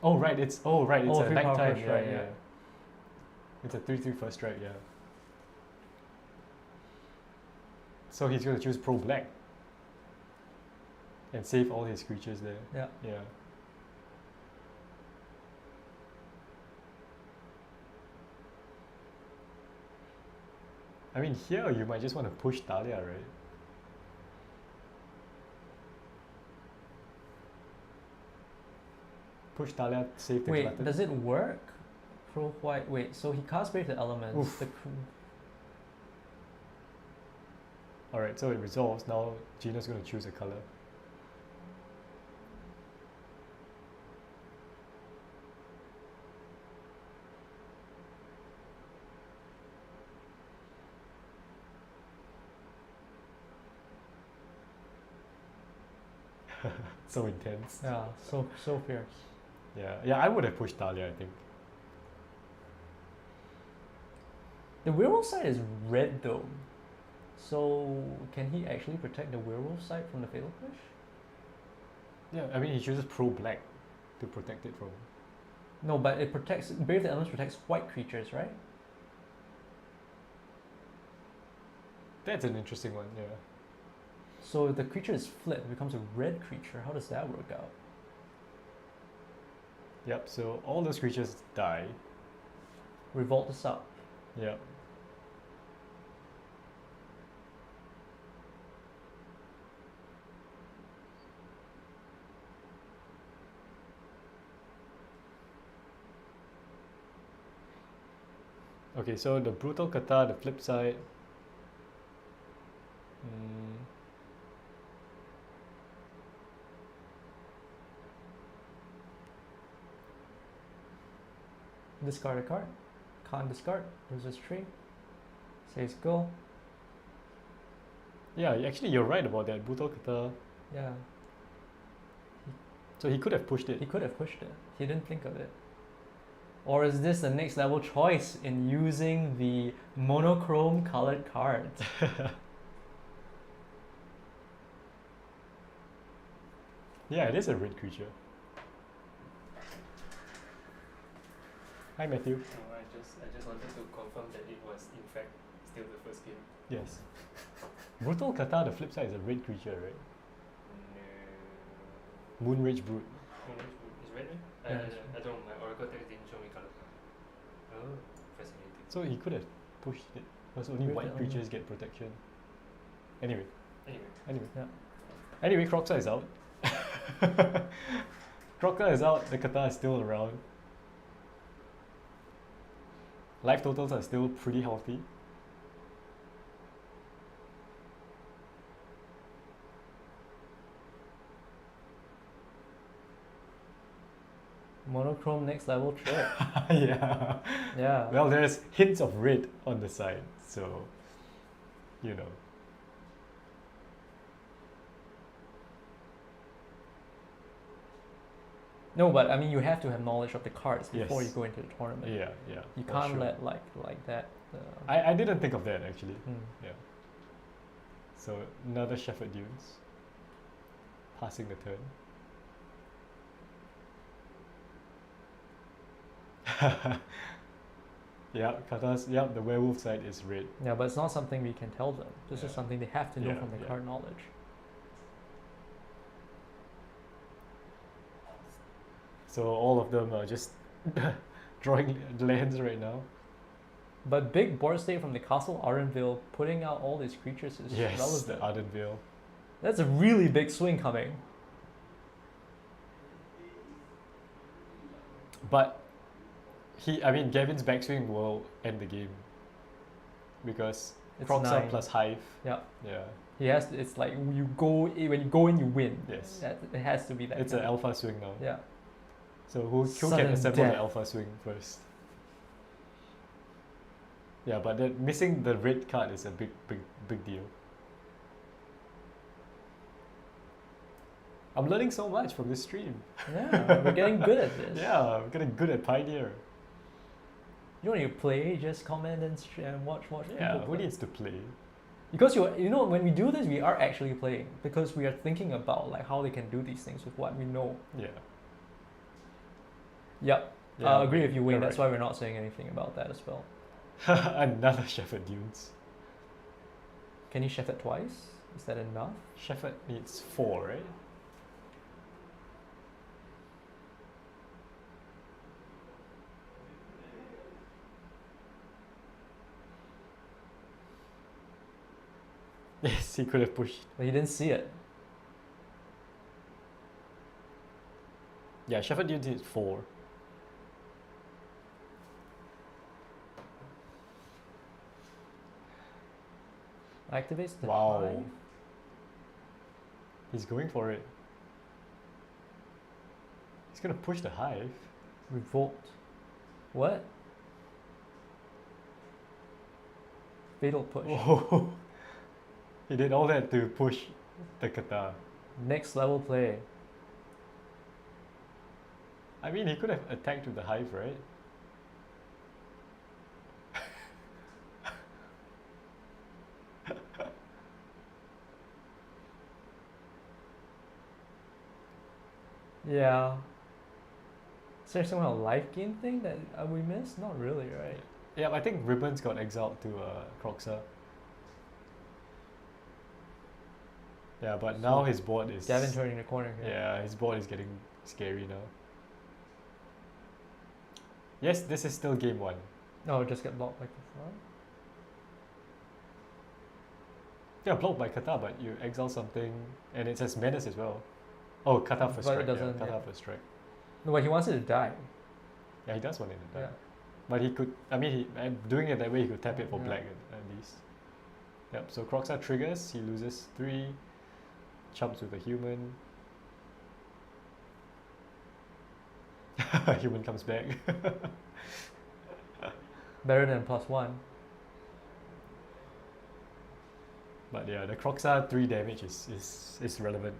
Oh right, it's a 3 power nighttime. first strike, Yeah. yeah. It's a 3/3 first strike. Yeah. So he's going to choose pro black and save all his creatures there. Yeah. Yeah. I mean, here you might just want to push Talia, right? Push Talia, save the Wait, Glutton. does it work? Pro white. Wait, so he casts Brave the Elements. Oof. Alright, so it resolves. Now Gina's going to choose a color. So intense. Yeah, so fierce. Yeah, I would have pushed Talia, I think. The werewolf side is red though. So can he actually protect the werewolf side from the Fatal Push? Yeah, I mean he chooses pro black to protect it from. No, but it protects Brave the Elements protects white creatures, right? That's an interesting one, yeah. So if the creature is flipped, it becomes a red creature. How does that work out? Yep, so all those creatures die. Revolt is up. Yep. Okay, so the Brutal Kata, the flip side. Discard a card. Can't discard. Loses 3. Says go. Yeah, actually you're right about that. Brutal Kata. Yeah. So he could have pushed it. He could have pushed it. He didn't think of it. Or is this the next level choice in using the monochrome colored cards? Yeah, it is a red creature. Hi Matthew. No, I just wanted to confirm that it was in fact still the first game. Yes. Brutal Kata, the flip side, is a red creature, right? No. Moonrage Brute. Is red, right? Yeah, I don't know, my Oracle text didn't show me color. So he could have pushed it. Because only Weird white that creatures get protection. Anyway. Anyway. Yeah. Anyway, Croxa is out. Croxa is out, the Kata is still around. Life totals are still pretty healthy. Monochrome next level trick. Yeah. Yeah. Well, there's hints of red on the side, so you know. No, but I mean, you have to have knowledge of the cards before Yes. you go into the tournament. Yeah, yeah. You for can't sure. let like that. I didn't think of that actually. Mm. Yeah. So another Shepherd Dunes. Passing the turn. Yeah, Kata's, yeah, the werewolf side is red. Yeah, but it's not something we can tell them. This is Yeah. something they have to know Yeah, from the yeah. card knowledge. So all of them are just drawing lands right now. But big board state from the Castle Ardenville, putting out all these creatures is Yes, the relevant. Ardenvale. That's a really big swing coming. But Gavin's backswing will end the game. Because It's Croxa 9. plus Hive. Yeah. Yeah. He has to, it's like when you go in, you win. Yes. That, it has to be that. It's kind an of- alpha swing now. Yeah. So who can Sudden assemble death. the alpha swing first? Yeah, but missing the red card is a big deal. I'm learning so much from this stream. Yeah, we're getting good at this. Yeah, I'm getting good at Pioneer. You don't need to play, just comment and watch Yeah, people who play. needs to play? Because when we do this, we are actually playing because we are thinking about like how they can do these things with what we know. Yeah. Yep, Yeah, I agree with you, Wayne. you're That's right. why we're not saying anything about that as well. Another Shepherd Dunes. Can you chef it twice? Is that enough? Shepherd needs 4, right? Yes, he could have pushed. But he didn't see it. Yeah, Shepherd Dunes needs 4. Activates the Wow. hive. He's going for it. He's gonna push the Hive. Revolt. What? Fatal push. Oh, he did all that to push the Kata. Next level play. I mean, he could have attacked with the Hive, right? Yeah. Is there some kind of life gain thing that we missed? Not really, right? Yeah, I think Ribbons got exiled to Croxa. Yeah, but now So, his board is... Gavin turning the corner here. Yeah, his board is getting scary now. Yes, this is still game 1. Oh, just get blocked like before. Yeah, blocked by Kata, but you exile something, and it says menace as well. Oh, Kata for But it strike. Yeah, doesn't, Kata yeah. for strike. No, but he wants it to die. Yeah, he does want it to die. Yeah. But he could, doing it that way, he could tap it for Yeah. black at least. Yep, so Croxa triggers, he loses 3, chumps with a human. Human comes back. Better than +1. But yeah, the Croxa 3 damage is relevant.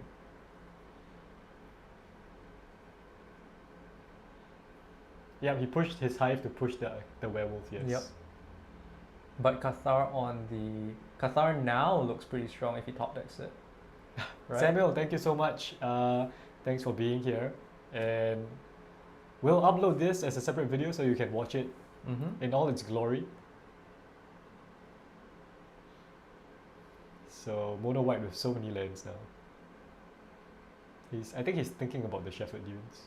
Yeah, he pushed his Hive to push the werewolf, yes. Yep. But Cathar now looks pretty strong if he top decks it. Right? Samuel, thank you so much. Thanks for being here. And we'll upload this as a separate video so you can watch it Mm-hmm. in all its glory. So mono white with so many lands now. I think he's thinking about the Shepherd Dunes.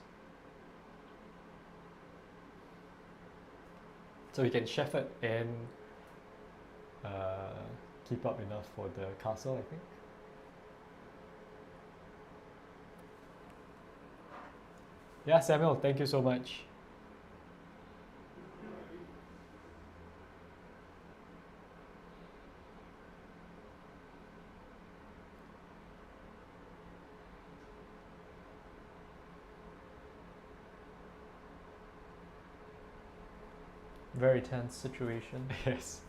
So he can chef it and keep up enough for the castle, I think. Yeah, Samuel, thank you so much. Very tense situation. Yes.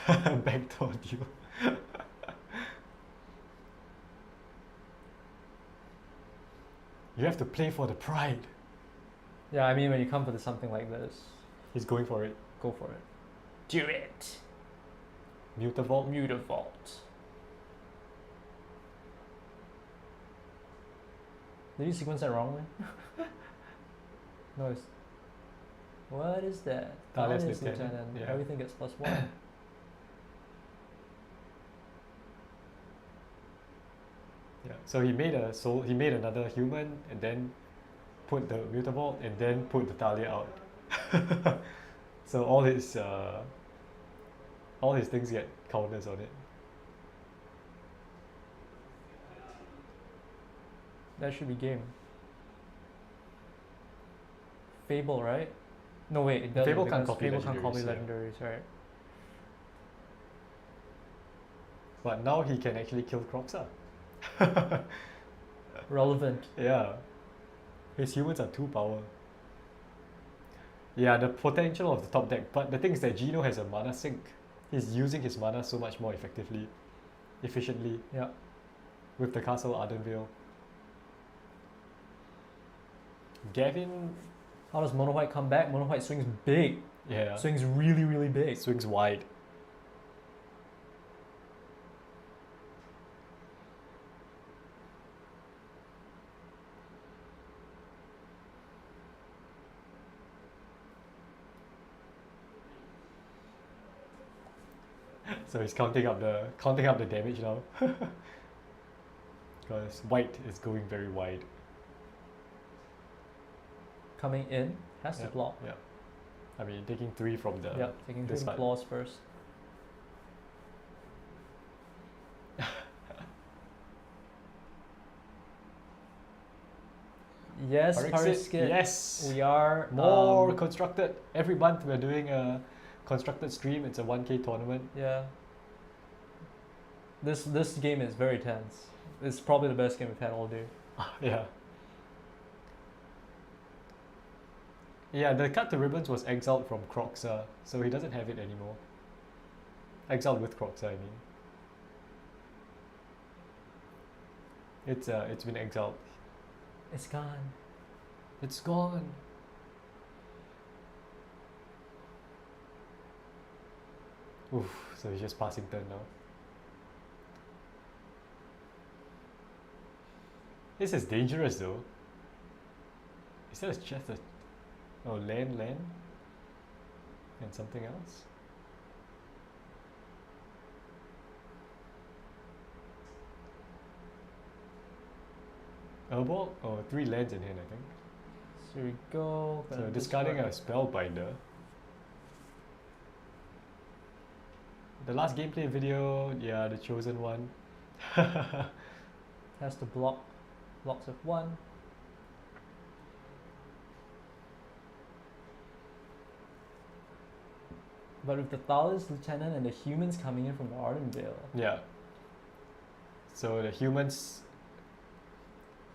Backdoor deal. You have to play for the pride. Yeah, I mean, when you come to something like this, He's going for it. go for it. Do it. Mutavault. Mutavault. Did you sequence that wrongly? No. What is that? Talia's Talia's lieutenant, lieutenant. yeah. Everything gets +1. Yeah. So he made another human and then put the Mutavault and then put the Talia out. So all his things get counters on it. That should be game. Fable, right? No, wait, it doesn't. Fable can't because copy Fable can't copy legendaries, legendaries, right? But now he can actually kill Croxa. Relevant. Yeah. His humans are 2 power. Yeah, the potential of the top deck, but the thing is that Gino has a mana sink. He's using his mana so much more efficiently Yeah. with the Castle Ardenvale. Gavin, How does Mono White come back? Mono White swings big. yeah, Swings really, really big. swings wide. So he's counting up the damage now. Because white is going very wide. Coming in, has to Yep, block. Yeah. I mean, taking 3 from the Yeah, taking this 3 side. claws first. Yes, Pariskit. Yes. We are More constructed. Every month we're doing a constructed stream. It's a 1K tournament. Yeah. This game is very tense. It's probably the best game we've had all day. Yeah. Yeah, the cut to ribbons was exiled from Croxa, so he doesn't have it anymore. Exiled with Croxa, I mean. It's been exiled. It's gone. It's gone. Oof, so he's just passing turn now. This is dangerous though. Is that just a... Oh, land? And something else? Herbal? Oh, 3 lands in hand, I think. So we go. So gonna discarding a discard. Spellbinder. The last gameplay video, yeah, the chosen one. Has to block. Blocks of 1. But with the Thalis Lieutenant and the humans coming in from the Ardenvale. Yeah. So the humans...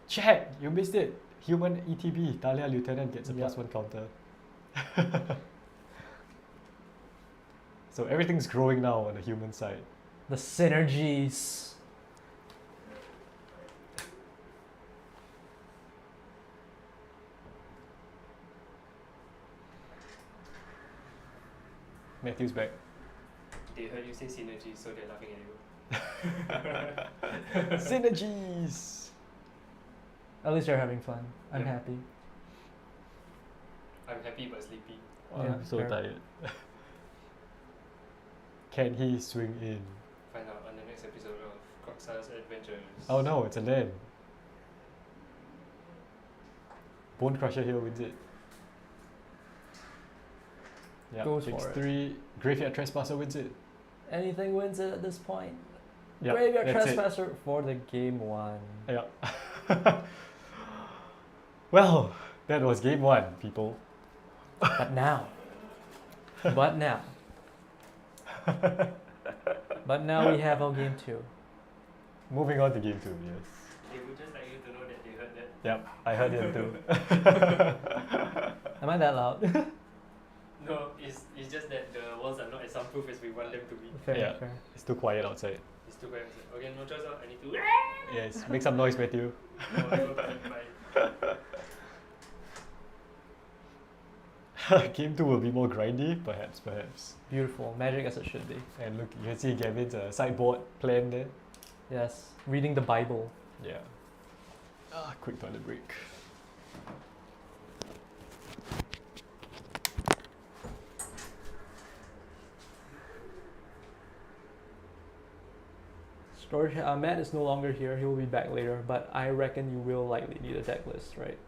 Chat! You missed it! Human ETB, Talia Lieutenant gets a Yeah. +1 counter. So everything's growing now on the human side. The synergies. Matthew's back. They heard you say synergy, so they're laughing at you. Synergies! At least you're having fun. I'm Yeah. happy. I'm happy but sleepy. Wow, Yeah, I'm so fair. tired. Can he swing in? Find out on the next episode of Croxa's Adventures. Oh no, it's a land. Bone Crusher here wins it. Yeah, Goes picks for it. 3. Graveyard Trespasser wins it. Anything wins it at this point. Yeah, Graveyard that's it. Trespasser for the game 1. Yeah. Well, that was game 1, people. But now. But now. But now we have our game 2. Moving on to game 2, yes. They would just like you to know that they heard that. Yep, I heard him too. Am I that loud? No, it's just that the walls are not as soundproof as we want them to be. Fair, Yeah. fair. It's too quiet outside. It's too bad. Okay, no choice. I need to. Yes, make some noise, Matthew. No, I go back my. Game 2 will be more grindy, perhaps. Beautiful. Magic as it should be. And look, you can see Gavin's sideboard plan there. Yes. Reading the Bible. Yeah. Quick toilet break. Storage. Matt is no longer here. He will be back later, but I reckon you will likely need a deck list, right?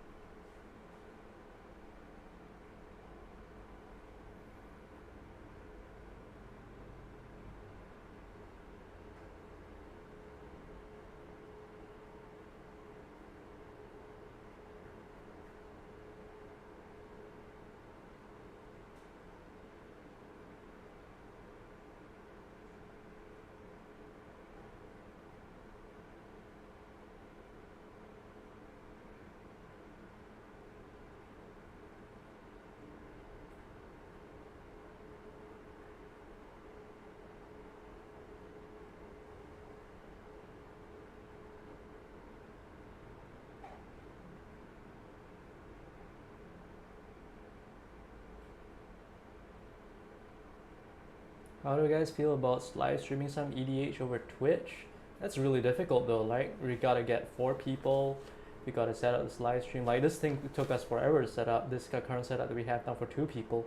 How do you guys feel about live streaming some EDH over Twitch? That's really difficult though. Like we gotta get 4 people. We gotta set up this live stream. Like this thing took us forever to set up. This current setup that we have now for 2 people,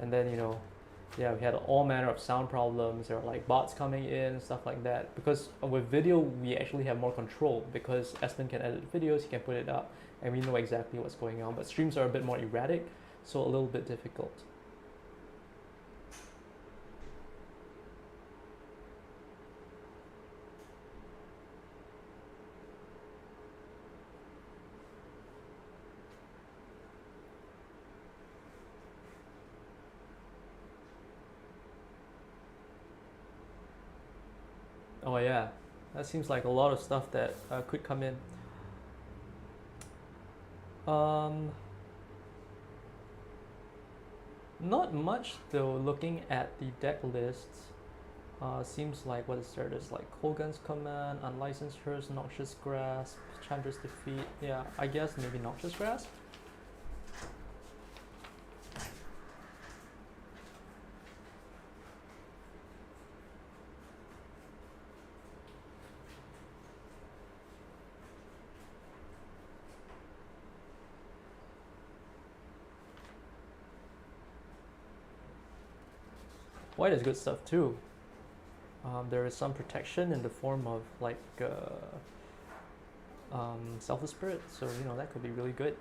and then yeah, we had all manner of sound problems. There were like bots coming in, stuff like that. Because with video, we actually have more control because Esmond can edit videos, he can put it up, and we know exactly what's going on. But streams are a bit more erratic, so a little bit difficult. Oh yeah, that seems like a lot of stuff that could come in. Not much though. Looking at the deck lists, seems like what is there? There's like Hogan's Command, Unlicensed Curse, Noxious Grasp, Chandra's Defeat. Yeah, I guess maybe Noxious Grasp. White is good stuff too. There is some protection in the form of like Selfless Spirit, so that could be really good.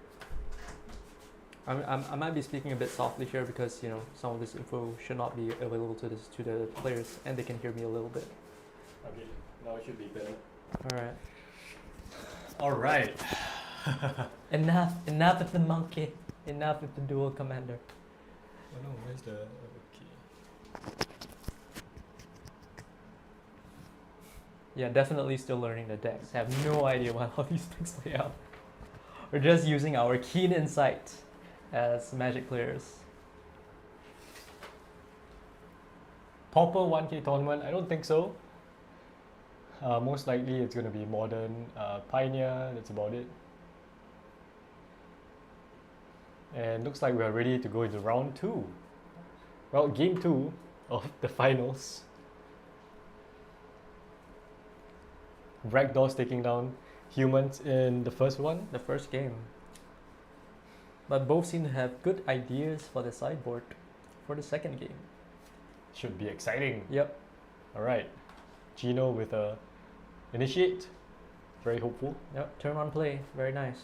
I might be speaking a bit softly here because some of this info should not be available to the players, and they can hear me a little bit. Okay, now it should be better. All right. Enough with the monkey. Enough with the dual commander. Oh no, where's the... Okay. Yeah, definitely still learning the decks. Have no idea how these things play out. We're just using our keen insight as Magic players. Pauper 1K tournament? I don't think so. Most likely it's going to be Modern, Pioneer, that's about it. And looks like we are ready to go into round 2. Well, game 2 of the finals. Rakdos taking down humans in the first one. The first game. But both seem to have good ideas for the sideboard for the second game. Should be exciting. Yep. Alright. Gino with a initiate. Very hopeful. Yep, turn on play. Very nice.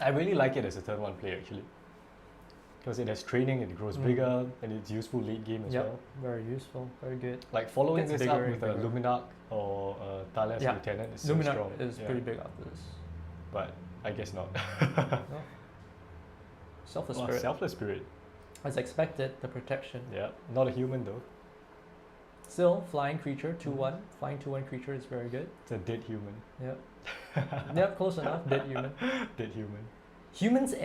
I really like it as a turn 1 play actually. Because it has training, it grows bigger, and it's useful late game as well. Very useful, very good. Like following Gets this up bigger with and a bigger. Luminarch or a Thales Yeah. Lieutenant is so Luminarch strong. is Yeah. pretty big after this. But I guess not. No. Selfless Oh, Spirit. Selfless Spirit. As expected, the protection. Yeah, not a human though. Still, flying creature, 2/1. Flying 2/1 creature is very good. It's a dead human. Yep. Yep, close enough. Dead human. Dead human. Humans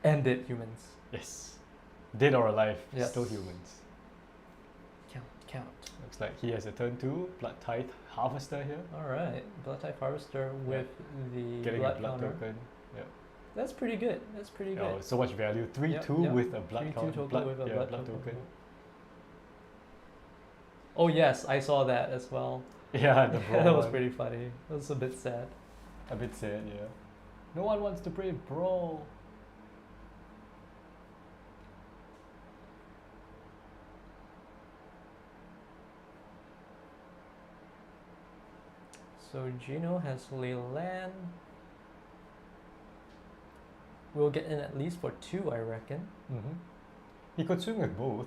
and dead humans. Yes. Dead or alive, Yes. still humans. Count. Looks like he has a turn 2 Blood Tithe Harvester here. Alright, Blood Type Harvester with the Getting blood a blood counter. token. Yeah. That's pretty good. That's pretty Oh, good. so much value. 3/2 Yep. with a blood 3/2 count. total Blood, with a yeah, blood blood token. token. Oh yes, I saw that as well. Yeah, the brawl That was one. pretty funny. That was a bit sad. A bit sad, yeah. No one wants to play brawl. So Gino has Leyland. We'll get in at least for 2, I reckon. He could swing with both.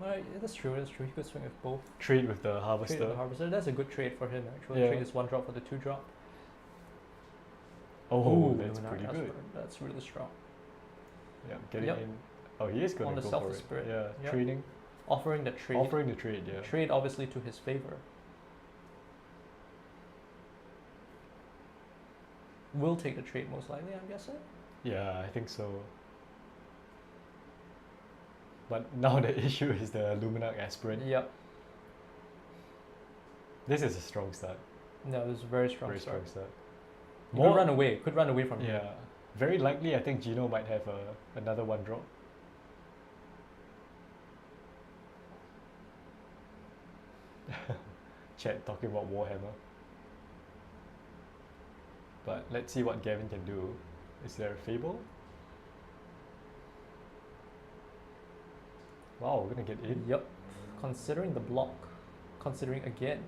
Right, that's true. That's true. He could swing with both. Trade with the Trade Harvester. with the Harvester. That's a good trade for him. Actually, Yeah. trade is 1 drop for the 2 drop. Oh, Ooh, that's Luminarch pretty Esper. good. That's really strong. Yeah, getting Yep. in. Oh, he is going On to the go for Selfless it. Spirit. Yeah, Yep. trading. Offering the trade. Offering the trade, yeah. Trade obviously to his favor. Will take the trade most likely, I'm guessing. Yeah, I think so. But now the issue is the Luminarch Aspirant. Yep. This is a strong start. No, this is a very strong Very start. strong start. He could run away. Could run away from him. Yeah. Very likely, I think Gino might have another 1 drop. Chat talking about Warhammer. But let's see what Gavin can do. Is there a Fable? Wow, we're gonna get in. Yep. Considering the block. Considering again.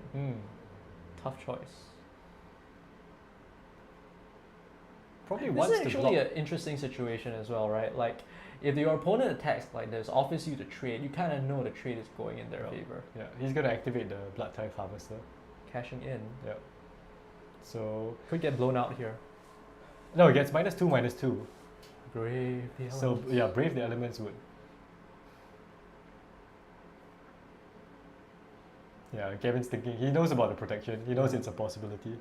Tough choice. Probably This wants is to actually block. an interesting situation as well, right? Like, if your opponent attacks like this, offers you the trade, you kind of know the trade is going in their Yeah. favor. Yeah, he's gonna activate the Blood Tithe Harvester. Cashing in. Yeah. So Could get blown out here. no, it gets -2, -2. Brave the So elements. yeah, Brave the Elements would. Yeah, Gavin's thinking. He knows about the protection. He knows it's a possibility.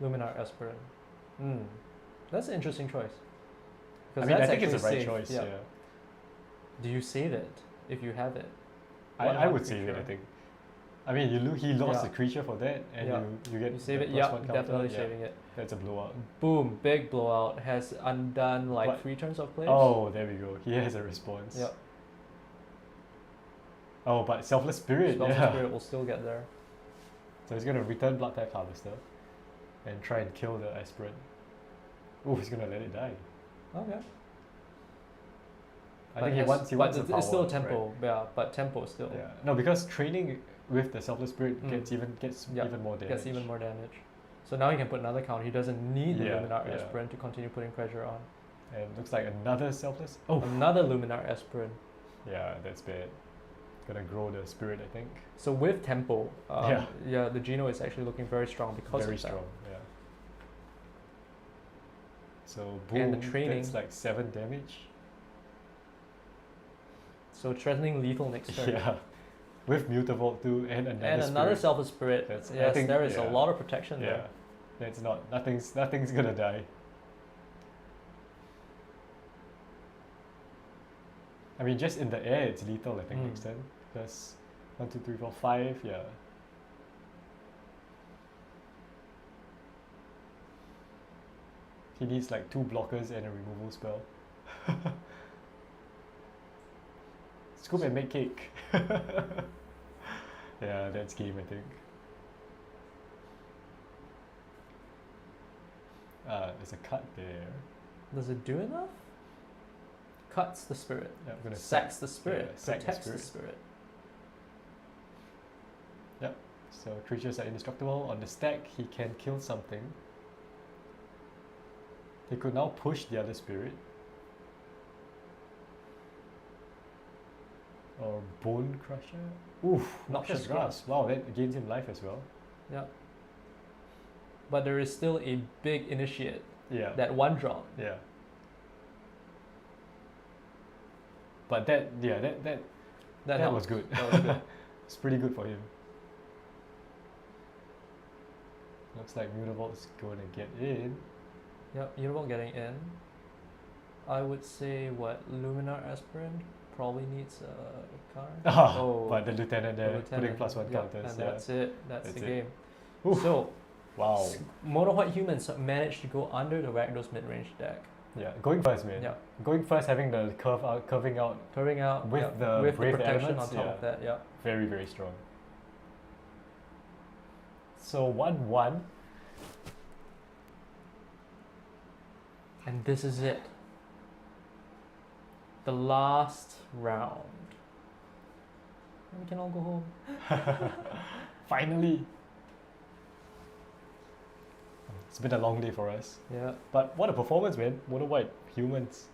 Luminar Aspirant. That's an interesting choice. I 'Cause mean, I that's think it's the actually right safe, choice. Yeah, Do you save it if you have it? I 1/1 would save it. I creature. think. I mean, he lost Yeah. a creature for that, and Yeah. you get You save the it? +1 Yeah, counter. definitely Yeah, saving it. That's a blowout. Boom, big blowout. Has undone like But- 3 turns of plays. Oh, there we go. He has a response. Yep. Oh, but Selfless Spirit. Spells Yeah. Spirit will still get there. So he's gonna return Blood Tithe Harvester, and try and kill the Aspirant. Oh, he's gonna let it die. Okay. I think he wants the power. it's still right? tempo, yeah. But tempo still Yeah. No, because training with the Selfless Spirit gets Yeah. even more damage. gets even more damage. So now he can put another count. He doesn't need the Yeah, Luminar yeah. Aspirant to continue putting pressure on. And looks like another Selfless. Oh, Another Luminar Aspirant. yeah, that's bad. Gonna grow the spirit, I think. So with tempo, Yeah. the Geno is actually looking very strong because Very of that. strong. Yeah. So boom, And the training. that's like 7 damage. So threatening lethal next turn. Yeah. With Mutavault too, and another And another spirit. Selfless Spirit. That's- I Yes, think- there is a yeah. lot of protection Yeah. there. That's not nothing's gonna die. I mean, just in the air, it's lethal. I think next turn because 1, 2, 3, 4, 5. Yeah. He needs like 2 blockers and a removal spell. Scoop and make cake. Yeah, that's game, I think. There's a cut there. Does it do enough? Cuts the spirit. Yeah, I'm gonna Sacks the spirit. yeah, sack the protects spirit. the spirit. So creatures are indestructible. On the stack, he can kill something. He could now push the other spirit. Or Bone Crusher. Oof, Noxious Grasp. Wow, that gains him life as well. Yeah. But there is still a big initiate. Yeah. That one drop. Yeah. But that helped. was good. That was good. It's pretty good for him. Looks like Mutavault's going to get in. Yep, Univolt getting in. I would say what Luminar Aspirant probably needs a card. But the Lieutenant there putting +1 Yep, counters. and that's it. That's the it. game. Oof. So Wow. Mono White Humans managed to go under the Rakdos mid-range deck. Yeah, going first, man. Yeah. Going first, having the curving out Curving out with yeah, the with Brave protection elements, on top yeah. of that. Yeah. Very, very strong. So 1-1. And this is it. The last round. And we can all go home. Finally. It's been a long day for us. Yeah. But what a performance, man. Mono White Humans.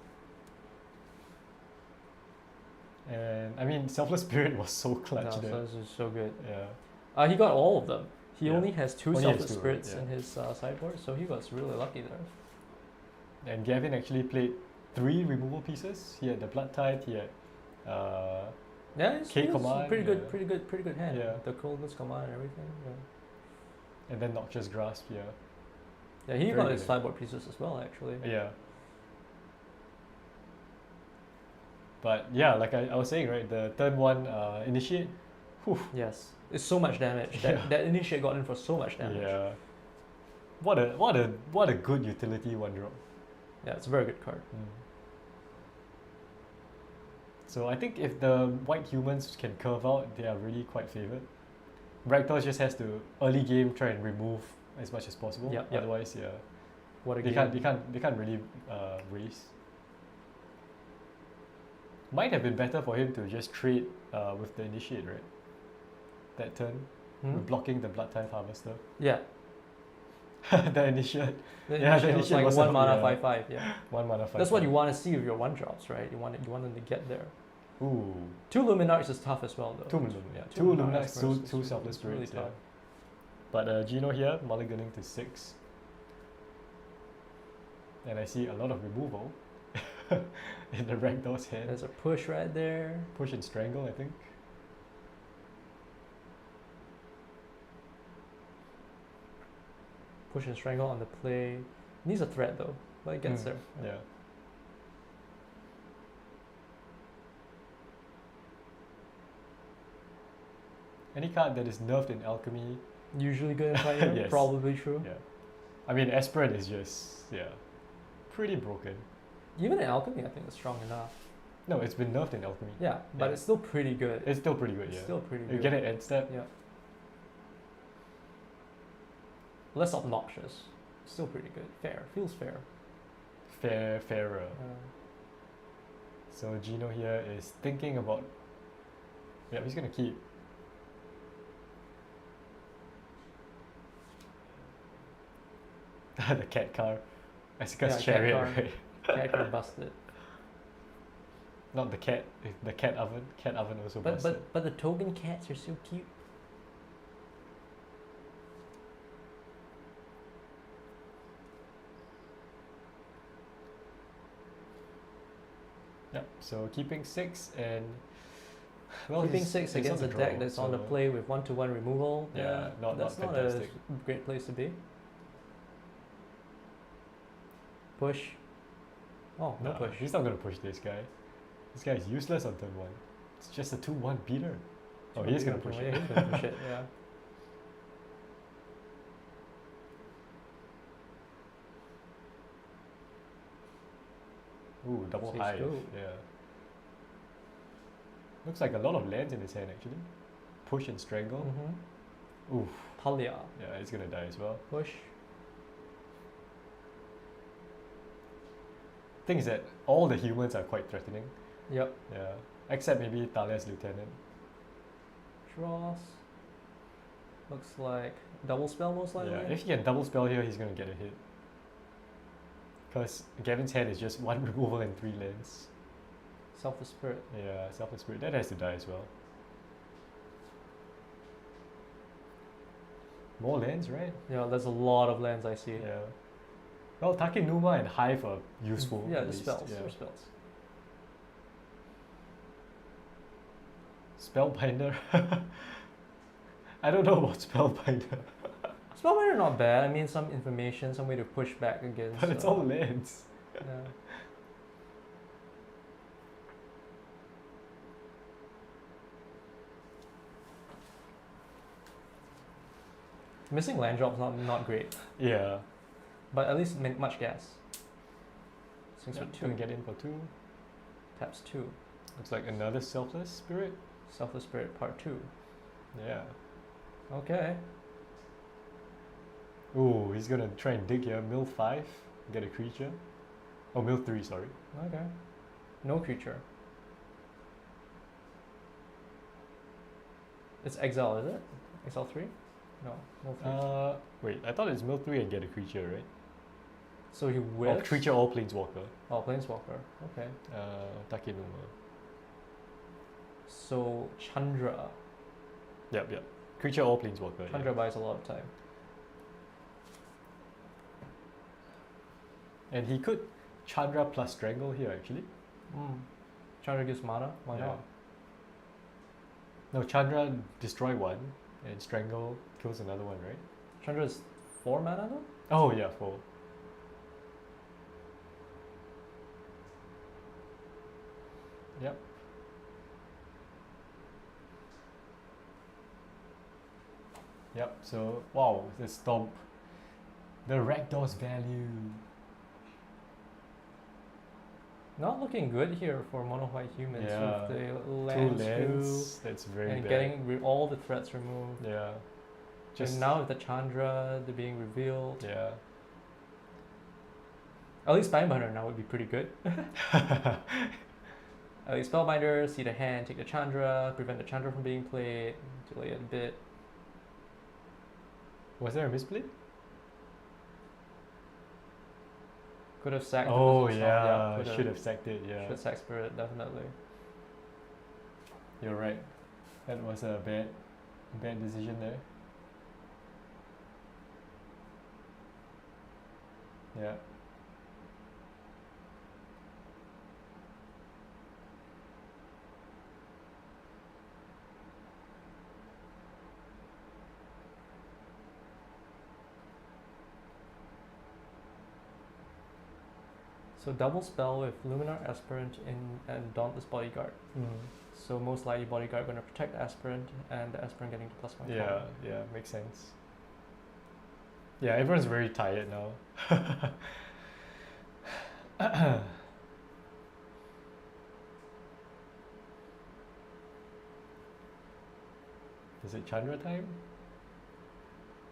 And I mean, Selfless Spirit was so clutch No, there. so this is so good. Yeah. He got all of them. He Yeah. only has two Only has Selfless two, Spirits yeah. in his sideboard, so he was really lucky there. And Gavin actually played 3 removal pieces. He had the Blood Tide, he had Yeah, it's Command, pretty good, yeah. pretty good hand. Yeah. The Coldness Command and everything. Yeah. and then Noxious Grasp, yeah. Yeah, he Very got good his hand. sideboard pieces as well, actually. Yeah. But yeah, like I was saying, right, the turn 1 initiate. Whew. Yes, it's so much damage. Yeah. That initiate got in for so much damage. Yeah. What a good utility 1-drop. Yeah, it's a very good card. So I think if the white humans can curve out, they are really quite favoured. Rakdos just has to early game try and remove as much as possible. Yep, yep. Otherwise, yeah, What a they game. can't really race. Might have been better for him to just trade with the initiate, right? That turn, with blocking the Blood Tithe Harvester. Yeah. The initiate. The Yeah, the initiate was initiate like was 1 a- mana, yeah. 5/5. Yeah. 1 mana 5. That's what you want to see with your 1-drops, right? You want them to get there. Ooh. 2 Luminarks is tough as well, though. 2 Luminarks. Yeah, 2 Luminarks, two Selfless it's really Spirits. Yeah. tough. But Gino here, mulliganing to 6. And I see a lot of removal in the Rakdos hand. There's a push right there. Push and strangle, I think. Push and strangle on the play. Needs a threat though, but it gets there. Yeah. Any card that is nerfed in alchemy, Usually good in fighting. Yes. Probably true. yeah. I mean, Aspirant is just, pretty broken. Even in alchemy, I think it's strong enough. No, it's been nerfed in alchemy. Yeah, but Yeah. it's still pretty good. It's still pretty good, It's yeah. still pretty You good. get it end step. Yeah. Less obnoxious. Still pretty good. Fair. Feels fair. Fairer. So Gino here is thinking about. Yeah, he's gonna keep. The cat car. Asuka's cat chariot, car. right? Cat got busted. Not the cat, the cat oven. Cat oven also But busted. but the token cats are so cute. Yep. So keeping 6 and. Well, Keeping he's- 6 he's against a on the deck draw, that's on the so- play with 1/1 removal. Yeah, not that's not fantastic. a great place to be. Push. Oh, no Nah, push. He's not gonna push this guy. This guy is useless on turn 1. It's just a 2/1 beater. Oh, he is gonna push Yeah, it. he's gonna push it. Yeah. Ooh, double Says hive. go. Yeah. Looks like a lot of lands in his hand actually. Push and strangle. Mm-hmm. Oof. Talia. Yeah, he's gonna die as well. Push. Thing is that all the humans are quite threatening. Yep. Yeah. Except maybe Talia's lieutenant. Draws. Looks like double spell most likely. Yeah, if he can double spell here, he's gonna get a hit. Because Gavin's hand is just 1 removal and 3 lands. Selfless Spirit. Yeah, Selfless Spirit. That has to die as well. More lands, right? Yeah, there's a lot of lands I see. Yeah. Well, Takenuma and Hive are useful. Yeah, at the least, spells. yeah. They're spells. Spellbinder. I don't know about Spellbinder. Spellbinder not bad. I mean, some information, some way to push back against. But it's all lands. Yeah. Missing land drops not great, Yeah. but at least much gas. Swings Yeah, for 2, gonna get in for 2. taps 2. Looks like another Selfless Spirit. Selfless Spirit part 2. Yeah. Okay. Ooh, he's gonna try and dig here. Mill 5, get a creature. Oh, mill 3, sorry. Okay. No creature. It's exile, is it? Exile 3? No, no 3. Wait, I thought it's mill 3 and get a creature, right? So he Or whiffs. creature or planeswalker. Oh, Planeswalker. Okay. Takenuma. So Chandra. Yep, yep. Creature or planeswalker. Chandra buys a lot of time. Yeah. And he could Chandra plus Strangle here, actually. Chandra gives mana. Why Yeah. not? No, Chandra destroy one, and Strangle kills another one, right? Chandra is 4 mana though? Oh, yeah, 4. Yep. Yep, so, wow, the stomp. The Rakdos value. Not looking good here for mono white humans Yeah. with the 2 land lands, that's very and bad. getting all the threats removed. Yeah. And now with the Chandra, they're being revealed. Yeah. At least Spellbinder now would be pretty good. At least Spellbinder, see the hand, take the Chandra, prevent the Chandra from being played, delay it a bit. Was there a misplay? Could have sacked Oh, the yeah, could should have sacked it, yeah. Should have sacked Spirit, definitely. You're right. That was a bad decision there. Yeah. So double spell with Luminar Aspirant and Dauntless Bodyguard. So most likely Bodyguard going to protect Aspirant and the Aspirant getting the +1 Yeah, counter. yeah, makes sense. Yeah, everyone's very tired now. Is it Chandra time?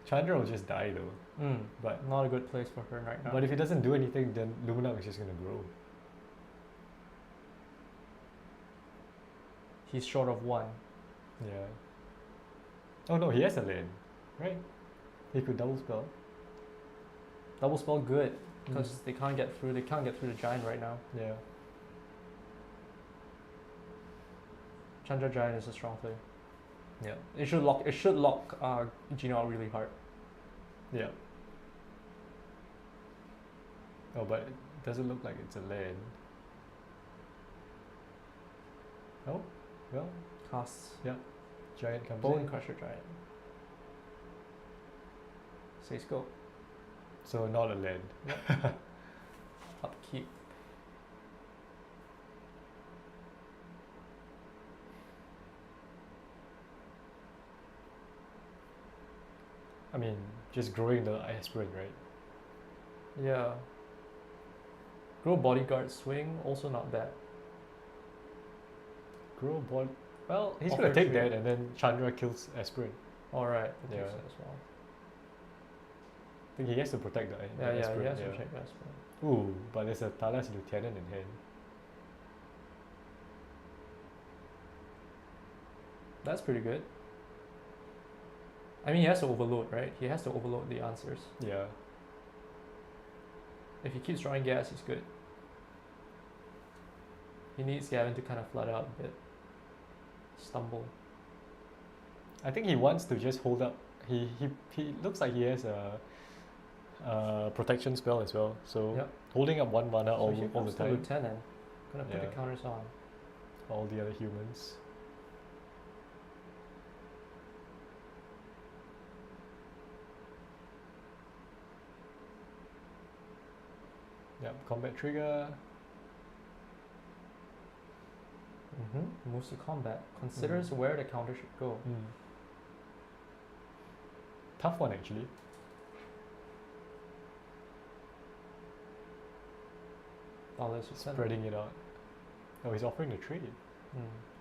Chandra will just die though. But Not a good place for her right now. but if he doesn't do anything, then Luminark is just gonna grow. He's short of 1. Yeah. Oh no, he has a land, right? He could double spell. Double spell good because they can't get through. They can't get through the Giant right now. Yeah. Chandra Giant is a strong play. Yeah. It should lock. It should lock Gino out really hard. Yeah. Oh, but it doesn't look like it's a land. Oh, well, Casts giant comes Bone in. Crusher Giant. Say scope. So not a land. Upkeep. I mean, just growing the aspirant, right? Yeah. Grow Bodyguard Swing, also not bad. Grow ball. Well, he's Offer gonna take tree. that, and then Chandra kills aspirant. Alright, that Yeah. takes it as well. I think he has to protect the Yeah, he aspirant. has to check that Aspirant. Ooh, but there's a Talas Lieutenant in hand. That's pretty good. I mean, he has to overload, right? He has to overload the answers. Yeah. If he keeps drawing gas, he's good. He needs Gavin to kind of flood out a bit. Stumble. I think he wants to just hold up. He looks like he has a protection spell as well. So Yep. holding up 1 mana So all here the comes the time. lieutenant. Gonna put the Yeah. counters on. All the other humans. Yep, combat trigger. Moves to combat. Considers where the counter should go. Tough one actually. Dollars to send. Spreading it out. Oh, he's offering to trade.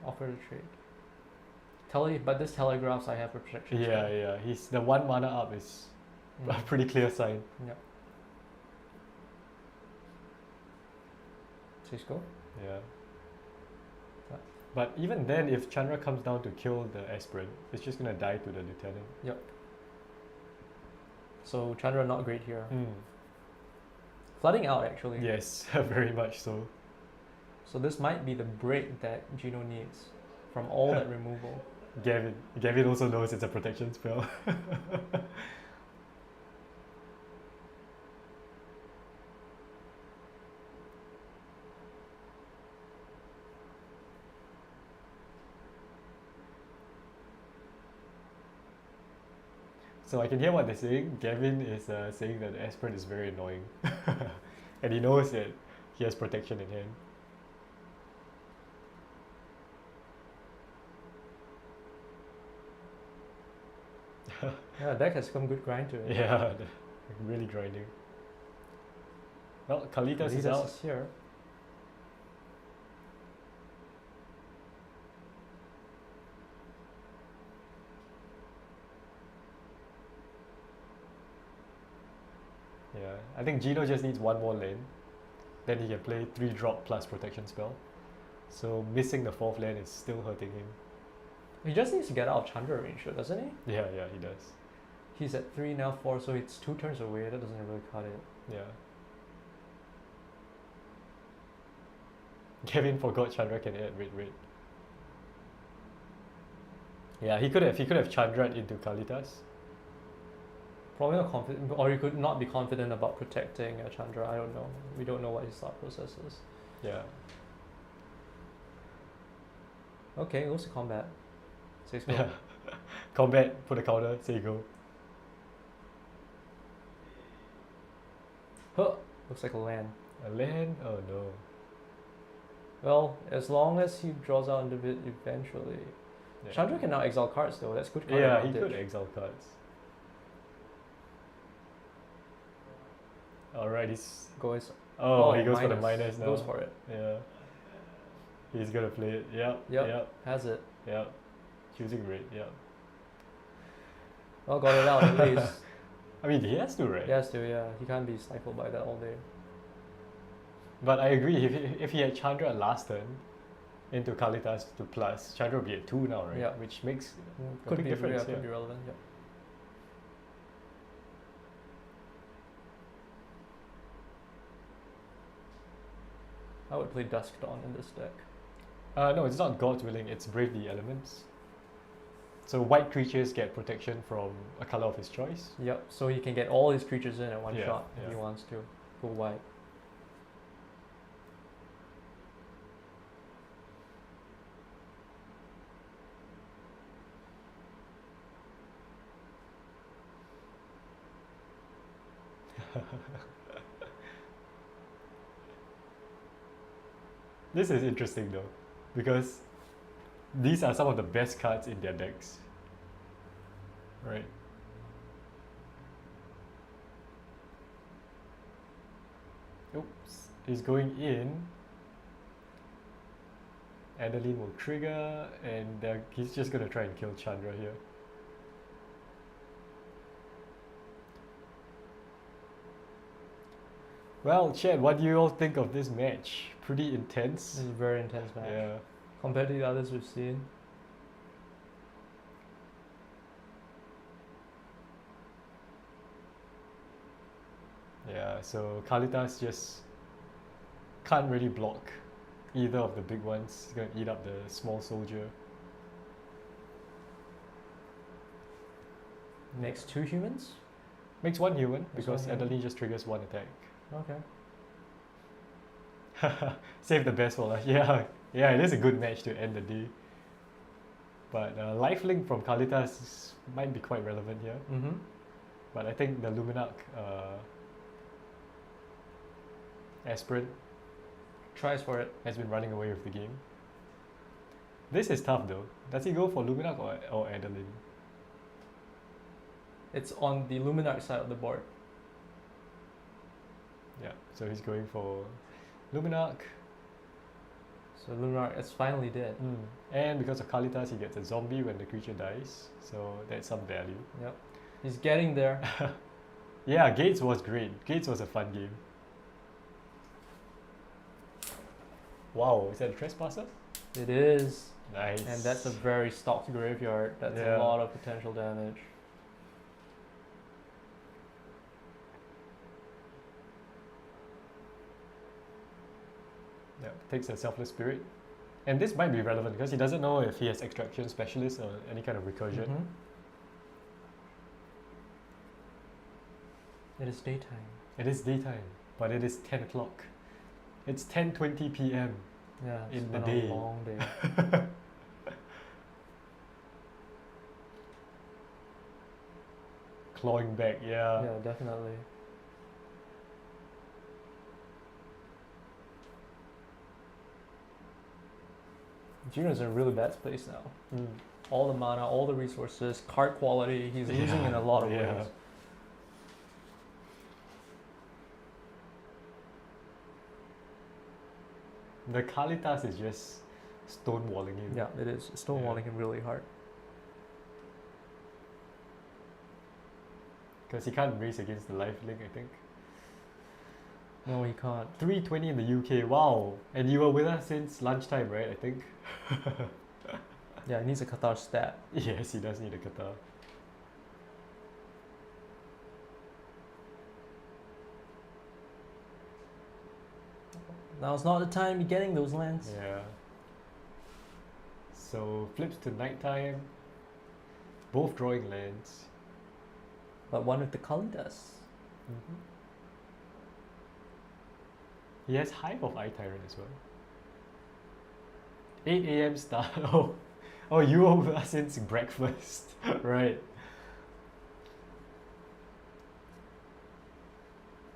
Offer to trade. But this telegraphs I have a protection. Yeah, spell. yeah. He's the 1 mana up is a Mm. pretty clear sign. Yeah. Six go. Yeah. Yeah. But even then, if Chandra comes down to kill the aspirant, it's just gonna die to the lieutenant. So Chandra not great here. Flooding out actually. Yes, very much so. So this might be the break that Gino needs from all that removal. Gavin also knows it's a protection spell. So I can hear what they're saying. Gavin is saying that the aspirant is very annoying. And he knows that he has protection in hand. Yeah, deck has come good grind to it. Yeah, really grinding. Well, Kalitas is out. Is here. Yeah, I think Gino just needs 1 more lane. Then he can play 3 drop plus protection spell. So missing the 4th lane is still hurting him. He just needs to get out of Chandra range, though, doesn't he? Yeah, yeah, he does. He's at 3 now, 4, so it's 2 turns away. That doesn't really cut it. Yeah. Gavin forgot Chandra can add red. Yeah, he could have Chandra into Kalitas. Probably not confident, or he could not be confident about protecting Chandra. I don't know. We don't know what his thought process is. Yeah. Okay, goes to combat. 6 go. Yeah. Combat, put a counter, say go. Huh. Looks like a land. A land? Oh no. Well, as long as he draws out into it eventually. Yeah. Chandra can now exile cards though. That's good card Yeah, he advantage. could exile cards. Alright, he's... Goes. Oh, he goes for the minus now. Goes for it. Yeah. He's gonna play it. Yep. Yep. Has it. Yep. Choosing red. Yep. Well, got it out at least. I mean, he has to, right? He has to, yeah. He can't be stifled by that all day. But I agree. If he had Chandra last turn into Kalitas to plus, Chandra would be at 2 now, right? Yeah. Which makes a Could big be, difference. could be relevant. Yeah. I would play Dusk Dawn in this deck. No, it's not God's Willing. It's Brave the Elements. So white creatures get protection from a color of his choice. Yep. So he can get all his creatures in at one Yeah, shot if yeah. he wants to. Go white. This is interesting though, because these are some of the best cards in their decks. Right. Oops. He's going in. Adeline will trigger, and he's just gonna try and kill Chandra here. Well, Chad, what do you all think of this match? Pretty intense. This is a very intense match. Yeah. Compared to the others we've seen. Yeah, so Kalitas just can't really block either of the big ones. He's gonna eat up the small soldier. Makes 2 humans? Makes 1 human Makes because 1 human. Adeline just triggers 1 attack. Okay. Save the best for last. Yeah, yeah, it is a good match to end the day. But lifelink from Kalitas might be quite relevant here. Mm-hmm. But I think the Luminarch aspirant Tries for it. has been running away with the game. This is tough though. Does he go for Luminarch or Adeline? It's on the Luminarch side of the board. Yeah, so he's going for Luminarch. So Luminarch is finally dead. And because of Kalitas, he gets a zombie when the creature dies. So that's some value. Yep. He's getting there. Yeah, Gates was great. Gates was a fun game. Wow, is that a trespasser? It is. Nice. And that's a very stocked graveyard. That's Yeah. a lot of potential damage. Yeah, takes a Selfless Spirit. And this might be relevant because he doesn't know if he has Extraction Specialist or any kind of recursion. Mhm. It is daytime. It is daytime, but it is 10 o'clock. It's 10:20 p.m. Yeah, it's In the been day. a long day. Clawing back, yeah. Yeah, definitely. Gino's in a really bad place now. All the mana, all the resources, card quality, he's losing in a lot of Yeah. ways. The Kalitas is just stonewalling him. Yeah, it is. Stonewalling him really hard. Because he can't race against the lifelink, I think. No, he can't. 320 in the UK, wow. And you were with us since lunchtime, right? I think. Yeah, he needs a Qatar stat. Yes, he does need a kata. Now's not the time to be getting those lands. Yeah. So flips to nighttime. Both drawing lands. But one with the Kalitas. He has Hive of Eye Tyrant as well. 8 a.m. start. Oh, you were with us since breakfast. Right.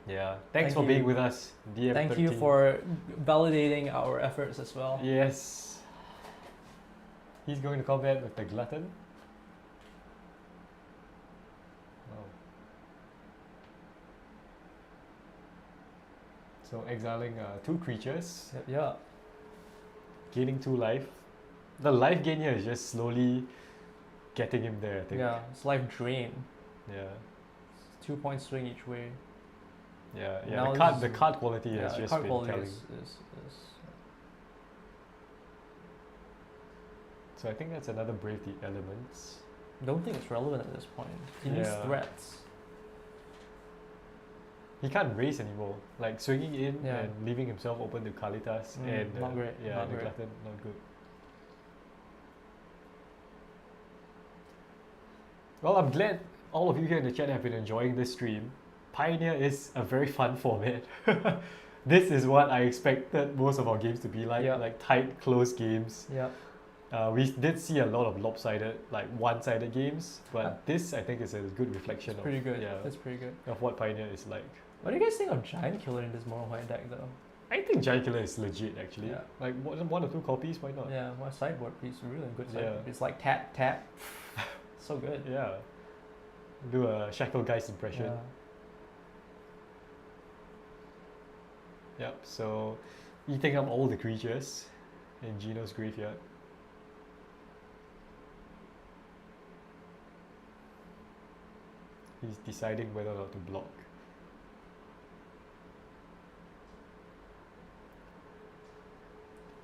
Yeah. Thanks Thank for you. being with us, DM13. Thank you for validating our efforts as well. Yes. He's going to combat with the Glutton. Wow. So exiling 2 creatures, Yeah. gaining 2 life. The life gain here is just slowly getting him there, I think. Yeah, it's life drain. Yeah. 2 point swing each way. Yeah. Now The this the is- card quality has Yeah, just card been quality telling. is So I think that's another Brave the Elements. don't think it's relevant at this point. He needs Yeah. threats. He can't race anymore. Like swinging in Yeah. and leaving himself open to Kalitas and not great, Yeah, not the great. Glutton, not good. Well, I'm glad all of you here in the chat have been enjoying this stream. Pioneer is a very fun format. This is what I expected most of our games to be like, Yeah. like tight, close games. Yeah. We did see a lot of lopsided, like one-sided games, but this I think is a good reflection Pretty good. Yeah, That's pretty good. of what Pioneer is like. What do you guys think of Giant Killer in this mono white deck though? I think Giant Killer is legit actually. Yeah. Like one or 2 copies, why not? Yeah, one sideboard piece, really good sideboard. Yeah. It's like tap tap. So good. Yeah. Do a Shacklegeist impression. Yeah. Yep, so eating up all the creatures in Gino's graveyard. He's deciding whether or not to block.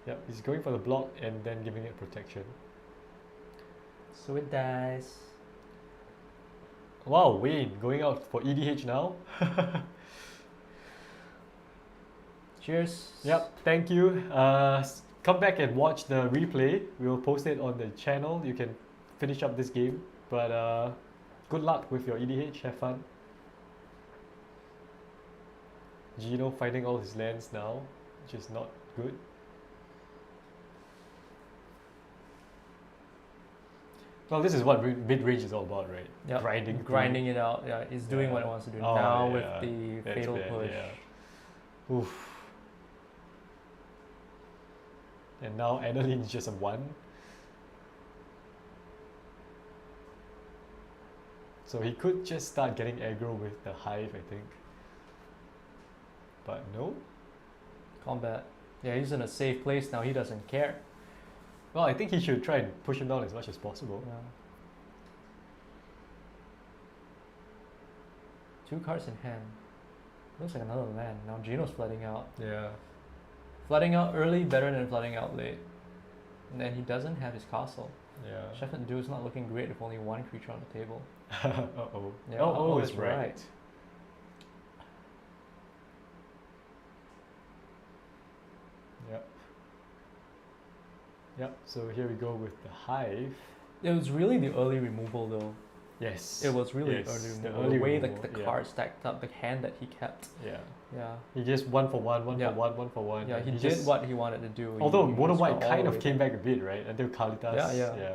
Yep, he's going for the block and then giving it protection. So it dies. Wow, Wayne going out for EDH now? Cheers. Yep, thank you. Come back and watch the replay. We will post it on the channel. You can finish up this game. But good luck with your EDH. Have fun. Gino finding all his lands now, which is not good. Well, this is what mid-range is all about, right? Yep. Grinding. Grinding it out. Yeah, it's doing what it wants to do. Oh, Now yeah. with the That's fatal bad, push. yeah. Oof. And now Adeline is just a 1. So he could just start getting aggro with the Hive, I think. But no. Combat. Yeah, he's in a safe place now. He doesn't care. Well, I think he should try and push him down as much as possible. Yeah. 2 cards in hand. Looks like another land. Now Gino's flooding out. Yeah. Flooding out early better than flooding out late. And then he doesn't have his castle. Yeah. Chef and Dew is not looking great with only 1 creature on the table. Uh-oh. Yeah, oh, is it's right. Yep. Yep, so here we go with the Hive. It was really the early removal though. Yes. It was really yes, early the removal. early The way removal, the yeah. cards stacked up, the hand that he kept. Yeah. Yeah. He just 1 for 1, 1 Yeah. for 1, 1 for 1. Yeah, and he did just, what he wanted to do. although he Mono just White went all kind the of way came back a bit, right? Until Kalitas. Yeah.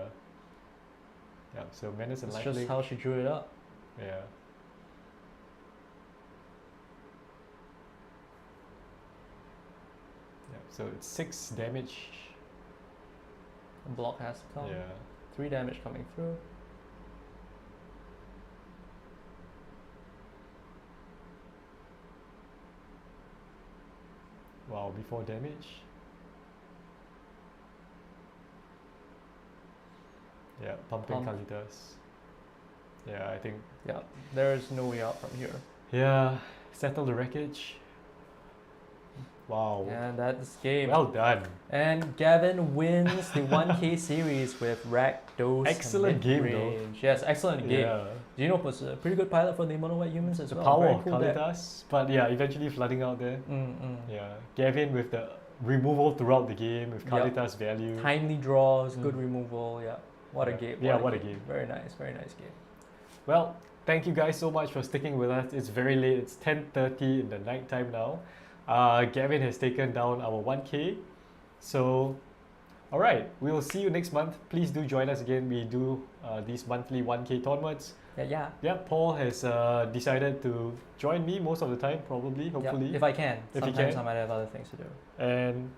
Yeah, so Menace and It's Lightning. just how she drew it up. Yeah. Yeah, so it's 6 damage. The block has to come. Yeah. 3 damage coming through. Wow, before damage. Yeah, pumping Pump. Kalitas. Yeah, I think. Yeah, there is no way out from here. Yeah, settle the wreckage. Wow. And that's game. Well done. And Gavin wins the 1K series with Rakdos. Excellent game, though. Midrange. Yes, excellent game. Yeah. Gino was a pretty good pilot for the Mono White humans as The well. power Very of cool deck. Kalitas. But yeah, eventually flooding out there. Yeah. Gavin with the removal throughout the game with Yep. Kalitas value. Timely draws, good Mm. removal. Yeah. What a Yeah. game. Yeah, what a game. Very nice game. Well, thank you guys so much for sticking with us. It's very late. It's 10:30 in the night time now. Gavin has taken down our 1K. So, all right, we'll see you next month. Please do join us again. We do these monthly 1K tournaments. Yeah. Yeah, Paul has decided to join me most of the time, probably, hopefully. Yeah, if I can. If you Sometimes can. I might have other things to do. And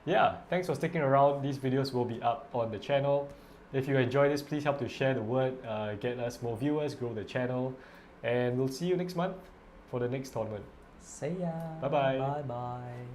yeah, thanks for sticking around. These videos will be up on the channel. If you enjoy this, please help to share the word, get us more viewers, grow the channel. And we'll see you next month for the next tournament. See ya. Bye-bye. Bye-bye.